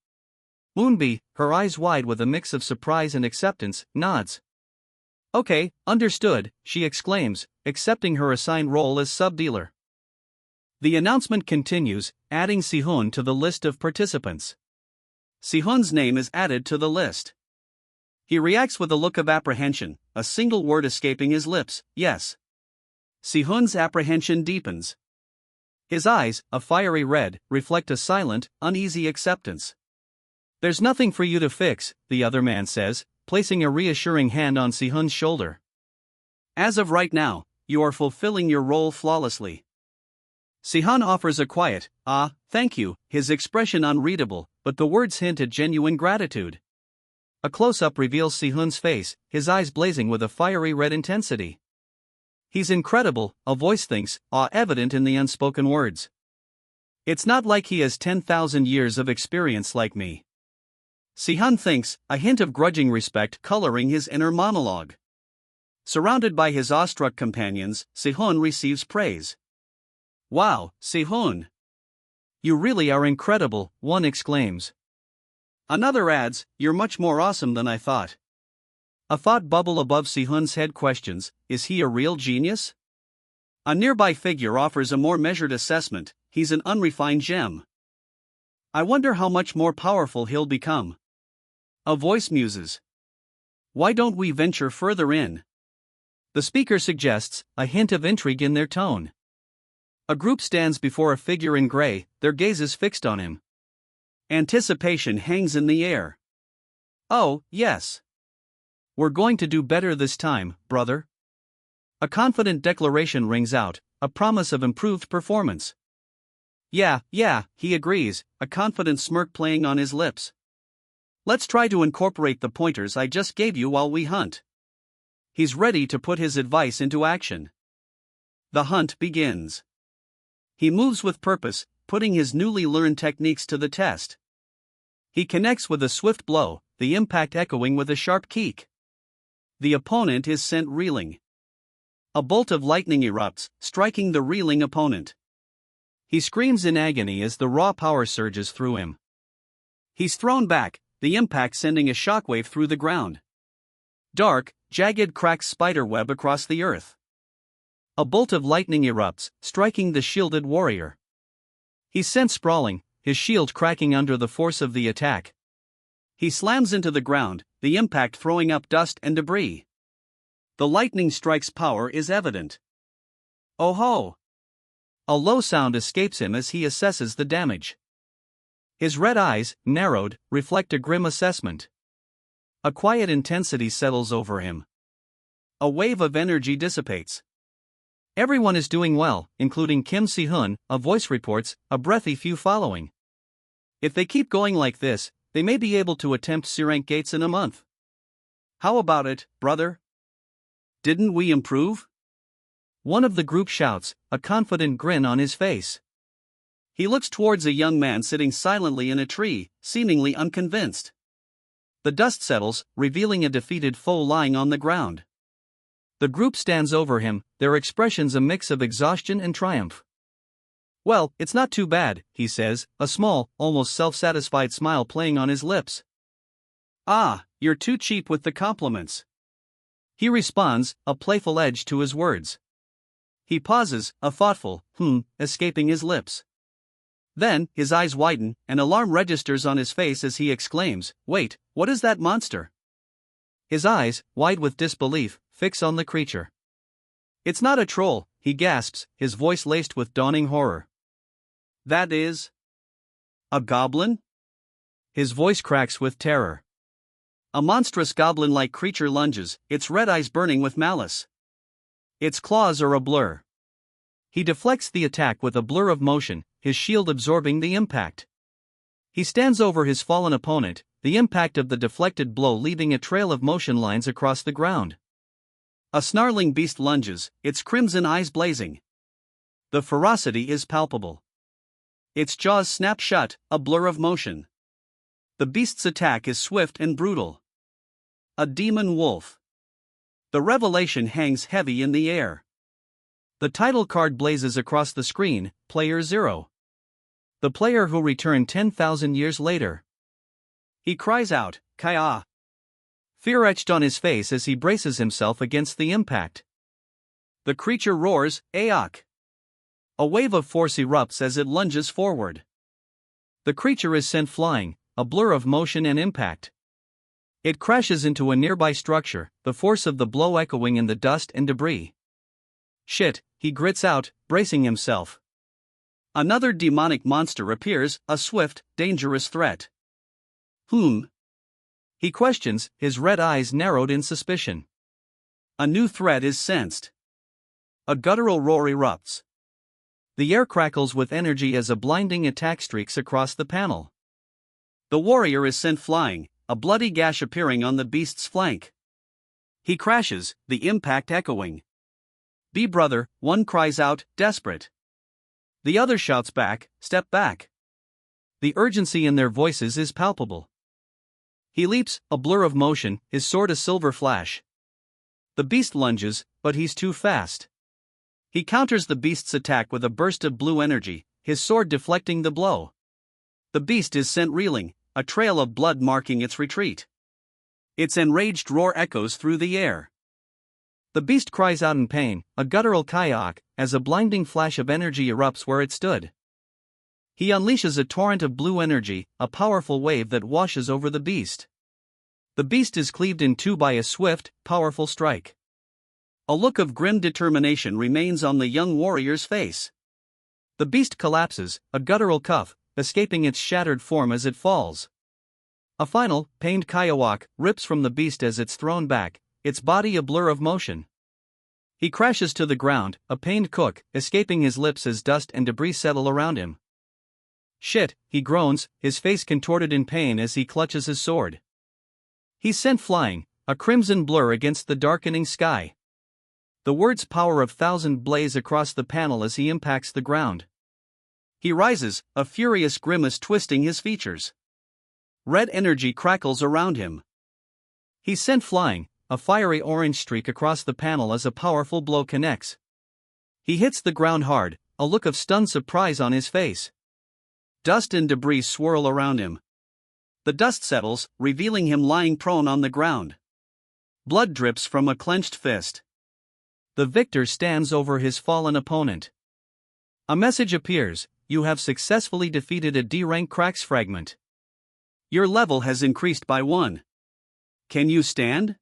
[SPEAKER 1] Moonbi, her eyes wide with a mix of surprise and acceptance, nods. Okay, understood, she exclaims, accepting her assigned role as sub-dealer. The announcement continues, adding Sihun to the list of participants. Sihun's name is added to the list. He reacts with a look of apprehension, a single word escaping his lips, yes. Sihun's apprehension deepens. His eyes, a fiery red, reflect a silent, uneasy acceptance. There's nothing for you to fix, the other man says, placing a reassuring hand on Sihun's shoulder. As of right now, you are fulfilling your role flawlessly. Sihun offers a quiet, thank you, his expression unreadable, but the words hint at genuine gratitude. A close-up reveals Sihun's face, his eyes blazing with a fiery red intensity. He's incredible, a voice thinks, awe evident in the unspoken words. It's not like he has 10,000 years of experience like me. Sihun thinks, a hint of grudging respect coloring his inner monologue. Surrounded by his awestruck companions, Sihun receives praise. Wow, Sihun! You really are incredible, one exclaims. Another adds, you're much more awesome than I thought. A thought bubble above Sihun's head questions, is he a real genius? A nearby figure offers a more measured assessment, he's an unrefined gem. I wonder how much more powerful he'll become. A voice muses. Why don't we venture further in? The speaker suggests, a hint of intrigue in their tone. A group stands before a figure in gray, their gazes fixed on him. Anticipation hangs in the air. Oh, yes. We're going to do better this time, brother. A confident declaration rings out, a promise of improved performance. Yeah, he agrees, a confident smirk playing on his lips. Let's try to incorporate the pointers I just gave you while we hunt. He's ready to put his advice into action. The hunt begins. He moves with purpose, putting his newly learned techniques to the test. He connects with a swift blow, the impact echoing with a sharp kick. The opponent is sent reeling. A bolt of lightning erupts, striking the reeling opponent. He screams in agony as the raw power surges through him. He's thrown back, the impact sending a shockwave through the ground. Dark, jagged cracks spiderweb across the earth. A bolt of lightning erupts, striking the shielded warrior. He's sent sprawling, his shield cracking under the force of the attack. He slams into the ground, the impact throwing up dust and debris. The lightning strike's power is evident. Oh ho! A low sound escapes him as he assesses the damage. His red eyes, narrowed, reflect a grim assessment. A quiet intensity settles over him. A wave of energy dissipates. Everyone is doing well, including Kim Si-hun, a voice reports, a breathy few following. If they keep going like this, they may be able to attempt C-rank gates in a month. How about it, brother? Didn't we improve? One of the group shouts, a confident grin on his face. He looks towards a young man sitting silently in a tree, seemingly unconvinced. The dust settles, revealing a defeated foe lying on the ground. The group stands over him, their expressions a mix of exhaustion and triumph. Well, it's not too bad, he says, a small, almost self-satisfied smile playing on his lips. Ah, you're too cheap with the compliments. He responds, a playful edge to his words. He pauses, a thoughtful, escaping his lips. Then, his eyes widen, and alarm registers on his face as he exclaims, wait, what is that monster? His eyes, wide with disbelief, fix on the creature. It's not a troll, he gasps, his voice laced with dawning horror. That is... a goblin? His voice cracks with terror. A monstrous goblin-like creature lunges, its red eyes burning with malice. Its claws are a blur. He deflects the attack with a blur of motion, his shield absorbing the impact. He stands over his fallen opponent, the impact of the deflected blow leaving a trail of motion lines across the ground. A snarling beast lunges, its crimson eyes blazing. The ferocity is palpable. Its jaws snap shut, a blur of motion. The beast's attack is swift and brutal. A demon wolf. The revelation hangs heavy in the air. The title card blazes across the screen, Player 0. The player who returned 10,000 years later. He cries out, Kaya! Fear etched on his face as he braces himself against the impact. The creature roars, Aok! A wave of force erupts as it lunges forward. The creature is sent flying, a blur of motion and impact. It crashes into a nearby structure, the force of the blow echoing in the dust and debris. Shit, he grits out, bracing himself. Another demonic monster appears, a swift, dangerous threat. Whom? He questions, his red eyes narrowed in suspicion. A new threat is sensed. A guttural roar erupts. The air crackles with energy as a blinding attack streaks across the panel. The warrior is sent flying, a bloody gash appearing on the beast's flank. He crashes, the impact echoing. Be brother, one cries out, desperate. The other shouts back, step back. The urgency in their voices is palpable. He leaps, a blur of motion, his sword a silver flash. The beast lunges, but he's too fast. He counters the beast's attack with a burst of blue energy, his sword deflecting the blow. The beast is sent reeling, a trail of blood marking its retreat. Its enraged roar echoes through the air. The beast cries out in pain, a guttural kayak, as a blinding flash of energy erupts where it stood. He unleashes a torrent of blue energy, a powerful wave that washes over the beast. The beast is cleaved in two by a swift, powerful strike. A look of grim determination remains on the young warrior's face. The beast collapses, a guttural cuff, escaping its shattered form as it falls. A final, pained Kayawak rips from the beast as it's thrown back, its body a blur of motion. He crashes to the ground, a pained cook, escaping his lips as dust and debris settle around him. Shit, he groans, his face contorted in pain as he clutches his sword. He's sent flying, a crimson blur against the darkening sky. The word's power of thousand blaze across the panel as he impacts the ground. He rises, a furious grimace twisting his features. Red energy crackles around him. He's sent flying, a fiery orange streak across the panel as a powerful blow connects. He hits the ground hard, a look of stunned surprise on his face. Dust and debris swirl around him. The dust settles, revealing him lying prone on the ground. Blood drips from a clenched fist. The victor stands over his fallen opponent. A message appears: you have successfully defeated a D-rank cracks fragment. Your level has increased by 1. Can you stand?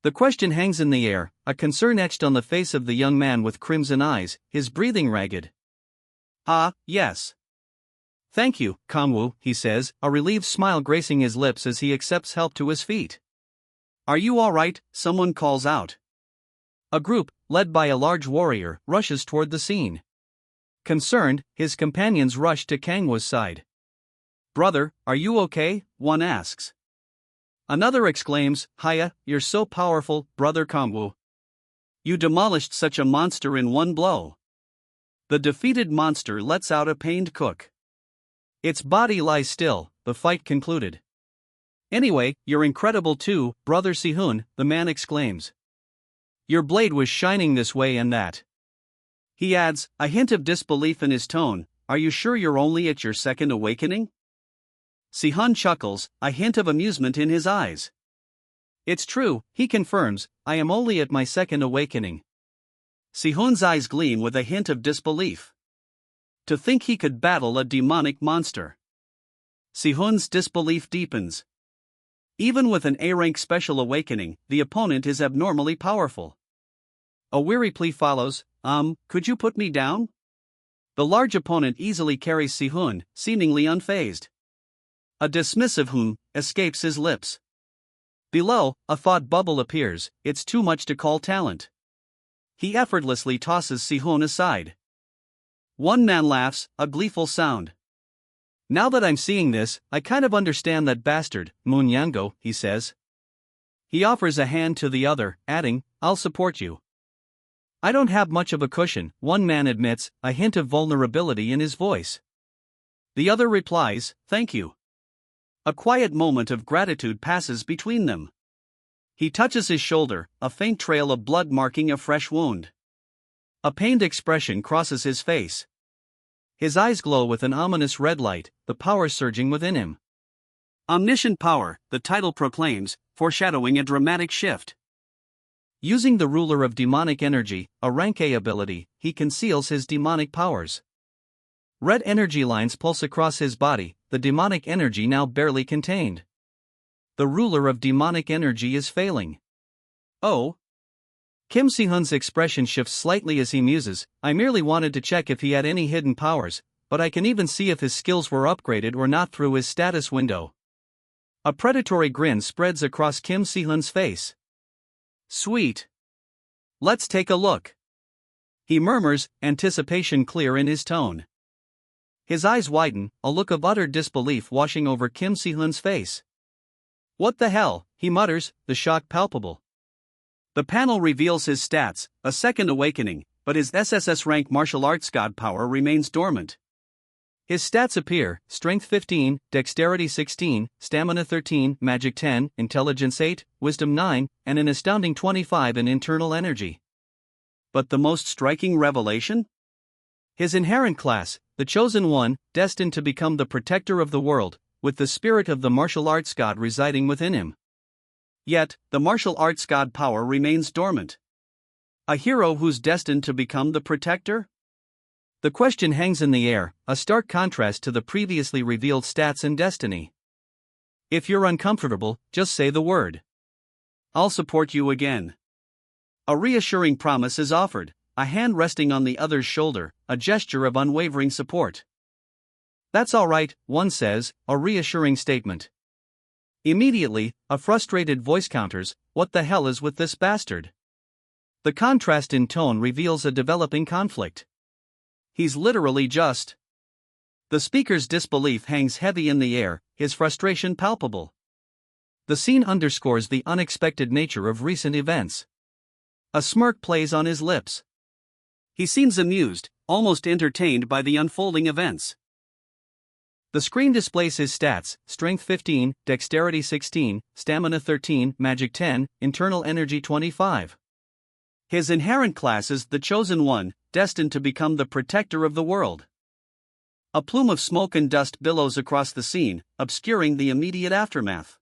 [SPEAKER 1] The question hangs in the air, a concern etched on the face of the young man with crimson eyes, his breathing ragged. Ah, yes. Thank you, Kangwoo, he says, a relieved smile gracing his lips as he accepts help to his feet. Are you all right? Someone calls out. A group, led by a large warrior, rushes toward the scene. Concerned, his companions rush to Kangwoo's side. Brother, are you okay? One asks. Another exclaims, Hiya, you're so powerful, Brother Kangwoo. You demolished such a monster in one blow. The defeated monster lets out a pained cook. Its body lies still, the fight concluded. Anyway, you're incredible too, Brother Sihun, the man exclaims. Your blade was shining this way and that. He adds, a hint of disbelief in his tone, are you sure you're only at your second awakening? Sihun chuckles, a hint of amusement in his eyes. It's true, he confirms, I am only at my second awakening. Sihun's eyes gleam with a hint of disbelief. To think he could battle a demonic monster. Sihun's disbelief deepens. Even with an A-rank special awakening, the opponent is abnormally powerful. A weary plea follows, could you put me down? The large opponent easily carries Sihun, seemingly unfazed. A dismissive escapes his lips. Below, a thought bubble appears, it's too much to call talent. He effortlessly tosses Sihun aside. One man laughs, a gleeful sound. Now that I'm seeing this, I kind of understand that bastard, Munyango, he says. He offers a hand to the other, adding, "I'll support you." "I don't have much of a cushion," one man admits, a hint of vulnerability in his voice. The other replies, "Thank you." A quiet moment of gratitude passes between them. He touches his shoulder, a faint trail of blood marking a fresh wound. A pained expression crosses his face. His eyes glow with an ominous red light, the power surging within him. Omniscient power, the title proclaims, foreshadowing a dramatic shift. Using the ruler of demonic energy, a rank A ability, he conceals his demonic powers. Red energy lines pulse across his body, the demonic energy now barely contained. The ruler of demonic energy is failing. Oh. Kim Si-hun's expression shifts slightly as he muses, "I merely wanted to check if he had any hidden powers, but I can even see if his skills were upgraded or not through his status window." A predatory grin spreads across Kim Si-hun's face. "Sweet. Let's take a look," he murmurs, anticipation clear in his tone. His eyes widen, a look of utter disbelief washing over Kim Si-hun's face. "What the hell," he mutters, the shock palpable. The panel reveals his stats, a second awakening, but his SSS rank martial arts god power remains dormant. His stats appear: Strength 15, Dexterity 16, Stamina 13, Magic 10, Intelligence 8, Wisdom 9, and an astounding 25 in internal energy. But the most striking revelation? His inherent class, the Chosen One, destined to become the protector of the world, with the spirit of the martial arts god residing within him. Yet, the martial arts god power remains dormant. A hero who's destined to become the protector? The question hangs in the air, a stark contrast to the previously revealed stats and destiny. If you're uncomfortable, just say the word. I'll support you again. A reassuring promise is offered, a hand resting on the other's shoulder, a gesture of unwavering support. "That's all right," one says, a reassuring statement. Immediately, a frustrated voice counters, "What the hell is with this bastard?" The contrast in tone reveals a developing conflict. He's literally just. The speaker's disbelief hangs heavy in the air, his frustration palpable. The scene underscores the unexpected nature of recent events. A smirk plays on his lips. He seems amused, almost entertained by the unfolding events. The screen displays his stats: Strength 15, Dexterity 16, Stamina 13, Magic 10, Internal Energy 25. His inherent class is the Chosen One, destined to become the protector of the world. A plume of smoke and dust billows across the scene, obscuring the immediate aftermath.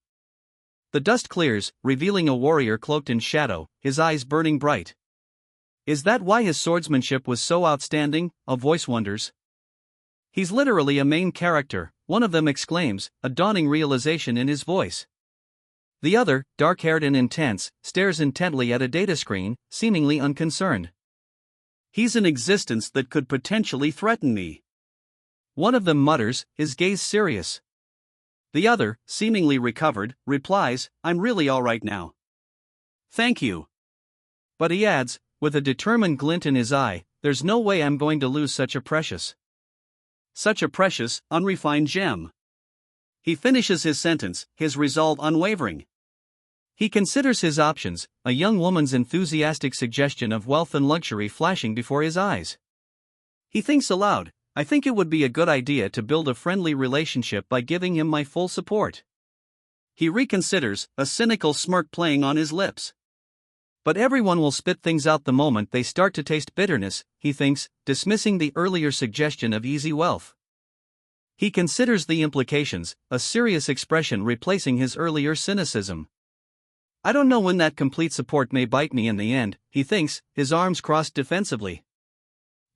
[SPEAKER 1] The dust clears, revealing a warrior cloaked in shadow, his eyes burning bright. Is that why his swordsmanship was so outstanding? A voice wonders. He's literally a main character, one of them exclaims, a dawning realization in his voice. The other, dark-haired and intense, stares intently at a data screen, seemingly unconcerned. He's an existence that could potentially threaten me. One of them mutters, his gaze serious. The other, seemingly recovered, replies, "I'm really all right now. Thank you." But he adds, with a determined glint in his eye, "There's no way I'm going to lose such a precious, unrefined gem." He finishes his sentence, his resolve unwavering. He considers his options, a young woman's enthusiastic suggestion of wealth and luxury flashing before his eyes. He thinks aloud, "I think it would be a good idea to build a friendly relationship by giving him my full support." He reconsiders, a cynical smirk playing on his lips. But everyone will spit things out the moment they start to taste bitterness, he thinks, dismissing the earlier suggestion of easy wealth. He considers the implications, a serious expression replacing his earlier cynicism. "I don't know when that complete support may bite me in the end," he thinks, his arms crossed defensively.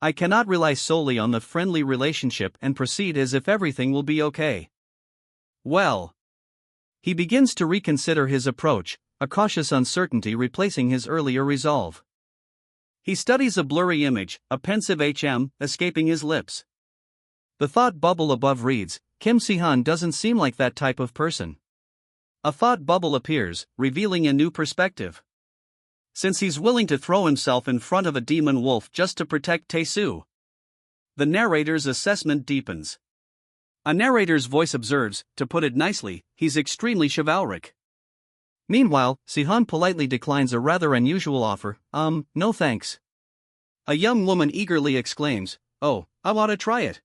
[SPEAKER 1] "I cannot rely solely on the friendly relationship and proceed as if everything will be okay." Well. He begins to reconsider his approach, a cautious uncertainty replacing his earlier resolve. He studies a blurry image, a pensive escaping his lips. The thought bubble above reads, "Kim Si-hun doesn't seem like that type of person." A thought bubble appears, revealing a new perspective. Since he's willing to throw himself in front of a demon wolf just to protect Tae-soo. The narrator's assessment deepens. A narrator's voice observes, to put it nicely, he's extremely chivalric. Meanwhile, Sihun politely declines a rather unusual offer. No thanks. A young woman eagerly exclaims, "Oh, I want to try it."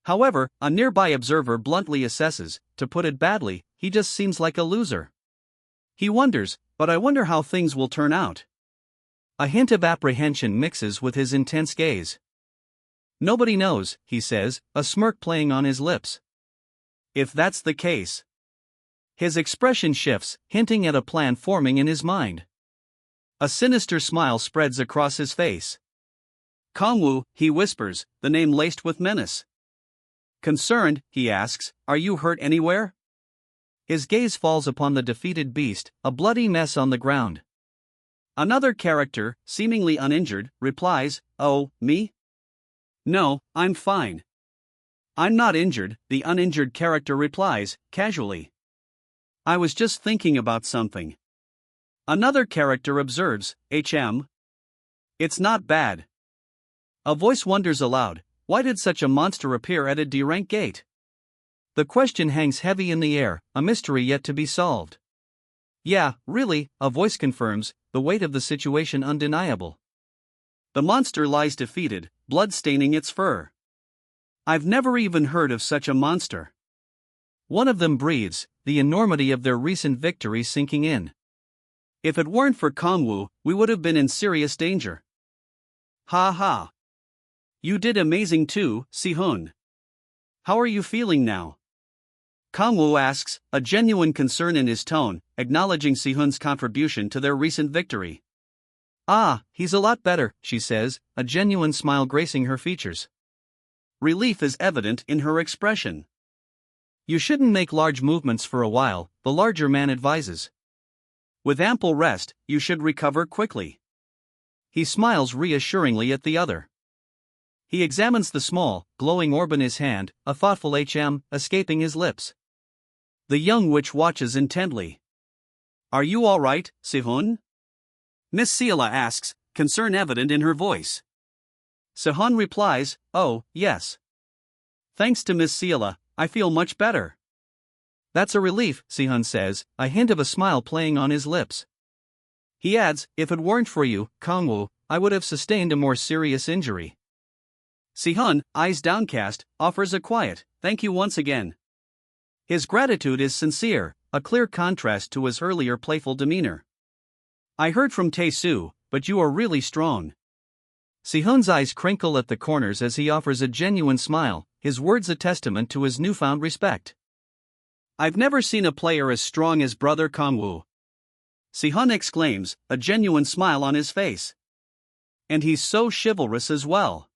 [SPEAKER 1] However, a nearby observer bluntly assesses, to put it badly, he just seems like a loser. He wonders, but I wonder how things will turn out. A hint of apprehension mixes with his intense gaze. Nobody knows, he says, a smirk playing on his lips. If that's the case. His expression shifts, hinting at a plan forming in his mind. A sinister smile spreads across his face. Kangwoo, he whispers, the name laced with menace. Concerned, he asks, are you hurt anywhere? His gaze falls upon the defeated beast, a bloody mess on the ground. Another character, seemingly uninjured, replies, "Oh, me? No, I'm fine." "I'm not injured," the uninjured character replies, casually. "I was just thinking about something." Another character observes, "It's not bad." A voice wonders aloud, why did such a monster appear at a D-rank gate? The question hangs heavy in the air, a mystery yet to be solved. Yeah, really, a voice confirms, the weight of the situation undeniable. The monster lies defeated, blood staining its fur. I've never even heard of such a monster. One of them breathes, the enormity of their recent victory sinking in. If it weren't for Kangwoo, we would have been in serious danger. Ha ha. You did amazing too, Sihun. How are you feeling now? Kangwoo asks, a genuine concern in his tone, acknowledging Sihun's contribution to their recent victory. Ah, he's a lot better, she says, a genuine smile gracing her features. Relief is evident in her expression. You shouldn't make large movements for a while, the larger man advises. With ample rest, you should recover quickly. He smiles reassuringly at the other. He examines the small, glowing orb in his hand, a thoughtful escaping his lips. The young witch watches intently. Are you all right, Sihun? Miss Seela asks, concern evident in her voice. Sihun replies, oh, yes. Thanks to Miss Seela, I feel much better. That's a relief, Sihun says, a hint of a smile playing on his lips. He adds, if it weren't for you, Kangwoo, I would have sustained a more serious injury. Sihun, eyes downcast, offers a quiet, thank you once again. His gratitude is sincere, a clear contrast to his earlier playful demeanor. I heard from Tae-soo, but you are really strong. Sihun's eyes crinkle at the corners as he offers a genuine smile, his words a testament to his newfound respect. I've never seen a player as strong as brother Kangwoo. Sihun exclaims, a genuine smile on his face. And he's so chivalrous as well.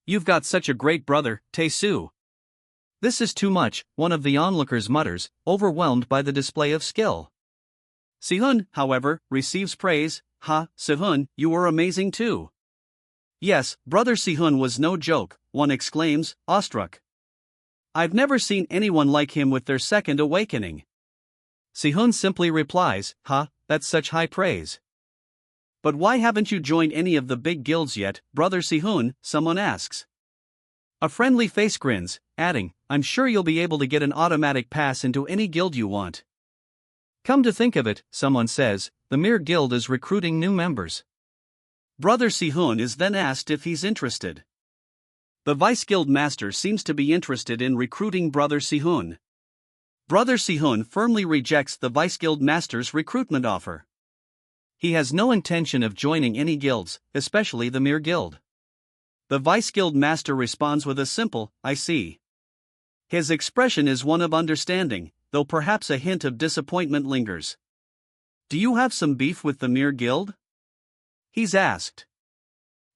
[SPEAKER 1] You've got such a great brother, Tae-soo. This is too much, one of the onlookers mutters, overwhelmed by the display of skill. Sihun, however, receives praise. Sihun, you were amazing too. Yes, brother Sihun was no joke, one exclaims, awestruck. I've never seen anyone like him with their second awakening. Sihun simply replies, that's such high praise. But why haven't you joined any of the big guilds yet, brother Sihun, someone asks. A friendly face grins, adding, I'm sure you'll be able to get an automatic pass into any guild you want. Come to think of it, someone says, the Mere Guild is recruiting new members. Brother Sihun is then asked if he's interested. The Vice Guild Master seems to be interested in recruiting Brother Sihun. Brother Sihun firmly rejects the Vice Guild Master's recruitment offer. He has no intention of joining any guilds, especially the Mere Guild. The Vice Guild Master responds with a simple, I see. His expression is one of understanding, though perhaps a hint of disappointment lingers. Do you have some beef with the Mere Guild? He's asked.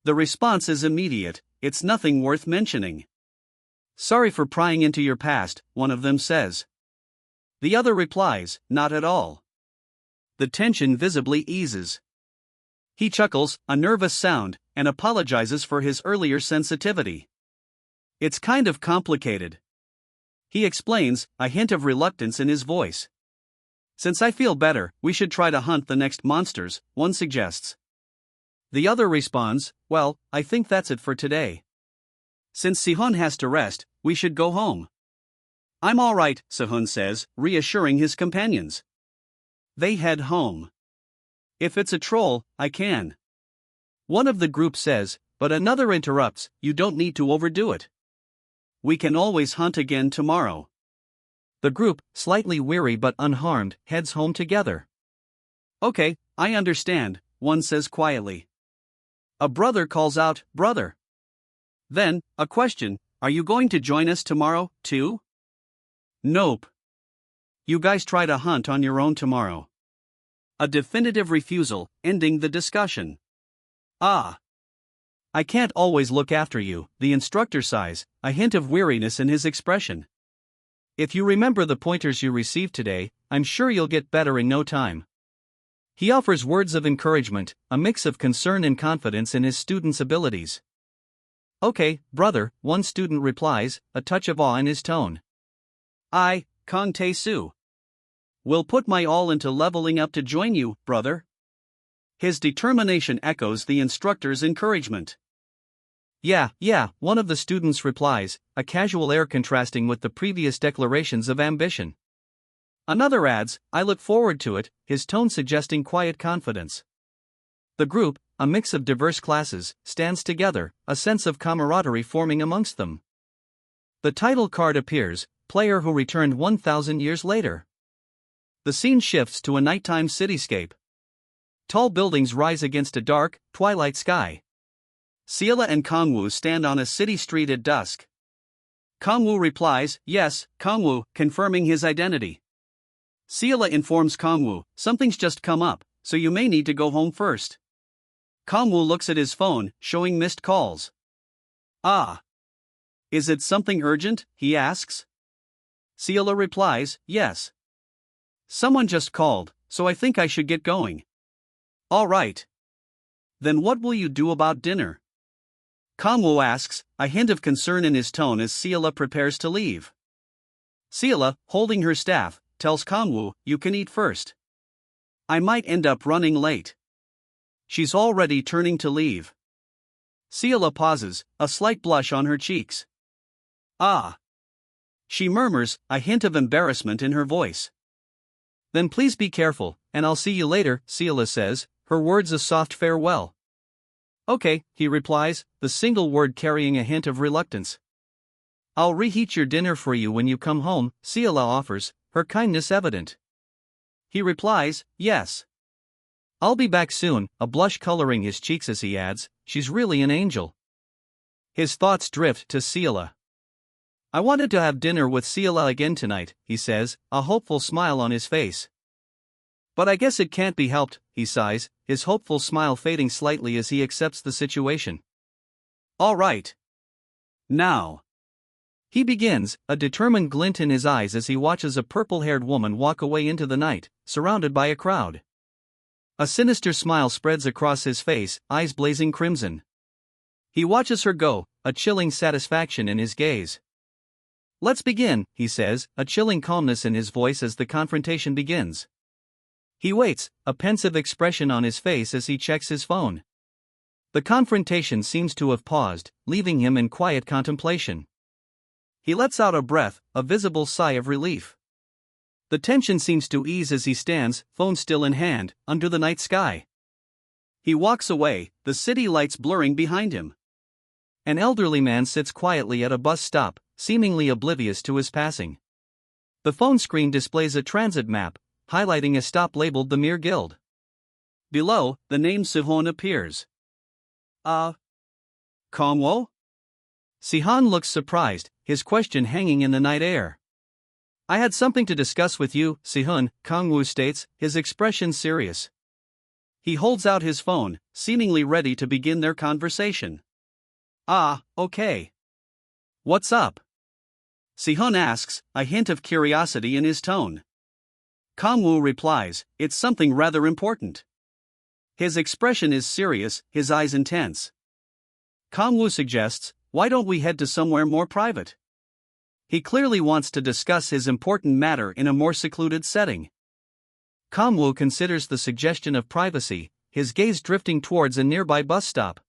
[SPEAKER 1] The response is immediate, it's nothing worth mentioning. Sorry for prying into your past, one of them says. The other replies, not at all. The tension visibly eases. He chuckles, a nervous sound, and apologizes for his earlier sensitivity. It's kind of complicated. He explains, a hint of reluctance in his voice. Since I feel better, we should try to hunt the next monsters, one suggests. The other responds, well, I think that's it for today. Since Sihun has to rest, we should go home. I'm all right, Sihun says, reassuring his companions. They head home. If it's a troll, I can. One of the group says, but another interrupts, you don't need to overdo it. We can always hunt again tomorrow. The group, slightly weary but unharmed, heads home together. Okay, I understand, one says quietly. A brother calls out, brother. Then, a question, are you going to join us tomorrow, too? Nope. You guys try to hunt on your own tomorrow. A definitive refusal, ending the discussion. Ah. I can't always look after you, the instructor sighs, a hint of weariness in his expression. If you remember the pointers you received today, I'm sure you'll get better in no time. He offers words of encouragement, a mix of concern and confidence in his students' abilities. Okay, brother, one student replies, a touch of awe in his tone. I, Kang Tae-soo, will put my all into leveling up to join you, brother. His determination echoes the instructor's encouragement. Yeah, one of the students replies, a casual air contrasting with the previous declarations of ambition. Another adds, I look forward to it, his tone suggesting quiet confidence. The group, a mix of diverse classes, stands together, a sense of camaraderie forming amongst them. The title card appears, player who returned 1,000 years later. The scene shifts to a nighttime cityscape. Tall buildings rise against a dark, twilight sky. Seela and Kangwoo stand on a city street at dusk. Kangwoo replies, yes, Kangwoo, confirming his identity. Seela informs Kangwoo, something's just come up, so you may need to go home first. Kangwoo looks at his phone, showing missed calls. Ah. Is it something urgent, he asks. Seela replies, yes. Someone just called, so I think I should get going. All right. Then what will you do about dinner? Kangwoo asks, a hint of concern in his tone as Seela prepares to leave. Seela, holding her staff, tells Kangwoo, you can eat first. I might end up running late. She's already turning to leave. Seela pauses, a slight blush on her cheeks. Ah. She murmurs, a hint of embarrassment in her voice. Then please be careful, and I'll see you later, Seela says, her words a soft farewell. Okay, he replies, the single word carrying a hint of reluctance. I'll reheat your dinner for you when you come home, Seela offers, her kindness evident. He replies, yes. I'll be back soon, a blush coloring his cheeks as he adds, she's really an angel. His thoughts drift to Seela. I wanted to have dinner with Seela again tonight, he says, a hopeful smile on his face. But I guess it can't be helped, he sighs, his hopeful smile fading slightly as he accepts the situation. All right. Now. He begins, a determined glint in his eyes as he watches a purple-haired woman walk away into the night, surrounded by a crowd. A sinister smile spreads across his face, eyes blazing crimson. He watches her go, a chilling satisfaction in his gaze. Let's begin, he says, a chilling calmness in his voice as the confrontation begins. He waits, a pensive expression on his face as he checks his phone. The confrontation seems to have paused, leaving him in quiet contemplation. He lets out a breath, a visible sigh of relief. The tension seems to ease as he stands, phone still in hand, under the night sky. He walks away, the city lights blurring behind him. An elderly man sits quietly at a bus stop, seemingly oblivious to his passing. The phone screen displays a transit map, highlighting a stop labeled the Mir Guild. Below, the name Sihon appears. Kangwoo? Sihan looks surprised, his question hanging in the night air. I had something to discuss with you, Sihun, Kangwoo states, his expression serious. He holds out his phone, seemingly ready to begin their conversation. Okay. What's up? Sihun asks, a hint of curiosity in his tone. Kangwoo replies, it's something rather important. His expression is serious, his eyes intense. Kangwoo suggests, why don't we head to somewhere more private? He clearly wants to discuss his important matter in a more secluded setting. Kangwoo considers the suggestion of privacy, his gaze drifting towards a nearby bus stop.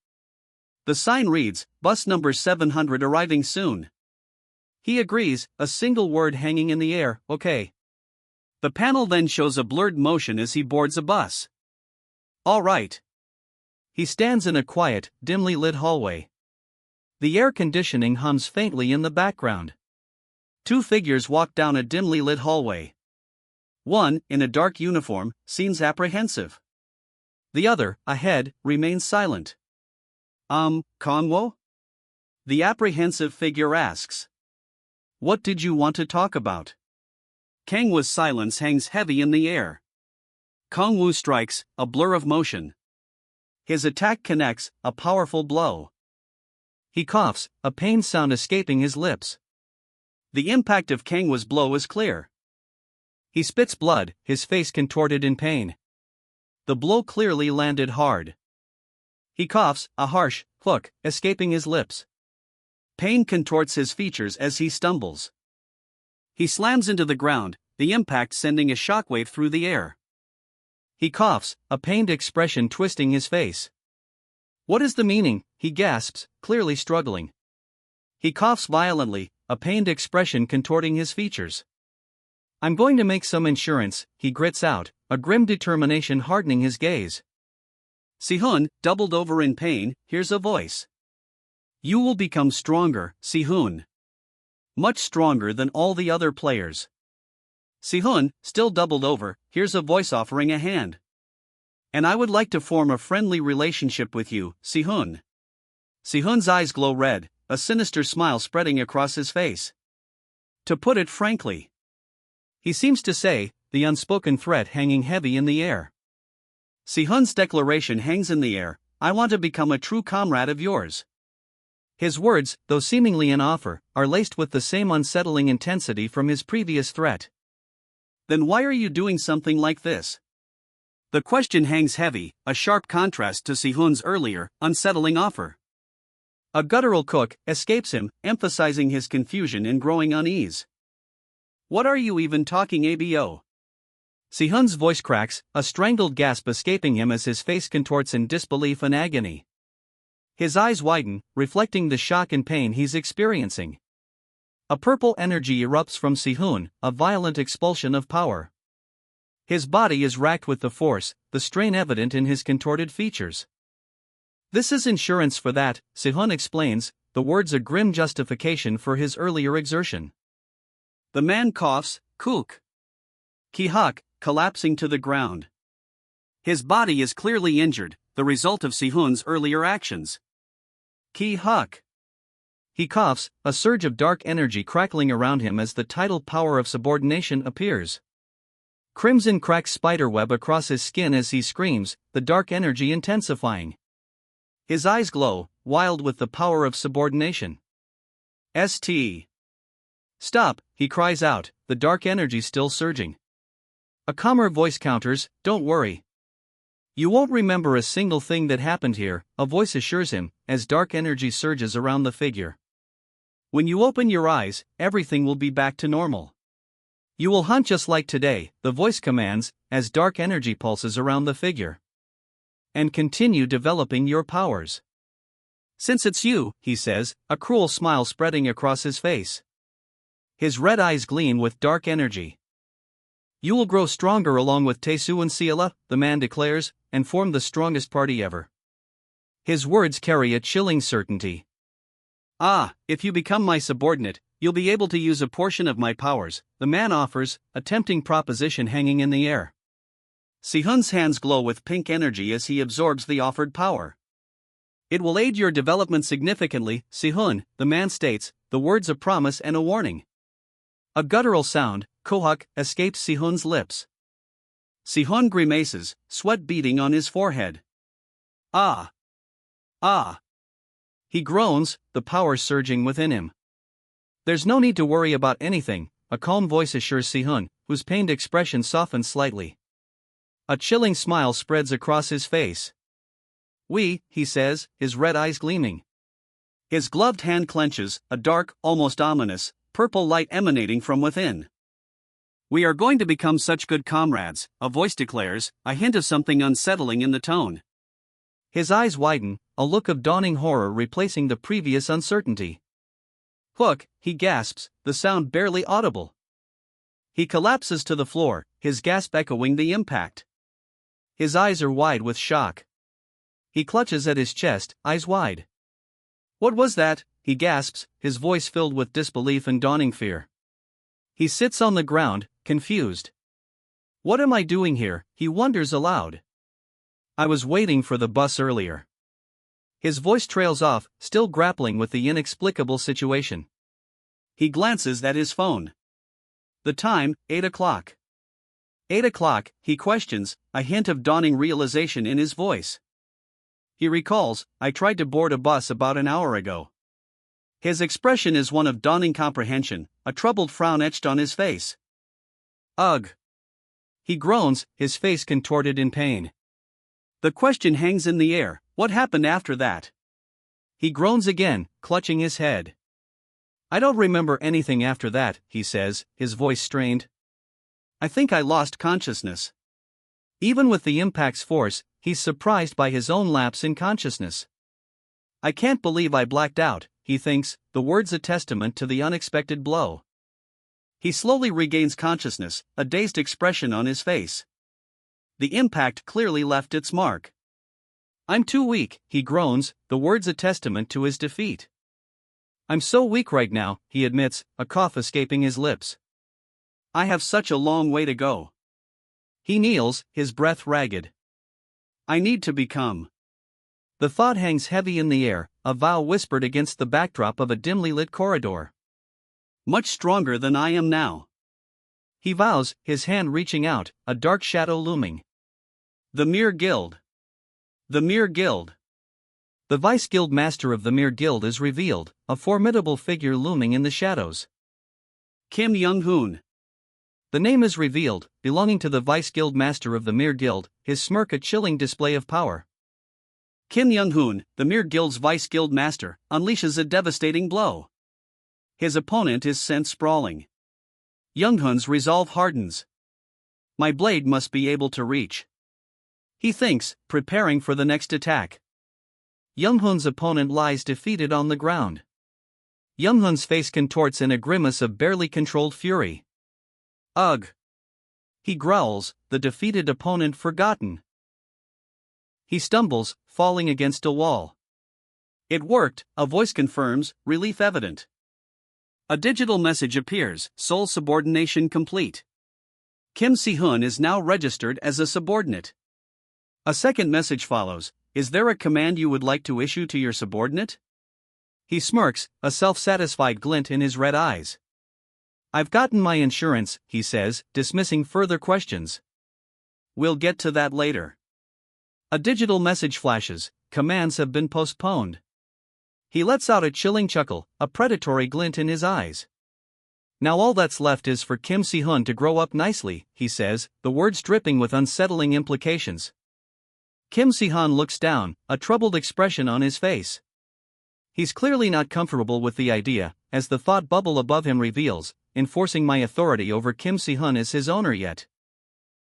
[SPEAKER 1] The sign reads, bus number 700 arriving soon. He agrees, a single word hanging in the air, okay. The panel then shows a blurred motion as he boards a bus. All right. He stands in a quiet, dimly lit hallway. The air conditioning hums faintly in the background. Two figures walk down a dimly lit hallway. One, in a dark uniform, seems apprehensive. The other, ahead, remains silent. Kangwo? The apprehensive figure asks. What did you want to talk about? Kangwo's silence hangs heavy in the air. Kangwoo strikes, a blur of motion. His attack connects, a powerful blow. He coughs, a pained sound escaping his lips. The impact of Kangwoo's blow is clear. He spits blood, his face contorted in pain. The blow clearly landed hard. He coughs, a harsh hook escaping his lips. Pain contorts his features as he stumbles. He slams into the ground, the impact sending a shockwave through the air. He coughs, a pained expression twisting his face. What is the meaning? He gasps, clearly struggling. He coughs violently, a pained expression contorting his features. I'm going to make some insurance, he grits out, a grim determination hardening his gaze. Si-hun, doubled over in pain, hears a voice. You will become stronger, Si-hun. Much stronger than all the other players. Si-hun, still doubled over, hears a voice offering a hand. And I would like to form a friendly relationship with you, Si-hun. Si-hun's eyes glow red, a sinister smile spreading across his face. To put it frankly. He seems to say, the unspoken threat hanging heavy in the air. Si-hun's declaration hangs in the air, I want to become a true comrade of yours. His words, though seemingly an offer, are laced with the same unsettling intensity from his previous threat. Then why are you doing something like this? The question hangs heavy, a sharp contrast to Si-hun's earlier, unsettling offer. A guttural cook escapes him, emphasizing his confusion and growing unease. What are you even talking abo? Si-hun's voice cracks, a strangled gasp escaping him as his face contorts in disbelief and agony. His eyes widen, reflecting the shock and pain he's experiencing. A purple energy erupts from Si-hun, a violent expulsion of power. His body is racked with the force, the strain evident in his contorted features. This is insurance for that, Si-hun explains, the words a grim justification for his earlier exertion. The man coughs, kook. Ki-hak, collapsing to the ground. His body is clearly injured, the result of Si-hun's earlier actions. Ki-hak. He coughs, a surge of dark energy crackling around him as the tidal power of subordination appears. Crimson cracks spiderweb across his skin as he screams, the dark energy intensifying. His eyes glow, wild with the power of subordination. St. Stop, he cries out, the dark energy still surging. A calmer voice counters, don't worry. You won't remember a single thing that happened here, a voice assures him, as dark energy surges around the figure. When you open your eyes, everything will be back to normal. You will hunt just like today, the voice commands, as dark energy pulses around the figure. And continue developing your powers. Since it's you, he says, a cruel smile spreading across his face. His red eyes gleam with dark energy. You will grow stronger along with Taesu and Ciela, the man declares, and form the strongest party ever. His words carry a chilling certainty. If you become my subordinate, you'll be able to use a portion of my powers, the man offers, a tempting proposition hanging in the air. Si-hun's hands glow with pink energy as he absorbs the offered power. It will aid your development significantly, Si-hun, the man states, the words a promise and a warning. A guttural sound, kohak, escapes Si-hun's lips. Si-hun grimaces, sweat beading on his forehead. Ah! He groans, the power surging within him. There's no need to worry about anything, a calm voice assures Si-hun, whose pained expression softens slightly. A chilling smile spreads across his face. He says, his red eyes gleaming. His gloved hand clenches, a dark, almost ominous, purple light emanating from within. We are going to become such good comrades, a voice declares, a hint of something unsettling in the tone. His eyes widen, a look of dawning horror replacing the previous uncertainty. Hook, he gasps, the sound barely audible. He collapses to the floor, his gasp echoing the impact. His eyes are wide with shock. He clutches at his chest, eyes wide. "What was that?" he gasps, his voice filled with disbelief and dawning fear. He sits on the ground, confused. "What am I doing here?" he wonders aloud. "I was waiting for the bus earlier." His voice trails off, still grappling with the inexplicable situation. He glances at his phone. The time, 8 o'clock. 8 o'clock, he questions, a hint of dawning realization in his voice. He recalls, "I tried to board a bus about an hour ago." His expression is one of dawning comprehension, a troubled frown etched on his face. "Ugh!" He groans, his face contorted in pain. The question hangs in the air, what happened after that? He groans again, clutching his head. "I don't remember anything after that," he says, his voice strained. "I think I lost consciousness." Even with the impact's force, he's surprised by his own lapse in consciousness. "I can't believe I blacked out," he thinks, the words a testament to the unexpected blow. He slowly regains consciousness, a dazed expression on his face. The impact clearly left its mark. "I'm too weak," he groans, the words a testament to his defeat. "I'm so weak right now," he admits, a cough escaping his lips. "I have such a long way to go." He kneels, his breath ragged. "I need to become." The thought hangs heavy in the air, a vow whispered against the backdrop of a dimly lit corridor. "Much stronger than I am now." He vows, his hand reaching out, a dark shadow looming. The Mere Guild. The Mere Guild. The Vice Guild Master of the Mere Guild is revealed, a formidable figure looming in the shadows. Kim Young-hoon. The name is revealed, belonging to the Vice Guild Master of the Mere Guild, his smirk a chilling display of power. Kim Young-hoon, the Mere Guild's Vice Guild Master, unleashes a devastating blow. His opponent is sent sprawling. Young-hoon's resolve hardens. "My blade must be able to reach," he thinks, preparing for the next attack. Young-hoon's opponent lies defeated on the ground. Young-hoon's face contorts in a grimace of barely controlled fury. "Ugh!" he growls, the defeated opponent forgotten. He stumbles, falling against a wall. "It worked," a voice confirms, relief evident. A digital message appears, "Soul subordination complete." Kim Si-hoon is now registered as a subordinate. A second message follows, "Is there a command you would like to issue to your subordinate?" He smirks, a self-satisfied glint in his red eyes. "I've gotten my insurance," he says, dismissing further questions. "We'll get to that later." A digital message flashes, "Commands have been postponed." He lets out a chilling chuckle, a predatory glint in his eyes. "Now all that's left is for Kim Si-hoon to grow up nicely," he says, the words dripping with unsettling implications. Kim Si-hoon looks down, a troubled expression on his face. He's clearly not comfortable with the idea, as the thought bubble above him reveals, enforcing my authority over Kim Si-hoon as his owner yet.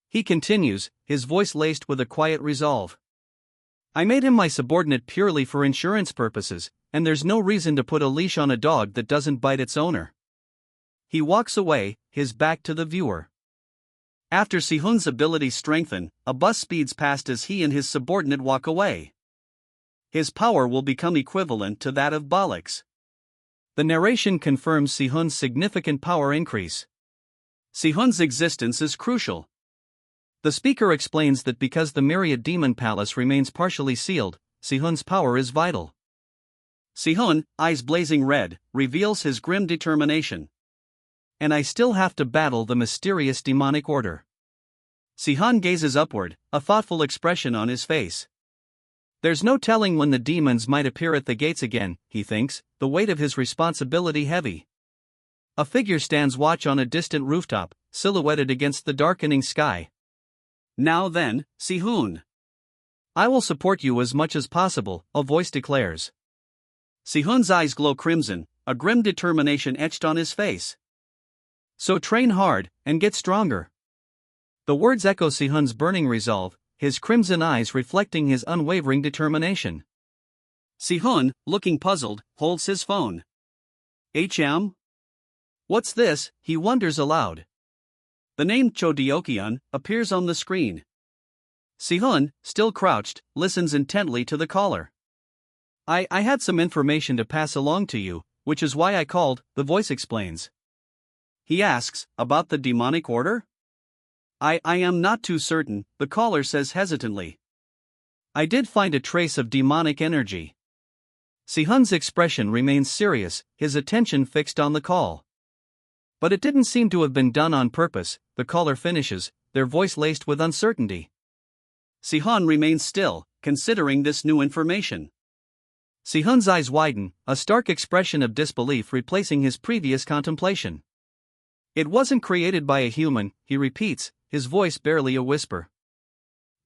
[SPEAKER 1] He continues, his voice laced with a quiet resolve. "I made him my subordinate purely for insurance purposes, and there's no reason to put a leash on a dog that doesn't bite its owner." He walks away, his back to the viewer. After Si-hoon's abilities strengthen, a bus speeds past as he and his subordinate walk away. His power will become equivalent to that of Balak's. The narration confirms Si-hoon's significant power increase. Si-hoon's existence is crucial. The speaker explains that because the Myriad Demon Palace remains partially sealed, Si-hoon's power is vital. Si-hoon, eyes blazing red, reveals his grim determination. "And I still have to battle the mysterious demonic order." Si-hoon gazes upward, a thoughtful expression on his face. There's no telling when the demons might appear at the gates again, he thinks, the weight of his responsibility heavy. A figure stands watch on a distant rooftop, silhouetted against the darkening sky. "Now then, Si-hoon. I will support you as much as possible," a voice declares. Si-hoon's eyes glow crimson, a grim determination etched on his face. "So train hard, and get stronger." The words echo Si-hoon's burning resolve, his crimson eyes reflecting his unwavering determination. Si-hoon, looking puzzled, holds his phone. "HM? What's this?" he wonders aloud. The name Chodiokion appears on the screen. Sihun, still crouched, listens intently to the caller. I had some information to pass along to you, which is why I called, the voice explains. He asks, about the demonic order? I am not too certain, the caller says hesitantly. I did find a trace of demonic energy. Sihun's expression remains serious, his attention fixed on the call. But it didn't seem to have been done on purpose, the caller finishes, their voice laced with uncertainty. Sihun remains still, considering this new information. Sihun's eyes widen, a stark expression of disbelief replacing his previous contemplation. It wasn't created by a human, he repeats, his voice barely a whisper.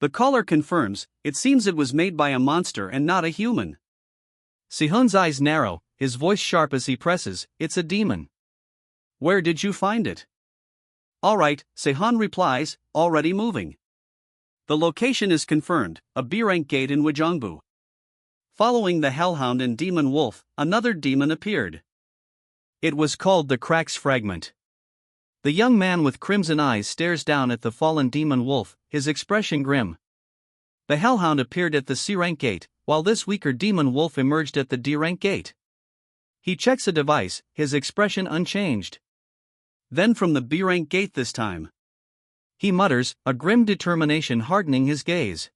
[SPEAKER 1] The caller confirms, it seems it was made by a monster and not a human. Sihun's eyes narrow, his voice sharp as he presses, it's a demon. Where did you find it? Alright, Sihun replies, already moving. The location is confirmed, a B-rank gate in Wejongbu. Following the Hellhound and Demon Wolf, another demon appeared. It was called the Cracks Fragment. The young man with crimson eyes stares down at the fallen Demon Wolf, his expression grim. The Hellhound appeared at the C-rank gate, while this weaker Demon Wolf emerged at the D-rank gate. He checks a device, his expression unchanged. Then from the B-rank gate this time. He mutters, a grim determination hardening his gaze.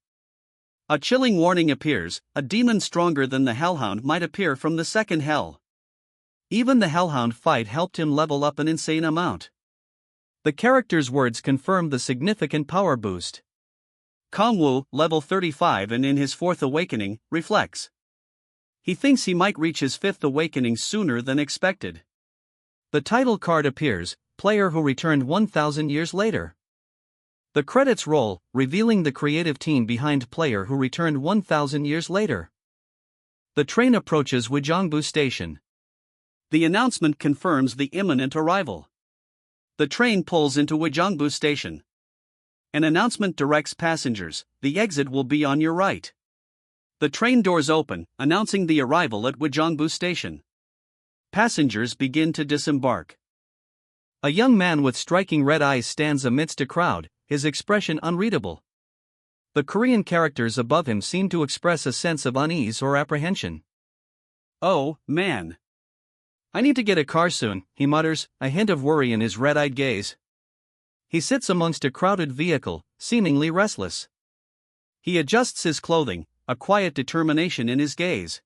[SPEAKER 1] A chilling warning appears, a demon stronger than the Hellhound might appear from the second hell. Even the Hellhound fight helped him level up an insane amount. The character's words confirm the significant power boost. Kongwu, level 35 and in his 4th awakening, reflects. He thinks he might reach his 5th awakening sooner than expected. The title card appears, player who returned 1,000 years later. The credits roll, revealing the creative team behind player who returned 1,000 years later. The train approaches Wejongbu Station. The announcement confirms the imminent arrival. The train pulls into Wejongbu Station. An announcement directs passengers, the exit will be on your right. The train doors open, announcing the arrival at Wejongbu Station. Passengers begin to disembark. A young man with striking red eyes stands amidst a crowd, his expression unreadable. The Korean characters above him seem to express a sense of unease or apprehension. Oh, man. I need to get a car soon, he mutters, a hint of worry in his red-eyed gaze. He sits amongst a crowded vehicle, seemingly restless. He adjusts his clothing, a quiet determination in his gaze.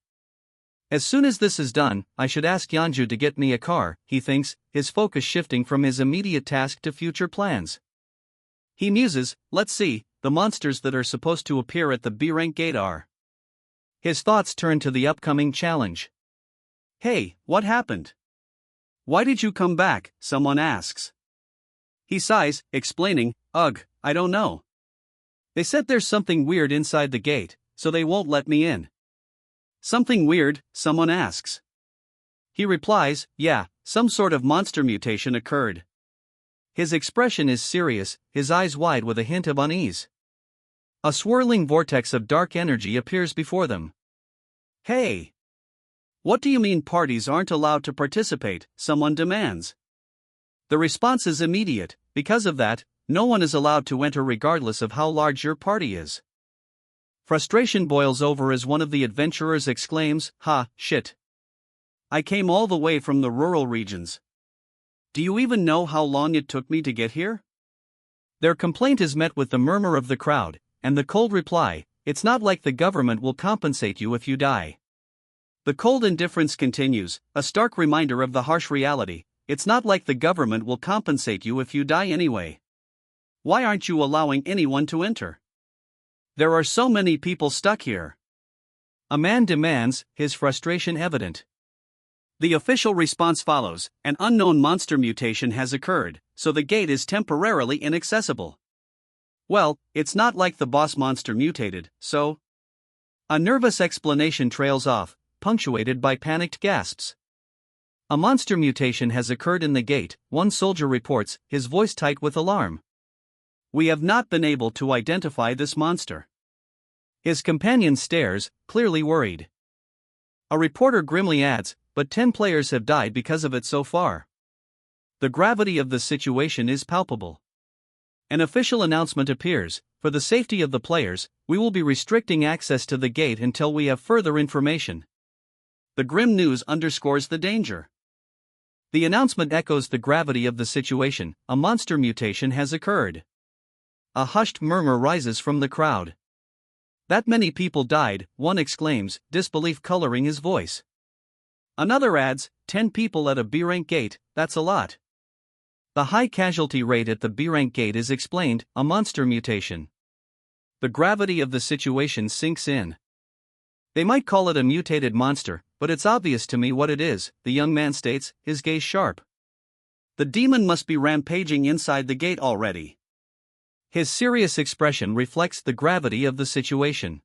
[SPEAKER 1] As soon as this is done, I should ask Yeonju to get me a car, he thinks, his focus shifting from his immediate task to future plans. He muses, let's see, the monsters that are supposed to appear at the B-rank gate are. His thoughts turn to the upcoming challenge. Hey, what happened? Why did you come back? Someone asks. He sighs, explaining, ugh, I don't know. They said there's something weird inside the gate, so they won't let me in. Something weird? Someone asks. He replies, yeah, some sort of monster mutation occurred. His expression is serious, his eyes wide with a hint of unease. A swirling vortex of dark energy appears before them. Hey! What do you mean parties aren't allowed to participate? Someone demands. The response is immediate, because of that, no one is allowed to enter regardless of how large your party is. Frustration boils over as one of the adventurers exclaims, ha, shit. I came all the way from the rural regions. Do you even know how long it took me to get here? Their complaint is met with the murmur of the crowd, and the cold reply, it's not like the government will compensate you if you die. The cold indifference continues, a stark reminder of the harsh reality, it's not like the government will compensate you if you die anyway. Why aren't you allowing anyone to enter? There are so many people stuck here. A man demands, his frustration evident. The official response follows, an unknown monster mutation has occurred, so the gate is temporarily inaccessible. Well, it's not like the boss monster mutated, so... A nervous explanation trails off, punctuated by panicked gasps. A monster mutation has occurred in the gate, one soldier reports, his voice tight with alarm. We have not been able to identify this monster. His companion stares, clearly worried. A reporter grimly adds, but 10 players have died because of it so far. The gravity of the situation is palpable. An official announcement appears: for the safety of the players, we will be restricting access to the gate until we have further information. The grim news underscores the danger. The announcement echoes the gravity of the situation: a monster mutation has occurred. A hushed murmur rises from the crowd. That many people died, one exclaims, disbelief coloring his voice. Another adds, 10 people at a B-rank gate, that's a lot. The high casualty rate at the B-rank gate is explained: a monster mutation. The gravity of the situation sinks in. They might call it a mutated monster, but it's obvious to me what it is, the young man states, his gaze sharp. The demon must be rampaging inside the gate already. His serious expression reflects the gravity of the situation.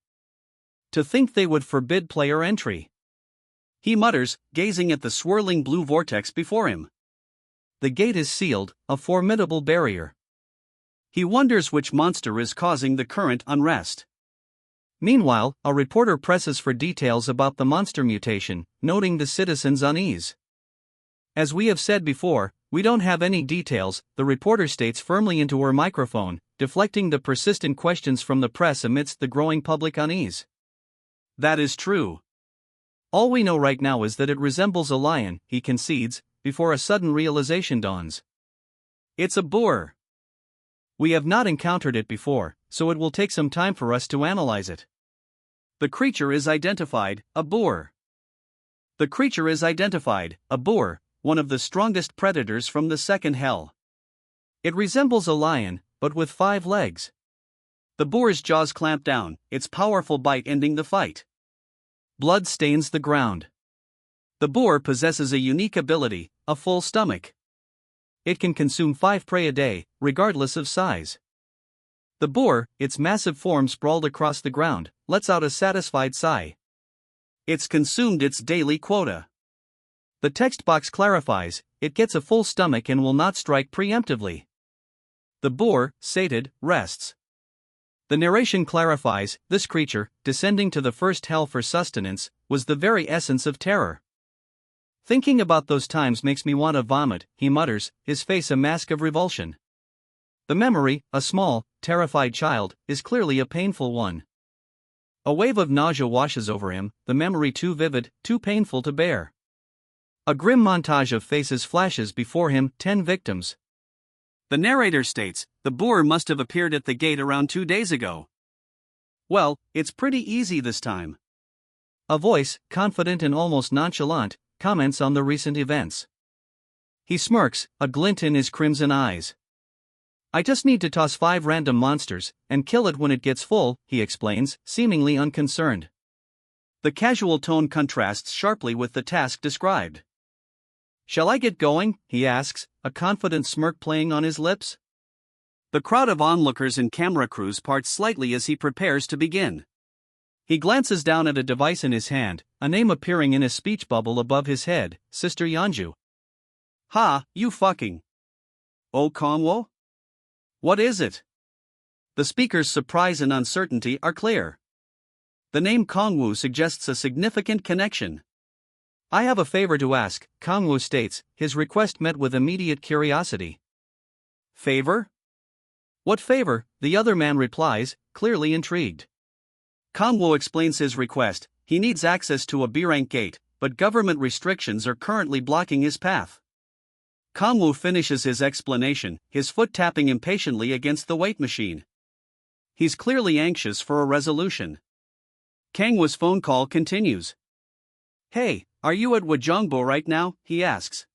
[SPEAKER 1] To think they would forbid player entry. He mutters, gazing at the swirling blue vortex before him. The gate is sealed, a formidable barrier. He wonders which monster is causing the current unrest. Meanwhile, a reporter presses for details about the monster mutation, noting the citizens' unease. As we have said before, we don't have any details, the reporter states firmly into her microphone, deflecting the persistent questions from the press amidst the growing public unease. That is true. All we know right now is that it resembles a lion, he concedes, before a sudden realization dawns. It's a boar. We have not encountered it before, so it will take some time for us to analyze it. The creature is identified, a boar. The creature is identified, a boar, one of the strongest predators from the second hell. It resembles a lion, but with 5 legs. The boar's jaws clamp down, its powerful bite ending the fight. Blood stains the ground. The boar possesses a unique ability, a full stomach. It can consume 5 prey a day, regardless of size. The boar, its massive form sprawled across the ground, lets out a satisfied sigh. It's consumed its daily quota. The text box clarifies, it gets a full stomach and will not strike preemptively. The boar, sated, rests. The narration clarifies, this creature, descending to the first hell for sustenance, was the very essence of terror. Thinking about those times makes me want to vomit, he mutters, his face a mask of revulsion. The memory, a small, terrified child, is clearly a painful one. A wave of nausea washes over him, the memory too vivid, too painful to bear. A grim montage of faces flashes before him, 10 victims. The narrator states, the boar must have appeared at the gate around 2 days ago. Well, it's pretty easy this time. A voice, confident and almost nonchalant, comments on the recent events. He smirks, a glint in his crimson eyes. I just need to toss 5 random monsters, and kill it when it gets full, he explains, seemingly unconcerned. The casual tone contrasts sharply with the task described. Shall I get going? He asks, a confident smirk playing on his lips. The crowd of onlookers and camera crews parts slightly as he prepares to begin. He glances down at a device in his hand, a name appearing in a speech bubble above his head, Sister Yanju. Ha, you fucking. Oh, Kongwo? What is it? The speaker's surprise and uncertainty are clear. The name Kongwu suggests a significant connection. I have a favor to ask, Kongwu states, his request met with immediate curiosity. Favor? What favor? The other man replies, clearly intrigued. Kongwu explains his request. He needs access to a B-rank gate, but government restrictions are currently blocking his path. Kongwu finishes his explanation, his foot tapping impatiently against the weight machine. He's clearly anxious for a resolution. Kangwu's phone call continues. Hey, are you at Wajongbo right now? He asks.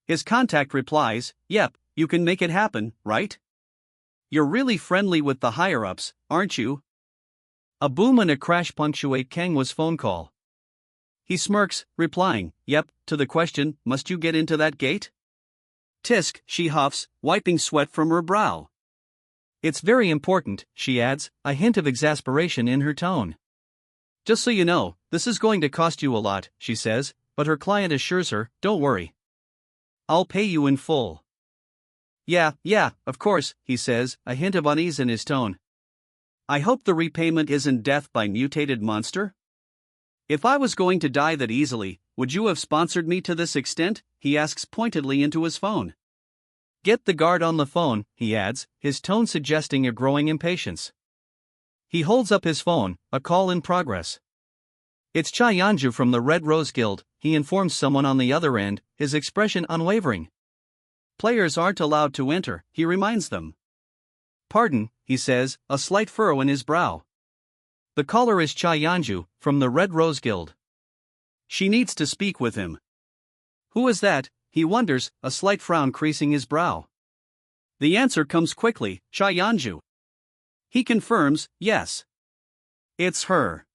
[SPEAKER 1] His contact replies, yep, you can make it happen, right? You're really friendly with the higher-ups, aren't you? A boom and a crash punctuate Kangwu's phone call. He smirks, replying, yep, to the question, must you get into that gate? Tisk, she huffs, wiping sweat from her brow. It's very important, she adds, a hint of exasperation in her tone. Just so you know, this is going to cost you a lot, she says, but her client assures her, don't worry. I'll pay you in full. Yeah, of course, he says, a hint of unease in his tone. I hope the repayment isn't death by mutated monster? If I was going to die that easily, would you have sponsored me to this extent? He asks pointedly into his phone. Get the guard on the phone, he adds, his tone suggesting a growing impatience. He holds up his phone, a call in progress. It's Cha Yanju from the Red Rose Guild, he informs someone on the other end, his expression unwavering. Players aren't allowed to enter, he reminds them. Pardon, he says, a slight furrow in his brow. The caller is Cha Yanju, from the Red Rose Guild. She needs to speak with him. Who is that, he wonders, a slight frown creasing his brow. The answer comes quickly, Cha Yanju. He confirms, yes. It's her.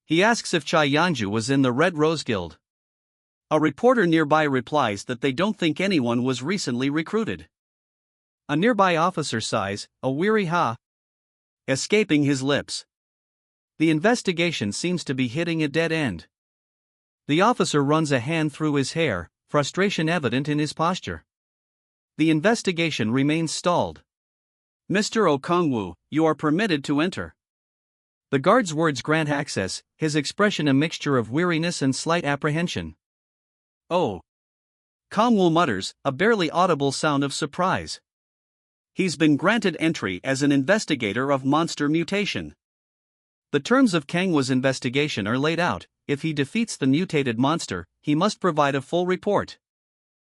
[SPEAKER 1] He asks if Cha Yanju was in the Red Rose Guild. A reporter nearby replies that they don't think anyone was recently recruited. A nearby officer sighs, a weary ha, escaping his lips. The investigation seems to be hitting a dead end. The officer runs a hand through his hair, frustration evident in his posture. The investigation remains stalled. Mr. Okongwu, you are permitted to enter. The guard's words grant access, his expression a mixture of weariness and slight apprehension. Oh. Kongwu mutters, a barely audible sound of surprise. He's been granted entry as an investigator of monster mutation. The terms of Kangwa's investigation are laid out. If he defeats the mutated monster, he must provide a full report.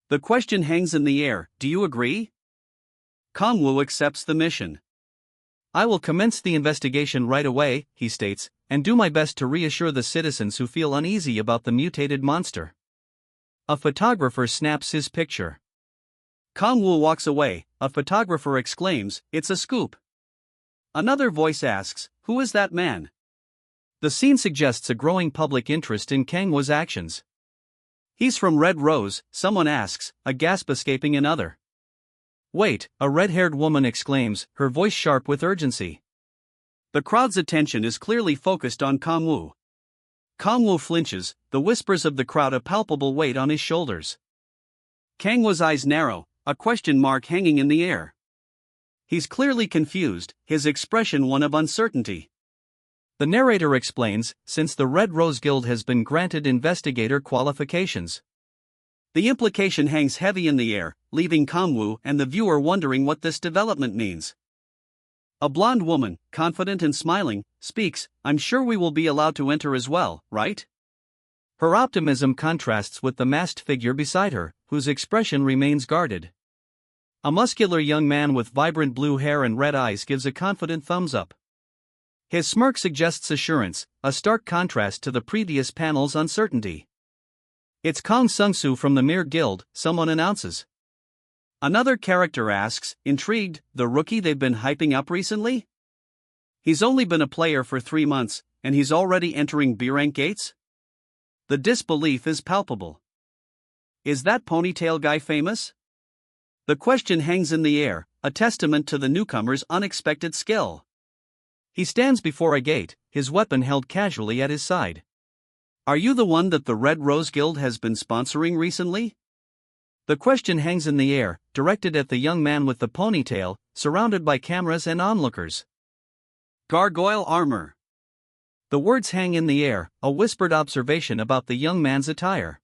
[SPEAKER 1] The question hangs in the air, do you agree? Kongwu accepts the mission. I will commence the investigation right away, he states, and do my best to reassure the citizens who feel uneasy about the mutated monster. A photographer snaps his picture. Kongwu walks away, a photographer exclaims, it's a scoop. Another voice asks, who is that man? The scene suggests a growing public interest in Kangwa's actions. He's from Red Rose, someone asks, a gasp escaping another. Wait, a red-haired woman exclaims, her voice sharp with urgency. The crowd's attention is clearly focused on Kongwu. Kongwu flinches, the whispers of the crowd a palpable weight on his shoulders. Kangwa's eyes narrow, a question mark hanging in the air. He's clearly confused, his expression one of uncertainty. The narrator explains, since the Red Rose Guild has been granted investigator qualifications. The implication hangs heavy in the air, leaving Kongwu and the viewer wondering what this development means. A blonde woman, confident and smiling, speaks, I'm sure we will be allowed to enter as well, right? Her optimism contrasts with the masked figure beside her, whose expression remains guarded. A muscular young man with vibrant blue hair and red eyes gives a confident thumbs up. His smirk suggests assurance, a stark contrast to the previous panel's uncertainty. It's Kong Sung-soo from the Mir Guild, someone announces. Another character asks, intrigued, the rookie they've been hyping up recently? He's only been a player for 3 months, and he's already entering B-rank gates? The disbelief is palpable. Is that ponytail guy famous? The question hangs in the air, a testament to the newcomer's unexpected skill. He stands before a gate, his weapon held casually at his side. Are you the one that the Red Rose Guild has been sponsoring recently? The question hangs in the air, directed at the young man with the ponytail, surrounded by cameras and onlookers. Gargoyle armor. The words hang in the air, a whispered observation about the young man's attire.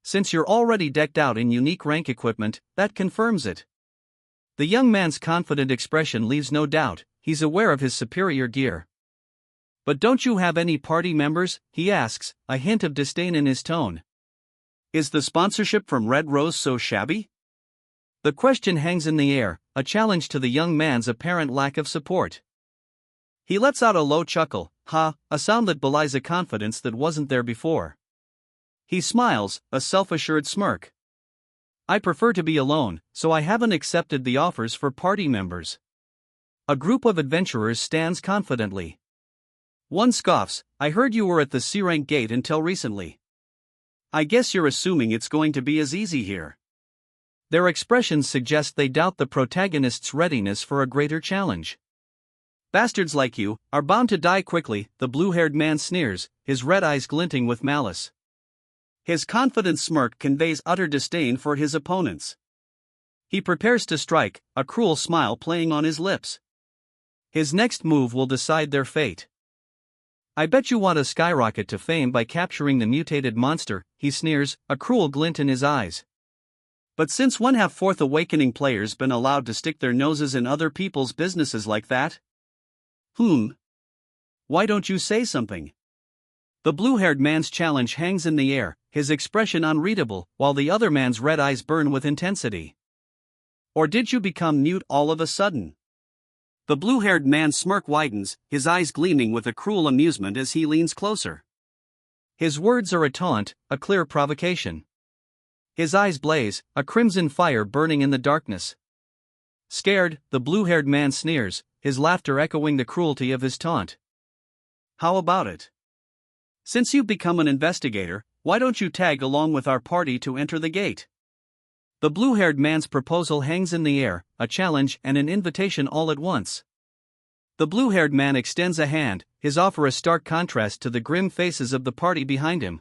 [SPEAKER 1] Since you're already decked out in unique rank equipment, that confirms it. The young man's confident expression leaves no doubt, he's aware of his superior gear. But don't you have any party members? He asks, a hint of disdain in his tone. Is the sponsorship from Red Rose so shabby? The question hangs in the air, a challenge to the young man's apparent lack of support. He lets out a low chuckle, a sound that belies a confidence that wasn't there before. He smiles, a self-assured smirk. I prefer to be alone, so I haven't accepted the offers for party members. A group of adventurers stands confidently. One scoffs, I heard you were at the C-rank gate until recently. I guess you're assuming it's going to be as easy here. Their expressions suggest they doubt the protagonist's readiness for a greater challenge. Bastards like you are bound to die quickly, the blue-haired man sneers, his red eyes glinting with malice. His confident smirk conveys utter disdain for his opponents. He prepares to strike, a cruel smile playing on his lips. His next move will decide their fate. I bet you want to skyrocket to fame by capturing the mutated monster, he sneers, a cruel glint in his eyes. But since when have Fourth Awakening players been allowed to stick their noses in other people's businesses like that? Why don't you say something? The blue-haired man's challenge hangs in the air, his expression unreadable, while the other man's red eyes burn with intensity. Or did you become mute all of a sudden? The blue-haired man's smirk widens, his eyes gleaming with a cruel amusement as he leans closer. His words are a taunt, a clear provocation. His eyes blaze, a crimson fire burning in the darkness. Scared, the blue-haired man sneers, his laughter echoing the cruelty of his taunt. How about it? Since you've become an investigator, why don't you tag along with our party to enter the gate? The blue-haired man's proposal hangs in the air, a challenge and an invitation all at once. The blue-haired man extends a hand, his offer a stark contrast to the grim faces of the party behind him.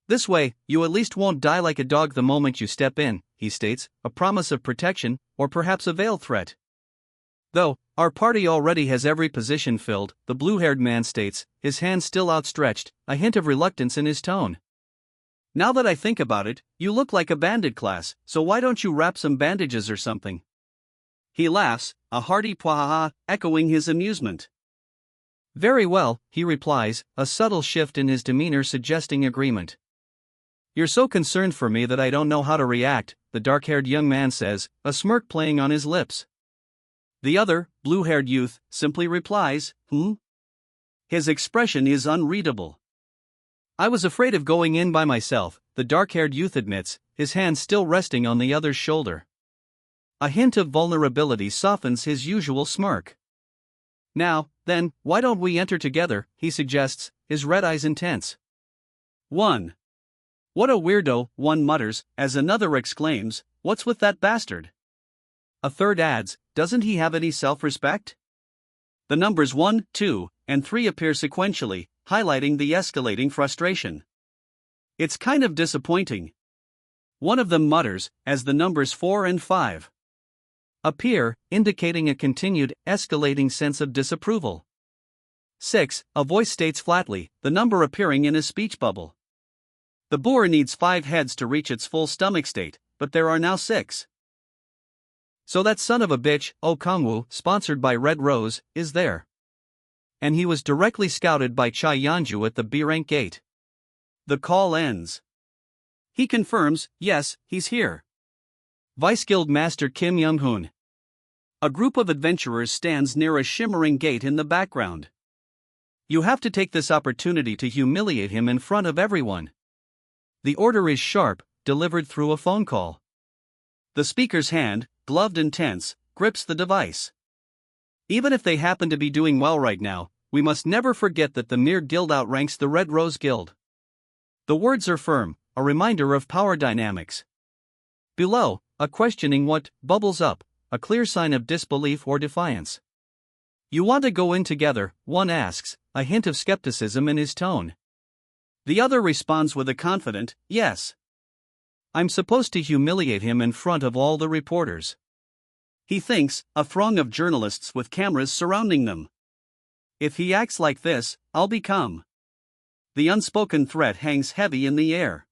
[SPEAKER 1] This way, you at least won't die like a dog the moment you step in, he states, a promise of protection, or perhaps a veiled threat. Though, our party already has every position filled, the blue-haired man states, his hand still outstretched, a hint of reluctance in his tone. Now that I think about it, you look like a bandit class, so why don't you wrap some bandages or something? He laughs, a hearty pwahaha, echoing his amusement. Very well, he replies, a subtle shift in his demeanor suggesting agreement. You're so concerned for me that I don't know how to react, the dark-haired young man says, a smirk playing on his lips. The other, blue-haired youth, simply replies, His expression is unreadable. I was afraid of going in by myself, the dark-haired youth admits, his hand still resting on the other's shoulder. A hint of vulnerability softens his usual smirk. Now, then, why don't we enter together, he suggests, his red eyes intense. 1. What a weirdo, one mutters, as another exclaims, what's with that bastard? A third adds, doesn't he have any self-respect? The numbers 1, 2, and 3 appear sequentially, highlighting the escalating frustration. It's kind of disappointing. One of them mutters, as the numbers 4 and 5 appear, indicating a continued, escalating sense of disapproval. 6, a voice states flatly, the number appearing in his speech bubble. The boar needs 5 heads to reach its full stomach state, but there are now 6. So that son of a bitch, Oh Kangwoo, sponsored by Red Rose, is there. And he was directly scouted by Chai Yanju at the B-rank gate. The call ends. He confirms, yes, he's here. Vice Guild Master Kim Young-hoon. A group of adventurers stands near a shimmering gate in the background. You have to take this opportunity to humiliate him in front of everyone. The order is sharp, delivered through a phone call. The speaker's hand, gloved and tense, grips the device. Even if they happen to be doing well right now, we must never forget that the mere guild outranks the Red Rose Guild. The words are firm, a reminder of power dynamics. Below, a questioning what bubbles up, a clear sign of disbelief or defiance. You want to go in together, one asks, a hint of skepticism in his tone. The other responds with a confident, yes. I'm supposed to humiliate him in front of all the reporters. He thinks, a throng of journalists with cameras surrounding them. If he acts like this, I'll become. The unspoken threat hangs heavy in the air.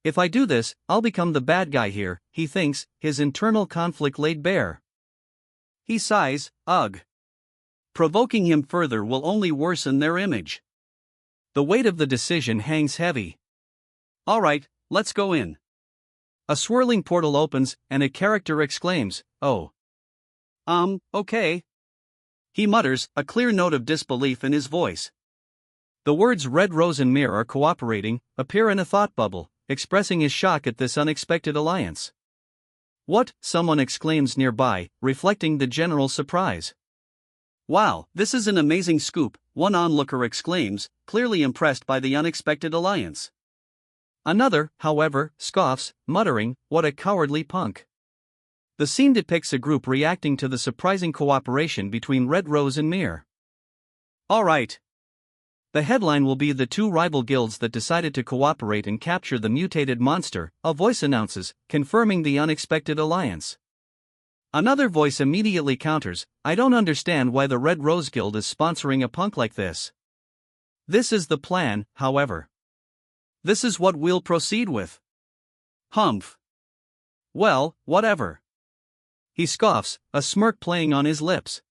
[SPEAKER 1] If I do this, I'll become the bad guy here, he thinks, his internal conflict laid bare. He sighs, ugh. Provoking him further will only worsen their image. The weight of the decision hangs heavy. All right, let's go in. A swirling portal opens, and a character exclaims, oh. Okay. He mutters, a clear note of disbelief in his voice. The words Red Rose and Mir are cooperating appear in a thought bubble, expressing his shock at this unexpected alliance. What? Someone exclaims nearby, reflecting the general surprise. Wow, this is an amazing scoop, one onlooker exclaims, clearly impressed by the unexpected alliance. Another, however, scoffs, muttering, what a cowardly punk. The scene depicts a group reacting to the surprising cooperation between Red Rose and Mir. All right. The headline will be the two rival guilds that decided to cooperate and capture the mutated monster, a voice announces, confirming the unexpected alliance. Another voice immediately counters, I don't understand why the Red Rose Guild is sponsoring a punk like this. This is the plan, however. This is what we'll proceed with. Humph. Well, whatever. He scoffs, a smirk playing on his lips.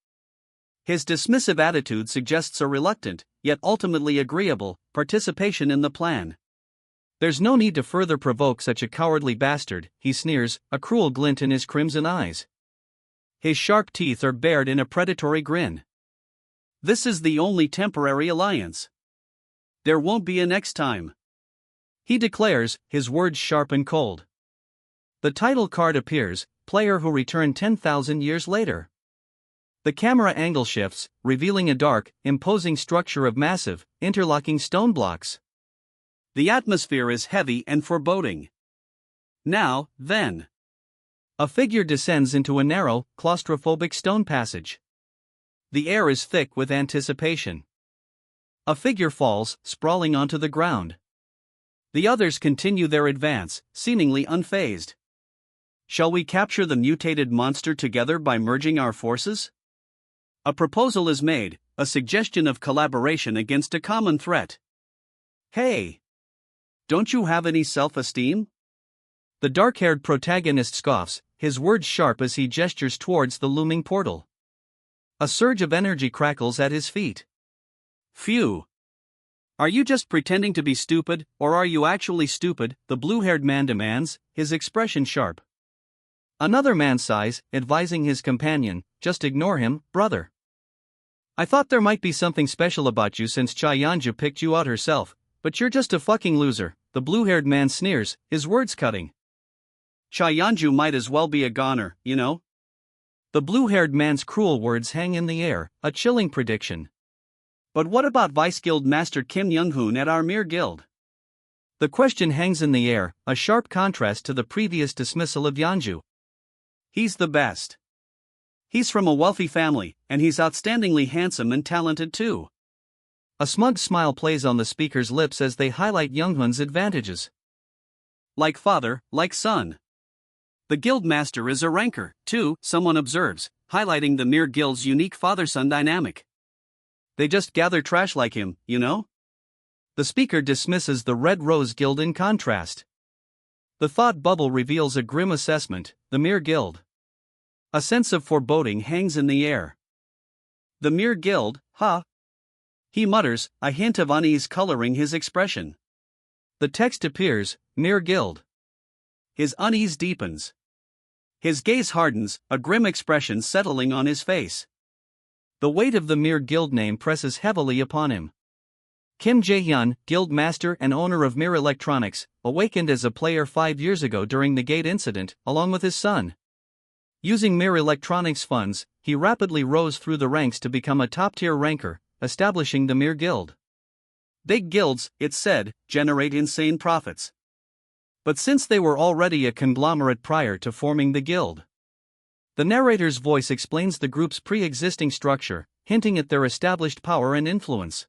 [SPEAKER 1] His dismissive attitude suggests a reluctant, yet ultimately agreeable, participation in the plan. There's no need to further provoke such a cowardly bastard, he sneers, a cruel glint in his crimson eyes. His sharp teeth are bared in a predatory grin. This is the only temporary alliance. There won't be a next time. He declares, his words sharp and cold. The title card appears, player who returned 10,000 years later. The camera angle shifts, revealing a dark, imposing structure of massive, interlocking stone blocks. The atmosphere is heavy and foreboding. Now, then. A figure descends into a narrow, claustrophobic stone passage. The air is thick with anticipation. A figure falls, sprawling onto the ground. The others continue their advance, seemingly unfazed. Shall we capture the mutated monster together by merging our forces? A proposal is made, a suggestion of collaboration against a common threat. Hey! Don't you have any self-esteem? The dark-haired protagonist scoffs, his words sharp as he gestures towards the looming portal. A surge of energy crackles at his feet. Phew! Are you just pretending to be stupid, or are you actually stupid? The blue-haired man demands, his expression sharp. Another man sighs, advising his companion, just ignore him, brother. I thought there might be something special about you since Chayanju picked you out herself, but you're just a fucking loser, the blue-haired man sneers, his words cutting. Chayanju might as well be a goner, you know? The blue-haired man's cruel words hang in the air, a chilling prediction. But what about Vice Guild Master Kim Young-hoon at our mere guild? The question hangs in the air, a sharp contrast to the previous dismissal of Yanju. He's the best. He's from a wealthy family, and he's outstandingly handsome and talented too. A smug smile plays on the speaker's lips as they highlight Young-hoon's advantages. Like father, like son. The guild master is a ranker, too, someone observes, highlighting the mere guild's unique father-son dynamic. They just gather trash like him, you know? The speaker dismisses the Red Rose Guild in contrast. The thought bubble reveals a grim assessment, the mere guild. A sense of foreboding hangs in the air. The mere guild, huh? He mutters, a hint of unease coloring his expression. The text appears, mere guild. His unease deepens. His gaze hardens, a grim expression settling on his face. The weight of the mere guild name presses heavily upon him. Kim Jae-hyun, guild master and owner of Mir Electronics, awakened as a player 5 years ago during the gate incident, along with his son. Using Mir Electronics funds, he rapidly rose through the ranks to become a top-tier ranker, establishing the Mir Guild. Big guilds, it's said, generate insane profits. But since they were already a conglomerate prior to forming the guild. The narrator's voice explains the group's pre-existing structure, hinting at their established power and influence.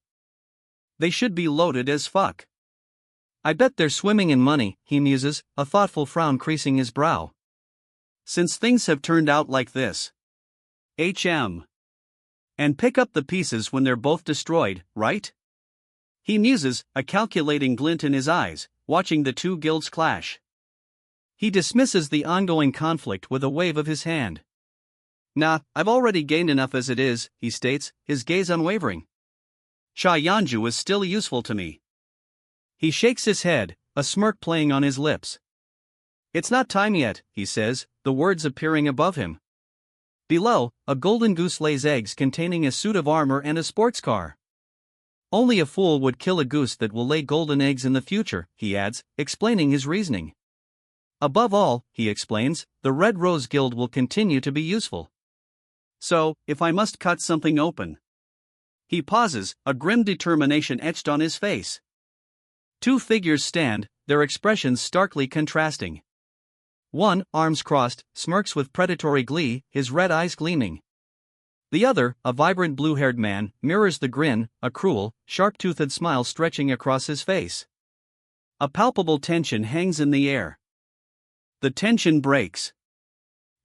[SPEAKER 1] They should be loaded as fuck. I bet they're swimming in money, he muses, a thoughtful frown creasing his brow. Since things have turned out like this. And pick up the pieces when they're both destroyed, right? He muses, a calculating glint in his eyes, watching the two guilds clash. He dismisses the ongoing conflict with a wave of his hand. Nah, I've already gained enough as it is, he states, his gaze unwavering. Chayanju is still useful to me. He shakes his head, a smirk playing on his lips. It's not time yet, he says, the words appearing above him. Below, a golden goose lays eggs containing a suit of armor and a sports car. Only a fool would kill a goose that will lay golden eggs in the future, he adds, explaining his reasoning. Above all, he explains, the Red Rose Guild will continue to be useful. So, if I must cut something open. He pauses, a grim determination etched on his face. Two figures stand, their expressions starkly contrasting. One, arms crossed, smirks with predatory glee, his red eyes gleaming. The other, a vibrant blue-haired man, mirrors the grin, a cruel, sharp-toothed smile stretching across his face. A palpable tension hangs in the air. The tension breaks.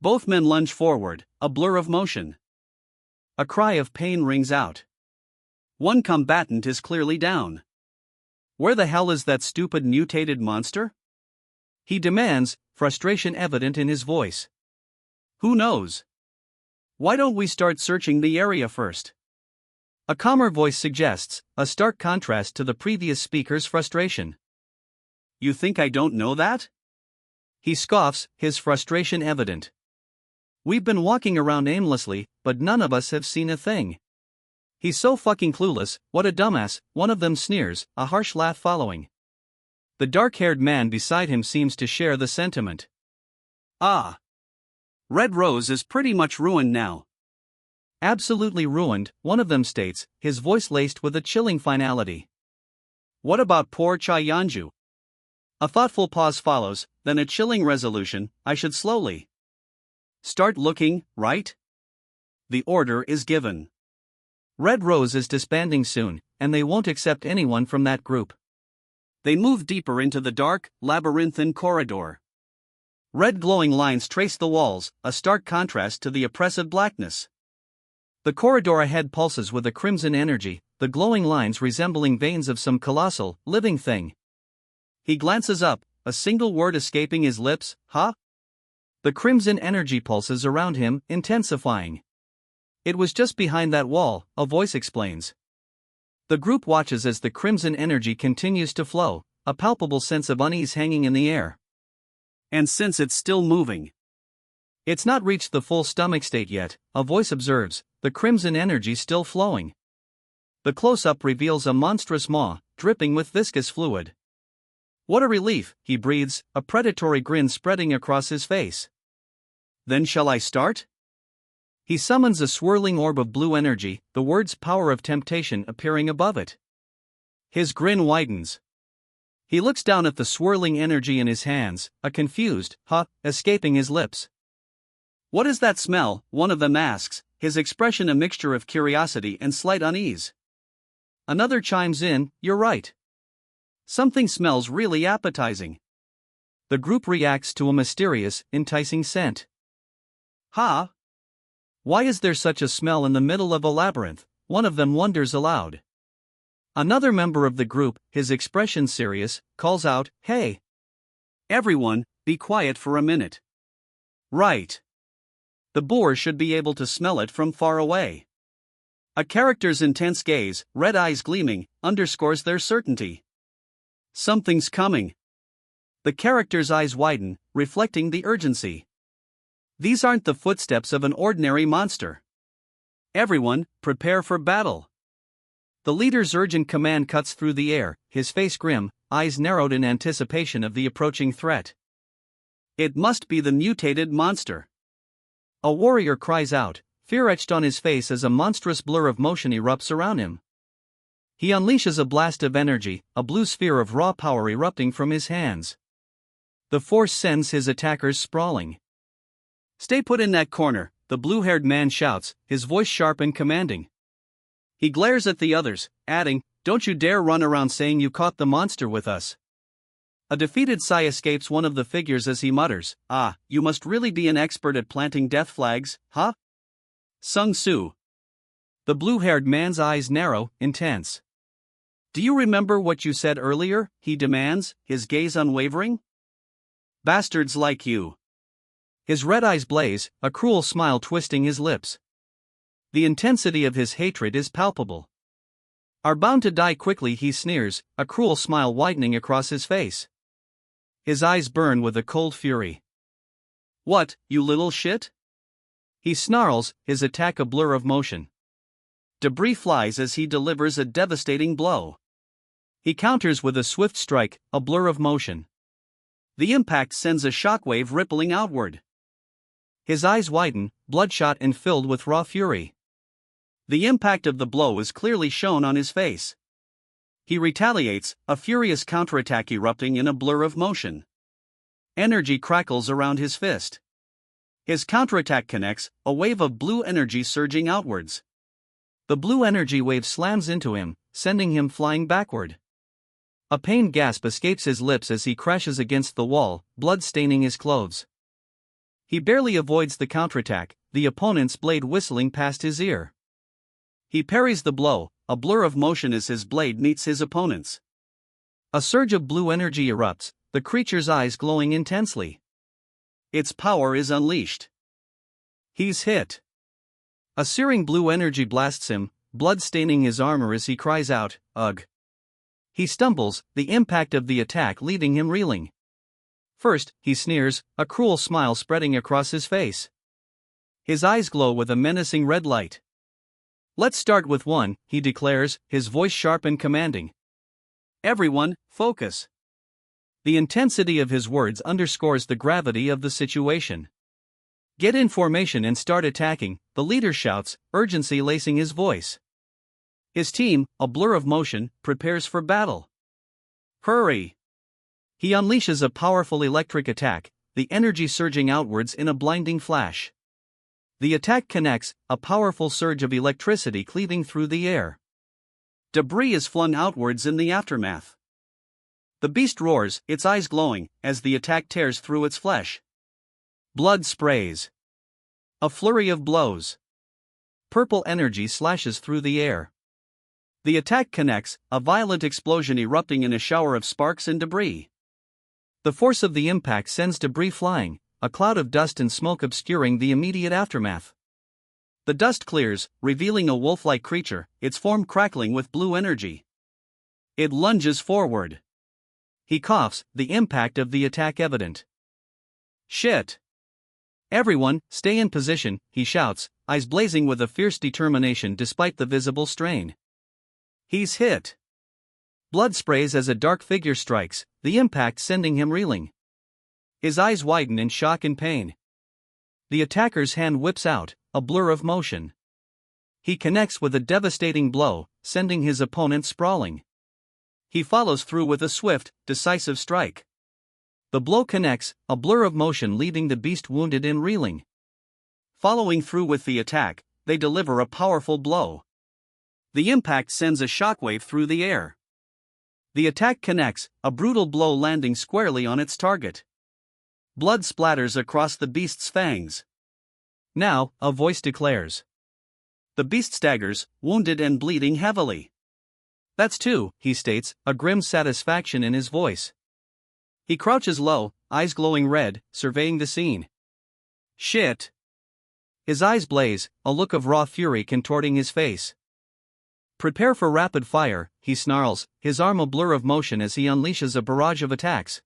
[SPEAKER 1] Both men lunge forward, a blur of motion. A cry of pain rings out. One combatant is clearly down. Where the hell is that stupid mutated monster? he demands, frustration evident in his voice. Who knows? Why don't we start searching the area first? A calmer voice suggests, a stark contrast to the previous speaker's frustration. You think I don't know that? He scoffs, his frustration evident. We've been walking around aimlessly, but none of us have seen a thing. He's so fucking clueless, what a dumbass, one of them sneers, a harsh laugh following. The dark-haired man beside him seems to share the sentiment. Ah. Red Rose is pretty much ruined now. Absolutely ruined, one of them states, his voice laced with a chilling finality. What about poor Chai Yanju? A thoughtful pause follows, then a chilling resolution, I should slowly start looking, right? The order is given. Red Rose is disbanding soon, and they won't accept anyone from that group. They move deeper into the dark, labyrinthine corridor. Red glowing lines trace the walls, a stark contrast to the oppressive blackness. The corridor ahead pulses with a crimson energy, the glowing lines resembling veins of some colossal, living thing. He glances up, a single word escaping his lips, huh? The crimson energy pulses around him, intensifying. It was just behind that wall, a voice explains. The group watches as the crimson energy continues to flow, a palpable sense of unease hanging in the air. And since it's still moving, it's not reached the full stomach state yet, a voice observes, the crimson energy still flowing. The close-up reveals a monstrous maw, dripping with viscous fluid. What a relief, he breathes, a predatory grin spreading across his face. Then shall I start? He summons a swirling orb of blue energy, the words power of temptation appearing above it. His grin widens. He looks down at the swirling energy in his hands, a confused, huh, escaping his lips. What is that smell? One of them asks, his expression a mixture of curiosity and slight unease. Another chimes in, you're right. Something smells really appetizing. The group reacts to a mysterious, enticing scent. Ha! Why is there such a smell in the middle of a labyrinth? One of them wonders aloud. Another member of the group, his expression serious, calls out, hey! Everyone, be quiet for a minute. Right. The boar should be able to smell it from far away. A character's intense gaze, red eyes gleaming, underscores their certainty. Something's coming. The character's eyes widen, reflecting the urgency. These aren't the footsteps of an ordinary monster. Everyone, prepare for battle. The leader's urgent command cuts through the air, his face grim, eyes narrowed in anticipation of the approaching threat. It must be the mutated monster. A warrior cries out, fear etched on his face as a monstrous blur of motion erupts around him. He unleashes a blast of energy, a blue sphere of raw power erupting from his hands. The force sends his attackers sprawling. Stay put in that corner, the blue-haired man shouts, his voice sharp and commanding. He glares at the others, adding, don't you dare run around saying you caught the monster with us. A defeated sigh escapes one of the figures as he mutters, ah, you must really be an expert at planting death flags, huh? Sung Soo. The blue-haired man's eyes narrow, intense. Do you remember what you said earlier? He demands, his gaze unwavering. Bastards like you. His red eyes blaze, a cruel smile twisting his lips. The intensity of his hatred is palpable. Are bound to die quickly, he sneers, a cruel smile widening across his face. His eyes burn with a cold fury. What, you little shit? He snarls, his attack a blur of motion. Debris flies as he delivers a devastating blow. He counters with a swift strike, a blur of motion. The impact sends a shockwave rippling outward. His eyes widen, bloodshot and filled with raw fury. The impact of the blow is clearly shown on his face. He retaliates, a furious counterattack erupting in a blur of motion. Energy crackles around his fist. His counterattack connects, a wave of blue energy surging outwards. The blue energy wave slams into him, sending him flying backward. A pained gasp escapes his lips as he crashes against the wall, blood staining his clothes. He barely avoids the counterattack, the opponent's blade whistling past his ear. He parries the blow, a blur of motion as his blade meets his opponent's. A surge of blue energy erupts, the creature's eyes glowing intensely. Its power is unleashed. He's hit. A searing blue energy blasts him, blood staining his armor as he cries out, "Ugh!" He stumbles, the impact of the attack leaving him reeling. First, he sneers, a cruel smile spreading across his face. His eyes glow with a menacing red light. "Let's start with one," he declares, his voice sharp and commanding. "Everyone, focus." The intensity of his words underscores the gravity of the situation. "Get in formation and start attacking," the leader shouts, urgency lacing his voice. His team, a blur of motion, prepares for battle. "Hurry!" He unleashes a powerful electric attack, the energy surging outwards in a blinding flash. The attack connects, a powerful surge of electricity cleaving through the air. Debris is flung outwards in the aftermath. The beast roars, its eyes glowing, as the attack tears through its flesh. Blood sprays. A flurry of blows. Purple energy slashes through the air. The attack connects, a violent explosion erupting in a shower of sparks and debris. The force of the impact sends debris flying, a cloud of dust and smoke obscuring the immediate aftermath. The dust clears, revealing a wolf-like creature, its form crackling with blue energy. It lunges forward. He coughs, the impact of the attack evident. "Shit! Everyone, stay in position," he shouts, eyes blazing with a fierce determination despite the visible strain. He's hit. Blood sprays as a dark figure strikes, the impact sending him reeling. His eyes widen in shock and pain. The attacker's hand whips out, a blur of motion. He connects with a devastating blow, sending his opponent sprawling. He follows through with a swift, decisive strike. The blow connects, a blur of motion leaving the beast wounded and reeling. Following through with the attack, they deliver a powerful blow. The impact sends a shockwave through the air. The attack connects, a brutal blow landing squarely on its target. Blood splatters across the beast's fangs. "Now," a voice declares. The beast staggers, wounded and bleeding heavily. "That's two," he states, a grim satisfaction in his voice. He crouches low, eyes glowing red, surveying the scene. "Shit!" His eyes blaze, a look of raw fury contorting his face. "Prepare for rapid fire," he snarls, his arm a blur of motion as he unleashes a barrage of attacks.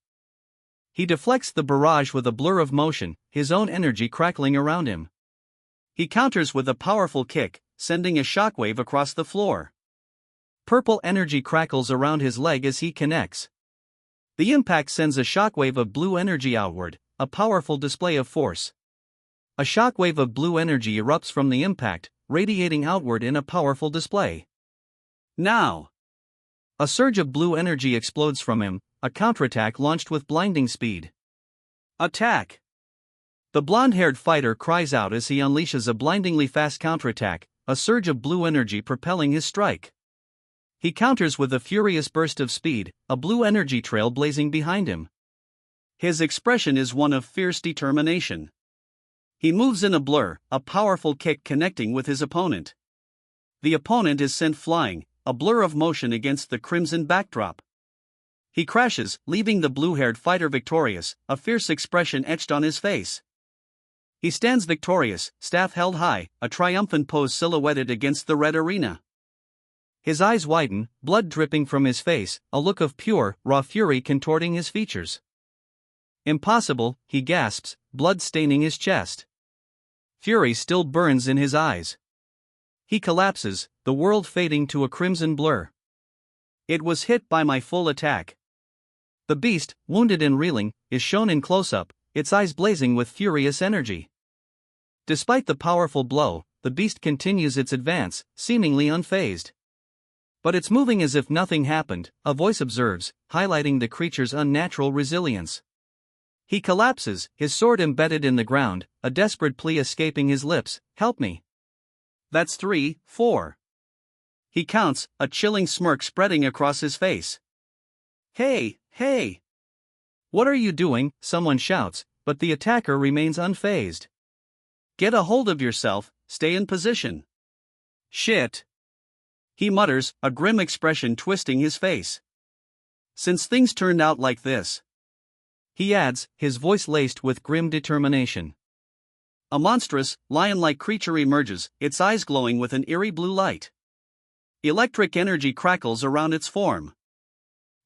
[SPEAKER 1] He deflects the barrage with a blur of motion, his own energy crackling around him. He counters with a powerful kick, sending a shockwave across the floor. Purple energy crackles around his leg as he connects. The impact sends a shockwave of blue energy outward, a powerful display of force. A shockwave of blue energy erupts from the impact, radiating outward in a powerful display. Now! A surge of blue energy explodes from him, a counterattack launched with blinding speed. Attack! The blonde-haired fighter cries out as he unleashes a blindingly fast counterattack, a surge of blue energy propelling his strike. He counters with a furious burst of speed, a blue energy trail blazing behind him. His expression is one of fierce determination. He moves in a blur, a powerful kick connecting with his opponent. The opponent is sent flying, a blur of motion against the crimson backdrop. He crashes, leaving the blue-haired fighter victorious, a fierce expression etched on his face. He stands victorious, staff held high, a triumphant pose silhouetted against the red arena. His eyes widen, blood dripping from his face, a look of pure, raw fury contorting his features. "Impossible," he gasps, blood staining his chest. Fury still burns in his eyes. He collapses, the world fading to a crimson blur. It was hit by my full attack. The beast, wounded and reeling, is shown in close-up, its eyes blazing with furious energy. Despite the powerful blow, the beast continues its advance, seemingly unfazed. But it's moving as if nothing happened, a voice observes, highlighting the creature's unnatural resilience. He collapses, his sword embedded in the ground, a desperate plea escaping his lips, "Help me." "That's 3, 4. He counts, a chilling smirk spreading across his face. "Hey, hey! What are you doing?" someone shouts, but the attacker remains unfazed. "Get a hold of yourself, stay in position." "Shit!" he mutters, a grim expression twisting his face. "Since things turned out like this, He adds, his voice laced with grim determination. A monstrous, lion-like creature emerges, its eyes glowing with an eerie blue light. Electric energy crackles around its form.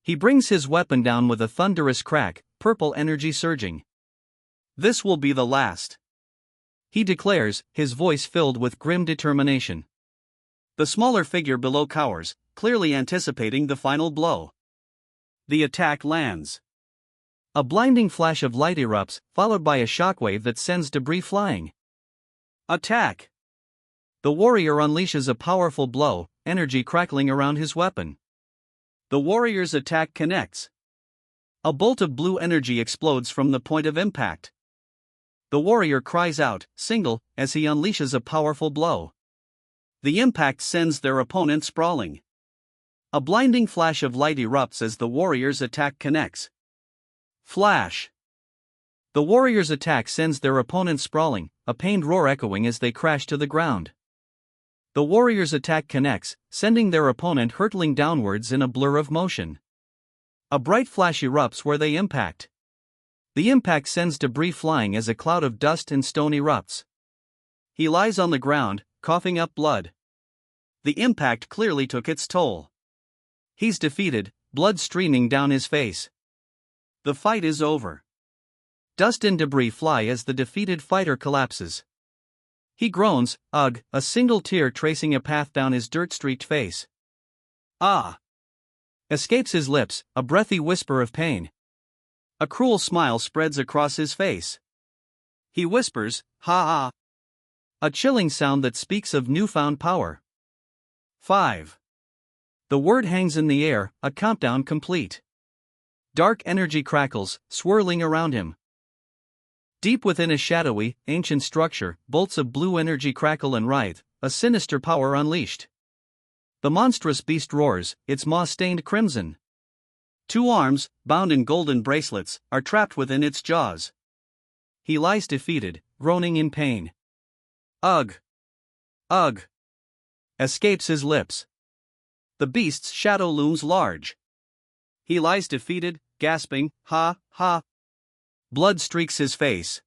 [SPEAKER 1] He brings his weapon down with a thunderous crack, purple energy surging. This will be the last, he declares, his voice filled with grim determination. The smaller figure below cowers, clearly anticipating the final blow. The attack lands. A blinding flash of light erupts, followed by a shockwave that sends debris flying. Attack! The warrior unleashes a powerful blow, energy crackling around his weapon. The warrior's attack connects. A bolt of blue energy explodes from the point of impact. The warrior cries out, "Single," as he unleashes a powerful blow. The impact sends their opponent sprawling. A blinding flash of light erupts as the warrior's attack connects. Flash! The warrior's attack sends their opponent sprawling, a pained roar echoing as they crash to the ground. The warrior's attack connects, sending their opponent hurtling downwards in a blur of motion. A bright flash erupts where they impact. The impact sends debris flying as a cloud of dust and stone erupts. He lies on the ground, coughing up blood. The impact clearly took its toll. He's defeated, blood streaming down his face. The fight is over. Dust and debris fly as the defeated fighter collapses. He groans, ugh, a single tear tracing a path down his dirt-streaked face. Ah! Escapes his lips, a breathy whisper of pain. A cruel smile spreads across his face. He whispers, "Ha ha!" A chilling sound that speaks of newfound power. 5. The word hangs in the air, a countdown complete. Dark energy crackles, swirling around him. Deep within a shadowy, ancient structure, bolts of blue energy crackle and writhe, a sinister power unleashed. The monstrous beast roars, its maw stained crimson. 2 arms, bound in golden bracelets, are trapped within its jaws. He lies defeated, groaning in pain. Ugh! Ugh! Escapes his lips. The beast's shadow looms large. He lies defeated, gasping, "Ha, ha!" Blood streaks his face.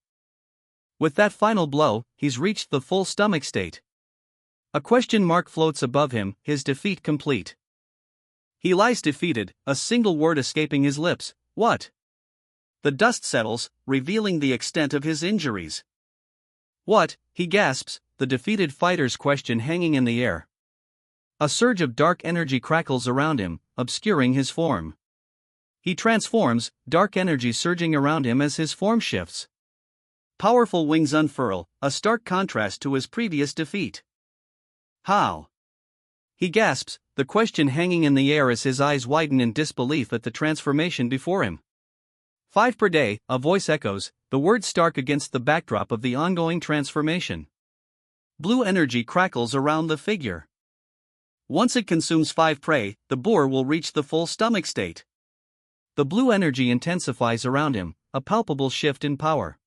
[SPEAKER 1] With that final blow, he's reached the full stomach state. A question mark floats above him, his defeat complete. He lies defeated, a single word escaping his lips, "What?" The dust settles, revealing the extent of his injuries. "What?" he gasps, the defeated fighter's question hanging in the air. A surge of dark energy crackles around him, obscuring his form. He transforms, dark energy surging around him as his form shifts. Powerful wings unfurl, a stark contrast to his previous defeat. How? He gasps, the question hanging in the air as his eyes widen in disbelief at the transformation before him. 5 per day, a voice echoes, the words stark against the backdrop of the ongoing transformation. Blue energy crackles around the figure. Once it consumes 5 prey, the boar will reach the full stomach state. The blue energy intensifies around him, a palpable shift in power.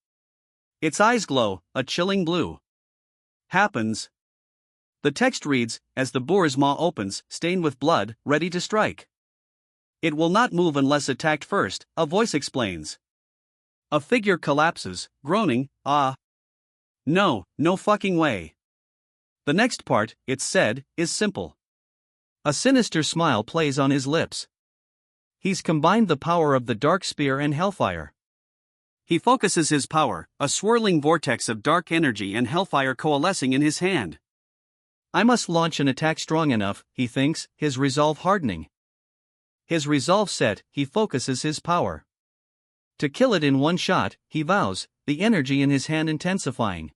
[SPEAKER 1] Its eyes glow, a chilling blue. Happens. The text reads, as the boar's maw opens, stained with blood, ready to strike. It will not move unless attacked first, a voice explains. A figure collapses, groaning, "Ah. No, no fucking way." The next part, it's said, is simple. A sinister smile plays on his lips. He's combined the power of the dark spear and hellfire. He focuses his power, a swirling vortex of dark energy and hellfire coalescing in his hand. I must launch an attack strong enough, he thinks, his resolve hardening. His resolve set, he focuses his power. To kill it in one shot, he vows, the energy in his hand intensifying.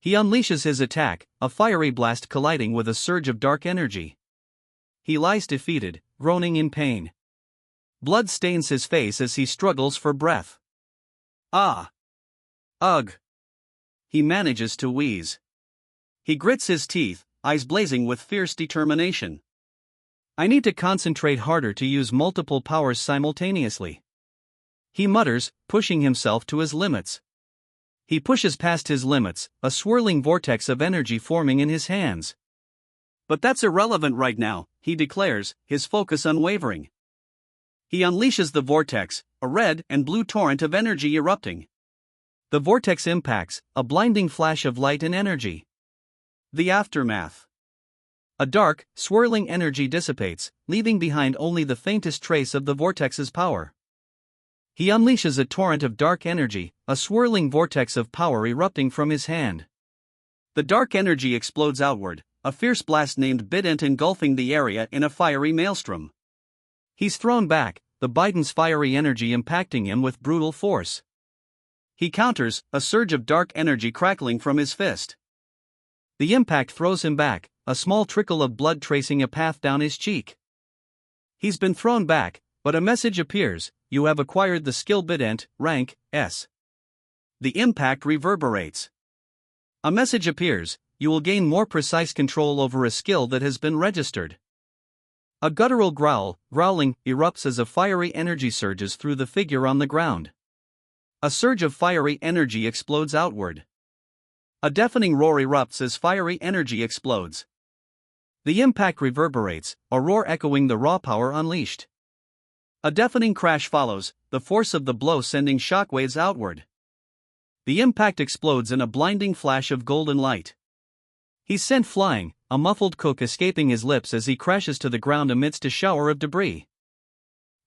[SPEAKER 1] He unleashes his attack, a fiery blast colliding with a surge of dark energy. He lies defeated, groaning in pain. Blood stains his face as he struggles for breath. Ah! Ugh! He manages to wheeze. He grits his teeth, eyes blazing with fierce determination. I need to concentrate harder to use multiple powers simultaneously. He mutters, pushing himself to his limits. He pushes past his limits, a swirling vortex of energy forming in his hands. But that's irrelevant right now, he declares, his focus unwavering. He unleashes the vortex, a red and blue torrent of energy erupting. The vortex impacts, a blinding flash of light and energy. The aftermath. A dark, swirling energy dissipates, leaving behind only the faintest trace of the vortex's power. He unleashes a torrent of dark energy, a swirling vortex of power erupting from his hand. The dark energy explodes outward, a fierce blast named Bident engulfing the area in a fiery maelstrom. He's thrown back, the Biden's fiery energy impacting him with brutal force. He counters, a surge of dark energy crackling from his fist. The impact throws him back, a small trickle of blood tracing a path down his cheek. He's been thrown back, but a message appears: you have acquired the skill Bident, rank S. The impact reverberates. A message appears: you will gain more precise control over a skill that has been registered. A guttural growling, erupts as a fiery energy surges through the figure on the ground. A surge of fiery energy explodes outward. A deafening roar erupts as fiery energy explodes. The impact reverberates, a roar echoing the raw power unleashed. A deafening crash follows, the force of the blow sending shockwaves outward. The impact explodes in a blinding flash of golden light. He's sent flying, a muffled cook escaping his lips as he crashes to the ground amidst a shower of debris.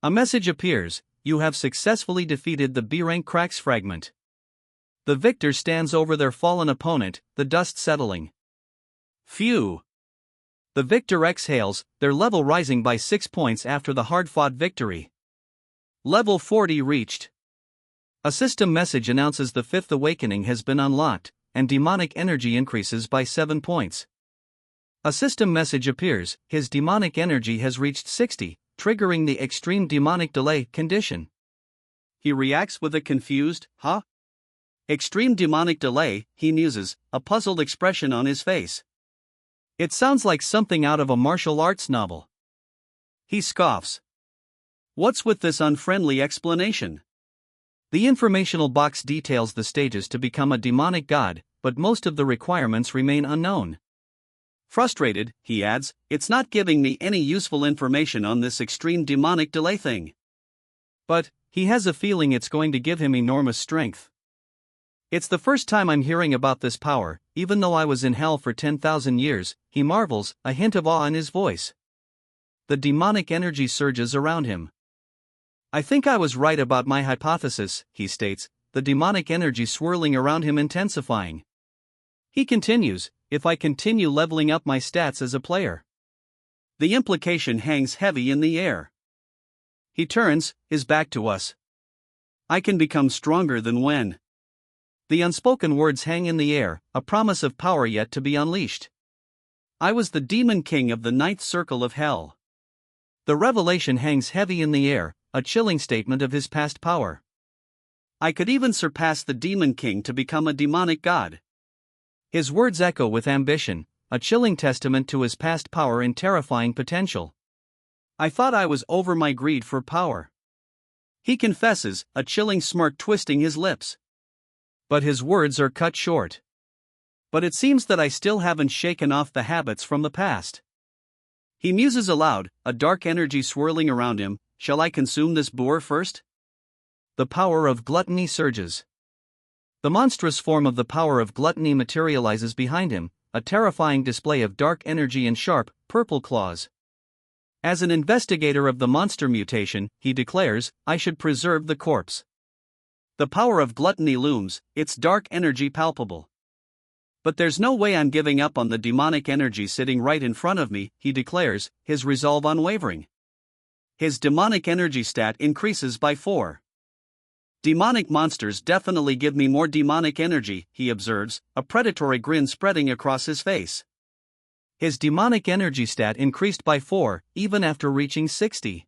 [SPEAKER 1] A message appears: you have successfully defeated the B-rank Cracks fragment. The victor stands over their fallen opponent, the dust settling. Phew! The victor exhales, their level rising by 6 points after the hard-fought victory. Level 40 reached. A system message announces the fifth awakening has been unlocked, and demonic energy increases by 7 points. A system message appears: his demonic energy has reached 60, triggering the extreme demonic delay condition. He reacts with a confused, huh? Extreme demonic delay, he muses, a puzzled expression on his face. It sounds like something out of a martial arts novel. He scoffs. What's with this unfriendly explanation? The informational box details the stages to become a demonic god, but most of the requirements remain unknown. Frustrated, he adds, it's not giving me any useful information on this extreme demonic delay thing. But he has a feeling it's going to give him enormous strength. It's the first time I'm hearing about this power, even though I was in hell for 10,000 years, he marvels, a hint of awe in his voice. The demonic energy surges around him. I think I was right about my hypothesis, he states, the demonic energy swirling around him intensifying. He continues, if I continue leveling up my stats as a player. The implication hangs heavy in the air. He turns, his back to us. I can become stronger than when. The unspoken words hang in the air, a promise of power yet to be unleashed. I was the demon king of the ninth circle of hell. The revelation hangs heavy in the air, a chilling statement of his past power. I could even surpass the demon king to become a demonic god. His words echo with ambition, a chilling testament to his past power and terrifying potential. I thought I was over my greed for power. He confesses, a chilling smirk twisting his lips. But his words are cut short. But it seems that I still haven't shaken off the habits from the past. He muses aloud, a dark energy swirling around him. Shall I consume this boar first? The power of gluttony surges. The monstrous form of the power of gluttony materializes behind him, a terrifying display of dark energy and sharp, purple claws. As an investigator of the monster mutation, he declares, I should preserve the corpse. The power of gluttony looms, its dark energy palpable. But there's no way I'm giving up on the demonic energy sitting right in front of me, he declares, his resolve unwavering. His demonic energy stat increases by 4. Demonic monsters definitely give me more demonic energy, he observes, a predatory grin spreading across his face. His demonic energy stat increased by 4, even after reaching 60.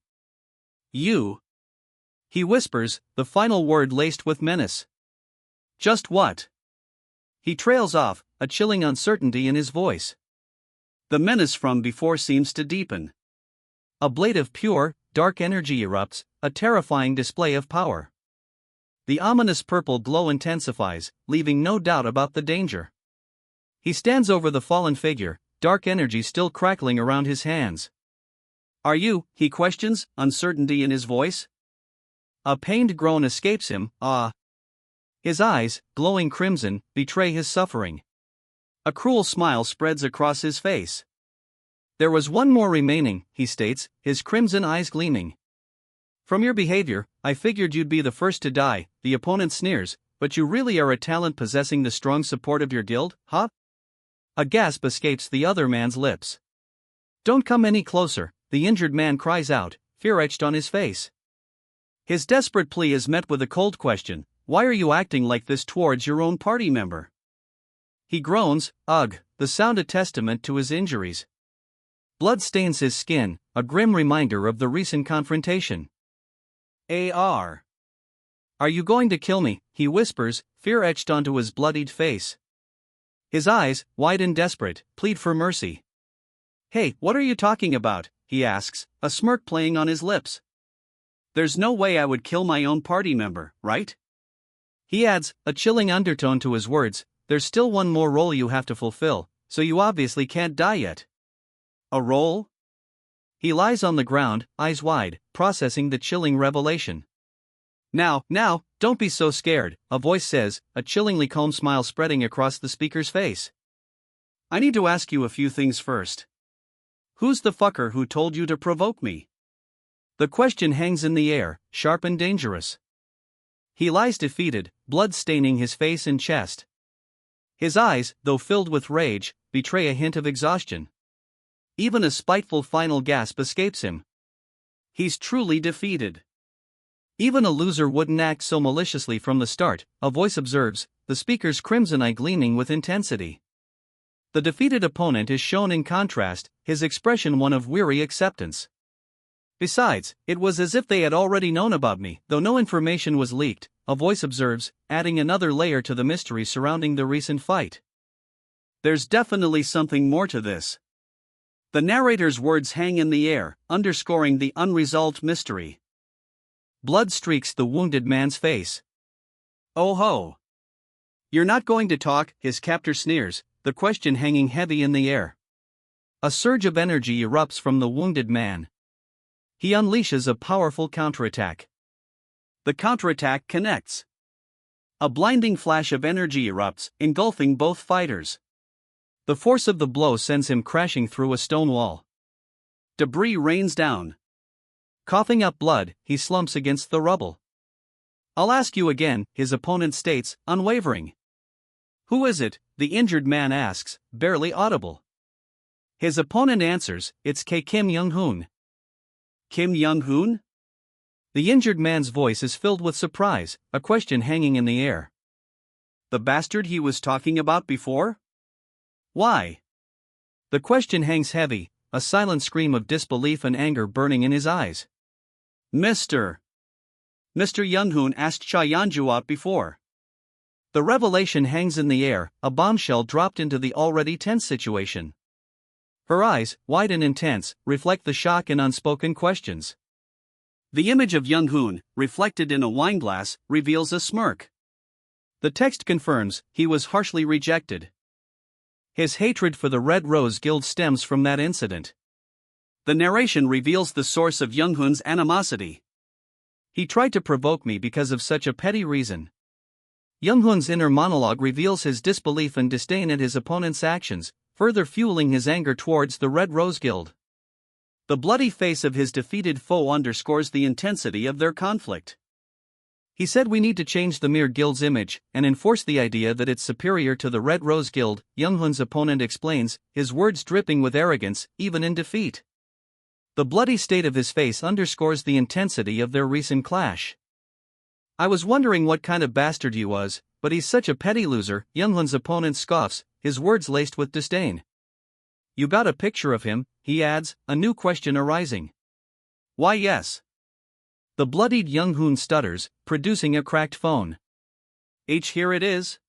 [SPEAKER 1] You. He whispers, the final word laced with menace. Just what? He trails off, a chilling uncertainty in his voice. The menace from before seems to deepen. A blade of pure, dark energy erupts, a terrifying display of power. The ominous purple glow intensifies, leaving no doubt about the danger. He stands over the fallen figure, dark energy still crackling around his hands. Are you, he questions, uncertainty in his voice? A pained groan escapes him, ah. His eyes, glowing crimson, betray his suffering. A cruel smile spreads across his face. There was one more remaining, he states, his crimson eyes gleaming. From your behavior, I figured you'd be the first to die, the opponent sneers, but you really are a talent possessing the strong support of your guild, huh? A gasp escapes the other man's lips. Don't come any closer, the injured man cries out, fear etched on his face. His desperate plea is met with a cold question, why are you acting like this towards your own party member? He groans, ugh, the sound a testament to his injuries. Blood stains his skin, a grim reminder of the recent confrontation. Are you going to kill me? He whispers, fear etched onto his bloodied face. His eyes, wide and desperate, plead for mercy. Hey, what are you talking about? He asks, a smirk playing on his lips. There's no way I would kill my own party member, right? He adds, a chilling undertone to his words, there's still one more role you have to fulfill, so you obviously can't die yet. A role? He lies on the ground, eyes wide, processing the chilling revelation. Now, don't be so scared, a voice says, a chillingly calm smile spreading across the speaker's face. I need to ask you a few things first. Who's the fucker who told you to provoke me? The question hangs in the air, sharp and dangerous. He lies defeated, blood staining his face and chest. His eyes, though filled with rage, betray a hint of exhaustion. Even a spiteful final gasp escapes him. He's truly defeated. Even a loser wouldn't act so maliciously from the start, a voice observes, the speaker's crimson eye gleaming with intensity. The defeated opponent is shown in contrast, his expression one of weary acceptance. Besides, it was as if they had already known about me, though no information was leaked, a voice observes, adding another layer to the mystery surrounding the recent fight. There's definitely something more to this. The narrator's words hang in the air, underscoring the unresolved mystery. Blood streaks the wounded man's face. Oh ho! You're not going to talk, his captor sneers, the question hanging heavy in the air. A surge of energy erupts from the wounded man. He unleashes a powerful counterattack. The counterattack connects. A blinding flash of energy erupts, engulfing both fighters. The force of the blow sends him crashing through a stone wall. Debris rains down. Coughing up blood, he slumps against the rubble. I'll ask you again, his opponent states, unwavering. Who is it? The injured man asks, barely audible. His opponent answers, it's Kim Young-hoon. Kim Young-hoon? The injured man's voice is filled with surprise, a question hanging in the air. The bastard he was talking about before? Why? The question hangs heavy, a silent scream of disbelief and anger burning in his eyes. Mr. Young-hoon asked Cha Yanju out before. The revelation hangs in the air, a bombshell dropped into the already tense situation. Her eyes, wide and intense, reflect the shock and unspoken questions. The image of Young-hoon, reflected in a wineglass, reveals a smirk. The text confirms, he was harshly rejected. His hatred for the Red Rose Guild stems from that incident. The narration reveals the source of Young-hoon's animosity. He tried to provoke me because of such a petty reason. Young-hoon's inner monologue reveals his disbelief and disdain at his opponent's actions, further fueling his anger towards the Red Rose Guild. The bloody face of his defeated foe underscores the intensity of their conflict. He said we need to change the mere guild's image and enforce the idea that it's superior to the Red Rose Guild, Young-hoon's opponent explains, his words dripping with arrogance, even in defeat. The bloody state of his face underscores the intensity of their recent clash. I was wondering what kind of bastard he was, but he's such a petty loser, Young-hoon's opponent scoffs, his words laced with disdain. You got a picture of him, he adds, a new question arising. Why yes. The bloodied Young-hoon stutters, producing a cracked phone. Here it is.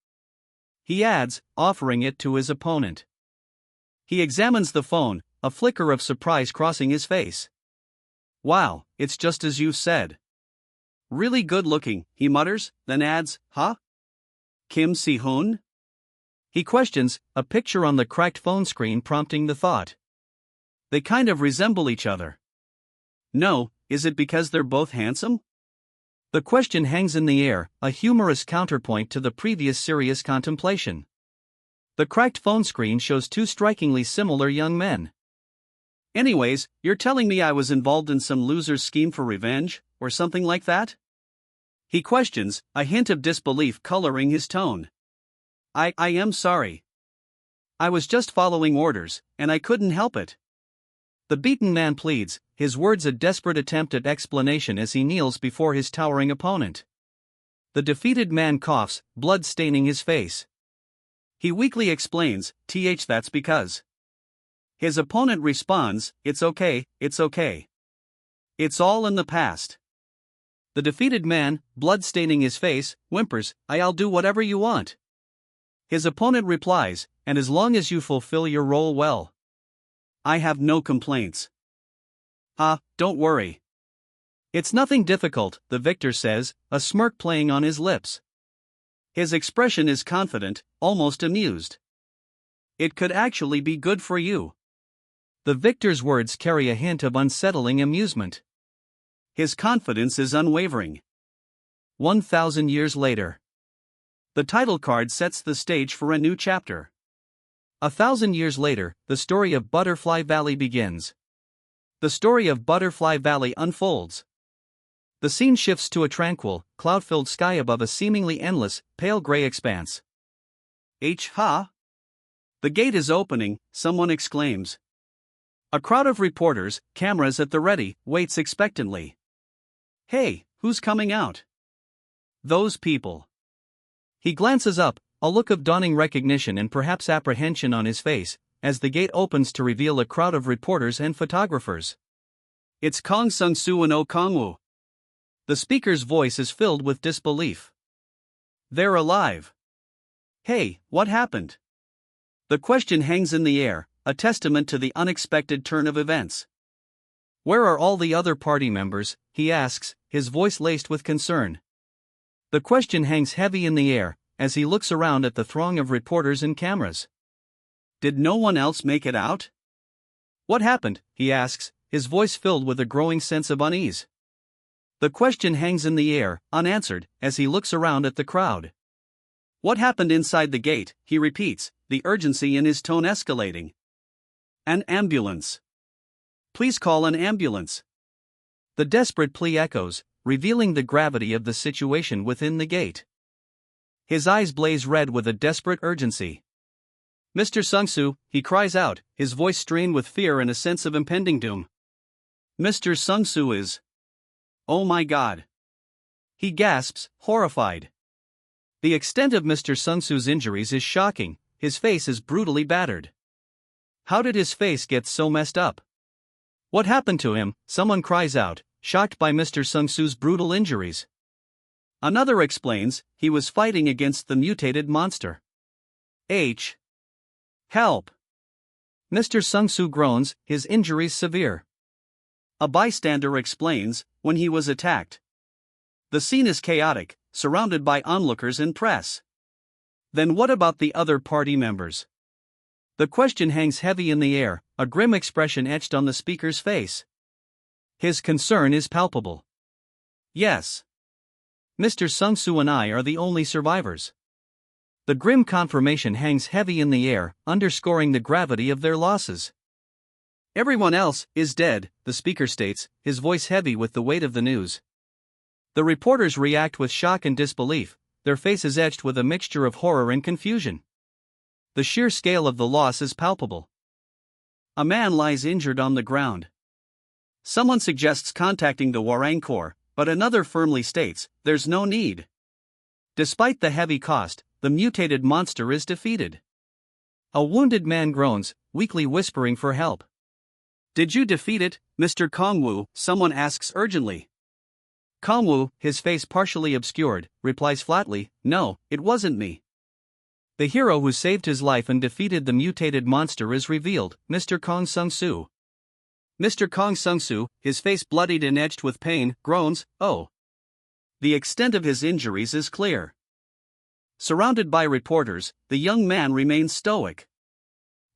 [SPEAKER 1] He adds, offering it to his opponent. He examines the phone, a flicker of surprise crossing his face. Wow, it's just as you said. Really good looking, he mutters, then adds, huh? Kim Si-hoon? He questions, a picture on the cracked phone screen prompting the thought. They kind of resemble each other. No, is it because they're both handsome? The question hangs in the air, a humorous counterpoint to the previous serious contemplation. The cracked phone screen shows two strikingly similar young men. Anyways, you're telling me I was involved in some loser's scheme for revenge, or something like that? He questions, a hint of disbelief coloring his tone. I am sorry. I was just following orders, and I couldn't help it. The beaten man pleads, his words a desperate attempt at explanation as he kneels before his towering opponent. The defeated man coughs, blood staining his face. He weakly explains, that's because. His opponent responds, it's okay, it's okay. It's all in the past. The defeated man, blood staining his face, whimpers, I'll do whatever you want. His opponent replies, and as long as you fulfill your role well. I have no complaints. Don't worry. It's nothing difficult, the victor says, a smirk playing on his lips. His expression is confident, almost amused. It could actually be good for you. The victor's words carry a hint of unsettling amusement. His confidence is unwavering. 1,000 years later. The title card sets the stage for a new chapter. 1,000 years later, the story of Butterfly Valley begins. The story of Butterfly Valley unfolds. The scene shifts to a tranquil, cloud-filled sky above a seemingly endless, pale gray expanse. The gate is opening, someone exclaims. A crowd of reporters, cameras at the ready, waits expectantly. Hey, who's coming out? Those people. He glances up, a look of dawning recognition and perhaps apprehension on his face, as the gate opens to reveal a crowd of reporters and photographers. It's Kong Sung-soo and Oh Kong-woo. The speaker's voice is filled with disbelief. They're alive. Hey, what happened? The question hangs in the air, a testament to the unexpected turn of events. Where are all the other party members, he asks, his voice laced with concern. The question hangs heavy in the air, as he looks around at the throng of reporters and cameras. Did no one else make it out? What happened, he asks, his voice filled with a growing sense of unease. The question hangs in the air, unanswered, as he looks around at the crowd. What happened inside the gate, he repeats, the urgency in his tone escalating. An ambulance. Please call an ambulance. The desperate plea echoes, revealing the gravity of the situation within the gate. His eyes blaze red with a desperate urgency. Mr. Sung-soo, he cries out, his voice strained with fear and a sense of impending doom. Mr. Sung-soo is... Oh my God. He gasps, horrified. The extent of Mr. Sung-soo's injuries is shocking, his face is brutally battered. How did his face get so messed up? What happened to him? Someone cries out, shocked by Mr. Sung-soo's brutal injuries. Another explains, he was fighting against the mutated monster. Help! Mr. Sung-soo groans, his injuries severe. A bystander explains, when he was attacked. The scene is chaotic, surrounded by onlookers and press. Then what about the other party members? The question hangs heavy in the air, a grim expression etched on the speaker's face. His concern is palpable. Yes. Mr. Sung-soo and I are the only survivors. The grim confirmation hangs heavy in the air, underscoring the gravity of their losses. Everyone else is dead, the speaker states, his voice heavy with the weight of the news. The reporters react with shock and disbelief, their faces etched with a mixture of horror and confusion. The sheer scale of the loss is palpable. A man lies injured on the ground. Someone suggests contacting the Hwarang Corps, but another firmly states, there's no need. Despite the heavy cost, the mutated monster is defeated. A wounded man groans, weakly whispering for help. Did you defeat it, Mr. Kong-woo? Someone asks urgently. Kong-woo, his face partially obscured, replies flatly, no, it wasn't me. The hero who saved his life and defeated the mutated monster is revealed, Mr. Kong Sung-soo. Mr. Kong Sung-soo, his face bloodied and etched with pain, groans, oh. The extent of his injuries is clear. Surrounded by reporters, the young man remains stoic.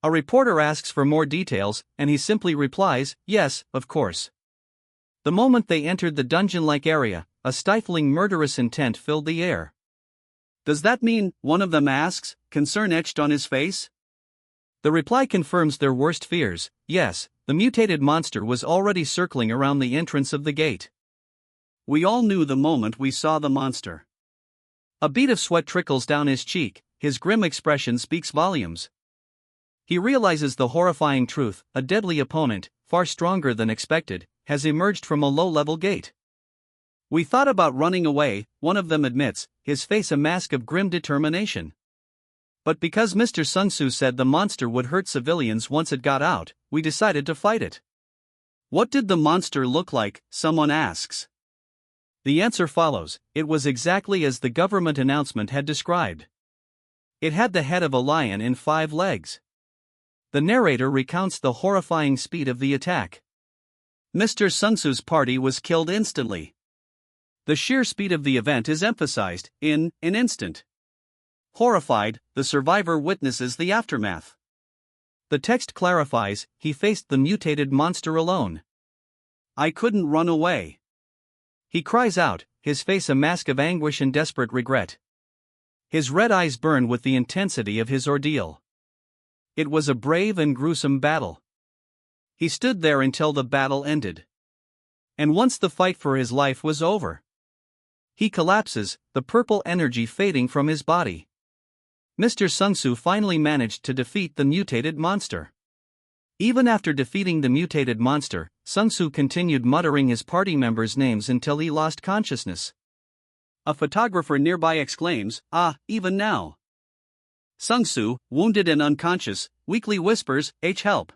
[SPEAKER 1] A reporter asks for more details, and he simply replies, yes, of course. The moment they entered the dungeon-like area, a stifling murderous intent filled the air. "Does that mean," one of them asks, concern etched on his face? The reply confirms their worst fears. Yes, the mutated monster was already circling around the entrance of the gate. We all knew the moment we saw the monster. A bead of sweat trickles down his cheek, his grim expression speaks volumes. He realizes the horrifying truth: a deadly opponent, far stronger than expected, has emerged from a low-level gate. "We thought about running away," one of them admits, his face a mask of grim determination. "But because Mr. Sung-soo said the monster would hurt civilians once it got out, we decided to fight it." "What did the monster look like?" someone asks. The answer follows: it was exactly as the government announcement had described. It had the head of a lion and 5 legs. The narrator recounts the horrifying speed of the attack. Mr. Sung-soo's party was killed instantly. The sheer speed of the event is emphasized: in an instant. Horrified, the survivor witnesses the aftermath. The text clarifies: he faced the mutated monster alone. "I couldn't run away," he cries out, his face a mask of anguish and desperate regret. His red eyes burn with the intensity of his ordeal. It was a brave and gruesome battle. He stood there until the battle ended. And once the fight for his life was over, he collapses, the purple energy fading from his body. Mr. Sung-soo finally managed to defeat the mutated monster. Even after defeating the mutated monster, Sung-soo continued muttering his party members' names until he lost consciousness. A photographer nearby exclaims, "Ah, even now." Sung-soo, wounded and unconscious, weakly whispers, "H help."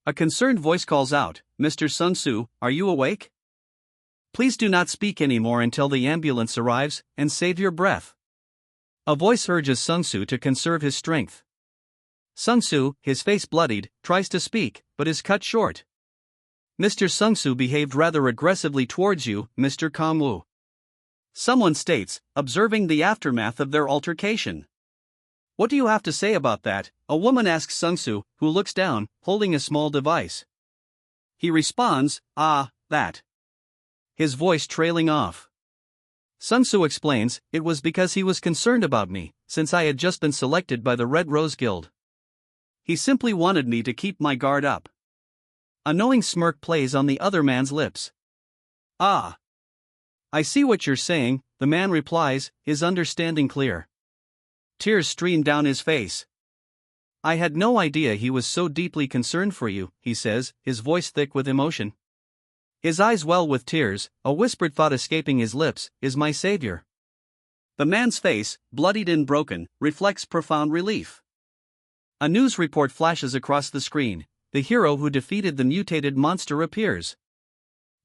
[SPEAKER 1] A concerned voice calls out, "Mr. Sung-soo, are you awake? Please do not speak anymore until the ambulance arrives, and save your breath." A voice urges Sung-soo to conserve his strength. Sung-soo, his face bloodied, tries to speak, but is cut short. "Mr. Sung-soo behaved rather aggressively towards you, Mr. Kang-woo," someone states, observing the aftermath of their altercation. "What do you have to say about that?" a woman asks Sung-soo, who looks down, holding a small device. He responds, that," his voice trailing off. Sung-soo explains, "It was because he was concerned about me, since I had just been selected by the Red Rose Guild. He simply wanted me to keep my guard up." A knowing smirk plays on the other man's lips. "Ah. I see what you're saying," the man replies, his understanding clear. Tears stream down his face. "I had no idea he was so deeply concerned for you," he says, his voice thick with emotion. His eyes well with tears, a whispered thought escaping his lips, "is my savior." The man's face, bloodied and broken, reflects profound relief. A news report flashes across the screen: the hero who defeated the mutated monster appears.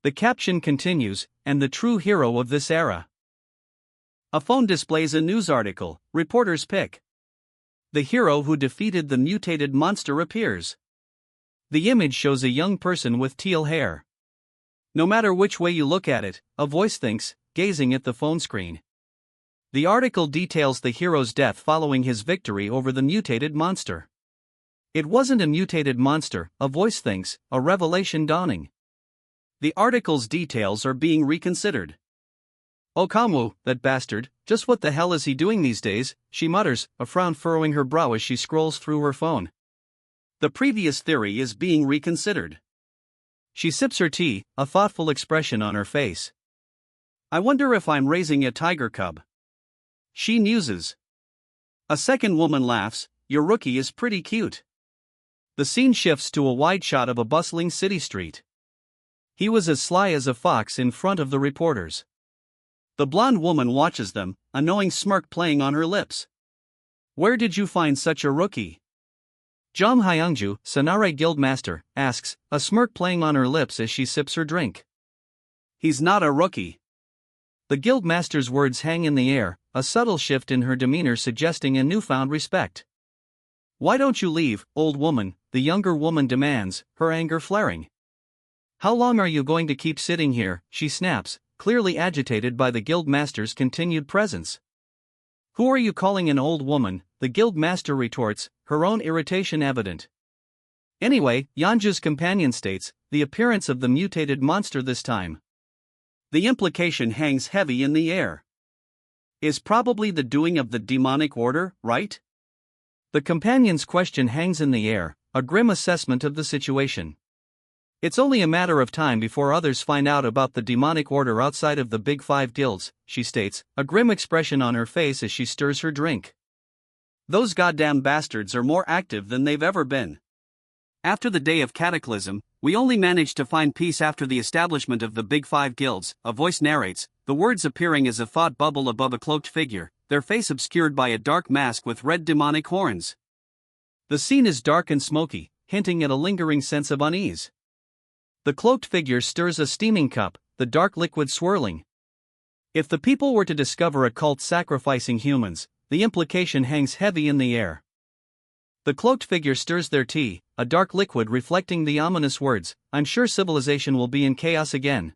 [SPEAKER 1] The caption continues, "and the true hero of this era." A phone displays a news article, reporter's pick. The hero who defeated the mutated monster appears. The image shows a young person with teal hair. No matter which way you look at it, a voice thinks, gazing at the phone screen. The article details the hero's death following his victory over the mutated monster. It wasn't a mutated monster, a voice thinks, a revelation dawning. The article's details are being reconsidered. "Oh Kang-woo, that bastard, just what the hell is he doing these days?" she mutters, a frown furrowing her brow as she scrolls through her phone. The previous theory is being reconsidered. She sips her tea, a thoughtful expression on her face. "I wonder if I'm raising a tiger cub," she muses. A second woman laughs, "Your rookie is pretty cute." The scene shifts to a wide shot of a bustling city street. He was as sly as a fox in front of the reporters. The blonde woman watches them, a knowing smirk playing on her lips. "Where did you find such a rookie?" Jong Hyungju, Sanare Guildmaster, asks, a smirk playing on her lips as she sips her drink. "He's not a rookie." The Guildmaster's words hang in the air, a subtle shift in her demeanor suggesting a newfound respect. "Why don't you leave, old woman?" the younger woman demands, her anger flaring. "How long are you going to keep sitting here?" she snaps, clearly agitated by the Guildmaster's continued presence. "Who are you calling an old woman?" the Guildmaster retorts, her own irritation evident. Anyway, Yeonju's companion states, "The appearance of the mutated monster this time." The implication hangs heavy in the air. Is probably the doing of the demonic order, right? The companion's question hangs in the air, a grim assessment of the situation. It's only a matter of time before others find out about the demonic order outside of the Big Five guilds, she states, a grim expression on her face as she stirs her drink. Those goddamn bastards are more active than they've ever been. After the day of cataclysm, we only managed to find peace after the establishment of the Big Five guilds, a voice narrates, the words appearing as a thought bubble above a cloaked figure, their face obscured by a dark mask with red demonic horns. The scene is dark and smoky, hinting at a lingering sense of unease. The cloaked figure stirs a steaming cup, the dark liquid swirling. If the people were to discover a cult sacrificing humans, the implication hangs heavy in the air. The cloaked figure stirs their tea, a dark liquid reflecting the ominous words, "I'm sure civilization will be in chaos again."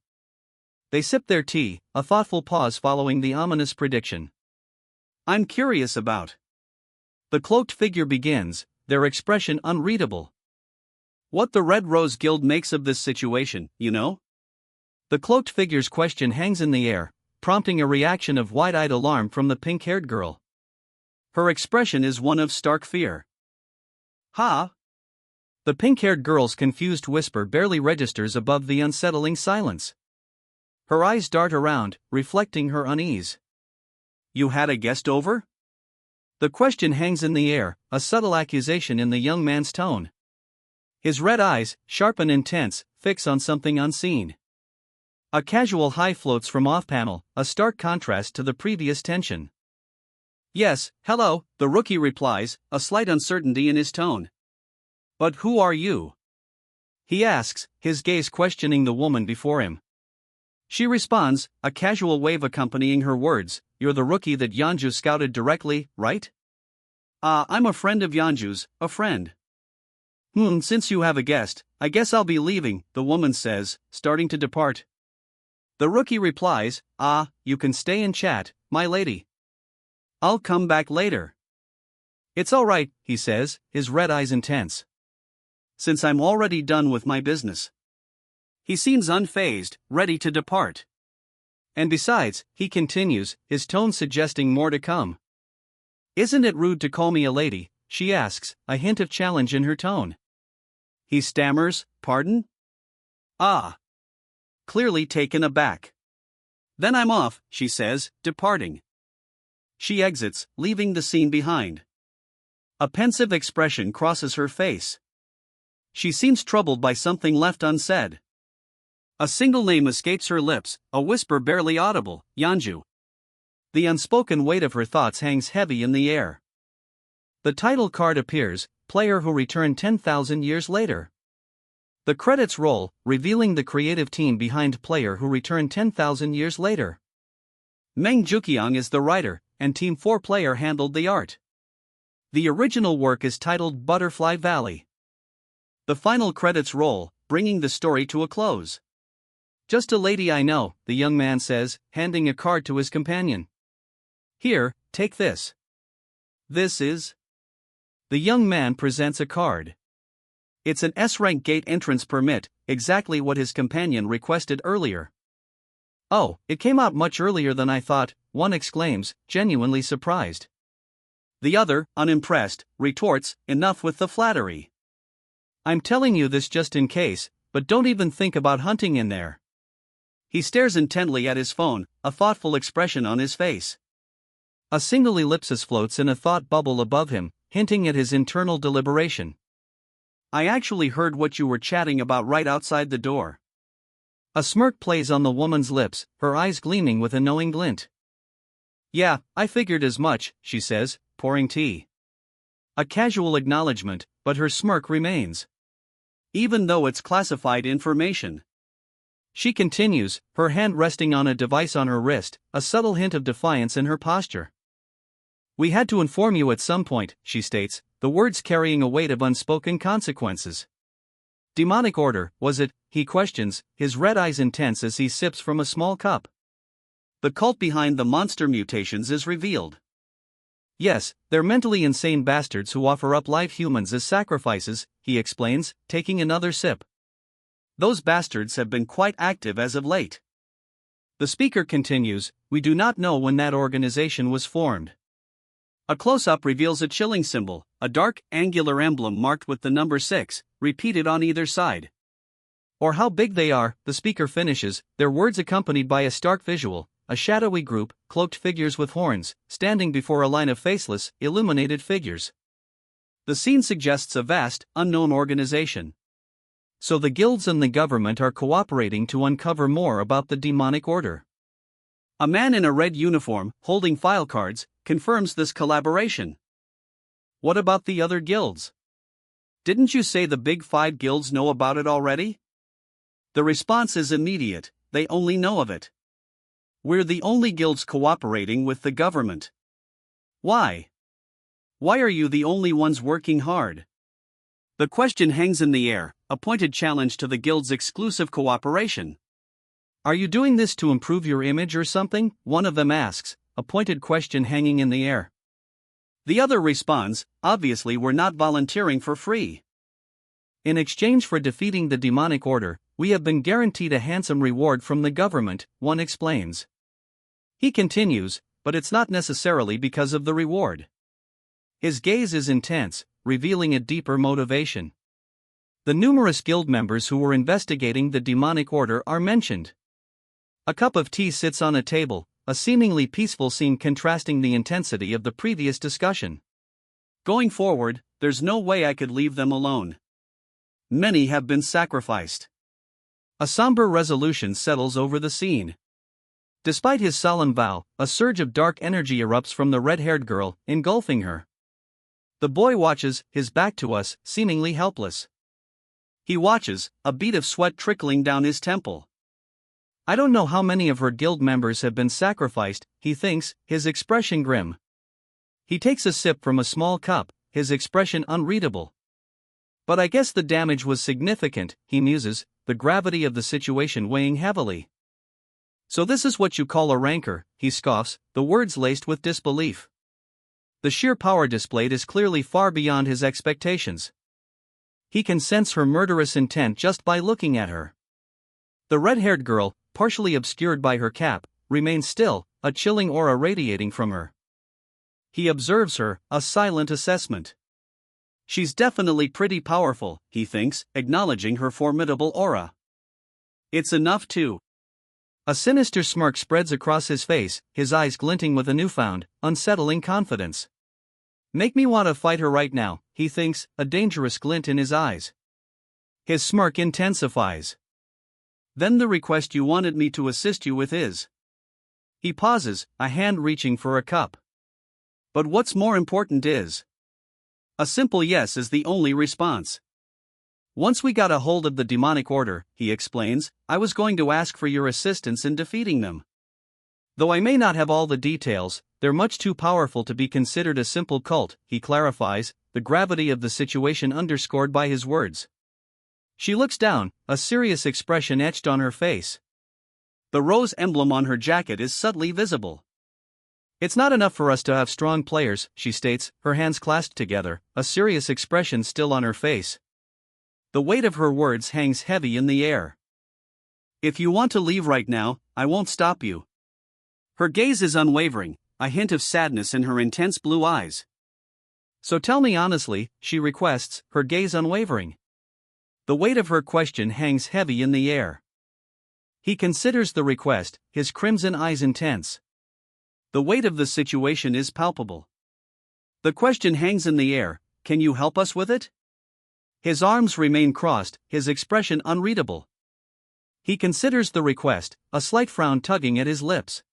[SPEAKER 1] They sip their tea, a thoughtful pause following the ominous prediction. "I'm curious about." The cloaked figure begins, their expression unreadable. "What the Red Rose Guild makes of this situation, you know?" The cloaked figure's question hangs in the air, prompting a reaction of wide-eyed alarm from the pink-haired girl. Her expression is one of stark fear. "Ha?" The pink-haired girl's confused whisper barely registers above the unsettling silence. Her eyes dart around, reflecting her unease. "You had a guest over?" The question hangs in the air, a subtle accusation in the young man's tone. His red eyes, sharp and intense, fix on something unseen. A casual hi floats from off-panel, a stark contrast to the previous tension. "Yes, hello," the rookie replies, a slight uncertainty in his tone. "But who are you?" he asks, his gaze questioning the woman before him. She responds, a casual wave accompanying her words, "You're the rookie that Yanju scouted directly, right?" I'm a friend of Yanju's, a friend." Since you have a guest, I guess I'll be leaving," the woman says, starting to depart. The rookie replies, "You can stay and chat, my lady. I'll come back later." "It's all right," he says, his red eyes intense. "Since I'm already done with my business." He seems unfazed, ready to depart. "And besides," he continues, his tone suggesting more to come. "Isn't it rude to call me a lady?" she asks, a hint of challenge in her tone. He stammers, "Pardon?" Clearly taken aback. "Then I'm off," she says, departing. She exits, leaving the scene behind. A pensive expression crosses her face. She seems troubled by something left unsaid. A single name escapes her lips, a whisper barely audible, "Yanju." The unspoken weight of her thoughts hangs heavy in the air. The title card appears, player who returned 10,000 years later. The credits roll, revealing the creative team behind player who returned 10,000 years later. Meng Juqiang is the writer, and Team 4 player handled the art. The original work is titled Butterfly Valley. The final credits roll, bringing the story to a close. "Just a lady I know," the young man says, handing a card to his companion. "Here, take this." "This is?" The young man presents a card. It's an S-rank gate entrance permit, exactly what his companion requested earlier. "Oh, it came out much earlier than I thought," one exclaims, genuinely surprised. The other, unimpressed, retorts, "Enough with the flattery. I'm telling you this just in case, but don't even think about hunting in there." He stares intently at his phone, a thoughtful expression on his face. A single ellipsis floats in a thought bubble above him, hinting at his internal deliberation. "I actually heard what you were chatting about right outside the door." A smirk plays on the woman's lips, her eyes gleaming with a knowing glint. "Yeah, I figured as much," she says, pouring tea. A casual acknowledgement, but her smirk remains. "Even though it's classified information." She continues, her hand resting on a device on her wrist, a subtle hint of defiance in her posture. "We had to inform you at some point," she states, the words carrying a weight of unspoken consequences. "Demonic order, was it?" he questions, his red eyes intense as he sips from a small cup. "The cult behind the monster mutations is revealed." "Yes, they're mentally insane bastards who offer up live humans as sacrifices," he explains, taking another sip. "Those bastards have been quite active as of late." The speaker continues, "We do not know when that organization was formed." A close-up reveals a chilling symbol, a dark, angular emblem marked with the number 6, repeated on either side. "Or how big they are," the speaker finishes, their words accompanied by a stark visual, a shadowy group, cloaked figures with horns, standing before a line of faceless, illuminated figures. The scene suggests a vast, unknown organization. So the guilds and the government are cooperating to uncover more about the demonic order. A man in a red uniform, holding file cards, confirms this collaboration. "What about the other guilds? Didn't you say the big 5 guilds know about it already?" The response is immediate, they only know of it. "We're the only guilds cooperating with the government." "Why? Why are you the only ones working hard?" The question hangs in the air, a pointed challenge to the guild's exclusive cooperation. "Are you doing this to improve your image or something?" one of them asks, a pointed question hanging in the air. The other responds, "Obviously we're not volunteering for free. In exchange for defeating the demonic order, we have been guaranteed a handsome reward from the government," one explains. He continues, "But it's not necessarily because of the reward." His gaze is intense, revealing a deeper motivation. The numerous guild members who were investigating the demonic order are mentioned. A cup of tea sits on a table, a seemingly peaceful scene contrasting the intensity of the previous discussion. "Going forward, there's no way I could leave them alone. Many have been sacrificed." A somber resolution settles over the scene. Despite his solemn vow, a surge of dark energy erupts from the red-haired girl, engulfing her. The boy watches, his back to us, seemingly helpless. He watches, a bead of sweat trickling down his temple. "I don't know how many of her guild members have been sacrificed," he thinks, his expression grim. He takes a sip from a small cup, his expression unreadable. "But I guess the damage was significant," he muses, the gravity of the situation weighing heavily. "So this is what you call a rancor," he scoffs, the words laced with disbelief. The sheer power displayed is clearly far beyond his expectations. He can sense her murderous intent just by looking at her. The red-haired girl, partially obscured by her cap, remains still, a chilling aura radiating from her. He observes her, a silent assessment. "She's definitely pretty powerful," he thinks, acknowledging her formidable aura. "It's enough to..." A sinister smirk spreads across his face, his eyes glinting with a newfound, unsettling confidence. "Make me want to fight her right now," he thinks, a dangerous glint in his eyes. His smirk intensifies. "Then the request you wanted me to assist you with is..." He pauses, a hand reaching for a cup. "But what's more important is..." A simple yes is the only response. "Once we got a hold of the demonic order," he explains, "I was going to ask for your assistance in defeating them. Though I may not have all the details, they're much too powerful to be considered a simple cult," he clarifies, the gravity of the situation underscored by his words. She looks down, a serious expression etched on her face. The rose emblem on her jacket is subtly visible. "It's not enough for us to have strong players," she states, her hands clasped together, a serious expression still on her face. The weight of her words hangs heavy in the air. "If you want to leave right now, I won't stop you." Her gaze is unwavering, a hint of sadness in her intense blue eyes. "So tell me honestly," she requests, her gaze unwavering. The weight of her question hangs heavy in the air. He considers the request, his crimson eyes intense. The weight of the situation is palpable. The question hangs in the air, "Can you help us with it?" His arms remain crossed, his expression unreadable. He considers the request, a slight frown tugging at his lips.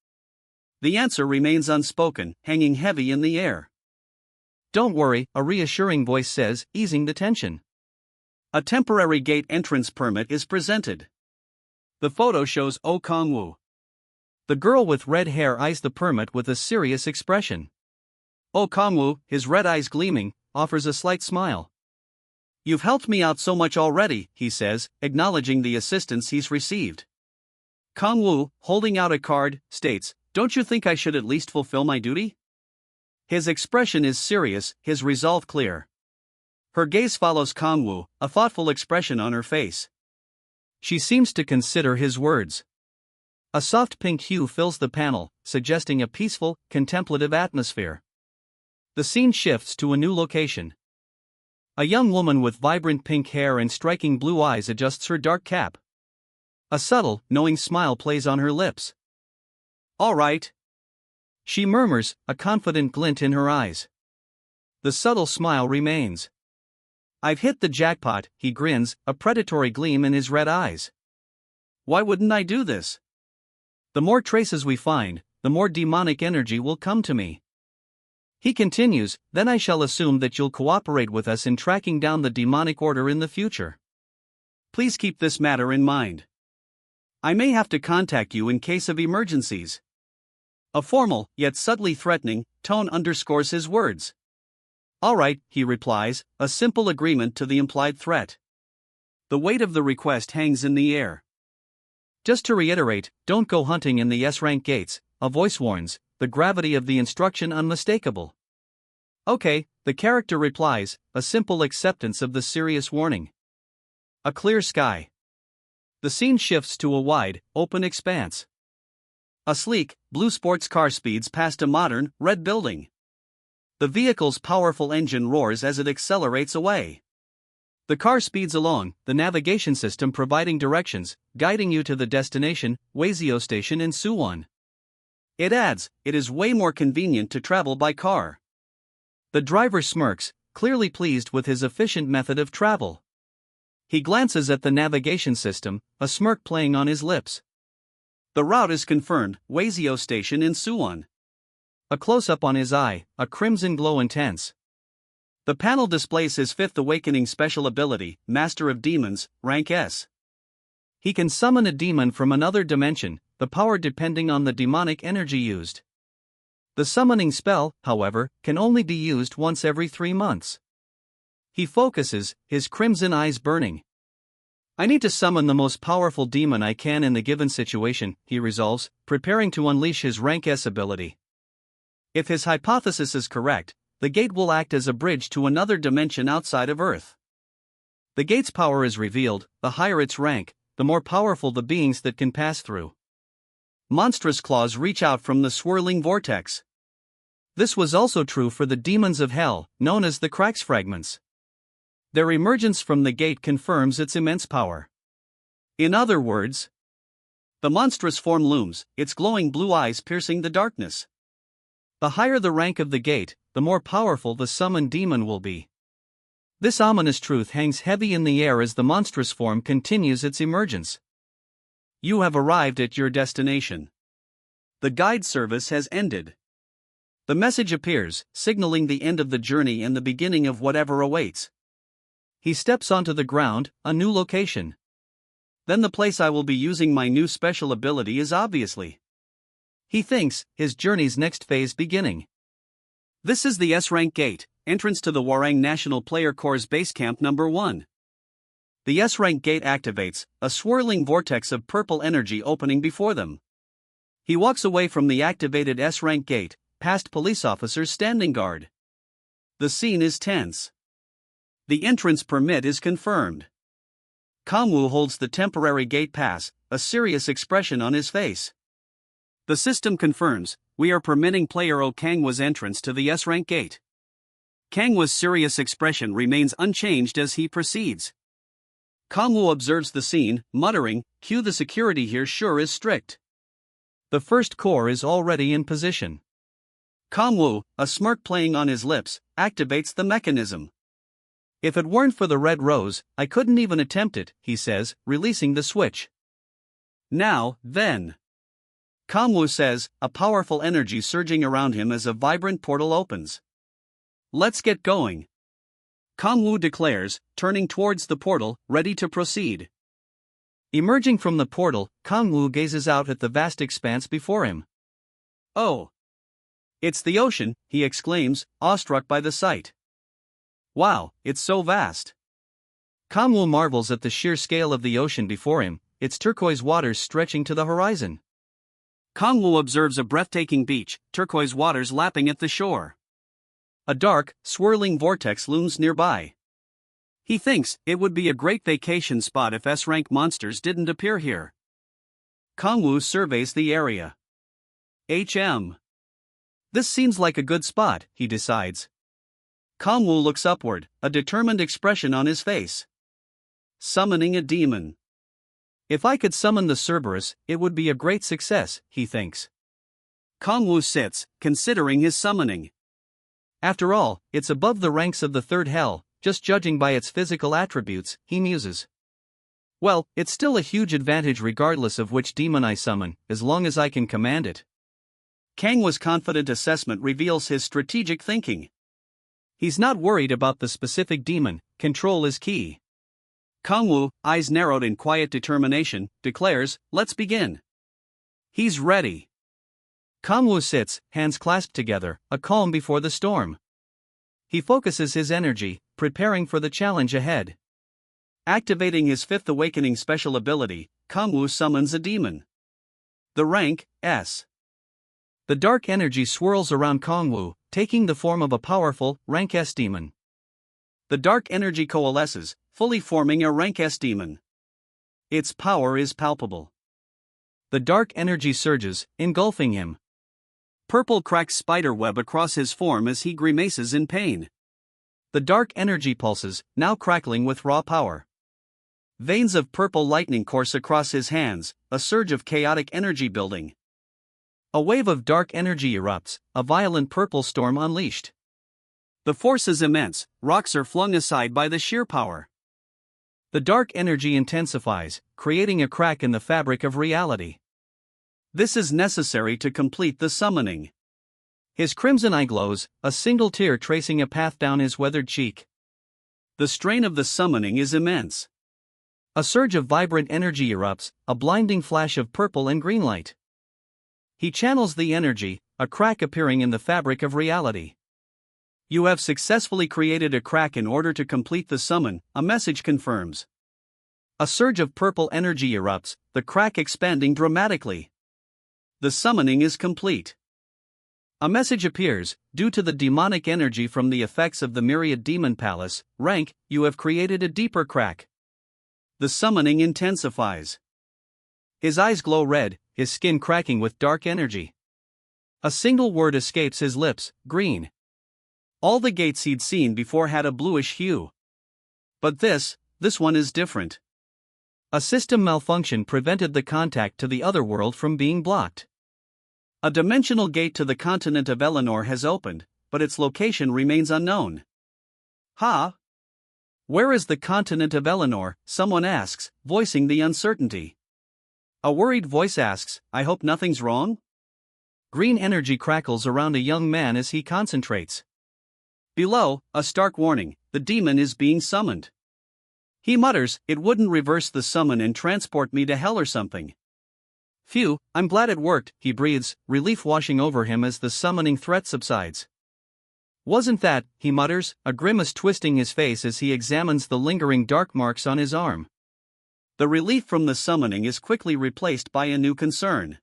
[SPEAKER 1] The answer remains unspoken, hanging heavy in the air. "Don't worry," a reassuring voice says, easing the tension. A temporary gate entrance permit is presented. The photo shows Oh Kong-woo. The girl with red hair eyes the permit with a serious expression. Oh Kong-woo, his red eyes gleaming, offers a slight smile. "You've helped me out so much already," he says, acknowledging the assistance he's received. Kong-woo, holding out a card, states, "Don't you think I should at least fulfill my duty?" His expression is serious, his resolve clear. Her gaze follows Kong-woo, a thoughtful expression on her face. She seems to consider his words. A soft pink hue fills the panel, suggesting a peaceful, contemplative atmosphere. The scene shifts to a new location. A young woman with vibrant pink hair and striking blue eyes adjusts her dark cap. A subtle, knowing smile plays on her lips. "All right," she murmurs, a confident glint in her eyes. The subtle smile remains. "I've hit the jackpot," he grins, a predatory gleam in his red eyes. "Why wouldn't I do this? The more traces we find, the more demonic energy will come to me." He continues, "Then I shall assume that you'll cooperate with us in tracking down the demonic order in the future. Please keep this matter in mind. I may have to contact you in case of emergencies." A formal, yet subtly threatening, tone underscores his words. "All right," he replies, a simple agreement to the implied threat. The weight of the request hangs in the air. "Just to reiterate, don't go hunting in the S-rank gates," a voice warns, the gravity of the instruction unmistakable. "Okay," the character replies, a simple acceptance of the serious warning. A clear sky. The scene shifts to a wide, open expanse. A sleek, blue sports car speeds past a modern, red building. The vehicle's powerful engine roars as it accelerates away. The car speeds along, the navigation system providing directions, guiding you to the destination, Wazio Station in Suwon. It adds, "It is way more convenient to travel by car." The driver smirks, clearly pleased with his efficient method of travel. He glances at the navigation system, a smirk playing on his lips. The route is confirmed, Wazio Station in Suwon. A close-up on his eye, a crimson glow intense. The panel displays his fifth awakening special ability, Master of Demons, rank S. He can summon a demon from another dimension, the power depending on the demonic energy used. The summoning spell, however, can only be used once every 3 months. He focuses, his crimson eyes burning. "I need to summon the most powerful demon I can in the given situation," he resolves, preparing to unleash his rank S ability. If his hypothesis is correct, the gate will act as a bridge to another dimension outside of Earth. The gate's power is revealed, the higher its rank, the more powerful the beings that can pass through. Monstrous claws reach out from the swirling vortex. This was also true for the demons of hell, known as the Krax fragments. Their emergence from the gate confirms its immense power. In other words, the monstrous form looms, its glowing blue eyes piercing the darkness. The higher the rank of the gate, the more powerful the summoned demon will be. This ominous truth hangs heavy in the air as the monstrous form continues its emergence. You have arrived at your destination. The guide service has ended. The message appears, signaling the end of the journey and the beginning of whatever awaits. He steps onto the ground, a new location. Then the place I will be using my new special ability is obviously. He thinks, his journey's next phase beginning. This is the S-rank gate, entrance to the Hwarang National Player Corps Base Camp number 1. The S-rank gate activates, a swirling vortex of purple energy opening before them. He walks away from the activated S-rank gate, past police officers standing guard. The scene is tense. The entrance permit is confirmed. Kamwoo holds the temporary gate pass, a serious expression on his face. The system confirms, we are permitting player O Kangwa's entrance to the S-rank gate. Kangwa's serious expression remains unchanged as he proceeds. Kamwoo observes the scene, muttering, "Q, the security here sure is strict." The first corps is already in position. Kamwoo, a smirk playing on his lips, activates the mechanism. "If it weren't for the red rose, I couldn't even attempt it," he says, releasing the switch. "Now, then," Kamwoo says, a powerful energy surging around him as a vibrant portal opens. "Let's get going," Kamwoo declares, turning towards the portal, ready to proceed. Emerging from the portal, Kamwoo gazes out at the vast expanse before him. "Oh! It's the ocean," he exclaims, awestruck by the sight. "Wow, it's so vast." Kamwoo marvels at the sheer scale of the ocean before him, its turquoise waters stretching to the horizon. Kamwoo observes a breathtaking beach, turquoise waters lapping at the shore. A dark, swirling vortex looms nearby. He thinks it would be a great vacation spot if S-rank monsters didn't appear here. Kangwoo surveys the area. This seems like a good spot, he decides. Kangwoo looks upward, a determined expression on his face. Summoning a demon. If I could summon the Cerberus, it would be a great success, he thinks. Kangwoo sits, considering his summoning. After all, it's above the ranks of the third hell, just judging by its physical attributes, he muses. Well, it's still a huge advantage regardless of which demon I summon, as long as I can command it. Kangwoo's confident assessment reveals his strategic thinking. He's not worried about the specific demon, control is key. Kangwoo, eyes narrowed in quiet determination, declares, "Let's begin." He's ready. Kangwoo sits, hands clasped together, a calm before the storm. He focuses his energy, preparing for the challenge ahead. Activating his fifth awakening special ability, Kangwoo summons a demon. The rank, S. The dark energy swirls around Kangwoo, taking the form of a powerful, rank S demon. The dark energy coalesces, fully forming a rank S demon. Its power is palpable. The dark energy surges, engulfing him. Purple cracks spiderweb across his form as he grimaces in pain. The dark energy pulses, now crackling with raw power. Veins of purple lightning course across his hands, a surge of chaotic energy building. A wave of dark energy erupts, a violent purple storm unleashed. The force is immense, rocks are flung aside by the sheer power. The dark energy intensifies, creating a crack in the fabric of reality. This is necessary to complete the summoning. His crimson eye glows, a single tear tracing a path down his weathered cheek. The strain of the summoning is immense. A surge of vibrant energy erupts, a blinding flash of purple and green light. He channels the energy, a crack appearing in the fabric of reality. You have successfully created a crack in order to complete the summon, a message confirms. A surge of purple energy erupts, the crack expanding dramatically. The summoning is complete. A message appears, due to the demonic energy from the effects of the myriad demon palace, rank, you have created a deeper crack. The summoning intensifies. His eyes glow red, his skin cracking with dark energy. A single word escapes his lips, green. All the gates he'd seen before had a bluish hue. But this one is different. A system malfunction prevented the contact to the other world from being blocked. A dimensional gate to the continent of Eleanor has opened, but its location remains unknown. Where is the continent of Eleanor? Someone asks, voicing the uncertainty. A worried voice asks, I hope nothing's wrong? Green energy crackles around a young man as he concentrates. Below, a stark warning, the demon is being summoned. He mutters, it wouldn't reverse the summon and transport me to hell or something. Phew, I'm glad it worked, he breathes, relief washing over him as the summoning threat subsides. Wasn't that, he mutters, a grimace twisting his face as he examines the lingering dark marks on his arm. The relief from the summoning is quickly replaced by a new concern.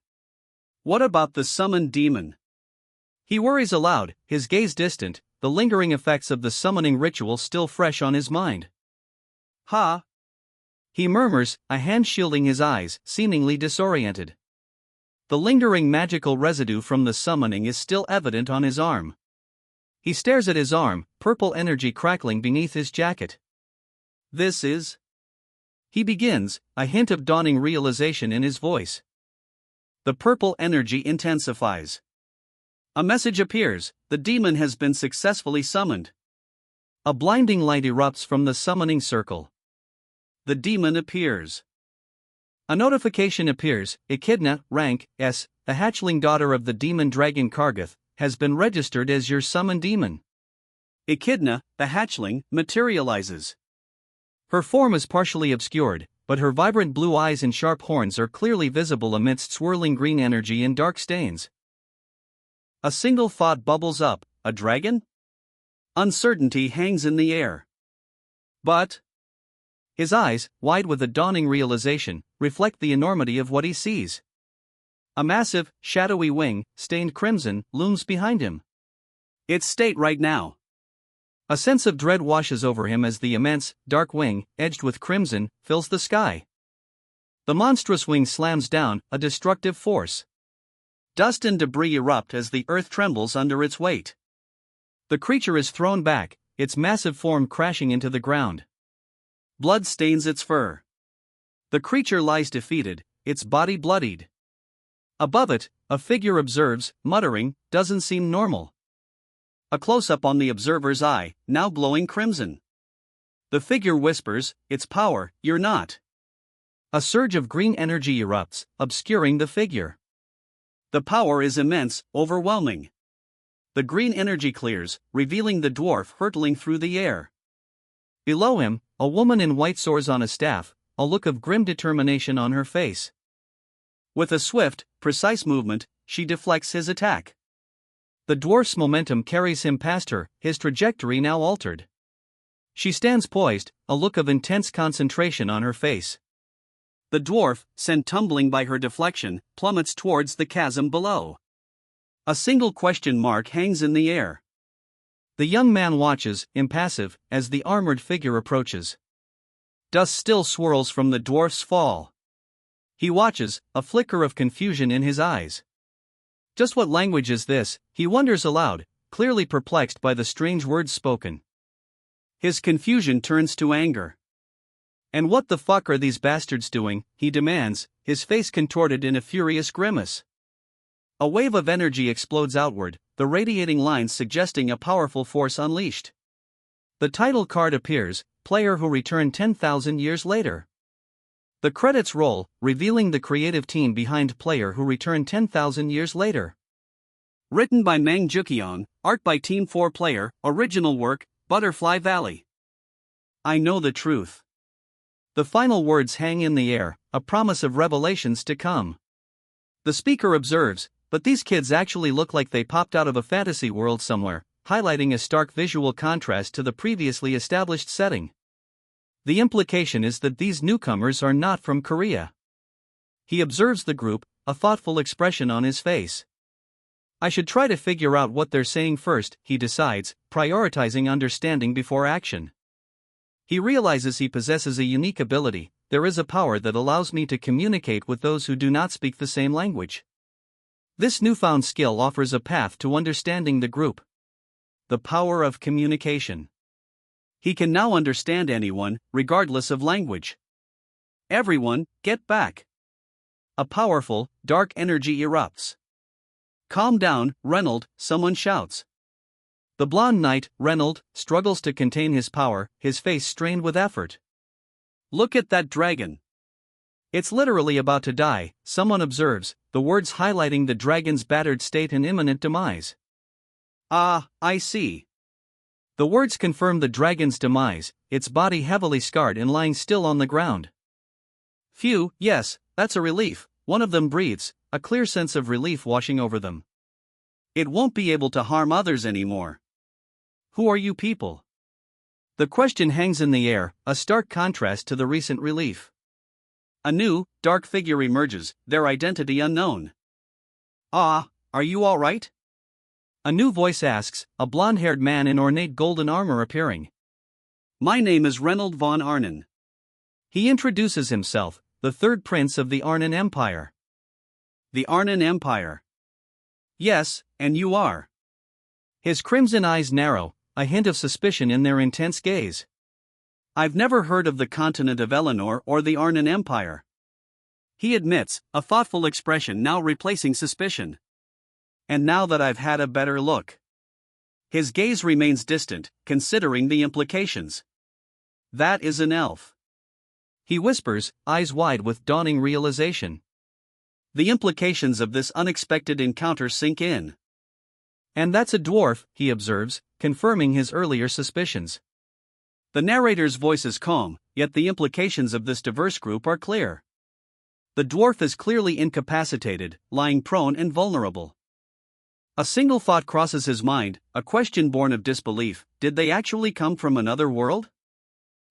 [SPEAKER 1] What about the summoned demon? He worries aloud, his gaze distant, the lingering effects of the summoning ritual still fresh on his mind. He murmurs, a hand shielding his eyes, seemingly disoriented. The lingering magical residue from the summoning is still evident on his arm. He stares at his arm, purple energy crackling beneath his jacket. This is... He begins, a hint of dawning realization in his voice. The purple energy intensifies. A message appears, the demon has been successfully summoned. A blinding light erupts from the summoning circle. The demon appears. A notification appears, Echidna, rank S, the hatchling daughter of the demon dragon Kargath, has been registered as your summoned demon. Echidna, the hatchling, materializes. Her form is partially obscured, but her vibrant blue eyes and sharp horns are clearly visible amidst swirling green energy and dark stains. A single thought bubbles up, a dragon? Uncertainty hangs in the air. But his eyes, wide with a dawning realization, reflect the enormity of what he sees. A massive, shadowy wing, stained crimson, looms behind him. Its state right now. A sense of dread washes over him as the immense, dark wing, edged with crimson, fills the sky. The monstrous wing slams down, a destructive force. Dust and debris erupt as the earth trembles under its weight. The creature is thrown back, its massive form crashing into the ground. Blood stains its fur. The creature lies defeated, its body bloodied. Above it, a figure observes, muttering, "Doesn't seem normal." A close-up on the observer's eye, now glowing crimson. The figure whispers, "It's power, you're not." A surge of green energy erupts, obscuring the figure. The power is immense, overwhelming. The green energy clears, revealing the dwarf hurtling through the air. Below him, a woman in white soars on a staff, a look of grim determination on her face. With a swift, precise movement, she deflects his attack. The dwarf's momentum carries him past her, his trajectory now altered. She stands poised, a look of intense concentration on her face. The dwarf, sent tumbling by her deflection, plummets towards the chasm below. A single question mark hangs in the air. The young man watches, impassive, as the armored figure approaches. Dust still swirls from the dwarf's fall. He watches, a flicker of confusion in his eyes. Just what language is this, he wonders aloud, clearly perplexed by the strange words spoken. His confusion turns to anger. "And what the fuck are these bastards doing?" he demands, his face contorted in a furious grimace. A wave of energy explodes outward, the radiating lines suggesting a powerful force unleashed. The title card appears, player who returned 10,000 years later. The credits roll, revealing the creative team behind player who returned 10,000 years later. Written by Mang Jukyong, art by Team 4 Player, original work, Butterfly Valley. I know the truth. The final words hang in the air, a promise of revelations to come. The speaker observes, "But these kids actually look like they popped out of a fantasy world somewhere," highlighting a stark visual contrast to the previously established setting. The implication is that these newcomers are not from Korea. He observes the group, a thoughtful expression on his face. I should try to figure out what they're saying first, he decides, prioritizing understanding before action. He realizes he possesses a unique ability. There is a power that allows me to communicate with those who do not speak the same language. This newfound skill offers a path to understanding the group. The power of communication. He can now understand anyone, regardless of language. Everyone, get back. A powerful, dark energy erupts. Calm down, Reynold, someone shouts. The blonde knight, Reynold, struggles to contain his power, his face strained with effort. Look at that dragon. It's literally about to die, someone observes, the words highlighting the dragon's battered state and imminent demise. Ah, I see. The words confirm the dragon's demise, its body heavily scarred and lying still on the ground. Phew, yes, that's a relief, one of them breathes, a clear sense of relief washing over them. It won't be able to harm others anymore. Who are you people? The question hangs in the air, a stark contrast to the recent relief. A new, dark figure emerges, their identity unknown. Ah, are you all right? A new voice asks, a blonde-haired man in ornate golden armor appearing. My name is Reynold von Arnon. He introduces himself, the third prince of the Arnon Empire. The Arnon Empire. Yes, and you are. His crimson eyes narrow, a hint of suspicion in their intense gaze. I've never heard of the continent of Eleanor or the Arnon Empire. He admits, a thoughtful expression now replacing suspicion. And now that I've had a better look. His gaze remains distant, considering the implications. That is an elf. He whispers, eyes wide with dawning realization. The implications of this unexpected encounter sink in. And that's a dwarf, he observes, confirming his earlier suspicions. The narrator's voice is calm, yet the implications of this diverse group are clear. The dwarf is clearly incapacitated, lying prone and vulnerable. A single thought crosses his mind, a question born of disbelief: did they actually come from another world?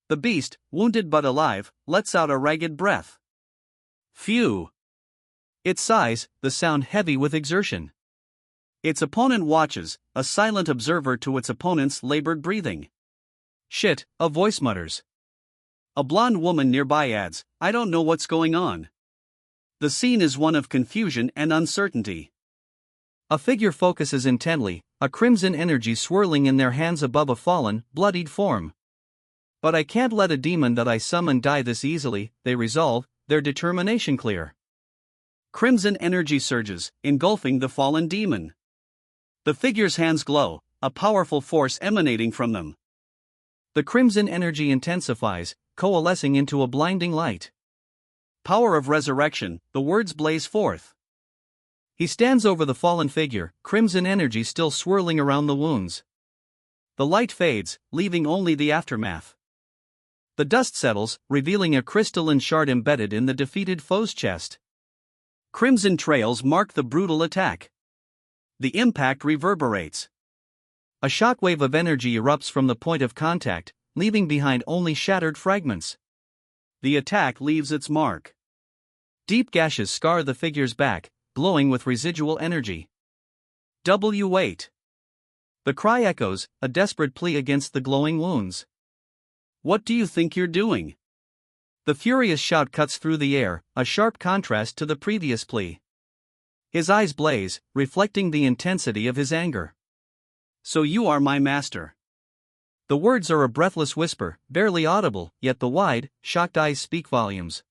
[SPEAKER 1] The beast, wounded but alive, lets out a ragged breath. Phew! It sighs, the sound heavy with exertion. Its opponent watches, a silent observer to its opponent's labored breathing. Shit, a voice mutters. A blonde woman nearby adds, "I don't know what's going on." The scene is one of confusion and uncertainty. A figure focuses intently, a crimson energy swirling in their hands above a fallen, bloodied form. "But I can't let a demon that I summon die this easily," they resolve, their determination clear. Crimson energy surges, engulfing the fallen demon. The figure's hands glow, a powerful force emanating from them. The crimson energy intensifies, coalescing into a blinding light. "Power of resurrection," the words blaze forth. He stands over the fallen figure, crimson energy still swirling around the wounds. The light fades, leaving only the aftermath. The dust settles, revealing a crystalline shard embedded in the defeated foe's chest. Crimson trails mark the brutal attack. The impact reverberates. A shockwave of energy erupts from the point of contact, leaving behind only shattered fragments. The attack leaves its mark. Deep gashes scar the figure's back, glowing with residual energy. Wait! The cry echoes, a desperate plea against the glowing wounds. "What do you think you're doing?" The furious shout cuts through the air, a sharp contrast to the previous plea. His eyes blaze, reflecting the intensity of his anger. "So you are my master." The words are a breathless whisper, barely audible, yet the wide, shocked eyes speak volumes.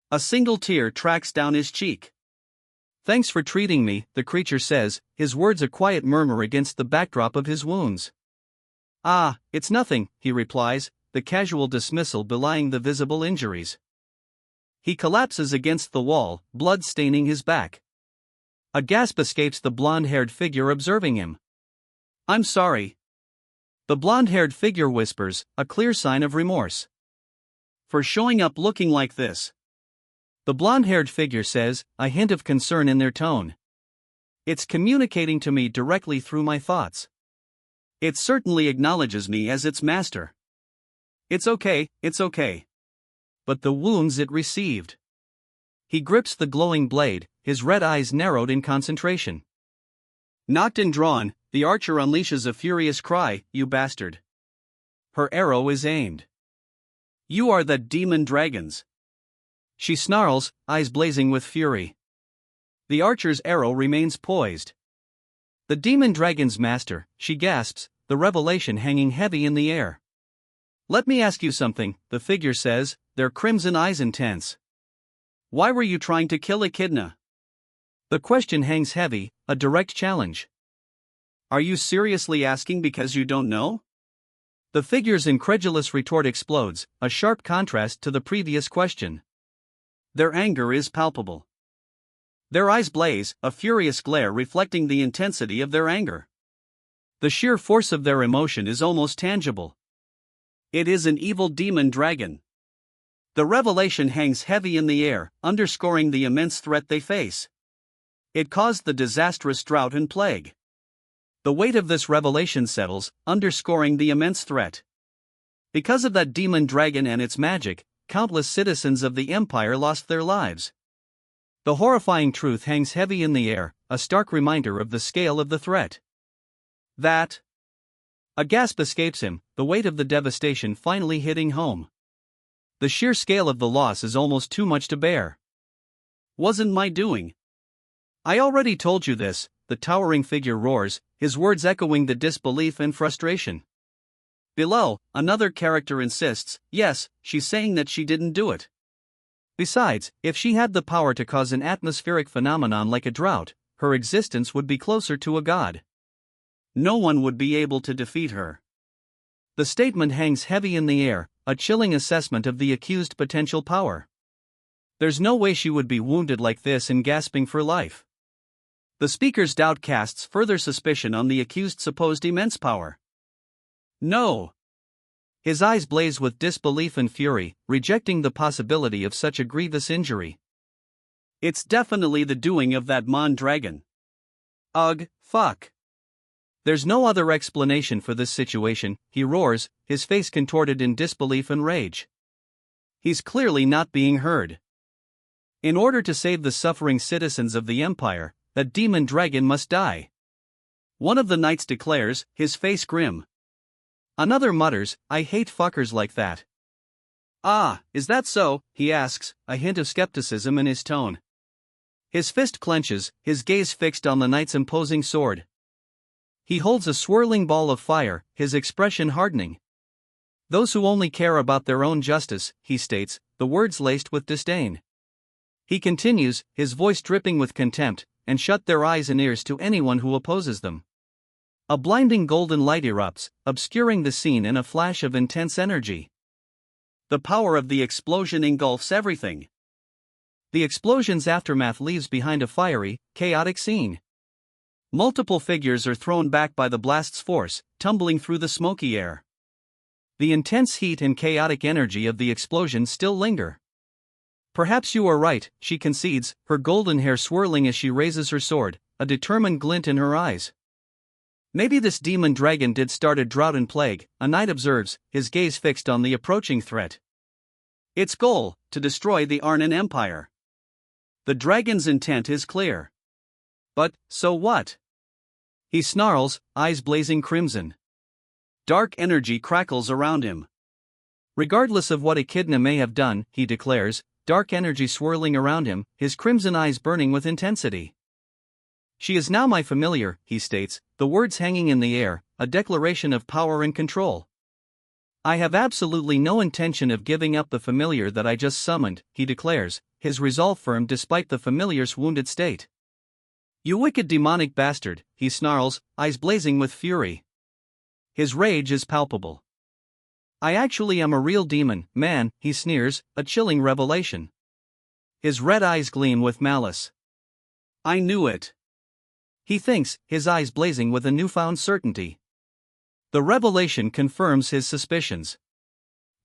[SPEAKER 1] A single tear tracks down his cheek. "Thanks for treating me," the creature says, his words a quiet murmur against the backdrop of his wounds. "Ah, it's nothing," he replies, the casual dismissal belying the visible injuries. He collapses against the wall, blood staining his back. A gasp escapes the blonde-haired figure observing him. "I'm sorry." The blonde-haired figure whispers, a clear sign of remorse. "For showing up looking like this." The blonde-haired figure says, a hint of concern in their tone. "It's communicating to me directly through my thoughts. It certainly acknowledges me as its master." It's okay. But the wounds it received." He grips the glowing blade, his red eyes narrowed in concentration. Knocked and drawn, the archer unleashes a furious cry, "You bastard!" Her arrow is aimed. "You are the demon dragon's." She snarls, eyes blazing with fury. The archer's arrow remains poised. "The demon dragon's master," she gasps, the revelation hanging heavy in the air. "Let me ask you something," the figure says, their crimson eyes intense. "Why were you trying to kill Echidna?" The question hangs heavy, a direct challenge. "Are you seriously asking because you don't know?" The figure's incredulous retort explodes, a sharp contrast to the previous question. Their anger is palpable. Their eyes blaze, a furious glare reflecting the intensity of their anger. The sheer force of their emotion is almost tangible. It is an evil demon dragon. The revelation hangs heavy in the air, underscoring the immense threat they face. It caused the disastrous drought and plague. The weight of this revelation settles, underscoring the immense threat. Because of that demon dragon and its magic, countless citizens of the Empire lost their lives. The horrifying truth hangs heavy in the air, a stark reminder of the scale of the threat. "That?" A gasp escapes him, the weight of the devastation finally hitting home. The sheer scale of the loss is almost too much to bear. "Wasn't my doing." "I already told you this," the towering figure roars, his words echoing the disbelief and frustration. Below, another character insists, "Yes, she's saying that she didn't do it. Besides, if she had the power to cause an atmospheric phenomenon like a drought, her existence would be closer to a god. No one would be able to defeat her." The statement hangs heavy in the air, a chilling assessment of the accused's potential power. There's no way she would be wounded like this and gasping for life. The speaker's doubt casts further suspicion on the accused's supposed immense power. "No." His eyes blaze with disbelief and fury, rejecting the possibility of such a grievous injury. "It's definitely the doing of that Mon dragon." "Ugh, fuck. There's no other explanation for this situation," he roars, his face contorted in disbelief and rage. He's clearly not being heard. In order to save the suffering citizens of the Empire, that demon dragon must die. One of the knights declares, his face grim. Another mutters, "I hate fuckers like that." Ah, is that so? He asks, a hint of skepticism in his tone. His fist clenches, his gaze fixed on the knight's imposing sword. He holds a swirling ball of fire, his expression hardening. Those who only care about their own justice, he states, the words laced with disdain. He continues, his voice dripping with contempt, and shut their eyes and ears to anyone who opposes them. A blinding golden light erupts, obscuring the scene in a flash of intense energy. The power of the explosion engulfs everything. The explosion's aftermath leaves behind a fiery, chaotic scene. Multiple figures are thrown back by the blast's force, tumbling through the smoky air. The intense heat and chaotic energy of the explosion still linger. Perhaps you are right, she concedes, her golden hair swirling as she raises her sword, a determined glint in her eyes. Maybe this demon dragon did start a drought and plague, a knight observes, his gaze fixed on the approaching threat. Its goal, to destroy the Arnan Empire. The dragon's intent is clear. But, so what? He snarls, eyes blazing crimson. Dark energy crackles around him. Regardless of what Echidna may have done, he declares, dark energy swirling around him, his crimson eyes burning with intensity. She is now my familiar, he states, the words hanging in the air, a declaration of power and control. I have absolutely no intention of giving up the familiar that I just summoned, he declares, his resolve firm despite the familiar's wounded state. You wicked demonic bastard, he snarls, eyes blazing with fury. His rage is palpable. I actually am a real demon, man, he sneers, a chilling revelation. His red eyes gleam with malice. I knew it. He thinks, his eyes blazing with a newfound certainty. The revelation confirms his suspicions.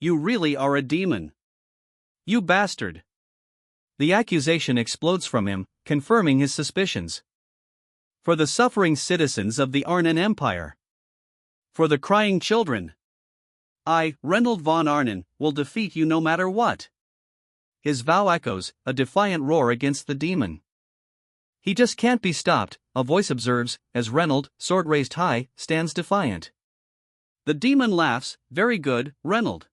[SPEAKER 1] You really are a demon. You bastard. The accusation explodes from him, confirming his suspicions. For the suffering citizens of the Arnan Empire. For the crying children. I, Reynold von Arnan, will defeat you no matter what. His vow echoes, a defiant roar against the demon. He just can't be stopped, a voice observes, as Reynold, sword raised high, stands defiant. The demon laughs, very good, Reynold.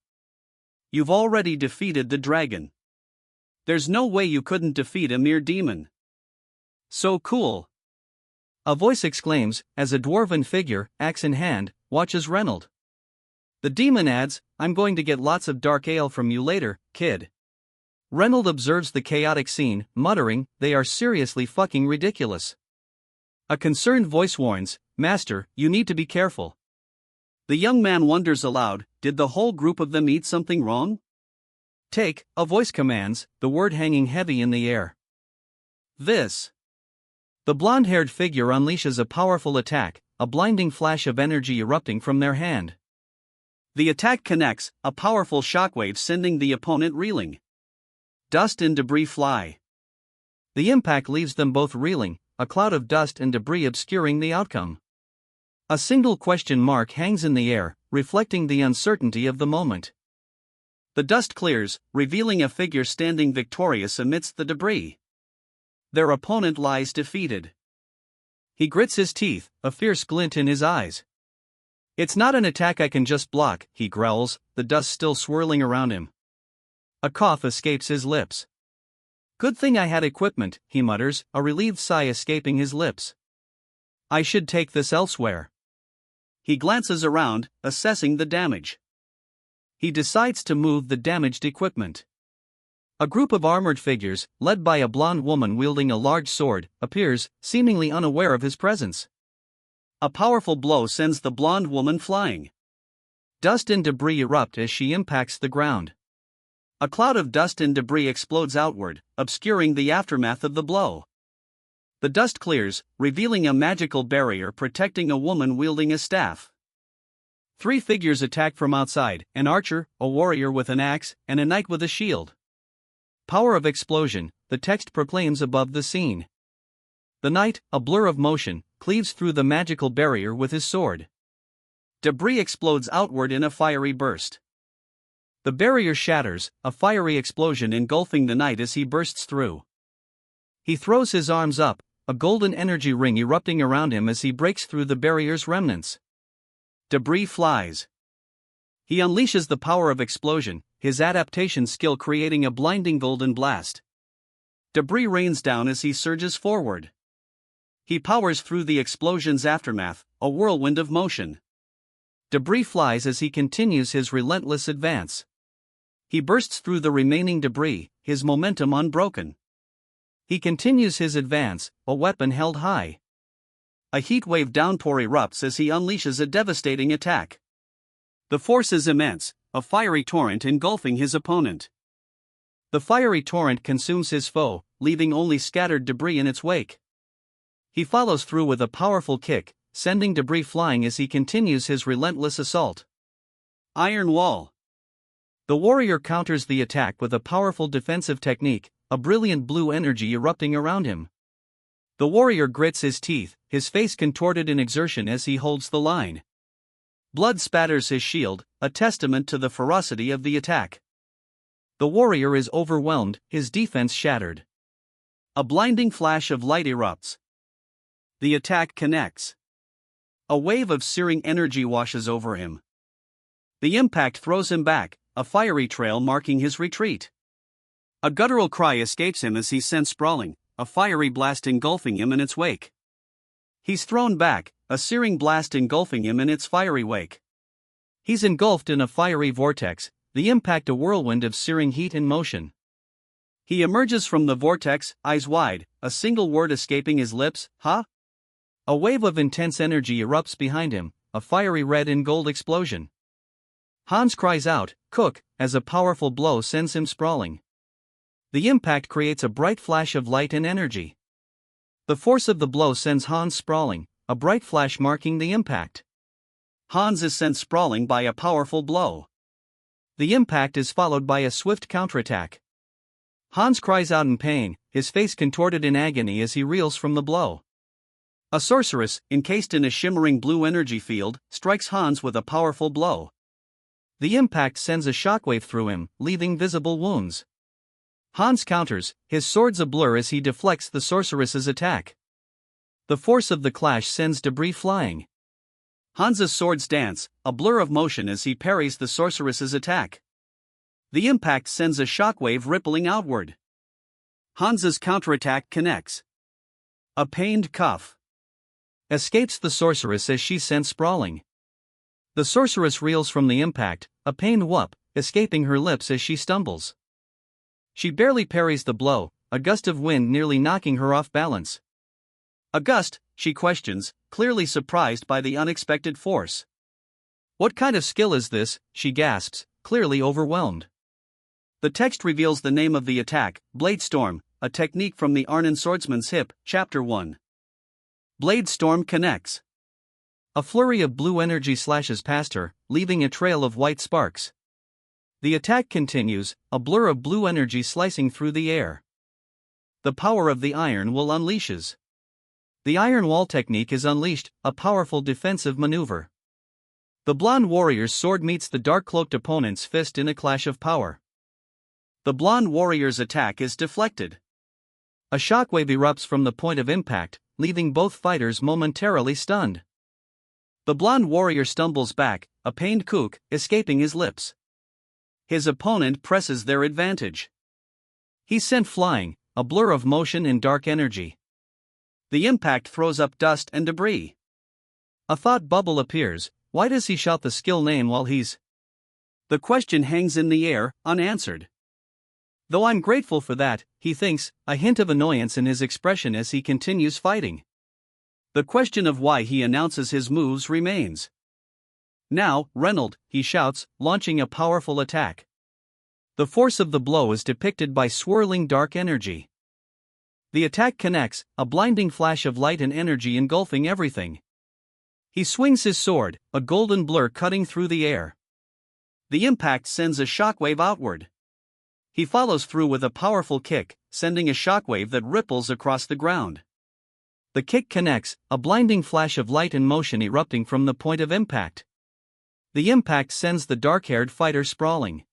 [SPEAKER 1] You've already defeated the dragon. There's no way you couldn't defeat a mere demon. So cool. A voice exclaims, as a dwarven figure, axe in hand, watches Reynold. The demon adds, I'm going to get lots of dark ale from you later, kid. Reynold observes the chaotic scene, muttering, they are seriously fucking ridiculous. A concerned voice warns, Master, you need to be careful. The young man wonders aloud, did the whole group of them eat something wrong? Take, a voice commands, the word hanging heavy in the air. This. The blonde-haired figure unleashes a powerful attack, a blinding flash of energy erupting from their hand. The attack connects, a powerful shockwave sending the opponent reeling. Dust and debris fly. The impact leaves them both reeling, a cloud of dust and debris obscuring the outcome. A single question mark hangs in the air, reflecting the uncertainty of the moment. The dust clears, revealing a figure standing victorious amidst the debris. Their opponent lies defeated. He grits his teeth, a fierce glint in his eyes. It's not an attack I can just block, he growls, the dust still swirling around him. A cough escapes his lips. Good thing I had equipment, he mutters, a relieved sigh escaping his lips. I should take this elsewhere. He glances around, assessing the damage. He decides to move the damaged equipment. A group of armored figures, led by a blonde woman wielding a large sword, appears, seemingly unaware of his presence. A powerful blow sends the blonde woman flying. Dust and debris erupt as she impacts the ground. A cloud of dust and debris explodes outward, obscuring the aftermath of the blow. The dust clears, revealing a magical barrier protecting a woman wielding a staff. 3 figures attack from outside, an archer, a warrior with an axe, and a knight with a shield. Power of explosion, the text proclaims above the scene. The knight, a blur of motion, cleaves through the magical barrier with his sword. Debris explodes outward in a fiery burst. The barrier shatters, a fiery explosion engulfing the knight as he bursts through. He throws his arms up, a golden energy ring erupting around him as he breaks through the barrier's remnants. Debris flies. He unleashes the power of explosion, his adaptation skill creating a blinding golden blast. Debris rains down as he surges forward. He powers through the explosion's aftermath, a whirlwind of motion. Debris flies as he continues his relentless advance. He bursts through the remaining debris, his momentum unbroken. He continues his advance, a weapon held high. A heatwave downpour erupts as he unleashes a devastating attack. The force is immense, a fiery torrent engulfing his opponent. The fiery torrent consumes his foe, leaving only scattered debris in its wake. He follows through with a powerful kick, sending debris flying as he continues his relentless assault. Iron Wall. The warrior counters the attack with a powerful defensive technique, a brilliant blue energy erupting around him. The warrior grits his teeth, his face contorted in exertion as he holds the line. Blood spatters his shield, a testament to the ferocity of the attack. The warrior is overwhelmed, his defense shattered. A blinding flash of light erupts. The attack connects. A wave of searing energy washes over him. The impact throws him back, a fiery trail marking his retreat. A guttural cry escapes him as he's sent sprawling, a fiery blast engulfing him in its wake. He's thrown back, a searing blast engulfing him in its fiery wake. He's engulfed in a fiery vortex, the impact a whirlwind of searing heat and motion. He emerges from the vortex, eyes wide, a single word escaping his lips, "Huh?" A wave of intense energy erupts behind him, a fiery red and gold explosion. Hans cries out, "Cook," as a powerful blow sends him sprawling. The impact creates a bright flash of light and energy. The force of the blow sends Hans sprawling, a bright flash marking the impact. Hans is sent sprawling by a powerful blow. The impact is followed by a swift counterattack. Hans cries out in pain, his face contorted in agony as he reels from the blow. A sorceress, encased in a shimmering blue energy field, strikes Hans with a powerful blow. The impact sends a shockwave through him, leaving visible wounds. Hans counters, his swords ablur as he deflects the sorceress's attack. The force of the clash sends debris flying. Hans's swords dance, a blur of motion as he parries the sorceress's attack. The impact sends a shockwave rippling outward. Hans's counterattack connects. A pained cough escapes the sorceress as she's sent sprawling. The sorceress reels from the impact, a pained whoop, escaping her lips as she stumbles. She barely parries the blow, a gust of wind nearly knocking her off balance. "A gust?" she questions, clearly surprised by the unexpected force. "What kind of skill is this?" she gasps, clearly overwhelmed. The text reveals the name of the attack, Blade Storm, a technique from the Arnon Swordsman's Hip, Chapter 1. Blade Storm connects. A flurry of blue energy slashes past her, leaving a trail of white sparks. The attack continues, a blur of blue energy slicing through the air. The power of the Iron Wall unleashes. The Iron Wall technique is unleashed, a powerful defensive maneuver. The blonde warrior's sword meets the dark-cloaked opponent's fist in a clash of power. The blonde warrior's attack is deflected. A shockwave erupts from the point of impact, leaving both fighters momentarily stunned. The blonde warrior stumbles back, a pained kook escaping his lips. His opponent presses their advantage. He's sent flying, a blur of motion and dark energy. The impact throws up dust and debris. A thought bubble appears, why does he shout the skill name while he's... The question hangs in the air, unanswered. Though I'm grateful for that, he thinks, a hint of annoyance in his expression as he continues fighting. The question of why he announces his moves remains. "Now, Reynold," he shouts, launching a powerful attack. The force of the blow is depicted by swirling dark energy. The attack connects, a blinding flash of light and energy engulfing everything. He swings his sword, a golden blur cutting through the air. The impact sends a shockwave outward. He follows through with a powerful kick, sending a shockwave that ripples across the ground. The kick connects, a blinding flash of light and motion erupting from the point of impact. The impact sends the dark-haired fighter sprawling.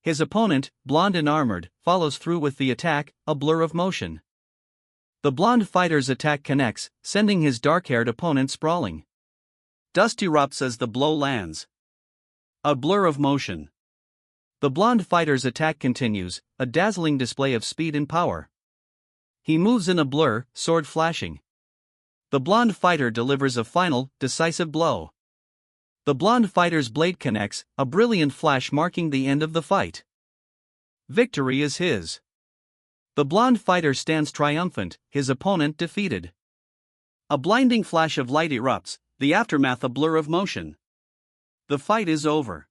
[SPEAKER 1] His opponent, blonde and armored, follows through with the attack, a blur of motion. The blonde fighter's attack connects, sending his dark-haired opponent sprawling. Dust erupts as the blow lands. A blur of motion. The blonde fighter's attack continues, a dazzling display of speed and power. He moves in a blur, sword flashing. The blonde fighter delivers a final, decisive blow. The blonde fighter's blade connects, a brilliant flash marking the end of the fight. Victory is his. The blonde fighter stands triumphant, his opponent defeated. A blinding flash of light erupts, the aftermath a blur of motion. The fight is over.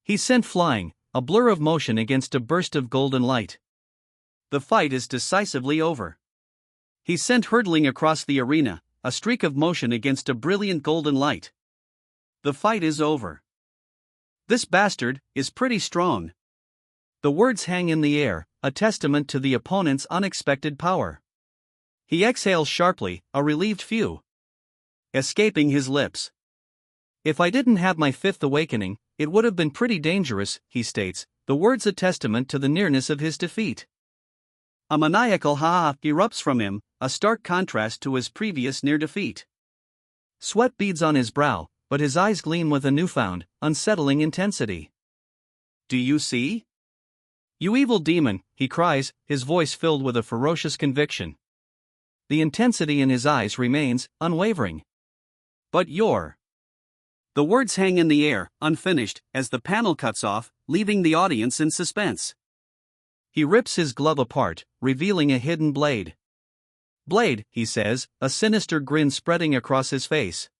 [SPEAKER 1] He's sent flying, a blur of motion against a burst of golden light. The fight is decisively over. He's sent hurtling across the arena, a streak of motion against a brilliant golden light. The fight is over. This bastard is pretty strong. The words hang in the air, a testament to the opponent's unexpected power. He exhales sharply, a relieved phew. Escaping his lips. If I didn't have my fifth awakening, it would have been pretty dangerous, he states, the words a testament to the nearness of his defeat. A maniacal ha-ha erupts from him, a stark contrast to his previous near defeat. Sweat beads on his brow, but his eyes gleam with a newfound, unsettling intensity. Do you see? You evil demon, he cries, his voice filled with a ferocious conviction. The intensity in his eyes remains unwavering. But you're... The words hang in the air, unfinished, as the panel cuts off, leaving the audience in suspense. He rips his glove apart, revealing a hidden blade. Blade, he says, a sinister grin spreading across his face.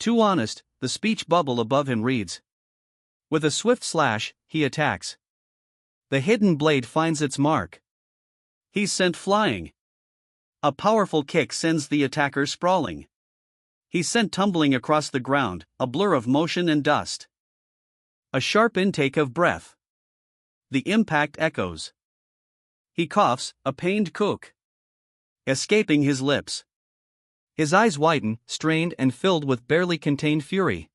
[SPEAKER 1] Too honest, the speech bubble above him reads. With a swift slash, he attacks. The hidden blade finds its mark. He's sent flying. A powerful kick sends the attacker sprawling. He's sent tumbling across the ground, a blur of motion and dust. A sharp intake of breath. The impact echoes. He coughs, a pained cook. Escaping his lips. His eyes widen, strained and filled with barely contained fury.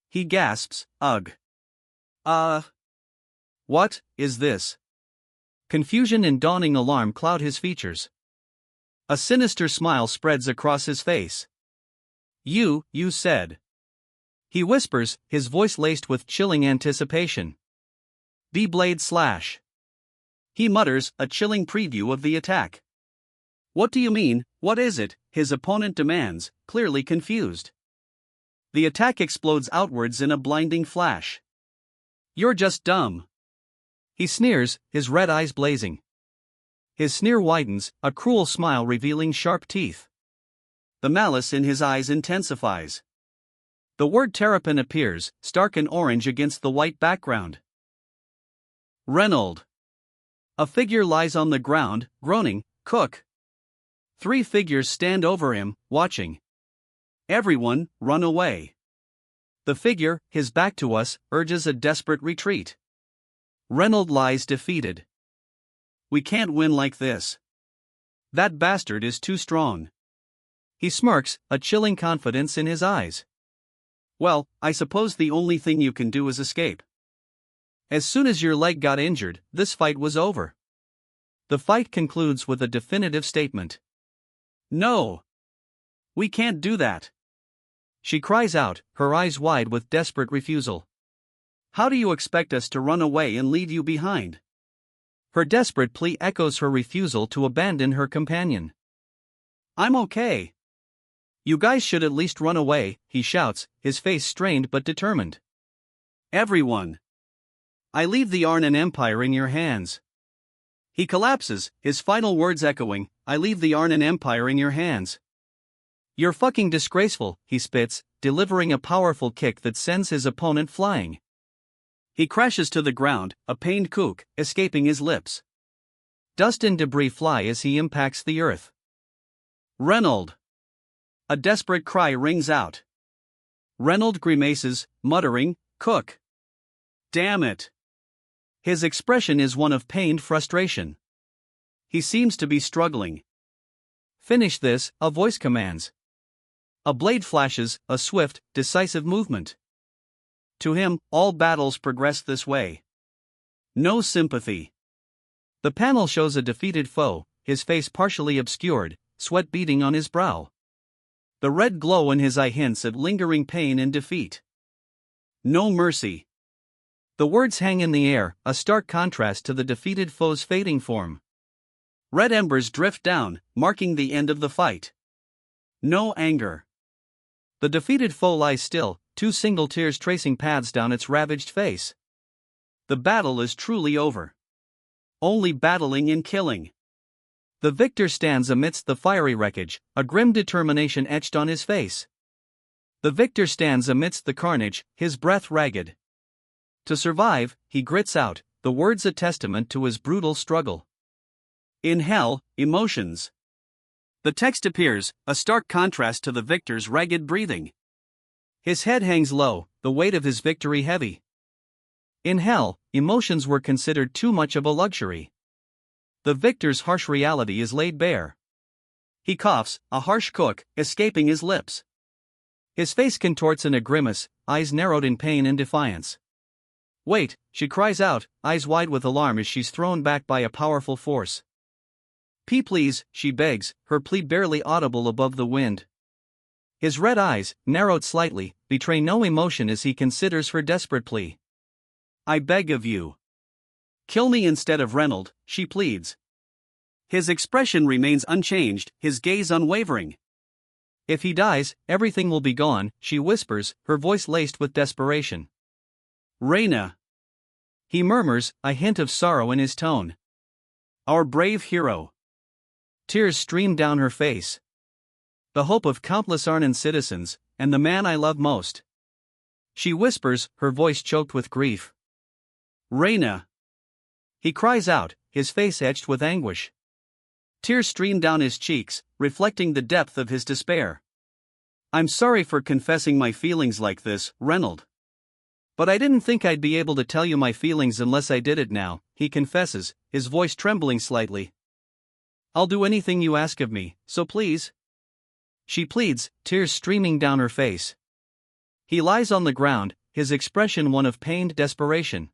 [SPEAKER 1] He gasps, ugh. What is this? Confusion and dawning alarm cloud his features. A sinister smile spreads across his face. You said. He whispers, his voice laced with chilling anticipation. The blade slash. He mutters, a chilling preview of the attack. What do you mean, what is it? His opponent demands, clearly confused. The attack explodes outwards in a blinding flash. You're just dumb. He sneers, his red eyes blazing. His sneer widens, a cruel smile revealing sharp teeth. The malice in his eyes intensifies. The word terrapin appears, stark and orange against the white background. Reynold. A figure lies on the ground, groaning, cook. 3 figures stand over him, watching. Everyone, run away. The figure, his back to us, urges a desperate retreat. Reynold lies defeated. We can't win like this. That bastard is too strong. He smirks, a chilling confidence in his eyes. Well, I suppose the only thing you can do is escape. As soon as your leg got injured, this fight was over. The fight concludes with a definitive statement. No! We can't do that. She cries out, her eyes wide with desperate refusal. How do you expect us to run away and leave you behind? Her desperate plea echoes her refusal to abandon her companion. I'm okay. You guys should at least run away, he shouts, his face strained but determined. Everyone. I leave the Arnan Empire in your hands. He collapses, his final words echoing, I leave the Arnan Empire in your hands. You're fucking disgraceful, he spits, delivering a powerful kick that sends his opponent flying. He crashes to the ground, a pained kook, escaping his lips. Dust and debris fly as he impacts the earth. Reynold! A desperate cry rings out. Reynold grimaces, muttering, cook. Damn it! His expression is one of pained frustration. He seems to be struggling. Finish this, a voice commands. A blade flashes, a swift, decisive movement. To him, all battles progress this way. No sympathy. The panel shows a defeated foe, his face partially obscured, sweat beading on his brow. The red glow in his eye hints at lingering pain and defeat. No mercy. The words hang in the air, a stark contrast to the defeated foe's fading form. Red embers drift down, marking the end of the fight. No anger. The defeated foe lies still, two single tears tracing paths down its ravaged face. The battle is truly over. Only battling and killing. The victor stands amidst the fiery wreckage, a grim determination etched on his face. The victor stands amidst the carnage, his breath ragged. To survive, he grits out, the words a testament to his brutal struggle. In hell, emotions. The text appears, a stark contrast to the victor's ragged breathing. His head hangs low, the weight of his victory heavy. In hell, emotions were considered too much of a luxury. The victor's harsh reality is laid bare. He coughs, a harsh cook, escaping his lips. His face contorts in a grimace, eyes narrowed in pain and defiance. Wait, she cries out, eyes wide with alarm as she's thrown back by a powerful force. Please, she begs, her plea barely audible above the wind. His red eyes, narrowed slightly, betray no emotion as he considers her desperate plea. I beg of you. Kill me instead of Reynold, she pleads. His expression remains unchanged, his gaze unwavering. If he dies, everything will be gone, she whispers, her voice laced with desperation. Reyna. He murmurs, a hint of sorrow in his tone. Our brave hero. Tears stream down her face. The hope of countless Arnon citizens, and the man I love most. She whispers, her voice choked with grief. Reyna. He cries out, his face etched with anguish. Tears stream down his cheeks, reflecting the depth of his despair. I'm sorry for confessing my feelings like this, Reynold. But I didn't think I'd be able to tell you my feelings unless I did it now, he confesses, his voice trembling slightly. I'll do anything you ask of me, so please. She pleads, tears streaming down her face. He lies on the ground, his expression one of pained desperation.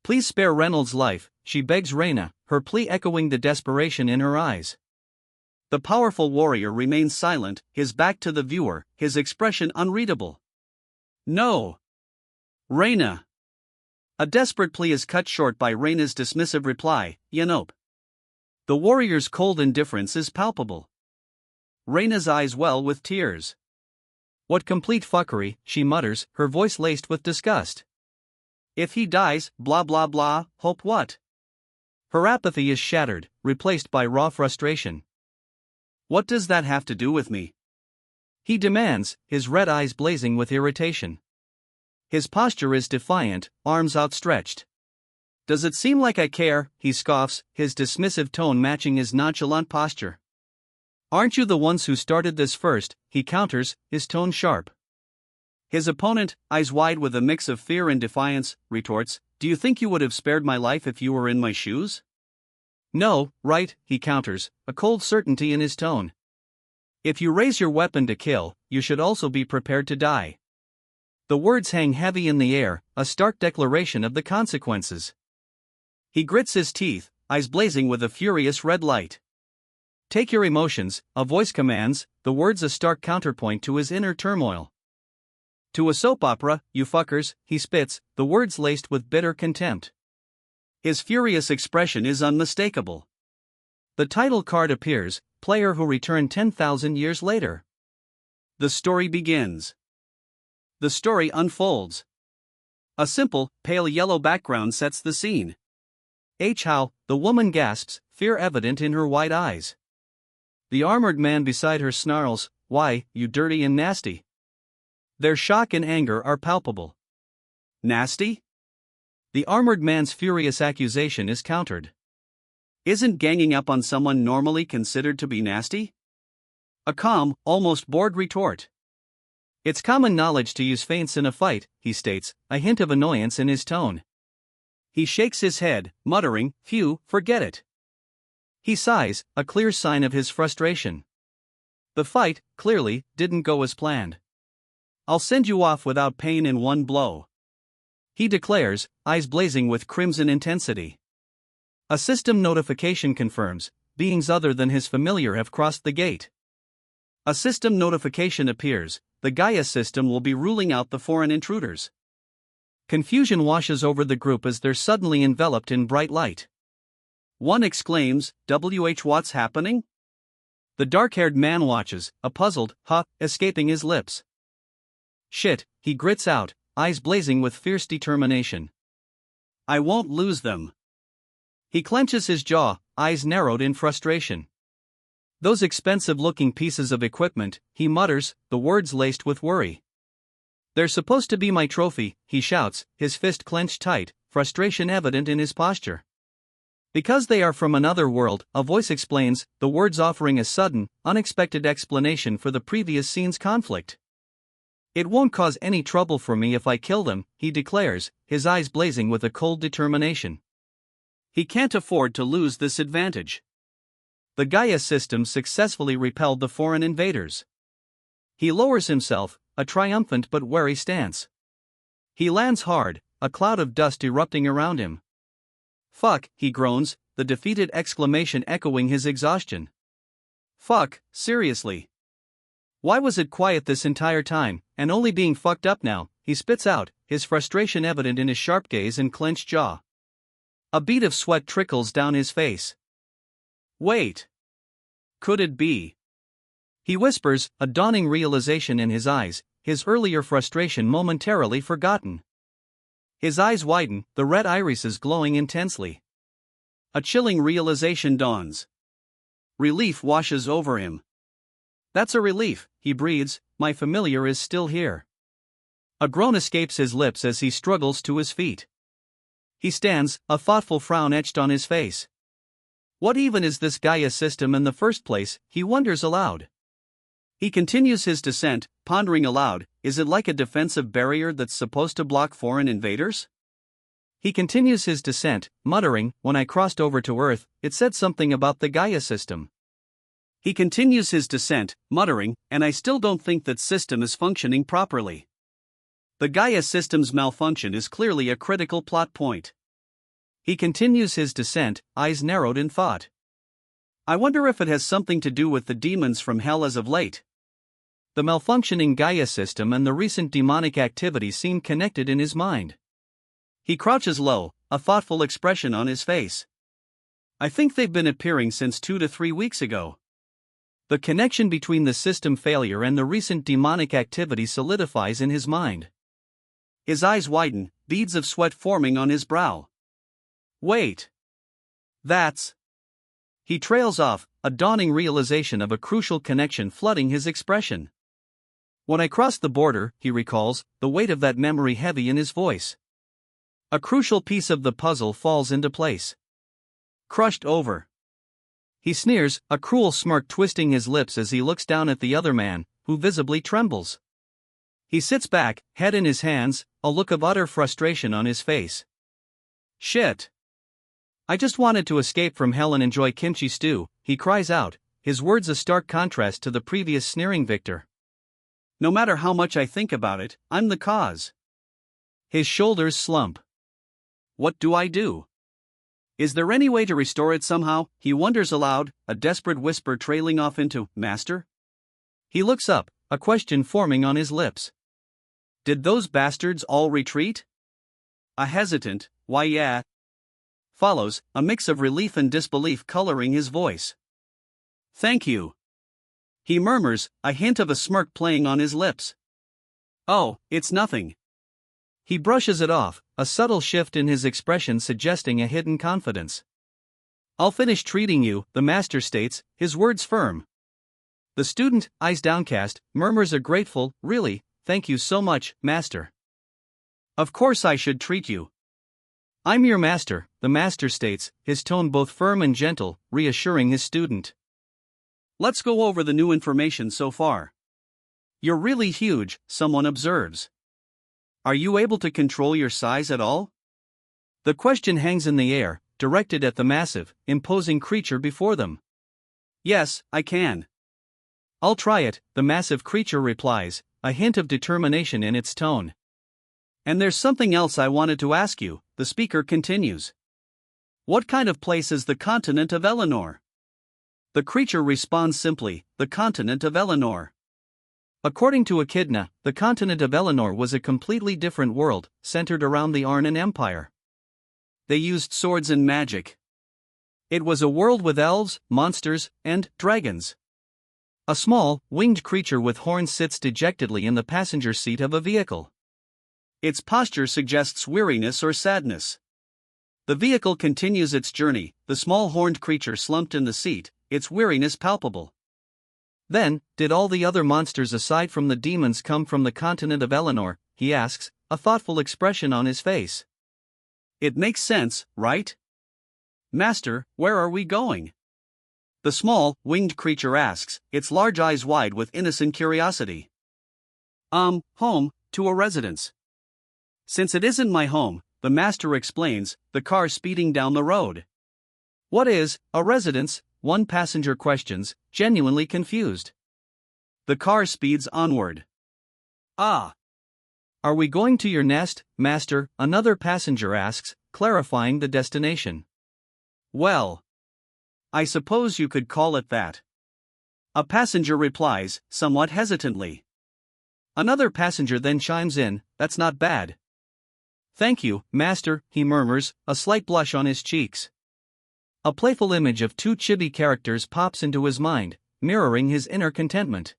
[SPEAKER 1] Please spare Reynold's life, she begs Reyna, her plea echoing the desperation in her eyes. The powerful warrior remains silent, his back to the viewer, his expression unreadable. No. Reyna. A desperate plea is cut short by Reyna's dismissive reply, Yanope. The warrior's cold indifference is palpable. Reyna's eyes well with tears. What complete fuckery, she mutters, her voice laced with disgust. If he dies, blah blah blah, hope what? Her apathy is shattered, replaced by raw frustration. What does that have to do with me? He demands, his red eyes blazing with irritation. His posture is defiant, arms outstretched. Does it seem like I care? He scoffs, his dismissive tone matching his nonchalant posture. Aren't you the ones who started this first? He counters, his tone sharp. His opponent, eyes wide with a mix of fear and defiance, retorts, do you think you would have spared my life if you were in my shoes? No, right, he counters, a cold certainty in his tone. If you raise your weapon to kill, you should also be prepared to die. The words hang heavy in the air, a stark declaration of the consequences. He grits his teeth, eyes blazing with a furious red light. Take your emotions, a voice commands, the words a stark counterpoint to his inner turmoil. To a soap opera, you fuckers, he spits, the words laced with bitter contempt. His furious expression is unmistakable. The title card appears, player who returned 10,000 years later. The story begins. The story unfolds. A simple, pale yellow background sets the scene. How, the woman gasps, fear evident in her wide eyes. The armored man beside her snarls, why, you dirty and nasty. Their shock and anger are palpable. Nasty? The armored man's furious accusation is countered. Isn't ganging up on someone normally considered to be nasty? A calm, almost bored retort. It's common knowledge to use feints in a fight, he states, a hint of annoyance in his tone. He shakes his head, muttering, phew, forget it. He sighs, a clear sign of his frustration. The fight, clearly, didn't go as planned. I'll send you off without pain in one blow. He declares, eyes blazing with crimson intensity. A system notification confirms, beings other than his familiar have crossed the gate. A system notification appears, the Gaia system will be ruling out the foreign intruders. Confusion washes over the group as they're suddenly enveloped in bright light. One exclaims, what's happening? The dark-haired man watches, a puzzled "huh" escaping his lips. Shit, he grits out, eyes blazing with fierce determination. I won't lose them. He clenches his jaw, eyes narrowed in frustration. Those expensive-looking pieces of equipment, he mutters, the words laced with worry. They're supposed to be my trophy, he shouts, his fist clenched tight, frustration evident in his posture. Because they are from another world, a voice explains, the words offering a sudden, unexpected explanation for the previous scene's conflict. It won't cause any trouble for me if I kill them, he declares, his eyes blazing with a cold determination. He can't afford to lose this advantage. The Gaia system successfully repelled the foreign invaders. He lowers himself, a triumphant but wary stance. He lands hard, a cloud of dust erupting around him. Fuck, he groans, the defeated exclamation echoing his exhaustion. Fuck, seriously. Why was it quiet this entire time, and only being fucked up now? He spits out, his frustration evident in his sharp gaze and clenched jaw. A bead of sweat trickles down his face. Wait. Could it be? He whispers, a dawning realization in his eyes, his earlier frustration momentarily forgotten. His eyes widen, the red irises glowing intensely. A chilling realization dawns. Relief washes over him. That's a relief, he breathes, my familiar is still here. A groan escapes his lips as he struggles to his feet. He stands, a thoughtful frown etched on his face. What even is this Gaia system in the first place, he wonders aloud. He continues his descent, pondering aloud, is it like a defensive barrier that's supposed to block foreign invaders? He continues his descent, muttering, when I crossed over to Earth, it said something about the Gaia system. He continues his descent, muttering, and I still don't think that system is functioning properly. The Gaia system's malfunction is clearly a critical plot point. He continues his descent, eyes narrowed in thought. I wonder if it has something to do with the demons from hell as of late. The malfunctioning Gaia system and the recent demonic activity seem connected in his mind. He crouches low, a thoughtful expression on his face. I think they've been appearing since 2 to 3 weeks ago. The connection between the system failure and the recent demonic activity solidifies in his mind. His eyes widen, beads of sweat forming on his brow. Wait. That's... He trails off, a dawning realization of a crucial connection flooding his expression. When I crossed the border, he recalls, the weight of that memory heavy in his voice. A crucial piece of the puzzle falls into place. Crushed over. He sneers, a cruel smirk twisting his lips as he looks down at the other man, who visibly trembles. He sits back, head in his hands, a look of utter frustration on his face. Shit. I just wanted to escape from hell and enjoy kimchi stew, he cries out, his words a stark contrast to the previous sneering victor. No matter how much I think about it, I'm the cause. His shoulders slump. What do I do? Is there any way to restore it somehow? He wonders aloud, a desperate whisper trailing off into, Master? He looks up, a question forming on his lips. Did those bastards all retreat? A hesitant, why yeah, follows, a mix of relief and disbelief coloring his voice. Thank you. He murmurs, a hint of a smirk playing on his lips. Oh, it's nothing. He brushes it off, a subtle shift in his expression suggesting a hidden confidence. I'll finish treating you, the master states, his words firm. The student, eyes downcast, murmurs a grateful, really, thank you so much, master. Of course I should treat you. I'm your master, the master states, his tone both firm and gentle, reassuring his student. Let's go over the new information so far. You're really huge, someone observes. Are you able to control your size at all? The question hangs in the air, directed at the massive, imposing creature before them. Yes, I can. I'll try it, the massive creature replies, a hint of determination in its tone. And there's something else I wanted to ask you, the speaker continues. What kind of place is the continent of Eleanor? The creature responds simply, the continent of Eleanor. According to Echidna, the continent of Eleanor was a completely different world, centered around the Arnan Empire. They used swords and magic. It was a world with elves, monsters, and dragons. A small, winged creature with horns sits dejectedly in the passenger seat of a vehicle. Its posture suggests weariness or sadness. The vehicle continues its journey, the small horned creature slumped in the seat, its weariness palpable. Then, did all the other monsters aside from the demons come from the continent of Eleanor? He asks, a thoughtful expression on his face. It makes sense, right? Master, where are we going? The small, winged creature asks, its large eyes wide with innocent curiosity. Home, to a residence. Since it isn't my home, the master explains, the car speeding down the road. What is a residence? One passenger questions, genuinely confused. The car speeds onward. Ah! Are we going to your nest, master? Another passenger asks, clarifying the destination. Well, I suppose you could call it that. A passenger replies, somewhat hesitantly. Another passenger then chimes in, that's not bad. Thank you, master, he murmurs, a slight blush on his cheeks. A playful image of two chibi characters pops into his mind, mirroring his inner contentment.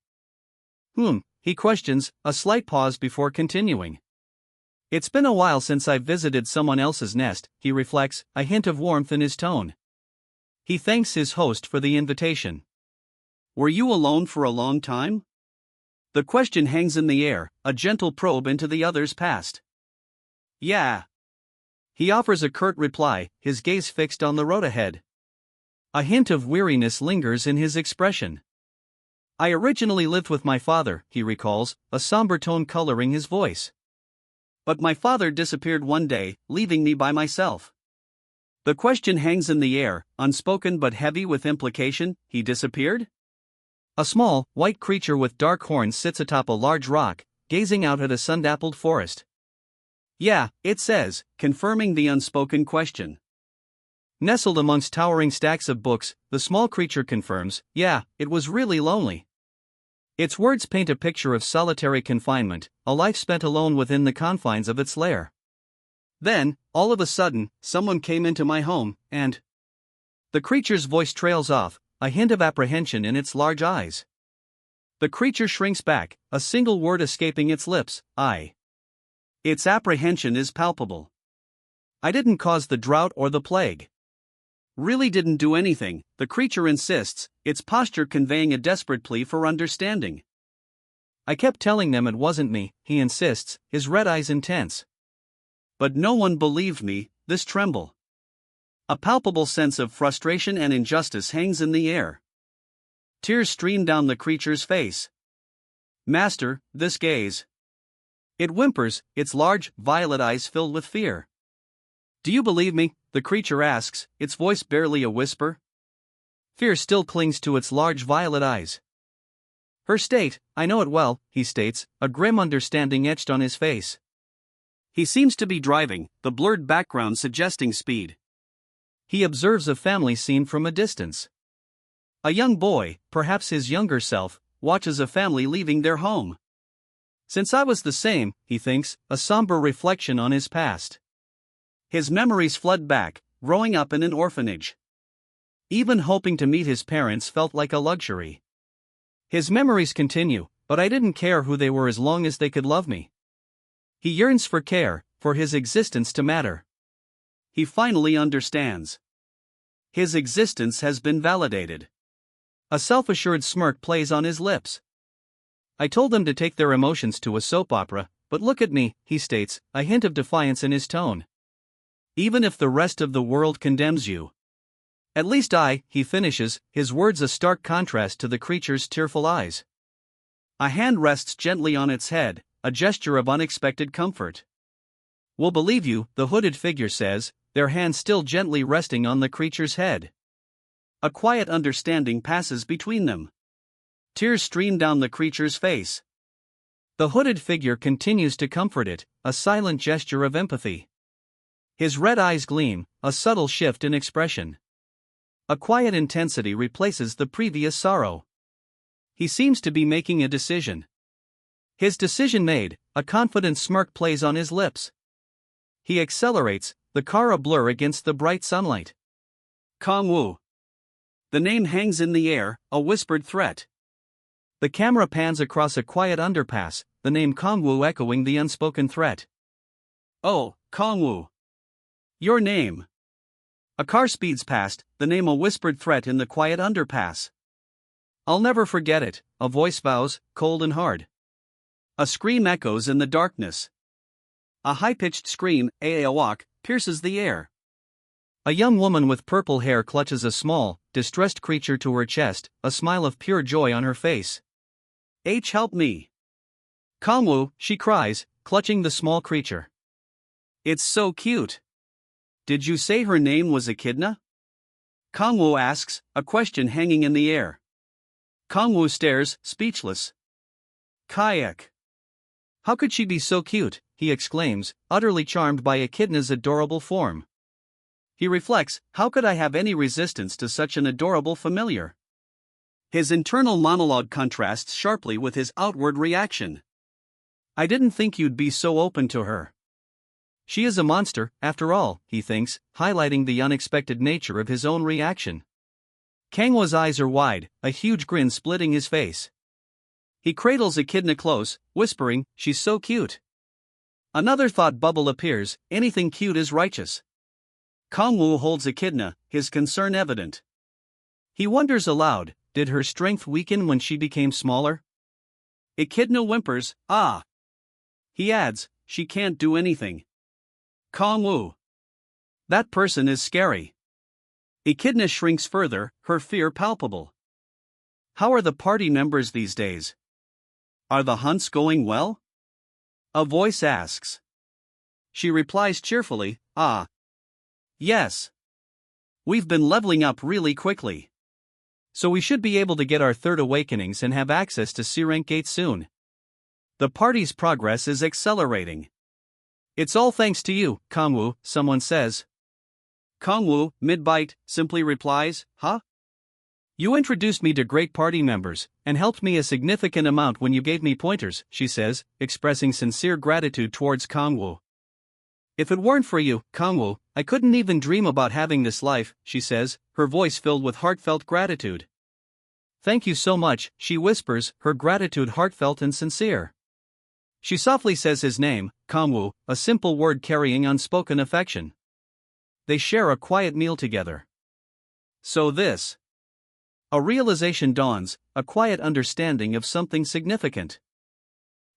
[SPEAKER 1] He questions, a slight pause before continuing. It's been a while since I've visited someone else's nest, he reflects, a hint of warmth in his tone. He thanks his host for the invitation. Were you alone for a long time? The question hangs in the air, a gentle probe into the other's past. Yeah. He offers a curt reply, his gaze fixed on the road ahead. A hint of weariness lingers in his expression. I originally lived with my father, he recalls, a somber tone coloring his voice. But my father disappeared one day, leaving me by myself. The question hangs in the air, unspoken but heavy with implication. He disappeared? A small, white creature with dark horns sits atop a large rock, gazing out at a sun-dappled forest. Yeah, it says, confirming the unspoken question. Nestled amongst towering stacks of books, the small creature confirms, yeah, it was really lonely. Its words paint a picture of solitary confinement, a life spent alone within the confines of its lair. Then, all of a sudden, someone came into my home, and... The creature's voice trails off, a hint of apprehension in its large eyes. The creature shrinks back, a single word escaping its lips, I. Its apprehension is palpable. I didn't cause the drought or the plague. Really didn't do anything, the creature insists, its posture conveying a desperate plea for understanding. I kept telling them it wasn't me, he insists, his red eyes intense. But no one believed me, this tremble. A palpable sense of frustration and injustice hangs in the air. Tears stream down the creature's face. Master, this gaze. It whimpers, its large, violet eyes filled with fear. Do you believe me? The creature asks, its voice barely a whisper. Fear still clings to its large violet eyes. Her state, I know it well, he states, a grim understanding etched on his face. He seems to be driving, the blurred background suggesting speed. He observes a family scene from a distance. A young boy, perhaps his younger self, watches a family leaving their home. Since I was the same, he thinks, a somber reflection on his past. His memories flood back, growing up in an orphanage. Even hoping to meet his parents felt like a luxury. His memories continue, but I didn't care who they were as long as they could love me. He yearns for care, for his existence to matter. He finally understands. His existence has been validated. A self-assured smirk plays on his lips. I told them to take their emotions to a soap opera, but look at me, he states, a hint of defiance in his tone. Even if the rest of the world condemns you. At least he finishes, his words a stark contrast to the creature's tearful eyes. A hand rests gently on its head, a gesture of unexpected comfort. We'll believe you, the hooded figure says, their hand still gently resting on the creature's head. A quiet understanding passes between them. Tears stream down the creature's face. The hooded figure continues to comfort it, a silent gesture of empathy. His red eyes gleam, a subtle shift in expression. A quiet intensity replaces the previous sorrow. He seems to be making a decision. His decision made, a confident smirk plays on his lips. He accelerates, the car a blur against the bright sunlight. Kong-woo. The name hangs in the air, a whispered threat. The camera pans across a quiet underpass, the name Kong-woo echoing the unspoken threat. Oh, Kong-woo. Your name. A car speeds past, the name a whispered threat in the quiet underpass. I'll never forget it, a voice vows, cold and hard. A scream echoes in the darkness. A high-pitched scream, a-a-walk, pierces the air. A young woman with purple hair clutches a small, distressed creature to her chest, a smile of pure joy on her face. Help me. Kong-woo, she cries, clutching the small creature. It's so cute. Did you say her name was Echidna? Kong-woo asks, a question hanging in the air. Kong-woo stares, speechless. Kayak. How could she be so cute, he exclaims, utterly charmed by Echidna's adorable form. He reflects, how could I have any resistance to such an adorable familiar? His internal monologue contrasts sharply with his outward reaction. I didn't think you'd be so open to her. She is a monster, after all, he thinks, highlighting the unexpected nature of his own reaction. Kangwa's eyes are wide, a huge grin splitting his face. He cradles Echidna close, whispering, she's so cute. Another thought bubble appears, anything cute is righteous. Kong-woo holds Echidna, his concern evident. He wonders aloud, did her strength weaken when she became smaller? Echidna whimpers, ah. He adds, she can't do anything. Kong-woo. That person is scary. Echidna shrinks further, her fear palpable. How are the party members these days? Are the hunts going well? A voice asks. She replies cheerfully, ah. Yes. We've been leveling up really quickly. So we should be able to get our third awakenings and have access to C-rank gates soon. The party's progress is accelerating. It's all thanks to you, Kong-woo, someone says. Kong-woo, mid-bite, simply replies, huh? You introduced me to great party members, and helped me a significant amount when you gave me pointers, she says, expressing sincere gratitude towards Kong-woo. If it weren't for you, Kong-woo, I couldn't even dream about having this life, she says, her voice filled with heartfelt gratitude. Thank you so much, she whispers, her gratitude heartfelt and sincere. She softly says his name, Kong-woo, a simple word carrying unspoken affection. They share a quiet meal together. So this. A realization dawns, a quiet understanding of something significant.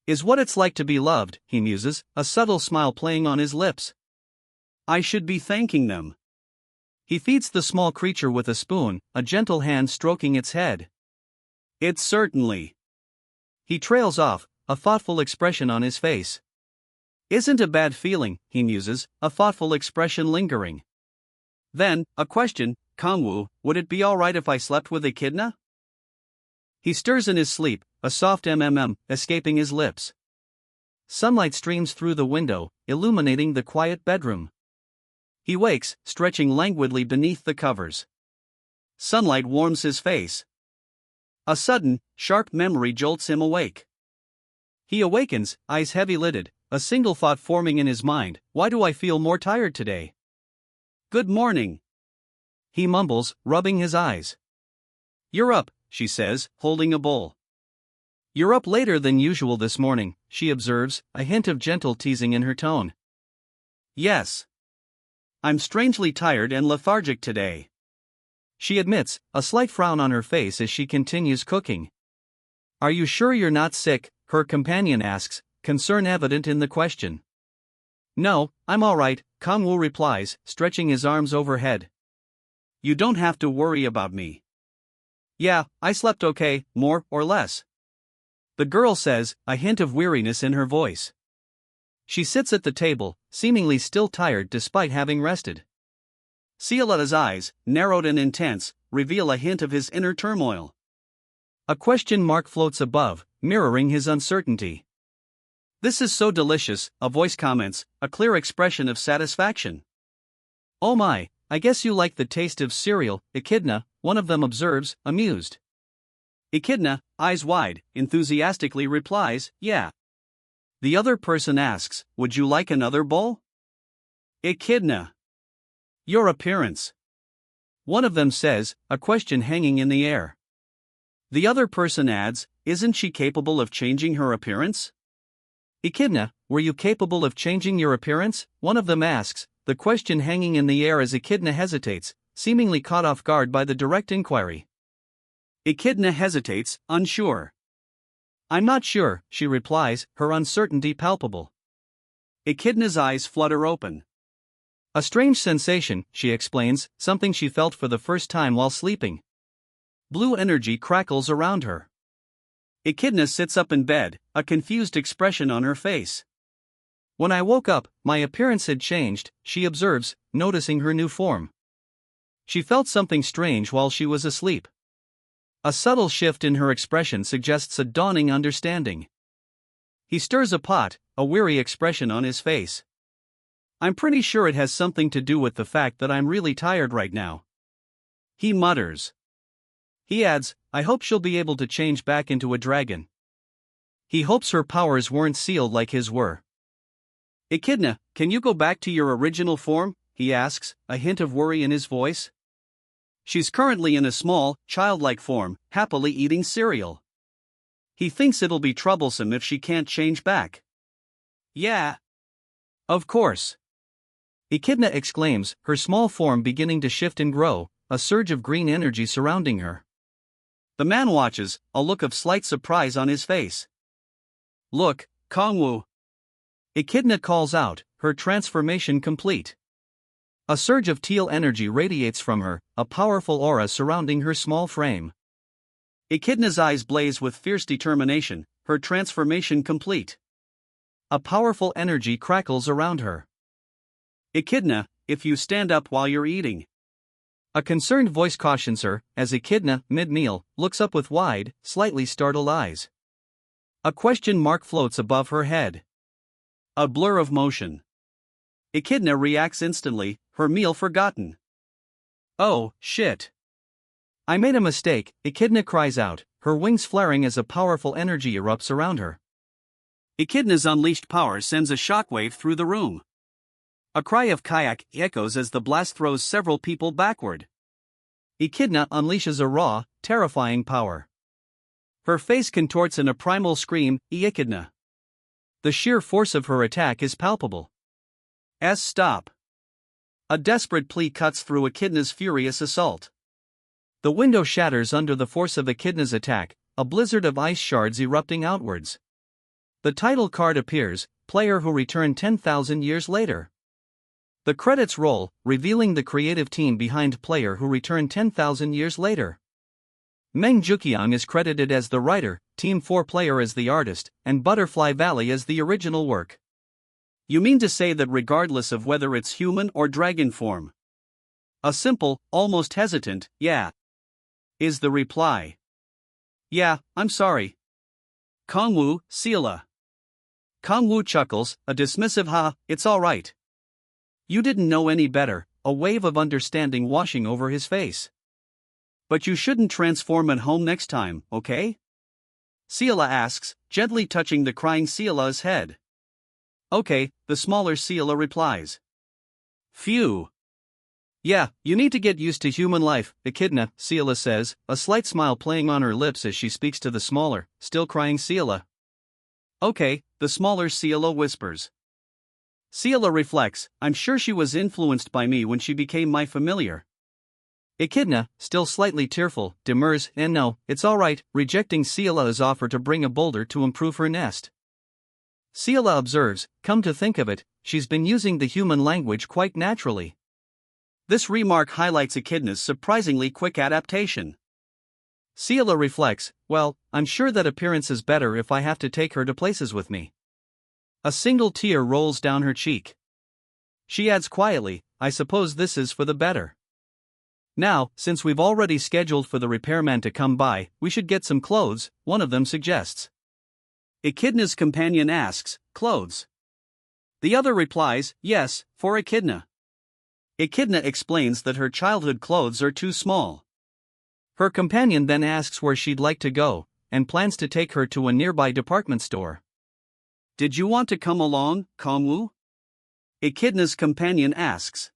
[SPEAKER 1] Is what it's like to be loved, he muses, a subtle smile playing on his lips. I should be thanking them. He feeds the small creature with a spoon, a gentle hand stroking its head. It's certainly. He trails off, a thoughtful expression on his face. Isn't a bad feeling, he muses, a thoughtful expression lingering. Then, a question, Kong-woo, would it be alright if I slept with Echidna? He stirs in his sleep, a soft mmm escaping his lips. Sunlight streams through the window, illuminating the quiet bedroom. He wakes, stretching languidly beneath the covers. Sunlight warms his face. A sudden, sharp memory jolts him awake. He awakens, eyes heavy-lidded, a single thought forming in his mind, why do I feel more tired today? Good morning. He mumbles, rubbing his eyes. You're up, she says, holding a bowl. You're up later than usual this morning, she observes, a hint of gentle teasing in her tone. Yes. I'm strangely tired and lethargic today. She admits, a slight frown on her face as she continues cooking. Are you sure you're not sick? Her companion asks, concern evident in the question. No, I'm all right, Kong-woo replies, stretching his arms overhead. You don't have to worry about me. Yeah, I slept okay, more or less. The girl says, a hint of weariness in her voice. She sits at the table, seemingly still tired despite having rested. Cioleta's eyes, narrowed and intense, reveal a hint of his inner turmoil. A question mark floats above, mirroring his uncertainty. This is so delicious, a voice comments, a clear expression of satisfaction. Oh my, I guess you like the taste of cereal, Echidna, one of them observes, amused. Echidna, eyes wide, enthusiastically replies, yeah. The other person asks, would you like another bowl? Echidna. Your appearance. One of them says, a question hanging in the air. The other person adds, isn't she capable of changing her appearance? Echidna, were you capable of changing your appearance? One of them asks, the question hanging in the air as Echidna hesitates, seemingly caught off guard by the direct inquiry. Echidna hesitates, unsure. I'm not sure, she replies, her uncertainty palpable. Echidna's eyes flutter open. A strange sensation, she explains, something she felt for the first time while sleeping. Blue energy crackles around her. Echidna sits up in bed, a confused expression on her face. When I woke up, my appearance had changed, she observes, noticing her new form. She felt something strange while she was asleep. A subtle shift in her expression suggests a dawning understanding. He stirs a pot, a weary expression on his face. I'm pretty sure it has something to do with the fact that I'm really tired right now. He mutters. He adds, I hope she'll be able to change back into a dragon. He hopes her powers weren't sealed like his were. Echidna, can you go back to your original form? He asks, a hint of worry in his voice. She's currently in a small, childlike form, happily eating cereal. He thinks it'll be troublesome if she can't change back. Yeah. Of course. Echidna exclaims, her small form beginning to shift and grow, a surge of green energy surrounding her. The man watches, a look of slight surprise on his face. Look, Kongwu. Echidna calls out, her transformation complete. A surge of teal energy radiates from her, a powerful aura surrounding her small frame. Echidna's eyes blaze with fierce determination, her transformation complete. A powerful energy crackles around her. Echidna, if you stand up while you're eating. A concerned voice cautions her, as Echidna, mid-meal, looks up with wide, slightly startled eyes. A question mark floats above her head. A blur of motion. Echidna reacts instantly, her meal forgotten. Oh, shit. I made a mistake, Echidna cries out, her wings flaring as a powerful energy erupts around her. Echidna's unleashed power sends a shockwave through the room. A cry of kayak echoes as the blast throws several people backward. Echidna unleashes a raw, terrifying power. Her face contorts in a primal scream, Echidna. The sheer force of her attack is palpable. Stop. A desperate plea cuts through Echidna's furious assault. The window shatters under the force of Echidna's attack, a blizzard of ice shards erupting outwards. The title card appears, player who returned 10,000 years later. The credits roll, revealing the creative team behind player who returned 10,000 years later. Meng Juqiang is credited as the writer, Team 4 player as the artist, and Butterfly Valley as the original work. You mean to say that regardless of whether it's human or dragon form? A simple, almost hesitant, yeah, is the reply. Yeah, I'm sorry. Kongwu, Sila. Kongwu chuckles, a dismissive ha, it's alright. You didn't know any better, a wave of understanding washing over his face. But you shouldn't transform at home next time, okay? Sila asks, gently touching the crying Sila's head. Okay, the smaller Sila replies. Phew. Yeah, you need to get used to human life, Echidna, Sila says, a slight smile playing on her lips as she speaks to the smaller, still crying Sila. Okay, the smaller Sila whispers. Sila reflects, I'm sure she was influenced by me when she became my familiar. Echidna, still slightly tearful, demurs, and no, it's alright, rejecting Sila's offer to bring a boulder to improve her nest. Sila observes, come to think of it, she's been using the human language quite naturally. This remark highlights Echidna's surprisingly quick adaptation. Sila reflects, well, I'm sure that appearance is better if I have to take her to places with me. A single tear rolls down her cheek. She adds quietly, I suppose this is for the better. Now, since we've already scheduled for the repairman to come by, we should get some clothes, one of them suggests. Echidna's companion asks, clothes? The other replies, yes, for Echidna. Echidna explains that her childhood clothes are too small. Her companion then asks where she'd like to go, and plans to take her to a nearby department store. Did you want to come along, Kangwoo? Echidna's companion asks.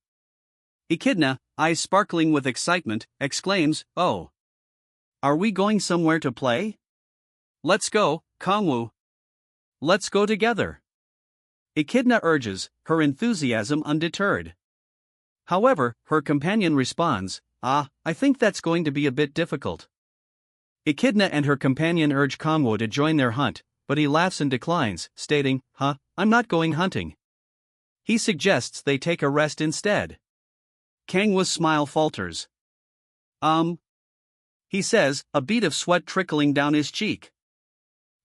[SPEAKER 1] Echidna, eyes sparkling with excitement, exclaims, "Oh! Are we going somewhere to play? Let's go, Kangwoo. Let's go together." Echidna urges, her enthusiasm undeterred. However, her companion responds, "I think that's going to be a bit difficult." Echidna and her companion urge Kangwoo to join their hunt, but he laughs and declines, stating, I'm not going hunting." He suggests they take a rest instead. Kangwoo's smile falters. He says, a bead of sweat trickling down his cheek.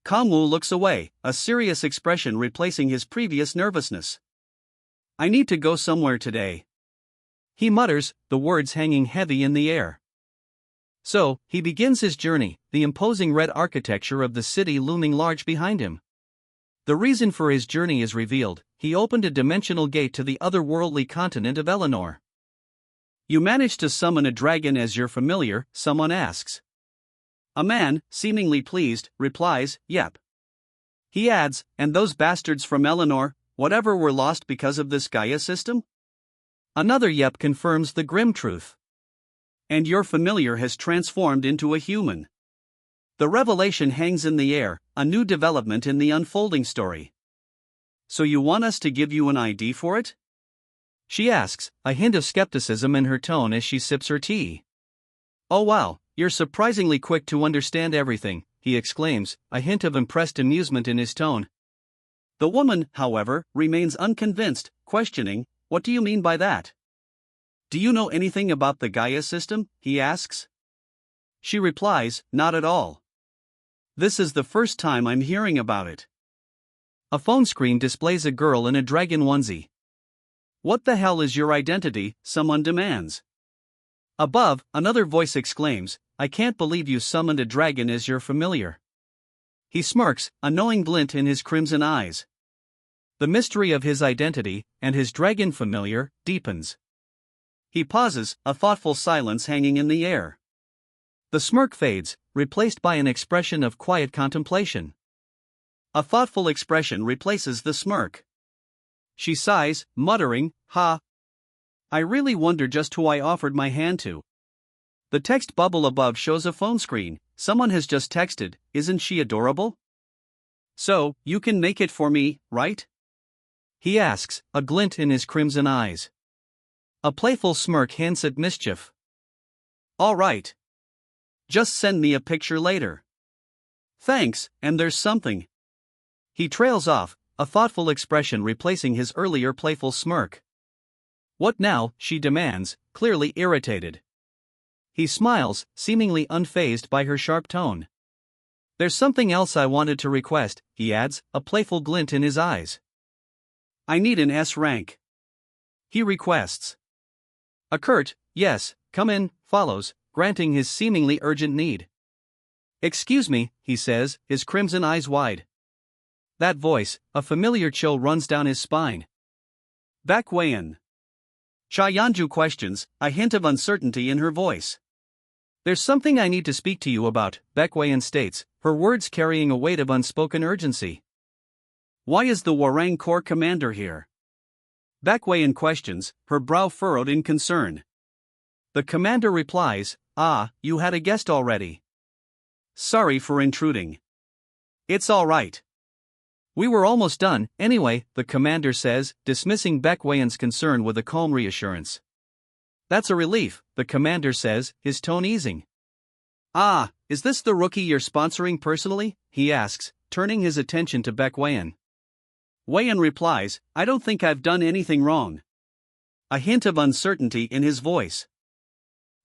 [SPEAKER 1] Kangwoo looks away, a serious expression replacing his previous nervousness. "I need to go somewhere today," he mutters, the words hanging heavy in the air. So, he begins his journey, the imposing red architecture of the city looming large behind him. The reason for his journey is revealed: he opened a dimensional gate to the otherworldly continent of Eleanor. "You managed to summon a dragon as your familiar?" someone asks. A man, seemingly pleased, replies, "Yep." He adds, "And those bastards from Eleanor, whatever, were lost because of this Gaia system?" Another yep confirms the grim truth. "And your familiar has transformed into a human." The revelation hangs in the air, a new development in the unfolding story. "So you want us to give you an ID for it?" she asks, a hint of skepticism in her tone as she sips her tea. "Oh wow, you're surprisingly quick to understand everything," he exclaims, a hint of impressed amusement in his tone. The woman, however, remains unconvinced, questioning, "What do you mean by that?" "Do you know anything about the Gaia system?" he asks. She replies, "Not at all. This is the first time I'm hearing about it." A phone screen displays a girl in a dragon onesie. "What the hell is your identity?" someone demands. Above, another voice exclaims, "I can't believe you summoned a dragon as your familiar." He smirks, a knowing glint in his crimson eyes. The mystery of his identity, and his dragon familiar, deepens. He pauses, a thoughtful silence hanging in the air. The smirk fades, replaced by an expression of quiet contemplation. A thoughtful expression replaces the smirk. She sighs, muttering, I really wonder just who I offered my hand to." The text bubble above shows a phone screen. Someone has just texted, "Isn't she adorable?" "So, you can make it for me, right?" he asks, a glint in his crimson eyes. A playful smirk hints at mischief. "All right. Just send me a picture later." "Thanks, and there's something." He trails off, a thoughtful expression replacing his earlier playful smirk. "What now?" she demands, clearly irritated. He smiles, seemingly unfazed by her sharp tone. "There's something else I wanted to request," he adds, a playful glint in his eyes. "I need an S rank," he requests. A curt, "Yes, come in," follows, granting his seemingly urgent need. "Excuse me," he says, his crimson eyes wide. That voice, a familiar chill runs down his spine. "Baek Wayan." Cha Yanju questions, a hint of uncertainty in her voice. "There's something I need to speak to you about," Baek Wayan states, her words carrying a weight of unspoken urgency. "Why is the Warang Corps commander here?" Baek Wayan questions, her brow furrowed in concern. The commander replies, "You had a guest already. Sorry for intruding." "It's all right. We were almost done, anyway," the commander says, dismissing Baek Wayan's concern with a calm reassurance. "That's a relief," the commander says, his tone easing. Is this the rookie you're sponsoring personally?" he asks, turning his attention to Baek Wayan. Wayan replies, "I don't think I've done anything wrong." A hint of uncertainty in his voice.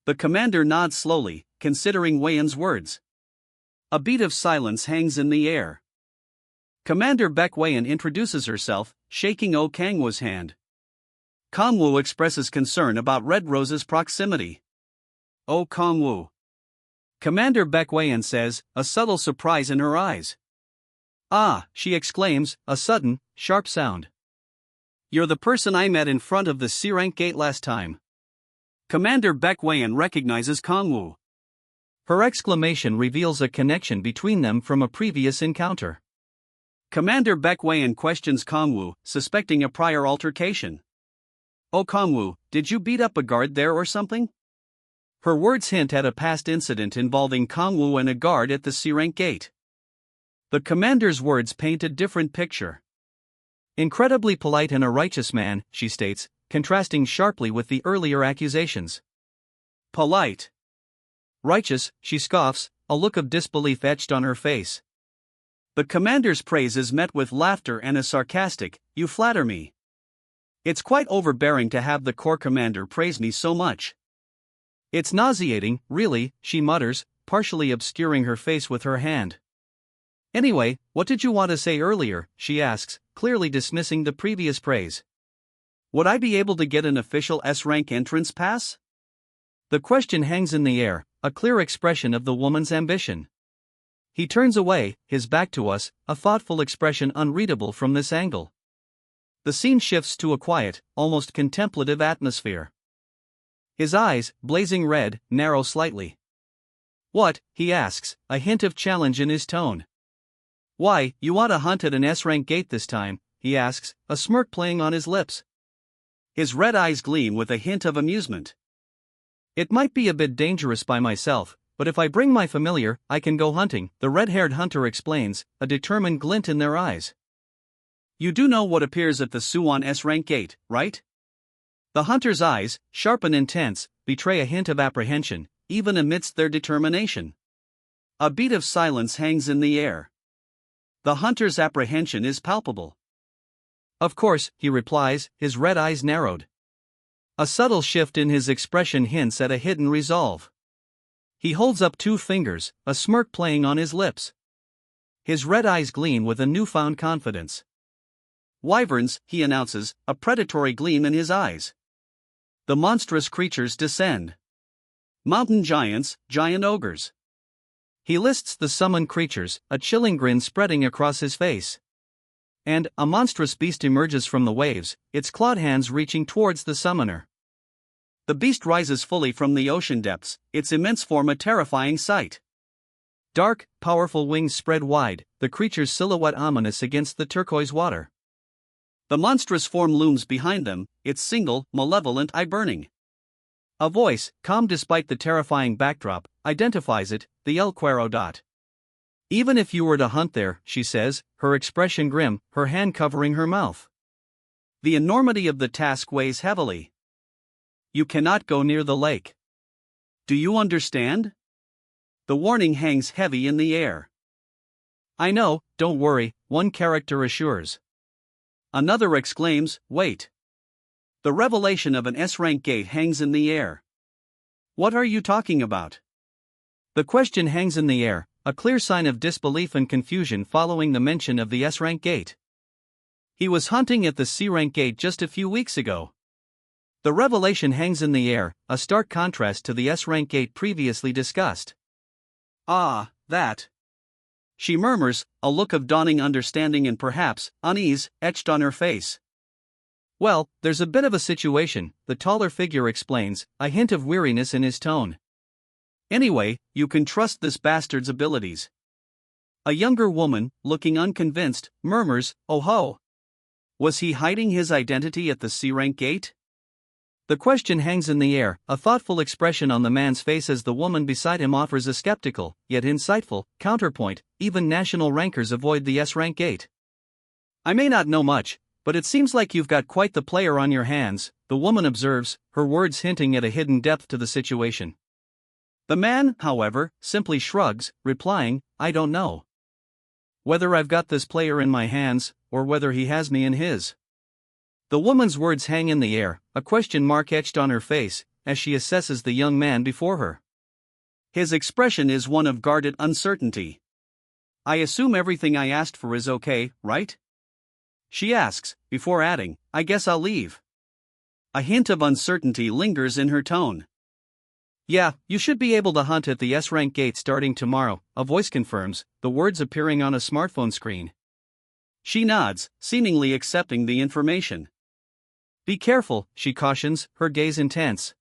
[SPEAKER 1] The commander nods slowly, considering Wayan's words. A beat of silence hangs in the air. Commander Baek Wayan introduces herself, shaking Oh Kangwoo's hand. Kangwoo expresses concern about Red Rose's proximity. "Oh Kangwoo." Commander Baek Wayan says, a subtle surprise in her eyes. She exclaims, a sudden, sharp sound. "You're the person I met in front of the C-rank gate last time." Commander Baek Wayan recognizes Kangwoo. Her exclamation reveals a connection between them from a previous encounter. Commander Baekwayan questions Kangwoo, suspecting a prior altercation. "Oh Kangwoo, did you beat up a guard there or something?" Her words hint at a past incident involving Kangwoo and a guard at the C-rank gate. The commander's words paint a different picture. "Incredibly polite and a righteous man," she states, contrasting sharply with the earlier accusations. "Polite. Righteous," she scoffs, a look of disbelief etched on her face. The commander's praise is met with laughter and a sarcastic, "You flatter me. It's quite overbearing to have the corps commander praise me so much." "It's nauseating, really," she mutters, partially obscuring her face with her hand. "Anyway, what did you want to say earlier?" she asks, clearly dismissing the previous praise. "Would I be able to get an official S-rank entrance pass?" The question hangs in the air, a clear expression of the woman's ambition. He turns away, his back to us, a thoughtful expression unreadable from this angle. The scene shifts to a quiet, almost contemplative atmosphere. His eyes, blazing red, narrow slightly. "What?" he asks, a hint of challenge in his tone. "Why, you want to hunt at an S-rank gate this time?" he asks, a smirk playing on his lips. His red eyes gleam with a hint of amusement. "It might be a bit dangerous by myself, but if I bring my familiar, I can go hunting," the red-haired hunter explains, a determined glint in their eyes. "You do know what appears at the Suwon S-rank gate, right?" The hunter's eyes, sharp and intense, betray a hint of apprehension, even amidst their determination. A beat of silence hangs in the air. The hunter's apprehension is palpable. "Of course," he replies, his red eyes narrowed. A subtle shift in his expression hints at a hidden resolve. He holds up two fingers, a smirk playing on his lips. His red eyes gleam with a newfound confidence. "Wyverns," he announces, a predatory gleam in his eyes. The monstrous creatures descend. "Mountain giants, giant ogres." He lists the summoned creatures, a chilling grin spreading across his face. And a monstrous beast emerges from the waves, its clawed hands reaching towards the summoner. The beast rises fully from the ocean depths, its immense form a terrifying sight. Dark, powerful wings spread wide, the creature's silhouette ominous against the turquoise water. The monstrous form looms behind them, its single, malevolent eye burning. A voice, calm despite the terrifying backdrop, identifies it, the El Cuero. "Even if you were to hunt there," she says, her expression grim, her hand covering her mouth. The enormity of the task weighs heavily. "You cannot go near the lake. Do you understand?" The warning hangs heavy in the air. "I know, don't worry," one character assures. Another exclaims, "Wait." The revelation of an S-rank gate hangs in the air. "What are you talking about?" The question hangs in the air, a clear sign of disbelief and confusion following the mention of the S-rank gate. He was hunting at the C-rank gate just a few weeks ago. The revelation hangs in the air, a stark contrast to the S-rank gate previously discussed. "Ah, that," she murmurs, a look of dawning understanding and perhaps unease etched on her face. "Well, there's a bit of a situation," the taller figure explains, a hint of weariness in his tone. "Anyway, you can trust this bastard's abilities." A younger woman, looking unconvinced, murmurs, "Oh ho! Was he hiding his identity at the C-rank gate?" The question hangs in the air, a thoughtful expression on the man's face as the woman beside him offers a skeptical, yet insightful, counterpoint. Even national rankers avoid the S-rank gate. "I may not know much, but it seems like you've got quite the player on your hands," the woman observes, her words hinting at a hidden depth to the situation. The man, however, simply shrugs, replying, "I don't know. Whether I've got this player in my hands, or whether he has me in his." The woman's words hang in the air, a question mark etched on her face, as she assesses the young man before her. His expression is one of guarded uncertainty. "I assume everything I asked for is okay, right?" she asks, before adding, "I guess I'll leave." A hint of uncertainty lingers in her tone. "Yeah, you should be able to hunt at the S-rank gate starting tomorrow," a voice confirms, the words appearing on a smartphone screen. She nods, seemingly accepting the information. "Be careful," she cautions, her gaze intense.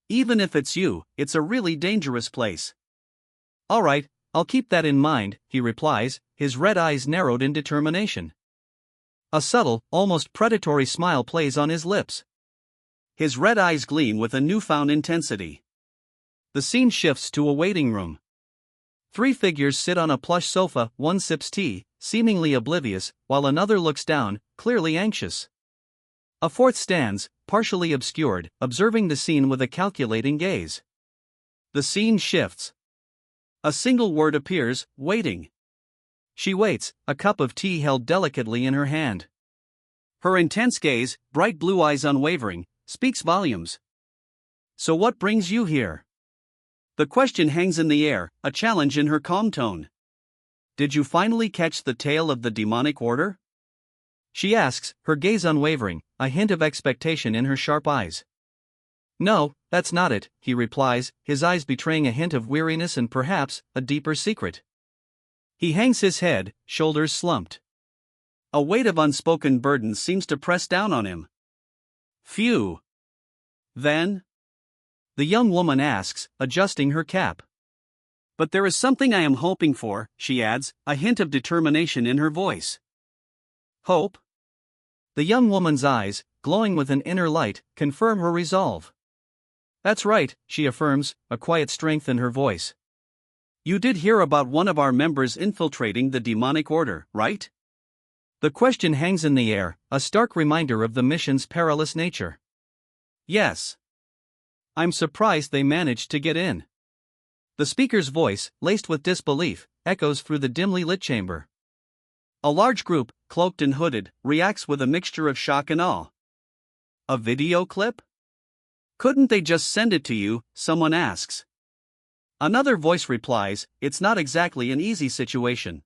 [SPEAKER 1] "Even if it's you, it's a really dangerous place." All right, I'll keep that in mind, he replies, his red eyes narrowed in determination. A subtle, almost predatory smile plays on his lips. His red eyes gleam with a newfound intensity. The scene shifts to a waiting room. 3 figures sit on a plush sofa, one sips tea, seemingly oblivious, while another looks down, clearly anxious. A 4th stands, partially obscured, observing the scene with a calculating gaze. The scene shifts. A single word appears, waiting. She waits, a cup of tea held delicately in her hand. Her intense gaze, bright blue eyes unwavering, speaks volumes. So what brings you here? The question hangs in the air, a challenge in her calm tone. Did you finally catch the tale of the demonic order? She asks, her gaze unwavering, a hint of expectation in her sharp eyes. No, that's not it, he replies, his eyes betraying a hint of weariness and perhaps, a deeper secret. He hangs his head, shoulders slumped. A weight of unspoken burden seems to press down on him. Phew. Then? The young woman asks, adjusting her cap. But there is something I am hoping for, she adds, a hint of determination in her voice. Hope? The young woman's eyes, glowing with an inner light, confirm her resolve. That's right, she affirms, a quiet strength in her voice. You did hear about one of our members infiltrating the demonic order, right? The question hangs in the air, a stark reminder of the mission's perilous nature. Yes. I'm surprised they managed to get in. The speaker's voice, laced with disbelief, echoes through the dimly lit chamber. A large group, cloaked and hooded, reacts with a mixture of shock and awe. A video clip? Couldn't they just send it to you, someone asks. Another voice replies, it's not exactly an easy situation.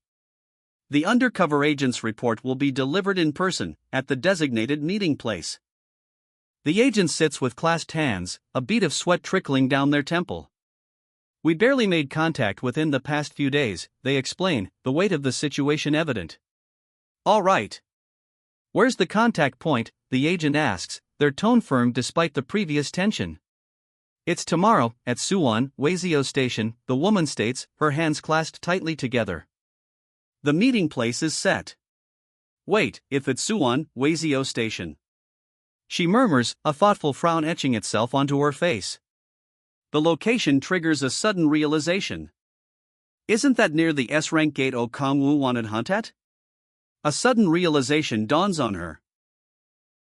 [SPEAKER 1] The undercover agent's report will be delivered in person, at the designated meeting place. The agent sits with clasped hands, a bead of sweat trickling down their temple. We barely made contact within the past few days, they explain, the weight of the situation evident. All right. Where's the contact point, the agent asks, their tone firm despite the previous tension. It's tomorrow, at Suwon, Wazio Station, the woman states, her hands clasped tightly together. The meeting place is set. Wait, if it's Suwon, Wazio Station. She murmurs, a thoughtful frown etching itself onto her face. The location triggers a sudden realization. Isn't that near the S-rank gate Okangwoo wanted hunt at? A sudden realization dawns on her.